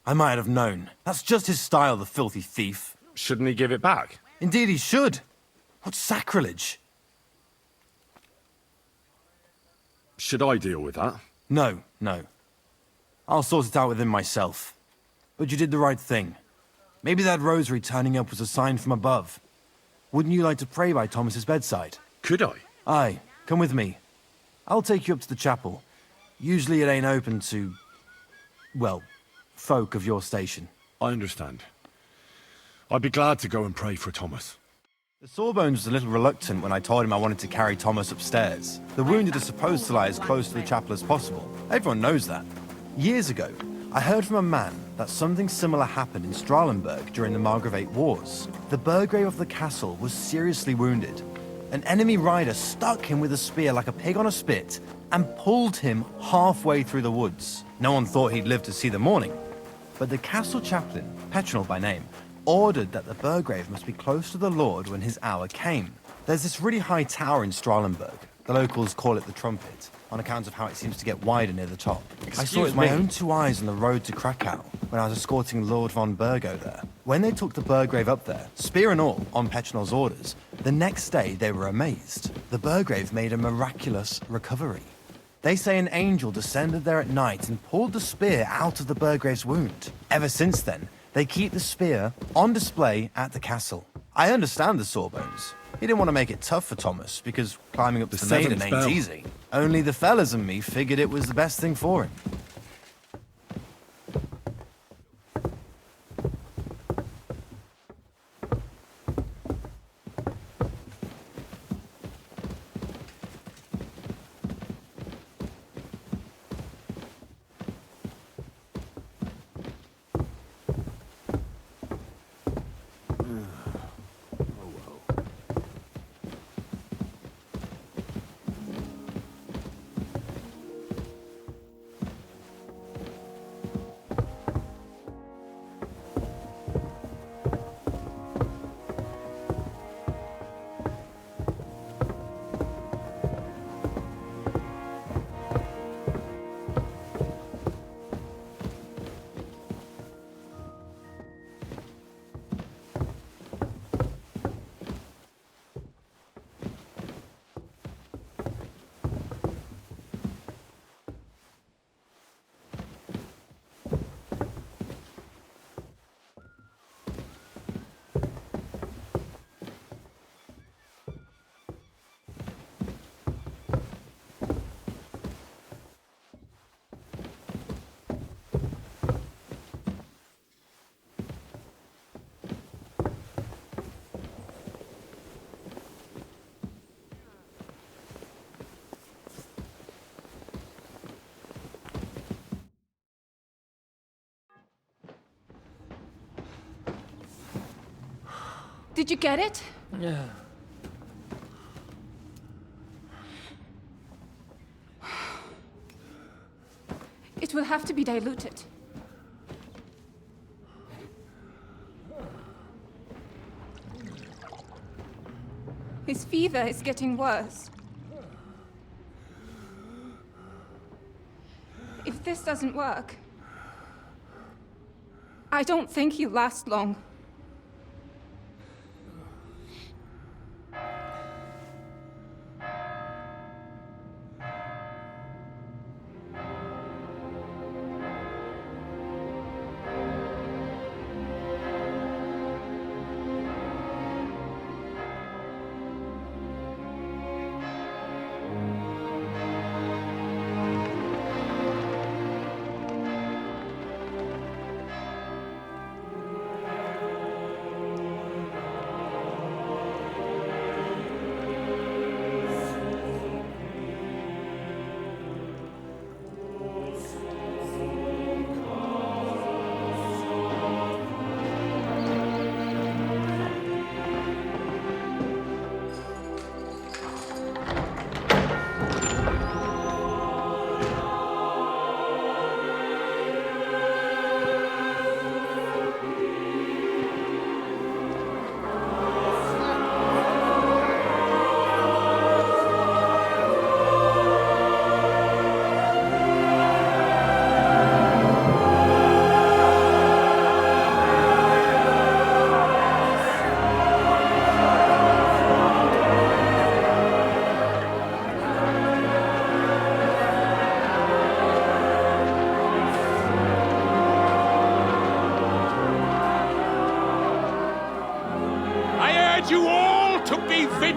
I might have known. That's just his style, the filthy thief. Shouldn't he give it back? Indeed he should. What sacrilege. Should I deal with that? No. I'll sort it out with him myself. But you did the right thing. Maybe that rosary turning up was a sign from above. Wouldn't you like to pray by Thomas's bedside? Could I? Aye, come with me. I'll take you up to the chapel. Usually it ain't open to, well, folk of your station. I understand. I'd be glad to go and pray for Thomas. The Sawbones was a little reluctant when I told him I wanted to carry Thomas upstairs. The wounded are supposed to lie as close to the chapel as possible. Everyone knows that. Years ago, I heard from a man that something similar happened in Strahlenberg during the Margravate Wars. The Burgrave of the castle was seriously wounded. An enemy rider stuck him with a spear like a pig on a spit and pulled him halfway through the woods. No one thought he'd live to see the morning. But the castle chaplain, Petronel by name, ordered that the Burgrave must be close to the Lord when his hour came. There's this really high tower in Strahlenberg. The locals call it the Trumpet, on account of how it seems to get wider near the top. I saw it with my own 2 eyes on the road to Krakow when I was escorting Lord von Burgo there. When they took the Burgrave up there, spear and all, on Petronel's orders, the next day they were amazed. The Burgrave made a miraculous recovery. They say an angel descended there at night and pulled the spear out of the Burgrave's wound. Ever since then, they keep the spear on display at the castle. I understand the Sawbones. He didn't want to make it tough for Thomas, because climbing up to the maiden ain't easy. Only the fellas and me figured it was the best thing for him. Did you get it? Yeah. It will have to be diluted. His fever is getting worse. If this doesn't work, I don't think he'll last long.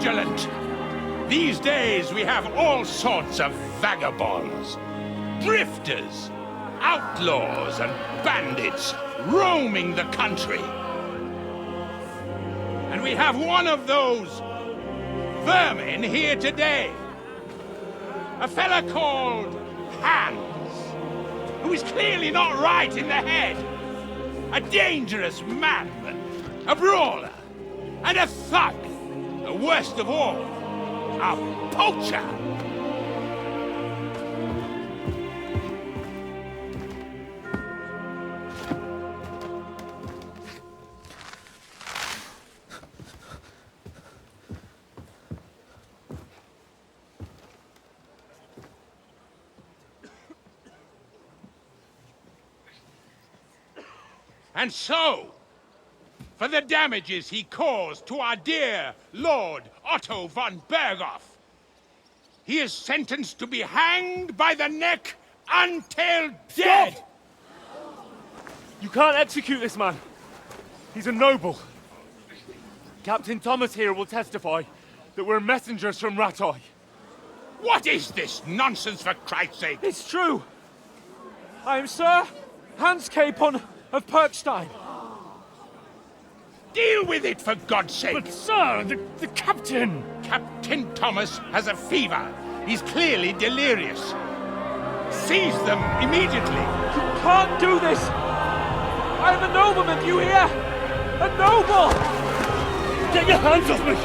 vigilant. These days we have all sorts of vagabonds, drifters, outlaws and bandits roaming the country. And we have one of those vermin here today. A fella called Hans, who is clearly not right in the head. A dangerous man, a brawler, and a thug. The worst of all, a poacher. And so, for the damages he caused to our dear Lord Otto von Berghoff, he is sentenced to be hanged by the neck until dead! Stop! You can't execute this man. He's a noble. Captain Thomas here will testify that we're messengers from Rattay. What is this nonsense, for Christ's sake? It's true. I am Sir Hans Capon of Perkstein. Deal with it, for God's sake! But, sir, the captain! Captain Thomas has a fever. He's clearly delirious. Seize them immediately. You can't do this! I am a nobleman, you hear? A noble! Get your hands off me!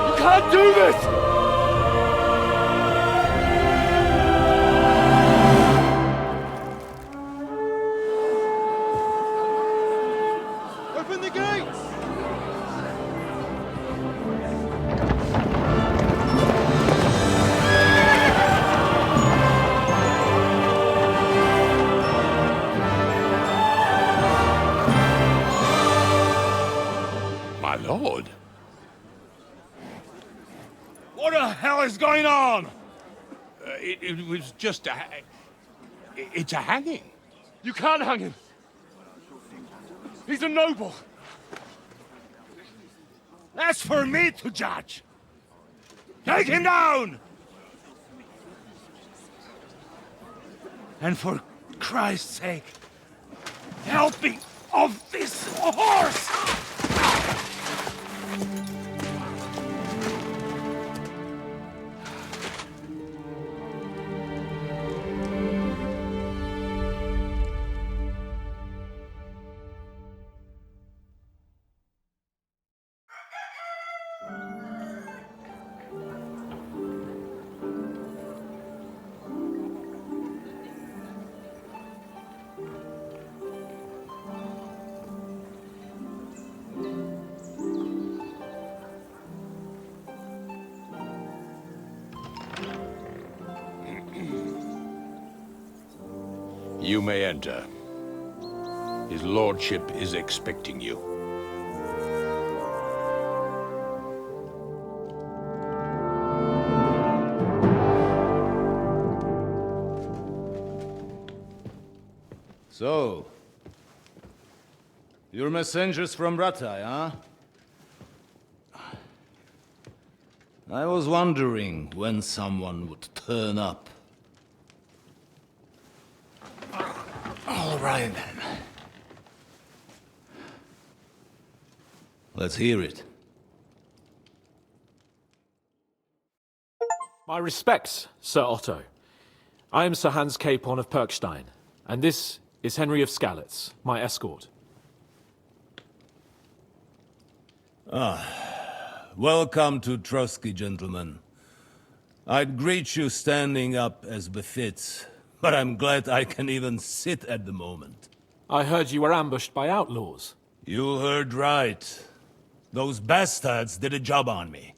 You can't do this! Open the gates! My lord. What the hell is going on? It was just a... It's a hanging. You can't hang him. He's a noble. That's for me to judge. Take him down! And for Christ's sake, help me off this horse! You may enter. His lordship is expecting you. So, you're messengers from Rattay, huh? I was wondering when someone would turn up. All right, then. Let's hear it. My respects, Sir Otto. I am Sir Hans Capon of Perkstein, and this is Henry of Skalitz, my escort. Welcome to Trotsky, gentlemen. I'd greet you standing up as befits, but I'm glad I can even sit at the moment. I heard you were ambushed by outlaws. You heard right. Those bastards did a job on me.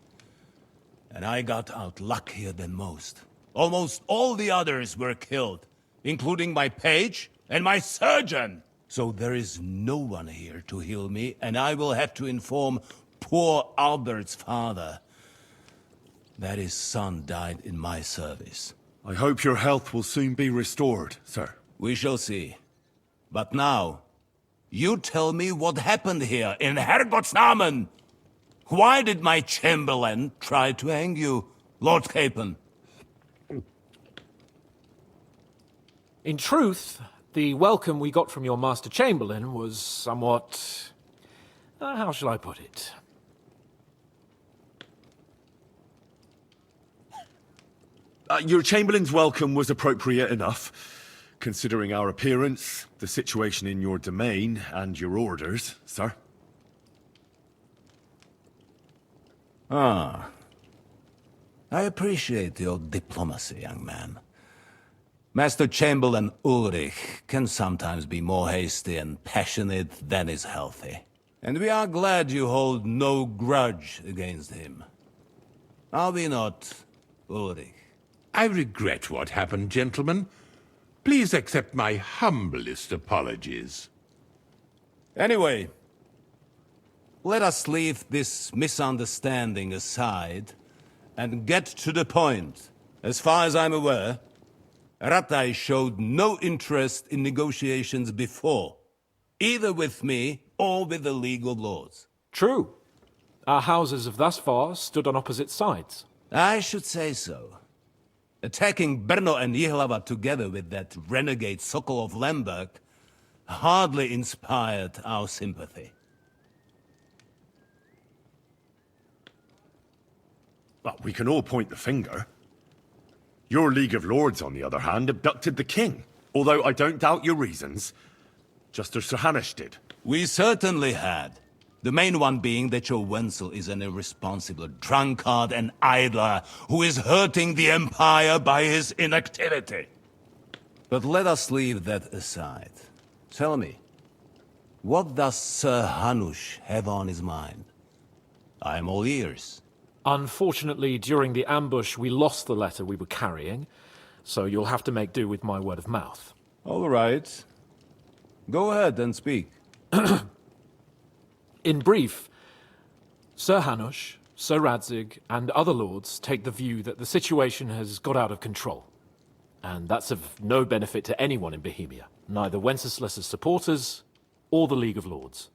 And I got out luckier than most. Almost all the others were killed, including my page and my surgeon. So there is no one here to heal me, and I will have to inform poor Albert's father that his son died in my service. I hope your health will soon be restored, sir. We shall see. But now, You tell me what happened here in Herrgottsnamen. Why did my chamberlain try to hang you, Lord Capon? In truth, the welcome we got from your Master Chamberlain was somewhat... how shall I put it? Your Chamberlain's welcome was appropriate enough, considering our appearance, the situation in your domain, and your orders, sir. Ah. I appreciate your diplomacy, young man. Master Chamberlain Ulrich can sometimes be more hasty and passionate than is healthy. And we are glad you hold no grudge against him. Are we not, Ulrich? I regret what happened, gentlemen. Please accept my humblest apologies. Anyway, let us leave this misunderstanding aside and get to the point. As far as I'm aware, Ratai showed no interest in negotiations before, either with me or with the League of Lords. True. Our houses have thus far stood on opposite sides. I should say so. Attacking Brno and Jihlava together with that renegade Sokol of Lemberg hardly inspired our sympathy. But we can all point the finger. Your League of Lords, on the other hand, abducted the king. Although I don't doubt your reasons, just as Sir Hanush did. We certainly had. The main one being that your Wenzel is an irresponsible drunkard and idler who is hurting the Empire by his inactivity. But let us leave that aside. Tell me, what does Sir Hanush have on his mind? I am all ears. Unfortunately, during the ambush, we lost the letter we were carrying, so you'll have to make do with my word of mouth. All right. Go ahead and speak. In brief, Sir Hanush, Sir Radzig, and other lords take the view that the situation has got out of control. And that's of no benefit to anyone in Bohemia, neither Wenceslas's supporters or the League of Lords.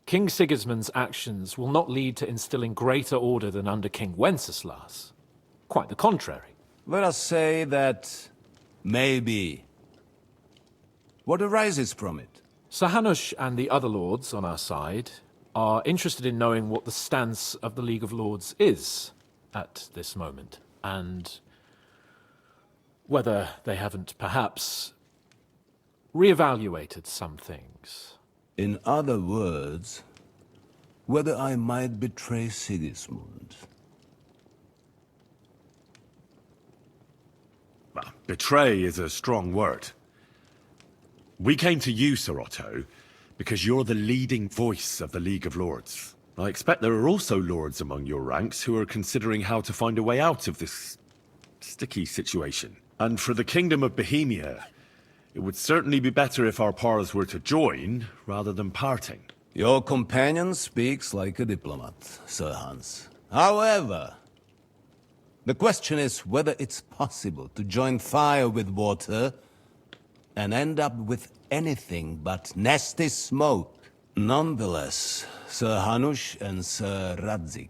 King Sigismund's actions will not lead to instilling greater order than under King Wenceslas. Quite the contrary. Let us say that maybe. What arises from it? Sir Hanush and the other lords on our side are interested in knowing what the stance of the League of Lords is at this moment, and whether they haven't perhaps reevaluated some things. In other words, whether I might betray Sigismund. Well, betray is a strong word. We came to you, Sir Otto, because you're the leading voice of the League of Lords. I expect there are also lords among your ranks who are considering how to find a way out of this sticky situation. And for the Kingdom of Bohemia, it would certainly be better if our paths were to join rather than parting. Your companion speaks like a diplomat, Sir Hans. However, the question is whether it's possible to join fire with water and end up with anything but nasty smoke. Nonetheless, Sir Hanush and Sir Radzig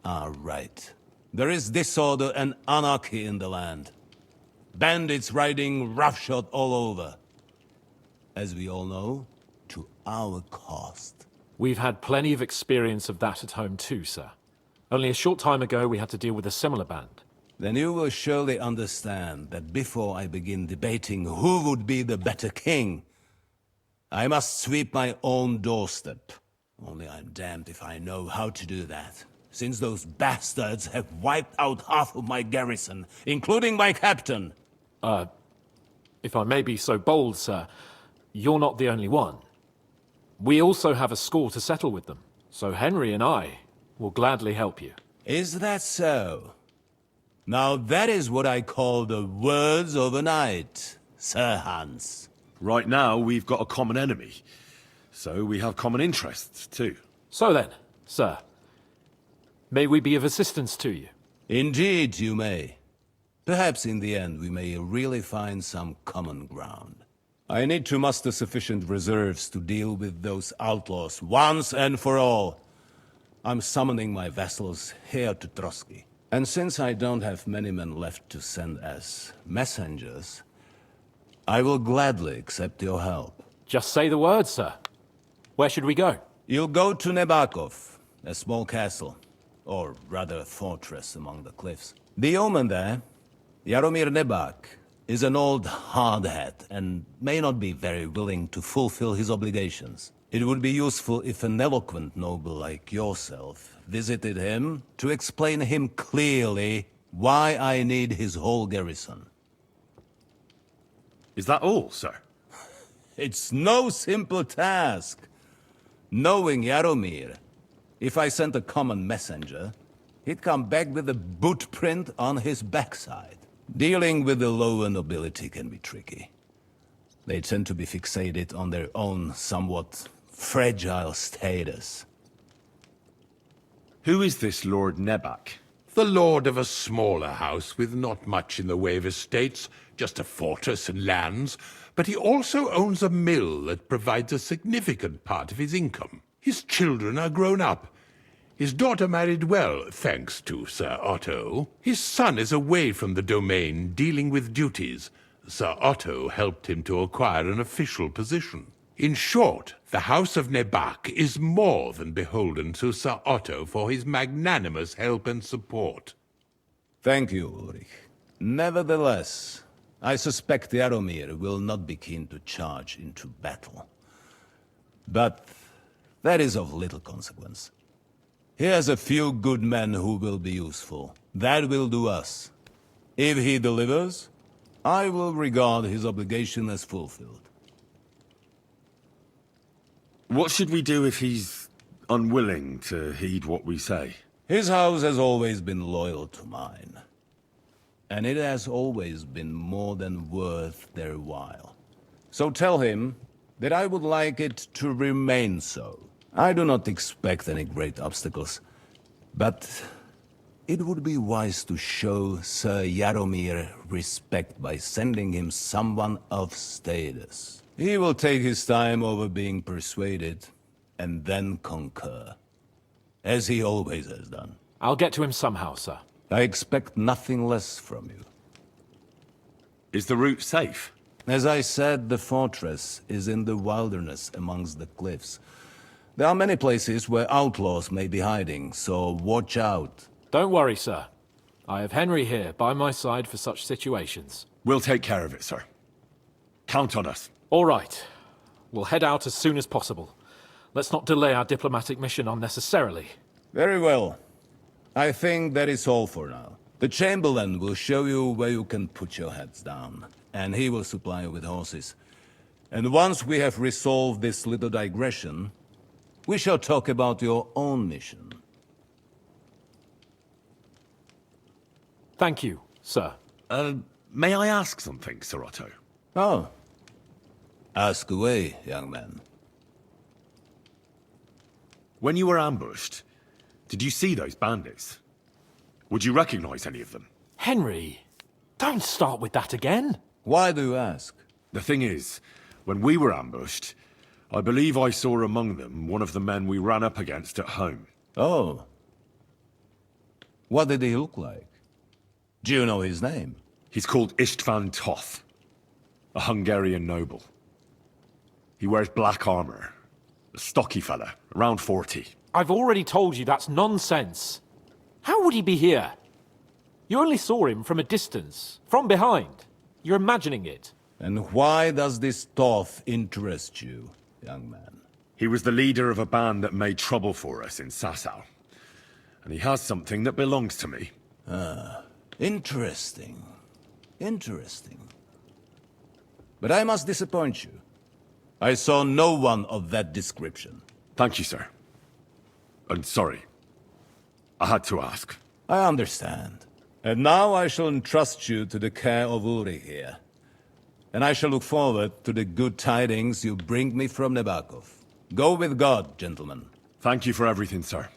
are right. There is disorder and anarchy in the land. Bandits riding roughshod all over. As we all know, to our cost. We've had plenty of experience of that at home too, sir. Only a short time ago we had to deal with a similar band. Then you will surely understand that before I begin debating who would be the better king, I must sweep my own doorstep. Only I'm damned if I know how to do that, since those bastards have wiped out half of my garrison, including my captain. If I may be so bold, sir, you're not the only one. We also have a score to settle with them, so Henry and I will gladly help you. Is that so? Now that is what I call the words of a knight, Sir Hans. Right now, we've got a common enemy, so we have common interests too. So then, sir, may we be of assistance to you? Indeed you may. Perhaps in the end we may really find some common ground. I need to muster sufficient reserves to deal with those outlaws once and for all. I'm summoning my vassals here to Trotsky. And since I don't have many men left to send as messengers, I will gladly accept your help. Just say the word, sir. Where should we go? You'll go to Nebakov, a small castle, or rather fortress among the cliffs. The yeoman there, Jaromir Nebak, is an old hardhead and may not be very willing to fulfill his obligations. It would be useful if an eloquent noble like yourself visited him to explain him clearly why I need his whole garrison. Is that all, sir? It's no simple task. Knowing Jaromir, if I sent a common messenger, he'd come back with a boot print on his backside. Dealing with the lower nobility can be tricky. They tend to be fixated on their own somewhat fragile status. Who is this Lord Nebak? The lord of a smaller house with not much in the way of estates, just a fortress and lands, but he also owns a mill that provides a significant part of his income. His children are grown up. His daughter married well, thanks to Sir Otto. His son is away from the domain, dealing with duties. Sir Otto helped him to acquire an official position. In short, the House of Nebak is more than beholden to Sir Otto for his magnanimous help and support. Thank you, Ulrich. Nevertheless, I suspect Jaromir will not be keen to charge into battle. But that is of little consequence. He has a few good men who will be useful. That will do us. If he delivers, I will regard his obligation as fulfilled. What should we do if he's unwilling to heed what we say? His house has always been loyal to mine. And it has always been more than worth their while. So tell him that I would like it to remain so. I do not expect any great obstacles, but it would be wise to show Sir Jaromir respect by sending him someone of status. He will take his time over being persuaded, and then concur. As he always has done. I'll get to him somehow, sir. I expect nothing less from you. Is the route safe? As I said, the fortress is in the wilderness amongst the cliffs. There are many places where outlaws may be hiding, so watch out. Don't worry, sir. I have Henry here by my side for such situations. We'll take care of it, sir. Count on us. All right. We'll head out as soon as possible. Let's not delay our diplomatic mission unnecessarily. Very well. I think that is all for now. The Chamberlain will show you where you can put your heads down, and he will supply you with horses. And once we have resolved this little digression, we shall talk about your own mission. Thank you, sir. May I ask something, Sir Otto? Oh. Ask away, young man. When you were ambushed, did you see those bandits? Would you recognize any of them? Henry, don't start with that again. Why do you ask? The thing is, when we were ambushed, I believe I saw among them one of the men we ran up against at home. Oh. What did he look like? Do you know his name? He's called Istvan Toth, a Hungarian noble. He wears black armor. A stocky fella, around 40. I've already told you that's nonsense. How would he be here? You only saw him from a distance, from behind. You're imagining it. And why does this Toth interest you, young man? He was the leader of a band that made trouble for us in Sasau. And he has something that belongs to me. Ah, interesting. Interesting. But I must disappoint you. I saw no one of that description. Thank you, sir. And sorry. I had to ask. I understand. And now I shall entrust you to the care of Ulrich here. And I shall look forward to the good tidings you bring me from Nebakov. Go with God, gentlemen. Thank you for everything, sir.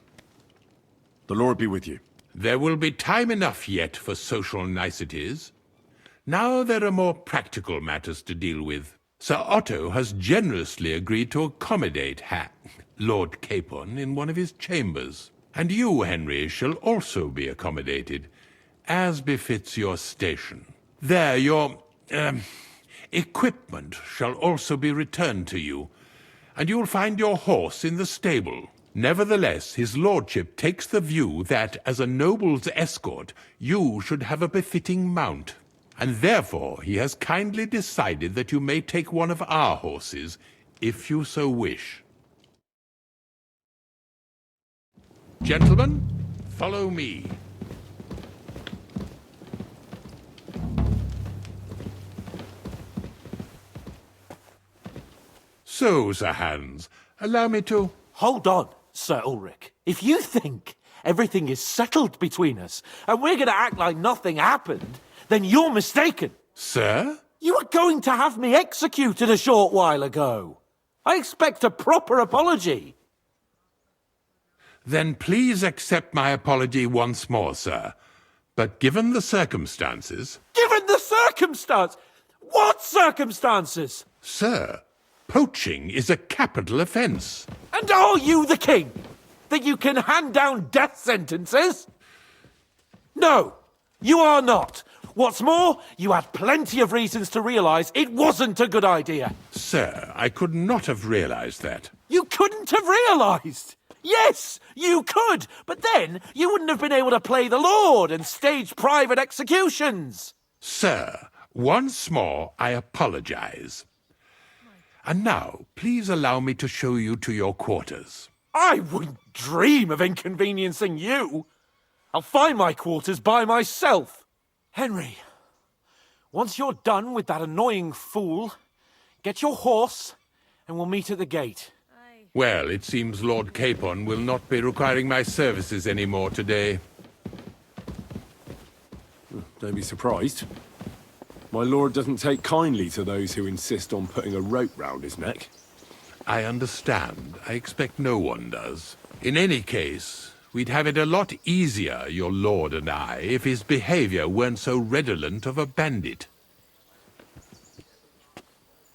The Lord be with you. There will be time enough yet for social niceties. Now there are more practical matters to deal with. Sir Otto has generously agreed to accommodate Lord Capon in one of his chambers. And you, Henry, shall also be accommodated, as befits your station. There, your equipment shall also be returned to you, and you'll find your horse in the stable. Nevertheless, his lordship takes the view that, as a noble's escort, you should have a befitting mount, and therefore he has kindly decided that you may take one of our horses, if you so wish. Gentlemen, follow me. So, Sir Hans, allow me to... Hold on, Sir Ulrich. If you think everything is settled between us, and we're going to act like nothing happened, then you're mistaken. Sir? You were going to have me executed a short while ago. I expect a proper apology. Then please accept my apology once more, sir. But given the circumstances... Given the circumstance? What circumstances? Sir, poaching is a capital offence. And are you the king? That you can hand down death sentences? No, you are not. What's more, you had plenty of reasons to realise it wasn't a good idea. Sir, I could not have realised that. You couldn't have realised? Yes, you could, but then you wouldn't have been able to play the Lord and stage private executions. Sir, once more I apologise. And now, please allow me to show you to your quarters. I wouldn't dream of inconveniencing you. I'll find my quarters by myself. Henry, once you're done with that annoying fool, get your horse and we'll meet at the gate. Well, it seems Lord Capon will not be requiring my services anymore today. Don't be surprised. My lord doesn't take kindly to those who insist on putting a rope round his neck. I understand. I expect no one does. In any case, we'd have it a lot easier, your lord and I, if his behavior weren't so redolent of a bandit.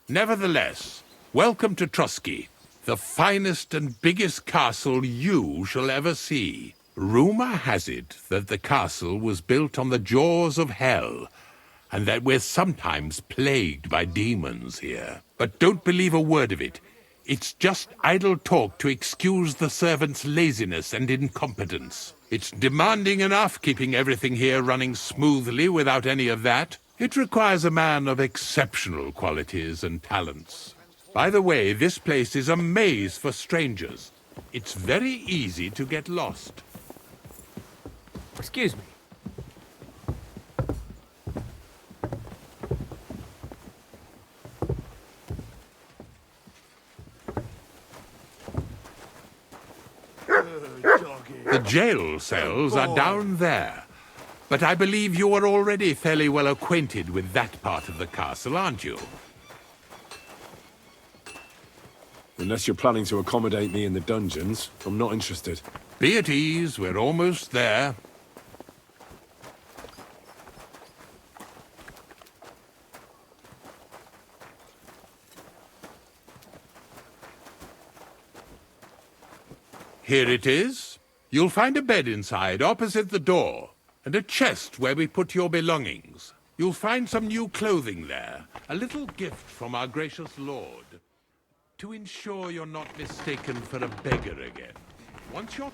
Nevertheless, welcome to Trusky, the finest and biggest castle you shall ever see. Rumor has it that the castle was built on the jaws of hell, and that we're sometimes plagued by demons here. But don't believe a word of it. It's just idle talk to excuse the servants' laziness and incompetence. It's demanding enough keeping everything here running smoothly without any of that. It requires a man of exceptional qualities and talents. By the way, this place is a maze for strangers. It's very easy to get lost. Excuse me. The jail cells are down there. But I believe you are already fairly well acquainted with that part of the castle, aren't you? Unless you're planning to accommodate me in the dungeons, I'm not interested. Be at ease, we're almost there. Here it is. You'll find a bed inside, opposite the door, and a chest where we put your belongings. You'll find some new clothing there, a little gift from our gracious lord, to ensure you're not mistaken for a beggar again. Once you're...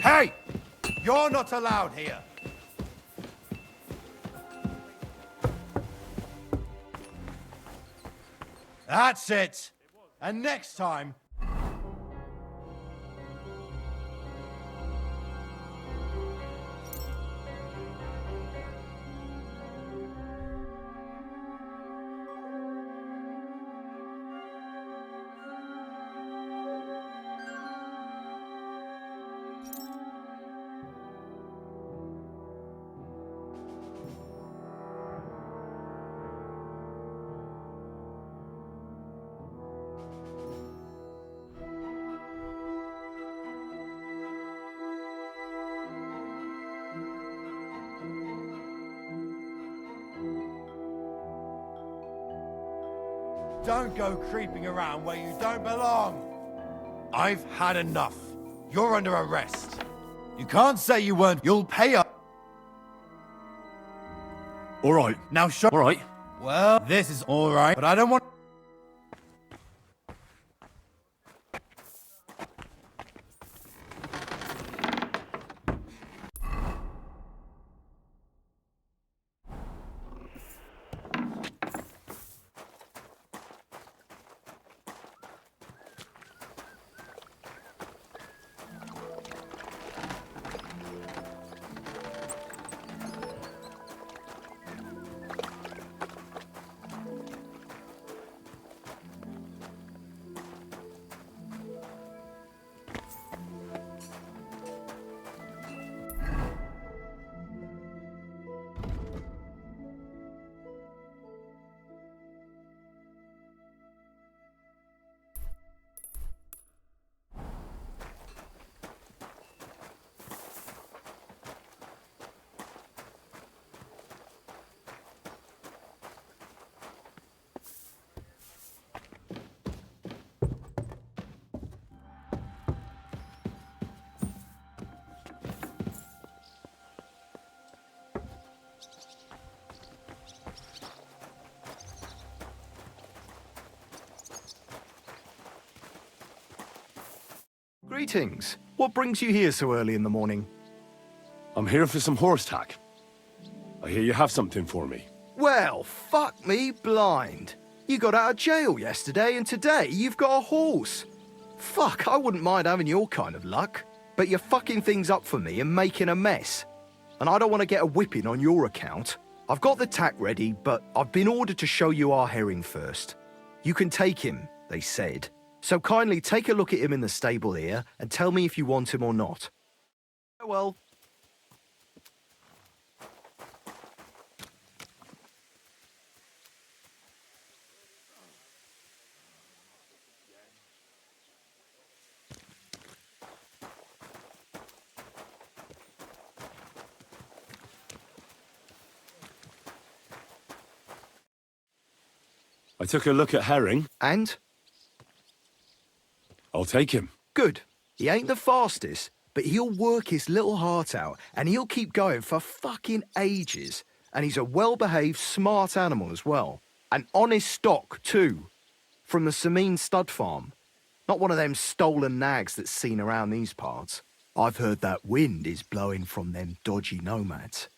Hey! You're not allowed here. That's it. And next time... Don't go creeping around where you don't belong. I've had enough. You're under arrest. You can't say you weren't. You'll pay up. All right. Now show. All right. Well, this is all right, but I don't want... Greetings. What brings you here so early in the morning? I'm here for some horse tack. I hear you have something for me. Well, fuck me blind. You got out of jail yesterday and today you've got a horse. Fuck, I wouldn't mind having your kind of luck. But you're fucking things up for me and making a mess. And I don't want to get a whipping on your account. I've got the tack ready, but I've been ordered to show you our herring first. You can take him, they said. So kindly take a look at him in the stable here and tell me if you want him or not. Well. I took a look at Herring. And? I'll take him. Good. He ain't the fastest, but he'll work his little heart out, and he'll keep going for fucking ages. And he's a well-behaved, smart animal as well. An honest stock, too. From the Sameen stud farm. Not one of them stolen nags that's seen around these parts. I've heard that wind is blowing from them dodgy nomads.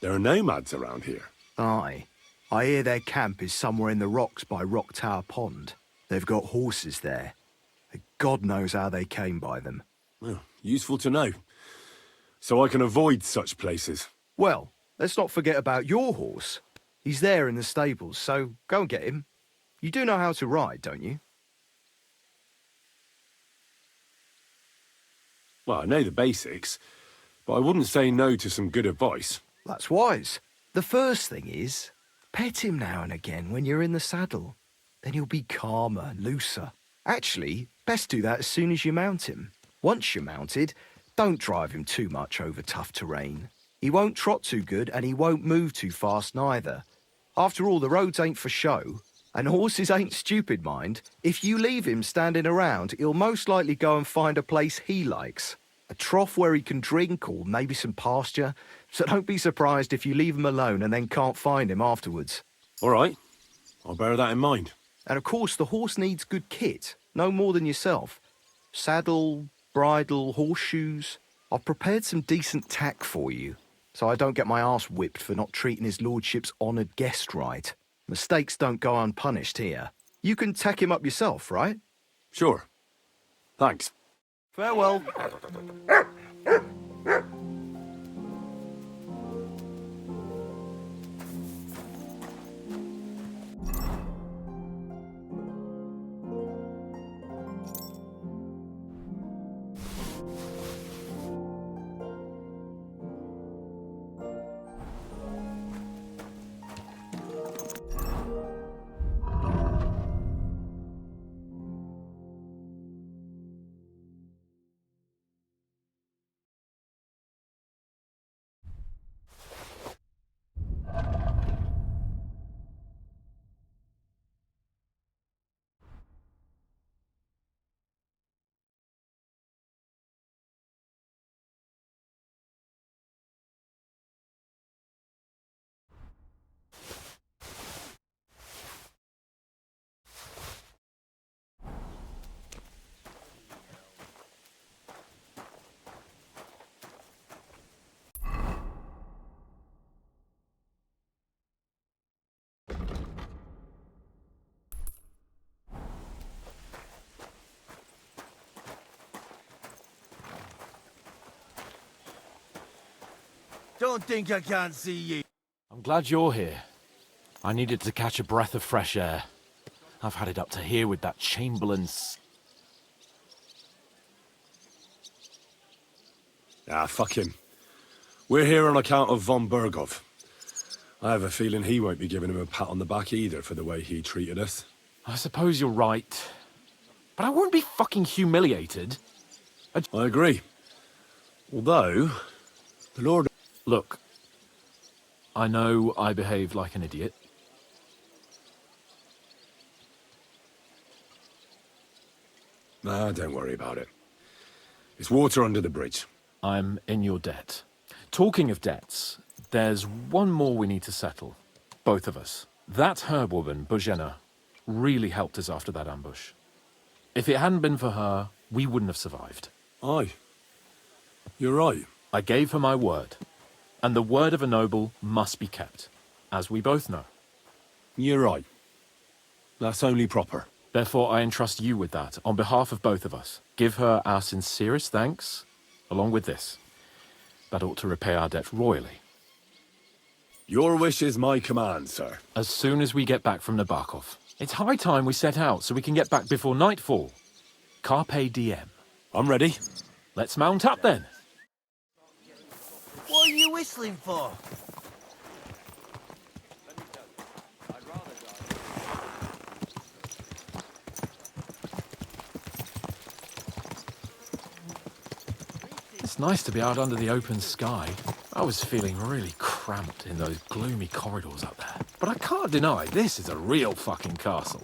There are nomads around here. Aye. I hear their camp is somewhere in the rocks by Rock Tower Pond. They've got horses there. God knows how they came by them. Well, useful to know. So I can avoid such places. Well, let's not forget about your horse. He's there in the stables, so go and get him. You do know how to ride, don't you? Well, I know the basics, but I wouldn't say no to some good advice. That's wise. The first thing is, pet him now and again when you're in the saddle. Then he'll be calmer, looser. Actually, best do that as soon as you mount him. Once you're mounted, don't drive him too much over tough terrain. He won't trot too good and he won't move too fast neither. After all, the roads ain't for show. And horses ain't stupid, mind. If you leave him standing around, he'll most likely go and find a place he likes. A trough where he can drink or maybe some pasture. So don't be surprised if you leave him alone and then can't find him afterwards. All right. I'll bear that in mind. And of course, the horse needs good kit. No more than yourself. Saddle, bridle, horseshoes. I've prepared some decent tack for you, so I don't get my arse whipped for not treating his lordship's honoured guest right. Mistakes don't go unpunished here. You can tack him up yourself, right? Sure. Thanks. Farewell. Don't think I can't see you. I'm glad you're here. I needed to catch a breath of fresh air. I've had it up to here with that Chamberlain's... Ah, fuck him. We're here on account of von Bergov. I have a feeling he won't be giving him a pat on the back either for the way he treated us. I suppose you're right. But I won't be fucking humiliated. I agree. Although, the Lord... Look, I know I behaved like an idiot. Nah, don't worry about it. It's water under the bridge. I'm in your debt. Talking of debts, there's one more we need to settle. Both of us. That herb woman, Bojena, really helped us after that ambush. If it hadn't been for her, we wouldn't have survived. Aye. You're right. I gave her my word. And the word of a noble must be kept, as we both know. You're right. That's only proper. Therefore, I entrust you with that, on behalf of both of us. Give her our sincerest thanks, along with this. That ought to repay our debt royally. Your wish is my command, sir. As soon as we get back from Nabokov. It's high time we set out, so we can get back before nightfall. Carpe diem. I'm ready. Let's mount up, then. What are you whistling for? It's nice to be out under the open sky. I was feeling really cramped in those gloomy corridors up there. But I can't deny this is a real fucking castle.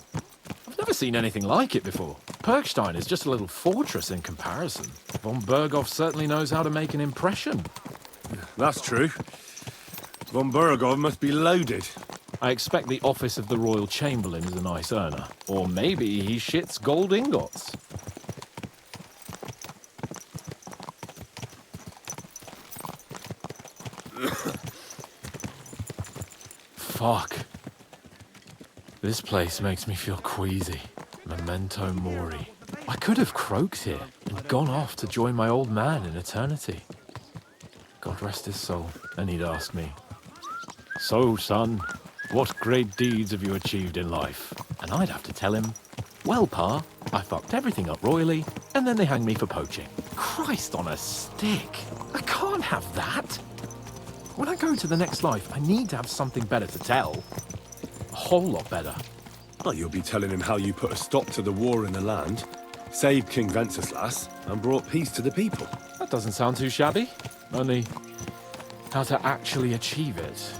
I've never seen anything like it before. Perkstein is just a little fortress in comparison. Von Bergov certainly knows how to make an impression. That's true. Von Bergov must be loaded. I expect the office of the Royal Chamberlain is a nice earner. Or maybe he shits gold ingots. Fuck. This place makes me feel queasy. Memento mori. I could have croaked here and gone off to join my old man in eternity. God rest his soul. And he'd ask me, "So, son, what great deeds have you achieved in life?" And I'd have to tell him, "Well, Pa, I fucked everything up royally, and then they hanged me for poaching." Christ on a stick. I can't have that. When I go to the next life, I need to have something better to tell. A whole lot better. Well, you'll be telling him how you put a stop to the war in the land, saved King Venceslas, and brought peace to the people. That doesn't sound too shabby. Only, how to actually achieve it.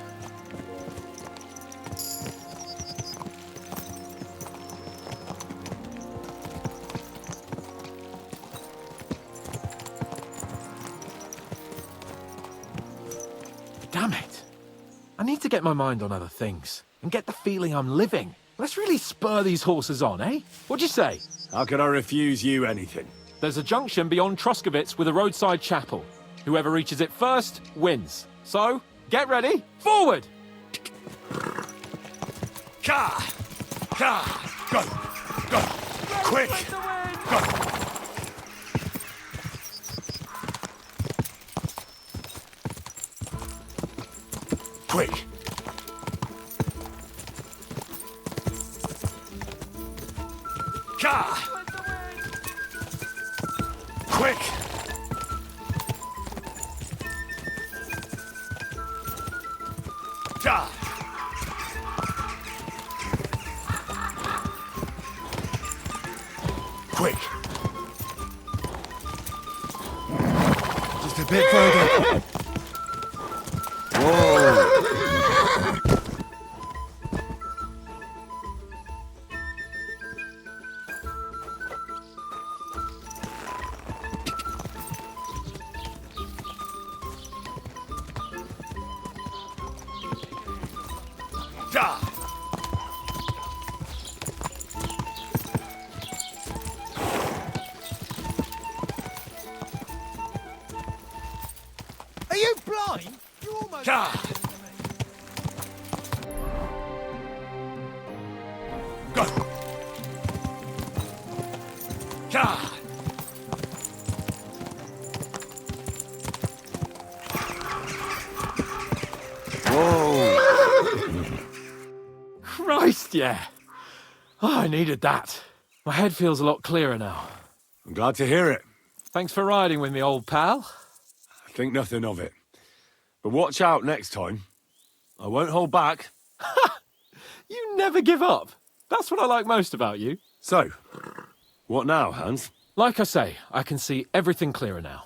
Damn it. I need to get my mind on other things, and get the feeling I'm living. Let's really spur these horses on, eh? What'd you say? How could I refuse you anything? There's a junction beyond Troskovitz with a roadside chapel. Whoever reaches it first wins. So, get ready, forward! Ka! Ka! Go! Go! Quick! Go! Quick! Ka! Quick! Ka! Quick! Just a bit further. Whoa! Ja! Are you blind? You're almost... Ja! Go! Ja! Christ, yeah. Oh, I needed that. My head feels a lot clearer now. I'm glad to hear it. Thanks for riding with me, old pal. I think nothing of it. But watch out next time. I won't hold back. You never give up. That's what I like most about you. So, what now, Hans? Like I say, I can see everything clearer now.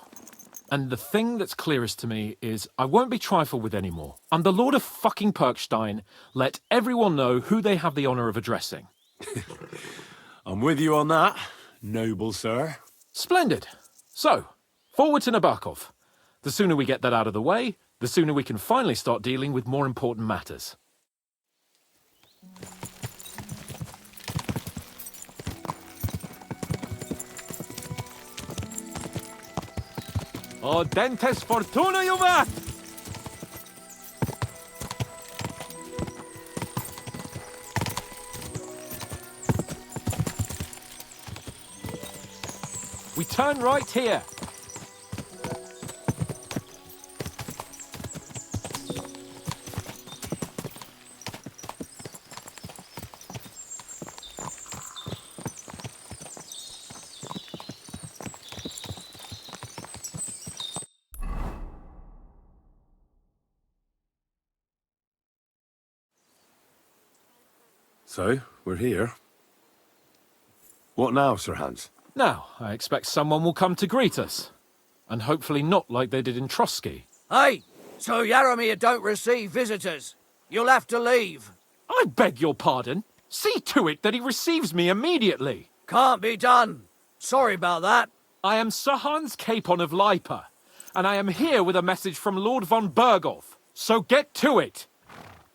And the thing that's clearest to me is I won't be trifled with anymore. I'm the Lord of fucking Perkstein. Let everyone know who they have the honour of addressing. I'm with you on that, noble sir. Splendid. So, forward to Nabokov. The sooner we get that out of the way, the sooner we can finally start dealing with more important matters. O dentes fortuna juvat! We turn right here. So, we're here. What now, Sir Hans? Now, I expect someone will come to greet us. And hopefully not like they did in Trotsky. Hey, so Yaromir don't receive visitors. You'll have to leave. I beg your pardon. See to it that he receives me immediately. Can't be done. Sorry about that. I am Sir Hans Capon of Lipa, and I am here with a message from Lord von Berghoff. So get to it.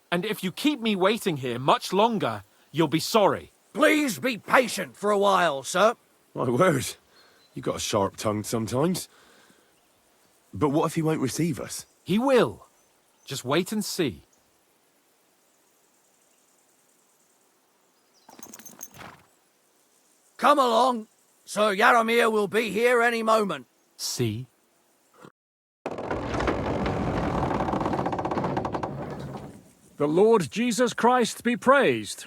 And if you keep me waiting here much longer, you'll be sorry. Please be patient for a while, sir. My word, you got a sharp tongue sometimes. But what if he won't receive us? He will. Just wait and see. Come along. Sir Yaromir will be here any moment. See? The Lord Jesus Christ be praised.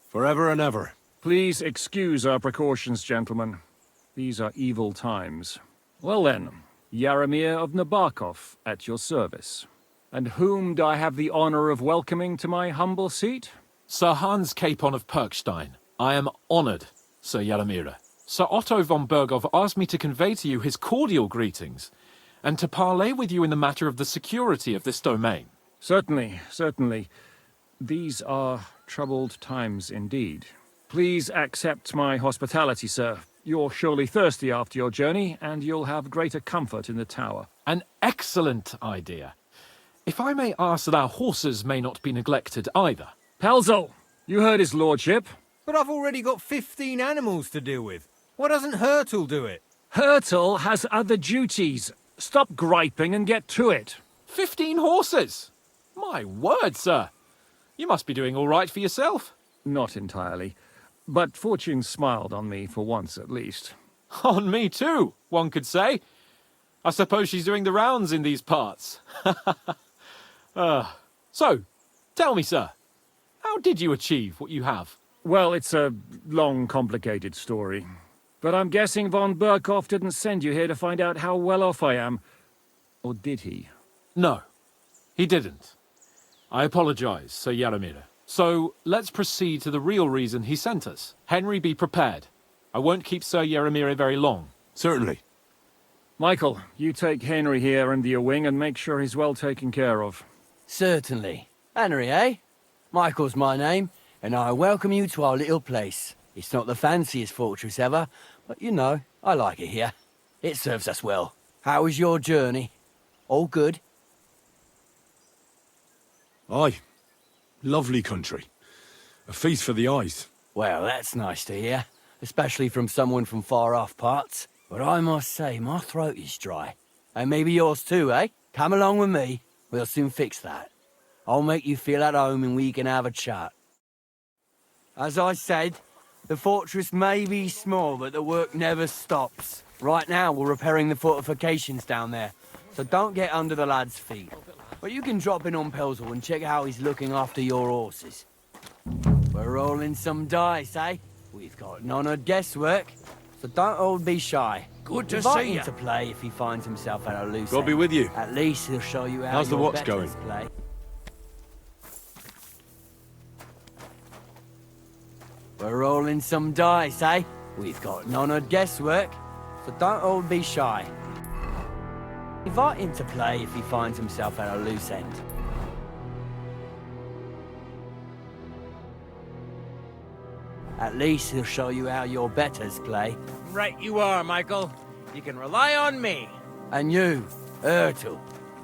Forever and ever. Please excuse our precautions, gentlemen. These are evil times. Well then, Yaramir of Nabokov, at your service. And whom do I have the honor of welcoming to my humble seat? Sir Hans Capon of Perkstein. I am honored, Sir Yaramir. Sir Otto von Berghoff asked me to convey to you his cordial greetings, and to parley with you in the matter of the security of this domain. Certainly, certainly. These are troubled times indeed. Please accept my hospitality, sir. You're surely thirsty after your journey, and you'll have greater comfort in the tower. An excellent idea. If I may ask that our horses may not be neglected either. Pelzel, you heard his lordship. But I've already got 15 animals to deal with. Why doesn't Hurtle do it? Hurtle has other duties. Stop griping and get to it. 15 horses? My word, sir. You must be doing all right for yourself. Not entirely. But fortune smiled on me for once at least. On me too, one could say. I suppose she's doing the rounds in these parts. So, tell me, sir, how did you achieve what you have? Well, it's a long, complicated story. But I'm guessing von Berghoff didn't send you here to find out how well off I am. Or did he? No, he didn't. I apologize, Sir Yaramir. So, let's proceed to the real reason he sent us. Henry, be prepared. I won't keep Sir Yaramir very long. Certainly. Michael, you take Henry here under your wing and make sure he's well taken care of. Certainly. Henry, eh? Michael's my name, and I welcome you to our little place. It's not the fanciest fortress ever, but you know, I like it here. It serves us well. How was your journey? All good? Aye. Lovely country. A feast for the eyes. Well, that's nice to hear, especially from someone from far-off parts. But I must say, my throat is dry. And maybe yours too, eh? Come along with me. We'll soon fix that. I'll make you feel at home and we can have a chat. As I said, the fortress may be small, but the work never stops. Right now, we're repairing the fortifications down there, so don't get under the lad's feet. But you can drop in on Pelzel and check how he's looking after your horses. We're rolling some dice, eh? We've got none of guesswork, so don't all be shy. Good to Invite see him ya. to play if he finds himself at a loose God be end. with you. At least he'll show you how How's the your watch betters going? play. We're rolling some dice, eh? We've got none of guesswork, so don't all be shy. Invite him to play if he finds himself at a loose end. At least he'll show you how your betters play. Right you are, Michael. You can rely on me. And you, Ertul,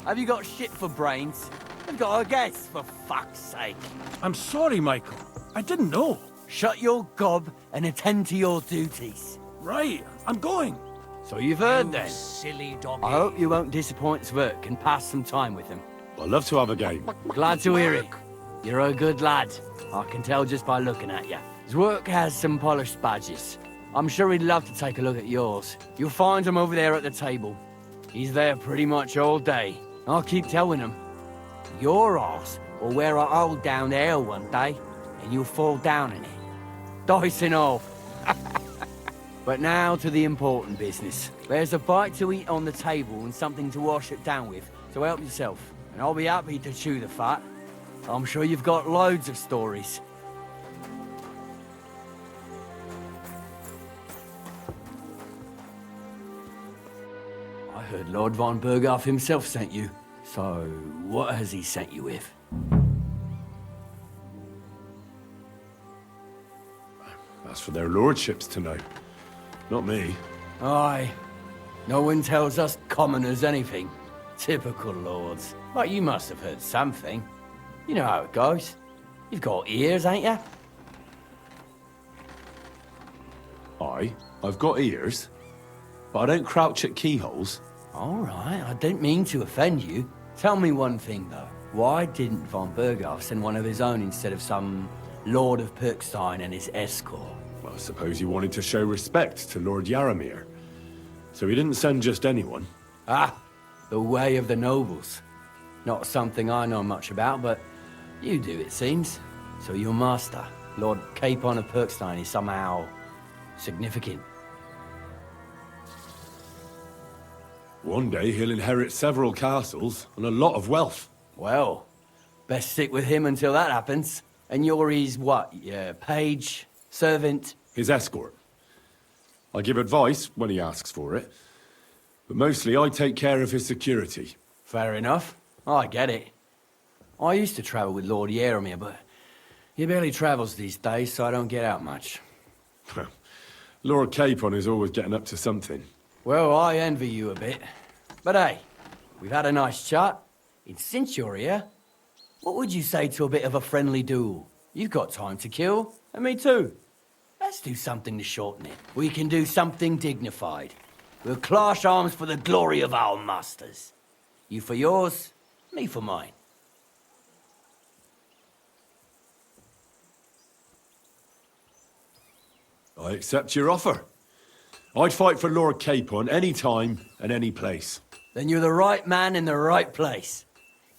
have you got shit for brains? I've got a guess, for fuck's sake. I'm sorry, Michael. I didn't know. Shut your gob and attend to your duties. Right, I'm going. So you've heard You then. silly doggy. I hope you won't disappoint Sverk and pass some time with him. I'd love to have a game. Glad to hear it. You're a good lad. I can tell just by looking at you. Zwerk has some polished badges. I'm sure he'd love to take a look at yours. You'll find him over there at the table. He's there pretty much all day. I'll keep telling him. Your arse will wear a hole down there one day, and you'll fall down in it. Dice and all. But now to the important business. There's a bite to eat on the table and something to wash it down with, so help yourself. And I'll be happy to chew the fat. I'm sure you've got loads of stories. I heard Lord von Berghoff himself sent you. So, what has he sent you with? That's for their lordships to know. Not me. Aye. No one tells us commoners anything. Typical lords. But you must have heard something. You know how it goes. You've got ears, ain't you? Aye, I've got ears. But I don't crouch at keyholes. All right, I didn't mean to offend you. Tell me one thing, though. Why didn't von Berghoff send one of his own instead of some Lord of Perkstein and his escort? Well, I suppose he wanted to show respect to Lord Yaramir. So he didn't send just anyone. Ah, the way of the nobles. Not something I know much about, but you do, it seems. So your master, Lord Capon of Perkstein, is somehow significant. One day he'll inherit several castles and a lot of wealth. Well, best stick with him until that happens. And you're his what? Yeah, page? Servant? His escort. I give advice when he asks for it, but mostly I take care of his security. Fair enough. I get it. I used to travel with Lord Yaromir, but he barely travels these days, so I don't get out much. Lord Capon is always getting up to something. Well, I envy you a bit. But hey, we've had a nice chat. And since you're here, what would you say to a bit of a friendly duel? You've got time to kill, and me too. Let's do something to shorten it. We can do something dignified. We'll clash arms for the glory of our masters. You for yours, me for mine. I accept your offer. I'd fight for Lord Capon any time and any place. Then you're the right man in the right place.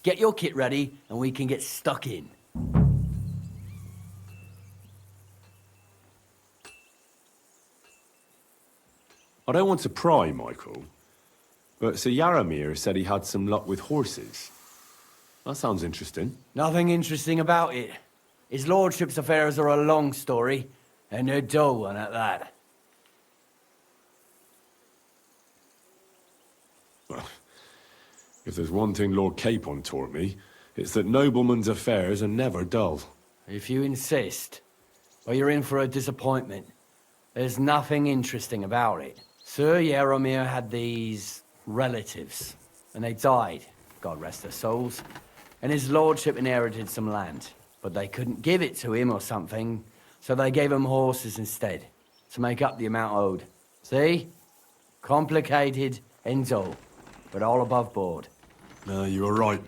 Get your kit ready, and we can get stuck in. I don't want to pry, Michael, but Sir Yaromir said he had some luck with horses. That sounds interesting. Nothing interesting about it. His lordship's affairs are a long story, and they're dull one at that. Well, if there's one thing Lord Capon taught me, it's that noblemen's affairs are never dull. If you insist, well, you're in for a disappointment. There's nothing interesting about it. Sir Yaromir had these relatives, and they died, God rest their souls, and his lordship inherited some land, but they couldn't give it to him or something, so they gave him horses instead, to make up the amount owed. See? Complicated and dull, but all above board. No, you were right.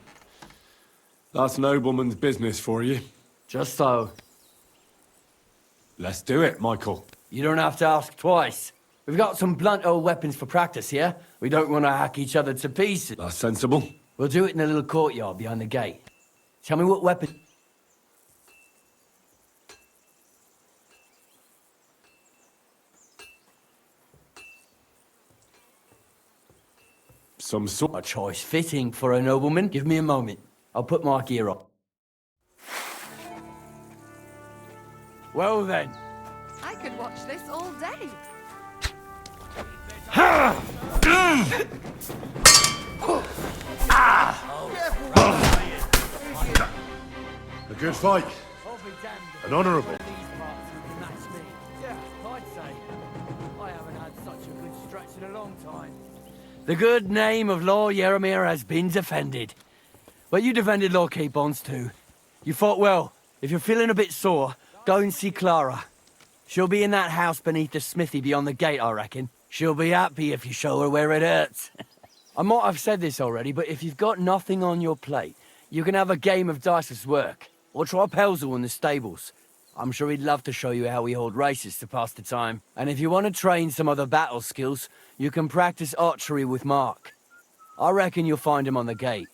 That's nobleman's business for you. Just so. Let's do it, Michael. You don't have to ask twice. We've got some blunt old weapons for practice here. We don't want to hack each other to pieces. That's sensible. We'll do it in a little courtyard behind the gate. Tell me what weapon... Some sort... A choice fitting for a nobleman. Give me a moment. I'll put my gear on. Well then. I could watch this all day. A good fight. An honourable. Yeah, I'd say. I haven't had such a good stretch in a long time. The good name of Lord Yaromir has been defended. But you defended Lord Capon's too. You fought well. If you're feeling a bit sore, go and see Clara. She'll be in that house beneath the smithy beyond the gate, I reckon. She'll be happy if you show her where it hurts. I might have said this already, but if you've got nothing on your plate, you can have a game of dice's work. Or try Pelzel in the stables. I'm sure he'd love to show you how we hold races to pass the time. And if you want to train some other battle skills, you can practice archery with Mark. I reckon you'll find him on the gate.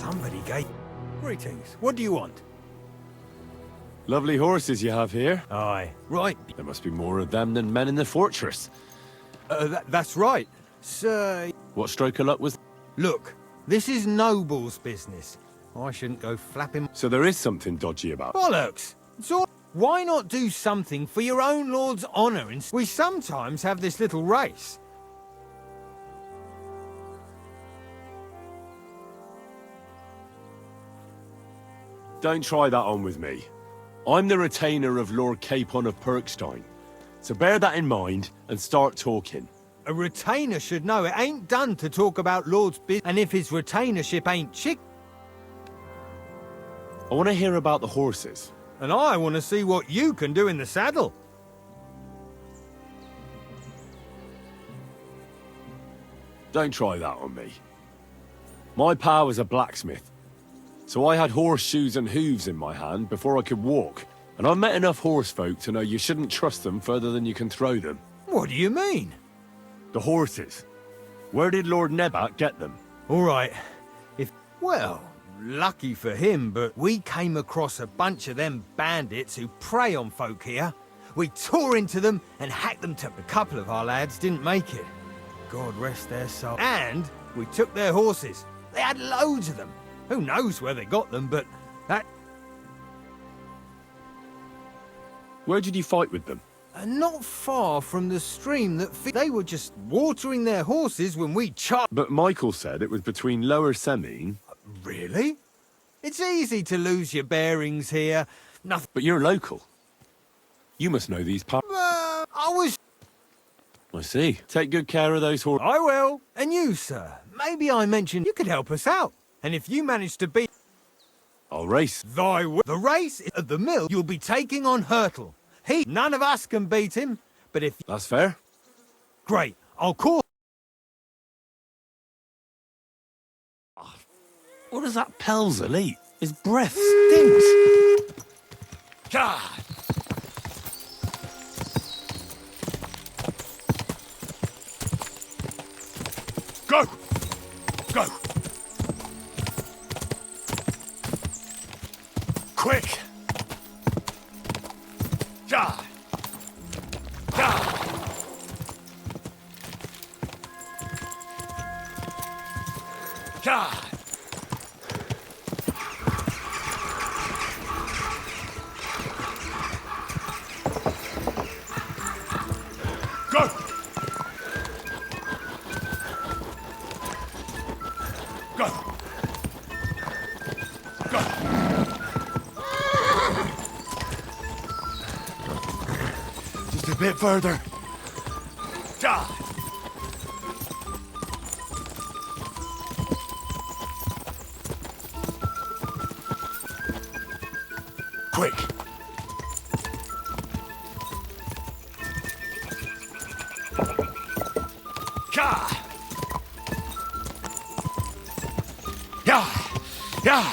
Somebody gave... Greetings. What do you want? Lovely horses you have here. Aye. Right. There must be more of them than men in the fortress. That's right. Sir... What stroke of luck was... Look, this is Noble's business. I shouldn't go flapping... So there is something dodgy about... Bollocks! It's all... Why not do something for your own lord's honour? We sometimes have this little race. Don't try that on with me. I'm the retainer of Lord Capon of Perkstein. So bear that in mind and start talking. A retainer should know it ain't done to talk about Lord's business, and if his retainership ain't chick... I want to hear about the horses. And I want to see what you can do in the saddle. Don't try that on me. My pa was a blacksmith, so I had horseshoes and hooves in my hand before I could walk. And I've met enough horse folk to know you shouldn't trust them further than you can throw them. What do you mean? The horses. Where did Lord Nebat get them? All right. Well, lucky for him, but we came across a bunch of them bandits who prey on folk here. We tore into them and hacked them to... A couple of our lads didn't make it. God rest their soul. And we took their horses. They had loads of them. Who knows where they got them, but that... Where did you fight with them? Not far from the stream that... They were just watering their horses when we charged... But Michael said it was between Lower Semine... Really? It's easy to lose your bearings here. Nothing... But you're local. You must know these parts. I was... I see. Take good care of those horses. I will. And you, sir. Maybe I mentioned you could help us out. And if you manage to beat... I'll race. The race is at the mill. You'll be taking on Hurtle. None of us can beat him, but if... That's fair. Great. I'll call... What does that Pelzer eat? His breath stinks. God! Go! Go! Quick! Ja! Ja! Ja! Go! Go! Go! Just a bit further. Ja! Quick! Ja! Ja! Ja!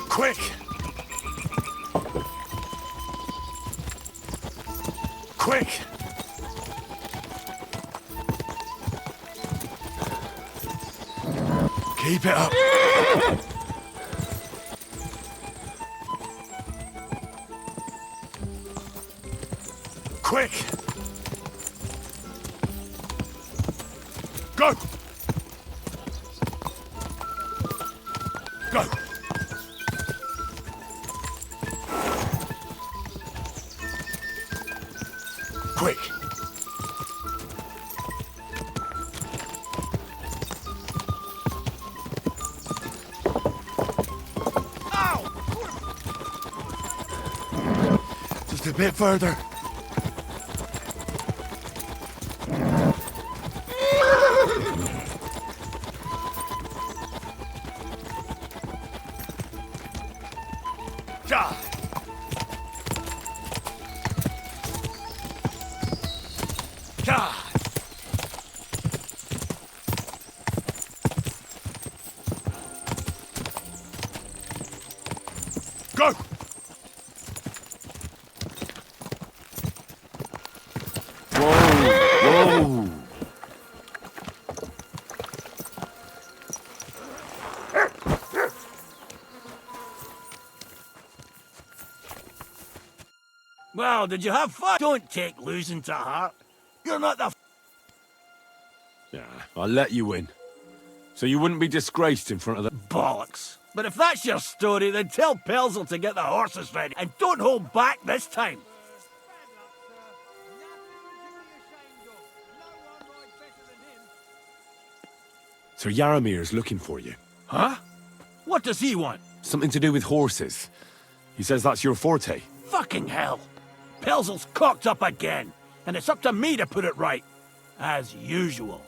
Quick! Quick! Keep it up. Quick! Go! Go! Quick! Ow! Just a bit further. Ja! Ja! Go! Whoa! Whoa! Well, did you have fun? Don't take losing to heart. You're not the Yeah, I'll let you win. So you wouldn't be disgraced in front of the... bollocks. But if that's your story, then tell Pelzel to get the horses ready. And don't hold back this time. Sir Yaramir's looking for you. Huh? What does he want? Something to do with horses. He says that's your forte. Fucking hell. Pelzel's cocked up again. And it's up to me to put it right. As usual.